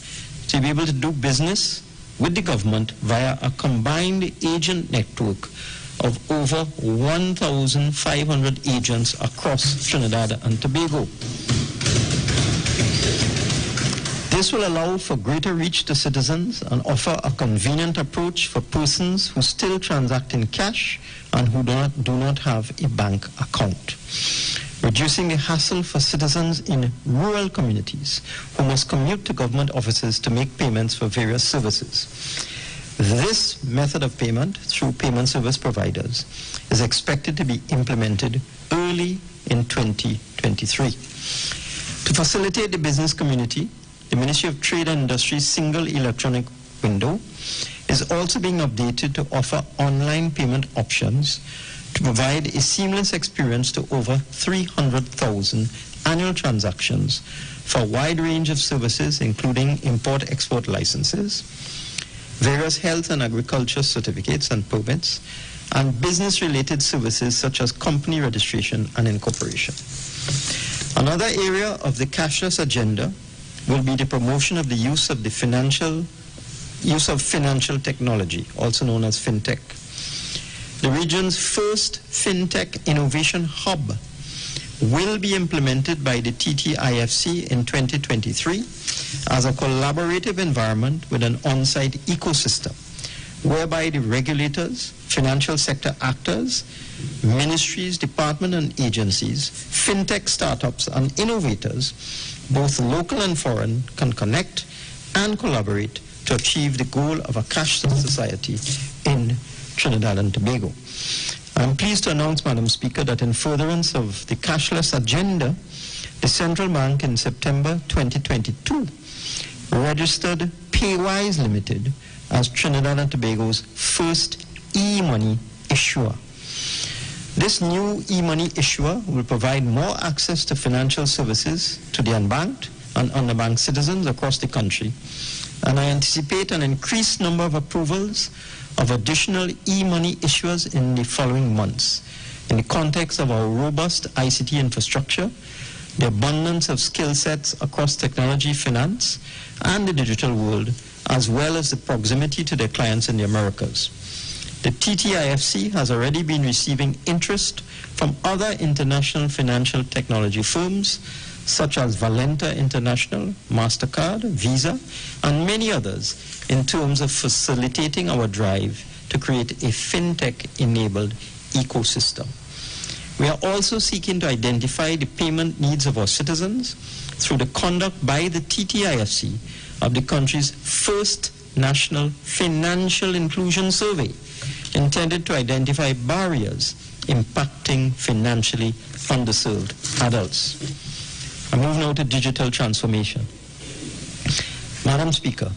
to be able to do business with the government via a combined agent network of over 1,500 agents across Trinidad and Tobago. This will allow for greater reach to citizens and offer a convenient approach for persons who still transact in cash and who do not have a bank account, reducing the hassle for citizens in rural communities who must commute to government offices to make payments for various services. This method of payment through payment service providers is expected to be implemented early in 2023. To facilitate the business community, the Ministry of Trade and Industry's single electronic window is also being updated to offer online payment options to provide a seamless experience to over 300,000 annual transactions for a wide range of services, including import-export licenses, various health and agriculture certificates and permits, and business-related services such as company registration and incorporation. Another area of the cashless agenda will be the promotion of the use of financial technology, also known as fintech. The region's first fintech innovation hub will be implemented by the TTIFC in 2023 as a collaborative environment with an on-site ecosystem whereby the regulators, financial sector actors, ministries, departments and agencies, fintech startups and innovators, both local and foreign, can connect and collaborate to achieve the goal of a cashless society in Trinidad and Tobago. I'm pleased to announce, Madam Speaker, that in furtherance of the cashless agenda, the Central Bank in September 2022 registered Paywise Limited as Trinidad and Tobago's first e-money issuer. This new e-money issuer will provide more access to financial services to the unbanked and underbanked citizens across the country, and I anticipate an increased number of approvals of additional e-money issuers in the following months in the context of our robust ICT infrastructure, the abundance of skill sets across technology, finance, and the digital world, as well as the proximity to their clients in the Americas. The TTIFC has already been receiving interest from other international financial technology firms such as Valenta International, MasterCard, Visa, and many others in terms of facilitating our drive to create a fintech-enabled ecosystem. We are also seeking to identify the payment needs of our citizens through the conduct by the TTIFC of the country's first national financial inclusion survey, intended to identify barriers impacting financially underserved adults. I move now to digital transformation. Madam Speaker,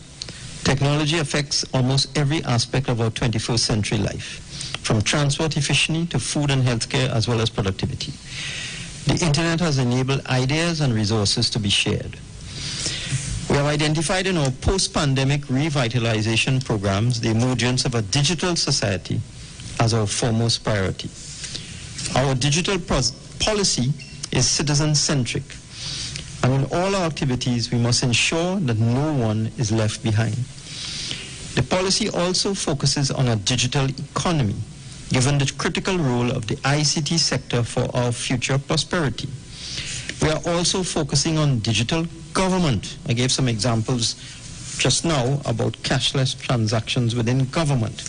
technology affects almost every aspect of our 21st century life, from transport efficiency to food and healthcare as well as productivity. The internet has enabled ideas and resources to be shared. We have identified in our post-pandemic revitalization programs the emergence of a digital society as our foremost priority. Our digital policy is citizen-centric, and in all our activities we must ensure that no one is left behind. The policy also focuses on a digital economy, given the critical role of the ICT sector for our future prosperity. We are also focusing on digital government. I gave some examples just now about cashless transactions within government,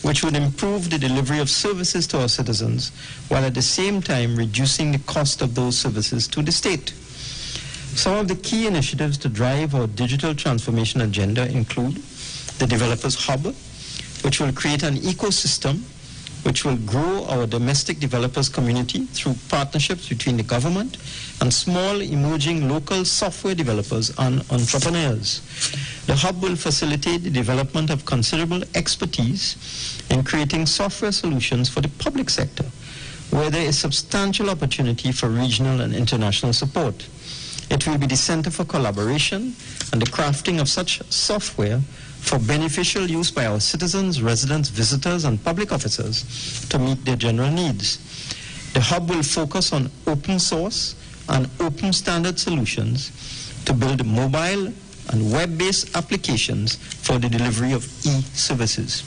which would improve the delivery of services to our citizens while at the same time reducing the cost of those services to the state. Some of the key initiatives to drive our digital transformation agenda include the Developers Hub, which will create an ecosystem which will grow our domestic developers community through partnerships between the government and small emerging local software developers and entrepreneurs. The hub will facilitate the development of considerable expertise in creating software solutions for the public sector, where there is substantial opportunity for regional and international support. It will be the center for collaboration and the crafting of such software for beneficial use by our citizens, residents, visitors, and public officers to meet their general needs. The hub will focus on open source and open standard solutions to build mobile and web-based applications for the delivery of e-services.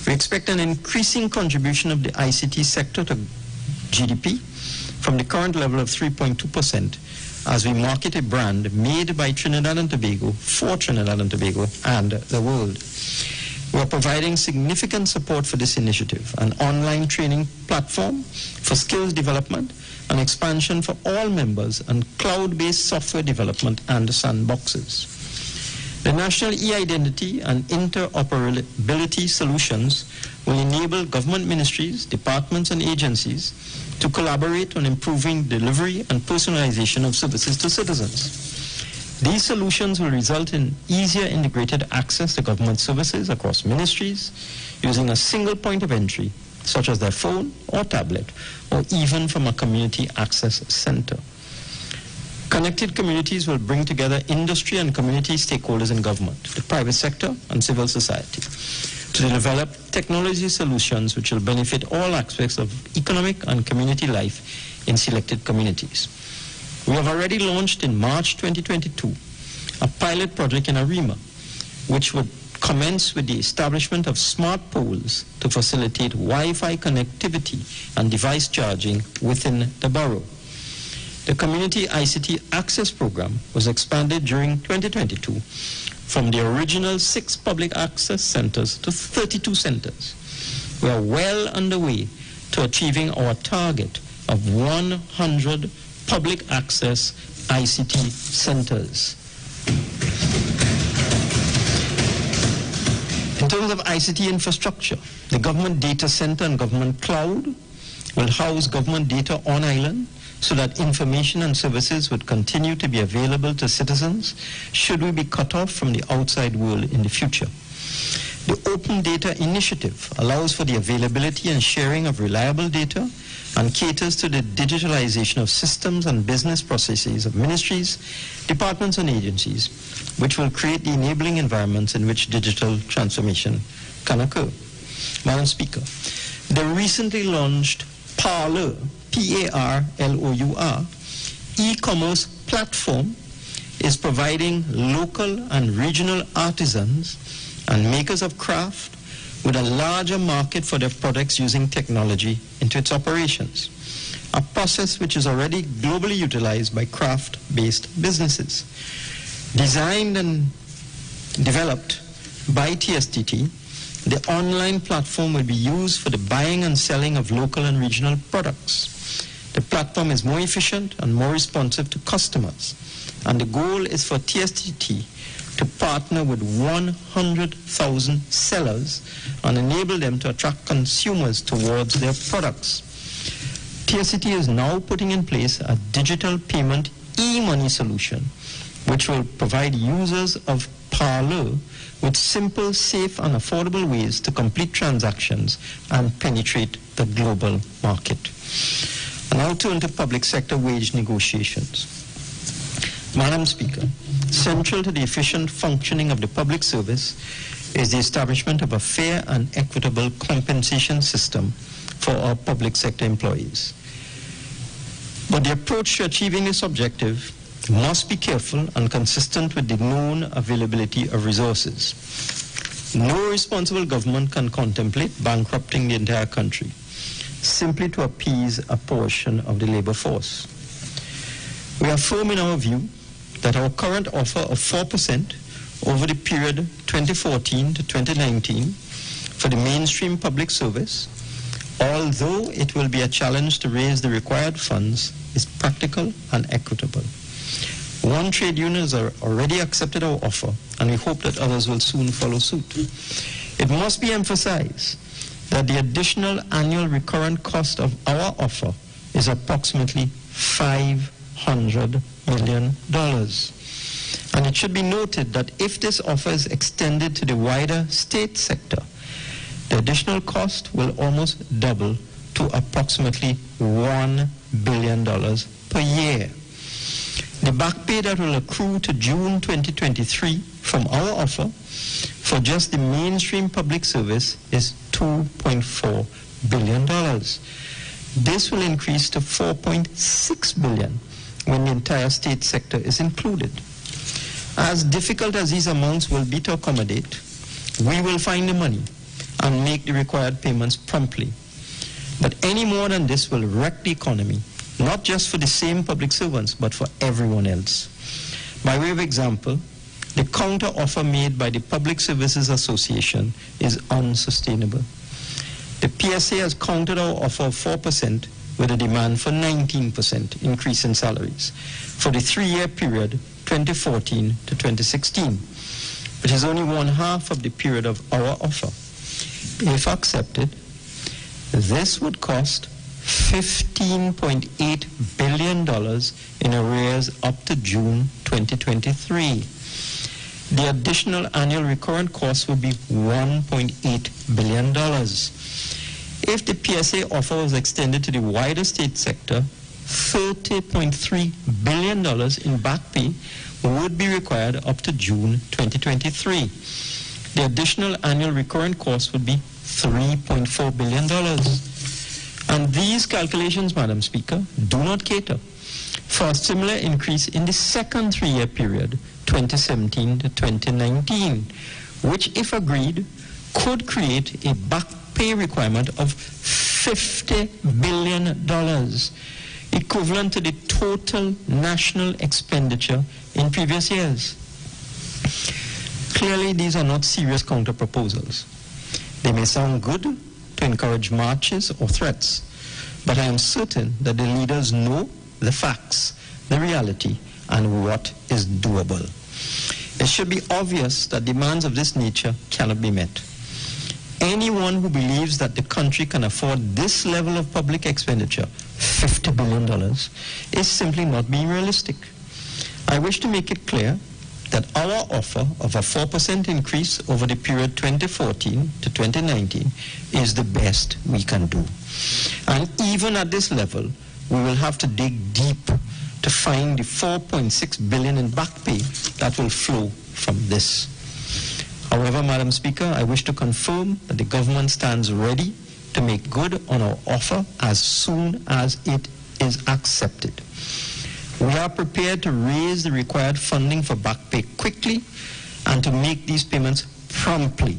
We expect an increasing contribution of the ICT sector to GDP from the current level of 3.2% as we market a brand made by Trinidad and Tobago for Trinidad and Tobago and the world. We are providing significant support for this initiative, an online training platform for skills development and expansion for all members, and cloud-based software development and sandboxes. The National E-Identity and Interoperability Solutions will enable government ministries, departments, and agencies to collaborate on improving delivery and personalization of services to citizens. These solutions will result in easier integrated access to government services across ministries using a single point of entry, such as their phone or tablet, or even from a community access center. Connected communities will bring together industry and community stakeholders in government, the private sector, and civil society to develop technology solutions which will benefit all aspects of economic and community life in selected communities. We have already launched in March 2022 a pilot project in Arima, which would commence with the establishment of smart poles to facilitate Wi-Fi connectivity and device charging within the borough. The Community ICT Access Program was expanded during 2022 from the original 6 public access centers to 32 centers. We are well underway to achieving our target of 100 public access ICT centers. In terms of ICT infrastructure, the government data center and government cloud will house government data on island so that information and services would continue to be available to citizens should we be cut off from the outside world in the future. The Open Data Initiative allows for the availability and sharing of reliable data and caters to the digitalization of systems and business processes of ministries, departments, and agencies, which will create the enabling environments in which digital transformation can occur. Madam Speaker, the recently launched Parlour, P-A-R-L-O-U-R, e-commerce platform is providing local and regional artisans and makers of craft with a larger market for their products using technology into its operations, a process which is already globally utilized by craft-based businesses. Designed and developed by TSTT, the online platform will be used for the buying and selling of local and regional products. The platform is more efficient and more responsive to customers, and the goal is for TSTT to partner with 100,000 sellers and enable them to attract consumers towards their products. TSTT is now putting in place a digital payment e-money solution, which will provide users of Parlour with simple, safe, and affordable ways to complete transactions and penetrate the global market. And now turn to public sector wage negotiations. Madam Speaker, central to the efficient functioning of the public service is the establishment of a fair and equitable compensation system for our public sector employees. But the approach to achieving this objective must be careful and consistent with the known availability of resources. No responsible government can contemplate bankrupting the entire country simply to appease a portion of the labor force. We are firm in our view that our current offer of 4% over the period 2014 to 2019 for the mainstream public service, although it will be a challenge to raise the required funds, is practical and equitable. One trade union has already accepted our offer, and we hope that others will soon follow suit. It must be emphasized that the additional annual recurrent cost of our offer is approximately $500 million. And it should be noted that if this offer is extended to the wider state sector, the additional cost will almost double to approximately $1 billion per year. The back pay that will accrue to June 2023 from our offer for just the mainstream public service is $2.4 billion. This will increase to $4.6 billion when the entire state sector is included. As difficult as these amounts will be to accommodate, we will find the money and make the required payments promptly. But any more than this will wreck the economy, not just for the same public servants, but for everyone else. By way of example, the counter offer made by the Public Services Association is unsustainable. The PSA has countered our offer of 4% with a demand for 19% increase in salaries for the 3-year period 2014 to 2016, which is only one half of the period of our offer. If accepted, this would cost $15.8 billion in arrears up to June 2023. The additional annual recurrent cost would be $1.8 billion. If the PSA offer was extended to the wider state sector, $30.3 billion in back pay would be required up to June 2023. The additional annual recurrent cost would be $3.4 billion. And these calculations, Madam Speaker, do not cater for a similar increase in the second 3-year period, 2017 to 2019, which, if agreed, could create a back pay requirement of $50 billion, equivalent to the total national expenditure in previous years. Clearly, these are not serious counter proposals. They may sound good to encourage marches or threats, but I am certain that the leaders know the facts, the reality, and what is doable. It should be obvious that demands of this nature cannot be met. Anyone who believes that the country can afford this level of public expenditure, $50 billion, is simply not being realistic. I wish to make it clear that our offer of a 4% increase over the period 2014 to 2019 is the best we can do. And even at this level, we will have to dig deep to find the $4.6 billion in back pay that will flow from this. However, Madam Speaker, I wish to confirm that the government stands ready to make good on our offer as soon as it is accepted. We are prepared to raise the required funding for back pay quickly and to make these payments promptly,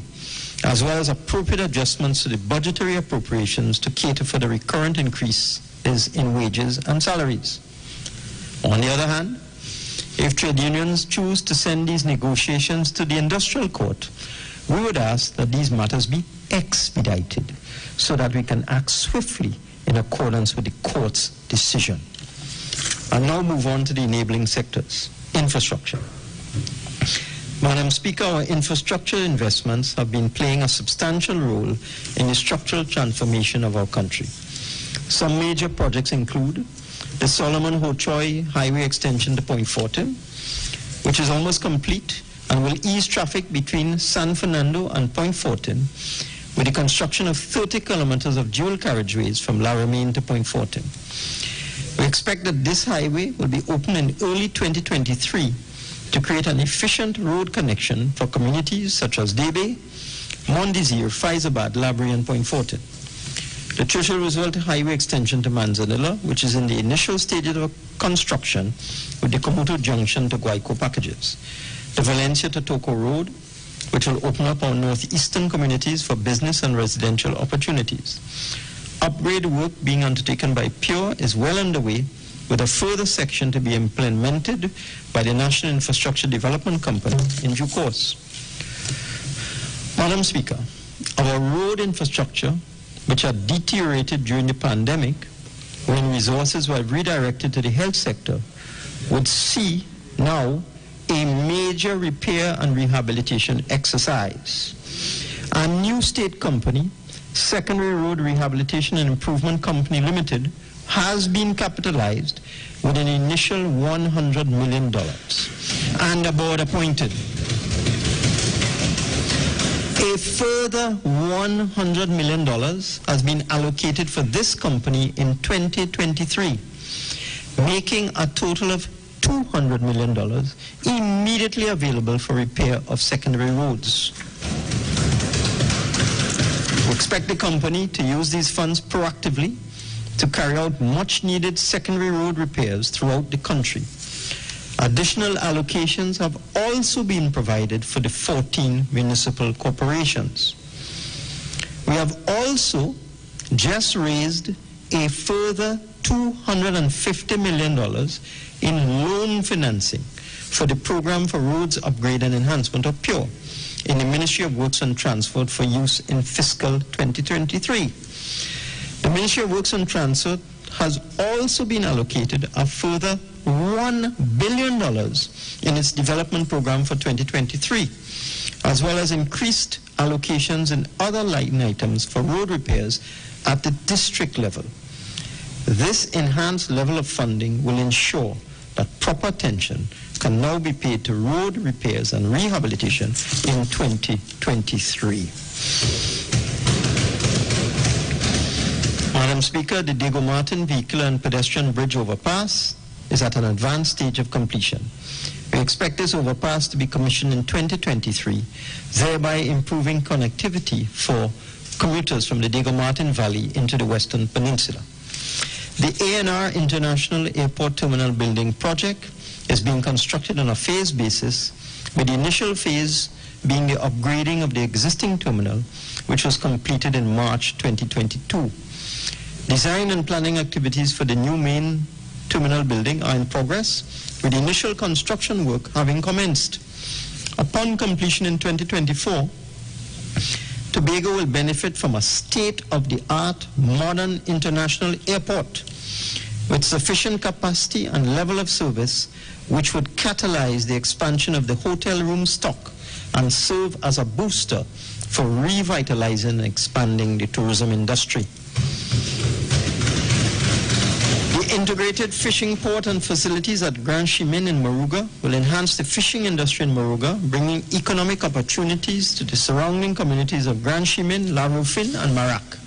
as well as appropriate adjustments to the budgetary appropriations to cater for the recurrent increases in wages and salaries. On the other hand, if trade unions choose to send these negotiations to the industrial court, we would ask that these matters be expedited so that we can act swiftly in accordance with the court's decision. And now move on to the enabling sectors. Infrastructure. Madam Speaker, our infrastructure investments have been playing a substantial role in the structural transformation of our country. Some major projects include the Solomon Ho-Choi Highway extension to Point Fortin, which is almost complete and will ease traffic between San Fernando and Point Fortin with the construction of 30 kilometers of dual carriageways from Laramie to Point Fortin. We expect that this highway will be open in early 2023 to create an efficient road connection for communities such as Debe, Mont Desir, Faizabad, Labrie, and Point Fortin. The Churchill Roosevelt Highway extension to Manzanilla, which is in the initial stages of construction with the Komoto Junction to Guayco packages. The Valencia to Toco Road, which will open up our northeastern communities for business and residential opportunities. Upgrade work being undertaken by Pure is well underway, with a further section to be implemented by the National Infrastructure Development Company in due course. Madam Speaker, our road infrastructure, which had deteriorated during the pandemic, when resources were redirected to the health sector, would see now a major repair and rehabilitation exercise. A new state company, Secondary Road Rehabilitation and Improvement Company Limited has been capitalized with an initial $100 million and a board appointed. A further $100 million has been allocated for this company in 2023, making a total of $200 million immediately available for repair of secondary roads. We expect the company to use these funds proactively to carry out much-needed secondary road repairs throughout the country. Additional allocations have also been provided for the 14 municipal corporations. We have also just raised a further $250 million in loan financing for the Program for Roads Upgrade and Enhancement, or PURE, in the Ministry of Works and Transport for use in fiscal 2023. The Ministry of Works and Transport has also been allocated a further $1 billion in its development program for 2023, as well as increased allocations in other line items for road repairs at the district level. This enhanced level of funding will ensure that proper attention can now be paid to road repairs and rehabilitation in 2023. Madam Speaker, the Diego Martin Vehicular and Pedestrian Bridge Overpass is at an advanced stage of completion. We expect this overpass to be commissioned in 2023, thereby improving connectivity for commuters from the Diego Martin Valley into the Western Peninsula. The ANR International Airport Terminal Building project is being constructed on a phased basis, with the initial phase being the upgrading of the existing terminal, which was completed in March 2022. Design and planning activities for the new main terminal building are in progress, with initial construction work having commenced. Upon completion in 2024, Tobago will benefit from a state-of-the-art modern international airport with sufficient capacity and level of service, which would catalyze the expansion of the hotel room stock and serve as a booster for revitalizing and expanding the tourism industry. The integrated fishing port and facilities at Grand Chimin in Moruga will enhance the fishing industry in Moruga, bringing economic opportunities to the surrounding communities of Grand Chimin, La Rufin, and Marak.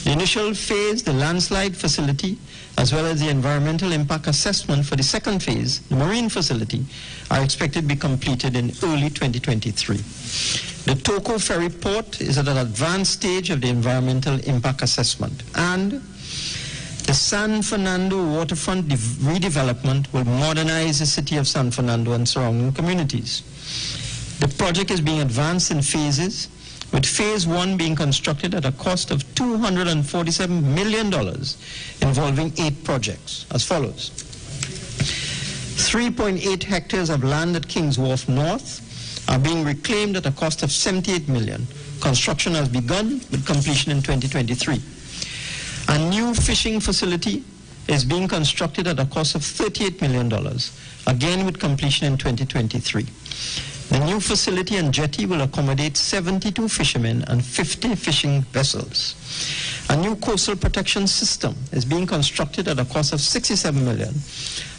The initial phase, the landslide facility, as well as the environmental impact assessment for the second phase, the marine facility, are expected to be completed in early 2023. The Toko Ferry Port is at an advanced stage of the environmental impact assessment, and the San Fernando waterfront redevelopment will modernize the city of San Fernando and surrounding communities. The project is being advanced in phases, with phase 1 being constructed at a cost of $247 million, involving 8 projects, as follows. 3.8 hectares of land at Kings Wharf North are being reclaimed at a cost of $78 million. Construction has begun, with completion in 2023. A new fishing facility is being constructed at a cost of $38 million, again with completion in 2023. The new facility and jetty will accommodate 72 fishermen and 50 fishing vessels. A new coastal protection system is being constructed at a cost of $67 million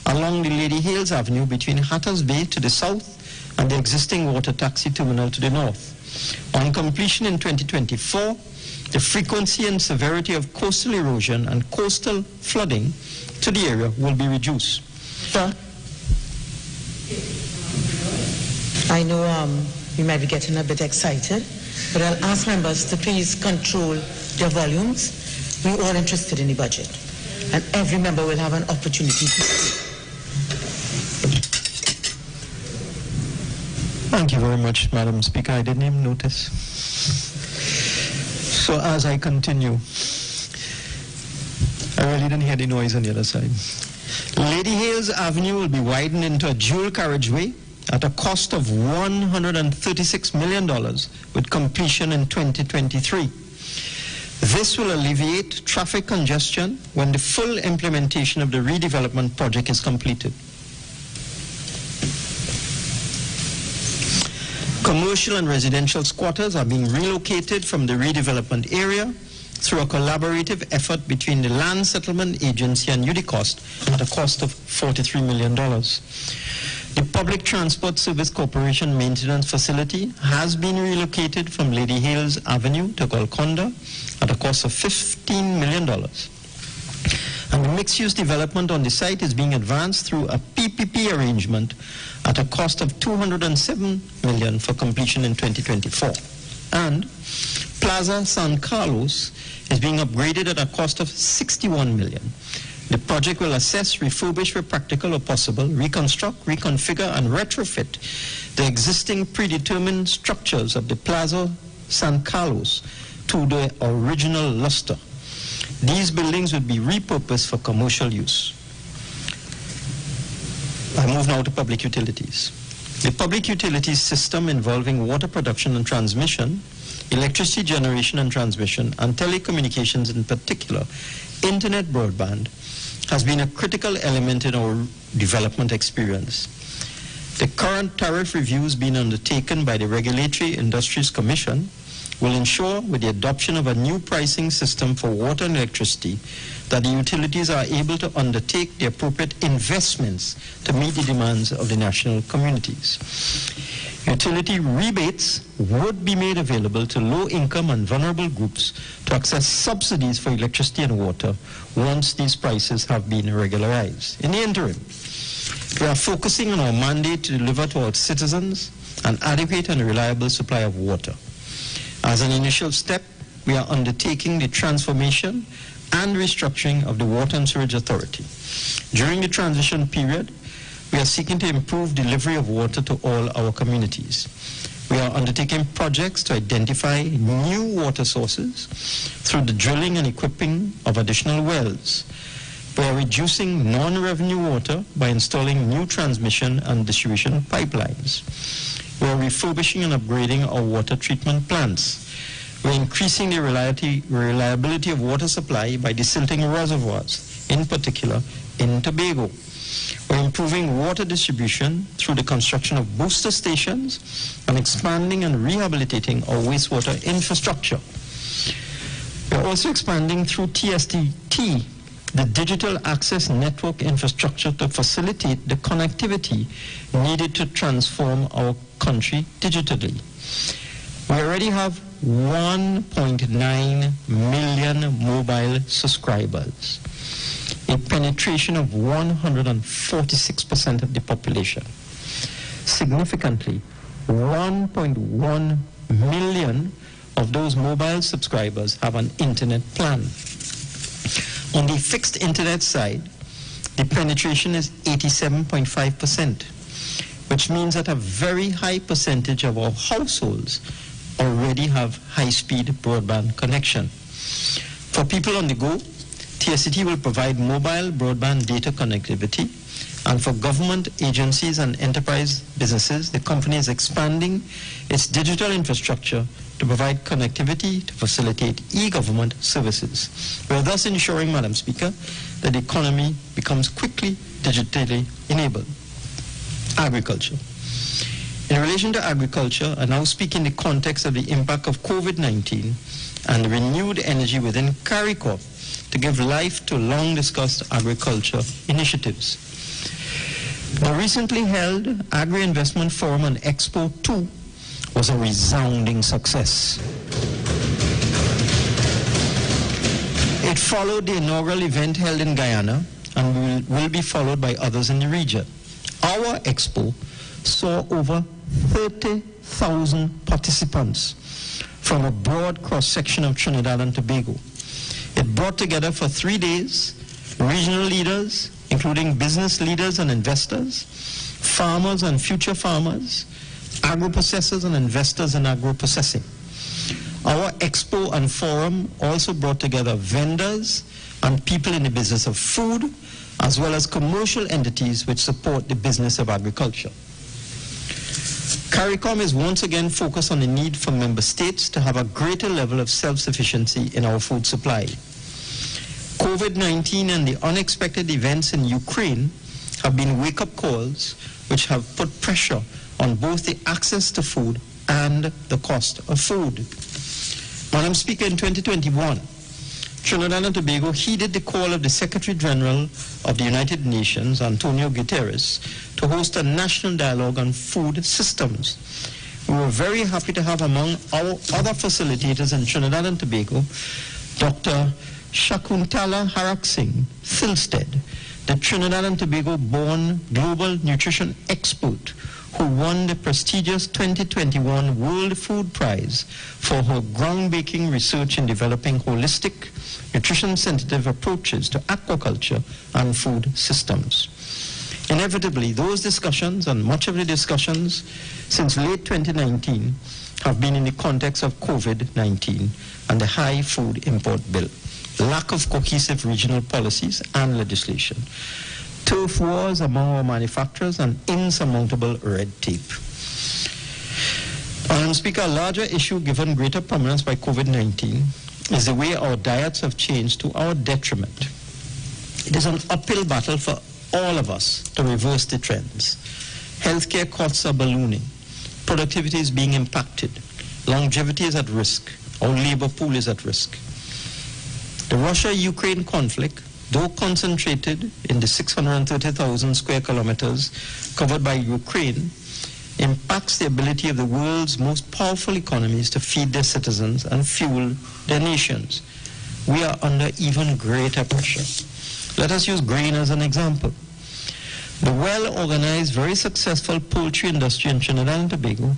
along the Lady Hales Avenue between Hatters Bay to the south and the existing water taxi terminal to the north. On completion in 2024, the frequency and severity of coastal erosion and coastal flooding to the area will be reduced. I know we might be getting a bit excited, but I'll ask members to please control their volumes. We're all interested in the budget, and every member will have an opportunity to speak. Thank you very much, Madam Speaker. I didn't even notice. So as I continue, I really didn't hear the noise on the other side. Lady Hales Avenue will be widened into a dual carriageway at a cost of $136 million, with completion in 2023. This will alleviate traffic congestion when the full implementation of the redevelopment project is completed. Commercial and residential squatters are being relocated from the redevelopment area through a collaborative effort between the Land Settlement Agency and UDICOST at a cost of $43 million. The Public Transport Service Corporation maintenance facility has been relocated from Lady Hales Avenue to Golconda at a cost of $15 million. And the mixed-use development on the site is being advanced through a PPP arrangement at a cost of $207 million for completion in 2024. And Plaza San Carlos is being upgraded at a cost of $61 million. The project will assess, refurbish where practical or possible, reconstruct, reconfigure, and retrofit the existing predetermined structures of the Plaza San Carlos to the original luster. These buildings would be repurposed for commercial use. I move now to public utilities. The public utilities system involving water production and transmission, electricity generation and transmission, and telecommunications in particular, internet broadband, has been a critical element in our development experience. The current tariff reviews being undertaken by the Regulatory Industries Commission will ensure, with the adoption of a new pricing system for water and electricity, that the utilities are able to undertake the appropriate investments to meet the demands of the national communities. Utility rebates would be made available to low-income and vulnerable groups to access subsidies for electricity and water once these prices have been regularized. In the interim, we are focusing on our mandate to deliver to our citizens an adequate and reliable supply of water. As an initial step, we are undertaking the transformation and restructuring of the Water and Sewerage Authority. During the transition period, we are seeking to improve delivery of water to all our communities. We are undertaking projects to identify new water sources through the drilling and equipping of additional wells. We are reducing non-revenue water by installing new transmission and distribution pipelines. We are refurbishing and upgrading our water treatment plants. We're increasing the reliability of water supply by desilting reservoirs, in particular in Tobago. We're improving water distribution through the construction of booster stations and expanding and rehabilitating our wastewater infrastructure. We're also expanding through TSTT the digital access network infrastructure to facilitate the connectivity needed to transform our country digitally. We already have 1.9 million mobile subscribers, a penetration of 146% of the population. Significantly, 1.1 million of those mobile subscribers have an internet plan. On the fixed internet side, the penetration is 87.5%, which means that a very high percentage of our households already have high-speed broadband connection. For people on the go, TSCT will provide mobile broadband data connectivity, and for government agencies and enterprise businesses, the company is expanding its digital infrastructure to provide connectivity to facilitate e-government services. We are thus ensuring, Madam Speaker, that the economy becomes quickly digitally enabled. Agriculture. In relation to agriculture, I now speak in the context of the impact of COVID-19 and the renewed energy within CARICORP to give life to long-discussed agriculture initiatives. The recently held Agri-Investment Forum and Expo 2 was a resounding success. It followed the inaugural event held in Guyana and will be followed by others in the region. Our expo saw over 30,000 participants from a broad cross-section of Trinidad and Tobago. It brought together for 3 days regional leaders, including business leaders and investors, farmers and future farmers, agro-processors and investors in agro-processing. Our expo and forum also brought together vendors and people in the business of food, as well as commercial entities which support the business of agriculture. CARICOM is once again focused on the need for member states to have a greater level of self-sufficiency in our food supply. COVID-19 and the unexpected events in Ukraine have been wake-up calls which have put pressure on both the access to food and the cost of food. Madam Speaker, in 2021, Trinidad and Tobago heeded the call of the Secretary General of the United Nations, Antonio Guterres, to host a national dialogue on food systems. We were very happy to have among our other facilitators in Trinidad and Tobago, Dr. Shakuntala Haraksingh Thilstead, the Trinidad and Tobago-born global nutrition expert who won the prestigious 2021 World Food Prize for her groundbreaking research in developing holistic, nutrition-sensitive approaches to aquaculture and food systems. Inevitably, those discussions and much of the discussions since late 2019 have been in the context of COVID-19 and the high food import bill, lack of cohesive regional policies and legislation, turf wars among our manufacturers, and insurmountable red tape. Madam Speaker, a larger issue given greater prominence by COVID-19 is the way our diets have changed to our detriment. It is an uphill battle for all of us to reverse the trends. Healthcare costs are ballooning. Productivity is being impacted. Longevity is at risk. Our labor pool is at risk. The Russia-Ukraine conflict, though concentrated in the 630,000 square kilometers covered by Ukraine, impacts the ability of the world's most powerful economies to feed their citizens and fuel their nations. We are under even greater pressure. Let us use grain as an example. The well-organized, very successful poultry industry in Trinidad and Tobago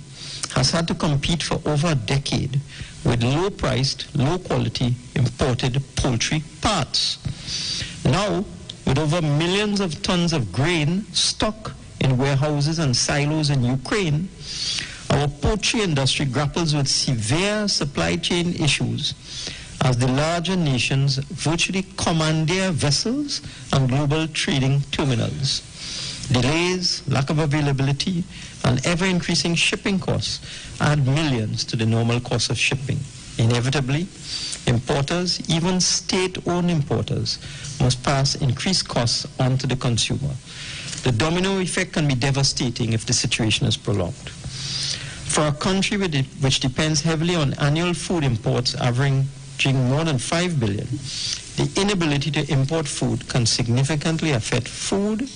has had to compete for over a decade with low-priced, low-quality imported poultry parts. Now, with over millions of tons of grain stuck in warehouses and silos in Ukraine, our poultry industry grapples with severe supply chain issues as the larger nations virtually commandeer vessels and global trading terminals. Delays, lack of availability, and ever-increasing shipping costs add millions to the normal cost of shipping. Inevitably, importers, even state-owned importers, must pass increased costs on to the consumer. The domino effect can be devastating if the situation is prolonged. For a country which depends heavily on annual food imports averaging more than 5 billion, the inability to import food can significantly affect food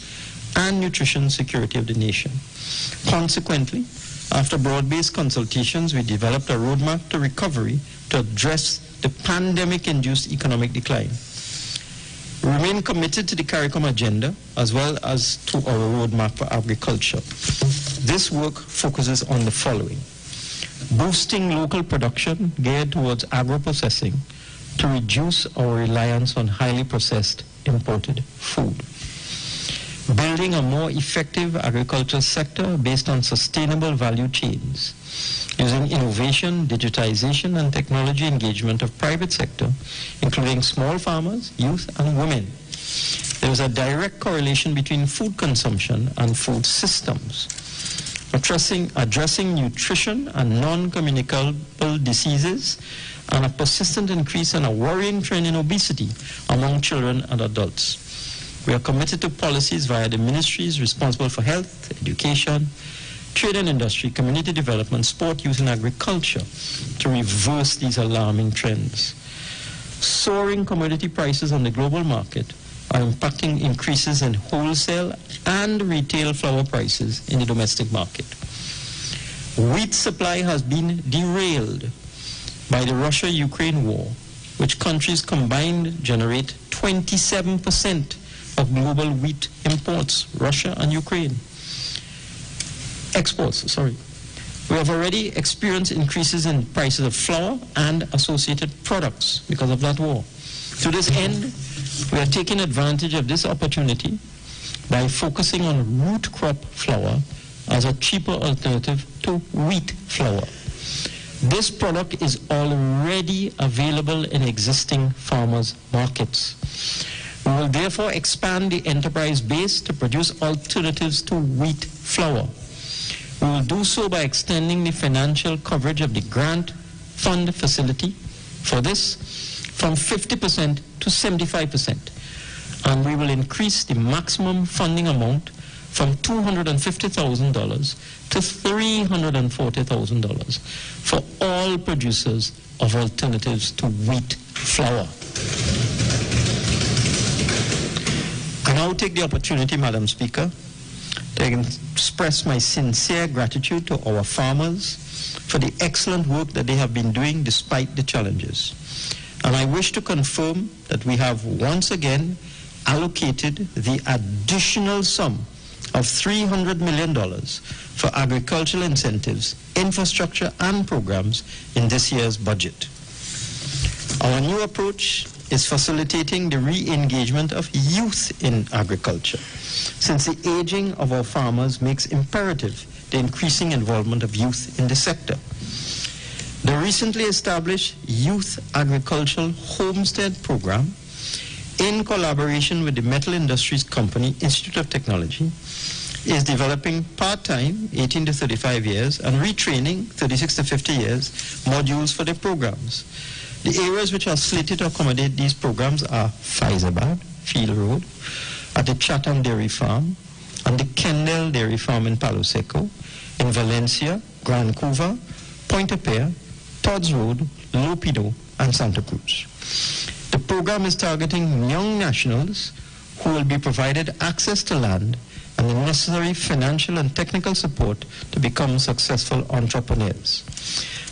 and nutrition security of the nation. Consequently, after broad-based consultations, we developed a roadmap to recovery to address the pandemic-induced economic decline. We remain committed to the CARICOM agenda as well as to our roadmap for agriculture. This work focuses on the following: boosting local production geared towards agro-processing to reduce our reliance on highly processed imported food. Building a more effective agriculture sector based on sustainable value chains, using innovation, digitization, and technology engagement of private sector, including small farmers, youth, and women. There is a direct correlation between food consumption and food systems. Addressing nutrition and non-communicable diseases, and a persistent increase and a worrying trend in obesity among children and adults. We are committed to policies via the ministries responsible for health, education, trade and industry, community development, sport, youth, and agriculture to reverse these alarming trends. Soaring commodity prices on the global market are impacting increases in wholesale and retail flour prices in the domestic market. Wheat supply has been derailed by the Russia-Ukraine war, which countries combined generate 27% of global wheat imports, Russia and Ukraine. Exports, sorry. We have already experienced increases in prices of flour and associated products because of that war. To this end, we are taking advantage of this opportunity by focusing on root crop flour as a cheaper alternative to wheat flour. This product is already available in existing farmers' markets. We will therefore expand the enterprise base to produce alternatives to wheat flour. We will do so by extending the financial coverage of the grant fund facility for this from 50% to 75%. And we will increase the maximum funding amount from $250,000 to $340,000 for all producers of alternatives to wheat flour. I now take the opportunity, Madam Speaker, to express my sincere gratitude to our farmers for the excellent work that they have been doing despite the challenges. And I wish to confirm that we have once again allocated the additional sum of $300 million for agricultural incentives, infrastructure, and programs in this year's budget. Our new approach is facilitating the re-engagement of youth in agriculture, since the aging of our farmers makes imperative the increasing involvement of youth in the sector. The recently established Youth Agricultural Homestead Program, in collaboration with the Metal Industries Company Institute of Technology, is developing part-time, 18 to 35 years, and retraining, 36 to 50 years, modules for their programs. The areas which are slated to accommodate these programs are Faizabad, Field Road, at the Chatham Dairy Farm, and the Kendall Dairy Farm in Palo Seco, in Valencia, Grand Couva, Pointe-a-Pierre, Todd's Road, Lopino, and Santa Cruz. The program is targeting young nationals who will be provided access to land and the necessary financial and technical support to become successful entrepreneurs.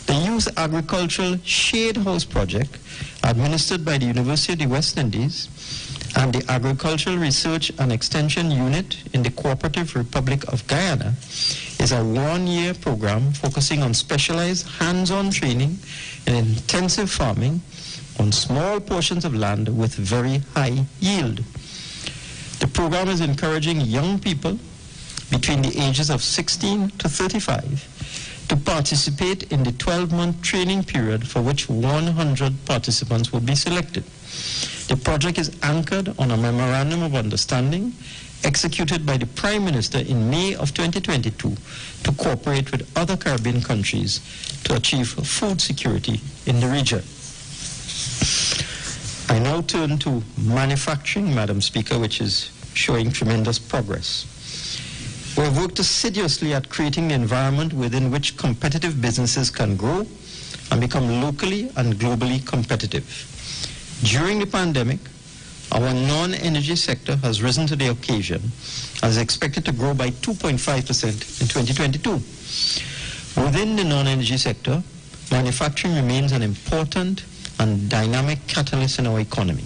The Youth Agricultural Shade House Project, administered by the University of the West Indies and the Agricultural Research and Extension Unit in the Cooperative Republic of Guyana, is a one-year program focusing on specialized hands-on training in intensive farming on small portions of land with very high yield. The program is encouraging young people between the ages of 16 to 35 to participate in the 12-month training period for which 100 participants will be selected. The project is anchored on a memorandum of understanding executed by the Prime Minister in May of 2022 to cooperate with other Caribbean countries to achieve food security in the region. I now turn to manufacturing, Madam Speaker, which is showing tremendous progress. We have worked assiduously at creating the environment within which competitive businesses can grow and become locally and globally competitive. During the pandemic, our non-energy sector has risen to the occasion and is expected to grow by 2.5% in 2022. Within the non-energy sector, manufacturing remains an important and dynamic catalyst in our economy.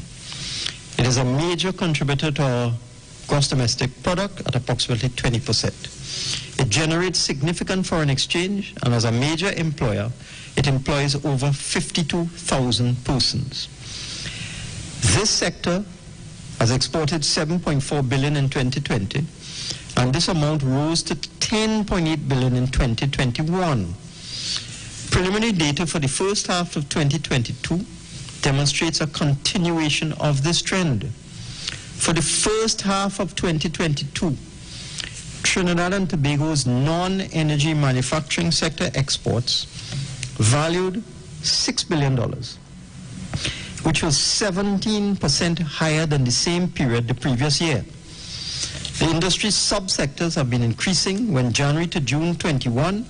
It is a major contributor to our gross domestic product at approximately 20%. It generates significant foreign exchange, and as a major employer, it employs over 52,000 persons. This sector has exported $7.4 billion in 2020, and this amount rose to $10.8 billion in 2021. Preliminary data for the first half of 2022 demonstrates a continuation of this trend. For the first half of 2022, Trinidad and Tobago's non-energy manufacturing sector exports valued $6 billion, which was 17% higher than the same period the previous year. The industry's subsectors have been increasing when January to June 21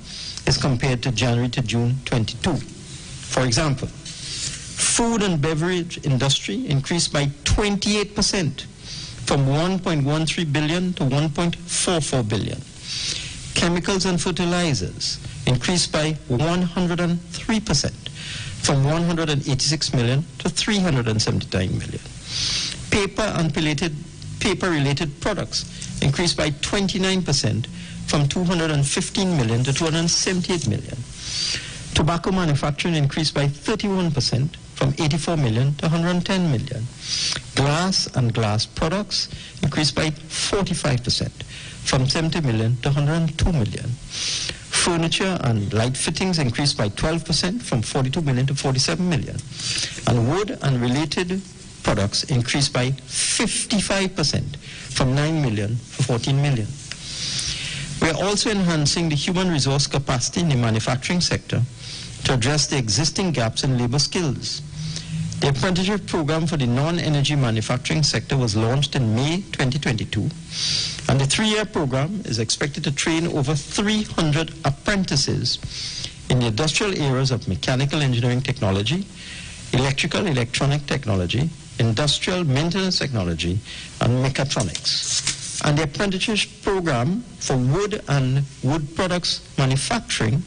is compared to January to June 22. For example, food and beverage industry increased by 28% from 1.13 billion to 1.44 billion. Chemicals and fertilizers increased by 103% from 186 million to 379 million. Paper and paper-related products increased by 29% from 215 million to 278 million. Tobacco manufacturing increased by 31% from 84 million to 110 million. Glass and glass products increased by 45% from 70 million to 102 million. Furniture and light fittings increased by 12% from 42 million to 47 million. And wood and related products increased by 55% from 9 million to 14 million. We are also enhancing the human resource capacity in the manufacturing sector to address the existing gaps in labor skills. The apprenticeship program for the non-energy manufacturing sector was launched in May 2022 And the 3-year program is expected to train over 300 apprentices in the industrial areas of mechanical engineering technology, electrical, electronic technology, industrial maintenance technology, and mechatronics. And the apprenticeship program for wood and wood products manufacturing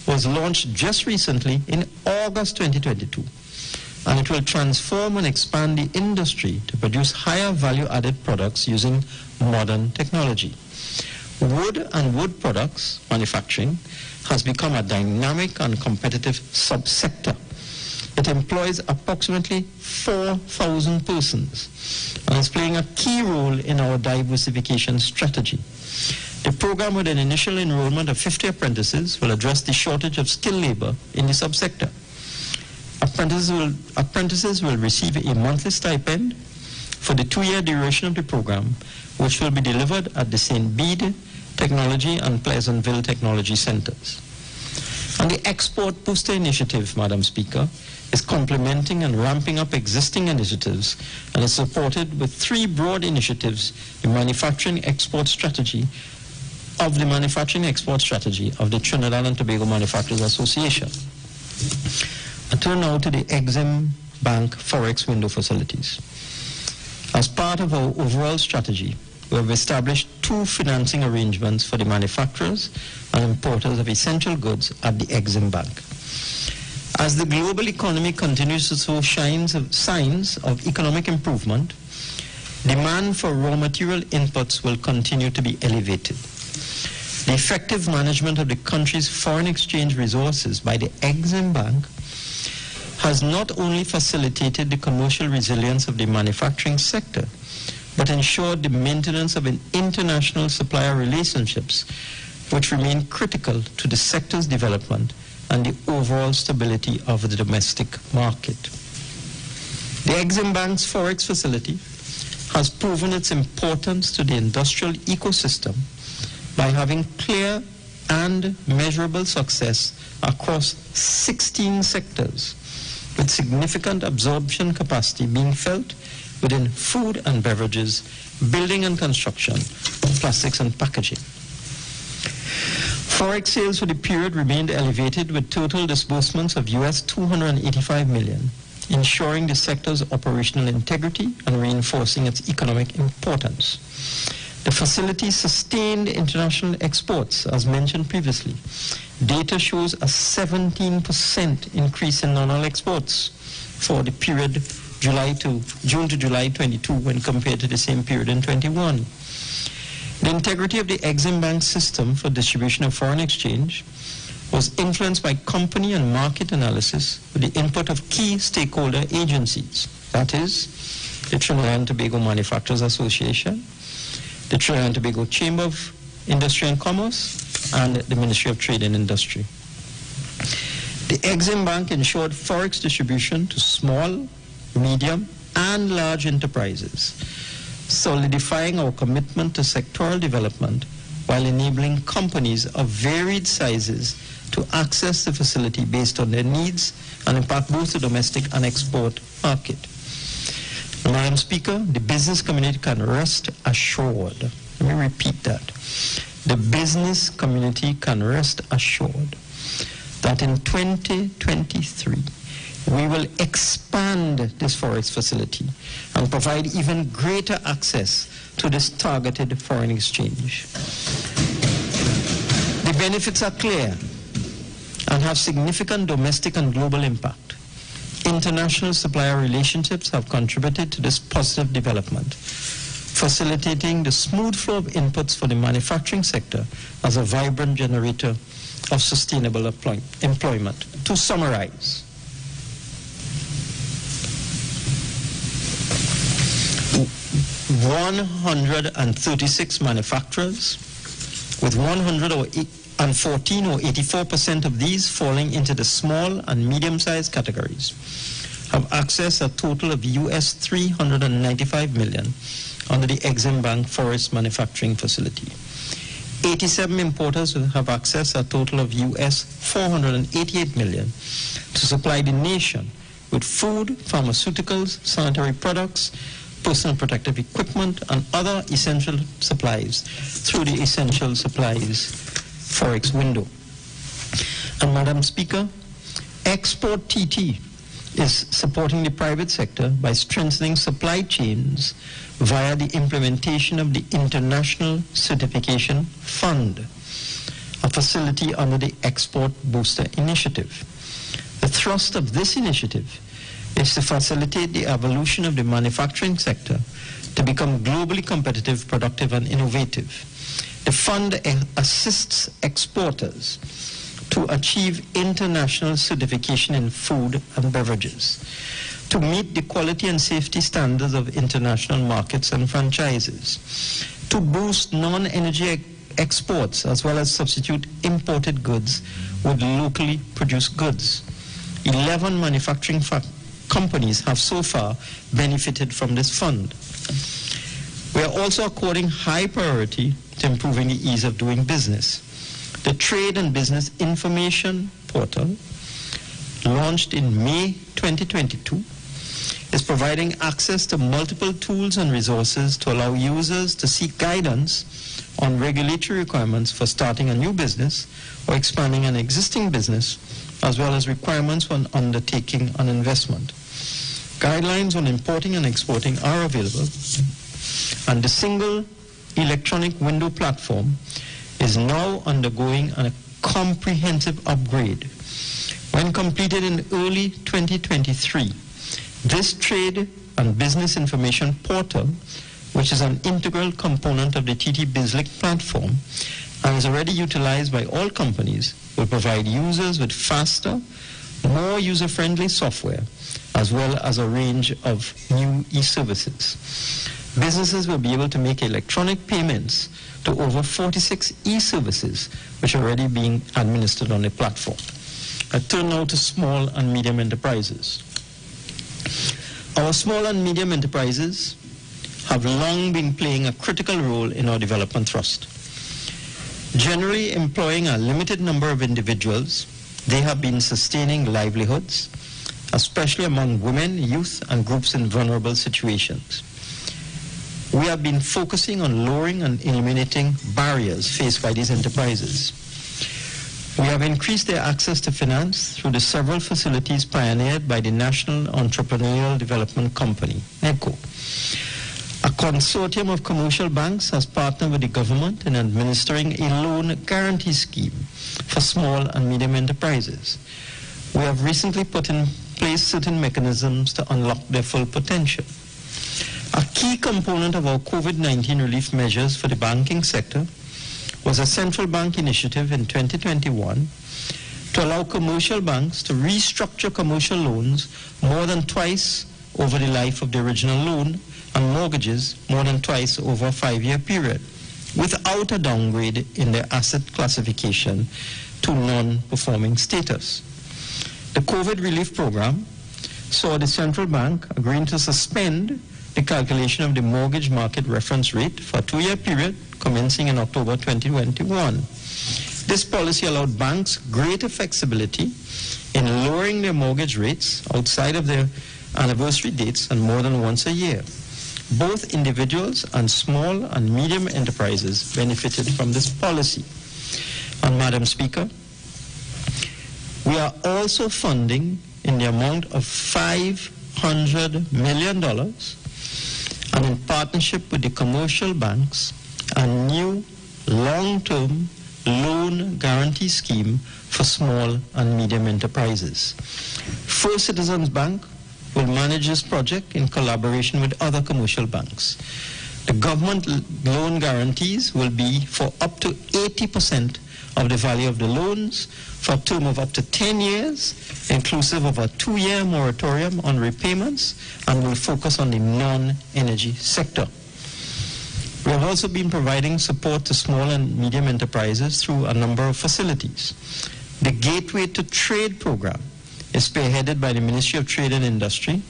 was launched just recently in August 2022. And it will transform and expand the industry to produce higher value-added products using modern technology. Wood and wood products manufacturing has become a dynamic and competitive subsector. It employs approximately 4,000 persons and is playing a key role in our diversification strategy. The program, with an initial enrollment of 50 apprentices, will address the shortage of skilled labor in the subsector. Apprentices will receive a monthly stipend for the 2-year duration of the program, which will be delivered at the St. Bede Technology and Pleasantville Technology Centers. And the Export Booster Initiative, Madam Speaker, is complementing and ramping up existing initiatives and is supported with 3 broad initiatives: the manufacturing export strategy of the Trinidad and Tobago Manufacturers Association. I turn now to the Exim Bank Forex window facilities. As part of our overall strategy, we have established 2 financing arrangements for the manufacturers and importers of essential goods at the Exim Bank. As the global economy continues to show signs of economic improvement, demand for raw material inputs will continue to be elevated. The effective management of the country's foreign exchange resources by the Exim Bank has not only facilitated the commercial resilience of the manufacturing sector, but ensured the maintenance of international supplier relationships, which remain critical to the sector's development and the overall stability of the domestic market. The Exim Bank's Forex facility has proven its importance to the industrial ecosystem by having clear and measurable success across 16 sectors, with significant absorption capacity being felt within food and beverages, building and construction, plastics and packaging. Forex sales for the period remained elevated, with total disbursements of US $285 million, ensuring the sector's operational integrity and reinforcing its economic importance. The facility sustained international exports, as mentioned previously. Data shows a 17% increase in non-oil exports for the period June to July 22 when compared to the same period in 21. The integrity of the Exim Bank system for distribution of foreign exchange was influenced by company and market analysis with the input of key stakeholder agencies, that is, the Trinidad and Tobago Manufacturers Association, the Trinidad and Tobago Chamber of Industry and Commerce, and the Ministry of Trade and Industry. The Exim Bank ensured forex distribution to small, medium, and large enterprises, solidifying our commitment to sectoral development while enabling companies of varied sizes to access the facility based on their needs and impact both the domestic and export market. Madam Speaker, the business community can rest assured. Let me repeat that. The business community can rest assured that in 2023, we will expand this forex facility and provide even greater access to this targeted foreign exchange. The benefits are clear and have significant domestic and global impact. International supplier relationships have contributed to this positive development, facilitating the smooth flow of inputs for the manufacturing sector as a vibrant generator of sustainable employment. To summarize, $136 manufacturers, with 114 or 84% of these falling into the small and medium-sized categories, have accessed a total of US $395 million under the Exim Bank Forest Manufacturing Facility. 87 importers have accessed a total of US $488 million to supply the nation with food, pharmaceuticals, sanitary products, personal protective equipment, and other essential supplies through the Essential Supplies Forex window. And Madam Speaker, Export TT is supporting the private sector by strengthening supply chains via the implementation of the International Certification Fund, a facility under the Export Booster Initiative. The thrust of this initiative is to facilitate the evolution of the manufacturing sector to become globally competitive, productive, and innovative. The fund assists exporters to achieve international certification in food and beverages, to meet the quality and safety standards of international markets and franchises, to boost non-energy exports as well as substitute imported goods with locally produced goods. 11 manufacturing companies have so far benefited from this fund. We are also according high priority to improving the ease of doing business. The Trade and Business Information Portal, launched in May 2022, is providing access to multiple tools and resources to allow users to seek guidance on regulatory requirements for starting a new business or expanding an existing business, as well as requirements when undertaking an investment. Guidelines on importing and exporting are available, and the single electronic window platform is now undergoing a comprehensive upgrade. When completed in early 2023, this Trade and Business Information Portal, which is an integral component of the TT BizLink platform and is already utilized by all companies, will provide users with faster, more user-friendly software, as well as a range of new e-services. Businesses will be able to make electronic payments to over 46 e-services, which are already being administered on the platform. I turn now to small and medium enterprises. Our small and medium enterprises have long been playing a critical role in our development thrust. Generally employing a limited number of individuals, they have been sustaining livelihoods, especially among women, youth, and groups in vulnerable situations. We have been focusing on lowering and eliminating barriers faced by these enterprises. We have increased their access to finance through the several facilities pioneered by the National Entrepreneurial Development Company, NEDCO. A consortium of commercial banks has partnered with the government in administering a loan guarantee scheme for small and medium enterprises. We have recently put in place certain mechanisms to unlock their full potential. A key component of our COVID-19 relief measures for the banking sector was a central bank initiative in 2021 to allow commercial banks to restructure commercial loans more than twice over the life of the original loan and mortgages more than twice over a 5-year period without a downgrade in their asset classification to non-performing status. The COVID relief program saw the central bank agreeing to suspend the calculation of the mortgage market reference rate for a 2-year period commencing in October 2021. This policy allowed banks greater flexibility in lowering their mortgage rates outside of their anniversary dates and more than once a year. Both individuals and small and medium enterprises benefited from this policy. And Madam Speaker, we are also funding in the amount of $500 million and in partnership with the commercial banks, a new long-term loan guarantee scheme for small and medium enterprises. First Citizens Bank will manage this project in collaboration with other commercial banks. The government loan guarantees will be for up to 80% of the value of the loans for a term of up to 10 years, inclusive of a 2-year moratorium on repayments, and will focus on the non-energy sector. We have also been providing support to small and medium enterprises through a number of facilities. The Gateway to Trade program is spearheaded by the Ministry of Trade and Industry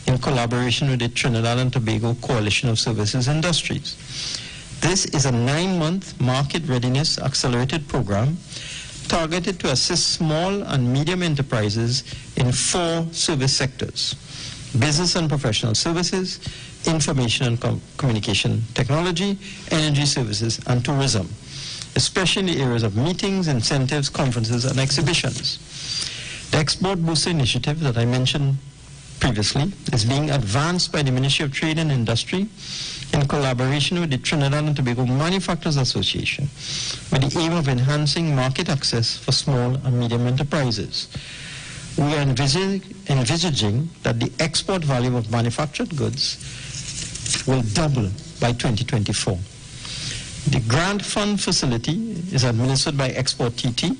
in collaboration with the Trinidad and Tobago Coalition of Services Industries. This is a 9-month market readiness accelerated program targeted to assist small and medium enterprises in 4 service sectors: business and professional services, information and communication technology, energy services, and tourism, especially in the areas of meetings, incentives, conferences, and exhibitions. The Export Booster Initiative that I mentioned previously is being advanced by the Ministry of Trade and Industry in collaboration with the Trinidad and Tobago Manufacturers Association with the aim of enhancing market access for small and medium enterprises. We are envisaging that the export value of manufactured goods will double by 2024. The grant fund facility is administered by Export TT,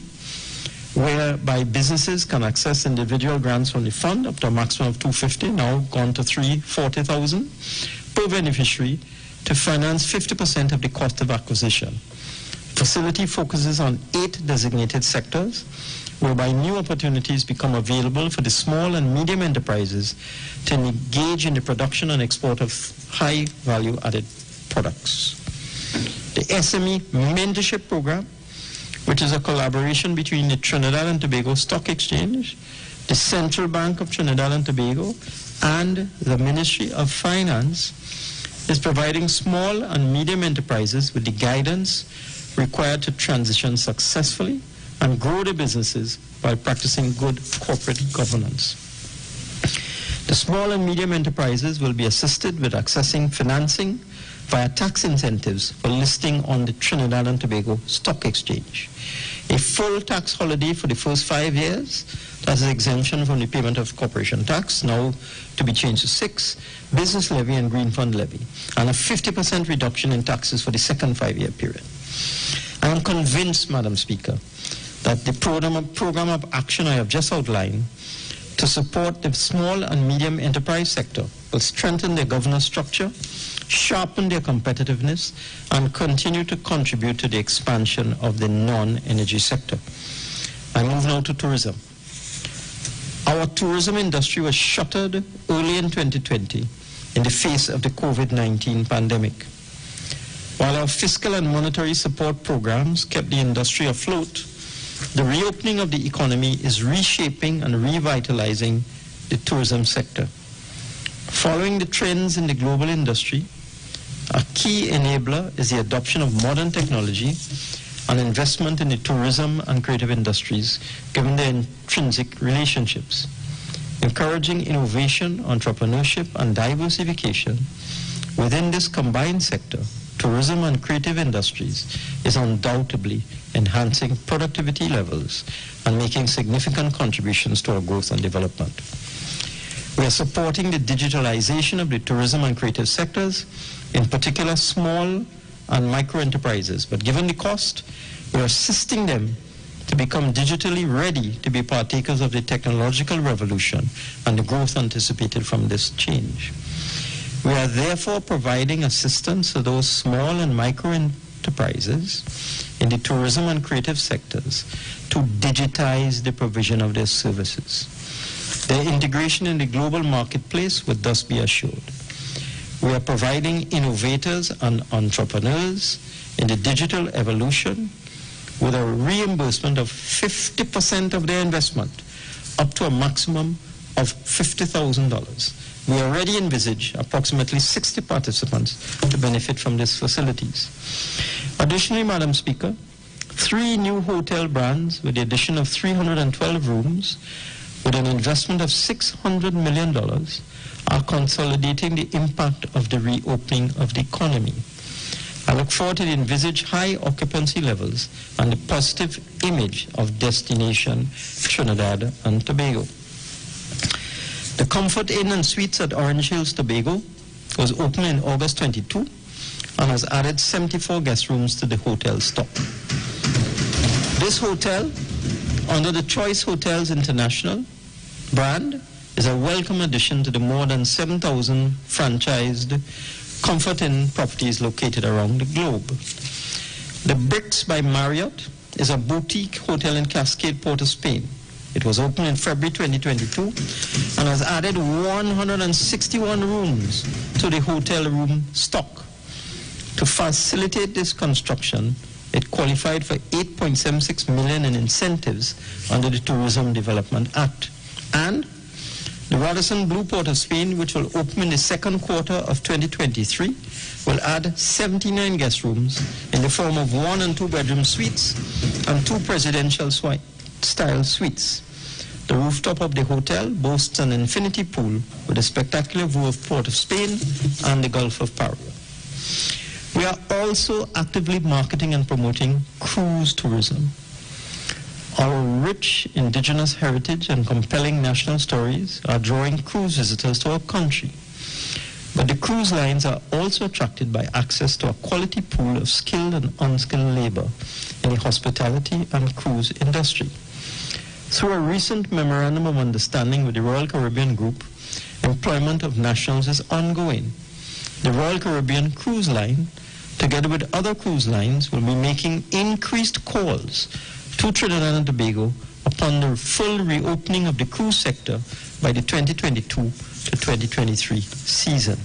whereby businesses can access individual grants from the fund up to a maximum of $250,000, now gone to $340,000 per beneficiary to finance 50% of the cost of acquisition. Facility focuses on 8 designated sectors, whereby new opportunities become available for the small and medium enterprises to engage in the production and export of high value-added products. The SME Mentorship Program, which is a collaboration between the Trinidad and Tobago Stock Exchange, the Central Bank of Trinidad and Tobago, and the Ministry of Finance, is providing small and medium enterprises with the guidance required to transition successfully and grow their businesses while practicing good corporate governance. The small and medium enterprises will be assisted with accessing financing via tax incentives for listing on the Trinidad and Tobago Stock Exchange. A full tax holiday for the first 5 years, that's an exemption from the payment of corporation tax, now to be changed to 6, business levy and green fund levy, and a 50% reduction in taxes for the second 5-year period. I am convinced, Madam Speaker, that the program of action I have just outlined to support the small and medium enterprise sector will strengthen their governance structure, sharpen their competitiveness, and continue to contribute to the expansion of the non-energy sector. I move now to tourism. Our tourism industry was shuttered early in 2020 in the face of the COVID-19 pandemic. While our fiscal and monetary support programs kept the industry afloat, the reopening of the economy is reshaping and revitalizing the tourism sector. Following the trends in the global industry, a key enabler is the adoption of modern technology and investment in the tourism and creative industries, given their intrinsic relationships. Encouraging innovation, entrepreneurship, and diversification within this combined sector, tourism and creative industries, is undoubtedly enhancing productivity levels and making significant contributions to our growth and development. We are supporting the digitalization of the tourism and creative sectors, in particular small and micro enterprises. But given the cost, we are assisting them to become digitally ready to be partakers of the technological revolution and the growth anticipated from this change. We are therefore providing assistance to those small and micro enterprises in the tourism and creative sectors to digitize the provision of their services. Their integration in the global marketplace would thus be assured. We are providing innovators and entrepreneurs in the digital evolution with a reimbursement of 50% of their investment, up to a maximum of $50,000. We already envisage approximately 60 participants to benefit from these facilities. Additionally, Madam Speaker, 3 new hotel brands with the addition of 312 rooms with an investment of $600 million are consolidating the impact of the reopening of the economy. I look forward to the envisaged high occupancy levels and the positive image of destination Trinidad and Tobago. The Comfort Inn and Suites at Orange Hills, Tobago was opened in August 22 and has added 74 guest rooms to the hotel stock. This hotel, under the Choice Hotels International brand, is a welcome addition to the more than 7,000 franchised Comfort Inn properties located around the globe. The Bricks by Marriott is a boutique hotel in Cascade, Port of Spain. It was opened in February 2022 and has added 161 rooms to the hotel room stock. To facilitate this construction, it qualified for $8.76 million in incentives under the Tourism Development Act. And The Radisson Blue Port of Spain, which will open in the second quarter of 2023, will add 79 guest rooms in the form of 1 and 2 bedroom suites and 2 presidential style suites. The rooftop of the hotel boasts an infinity pool with a spectacular view of Port of Spain and the Gulf of Paria. We are also actively marketing and promoting cruise tourism. Our rich indigenous heritage and compelling national stories are drawing cruise visitors to our country. But the cruise lines are also attracted by access to a quality pool of skilled and unskilled labor in the hospitality and cruise industry. Through a recent memorandum of understanding with the Royal Caribbean Group, employment of nationals is ongoing. The Royal Caribbean Cruise Line, together with other cruise lines, will be making increased calls to Trinidad and Tobago upon the full reopening of the cruise sector by the 2022 to 2023 season.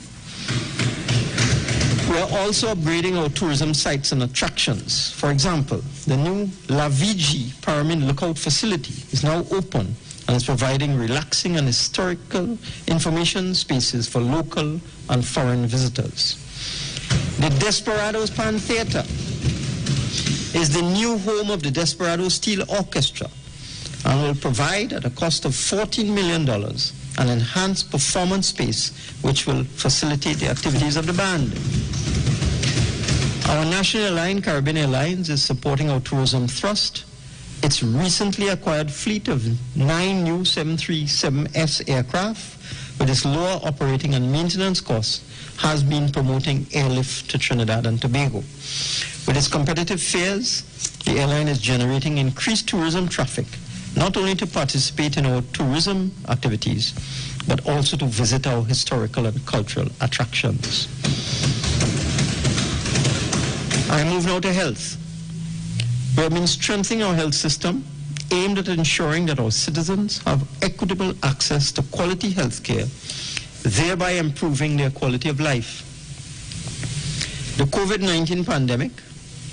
We are also upgrading our tourism sites and attractions. For example, the new La Vigi Pyramid Lookout facility is now open and is providing relaxing and historical information spaces for local and foreign visitors. The Desperados Pan Theatre is the new home of the Desperados Steel Orchestra and will provide, at a cost of $14 million, an enhanced performance space which will facilitate the activities of the band. Our national airline, Caribbean Airlines, is supporting our tourism thrust. Its recently acquired fleet of 9 new 737S aircraft, with its lower operating and maintenance costs, has been promoting airlift to Trinidad and Tobago. With its competitive fares, the airline is generating increased tourism traffic, not only to participate in our tourism activities, but also to visit our historical and cultural attractions. I move now to health. We have been strengthening our health system, aimed at ensuring that our citizens have equitable access to quality health care, thereby improving their quality of life. The COVID-19 pandemic,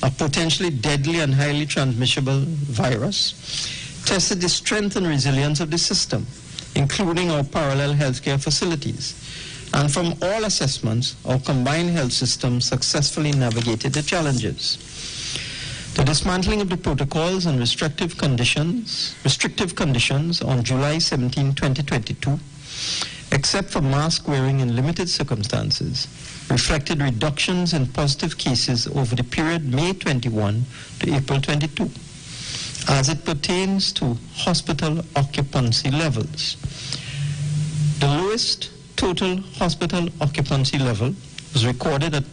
a potentially deadly and highly transmissible virus, tested the strength and resilience of the system, including our parallel healthcare facilities. And from all assessments, our combined health system successfully navigated the challenges. The dismantling of the protocols and restrictive conditions on July 17, 2022, except for mask wearing in limited circumstances, reflected reductions in positive cases over the period May 21 to April 22, as it pertains to hospital occupancy levels. The lowest total hospital occupancy level was recorded at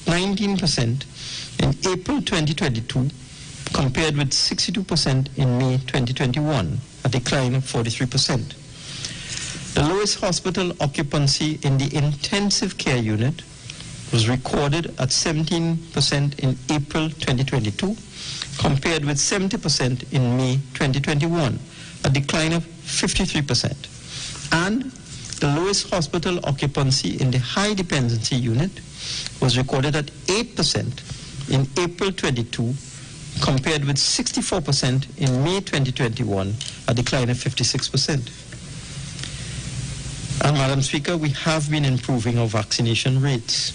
19% in April 2022, compared with 62% in May 2021, a decline of 43%. The lowest hospital occupancy in the intensive care unit was recorded at 17% in April 2022, compared with 70% in May 2021, a decline of 53%. And the lowest hospital occupancy in the high dependency unit was recorded at 8% in April 22, compared with 64% in May 2021, a decline of 56%. And Madam Speaker, we have been improving our vaccination rates.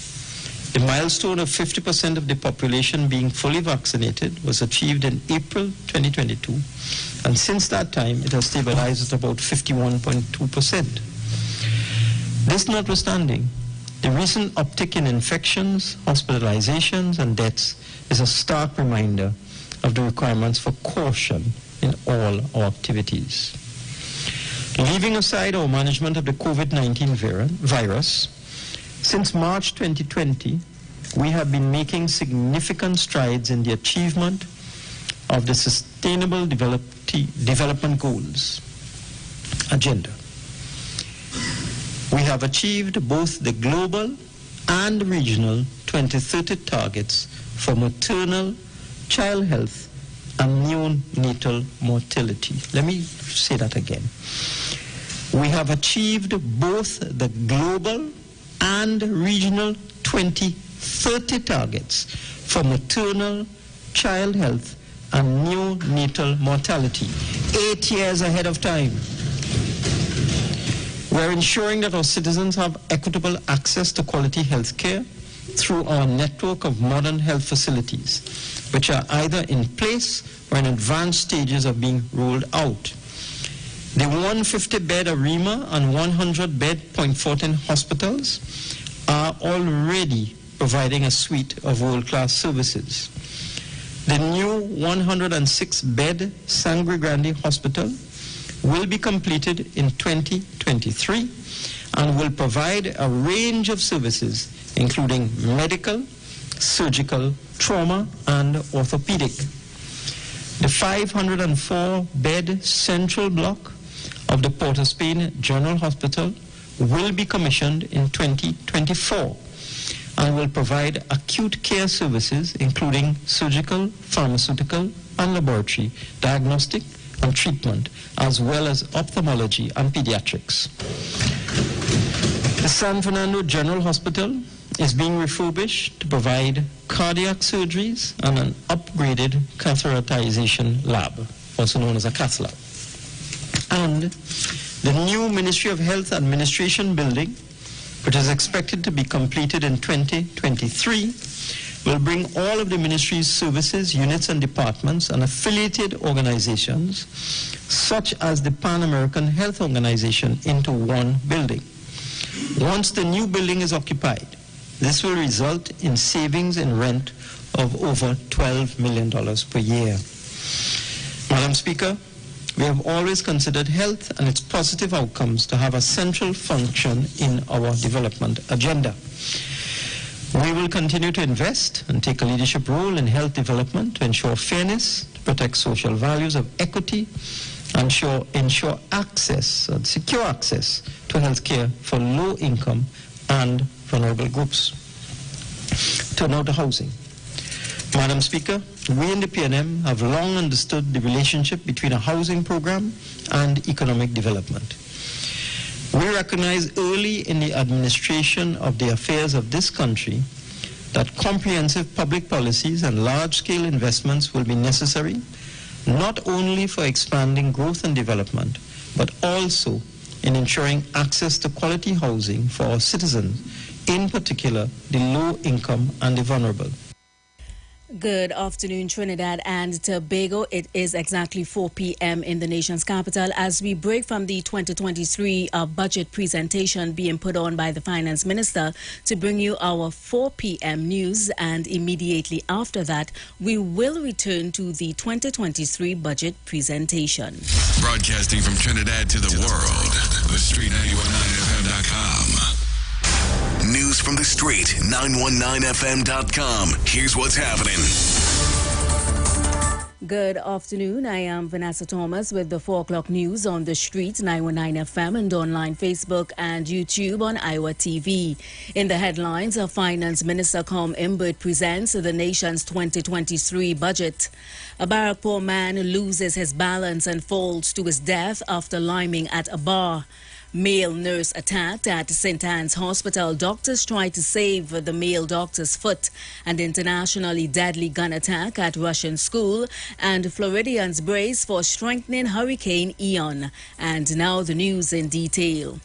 The milestone of 50% of the population being fully vaccinated was achieved in April 2022, and since that time it has stabilized at about 51.2%. This notwithstanding, the recent uptick in infections, hospitalizations, and deaths is a stark reminder of the requirements for caution in all our activities. Leaving aside our management of the COVID-19 virus, since March 2020, we have been making significant strides in the achievement of the Sustainable Development Goals agenda. We have achieved both the global and regional 2030 targets for maternal, child health, and neonatal mortality. Let me say that again. We have achieved both the global and regional 2030 targets for maternal, child health, and neonatal mortality, 8 years ahead of time. We're ensuring that our citizens have equitable access to quality health care through our network of modern health facilities, which are either in place or in advanced stages of being rolled out. The 150-bed Arima and 100-bed Point Fortin hospitals are already providing a suite of world-class services. The new 106-bed Sangre Grande Hospital will be completed in 2023 and will provide a range of services including medical, surgical, trauma, and orthopedic. The 504-bed central block of the Port of Spain General Hospital will be commissioned in 2024 and will provide acute care services including surgical, pharmaceutical, and laboratory, diagnostic, and treatment, as well as ophthalmology and pediatrics. The San Fernando General Hospital is being refurbished to provide cardiac surgeries and an upgraded catheterization lab, also known as a cath lab. And the new Ministry of Health Administration building, which is expected to be completed in 2023, will bring all of the ministry's services, units, and departments and affiliated organizations, such as the Pan American Health Organization, into one building. Once the new building is occupied, this will result in savings in rent of over $12 million per year. Madam Speaker, we have always considered health and its positive outcomes to have a central function in our development agenda. We will continue to invest and take a leadership role in health development to ensure fairness, to protect social values of equity, and ensure access and secure access to health care for low-income and vulnerable groups. Turn now to housing. Madam Speaker, we in the PNM have long understood the relationship between a housing program and economic development. We recognize early in the administration of the affairs of this country that comprehensive public policies and large-scale investments will be necessary, not only for expanding growth and development, but also in ensuring access to quality housing for our citizens, in particular the low-income and the vulnerable. Good afternoon, Trinidad and Tobago. It is exactly 4 p.m. in the nation's capital as we break from the 2023 budget presentation being put on by the Finance Minister to bring you our 4 p.m. news, and immediately after that, we will return to the 2023 budget presentation. Broadcasting from Trinidad to the world, the Street919FM.com. News from the street, 919fm.com. Here's what's happening. Good afternoon. I am Vanessa Thomas with the 4 o'clock news on the street, 919 FM, and online Facebook and YouTube on Iwer TV. In the headlines, Finance Minister Iwer presents the nation's 2023 budget. A Barrackpore man loses his balance and falls to his death after liming at a bar. Male nurse attacked at St. Anne's Hospital. Doctors tried to save the male doctor's foot. An internationally deadly gun attack at Russian school. And Floridians brace for strengthening Hurricane Ian. And now the news in detail.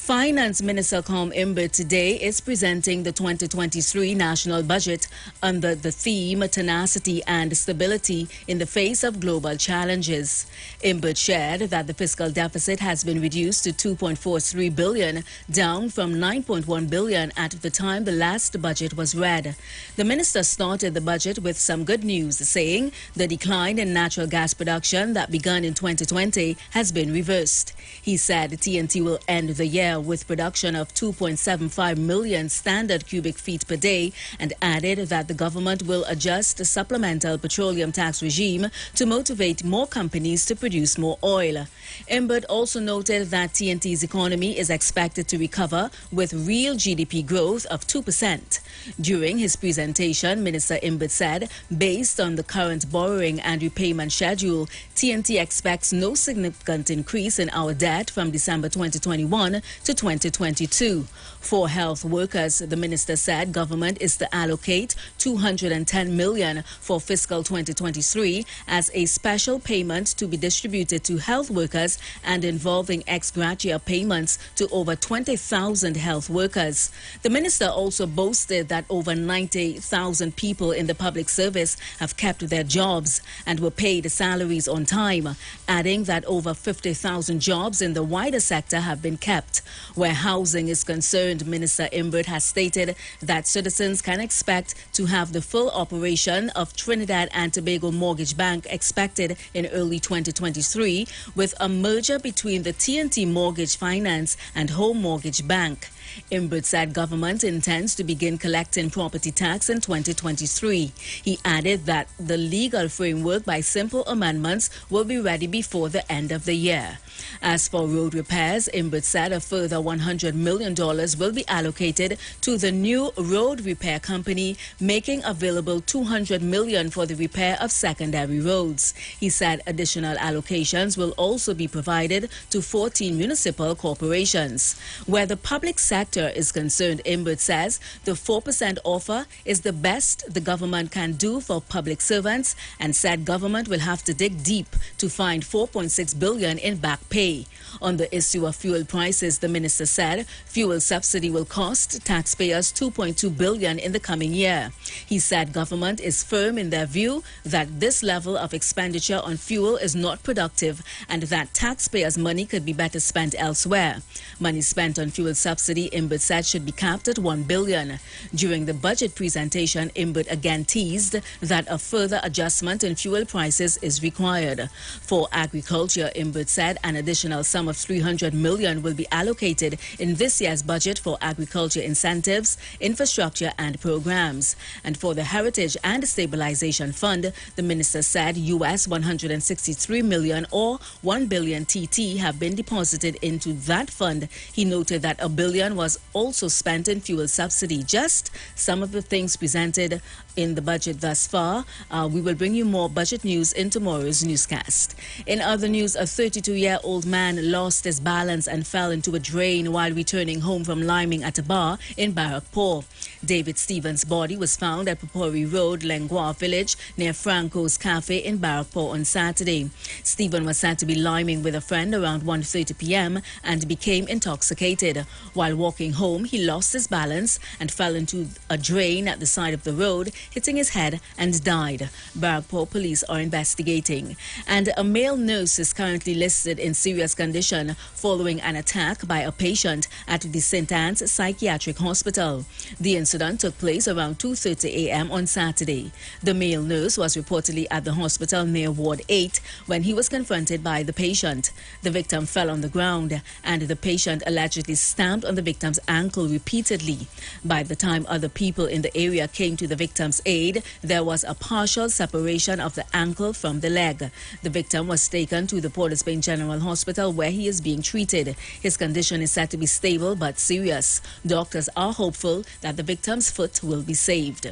Finance Minister Iwer today is presenting the 2023 national budget under the theme Tenacity and Stability in the Face of Global Challenges. Iwer shared that the fiscal deficit has been reduced to $2.43 billion, down from $9.1 billion at the time the last budget was read. The minister started the budget with some good news, saying the decline in natural gas production that began in 2020 has been reversed. He said TNT will end the year with production of 2.75 million standard cubic feet per day, and added that the government will adjust the supplemental petroleum tax regime to motivate more companies to produce more oil. Iwer also noted that TNT's economy is expected to recover with real GDP growth of 2%. During his presentation, Minister Iwer said, based on the current borrowing and repayment schedule, TNT expects no significant increase in our debt from December 2021 to 2022. For health workers, the minister said government is to allocate $210 million for fiscal 2023 as a special payment to be distributed to health workers and involving ex gratia payments to over 20,000 health workers. The minister also boasted that over 90,000 people in the public service have kept their jobs and were paid salaries on time, adding that over 50,000 jobs in the wider sector have been kept. Where housing is concerned, Minister Iwer has stated that citizens can expect to have the full operation of Trinidad and Tobago Mortgage Bank expected in early 2023 with a merger between the TNT Mortgage Finance and Home Mortgage Bank. Iwer said government intends to begin collecting property tax in 2023. He added that the legal framework by simple amendments will be ready before the end of the year. As for road repairs, Iwer said a further $100 million will be allocated to the new road repair company, making available $200 million for the repair of secondary roads. He said additional allocations will also be provided to 14 municipal corporations. Where the public sector is concerned, Iwer says the 4% offer is the best the government can do for public servants and said government will have to dig deep to find $4.6 billion in back pay. On the issue of fuel prices, the minister said fuel subsidy will cost taxpayers $2.2 billion in the coming year. He said government is firm in their view that this level of expenditure on fuel is not productive and that taxpayers' money could be better spent elsewhere. Money spent on fuel subsidy, Iwer said, should be capped at $1 billion. During the budget presentation, Iwer again teased that a further adjustment in fuel prices is required. For agriculture, Iwer said an additional sum of $300 million will be allocated in this year's budget for agriculture incentives, infrastructure and programs. And for the Heritage and Stabilization Fund, the minister said US $163 million or 1 billion TT have been deposited into that fund. He noted that $1 billion was also spent in fuel subsidy. Just some of the things presented in the budget thus far. We will bring you more budget news in tomorrow's newscast. In other news, a 32-year-old man lost his balance and fell into a drain while returning home from liming at a bar in Barrackpore. David Stevens' body was found at Papori Road, Lengua Village, near Franco's Cafe in Barrackpore on Saturday. Stephen was said to be liming with a friend around 1:30 p.m. and became intoxicated. While walking home, he lost his balance and fell into a drain at the side of the road, hitting his head and died. Barrackpore police are investigating. And a male nurse is currently listed in serious condition following an attack by a patient at the St. Anne's Psychiatric Hospital. The incident took place around 2:30 a.m. on Saturday. The male nurse was reportedly at the hospital near Ward 8 when he was confronted by the patient. The victim fell on the ground and the patient allegedly stamped on the victim's ankle repeatedly. By the time other people in the area came to the victim's aid, there was a partial separation of the ankle from the leg. The victim was taken to the Port of Spain General Hospital where he is being treated. His condition is said to be stable but serious. Doctors are hopeful that the victim's foot will be saved.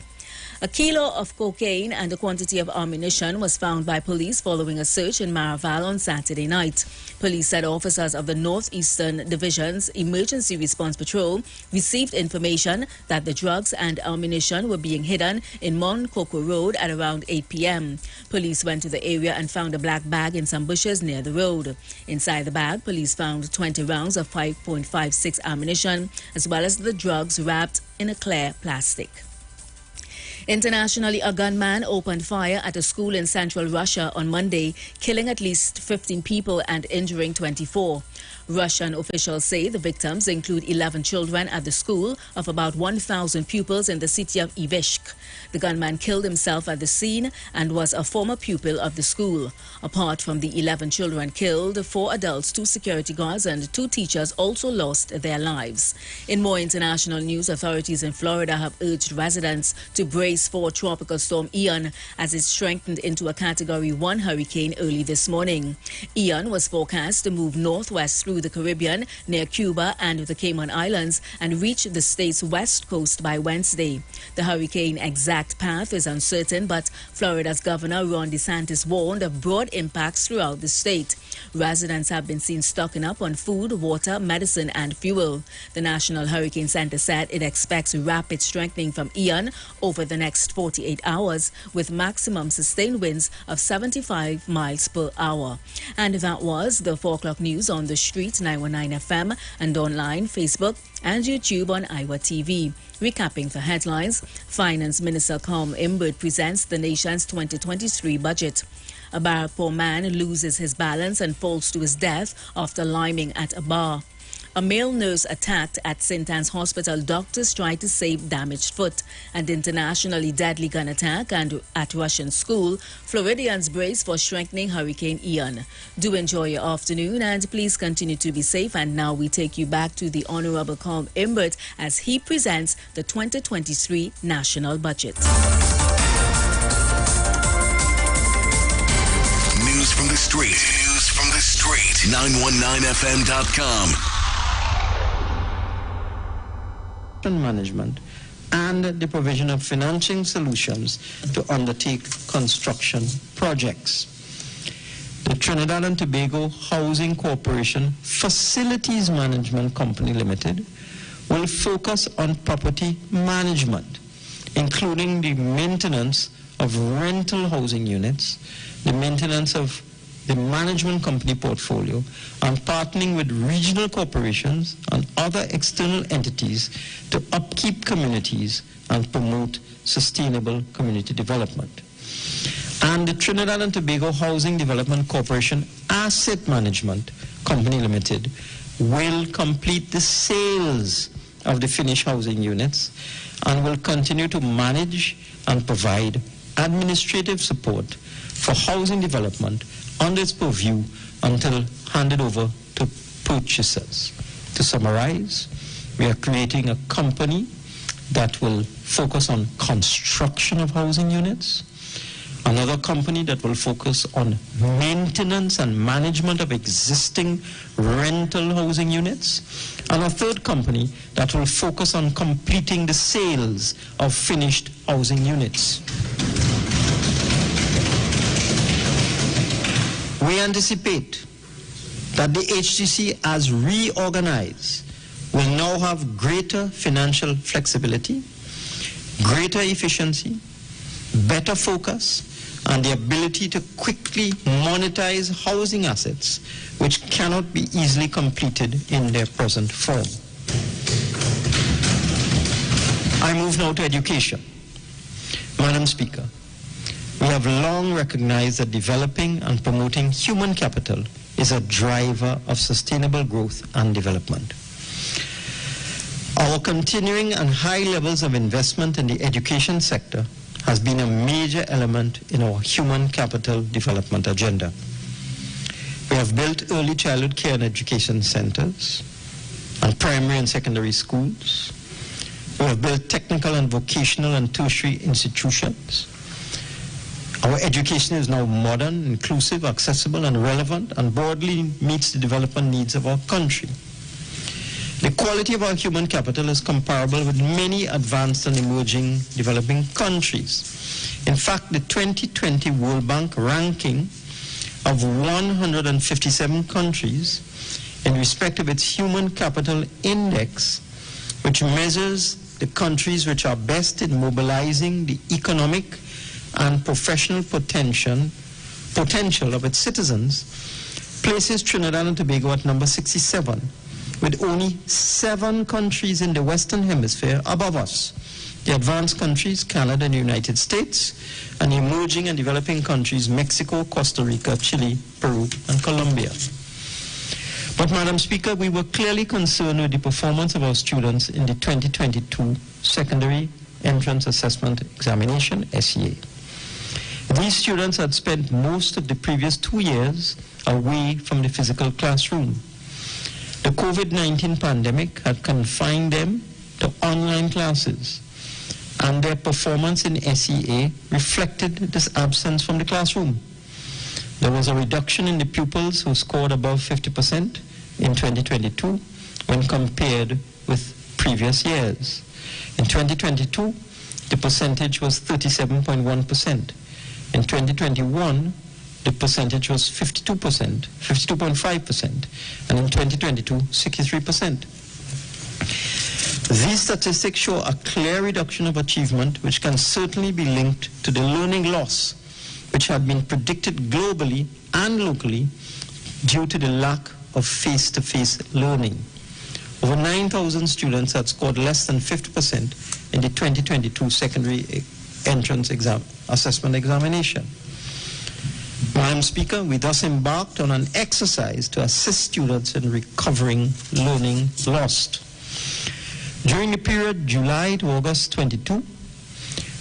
A kilo of cocaine and a quantity of ammunition was found by police following a search in Maraval on Saturday night. Police said officers of the Northeastern Division's Emergency Response Patrol received information that the drugs and ammunition were being hidden in Mount Coco Road at around 8 p.m. Police went to the area and found a black bag in some bushes near the road. Inside the bag, police found 20 rounds of 5.56 ammunition as well as the drugs wrapped in a clear plastic. Internationally, a gunman opened fire at a school in central Russia on Monday, killing at least 15 people and injuring 24. Russian officials say the victims include 11 children at the school of about 1,000 pupils in the city of Iveshk. The gunman killed himself at the scene and was a former pupil of the school. Apart from the 11 children killed, 4 adults, 2 security guards and 2 teachers also lost their lives. In more international news, authorities in Florida have urged residents to brace for Tropical Storm Ian as it strengthened into a Category 1 hurricane early this morning. Ian was forecast to move northwest progressed through the Caribbean near Cuba and the Cayman Islands and reached the state's west coast by Wednesday. The hurricane's exact path is uncertain, but Florida's Governor Ron DeSantis warned of broad impacts throughout the state. Residents have been seen stocking up on food, water, medicine, and fuel. The National Hurricane Center said it expects rapid strengthening from Ian over the next 48 hours, with maximum sustained winds of 75 miles per hour. And that was the 4 o'clock news on the street, 919 FM, and online, Facebook, and YouTube on Iwer TV. Recapping the headlines, Finance Minister Iwer presents the nation's 2023 budget. A Barrackpore man loses his balance and falls to his death after liming at a bar. A male nurse attacked at St. Anne's Hospital. Doctors try to save damaged foot. An internationally deadly gun attack and at Russian school. Floridians brace for strengthening Hurricane Ian. Do enjoy your afternoon and please continue to be safe. And now we take you back to the Honorable Iwer as he presents the 2023 national budget. News from the street. News from the street. 919fm.com. Management and the provision of financing solutions to undertake construction projects. The Trinidad and Tobago Housing Corporation Facilities Management Company Limited will focus on property management, including the maintenance of rental housing units, the maintenance of the management company portfolio, and partnering with regional corporations and other external entities to upkeep communities and promote sustainable community development. And the Trinidad and Tobago Housing Development Corporation Asset Management Company Limited will complete the sales of the finished housing units and will continue to manage and provide administrative support for housing development under its purview until handed over to purchasers. To summarize, we are creating a company that will focus on construction of housing units, another company that will focus on maintenance and management of existing rental housing units, and a third company that will focus on completing the sales of finished housing units. We anticipate that the HTC, as reorganized, will now have greater financial flexibility, greater efficiency, better focus, and the ability to quickly monetize housing assets which cannot be easily completed in their present form. I move now to education. Madam Speaker, we have long recognized that developing and promoting human capital is a driver of sustainable growth and development. Our continuing and high levels of investment in the education sector has been a major element in our human capital development agenda. We have built early childhood care and education centers and primary and secondary schools. We have built technical and vocational and tertiary institutions. Our education is now modern, inclusive, accessible, and relevant, and broadly meets the development needs of our country. The quality of our human capital is comparable with many advanced and emerging developing countries. In fact, the 2020 World Bank ranking of 157 countries in respect of its human capital index, which measures the countries which are best in mobilizing the economic and professional potential of its citizens, places Trinidad and Tobago at number 67, with only 7 countries in the Western Hemisphere above us: the advanced countries, Canada and the United States, and the emerging and developing countries, Mexico, Costa Rica, Chile, Peru, and Colombia. But, Madam Speaker, we were clearly concerned with the performance of our students in the 2022 Secondary Entrance Assessment Examination, SEA. These students had spent most of the previous 2 years away from the physical classroom. The COVID-19 pandemic had confined them to online classes, and their performance in SEA reflected this absence from the classroom. There was a reduction in the pupils who scored above 50% in 2022 when compared with previous years. In 2022, the percentage was 37.1%. In 2021, the percentage was 52%, 52.5%, and in 2022, 63%. These statistics show a clear reduction of achievement, which can certainly be linked to the learning loss, which had been predicted globally and locally due to the lack of face-to-face learning. Over 9,000 students had scored less than 50% in the 2022 secondary entrance assessment examination. Madam Speaker, we thus embarked on an exercise to assist students in recovering learning lost. During the period July to August 22,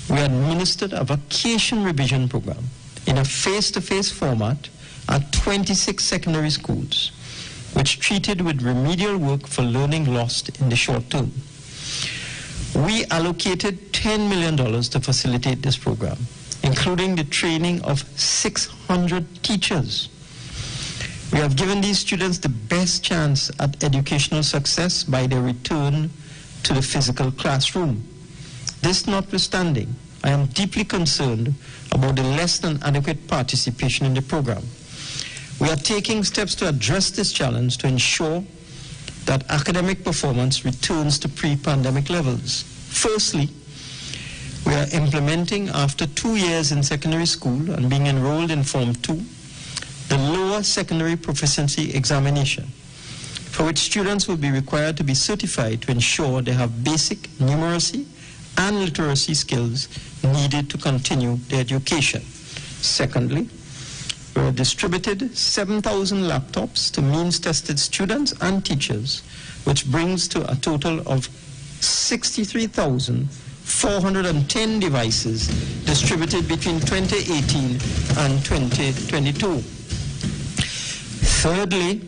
we administered a vacation revision program in a face-to-face format at 26 secondary schools, which treated with remedial work for learning lost in the short term. We allocated $10 million to facilitate this program, including the training of 600 teachers. We have given these students the best chance at educational success by their return to the physical classroom. This notwithstanding, I am deeply concerned about the less than adequate participation in the program. We are taking steps to address this challenge to ensure that academic performance returns to pre-pandemic levels. Firstly, we are implementing, after 2 years in secondary school and being enrolled in Form 2, the lower secondary proficiency examination, for which students will be required to be certified to ensure they have basic numeracy and literacy skills needed to continue their education. Secondly, we have distributed 7,000 laptops to means-tested students and teachers, which brings to a total of 63,410 devices distributed between 2018 and 2022. Thirdly,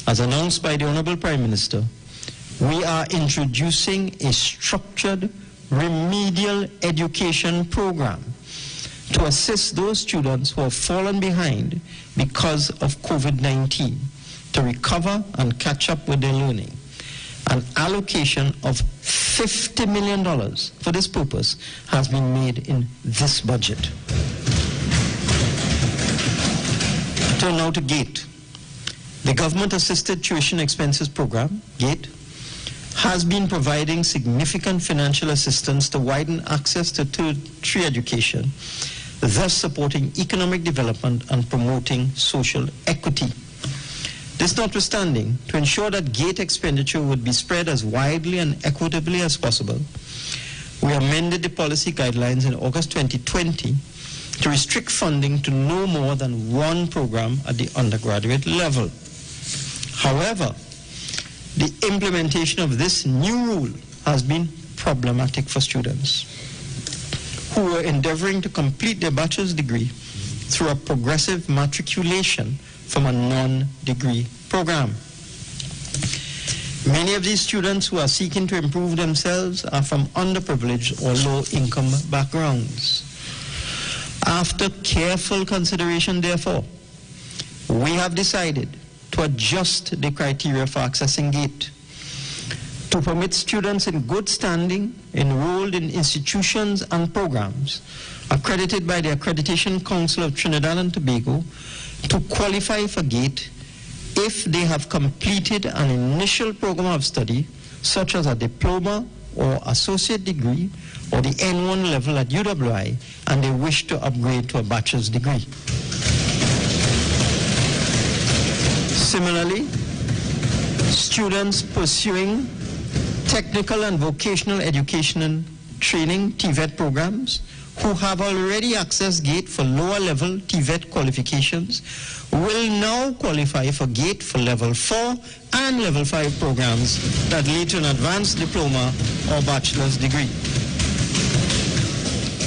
as announced by the Honorable Prime Minister, we are introducing a structured remedial education program to assist those students who have fallen behind because of COVID-19 to recover and catch up with their learning. An allocation of $50 million for this purpose has been made in this budget. Turn now to GATE. The Government Assisted Tuition Expenses Program, GATE, has been providing significant financial assistance to widen access to tertiary education, thus supporting economic development and promoting social equity. This notwithstanding, to ensure that GATE expenditure would be spread as widely and equitably as possible, we amended the policy guidelines in August 2020 to restrict funding to no more than one program at the undergraduate level. However, the implementation of this new rule has been problematic for students who were endeavoring to complete their bachelor's degree through a progressive matriculation from a non-degree program. Many of these students who are seeking to improve themselves are from underprivileged or low-income backgrounds. After careful consideration, therefore, we have decided to adjust the criteria for accessing GATE to permit students in good standing enrolled in institutions and programs accredited by the Accreditation Council of Trinidad and Tobago to qualify for GATE if they have completed an initial program of study, such as a diploma or associate degree or the N1 level at UWI, and they wish to upgrade to a bachelor's degree. Similarly, students pursuing technical and vocational education and training TVET programs who have already accessed GATE for lower level TVET qualifications will now qualify for GATE for level 4 and level 5 programs that lead to an advanced diploma or bachelor's degree.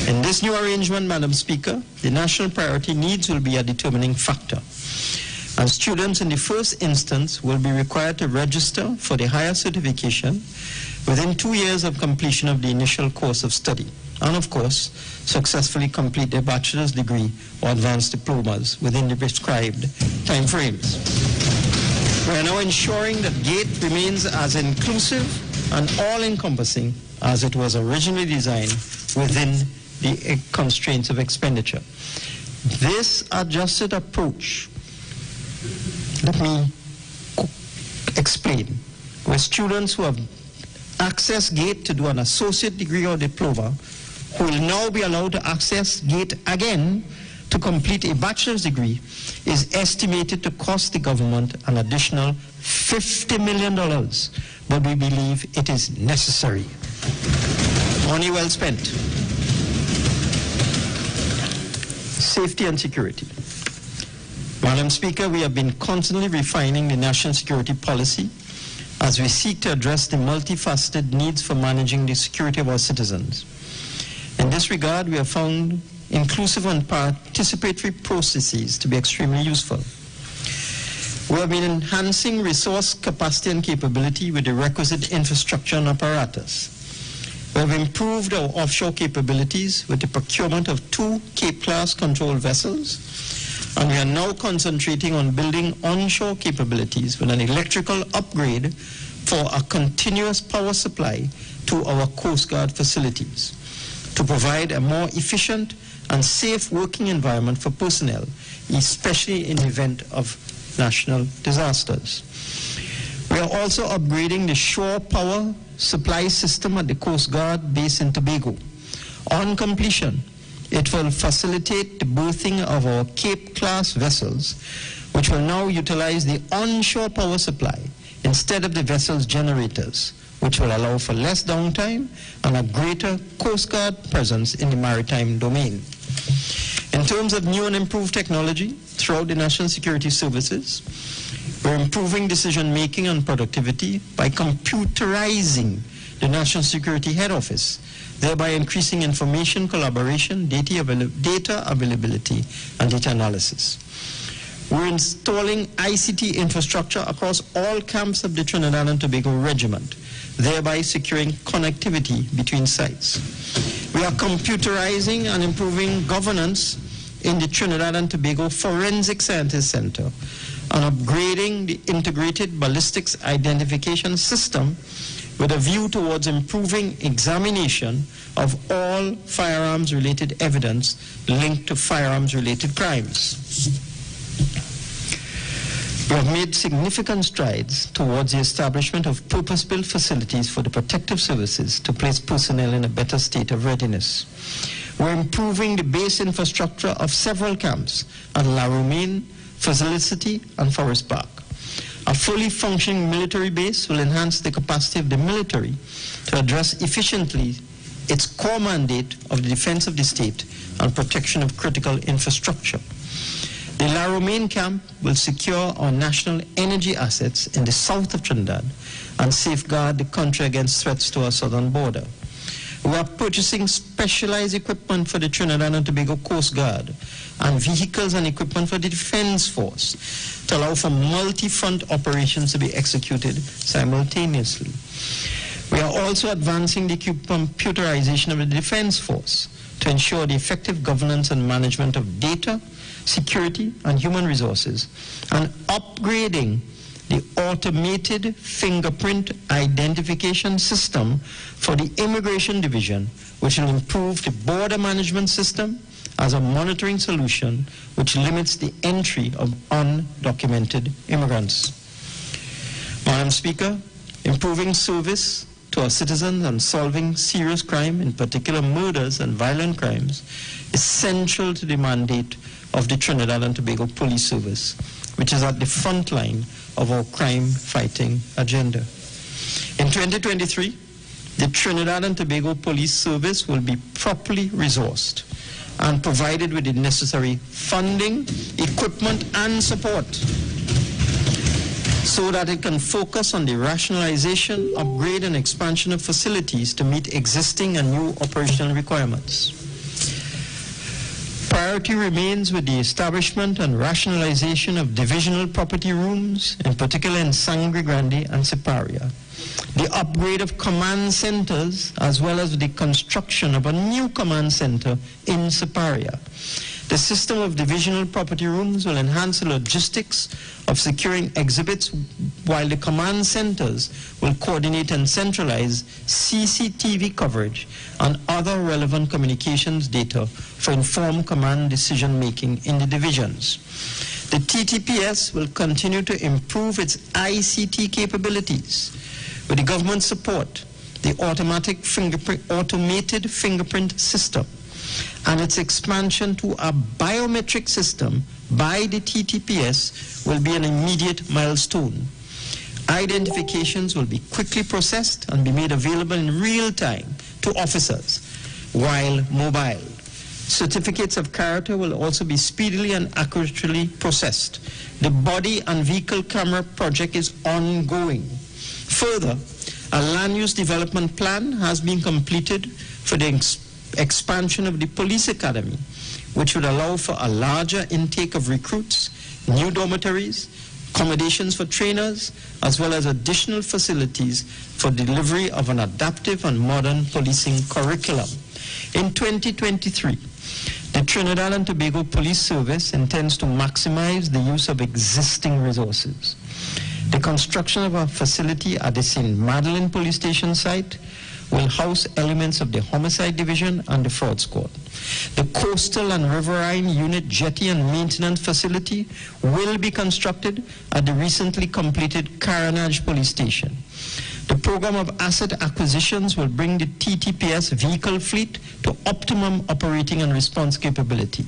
In this new arrangement, Madam Speaker, the national priority needs will be a determining factor, and students in the first instance will be required to register for the higher certification within 2 years of completion of the initial course of study, and of course, successfully complete their bachelor's degree or advanced diplomas within the prescribed timeframes. We are now ensuring that GATE remains as inclusive and all-encompassing as it was originally designed within the constraints of expenditure. This adjusted approach, let me explain, where students who have accessed GATE to do an associate degree or diploma who will now be allowed to access GATE again to complete a bachelor's degree is estimated to cost the government an additional $50 million, but we believe it is necessary. Money well spent. Safety and security. Madam Speaker, we have been constantly refining the national security policy as we seek to address the multifaceted needs for managing the security of our citizens. In this regard, we have found inclusive and participatory processes to be extremely useful. We have been enhancing resource capacity and capability with the requisite infrastructure and apparatus. We have improved our offshore capabilities with the procurement of 2 Cape-class control vessels, and we are now concentrating on building onshore capabilities with an electrical upgrade for a continuous power supply to our Coast Guard facilities to provide a more efficient and safe working environment for personnel, especially in the event of national disasters. We are also upgrading the shore power supply system at the Coast Guard base in Tobago. On completion, it will facilitate the berthing of our Cape-class vessels, which will now utilize the onshore power supply instead of the vessel's generators, which will allow for less downtime and a greater Coast Guard presence in the maritime domain. In terms of new and improved technology throughout the national security services, we're improving decision-making and productivity by computerizing the National Security Head Office, thereby increasing information collaboration, data availability, and data analysis. We're installing ICT infrastructure across all camps of the Trinidad and Tobago Regiment, thereby securing connectivity between sites. We are computerizing and improving governance in the Trinidad and Tobago Forensic Sciences Center and upgrading the integrated ballistics identification system with a view towards improving examination of all firearms-related evidence linked to firearms-related crimes. We have made significant strides towards the establishment of purpose-built facilities for the protective services to place personnel in a better state of readiness. We're improving the base infrastructure of several camps at La Romaine, Felicity, and Forest Park. A fully functioning military base will enhance the capacity of the military to address efficiently its core mandate of the defense of the state and protection of critical infrastructure. The La Romaine camp will secure our national energy assets in the south of Trinidad and safeguard the country against threats to our southern border. We are purchasing specialized equipment for the Trinidad and Tobago Coast Guard and vehicles and equipment for the Defense Force to allow for multi-front operations to be executed simultaneously. We are also advancing the computerization of the Defense Force to ensure the effective governance and management of data, security, and human resources, and upgrading the automated fingerprint identification system for the Immigration Division, which will improve the border management system as a monitoring solution which limits the entry of undocumented immigrants. Madam Speaker, improving service to our citizens and solving serious crime, in particular murders and violent crimes, is central to the mandate of the Trinidad and Tobago Police Service, which is at the front line of our crime-fighting agenda. In 2023, the Trinidad and Tobago Police Service will be properly resourced and provided with the necessary funding, equipment, and support so that it can focus on the rationalization, upgrade, and expansion of facilities to meet existing and new operational requirements. Priority remains with the establishment and rationalization of divisional property rooms, in particular in Sangre Grande and Siparia, the upgrade of command centers, as well as the construction of a new command center in Siparia, The system of divisional property rooms will enhance the logistics of securing exhibits, while the command centers will coordinate and centralize CCTV coverage and other relevant communications data for informed command decision-making in the divisions. The TTPS will continue to improve its ICT capabilities. With the government support, the automated fingerprint system and its expansion to a biometric system by the TTPS will be an immediate milestone. Identifications will be quickly processed and be made available in real time to officers while mobile. Certificates of character will also be speedily and accurately processed. The body and vehicle camera project is ongoing. Further, a land use development plan has been completed for the expansion of the police academy, which would allow for a larger intake of recruits, new dormitories, accommodations for trainers, as well as additional facilities for delivery of an adaptive and modern policing curriculum. In 2023, the Trinidad and Tobago Police Service intends to maximize the use of existing resources. The construction of a facility at the St. Madeleine Police Station site will house elements of the Homicide Division and the Fraud Squad. The Coastal and Riverine Unit Jetty and Maintenance Facility will be constructed at the recently completed Caranage Police Station. The program of asset acquisitions will bring the TTPS vehicle fleet to optimum operating and response capability.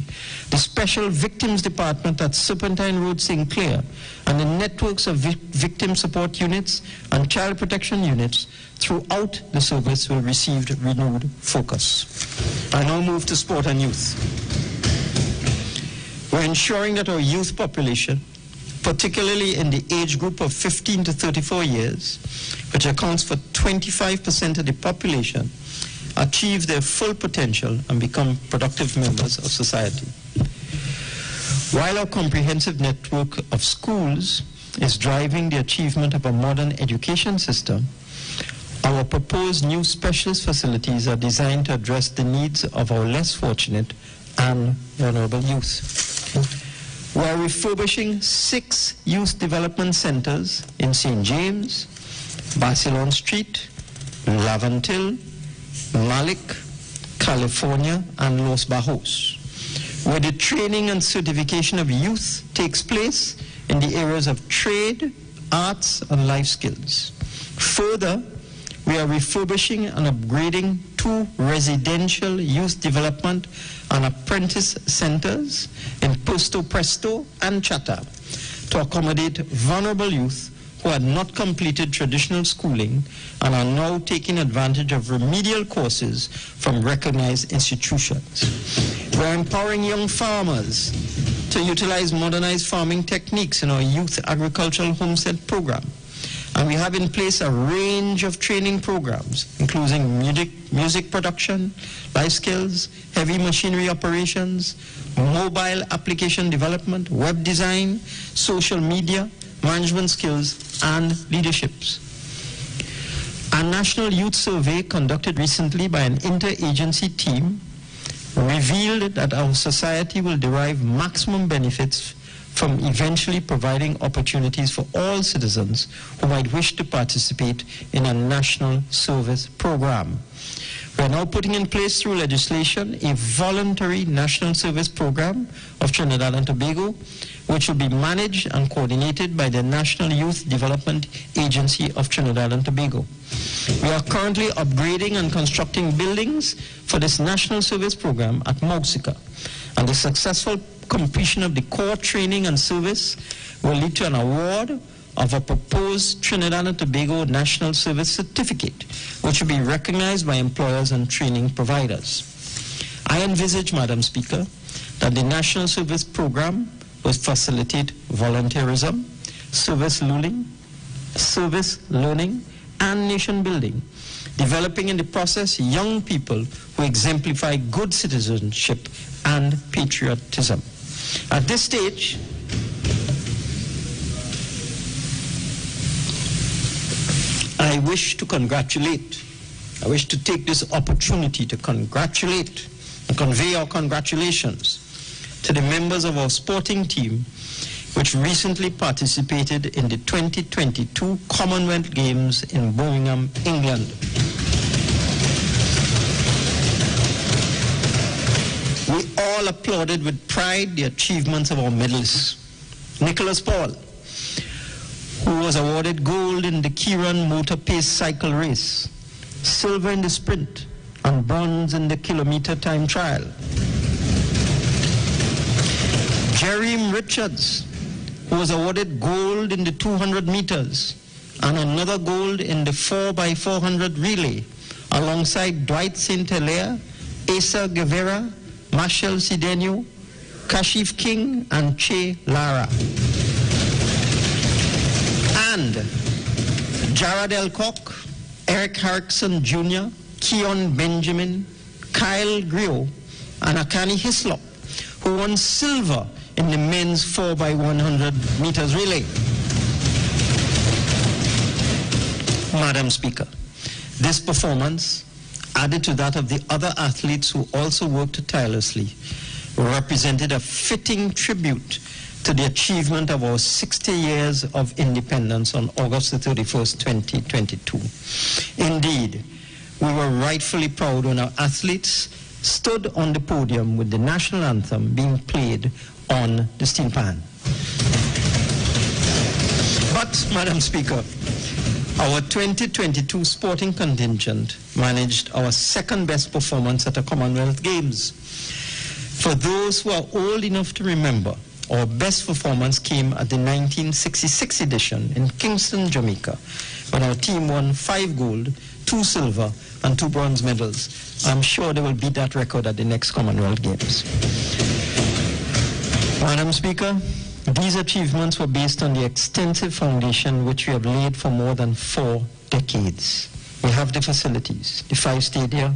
The Special Victims Department at Serpentine Road, St. Clair, and the networks of victim support units and child protection units throughout the service will receive renewed focus. I now move to sport and youth. We're ensuring that our youth population, particularly in the age group of 15 to 34 years, which accounts for 25% of the population, achieve their full potential and become productive members of society. While our comprehensive network of schools is driving the achievement of a modern education system, our proposed new specialist facilities are designed to address the needs of our less fortunate and vulnerable youth. We are refurbishing 6 youth development centers in St. James, Barcelona Street, Lavantil, Malik, California, and Los Bajos, where the training and certification of youth takes place in the areas of trade, arts, and life skills. Further, we are refurbishing and upgrading 2 residential youth development and apprentice centers in Puerto Presto and Chatham to accommodate vulnerable youth who had not completed traditional schooling and are now taking advantage of remedial courses from recognized institutions. We are empowering young farmers to utilize modernized farming techniques in our youth agricultural homestead program. And we have in place a range of training programs, including music production, life skills, heavy machinery operations, mobile application development, web design, social media, management skills, and leaderships. A national youth survey conducted recently by an interagency team revealed that our society will derive maximum benefits from eventually providing opportunities for all citizens who might wish to participate in a national service program. We are now putting in place through legislation a voluntary national service program of Trinidad and Tobago, which will be managed and coordinated by the National Youth Development Agency of Trinidad and Tobago. We are currently upgrading and constructing buildings for this national service program at Mausica, and the successful completion of the core training and service will lead to an award of a proposed Trinidad and Tobago National Service Certificate, which will be recognized by employers and training providers. I envisage, Madam Speaker, that the National Service Program will facilitate volunteerism, service learning, and nation building, developing in the process young people who exemplify good citizenship and patriotism. At this stage, I wish to take this opportunity to congratulate and convey our congratulations to the members of our sporting team, which recently participated in the 2022 Commonwealth Games in Birmingham, England. We all applauded with pride the achievements of our medalists. Nicholas Paul, who was awarded gold in the Kieran Motor Pace cycle race, silver in the sprint, and bronze in the kilometer time trial. Jeremy Richards, who was awarded gold in the 200 meters and another gold in the 4x400 relay, alongside Dwight St. Hilaire, Asa Guevara, Marshall Sidenio, Kashif King, and Che Lara. And Jared Elcock, Eric Harrison Jr., Keon Benjamin, Kyle Griot, and Akani Hislop, who won silver in the men's 4x100 meters relay. Madam Speaker, this performance, added to that of the other athletes who also worked tirelessly, represented a fitting tribute to the achievement of our 60 years of independence on August the 31st, 2022. Indeed, we were rightfully proud when our athletes stood on the podium with the national anthem being played on the steel pan. But, Madam Speaker, our 2022 sporting contingent managed our second best performance at the Commonwealth Games. For those who are old enough to remember, our best performance came at the 1966 edition in Kingston, Jamaica, when our team won 5 gold, 2 silver, and 2 bronze medals. I'm sure they will beat that record at the next Commonwealth Games. Madam Speaker, these achievements were based on the extensive foundation which we have laid for more than 4 decades. We have the facilities, the 5 stadia,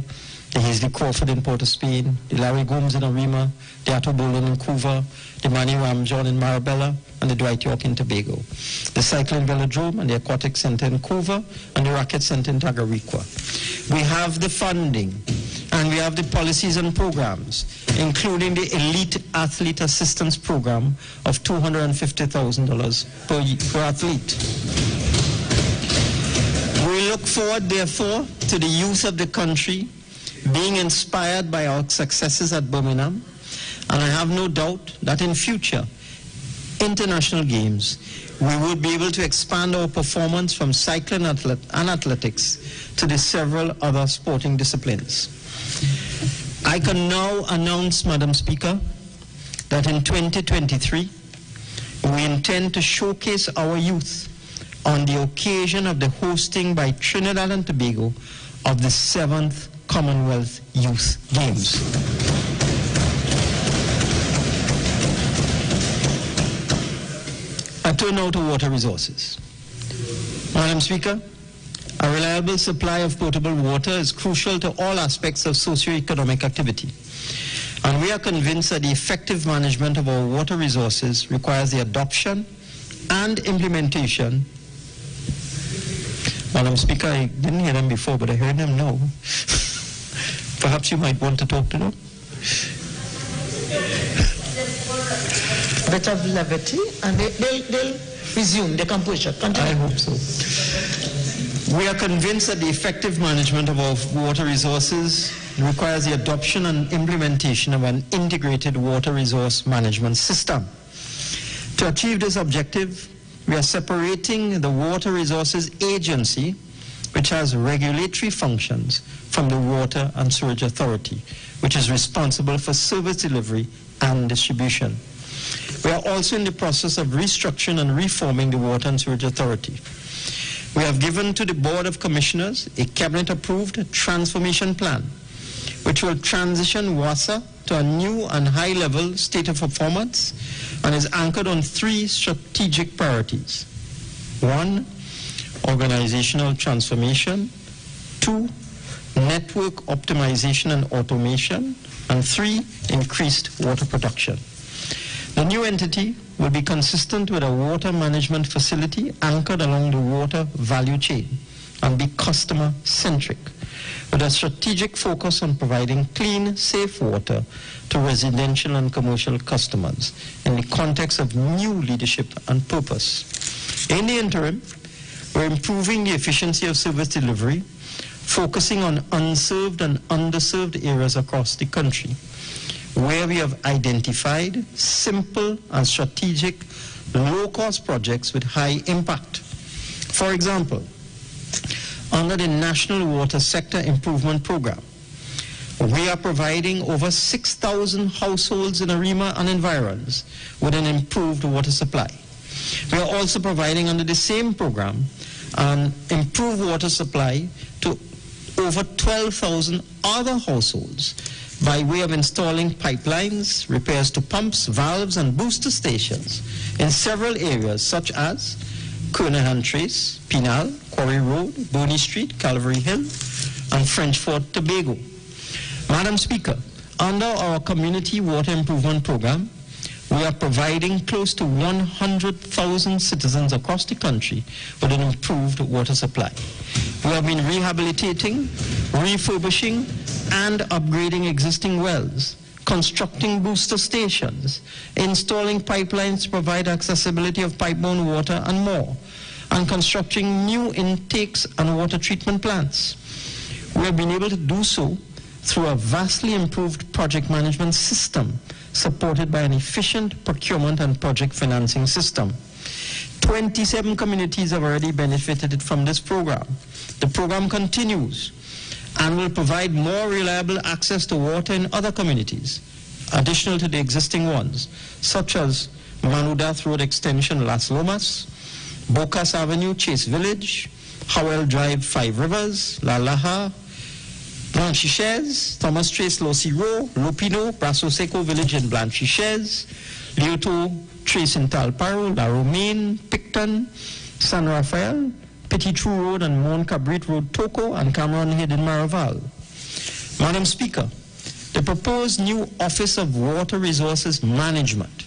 the Hazley Crawford in Port of Spain, the Larry Gomes in Arima, the Atto Bolan in Couva, the Manny Ramjohn in Marabella, and the Dwight York in Tobago, the Cycling Velodrome and the Aquatic Center in Couva, and the Racket Center in Tagariqua. We have the funding, and we have the policies and programs, including the Elite Athlete Assistance Program of $250,000 per athlete. We look forward, therefore, to the youth of the country being inspired by our successes at Birmingham, and I have no doubt that in future international games, we would be able to expand our performance from cycling and athletics to the several other sporting disciplines. I can now announce, Madam Speaker, that in 2023, we intend to showcase our youth on the occasion of the hosting by Trinidad and Tobago of the 7th Commonwealth Youth Games. I turn now to water resources. Madam Speaker, a reliable supply of potable water is crucial to all aspects of socio-economic activity. And we are convinced that the effective management of our water resources requires the adoption and implementation. Madam Speaker, I didn't hear them before, but I heard them now. Perhaps you might want to talk to them. Bit of levity, and they'll resume the composure. Continue. I hope so. We are convinced that the effective management of our water resources requires the adoption and implementation of an integrated water resource management system. To achieve this objective, we are separating the Water Resources Agency, which has regulatory functions, from the Water and Sewerage Authority, which is responsible for service delivery and distribution. We are also in the process of restructuring and reforming the Water and Sewerage Authority. We have given to the Board of Commissioners a cabinet-approved transformation plan, which will transition WASA to a new and high-level state of performance and is anchored on 3 strategic priorities. 1, organizational transformation. 2, network optimization and automation. And 3, increased water production. The new entity will be consistent with a water management facility anchored along the water value chain and be customer-centric, with a strategic focus on providing clean, safe water to residential and commercial customers in the context of new leadership and purpose. In the interim, we're improving the efficiency of service delivery, focusing on unserved and underserved areas across the country, where we have identified simple and strategic low-cost projects with high impact. For example, under the National Water Sector Improvement Program, we are providing over 6,000 households in Arima and environs with an improved water supply. We are also providing under the same program an improved water supply to over 12,000 other households by way of installing pipelines, repairs to pumps, valves, and booster stations in several areas such as Kernahan Trace, Pinal, Quarry Road, Burney Street, Calvary Hill, and French Fort, Tobago. Madam Speaker, under our Community Water Improvement Program, we are providing close to 100,000 citizens across the country with an improved water supply. We have been rehabilitating, refurbishing, and upgrading existing wells, constructing booster stations, installing pipelines to provide accessibility of pipe-borne water, and more, and constructing new intakes and water treatment plants. We have been able to do so through a vastly improved project management system supported by an efficient procurement and project financing system. 27 communities have already benefited from this program. The program continues and will provide more reliable access to water in other communities, additional to the existing ones, such as Manudath Road Extension, Las Lomas, Bocas Avenue, Chase Village, Howell Drive, Five Rivers, La Laja, Blanchishez, Thomas Trace, Losiro, Lupino, Brasso Seco Village in Blanchishez, Lioto Trace in Talparo, La Romaine, Picton, San Rafael, Petit Trou Road and Mon Cabrit Road, Toco, and Cameron Head in Maraval. Madam Speaker, the proposed new Office of Water Resources Management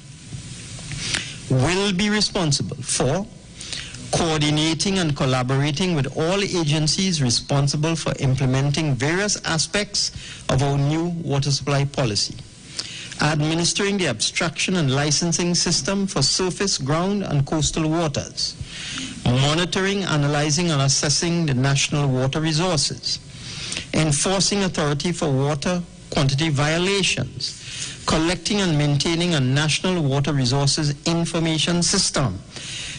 will be responsible for coordinating and collaborating with all agencies responsible for implementing various aspects of our new water supply policy, administering the abstraction and licensing system for surface, ground, and coastal waters, monitoring, analyzing, and assessing the national water resources, enforcing authority for water quantity violations, collecting and maintaining a national water resources information system,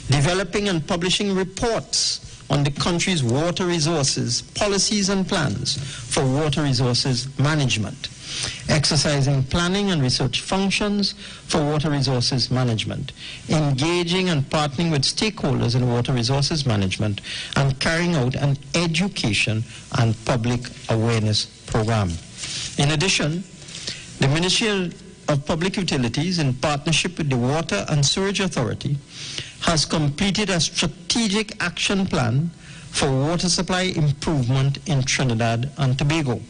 developing and publishing reports on the country's water resources, policies and plans for water resources management, exercising planning and research functions for water resources management, engaging and partnering with stakeholders in water resources management, and carrying out an education and public awareness program. In addition, the Ministry of Public Utilities, in partnership with the Water and Sewerage Authority, has completed a strategic action plan for water supply improvement in Trinidad and Tobago,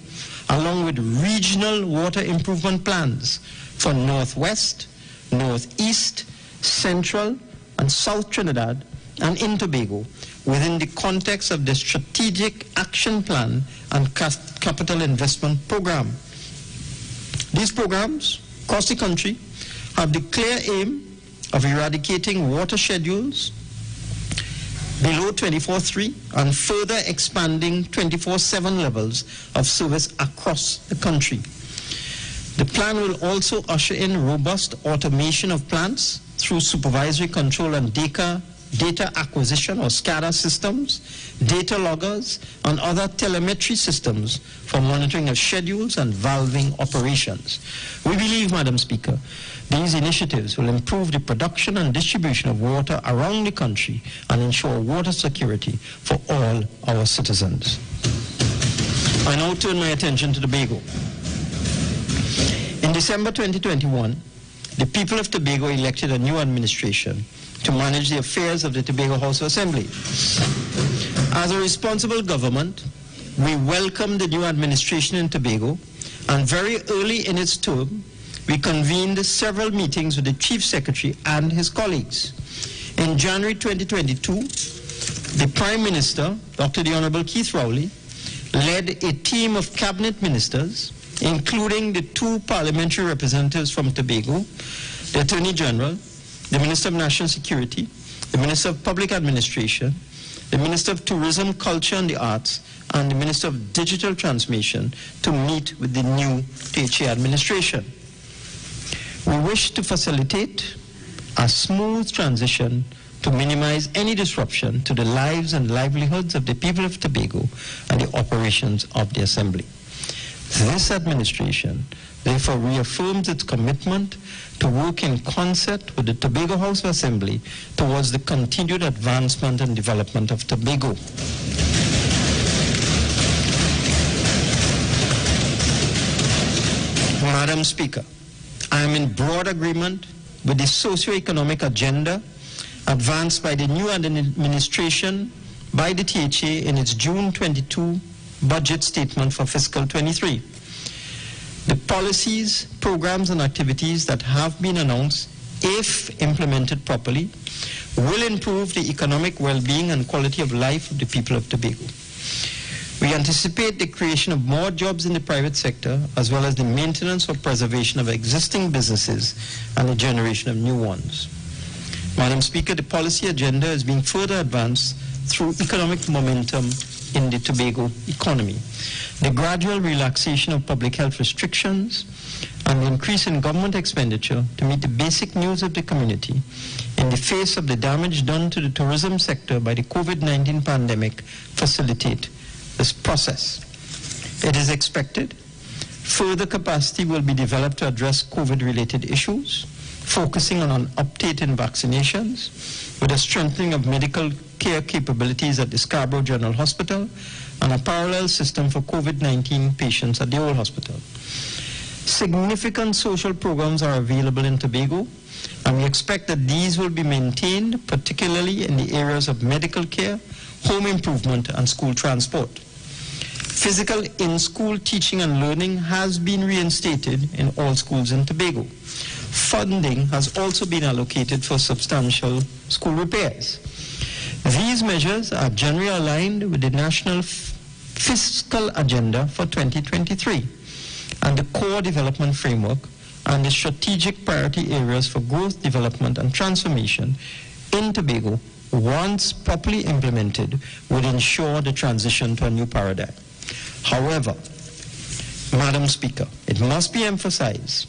along with regional water improvement plans for Northwest, Northeast, Central, and South Trinidad and in Tobago within the context of the Strategic Action Plan and Capital Investment Program. These programs across the country have the clear aim of eradicating water schedules below 24/3 and further expanding 24/7 levels of service across the country. The plan will also usher in robust automation of plants through supervisory control and data acquisition or SCADA systems, data loggers, and other telemetry systems for monitoring of schedules and valving operations. We believe, Madam Speaker, these initiatives will improve the production and distribution of water around the country and ensure water security for all our citizens. I now turn my attention to Tobago. In December 2021, the people of Tobago elected a new administration to manage the affairs of the Tobago House of Assembly. As a responsible government, we welcome the new administration in Tobago, and very early in its term, we convened several meetings with the Chief Secretary and his colleagues. In January 2022, the Prime Minister, Dr. the Honorable Keith Rowley, led a team of cabinet ministers, including the 2 parliamentary representatives from Tobago, the Attorney General, the Minister of National Security, the Minister of Public Administration, the Minister of Tourism, Culture and the Arts, and the Minister of Digital Transformation to meet with the new THA administration. We wish to facilitate a smooth transition to minimize any disruption to the lives and livelihoods of the people of Tobago and the operations of the Assembly. This administration therefore reaffirms its commitment to work in concert with the Tobago House of Assembly towards the continued advancement and development of Tobago. Madam Speaker, I am in broad agreement with the socio-economic agenda advanced by the new administration by the THA in its June 22 budget statement for fiscal 23. The policies, programs and activities that have been announced, if implemented properly, will improve the economic well-being and quality of life of the people of Tobago. We anticipate the creation of more jobs in the private sector, as well as the maintenance or preservation of existing businesses and the generation of new ones. Madam Speaker, the policy agenda is being further advanced through economic momentum in the Tobago economy. The gradual relaxation of public health restrictions and the increase in government expenditure to meet the basic needs of the community in the face of the damage done to the tourism sector by the COVID-19 pandemic facilitate this process. It is expected further capacity will be developed to address COVID-related issues, focusing on an update in vaccinations, with a strengthening of medical care capabilities at the Scarborough General Hospital and a parallel system for COVID-19 patients at the old hospital. Significant social programs are available in Tobago, and we expect that these will be maintained, particularly in the areas of medical care, home improvement, and school transport. Physical in-school teaching and learning has been reinstated in all schools in Tobago. Funding has also been allocated for substantial school repairs. These measures are generally aligned with the national fiscal agenda for 2023 and the core development framework and the strategic priority areas for growth, development, and transformation in Tobago, once properly implemented, would ensure the transition to a new paradigm. However, Madam Speaker, it must be emphasized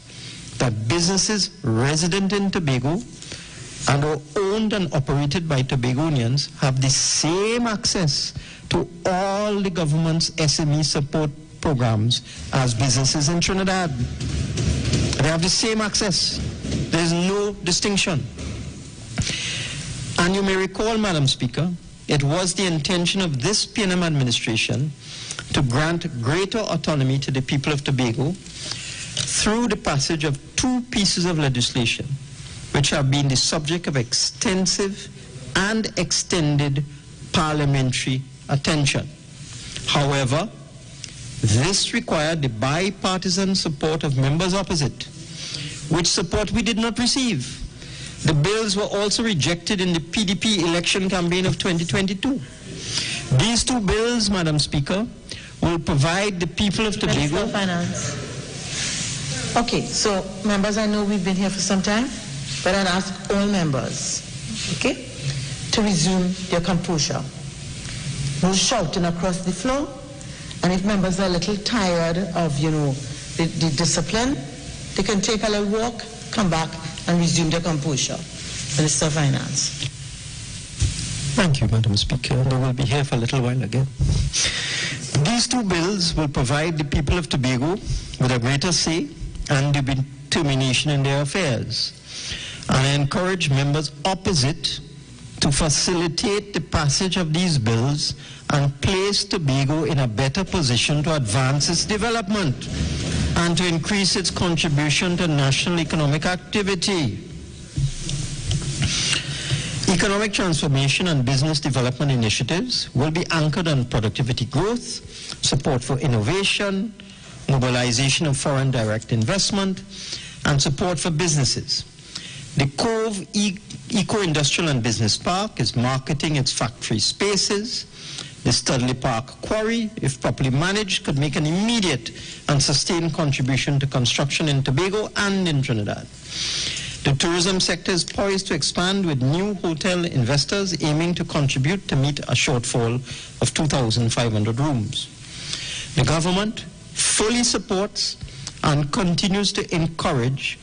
that businesses resident in Tobago and are owned and operated by Tobagonians have the same access to all the government's SME support programs as businesses in Trinidad. They have the same access. There's no distinction. And you may recall, Madam Speaker, it was the intention of this PNM administration to grant greater autonomy to the people of Tobago through the passage of 2 pieces of legislation which have been the subject of extensive and extended parliamentary attention. However, this required the bipartisan support of members opposite, which support we did not receive. The bills were also rejected in the PDP election campaign of 2022. These 2 bills, Madam Speaker, will provide the people of Tobago... Minister of Finance. Okay, so members, I know we've been here for some time, but I'll ask all members, okay, to resume their composure. No shouting across the floor, and if members are a little tired of, the discipline, they can take a little walk, come back, and resume their composure. Minister of Finance. Thank you, Madam Speaker. We will be here for a little while again. These 2 bills will provide the people of Tobago with a greater say and determination in their affairs. And I encourage members opposite to facilitate the passage of these bills and place Tobago in a better position to advance its development and to increase its contribution to national economic activity. Economic transformation and business development initiatives will be anchored on productivity growth, support for innovation, mobilization of foreign direct investment, and support for businesses. The Cove Eco-Industrial and Business Park is marketing its factory spaces The Studley Park Quarry, if properly managed, could make an immediate and sustained contribution to construction in Tobago and in Trinidad. The tourism sector is poised to expand with new hotel investors aiming to contribute to meet a shortfall of 2,500 rooms. The government fully supports and continues to encourage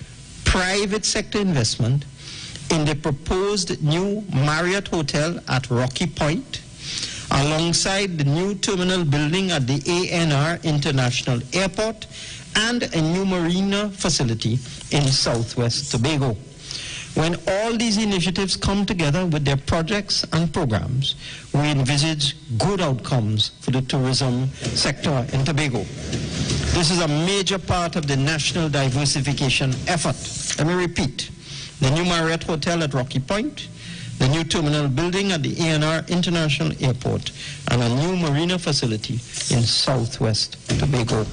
private sector investment in the proposed new Marriott Hotel at Rocky Point, alongside the new terminal building at the ANR International Airport and a new marina facility in southwest Tobago. When all these initiatives come together with their projects and programs, we envisage good outcomes for the tourism sector in Tobago. This is a major part of the national diversification effort. Let me repeat. The new Marriott Hotel at Rocky Point, the new terminal building at the ANR International Airport, and a new marina facility in southwest Tobago.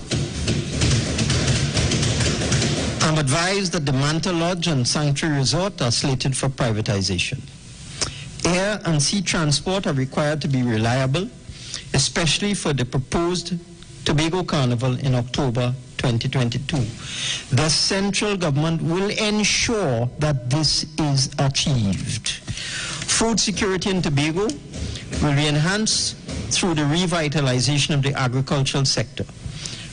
I'm advised that the Manta Lodge and Sanctuary Resort are slated for privatization. Air and sea transport are required to be reliable, especially for the proposed Tobago Carnival in October 2022. The central government will ensure that this is achieved. Food security in Tobago will be enhanced through the revitalization of the agricultural sector.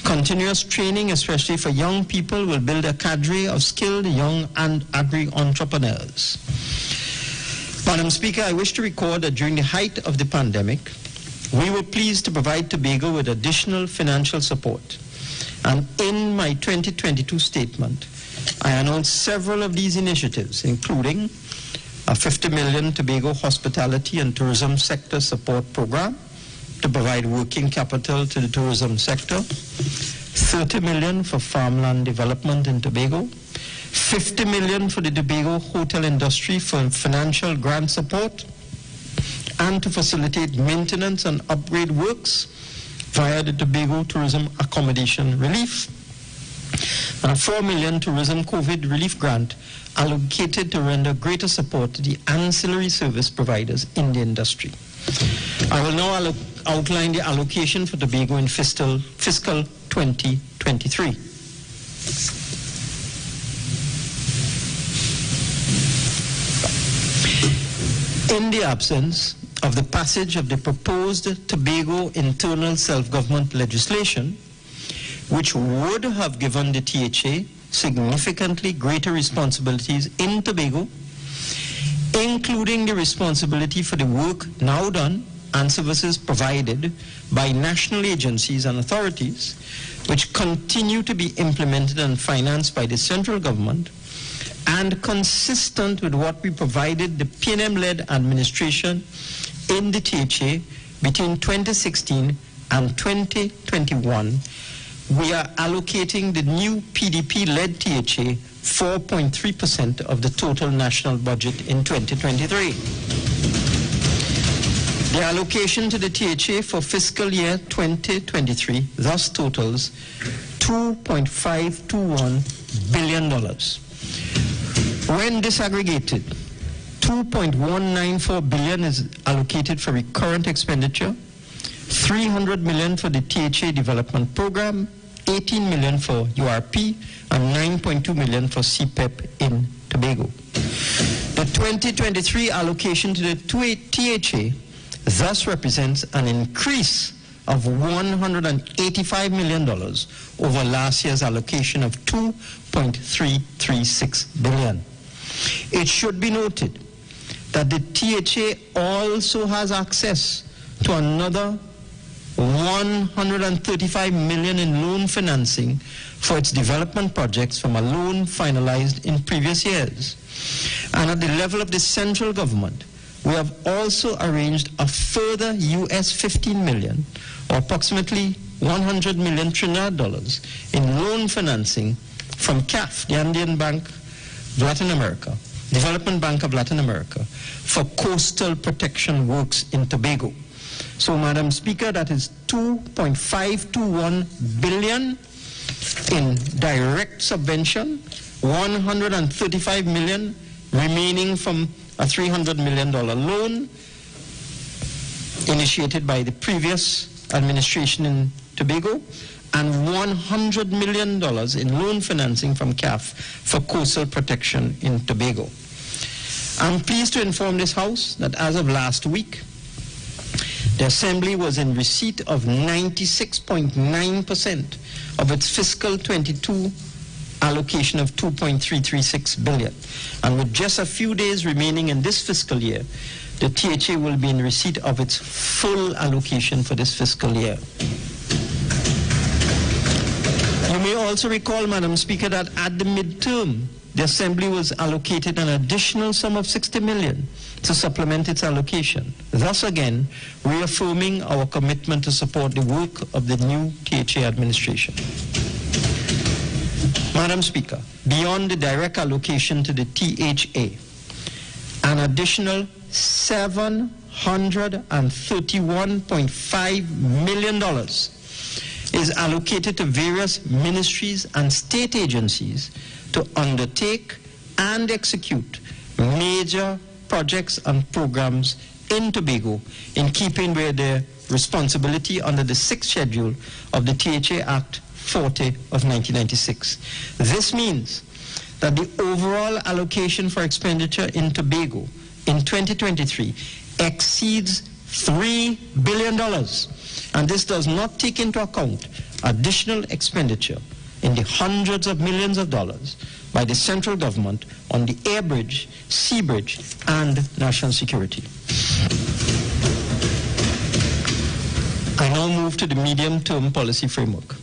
Continuous training, especially for young people, will build a cadre of skilled young and agri-entrepreneurs. Madam Speaker, I wish to record that during the height of the pandemic, we were pleased to provide Tobago with additional financial support. And in my 2022 statement, I announced several of these initiatives, including a 50 million Tobago hospitality and tourism sector support program to provide working capital to the tourism sector, 30 million for farmland development in Tobago, 50 million for the Tobago hotel industry for financial grant support, and to facilitate maintenance and upgrade works via the Tobago Tourism Accommodation Relief, and a 4 million tourism COVID relief grant allocated to render greater support to the ancillary service providers in the industry. I will now outline the allocation for Tobago in fiscal 2023. In the absence of the passage of the proposed Tobago internal self-government legislation, which would have given the THA significantly greater responsibilities in Tobago, including the responsibility for the work now done and services provided by national agencies and authorities, which continue to be implemented and financed by the central government, and consistent with what we provided the PNM-led administration in the THA between 2016 and 2021, we are allocating the new PDP-led THA 4.3% of the total national budget in 2023. The allocation to the THA for fiscal year 2023 thus totals $2.521 billion. When disaggregated, $2.194 billion is allocated for recurrent expenditure, $300 million for the THA development program, $18 million for URP, and $9.2 million for CPEP in Tobago. The 2023 allocation to the THA thus represents an increase of $185 million over last year's allocation of $2.336 billion. It should be noted that the THA also has access to another $135 million in loan financing for its development projects from a loan finalized in previous years. And at the level of the central government, we have also arranged a further US $15 million, or approximately 100 million Trinidad dollars, in loan financing from CAF, the Andean Bank of Latin America, Development Bank of Latin America, for coastal protection works in Tobago. So, Madam Speaker, that is $2.521 billion in direct subvention, $135 million remaining from a $300 million loan, initiated by the previous administration in Tobago, and $100 million in loan financing from CAF for coastal protection in Tobago. I'm pleased to inform this House that as of last week, the Assembly was in receipt of 96.9% of its fiscal 22 allocation of $2.336 billion. And with just a few days remaining in this fiscal year, the THA will be in receipt of its full allocation for this fiscal year. You may also recall, Madam Speaker, that at the midterm, the Assembly was allocated an additional sum of $60 million to supplement its allocation, thus again reaffirming our commitment to support the work of the new THA administration. Madam Speaker, beyond the direct allocation to the THA, an additional $731.5 million is allocated to various ministries and state agencies to undertake and execute major projects and programs in Tobago in keeping with their responsibility under the 6th schedule of the THA Act 40 of 1996. This means that the overall allocation for expenditure in Tobago in 2023 exceeds $3 billion, and this does not take into account additional expenditure in the hundreds of millions of dollars by the central government on the air bridge, sea bridge, and national security. I now move to the medium-term policy framework.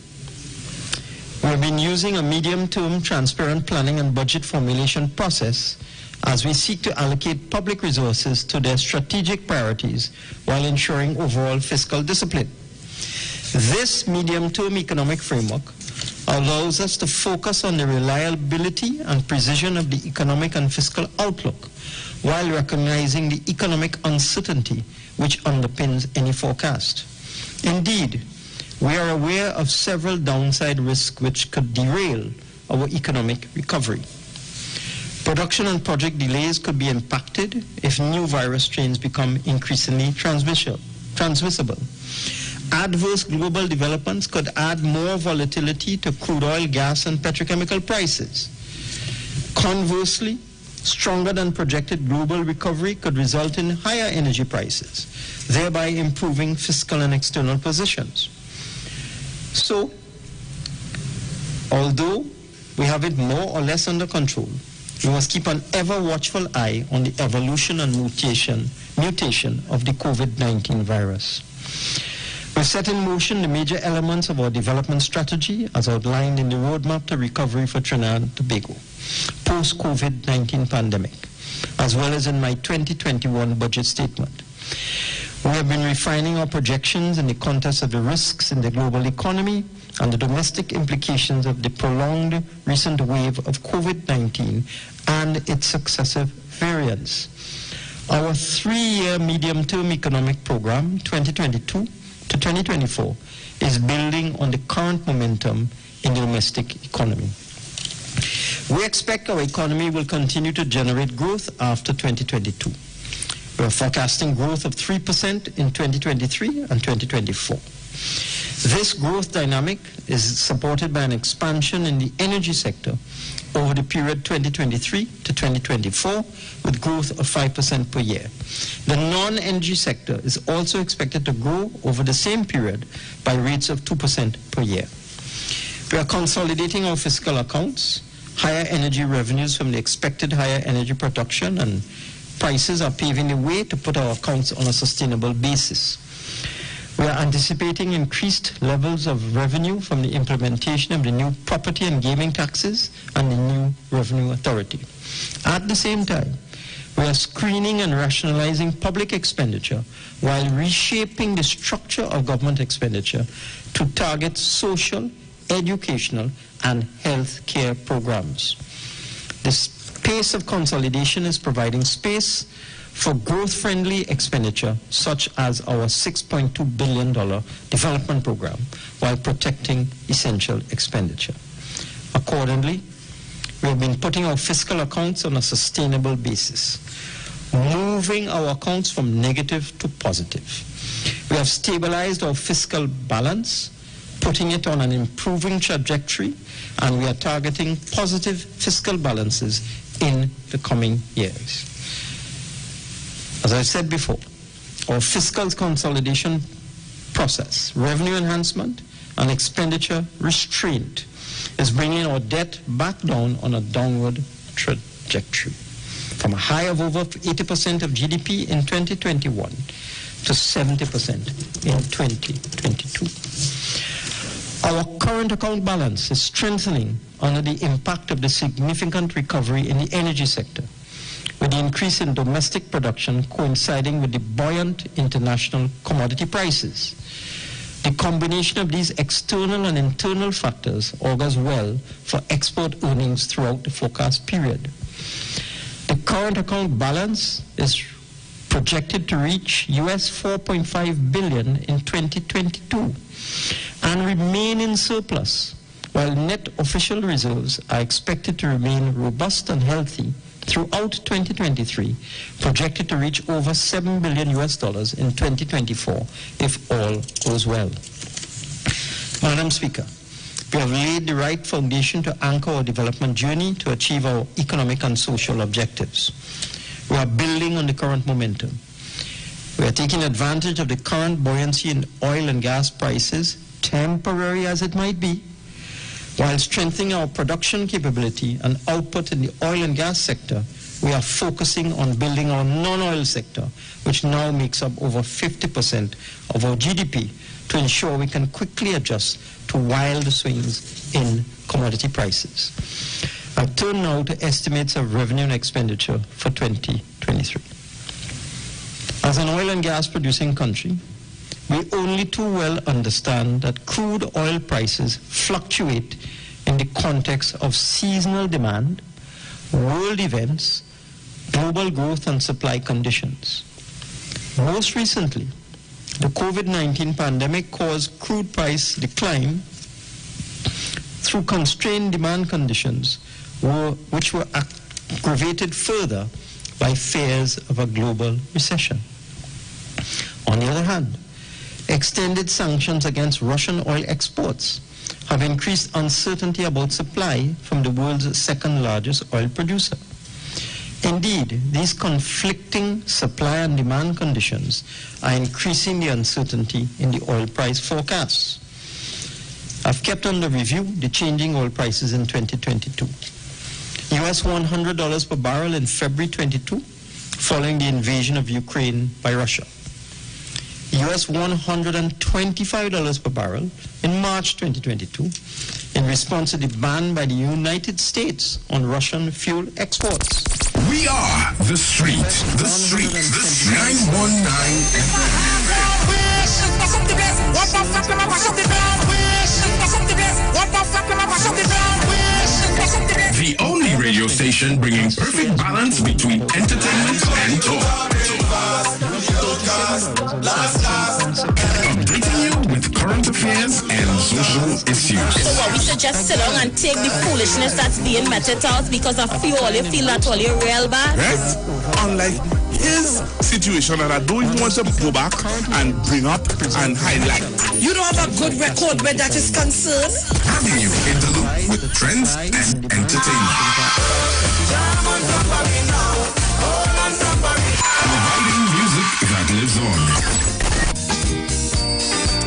We have been using a medium-term transparent planning and budget formulation process as we seek to allocate public resources to their strategic priorities while ensuring overall fiscal discipline. This medium-term economic framework allows us to focus on the reliability and precision of the economic and fiscal outlook while recognizing the economic uncertainty which underpins any forecast. Indeed, we are aware of several downside risks which could derail our economic recovery. Production and project delays could be impacted if new virus strains become increasingly transmissible. Adverse global developments could add more volatility to crude oil, gas, and petrochemical prices. Conversely, stronger than projected global recovery could result in higher energy prices, thereby improving fiscal and external positions. So, although we have it more or less under control, we must keep an ever-watchful eye on the evolution and mutation of the COVID-19 virus. We've set in motion the major elements of our development strategy as outlined in the Roadmap to Recovery for Trinidad and Tobago, post-COVID-19 pandemic, as well as in my 2021 budget statement. We have been refining our projections in the context of the risks in the global economy and the domestic implications of the prolonged recent wave of COVID-19 and its successive variants. Our 3-year medium-term economic program, 2022 to 2024, is building on the current momentum in the domestic economy. We expect our economy will continue to generate growth after 2022. We are forecasting growth of 3% in 2023 and 2024. This growth dynamic is supported by an expansion in the energy sector over the period 2023 to 2024 with growth of 5% per year. The non-energy sector is also expected to grow over the same period by rates of 2% per year. We are consolidating our fiscal accounts. Higher energy revenues from the expected higher energy production and prices are paving the way to put our accounts on a sustainable basis. We are anticipating increased levels of revenue from the implementation of the new property and gaming taxes and the new revenue authority. At the same time, we are screening and rationalizing public expenditure while reshaping the structure of government expenditure to target social, educational, and health care programs. This pace of consolidation is providing space for growth-friendly expenditure, such as our $6.2 billion development program, while protecting essential expenditure. Accordingly, we have been putting our fiscal accounts on a sustainable basis. moving our accounts from negative to positive. We have stabilized our fiscal balance, putting it on an improving trajectory, and we are targeting positive fiscal balances in the coming years. As I said before, our fiscal consolidation process, revenue enhancement, and expenditure restraint is bringing our debt back down on a downward trajectory, from a high of over 80% of GDP in 2021 to 70% in 2022. Our current account balance is strengthening under the impact of the significant recovery in the energy sector, with the increase in domestic production coinciding with the buoyant international commodity prices. The combination of these external and internal factors augurs well for export earnings throughout the forecast period. The current account balance is projected to reach US $4.5 billion in 2022 and remain in surplus, while net official reserves are expected to remain robust and healthy throughout 2023, projected to reach over $7 billion in 2024 if all goes well. Madam Speaker, we have laid the right foundation to anchor our development journey to achieve our economic and social objectives. We are building on the current momentum. We are taking advantage of the current buoyancy in oil and gas prices, temporary as it might be, while strengthening our production capability and output in the oil and gas sector. We are focusing on building our non-oil sector, which now makes up over 50% of our GDP, to ensure we can quickly adjust to wild swings in commodity prices. I turn now to estimates of revenue and expenditure for 2023. As an oil and gas producing country, we only too well understand that crude oil prices fluctuate in the context of seasonal demand, world events, global growth and supply conditions. Most recently, the COVID-19 pandemic caused crude price decline through constrained demand conditions, which were aggravated further by fears of a global recession. On the other hand, extended sanctions against Russian oil exports have increased uncertainty about supply from the world's second largest oil producer. Indeed, these conflicting supply and demand conditions are increasing the uncertainty in the oil price forecasts. I've kept under review the changing oil prices in 2022. US $100 per barrel in February 22, following the invasion of Ukraine by Russia. US $125 per barrel in March 2022 in response to the ban by the United States on Russian fuel exports. We are the street, the street, the 919. The only radio station bringing perfect balance between entertainment and talk. Updating you with current affairs and social issues. So what we should just sit down and take the foolishness that's being meted out because of you all you feel that all you real bad. Yes? Unlike his situation, and I don't even want to go back and bring up and highlight. You don't have a good record where that is concerned. Having you in the loop with trends and entertainment. Providing music that lives on.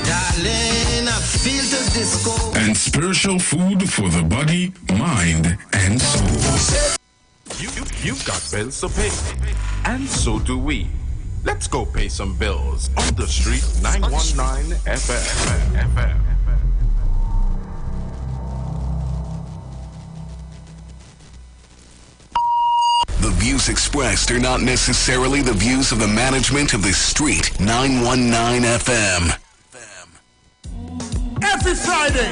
Darling, I feel the disco. And spiritual food for the body, mind, and soul. You've got bills to pay, and so do we. Let's go pay some bills on the street 919 FM. The views expressed are not necessarily the views of the management of the Street 919 FM. Every Friday,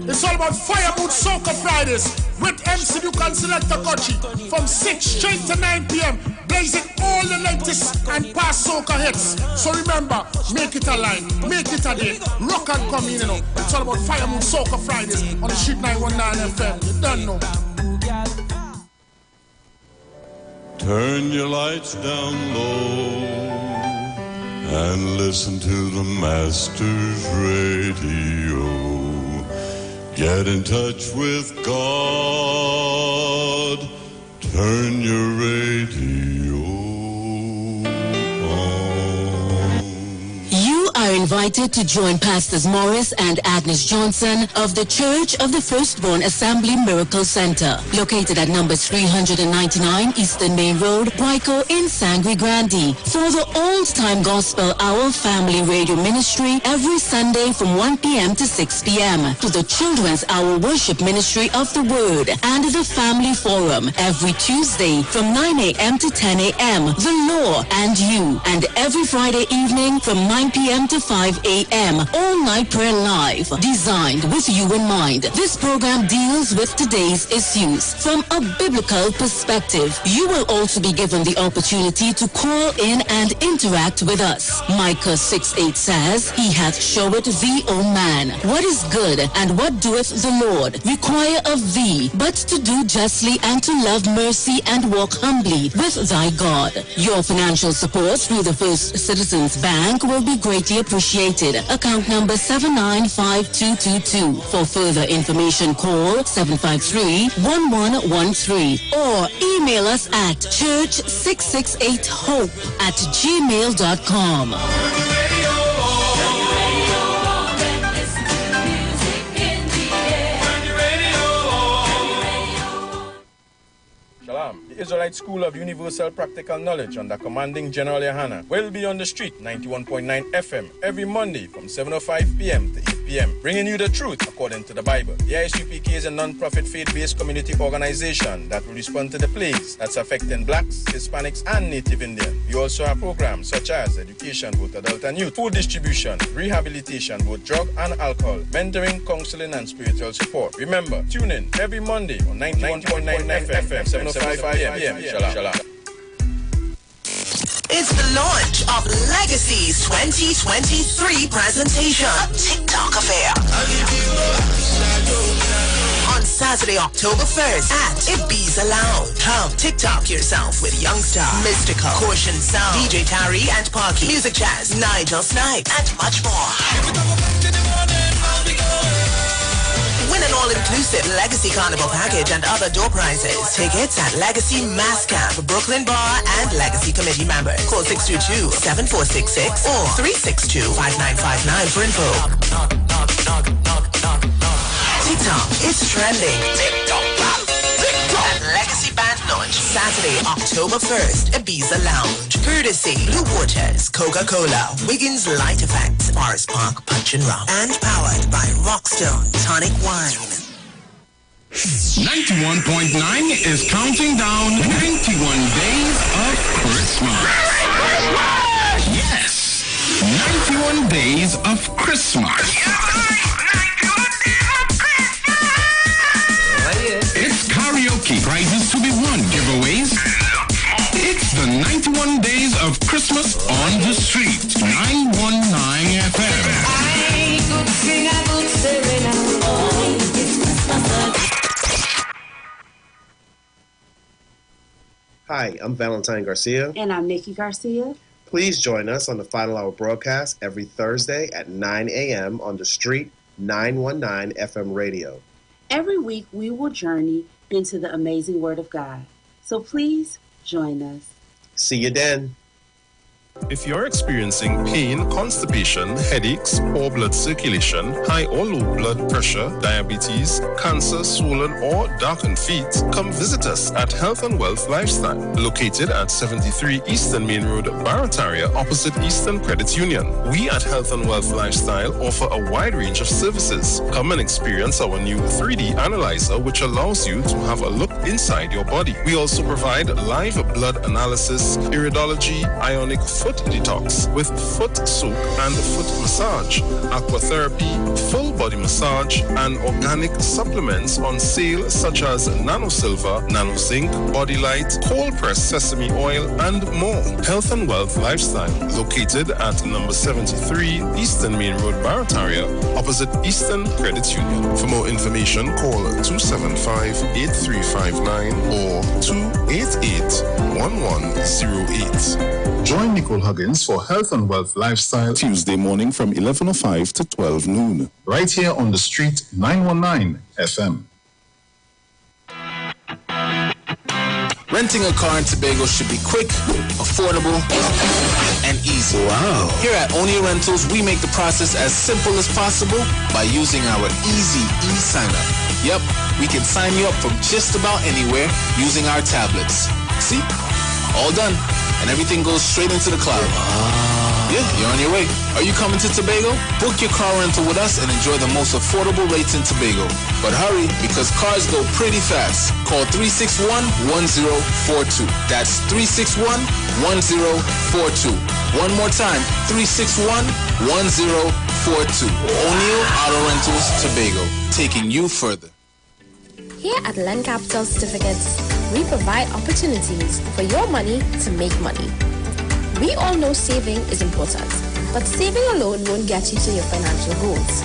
it's all about Fire Mood Soca Fridays with MC Duke and Selector Kochi from 6 straight to 9 p.m. blazing all the latest and past soca hits. So remember, make it a line, make it a day, rock and come in, you know. It's all about Fire Mood Soca Fridays on the Street 919 FM. You don't know. Turn your lights down low and listen to the Master's radio. Get in touch with God. Turn your radio on. You are invited to join Pastors Morris and Agnes Johnson of the Church of the Firstborn Assembly Miracle Center, located at number 399 Eastern Main Road, Brico in Sangre Grande, for the old-time Gospel Hour Family Radio Ministry every Sunday from 1 p.m. to 6 p.m., to the Children's Hour Worship Ministry of the Word and the Family Forum every Tuesday from 9 a.m. to 10 a.m., The Law and You, and every Friday evening from 9 p.m. to 5 a.m. All Night Prayer Live, designed with you in mind. This program deals with today's issues from a biblical perspective. You will also be given the opportunity to call in and interact with us. Micah 6:8 says, He hath showed thee, O man, what is good, and what doeth the Lord require of thee, but to do justly and to love mercy and walk humbly with thy God. Your financial support through the First Citizens Bank will be greatly appreciated. Account number 795222. For further information, call 753-1113 or email us at church668hope@gmail.com. Shalom. The Israelite School of Universal Practical Knowledge under commanding General Yohana will be on the street 91.9 FM every Monday from 7:05 p.m. to 8 p.m. bringing you the truth according to the Bible. The ISUPK is a non-profit faith-based community organization that will respond to the plagues that's affecting blacks, Hispanics, and Native Indians. We also have programs such as education, both adult and youth, food distribution, rehabilitation, both drug and alcohol, mentoring, counseling, and spiritual support. Remember, tune in every Monday on 91.9 FM, 7:05 p.m. Shalom. It's the launch of Legacy's 2023 presentation, A TikTok Affair. On Saturday, October 1st at Ibiza Lounge. Come TikTok yourself with Youngster, Mystical, Caution Sound, DJ Tari and Parky, Music Jazz, Nigel Snipe, and much more. Win an all-inclusive Legacy Carnival package and other door prizes. Tickets at Legacy Mass Camp, Brooklyn Bar, and Legacy Committee members. Call 622-7466 or 362-5959 for info. TikTok is trending. TikTok. At Legacy Band Launch, Saturday, October 1st, Ibiza Lounge. Courtesy, Blue Waters, Coca-Cola, Wiggins Light Effects, Forest Park Punch and Rock, and powered by Rockstone Tonic Wine. 91.9 is counting down 91 days of Christmas. Yes, 91 days of Christmas. It's karaoke, prizes to be won, giveaways. It's the 91 days of Christmas on the street. 919 FM. I could sing, I could serenade. Oh, it's Christmas. Hi, I'm Valentine Garcia. And I'm Nikki Garcia. Please join us on the Final Hour broadcast every Thursday at 9 a.m. on the street, 919 FM radio. Every week we will journey into the amazing Word of God. So please join us. See you then. If you're experiencing pain, constipation, headaches, poor blood circulation, high or low blood pressure, diabetes, cancer, swollen or darkened feet, come visit us at Health and Wealth Lifestyle, located at 73 Eastern Main Road, Barataria, opposite Eastern Credit Union. We at Health and Wealth Lifestyle offer a wide range of services. Come and experience our new 3D analyzer, which allows you to have a look inside your body. We also provide live blood analysis, iridology, ionic foot foot detox with foot soak and foot massage, aquatherapy, full body massage, and organic supplements on sale such as Nano Silver, Nano Zinc, Body Light, cold pressed sesame oil, and more. Health and Wealth Lifestyle, located at number 73 Eastern Main Road, Barataria, opposite Eastern Credit Union. For more information, call 275-8359 or 288-1108. Join Nicole Huggins for Health and Wealth Lifestyle Tuesday morning from 11:05 to 12 noon, right here on the street 919 FM. Renting a car in Tobago should be quick, affordable, and easy. Wow. Here at Onia Rentals, we make the process as simple as possible by using our easy e-sign-up. Yep, we can sign you up from just about anywhere using our tablets. See? All done. And everything goes straight into the cloud. Yeah, you're on your way. Are you coming to Tobago? Book your car rental with us and enjoy the most affordable rates in Tobago. But hurry, because cars go pretty fast. Call 361-1042. That's 361-1042. One more time, 361-1042. O'Neill Auto Rentals, Tobago, taking you further. Here at Land Capital Certificates, we provide opportunities for your money to make money. We all know saving is important, but saving alone won't get you to your financial goals.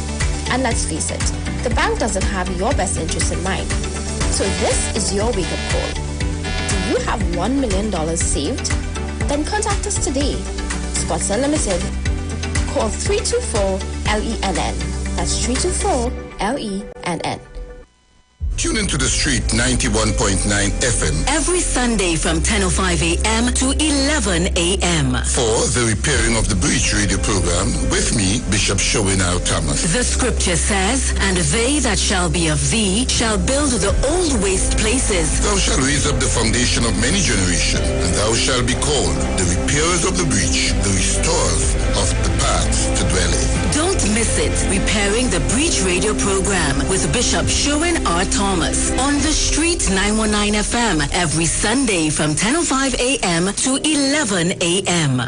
And let's face it, the bank doesn't have your best interest in mind. So this is your wake-up call. Do you have $1 million saved? Then contact us today. Spots Unlimited. Call 324-LENN. That's 324-LENN. Tune into the street 91.9 FM. Every Sunday from 10:05 a.m. to 11 a.m. For the Repairing of the Breach radio program with me, Bishop Showinau Thomas. The scripture says, and they that shall be of thee shall build the old waste places. Thou shalt raise up the foundation of many generations, and thou shalt be called the repairers of the breach, the restorers of the paths to dwell in. Don't miss it. Repairing the Breach radio program with Bishop Sherwin R. Thomas on the street 919 FM every Sunday from 10:05 a.m. to 11 a.m.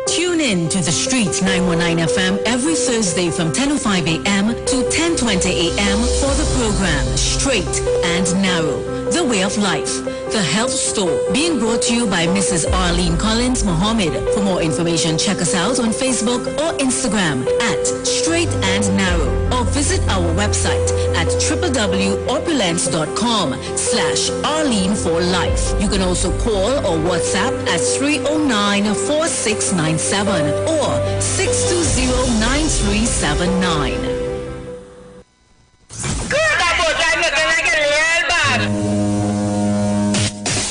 Tune in to the Street 919 FM every Thursday from 10:05 a.m. to 10:20 a.m. for the program Straight and Narrow, The Way of Life, The Health Store, being brought to you by Mrs. Arlene Collins Mohammed. For more information, check us out on Facebook or Instagram at Straight and Narrow, or visit our website at www.opulence.com/Arlene4Life. You can also call or WhatsApp at 309-4697 or 620-9379.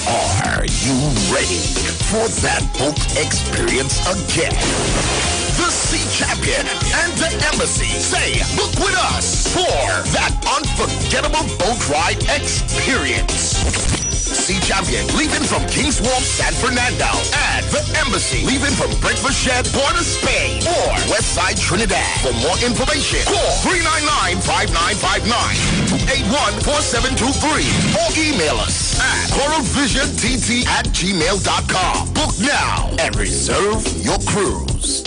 Are you ready for that boat experience again? The Sea Champion and the Embassy say book with us for that unforgettable boat ride experience. Sea Champion leaving from King's Wharf, San Fernando, and the Embassy leaving from Breakfast Shed, Port of Spain, or Westside Trinidad. For more information, call 399-5959, 281-4723, or email us at coralvisiontT@gmail.com. Book now and reserve your cruise.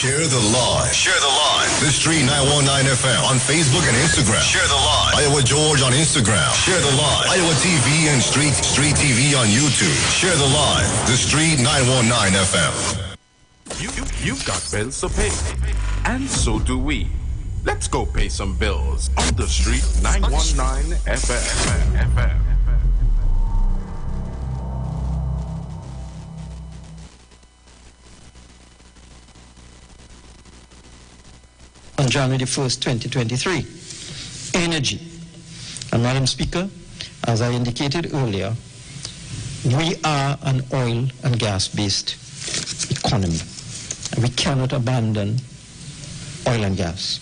Share the live. Share the live. The Street 919 FM on Facebook and Instagram. Share the live. Iowa George on Instagram. Share the live. Iowa TV and Street TV on YouTube. Share the live. The Street 919 FM. You've got bills to pay, and so do we. Let's go pay some bills on the Street 919 FM. On January 1st, 2023. Energy. And Madam Speaker, as I indicated earlier, we are an oil and gas-based economy. And we cannot abandon oil and gas.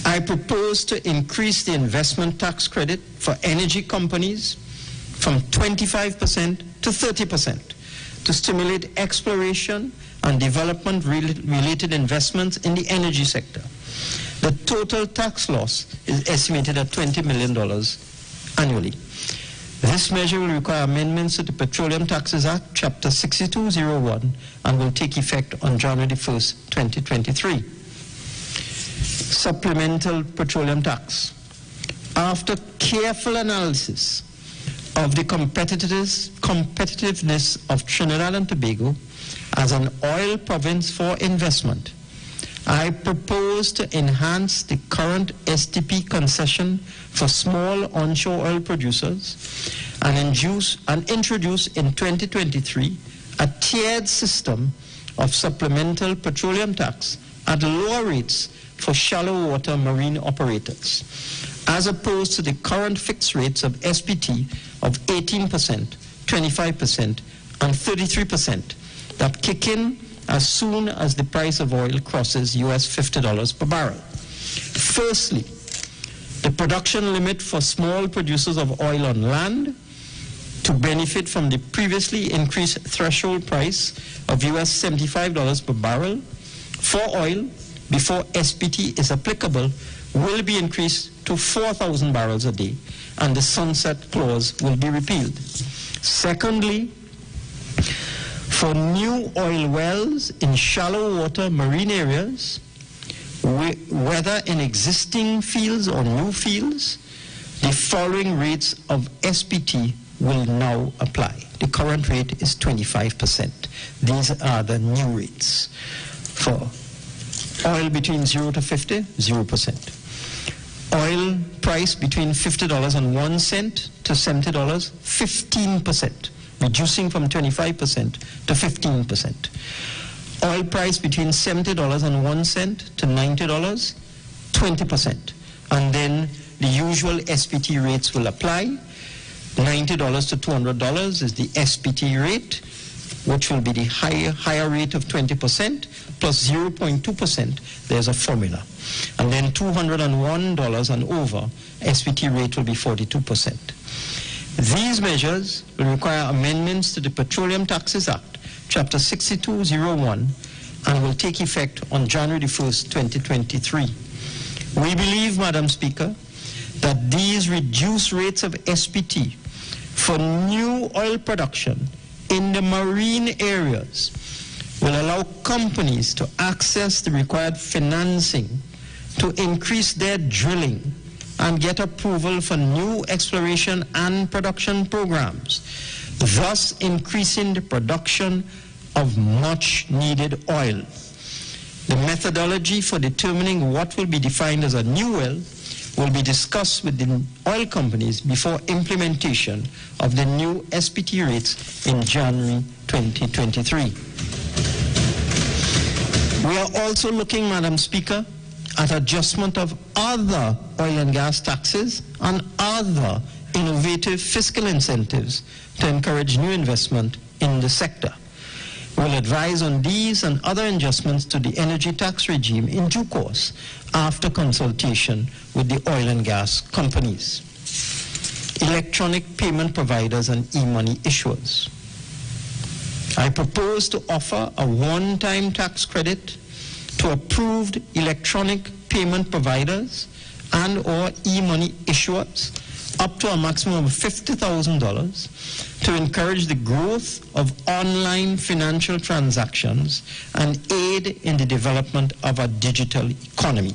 I propose to increase the investment tax credit for energy companies from 25% to 30% to stimulate exploration and development related investments in the energy sector. The total tax loss is estimated at $20 million annually. This measure will require amendments to the Petroleum Taxes Act, Chapter 6201, and will take effect on January 1st, 2023. Supplemental petroleum tax. After careful analysis of the competitiveness of Trinidad and Tobago as an oil province for investment, I propose to enhance the current STP concession for small onshore oil producers and introduce in 2023 a tiered system of supplemental petroleum tax at lower rates for shallow water marine operators, as opposed to the current fixed rates of SPT of 18%, 25%, and 33% that kick in as soon as the price of oil crosses US $50 per barrel. Firstly, the production limit for small producers of oil on land to benefit from the previously increased threshold price of US $75 per barrel for oil before SPT is applicable will be increased to 4,000 barrels a day, and the sunset clause will be repealed. Secondly, for new oil wells in shallow water marine areas, whether in existing fields or new fields, the following rates of SPT will now apply. The current rate is 25%. These are the new rates. For oil between 0 to 50, 0%. Oil price between $50.01 to $70, 15%, reducing from 25% to 15%. Oil price between $70.01 to $90, 20%. And then the usual SPT rates will apply. $90 to $200 is the SPT rate, which will be the higher rate of 20% plus 0.2%. There's a formula. And then $201 and over, SPT rate will be 42%. These measures will require amendments to the Petroleum Taxes Act, Chapter 6201, and will take effect on January 1st, 2023. We believe, Madam Speaker, that these reduced rates of SPT for new oil production in the marine areas will allow companies to access the required financing to increase their drilling and get approval for new exploration and production programs, thus increasing the production of much needed oil. The methodology for determining what will be defined as a new well will be discussed with the oil companies before implementation of the new SPT rates in January 2023. We are also looking, Madam Speaker, at adjustment of other oil and gas taxes and other innovative fiscal incentives to encourage new investment in the sector. We'll advise on these and other adjustments to the energy tax regime in due course after consultation with the oil and gas companies. Electronic payment providers and e-money issuers. I propose to offer a one-time tax credit to approved electronic payment providers and or e-money issuers up to a maximum of $50,000 to encourage the growth of online financial transactions and aid in the development of a digital economy.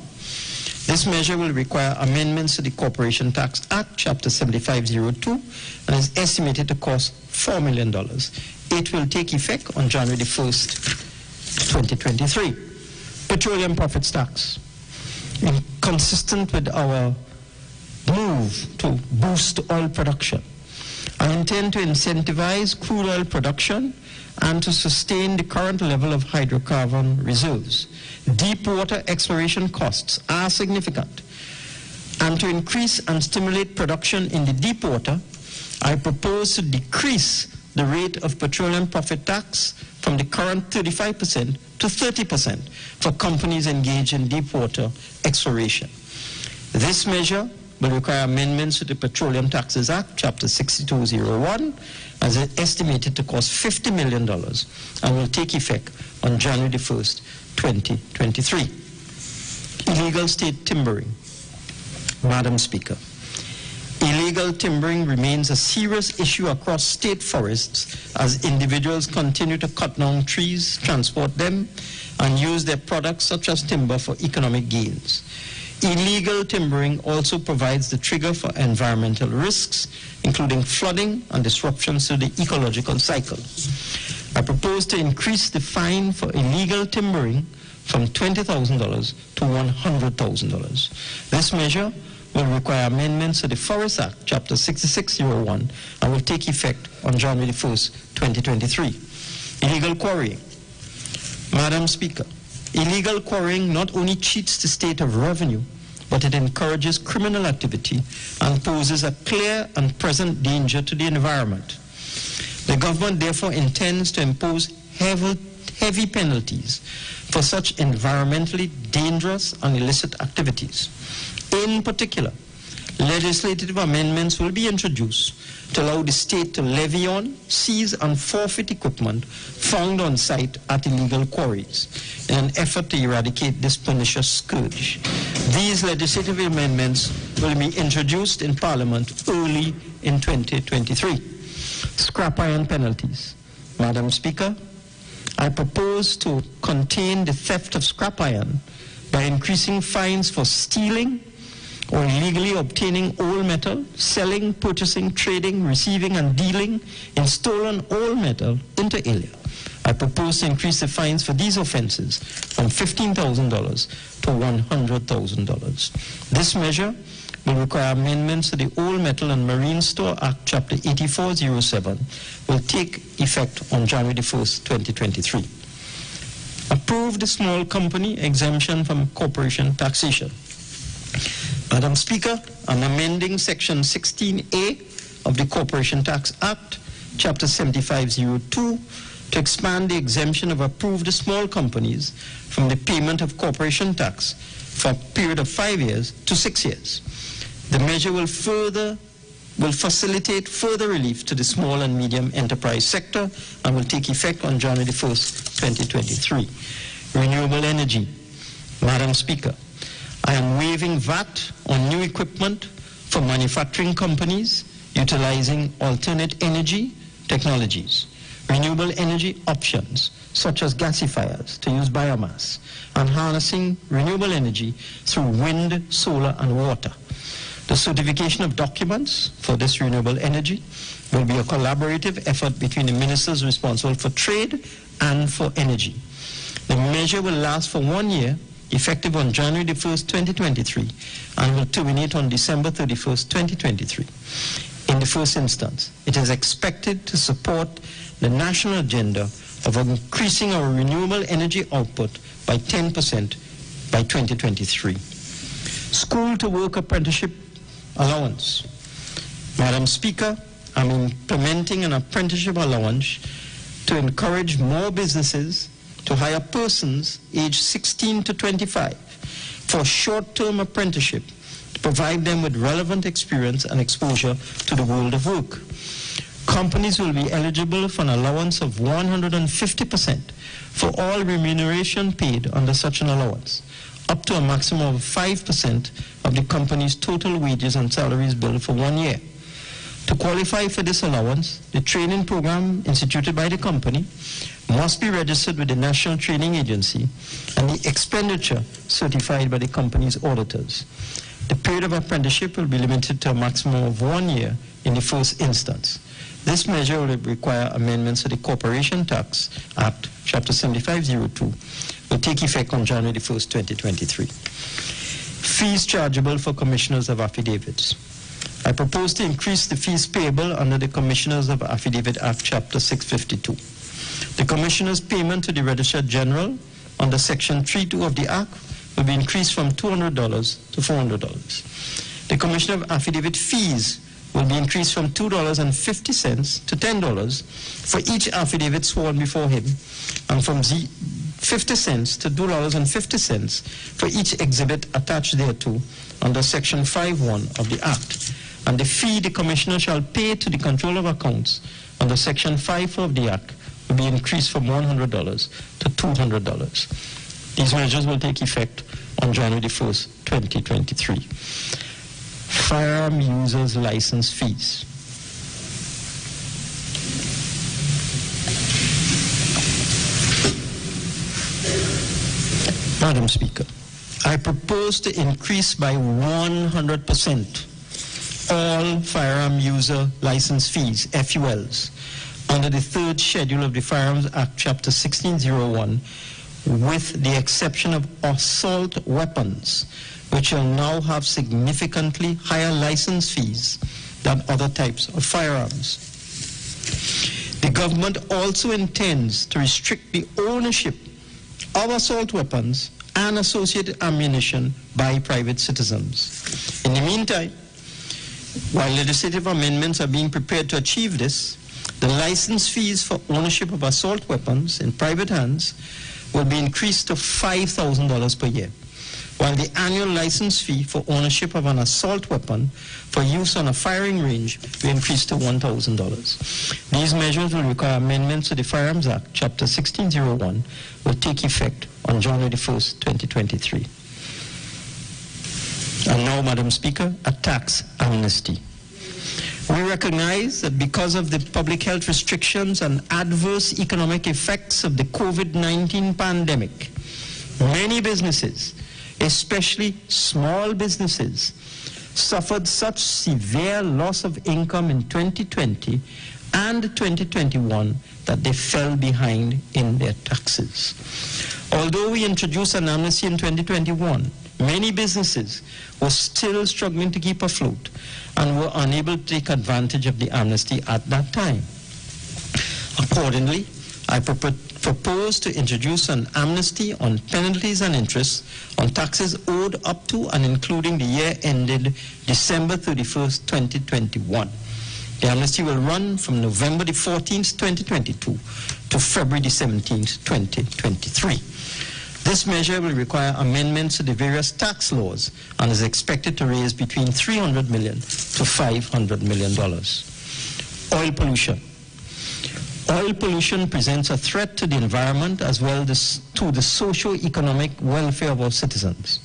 This measure will require amendments to the Corporation Tax Act, Chapter 7502, and is estimated to cost $4 million. It will take effect on January 1st, 2023. Petroleum profits tax. Consistent with our move to boost oil production, I intend to incentivize crude oil production and to sustain the current level of hydrocarbon reserves. Deep water exploration costs are significant, and to increase and stimulate production in the deep water, I propose to decrease the rate of petroleum profit tax from the current 35% to 30% for companies engaged in deep water exploration. This measure will require amendments to the Petroleum Taxes Act, Chapter 6201, as estimated to cost $50 million and will take effect on January 1st, 2023. Illegal state timbering. Madam Speaker, illegal timbering remains a serious issue across state forests as individuals continue to cut down trees, transport them, and use their products such as timber for economic gains. Illegal timbering also provides the trigger for environmental risks, including flooding and disruptions to the ecological cycle. I propose to increase the fine for illegal timbering from $20,000 to $100,000. This measure will require amendments to the Forest Act, Chapter 6601, and will take effect on January 1st, 2023. Illegal quarrying. Madam Speaker, illegal quarrying not only cheats the state of revenue, but it encourages criminal activity and poses a clear and present danger to the environment. The government therefore intends to impose heavy penalties for such environmentally dangerous and illicit activities. In particular, legislative amendments will be introduced to allow the state to levy on, seize, and forfeit equipment found on site at illegal quarries in an effort to eradicate this pernicious scourge. These legislative amendments will be introduced in Parliament early in 2023. Scrap iron penalties. Madam Speaker, I propose to contain the theft of scrap iron by increasing fines for stealing or illegally obtaining old metal, selling, purchasing, trading, receiving, and dealing in stolen old metal inter alia. I propose to increase the fines for these offenses from $15,000 to $100,000. This measure will require amendments to the Old Metal and Marine Store Act, Chapter 8407, will take effect on January 1st, 2023. Approve the small company exemption from corporation taxation. Madam Speaker, I'm amending Section 16A of the Corporation Tax Act, Chapter 7502, to expand the exemption of approved small companies from the payment of corporation tax for a period of 5 years to 6 years. The measure will facilitate further relief to the small and medium enterprise sector and will take effect on January 1st, 2023. Renewable energy. Madam Speaker, I am waiving VAT on new equipment for manufacturing companies utilizing alternate energy technologies, renewable energy options such as gasifiers to use biomass, and harnessing renewable energy through wind, solar, and water. The certification of documents for this renewable energy will be a collaborative effort between the ministers responsible for trade and for energy. The measure will last for 1 year, effective on January 1st, 2023, and will terminate on December 31st, 2023. In the first instance, it is expected to support the national agenda of increasing our renewable energy output by 10% by 2023. School to work apprenticeship allowance. Madam Speaker, I'm implementing an apprenticeship allowance to encourage more businesses to hire persons aged 16 to 25 for short-term apprenticeship to provide them with relevant experience and exposure to the world of work. Companies will be eligible for an allowance of 150% for all remuneration paid under such an allowance, up to a maximum of 5% of the company's total wages and salaries billed for 1 year. To qualify for this allowance, the training program instituted by the company must be registered with the National Training Agency and the expenditure certified by the company's auditors. The period of apprenticeship will be limited to a maximum of 1 year in the first instance. This measure will require amendments to the Corporation Tax Act, Chapter 7502, will take effect on January 1st, 2023. Fees chargeable for commissioners of affidavits. I propose to increase the fees payable under the Commissioners of Affidavit Act, Chapter 652. The Commissioner's payment to the Registrar General under Section 3.2 of the Act will be increased from $200 to $400. The Commissioner of Affidavit fees will be increased from $2.50 to $10 for each affidavit sworn before him, and from 50 cents to $2.50 for each exhibit attached thereto under Section 5.1 of the Act. And the fee the Commissioner shall pay to the Controller of Accounts under Section 5.4 of the Act will be increased from $100 to $200. These measures will take effect on January 1st, 2023. Firearm users' license fees. Madam Speaker, I propose to increase by 100% all firearm user license fees, FULs, under the third schedule of the Firearms Act, Chapter 1601, with the exception of assault weapons, which will now have significantly higher license fees than other types of firearms. The government also intends to restrict the ownership of assault weapons and associated ammunition by private citizens. In the meantime, while legislative amendments are being prepared to achieve this, the license fees for ownership of assault weapons in private hands will be increased to $5,000 per year, while the annual license fee for ownership of an assault weapon for use on a firing range will increase to $1,000. These measures will require amendments to the Firearms Act, Chapter 1601, will take effect on January 1st, 2023. And now, Madam Speaker, a tax amnesty. We recognize that because of the public health restrictions and adverse economic effects of the COVID-19 pandemic, many businesses, especially small businesses, suffered such severe loss of income in 2020 and 2021 that they fell behind in their taxes. Although we introduced an amnesty in 2021, many businesses were still struggling to keep afloat and were unable to take advantage of the amnesty at that time. Accordingly, I propose to introduce an amnesty on penalties and interest on taxes owed up to and including the year ended December 31st, 2021. The amnesty will run from November the 14th, 2022 to February the 17th, 2023. This measure will require amendments to the various tax laws and is expected to raise between $300 million to $500 million. Oil pollution. Oil pollution presents a threat to the environment as well as to the socio-economic welfare of our citizens.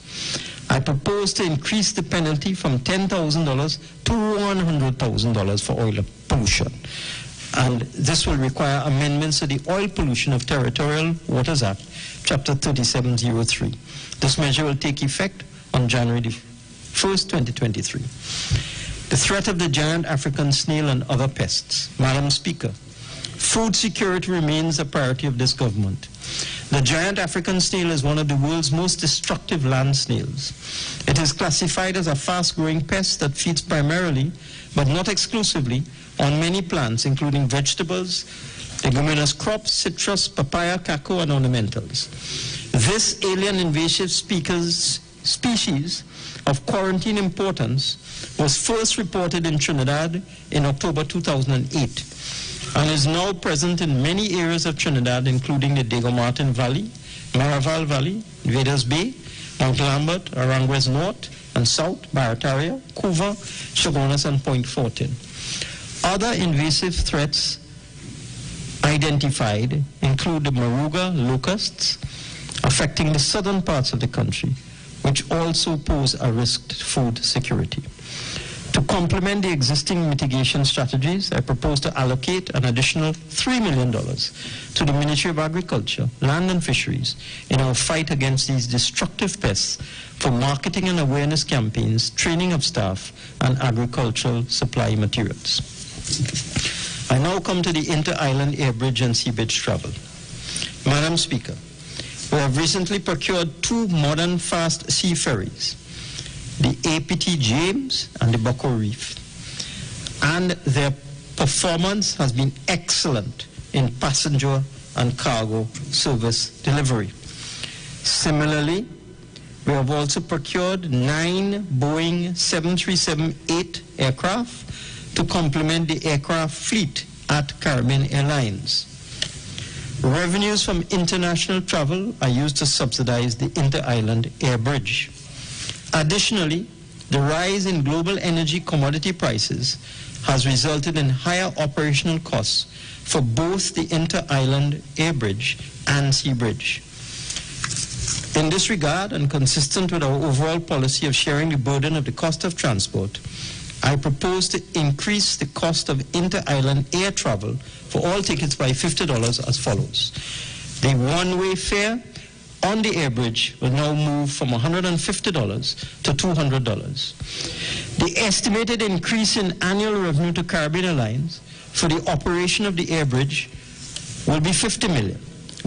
I propose to increase the penalty from $10,000 to $100,000 for oil pollution. And this will require amendments to the Oil Pollution of Territorial Waters Act, Chapter 3703. This measure will take effect on January 1st, 2023. The threat of the giant African snail and other pests. Madam Speaker, food security remains a priority of this government. The giant African snail is one of the world's most destructive land snails. It is classified as a fast-growing pest that feeds primarily, but not exclusively, on many plants, including vegetables, leguminous crops, citrus, papaya, cacao, and ornamentals. This alien invasive species of quarantine importance was first reported in Trinidad in October 2008 and is now present in many areas of Trinidad, including the Diego Martin Valley, Maraval Valley, Vedas Bay, Mount Lambert, Aranguez North and South, Barataria, Couva, Chagonas, and Point Fortin. Other invasive threats identified include the Maruga locusts affecting the southern parts of the country, which also pose a risk to food security. To complement the existing mitigation strategies, I propose to allocate an additional $3 million to the Ministry of Agriculture, Land and Fisheries in our fight against these destructive pests for marketing and awareness campaigns, training of staff, and agricultural supply materials. I now come to the inter-island air bridge and sea bridge travel. Madam Speaker, we have recently procured 2 modern fast sea ferries, the APT James and the Bucko Reef, and their performance has been excellent in passenger and cargo service delivery. Similarly, we have also procured 9 Boeing 737-8 aircraft to complement the aircraft fleet at Caribbean Airlines. Revenues from international travel are used to subsidize the inter-island air bridge. Additionally, the rise in global energy commodity prices has resulted in higher operational costs for both the inter-island air bridge and sea bridge. In this regard, and consistent with our overall policy of sharing the burden of the cost of transport, I propose to increase the cost of inter-island air travel for all tickets by $50 as follows. The one-way fare on the air bridge will now move from $150 to $200. The estimated increase in annual revenue to Caribbean Airlines for the operation of the air bridge will be $50 million,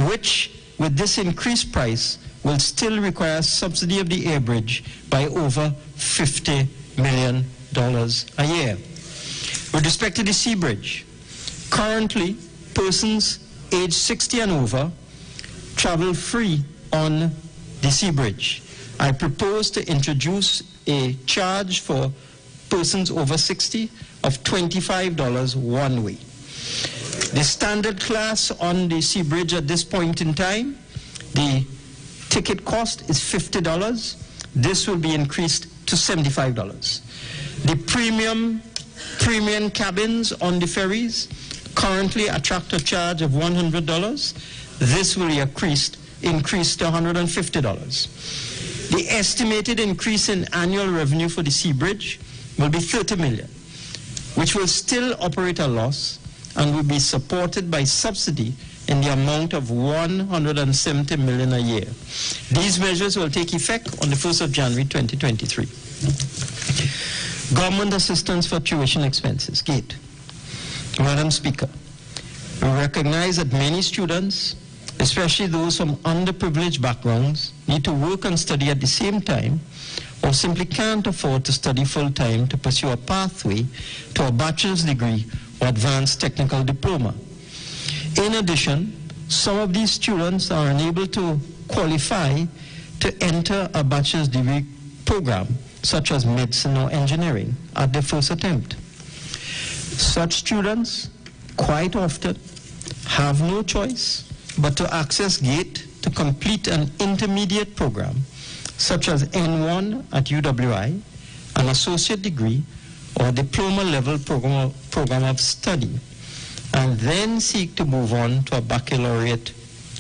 which, with this increased price, will still require subsidy of the air bridge by over $50 million a year. With respect to the sea bridge, currently, persons aged 60 and over travel free on the sea bridge. I propose to introduce a charge for persons over 60 of $25 one way. The standard class on the sea bridge at this point in time, the ticket cost is $50. This will be increased to $75. The premium cabins on the ferries currently attract a charge of $100. This will be increased to $150. The estimated increase in annual revenue for the sea bridge will be $30 million, which will still operate a loss and will be supported by subsidy in the amount of $170 million a year. These measures will take effect on the 1st of January 2023. Government assistance for tuition expenses, GATE. Madam Speaker, we recognize that many students, especially those from underprivileged backgrounds, need to work and study at the same time, or simply can't afford to study full-time to pursue a pathway to a bachelor's degree or advanced technical diploma. In addition, some of these students are unable to qualify to enter a bachelor's degree program, such as medicine or engineering, at their first attempt. Such students quite often have no choice but to access GATE to complete an intermediate program, such as N1 at UWI, an associate degree or diploma level program of study, and then seek to move on to a baccalaureate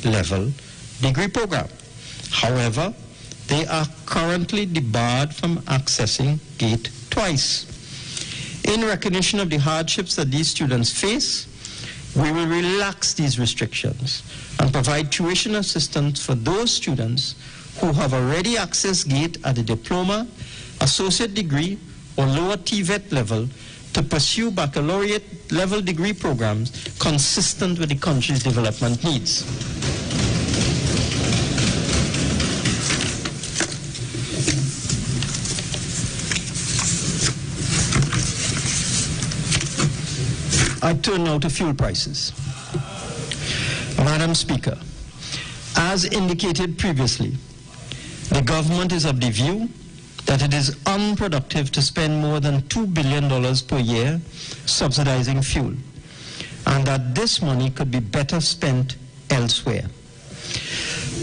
level degree program. However, they are currently debarred from accessing GATE twice. In recognition of the hardships that these students face, we will relax these restrictions and provide tuition assistance for those students who have already accessed GATE at a diploma, associate degree, or lower TVET level to pursue baccalaureate level degree programs consistent with the country's development needs. I turn now to fuel prices. Madam Speaker, as indicated previously, the government is of the view that it is unproductive to spend more than $2 billion per year subsidizing fuel, and that this money could be better spent elsewhere.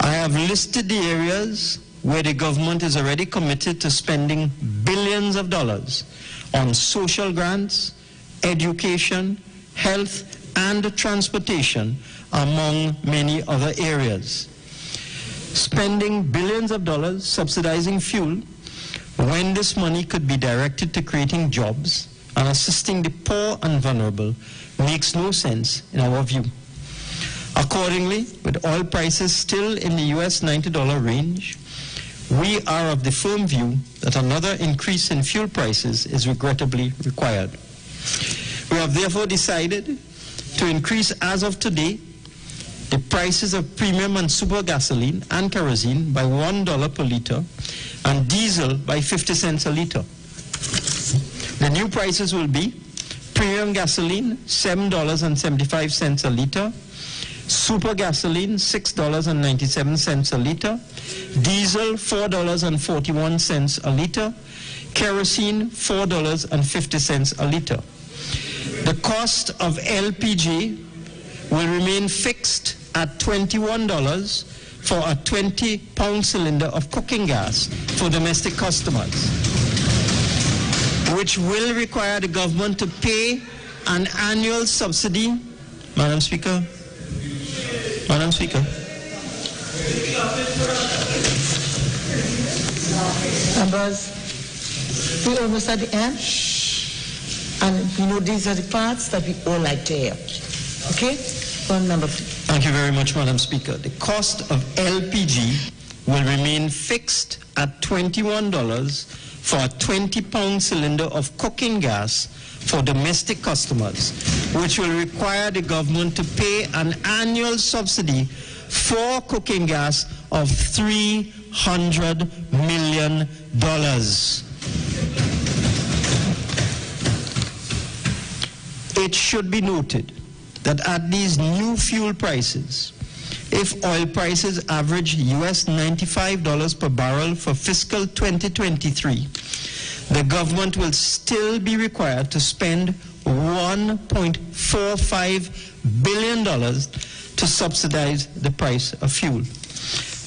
I have listed the areas where the government is already committed to spending billions of dollars on social grants, education, health, and transportation, among many other areas. Spending billions of dollars subsidizing fuel when this money could be directed to creating jobs and assisting the poor and vulnerable makes no sense in our view. Accordingly, with oil prices still in the US $90 range, we are of the firm view that another increase in fuel prices is regrettably required. We have therefore decided to increase, as of today, the prices of premium and super gasoline and kerosene by $1 per liter and diesel by 50 cents a liter. The new prices will be premium gasoline $7.75 a liter, super gasoline $6.97 a liter, diesel $4.41 a liter, kerosene $4.50 a liter. The cost of LPG will remain fixed at $21 for a 20-pound cylinder of cooking gas for domestic customers, which will require the government to pay an annual subsidy. Madam Speaker. Members, we're almost at the end. And you know, these are the parts that we all like to hear. Okay? One member, please. Thank you very much, Madam Speaker. The cost of LPG will remain fixed at $21 for a 20-pound cylinder of cooking gas for domestic customers, which will require the government to pay an annual subsidy for cooking gas of $300 million. It should be noted that at these new fuel prices, if oil prices average US $95 per barrel for fiscal 2023, the government will still be required to spend $1.45 billion to subsidize the price of fuel.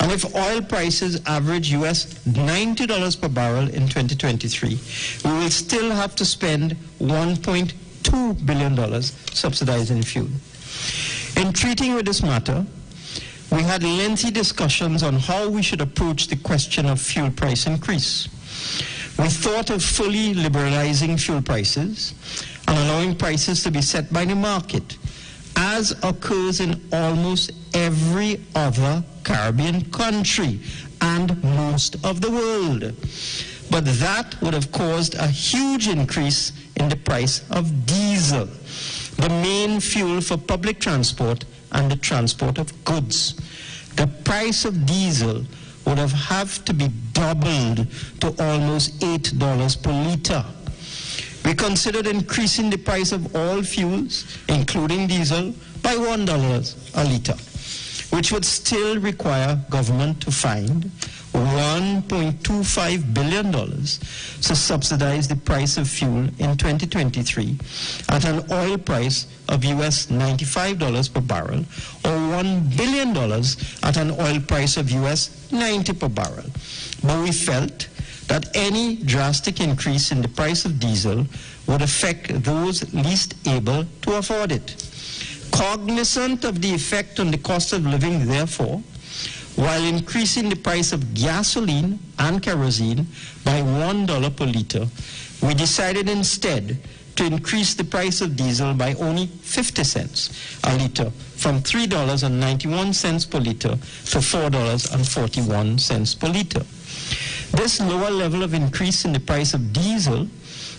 And if oil prices average US $90 per barrel in 2023, we will still have to spend $1.2 billion subsidizing fuel. In treating with this matter, we had lengthy discussions on how we should approach the question of fuel price increase. We thought of fully liberalizing fuel prices and allowing prices to be set by the market, as occurs in almost every other Caribbean country and most of the world. But that would have caused a huge increase in the price of diesel, the main fuel for public transport and the transport of goods. The price of diesel would have to be doubled to almost $8 per liter. We considered increasing the price of all fuels, including diesel, by $1 a liter, which would still require government to find $1.25 billion to subsidize the price of fuel in 2023 at an oil price of US $95 per barrel, or $1 billion at an oil price of US $90 per barrel. But we felt that any drastic increase in the price of diesel would affect those least able to afford it. Cognizant of the effect on the cost of living, therefore, while increasing the price of gasoline and kerosene by $1 per liter, we decided instead to increase the price of diesel by only 50 cents a liter, from $3.91 per liter to $4.41 per liter. This lower level of increase in the price of diesel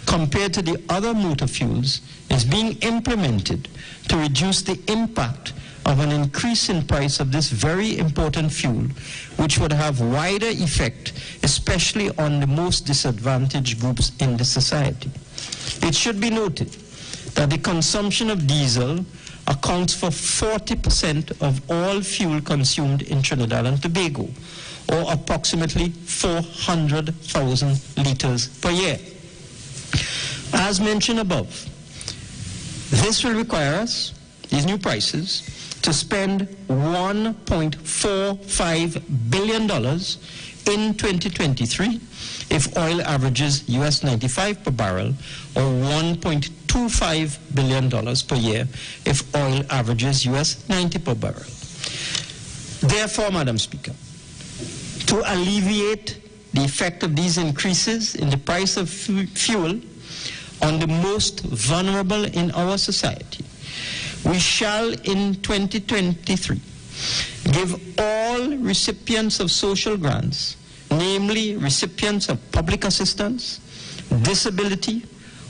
compared to the other motor fuels is being implemented to reduce the impact of an increase in price of this very important fuel, which would have wider effect, especially on the most disadvantaged groups in the society. It should be noted that the consumption of diesel accounts for 40% of all fuel consumed in Trinidad and Tobago, or approximately 400,000 liters per year. As mentioned above, this will require us, these new prices, to spend $1.45 billion in 2023 if oil averages US 95 per barrel, or $1.25 billion per year if oil averages US 90 per barrel. Therefore, Madam Speaker, to alleviate the effect of these increases in the price of fuel on the most vulnerable in our society, we shall in 2023 give all recipients of social grants, namely recipients of public assistance, disability,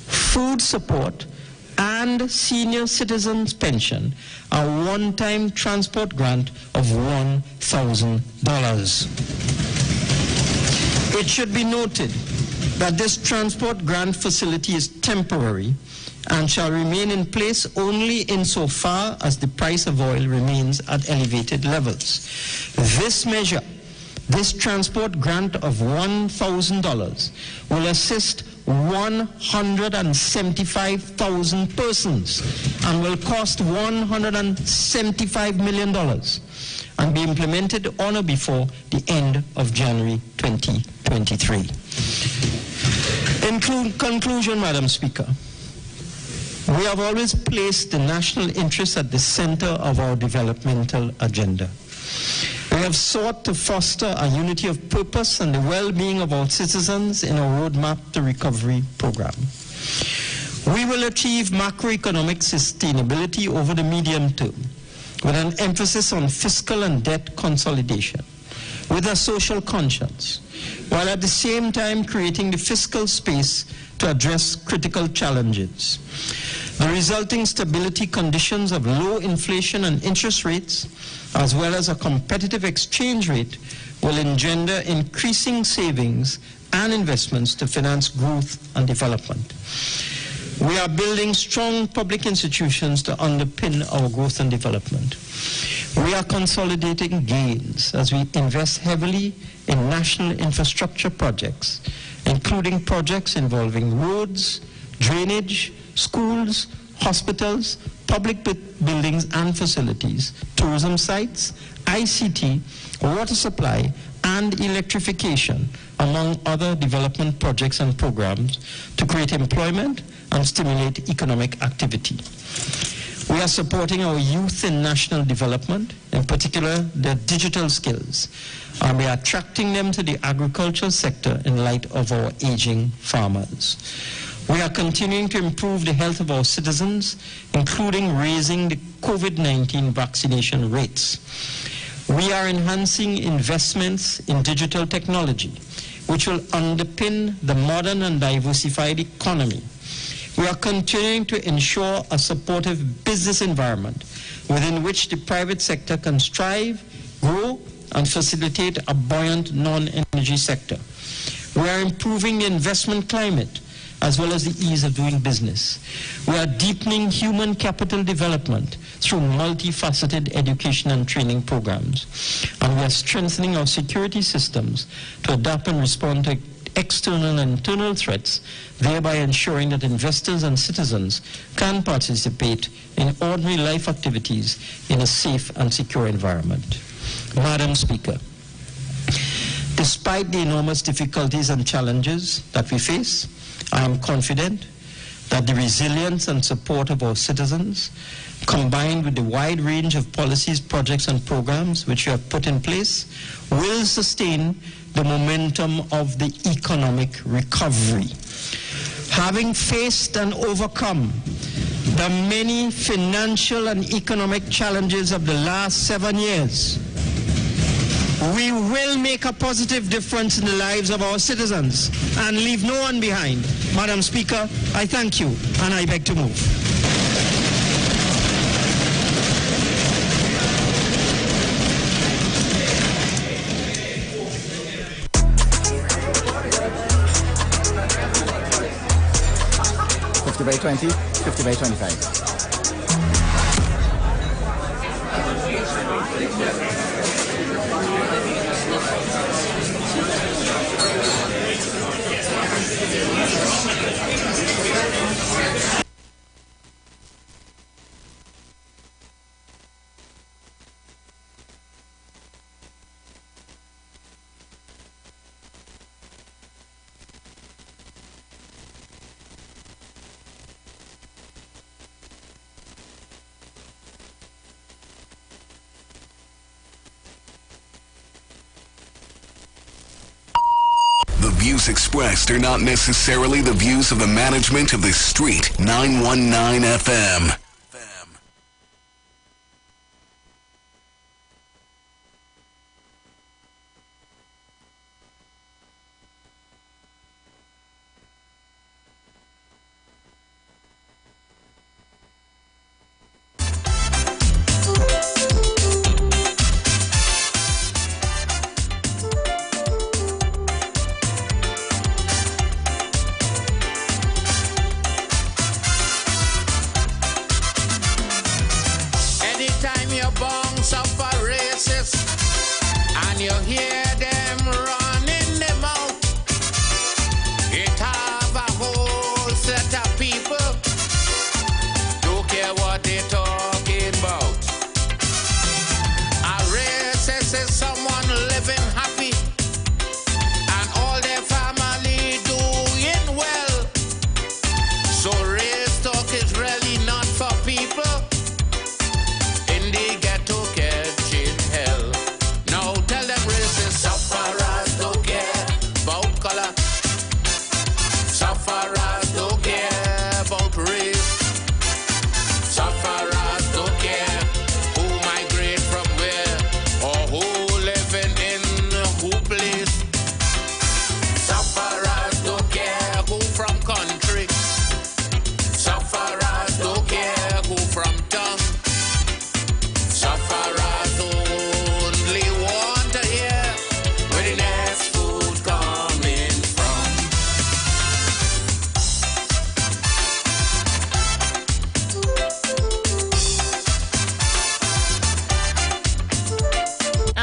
food support, and senior citizens pension, a one-time transport grant of $1,000. It should be noted that this transport grant facility is temporary and shall remain in place only insofar as the price of oil remains at elevated levels. This measure, this transport grant of $1,000, will assist 175,000 persons and will cost $175 million and be implemented on or before the end of January 2023. In conclusion, Madam Speaker, we have always placed the national interest at the center of our developmental agenda. We have sought to foster a unity of purpose and the well-being of our citizens in our Roadmap to Recovery program. We will achieve macroeconomic sustainability over the medium term, with an emphasis on fiscal and debt consolidation, with a social conscience, while at the same time creating the fiscal space to address critical challenges. The resulting stability conditions of low inflation and interest rates, as well as a competitive exchange rate, will engender increasing savings and investments to finance growth and development. We are building strong public institutions to underpin our growth and development. We are consolidating gains as we invest heavily in national infrastructure projects, including projects involving roads, drainage, schools, hospitals, public buildings and facilities, tourism sites, ICT, water supply, and electrification, among other development projects and programs to create employment and stimulate economic activity. We are supporting our youth in national development, in particular their digital skills, and we are attracting them to the agricultural sector in light of our aging farmers. We are continuing to improve the health of our citizens, including raising the COVID-19 vaccination rates. We are enhancing investments in digital technology, which will underpin the modern and diversified economy. We are continuing to ensure a supportive business environment within which the private sector can strive, grow, and facilitate a buoyant non-energy sector. We are improving the investment climate as well as the ease of doing business. We are deepening human capital development through multifaceted education and training programs. And we are strengthening our security systems to adapt and respond to external and internal threats, thereby ensuring that investors and citizens can participate in ordinary life activities in a safe and secure environment. Madam Speaker, despite the enormous difficulties and challenges that we face, I am confident that the resilience and support of our citizens, combined with the wide range of policies, projects, and programs which we have put in place, will sustain the momentum of the economic recovery. Having faced and overcome the many financial and economic challenges of the last 7 years, we will make a positive difference in the lives of our citizens and leave no one behind. Madam Speaker, I thank you and I beg to move. By 20, 50 by 25. Views expressed are not necessarily the views of the management of the Street 919 FM.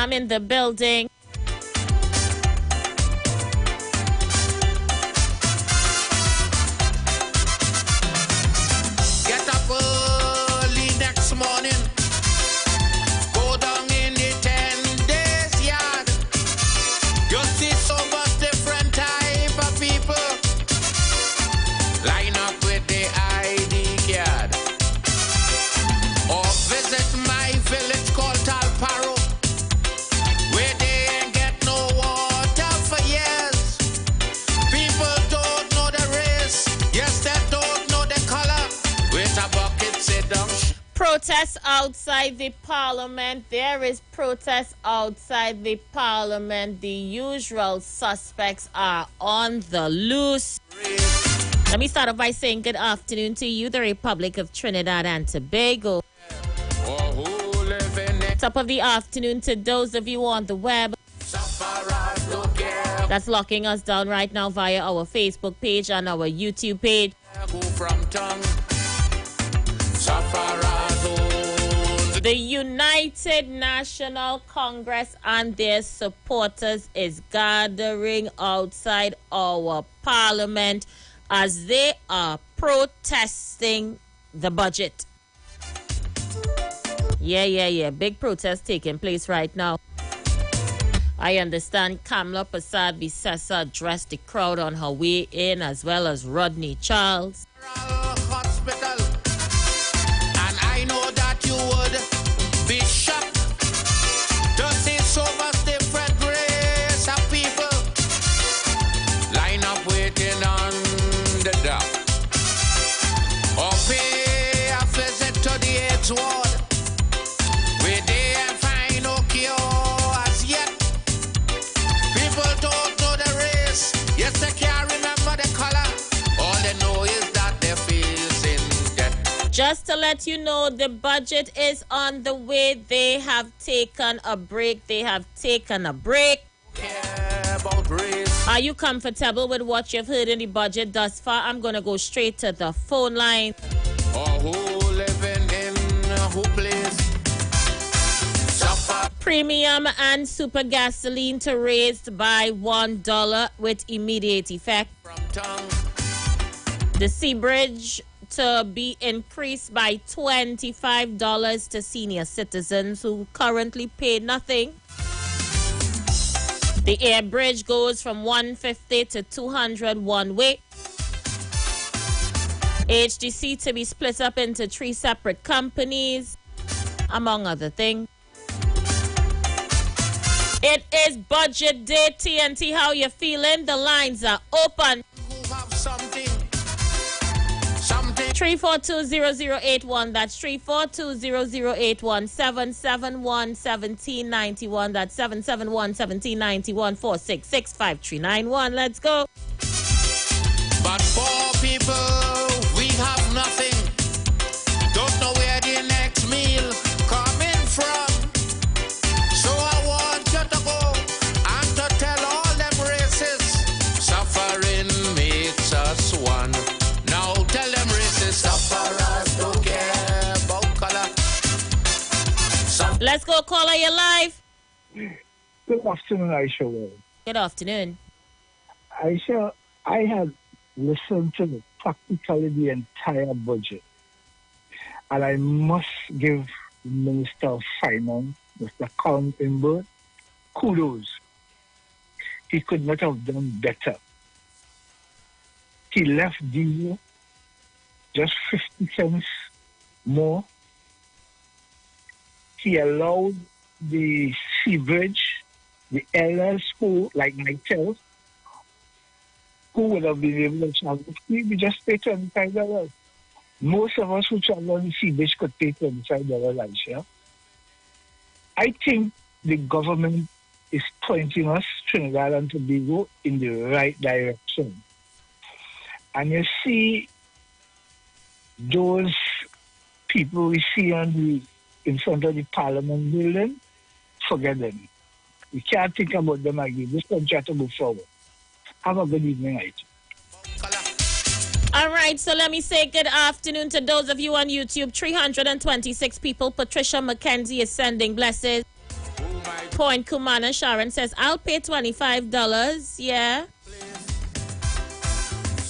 I'm in the building. Get up early next morning. Go down in the 10 days yard. You see so much different type of people. Line up with the ID card. Or visit my village called Talparo, where they ain't get no water for years. People don't know the race. Yes, they don't know the color. With a bucket, sit down. Protests outside the parliament. There is protest outside the parliament. The usual suspects are on the loose. Let me start off by saying good afternoon to you, the Republic of Trinidad and Tobago. Top of the afternoon to those of you on the web. That's locking us down right now via our Facebook page and our YouTube page. The United National Congress and their supporters is gathering outside our parliament as they are protesting the budget. Yeah. Big protest taking place right now. I understand Kamla Prasad Bisesa addressed the crowd on her way in, as well as Rodney Charles. Hospital. And I know that you would be shocked to see so much different race of people line up waiting on the dock. Or pay a visit to the AIDS ward, where they ain't find no cure as yet. People don't know the race. Yes, they can't remember the color. All they know is that they feel in debt. Just to let you know, the budget is on the way. They have taken a break. Are you comfortable with what you've heard in the budget thus far? I'm going to go straight to the phone line. Or who living in who place? Suffer. Premium and super gasoline to raised by $1 with immediate effect. The Sea Bridge to be increased by $25 to senior citizens who currently pay nothing. The air bridge goes from 150 to 200 one way. HDC to be split up into 3 separate companies, among other things. It is budget day. TNT, how you feeling? The lines are open. 3420081. That's 3420081. 771-1791. That's 771-1791. 466-5391. Let's go. But poor people, we have nothing. Don't know where the next meal coming from. So I want you to go and to tell all them racists, suffering makes us one. Now tell them racists, sufferers don't care about color. Let's go, caller, you live. Good afternoon, Aisha. Good afternoon. Aisha, I had listened to practically the entire budget, and I must give the Minister of Finance, Mr. Colin Iwer, kudos. He could not have done better. He left diesel just 50 cents more. He allowed the Sea Bridge, the elders who, like myself, who would have been able to travel free, we just pay $25. Most of us who travel on the Sea Bridge could pay $25, Aisha. I think the government is pointing us, Trinidad and Tobago, in the right direction. And you see those people we see in front of the Parliament building, forget them. We can't think about them again. This country has to go forward. Have a good evening, Aisha. All right, so let me say good afternoon to those of you on YouTube. 326 people. Patricia McKenzie is sending blessings. Oh my Point Kumana Sharon says, I'll pay $25. Yeah.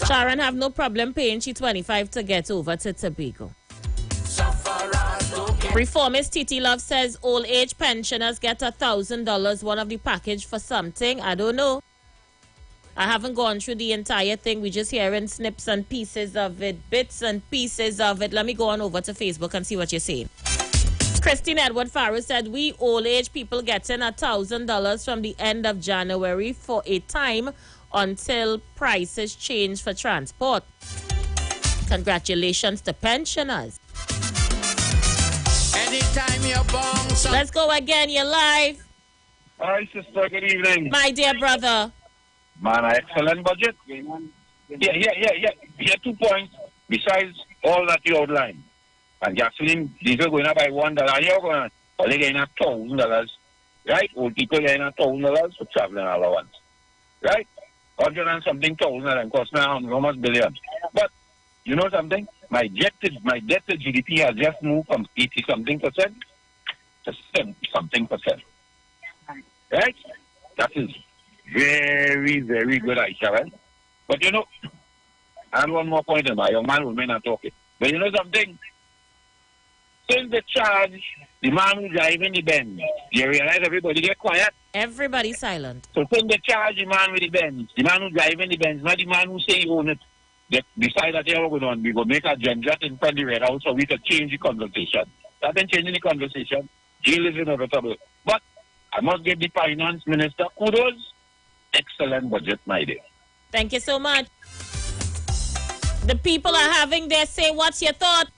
Sharon have no problem paying she $25 to get over to Tobago. Reformist Titi Love says old age pensioners get $1,000, one of the package for something. I don't know. I haven't gone through the entire thing. We just hearing snips and pieces of it, bits and pieces of it. Let me go on over to Facebook and see what you're saying. Christine Edward Farrow said, we old age people getting $1,000 from the end of January for a time until prices change for transport. Congratulations to pensioners. Anytime you're born, let's go again. You're live. Hi, sister. Good evening. My dear brother. Man, excellent budget. Yeah. 2 points besides all that you outlined. And gasoline, diesel going up by $1. You're going to getting $1,000, right? Old people getting $1,000 for traveling allowance, right? 100 and something thousand and cost me almost billion. But you know something? My debt to GDP has just moved from 80 something percent to 70 something percent. Right? That is very, very good, Aisha, right? But you know, I have one more point, and my young man will may not talk it. But you know something? Since they charge the man who's driving the Benz, you realize everybody get quiet? Everybody silent. So since they charge the man with the Benz, the man who's driving the Benz, not the man who say he own it, they decide that they're going on, we go make a ginger in front of the Red House so we can change the conversation. That ain't changing the conversation. Jail is another trouble. But I must give the finance minister kudos. Excellent budget, my dear. Thank you so much. The people are having their say. What's your thought?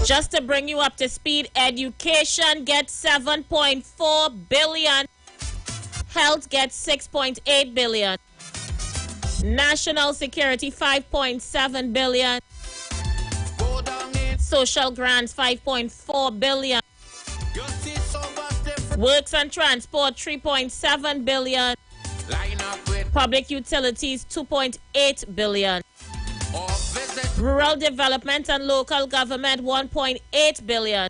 Just to bring you up to speed, education gets $7.4 billion. Health gets $6.8 billion. National security $5.7 billion. Social grants $5.4 billion. Works and transport $3.7 billion. Public utilities $2.8 billion. Rural development and local government $1.8 billion.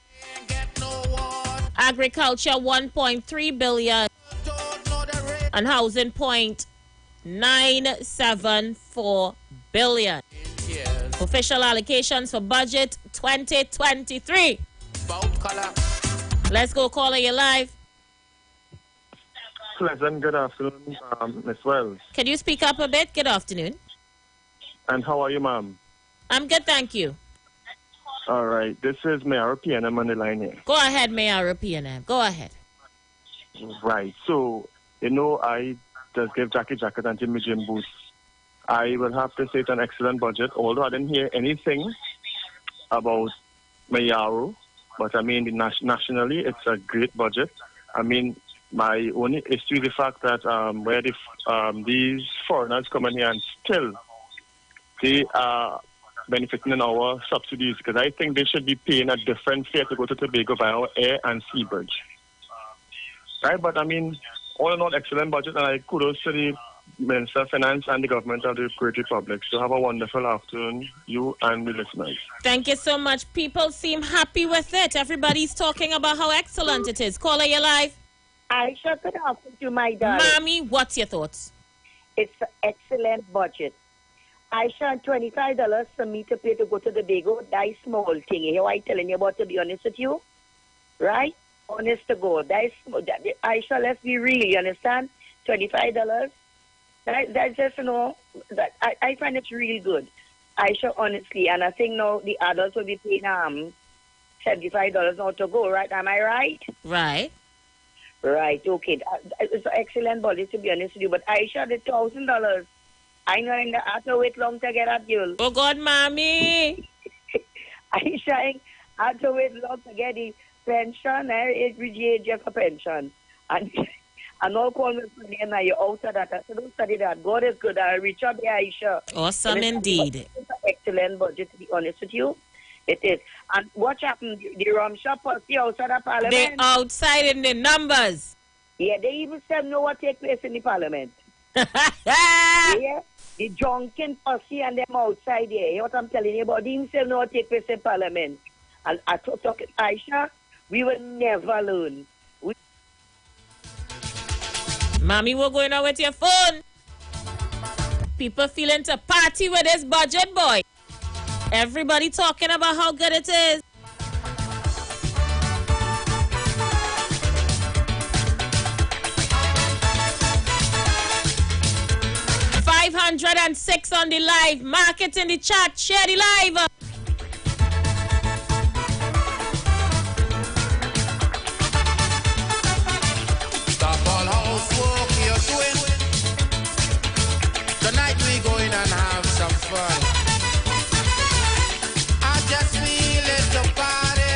Agriculture $1.3 billion. And housing $0.974 billion. Official allocations for budget 2023. Let's go, caller, you live. Pleasant good afternoon, Miss Wells. Can you speak up a bit? Good afternoon. And how are you, ma'am? I'm good, thank you. All right. This is Mayor PNM on the line here. Go ahead, Mayor PNM. Go ahead. Right. So, you know, I just gave Jackie Jacket and Jimmy Jim boost. I will have to say it's an excellent budget, although I didn't hear anything about Mayaro. But, I mean, nationally, it's a great budget. I mean, my only issue is the fact that where these foreigners come in here and still they are benefiting in our subsidies, because I think they should be paying a different fare to go to Tobago by our air and sea bridge. Right? But, I mean, all in all, excellent budget, and I kudos to the Minister of Finance and the government of the Great Republic. So have a wonderful afternoon, you and the listeners. Thank you so much. People seem happy with it. Everybody's talking about how excellent it is. Caller, you live. Aisha, good afternoon to my darling. Mommy, what's your thoughts? It's an excellent budget. Aisha, $25 for me to pay to go to the Tobago, that's small thing. You know what I'm telling you about, to be honest with you? Right? Honest to God. That's small. Aisha, let's be real, you understand? $25. That's just, you know, that I find it really good. Aisha, honestly, and I think now the adults will be paying $75 now to go, right? Am I right? Right. Right, okay. It's an excellent budget, to be honest with you. But Aisha, the $1,000, I know I have to wait long to get that girl. Oh, God, Mommy. Aisha, I have to wait long to get the pension. It reach just a pension. And all call me for and you're out of that. I said, don't study that. God is good. I'll reach out there, Aisha. Awesome indeed. It's an excellent budget, to be honest with you. It is. And what happened? The rum shop was outside of Parliament. They're outside in the numbers. Yeah, they even said know what take place in the Parliament. Yeah, the drunken pussy and them outside there. You know what I'm telling you about? They even said know what take place in Parliament. And I talk to Aisha, we will never learn. Mommy, we're going on with your phone. People feeling to party with this budget, boy. Everybody talking about how good it is. $506 on the live. Mark it in the chat. Share the live. Stop all housework you're doing. Tonight we going and have some fun. I just feel it to party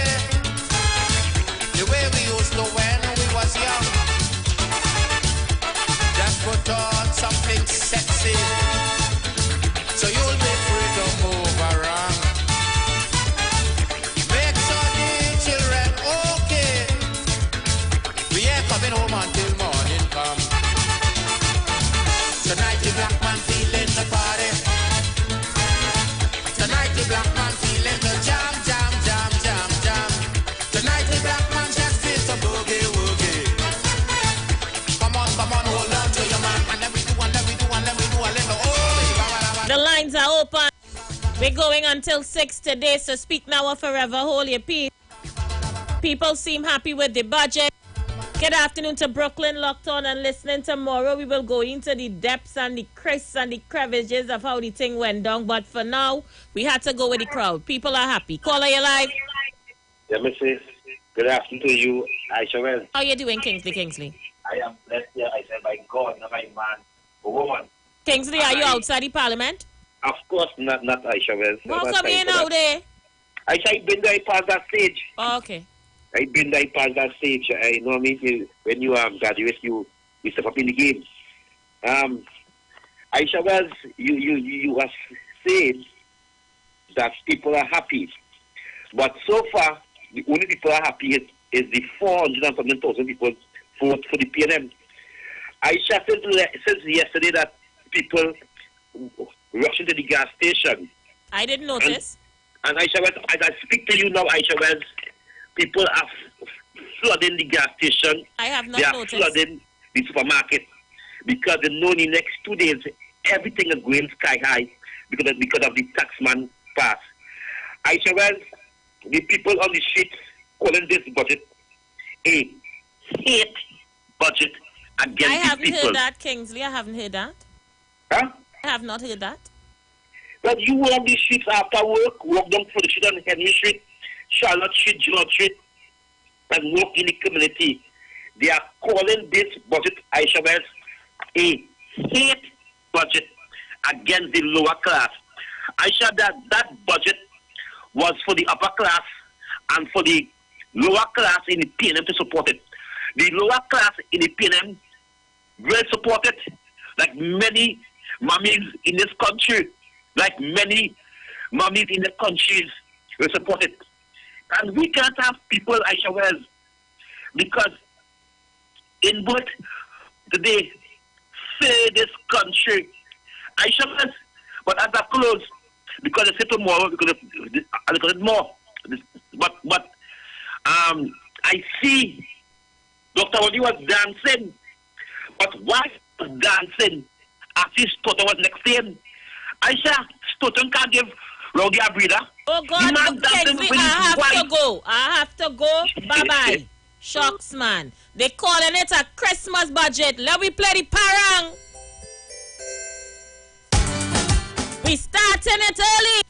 the way we used to when we was young. Just put on something sexy so you'll be free to move around. Make sure the children okay. We ain't coming home until morning come. Tonight the black man feeling the party. Tonight the black man feeling the jam, jam, jam, jam, jam. Tonight the black man just feels the boogie woogie. Come on, hold on to your man. And then we do a little oh. The lines are open. We're going until 6 today, so speak now or forever hold your peace. People seem happy with the budget. Good afternoon to Brooklyn, locked on and listening. Tomorrow we will go into the depths and the crisps and the crevices of how the thing went down. But for now, we had to go with the crowd. People are happy. Caller, you live. Yeah, Mrs. Good afternoon to you, Aisha Wells. How you doing, Kingsley? I am blessed here, I said, by God, not by man or woman. Kingsley, are you outside the parliament? Of course, not Aisha Wells. How come you out there? Aisha, I've been there past that stage. Oh, okay. I've been there past that stage. I know me when you graduate, you step up in the game. Aisha Wells, you have said that people are happy. But so far, the only people are happy is the 400,000 people vote for the PNM. Aisha says yesterday that people rushing to the gas station. I didn't notice. And Aisha Wells, as I speak to you now, Aisha Wells, people are flooding the gas station. I have not noticed. They are flooding the supermarket because they know in the next 2 days everything is going sky high because of the taxman pass. Aisha Wells, the people on the streets calling this budget a hate budget against the people. I haven't heard that, Kingsley. I haven't heard that. Huh? I have not heard that. Well, you walk the streets after work, walk down for the street on Henry Street, Charlotte Street, George Street, and walk in the community. They are calling this budget, Aisha Wells, a hate budget against the lower class. Aisha, that budget was for the upper class and for the lower class in the PNM to support it. The lower class in the PNM will support it, like many mummies in this country, like many mummies in the countries will support it. And we can't have people, Aisha Wells, because in both today, say this country, Aisha Wells, but as I close, because I say tomorrow, because it's more. But I see Dr. Wadi was dancing, but why was dancing as his Stoughton was next to him? Aisha, Stoughton can't give Rowdy a breather. Oh God, Kingsley, I have to go. Bye-bye. Shucks, man. They calling it a Christmas budget. Let me play the parang. We starting it early.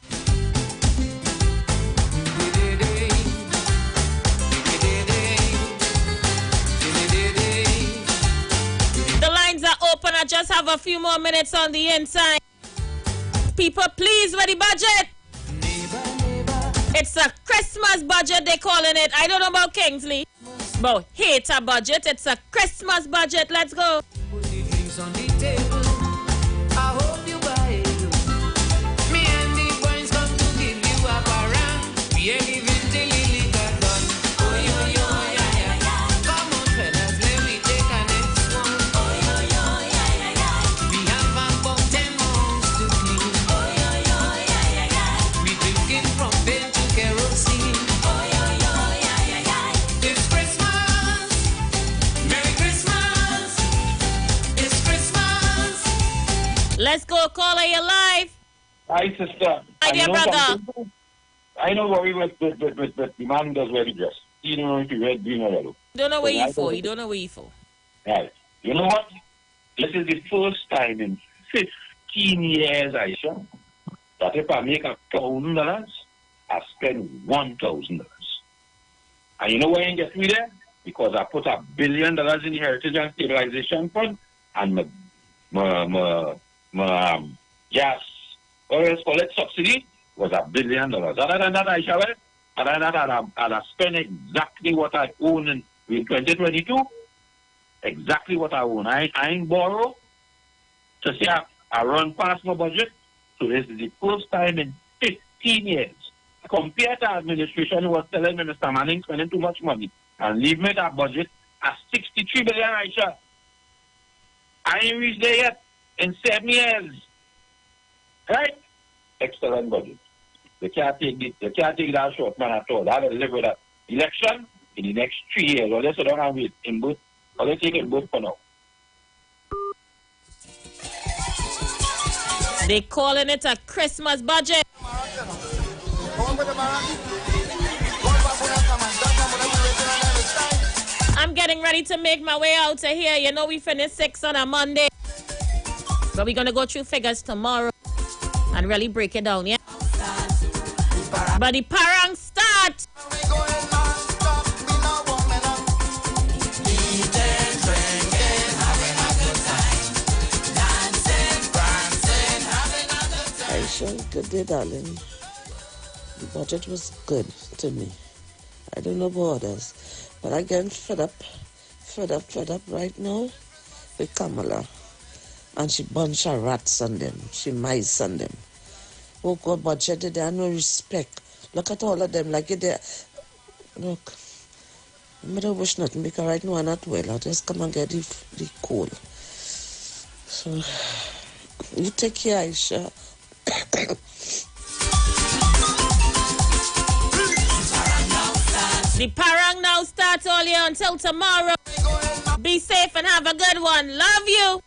The lines are open. I just have a few more minutes on the inside. People, please, with the budget. It's a Christmas budget, they calling it. I don't know about Kingsley, but hater budget. It's a Christmas budget. Let's go. Put the drinks on the table. I hope you buy it. Me and the boys come to give you a parang. We ain't even till the liquor done. Oh yo yo yeah yeah yeah. Come on fellas, let me take a next one. Oh yo yo yeah yeah yeah. We have about 10 months to clean. Oh yo yo yeah yeah yeah. We drinking from bed to kerosene. Oh Hello, caller, you live. Hi, sister. Hi, dear brother. I don't worry with the man who does wear the dress. You don't know if he red, green, or yellow. Don't know where you for. You don't know where you for. Right. You know what? This is the first time in 15 years, Aisha, that if I make $1,000, I spend $1,000. And you know why I get me there? Because I put $1 billion in the Heritage and Stabilization Fund, and my gas, or let's call it subsidy, was $1 billion. Other than that, Aisha, other than that, I'd spend exactly what I own in 2022. Exactly what I own. I ain't borrow to say I run past my budget. So this is the first time in 15 years. Compared to administration who was telling me, Mr. Manning, spending too much money, and leave me that budget at 63 billion, Aisha. I ain't reached there yet in 7 years. Right? Excellent budget. They can't take that short man at all. They have to live with that election in the next 3 years. Or let's don't have it in both. Or let's take it both for now. They calling it a Christmas budget. I'm getting ready to make my way out of here. You know we finish 6 on a Monday. But we're going to go through figures tomorrow and really break it down, yeah? But the parang start. Aisha, good day, darling. The budget was good to me. I don't know about others, but I'm getting fed up right now with Kamala. And she bunch of rats on them. She mice on them. Oh, God, budget, they have no respect. Look at all of them, like they... Look, I don't wish nothing, because right now I'm not well. I'll just come and get the cold. So, you take care, Aisha. The parang now starts all year until tomorrow. Be safe and have a good one. Love you.